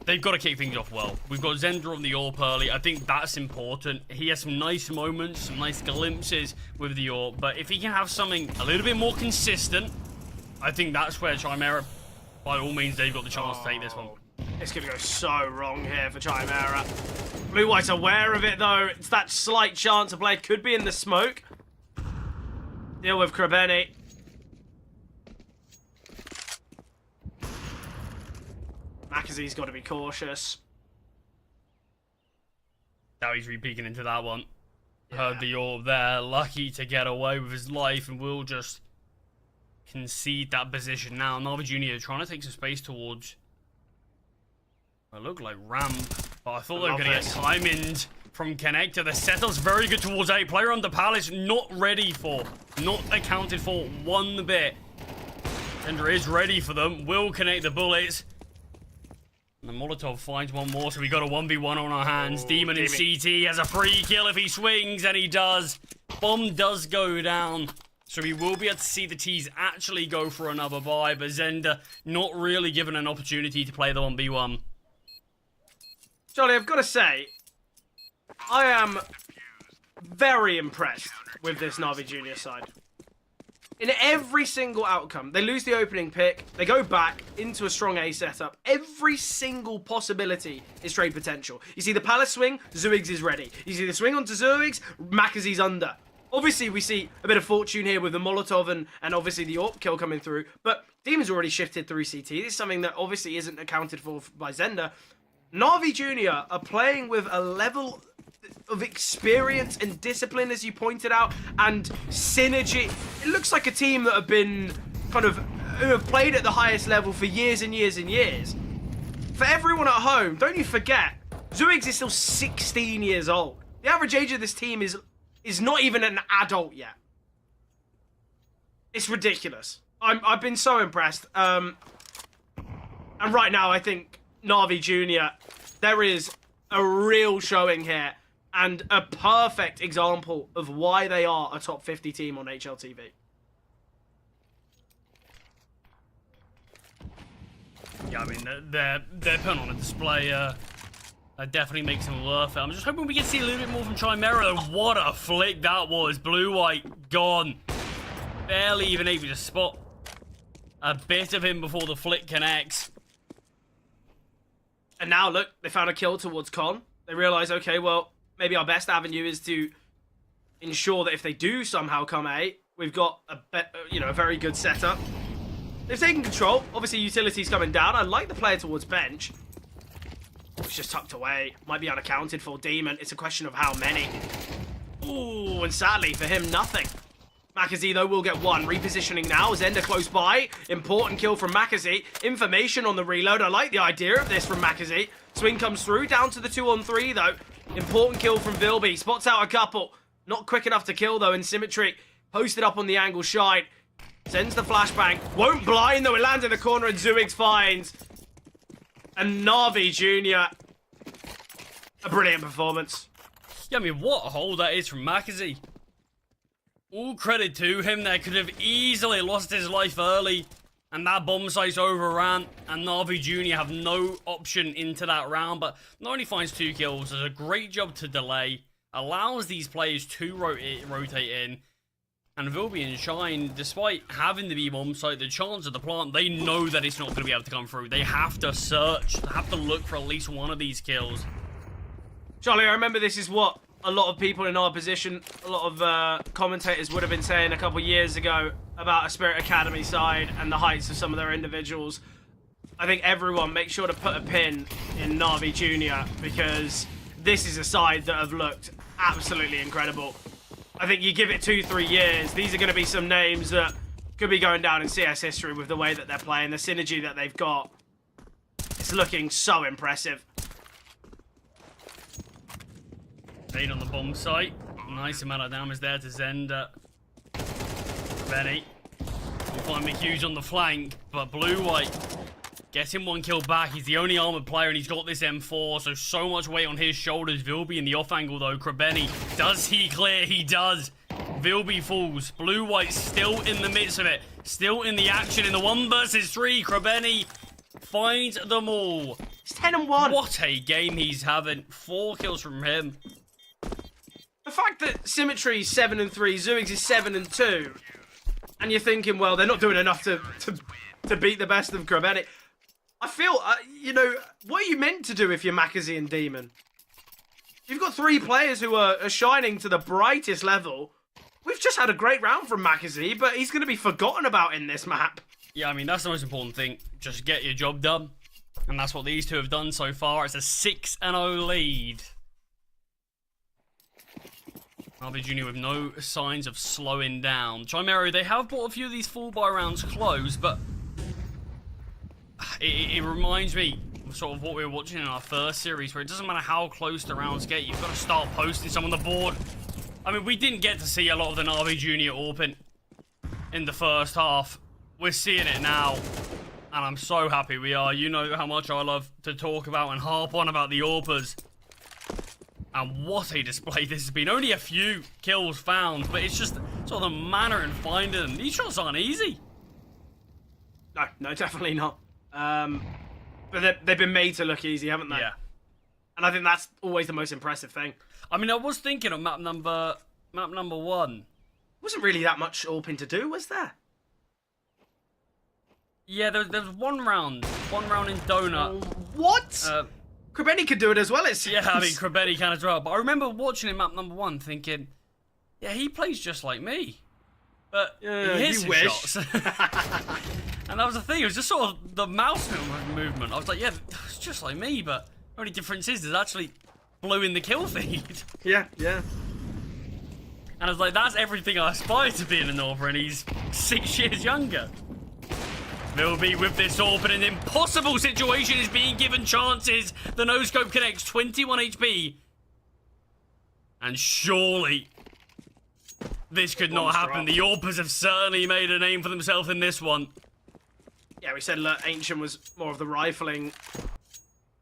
[SPEAKER 5] They've got to kick things off well. We've got Zender on the AWP early. I think that's important. He has some nice moments, some nice glimpses with the AWP. But if he can have something a little bit more consistent, I think that's where Chimera, by all means, they've got the chance to take this one.
[SPEAKER 4] It's going to go so wrong here for Chimera. Blue White's aware of it, though. It's that slight chance a player could be in the smoke. Deal with Krebeni. Makazi's got to be cautious.
[SPEAKER 5] Now he's re-peeking into that one. Heard the AWP there. Lucky to get away with his life, and will just concede that position now. Na'Vi Jr. trying to take some space towards... It looked like ramp, but I thought they were going to get timing from Connector. The setup's very good towards A. Player on the Palace, not ready for, not accounted for one bit. Zender is ready for them, will connect the bullets. And the Molotov finds one more, so we got a 1v1 on our hands. Demon in CT has a free kill if he swings, and he does. Bomb does go down, so we will be able to see the T's actually go for another buy, but Zender not really given an opportunity to play the 1v1.
[SPEAKER 4] Charlie, I've got to say, I am very impressed with this Na'Vi Jr. side. In every single outcome, they lose the opening pick, they go back into a strong A setup. Every single possibility is trade potential. You see the Palace swing, Zooix is ready. You see the swing onto Zooix, Makazi's under. Obviously, we see a bit of fortune here with the Molotov and obviously the AWP kill coming through, but Demon's already shifted through CT. This is something that obviously isn't accounted for by Zender. Na'Vi Jr. are playing with a level of experience and discipline, as you pointed out, and synergy. It looks like a team that have been who have played at the highest level for years and years and years. For everyone at home, don't you forget, Zooix is still 16 years old. The average age of this team is not even an adult yet. It's ridiculous. I've been so impressed. And right now, I think Na'Vi Jr., there is a real showing here and a perfect example of why they are a top 50 team on HLTV.
[SPEAKER 5] Yeah, I mean, they're putting on a display. That definitely makes them worth it. I'm just hoping we can see a little bit more from Chimera. What a flick that was. Blue-white gone. Barely even able to spot a bit of him before the flick connects.
[SPEAKER 4] And now, look, they found a kill towards Con. They realise, okay, well, maybe our best avenue is to ensure that if they do somehow come A, we've got a very good setup. They've taken control. Obviously, utility's coming down. I like the player towards bench. It's just tucked away. Might be unaccounted for. Demon. It's a question of how many. Ooh, and sadly for him, nothing. Makazi, though, will get one. Repositioning now. Zender close by. Important kill from Makazi. Information on the reload. I like the idea of this from Makazi. Swing comes through. Down to the 2-on-3, though. Important kill from Vilby. Spots out a couple. Not quick enough to kill, though, in Symmetry. Posted up on the angle. Shine. Sends the flashbang. Won't blind, though. It lands in the corner, and Zooix finds. And Na'Vi Jr. A brilliant performance.
[SPEAKER 5] Yeah, I mean, what a hold that is from Makazi. All credit to him there. Could have easily lost his life early. And that bomb site's overran. And Na'Vi Jr. have no option into that round. But not only finds 2 kills, does a great job to delay. allows these players to rotate in. And Vilby and Shine, despite having the B-bomb site, the chance of the plant, they know that it's not going to be able to come through. They have to search, they have to look for at least one of these kills.
[SPEAKER 4] Charlie, I remember this is what a lot of people in our position, a lot of commentators would have been saying a couple years ago about a Spirit Academy side and the heights of some of their individuals. I think everyone make sure to put a pin in Na'Vi Jr. because this is a side that have looked absolutely incredible. I think you give it 2-3 years, these are going to be some names that could be going down in CS history with the way that they're playing, the synergy that they've got. It's looking so impressive.
[SPEAKER 5] Eight on the bomb site. Nice amount of damage there to Zenda. Benny. We'll find McHughes on the flank, but Blue-White gets him 1 kill back. He's the only armored player and he's got this M4, so much weight on his shoulders. Vilby in the off angle though. Krabeni, does he clear? He does. Vilby falls. Blue-White still in the midst of it. Still in the action in the 1 versus 3. Krabeni finds them all.
[SPEAKER 4] It's 10-1.
[SPEAKER 5] What a game he's having. 4 kills from him.
[SPEAKER 4] The fact that Symmetry's 7-3, Zooix is 7-2, and you're thinking, well, they're not doing enough to beat the best of Krabeni. I feel, you know, what are you meant to do if you're Makazi and Demon? You've got 3 players who are shining to the brightest level. We've just had a great round from Makazi, but he's going to be forgotten about in this map.
[SPEAKER 5] Yeah, I mean, that's the most important thing. Just get your job done. And that's what these two have done so far. It's a 6-0 lead. Na'Vi Jr. with no signs of slowing down. Chimero, they have brought a few of these full-buy rounds close, but it reminds me of sort of what we were watching in our first series, where it doesn't matter how close the rounds get, you've got to start posting some on the board. I mean, we didn't get to see a lot of the Na'Vi Jr. AWPing in the first half. We're seeing it now, and I'm so happy we are. You know how much I love to talk about and harp on about the AWPers. And what a display this has been. Only a few kills found, but it's just sort of the manner in finding them. These shots aren't easy.
[SPEAKER 4] No, definitely not. But they've been made to look easy, haven't they?
[SPEAKER 5] Yeah.
[SPEAKER 4] And I think that's always the most impressive thing.
[SPEAKER 5] I mean, I was thinking of map number 1.
[SPEAKER 4] Wasn't really that much AWPing to do, was there?
[SPEAKER 5] Yeah, there was one round in Donut.
[SPEAKER 4] What? Krabeni could do it as well, it seems.
[SPEAKER 5] Yeah, I mean, Krabeni can as well. But I remember watching him map number 1 thinking, yeah, he plays just like me. But he hits his shots. And that was the thing. It was just sort of the mouse movement. I was like, yeah, it's just like me, but the only difference is there's actually blue in the kill feed.
[SPEAKER 4] Yeah.
[SPEAKER 5] And I was like, that's everything I aspire to be in a Norther, and he's 6 years younger. Vilby with this AWP, but an impossible situation is being given chances. The no-scope connects, 21 HP. And surely this could not happen. The AWPers have certainly made a name for themselves in this one.
[SPEAKER 4] Yeah, we said, look, Ancient was more of the rifling.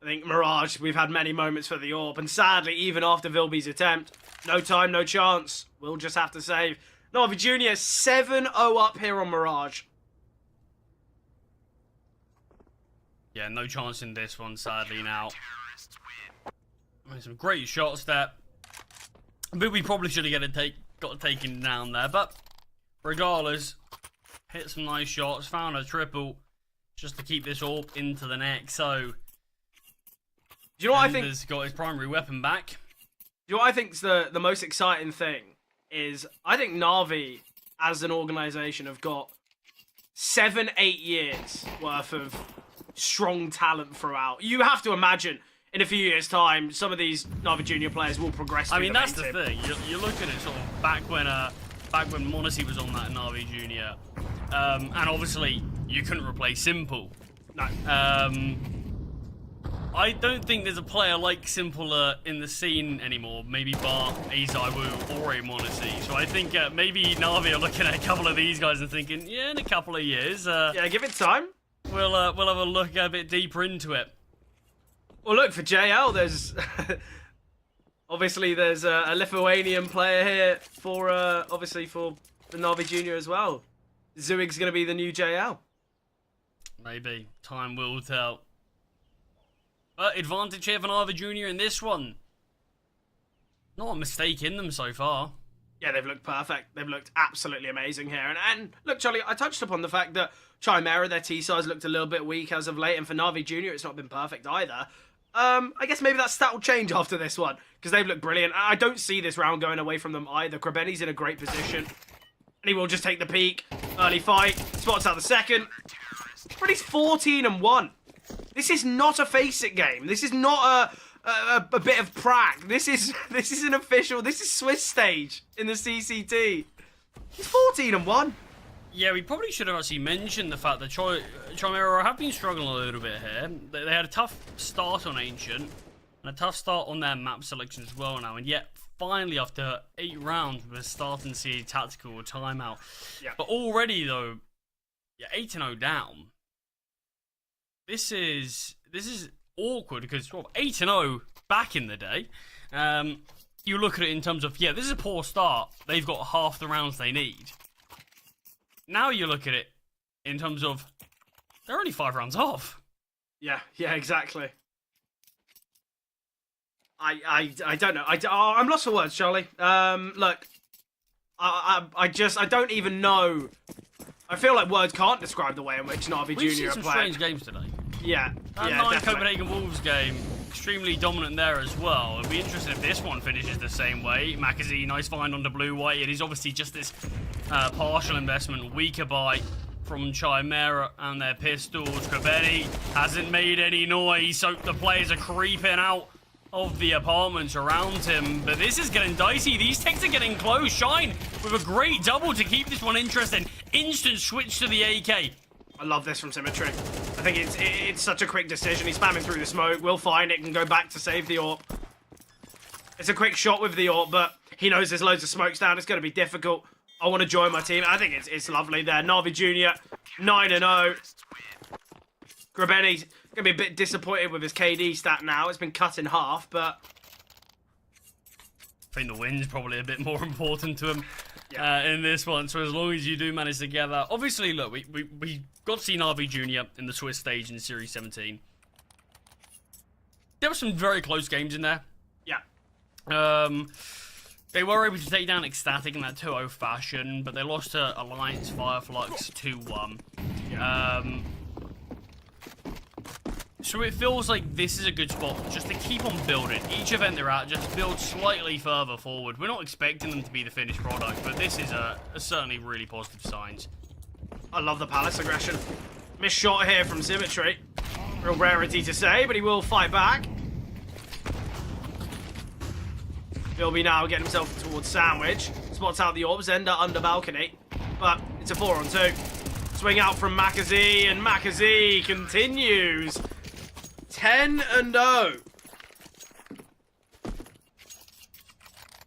[SPEAKER 4] I think Mirage, we've had many moments for the AWP, and sadly, even after Vilby's attempt, no time, no chance. We'll just have to save. Na'Vi Jr. 7-0 up here on Mirage.
[SPEAKER 5] Yeah, no chance in this one, sadly, now. I mean, some great shots there. But we probably should have got taken down there. But regardless, hit some nice shots, found a triple just to keep this AWP into the neck. So,
[SPEAKER 4] do you know what I think?
[SPEAKER 5] He's got his primary weapon back.
[SPEAKER 4] Do you know what I think's the most exciting thing is? I think Na'Vi, as an organisation, have got 7-8 years worth of strong talent throughout. You have to imagine in a few years' time, some of these Na'Vi Junior players will progress.
[SPEAKER 5] I mean, that's the thing. You're looking at sort of back when Monte was on that Na'Vi Junior, and obviously you couldn't replace Simple.
[SPEAKER 4] No.
[SPEAKER 5] I don't think there's a player like Simple in the scene anymore. Maybe bar Azaiwu or a Monte. So I think maybe Na'Vi are looking at a couple of these guys and thinking, yeah, in a couple of years,
[SPEAKER 4] yeah, give it time.
[SPEAKER 5] We'll have a look a bit deeper into it.
[SPEAKER 4] Well, look, for JL, there's obviously there's a Lithuanian player here for obviously for the Na'Vi Junior as well. Zooig's going to be the new JL.
[SPEAKER 5] Maybe. Time will tell. But advantage here for Na'Vi Junior in this one. Not a mistake in them so far.
[SPEAKER 4] Yeah, they've looked perfect. They've looked absolutely amazing here. And look, Charlie, I touched upon the fact that Chimera, their T-size looked a little bit weak as of late, and for Na'Vi Jr., it's not been perfect either. I guess maybe that stat will change after this one, because they've looked brilliant. I don't see this round going away from them either. Krebeni's in a great position, and he will just take the peak. Early fight, spots out the second. But he's 14-1. This is not a face-it game. This is not a bit of prac. This is an official. This is Swiss stage in the CCT. He's 14-1.
[SPEAKER 5] Yeah, we probably should have actually mentioned the fact that Chimera have been struggling a little bit here. They had a tough start on Ancient, and a tough start on their map selection as well now, and yet finally after 8 rounds we're starting to see a tactical timeout.
[SPEAKER 4] Yeah.
[SPEAKER 5] But already though, 8-0 down. This is awkward because 8-0 back in the day. You look at it in terms of, yeah, this is a poor start. They've got half the rounds they need. Now you look at it in terms of, they're only 5 rounds off.
[SPEAKER 4] Yeah, exactly. I don't know. I'm lost for words, Charlie. Look, I don't even know. I feel like words can't describe the way in which Na'Vi
[SPEAKER 5] We've
[SPEAKER 4] Jr.
[SPEAKER 5] seen
[SPEAKER 4] are
[SPEAKER 5] some
[SPEAKER 4] playing.
[SPEAKER 5] strange games today.
[SPEAKER 4] Yeah,
[SPEAKER 5] That
[SPEAKER 4] yeah,
[SPEAKER 5] 9
[SPEAKER 4] definitely.
[SPEAKER 5] Copenhagen Wolves game, extremely dominant there as well. It'd be interesting if this one finishes the same way. Makazi, nice find on the blue-white. It is obviously just this partial investment, weaker buy from Chimera and their pistols. Krebeni hasn't made any noise, so the players are creeping out of the apartments around him. But this is getting dicey. These techs are getting close. Shine with a great double to keep this one interesting. Instant switch to the AK.
[SPEAKER 4] I love this from Symmetry. I think it's such a quick decision. He's spamming through the smoke. Will find it, can go back to save the AWP. It's a quick shot with the AWP, but he knows there's loads of smokes down. It's going to be difficult. I want to join my team. I think it's lovely there. Na'Vi Jr. 9-0. Krebeni's going to be a bit disappointed with his KD stat now. It's been cut in half, but...
[SPEAKER 5] I think the win's probably a bit more important to him.
[SPEAKER 4] Yeah.
[SPEAKER 5] In this one, so as long as you do manage to get that. Obviously, look, we got to see Na'Vi Jr. in the Swiss stage in Series 17. There were some very close games in there.
[SPEAKER 4] Yeah.
[SPEAKER 5] They were able to take down Ecstatic in that 2-0 fashion, but they lost to Alliance Fireflux 2-1.
[SPEAKER 4] Yeah.
[SPEAKER 5] So it feels like this is a good spot just to keep on building. Each event they're at, just build slightly further forward. We're not expecting them to be the finished product, but this is certainly really positive signs.
[SPEAKER 4] I love the Palace aggression. Missed shot here from Symmetry. Real rarity to say, but he will fight back. Bilby now getting himself towards Sandwich. Spots out the orbs, end up under balcony. But it's a 4-on-2. Swing out from Makazi, and Makazi continues. 10-0.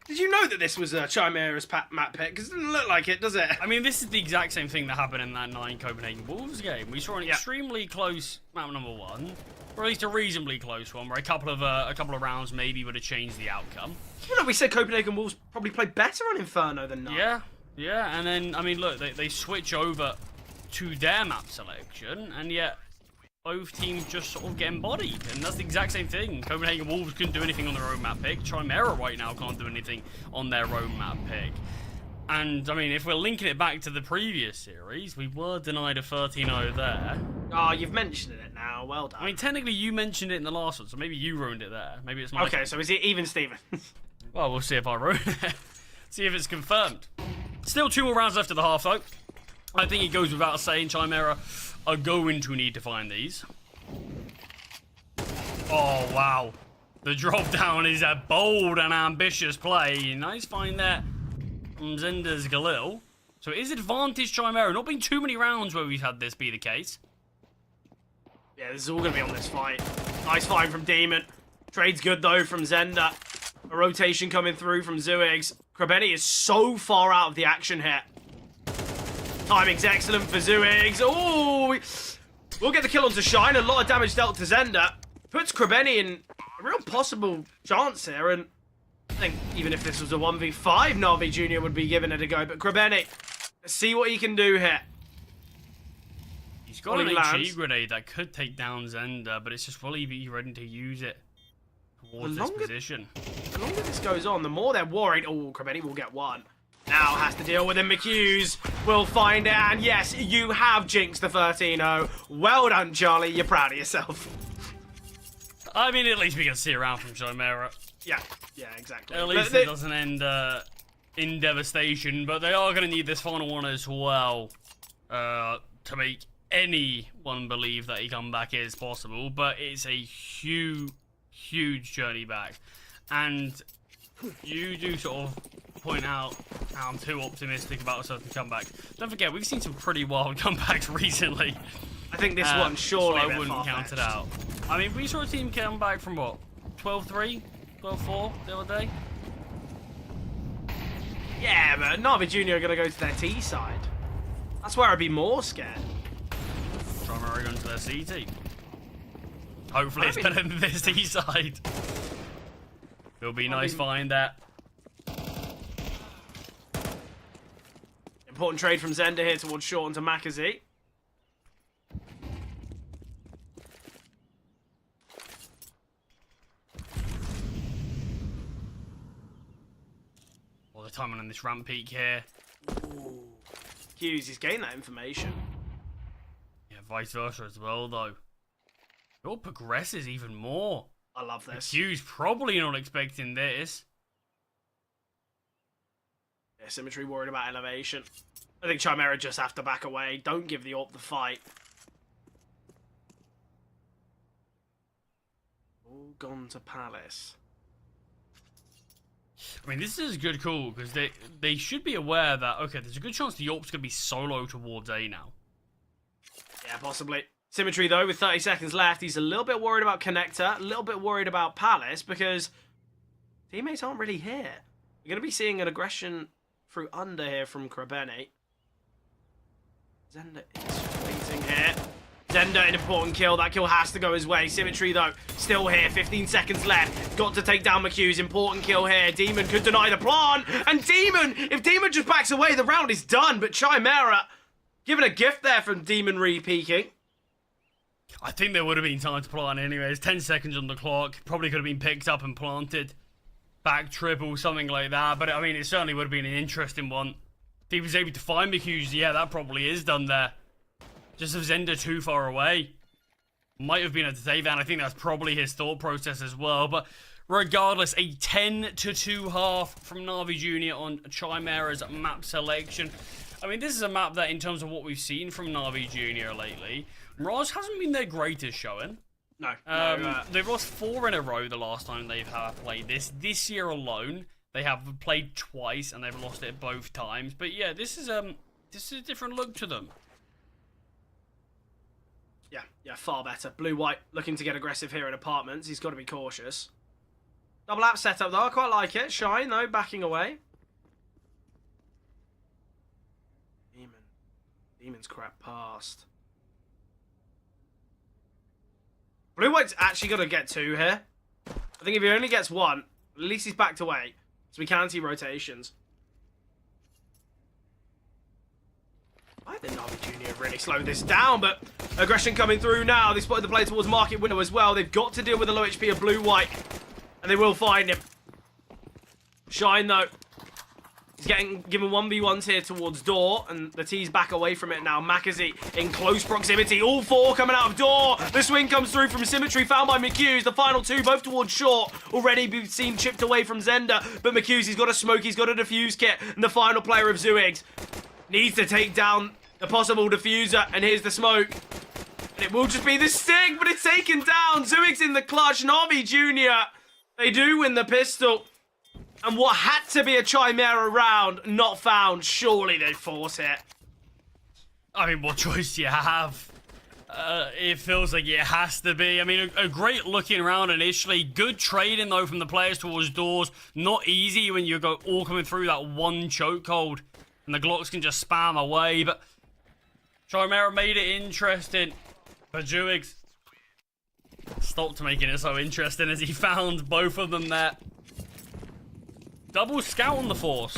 [SPEAKER 4] Did you know that this was Chimera's map pick? Because it doesn't look like it, does it?
[SPEAKER 5] I mean, this is the exact same thing that happened in that 9 Copenhagen Wolves game. We saw an extremely close map number 1, or at least a reasonably close one, where a couple of rounds maybe would have changed the outcome.
[SPEAKER 4] Well, no, we said Copenhagen Wolves probably played better on Inferno than 9.
[SPEAKER 5] Yeah, and then, I mean, look, they switch over to their map selection, and yet both teams just sort of get embodied, and that's the exact same thing. Copenhagen Wolves couldn't do anything on their own map pick. Chimera right now can't do anything on their own map pick. And, I mean, if we're linking it back to the previous series, we were denied a 13-0 there.
[SPEAKER 4] Oh, you've mentioned it now. Well done.
[SPEAKER 5] I mean, technically you mentioned it in the last one, so maybe you ruined it there. Maybe it's my
[SPEAKER 4] Okay, so is it even Steven?
[SPEAKER 5] Well, we'll see if I ruin it. See if it's confirmed. Still 2 more rounds left of the half, though. I think it goes without saying Chimera are going to need to find these. Oh, wow. The drop down is a bold and ambitious play. Nice find there from Zender's Galil. So it is advantage Chimera. Not been too many rounds where we've had this be the case.
[SPEAKER 4] Yeah, this is all going to be on this fight. Nice find from Demon. Trade's good, though, from Zender. A rotation coming through from Zuigs. Krebeni is so far out of the action here. Timing's excellent for Zuigs. Oh, we'll get the kill onto Shine. A lot of damage dealt to Zender. Puts Krebeni in a real possible chance here. And I think even if this was a 1v5, Na'Vi Jr. would be giving it a go. But Krebeni, let's see what he can do here.
[SPEAKER 5] He's got an HE grenade that could take down Zender, but it's just will he be ready to use it? towards this position.
[SPEAKER 4] The longer this goes on, the more they're worried. Oh, Krabetti will get one. Now has to deal with him. McHughes will find it. And yes, you have jinxed the 13-0. Well done, Charlie. You're proud of yourself.
[SPEAKER 5] I mean, at least we can see around from Chimera.
[SPEAKER 4] Yeah, exactly.
[SPEAKER 5] At least it doesn't end in devastation, but they are going to need this final one as well to make anyone believe that a comeback is possible. But it's a huge journey back. And you do sort of point out how I'm too optimistic about a certain comeback. Don't forget, we've seen some pretty wild comebacks recently.
[SPEAKER 4] I think this one surely
[SPEAKER 5] so I wouldn't count it out. I mean, we saw a team come back from what? 12-3? 12-4 the other day?
[SPEAKER 4] Yeah, but Navi Jr. are going to go to their T side. That's where I'd be more scared.
[SPEAKER 5] Trying to go to their CT. Hopefully it's better than this T side. It'll be nice find that.
[SPEAKER 4] Important trade from Zender here towards Short onto Makazi.
[SPEAKER 5] All the time on this ramp peak here.
[SPEAKER 4] Ooh. Hughes, he's gained that information.
[SPEAKER 5] Yeah, vice versa as well, though. It all progresses even more.
[SPEAKER 4] I love this.
[SPEAKER 5] Hughes probably not expecting this.
[SPEAKER 4] Yeah, Symmetry worried about elevation. I think Chimera just have to back away. Don't give the AWP the fight. All gone to Palace.
[SPEAKER 5] I mean, this is a good call, because they should be aware that, okay, there's a good chance the AWP's going to be solo towards A now.
[SPEAKER 4] Yeah, possibly. Symmetry, though, with 30 seconds left, he's a little bit worried about Connector, a little bit worried about Palace, because teammates aren't really here. We're going to be seeing an aggression through under here from Krabeni. Zender is waiting here. Zender, an important kill. That kill has to go his way. Symmetry, though, still here. 15 seconds left. Got to take down McHughes. Important kill here. Demon could deny the plant. And Demon, if Demon just backs away, the round is done. But Chimera, given a gift there from Demon re-peaking.
[SPEAKER 5] I think there would have been time to plant anyways. 10 seconds on the clock. Probably could have been picked up and planted. Back triple, something like that. But, I mean, it certainly would have been an interesting one. If he was able to find McHughes, yeah, that probably is done there. Just if Zender too far away. Might have been able to save that, and I think that's probably his thought process as well. But regardless, a 10-2 half from Navi Jr. on Chimera's map selection. I mean, this is a map that, in terms of what we've seen from Navi Jr. lately, Mirage hasn't been their greatest showing.
[SPEAKER 4] No.
[SPEAKER 5] They've lost 4 in a row the last time they've played this. This year alone, they have played twice, and they've lost it both times. But yeah, this is a different look to them.
[SPEAKER 4] Yeah, far better. Blue-white looking to get aggressive here in apartments. He's got to be cautious. Double app setup, though. I quite like it. Shine, though, backing away. Demon's crap past. Blue-white's actually got to get 2 here. I think if he only gets 1, at least he's backed away. So we can see rotations. I think Navi Jr. have really slowed this down, but aggression coming through now. They spotted the play towards market window as well. They've got to deal with the low HP of Blue-white, and they will find him. Shine, though. He's getting given 1v1s here towards door, and the T's back away from it now. Makazi in close proximity. All 4 coming out of door. The swing comes through from Symmetry, found by McHughes. The final 2, both towards short. Already been seen chipped away from Zender, but McHughes, he's got a smoke, he's got a defuse kit, and the final player of Zooigs needs to take down the possible diffuser, and here's the smoke. And it will just be the stick, but it's taken down. Zooigs in the clutch. Navi Jr., they do win the pistol. And what had to be a Chimera round, not found. Surely they'd force it.
[SPEAKER 5] I mean, what choice do you have? It feels like it has to be. I mean, a great looking round initially. Good trading, though, from the players towards doors. Not easy when you go all coming through that one chokehold. And the Glocks can just spam away. But Chimera made it interesting. But Zooigs stopped making it so interesting as he found both of them there. Double scout on the Force.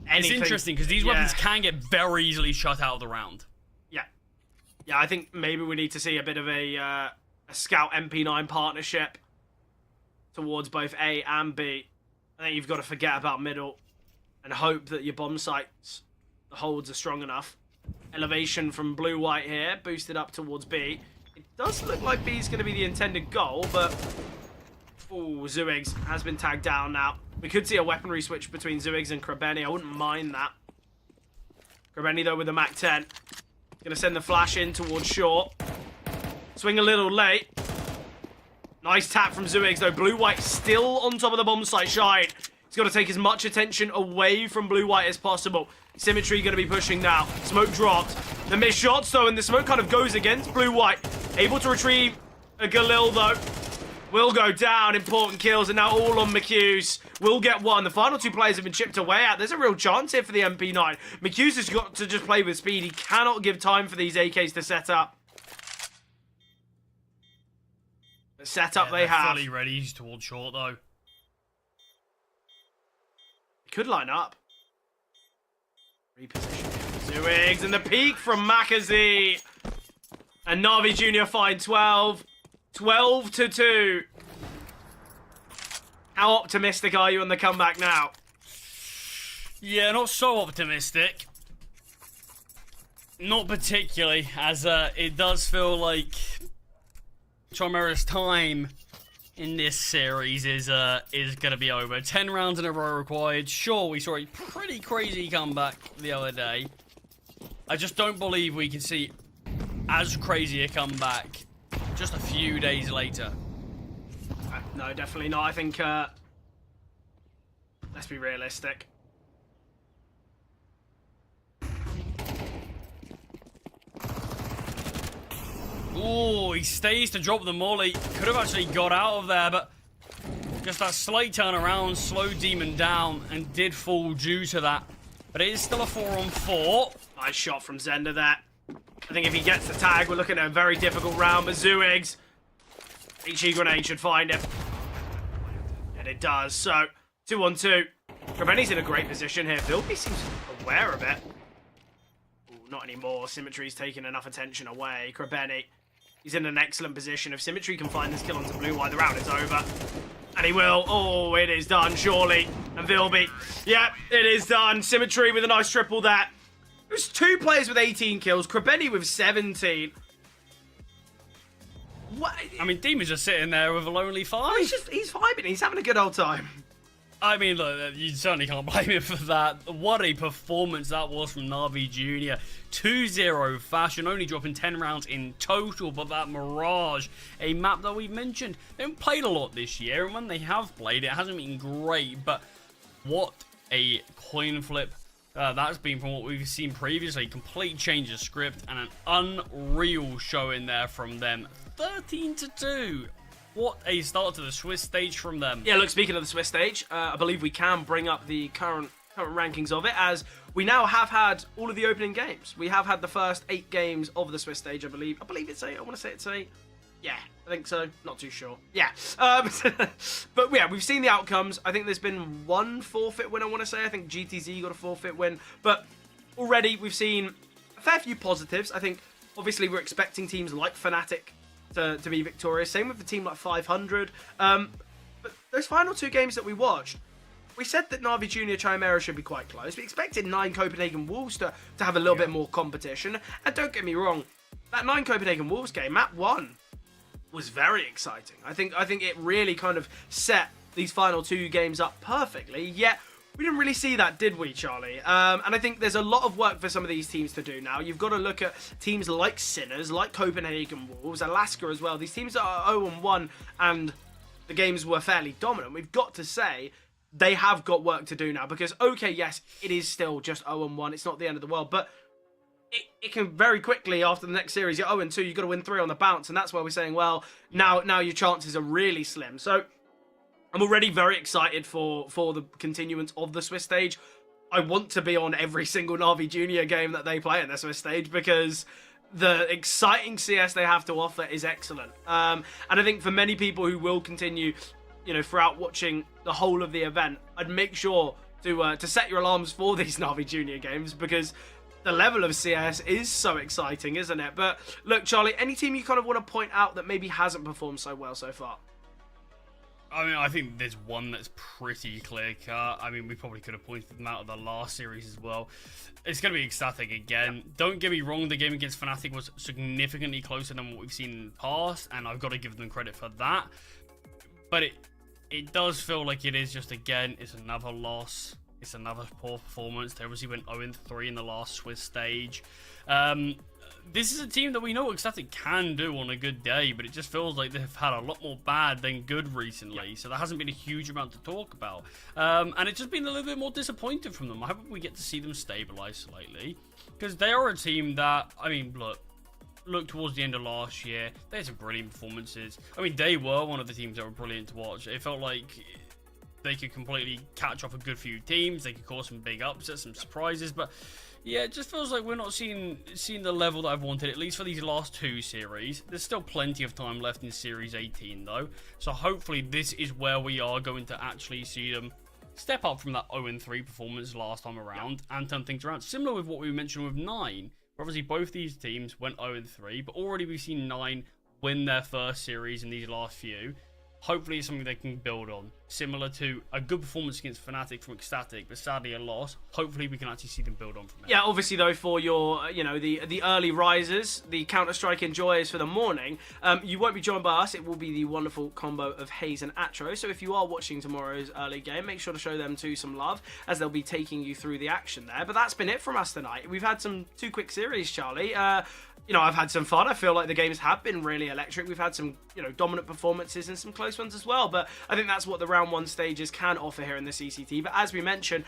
[SPEAKER 5] It's interesting because these weapons can get very easily shut out of the round.
[SPEAKER 4] Yeah, I think maybe we need to see a bit of a a Scout MP9 partnership towards both A and B. I think you've got to forget about middle and hope that your bomb sites, the holds are strong enough. Elevation from blue-white here, boosted up towards B. It does look like B is going to be the intended goal, but... Ooh, Zooigs has been tagged down now. We could see a weaponry switch between Zooigs and Krabeni. I wouldn't mind that. Krabeni, though, with the Mac 10. Going to send the flash in towards short. Swing a little late. Nice tap from Zooigs, though. Blue-white still on top of the bomb site. Shine. He's got to take as much attention away from blue-white as possible. Symmetry going to be pushing now. Smoke dropped. The missed shots, though, and the smoke kind of goes against blue-white. Able to retrieve a Galil, though. Will go down. Important kills, and now all on McHughes. Will get one. The final two players have been chipped away at. There's a real chance here for the MP9. McHughes has got to just play with speed. He cannot give time for these AKs to set up. The setup they have.
[SPEAKER 5] Fully ready. He's towards short, though.
[SPEAKER 4] Could line up. Reposition. Zooigs and the peak from Makazi. And Na'Vi Jr. find 12. 12-2. How optimistic are you on the comeback now?
[SPEAKER 5] Yeah, not so optimistic. Not particularly, as it does feel like Chimera's time in this series is gonna be over. 10 rounds in a row required. Sure, we saw a pretty crazy comeback the other day. I just don't believe we can see as crazy a comeback just a few days later.
[SPEAKER 4] No, definitely not. I think, let's be realistic.
[SPEAKER 5] Oh, he stays to drop the molly. Could have actually got out of there, but just that slight turnaround slowed Demon down and did fall due to that. But it is still a 4-on-4.
[SPEAKER 4] Nice shot from Zender there. I think if he gets the tag, we're looking at a very difficult round, but Zooigs, HE grenade should find him. And it does, so 2-on-2. Krabeni's in a great position here. Vilby seems aware of it. Ooh, not anymore. Symmetry's taking enough attention away. Krabeni, he's in an excellent position. If Symmetry can find this kill onto blue-white, the round is over. And he will. Oh, it is done, surely. And Vilby, yeah, it is done. Symmetry with a nice triple there. There's two players with 18 kills. Krabeni with 17. What?
[SPEAKER 5] I mean, Demon's just sitting there with a lonely 5.
[SPEAKER 4] He's vibing. He's having a good old time.
[SPEAKER 5] I mean, look, you certainly can't blame him for that. What a performance that was from Na'Vi Jr. 2-0 fashion, only dropping 10 rounds in total, but that Mirage, a map that we've mentioned, they haven't played a lot this year, and when they have played, it hasn't been great, but what a coin flip that's been from what we've seen previously. Complete change of script and an unreal show in there from them. 13-2. What a start to the Swiss stage from them.
[SPEAKER 4] Yeah, look, speaking of the Swiss stage, I believe we can bring up the current rankings of it, as we now have had all of the opening games. We have had the first 8 games of the Swiss stage, I believe. I believe it's 8. I want to say it's 8. Yeah, I think so. Not too sure. Yeah. But yeah, we've seen the outcomes. I think there's been one forfeit win, I want to say. I think GTZ got a forfeit win. But already we've seen a fair few positives. I think, obviously, we're expecting teams like Fnatic to be victorious. Same with the team like 500. But those final 2 games that we watched, we said that Na'Vi Junior Chimera should be quite close. We expected 9 Copenhagen Wolves to have a little bit more competition. And don't get me wrong, that 9 Copenhagen Wolves game, map 1, was very exciting. I think it really kind of set these final 2 games up perfectly. Yet we didn't really see that, did we, Charlie? And I think there's a lot of work for some of these teams to do now. You've got to look at teams like Sinners, like Copenhagen Wolves, Alaska as well. These teams that are 0-1 and the games were fairly dominant. We've got to say they have got work to do now, because, okay, yes, it is still just 0-1. It's not the end of the world, but it can very quickly, after the next series, you're 0-2, you've got to win 3 on the bounce, and that's where we're saying, well, now your chances are really slim. So I'm already very excited for the continuance of the Swiss stage. I want to be on every single Na'Vi Junior game that they play in the Swiss stage, because the exciting CS they have to offer is excellent. And I think for many people who will continue, throughout watching the whole of the event, I'd make sure to set your alarms for these Na'Vi Junior games, because the level of CS is so exciting, isn't it? But look, Charlie, any team you kind of want to point out that maybe hasn't performed so well so far?
[SPEAKER 5] I mean, I think there's one that's pretty clear-cut. I mean, we probably could have pointed them out of the last series as well. It's going to be Ecstatic again. Yep. Don't get me wrong, the game against Fnatic was significantly closer than what we've seen in the past, and I've got to give them credit for that. But it does feel like it is just, again, it's another loss. It's another poor performance. They obviously went 0-3 in the last Swiss stage. This is a team that we know what Ecstatic can do on a good day, but it just feels like they've had a lot more bad than good recently, so there hasn't been a huge amount to talk about. And it's just been a little bit more disappointing from them. I hope we get to see them stabilize slightly, because they are a team that, I mean, look towards the end of last year, they had some brilliant performances. I mean, they were one of the teams that were brilliant to watch. It felt like they could completely catch up a good few teams. They could cause some big upsets, some surprises, but yeah, it just feels like we're not seeing the level that I've wanted, at least for these last two series. There's still plenty of time left in Series 18, though. So hopefully this is where we are going to actually see them step up from that 0-3 performance last time around and turn things around. Similar with what we mentioned with 9. Obviously, both these teams went 0-3, but already we've seen 9 win their first series in these last few. Hopefully it's something they can build on. Similar to a good performance against Fnatic from Ecstatic, but sadly a loss. Hopefully we can actually see them build on from it.
[SPEAKER 4] Yeah, obviously though, for your, the early risers, the Counter-Strike enjoyers for the morning, you won't be joined by us. It will be the wonderful combo of Hayes and Atro. So if you are watching tomorrow's early game, make sure to show them too some love, as they'll be taking you through the action there. But that's been it from us tonight. We've had two quick series, Charlie. I've had some fun. I feel like the games have been really electric. We've had some, dominant performances and some close ones as well. But I think that's what the round 1 stages can offer here in the CCT. But as we mentioned,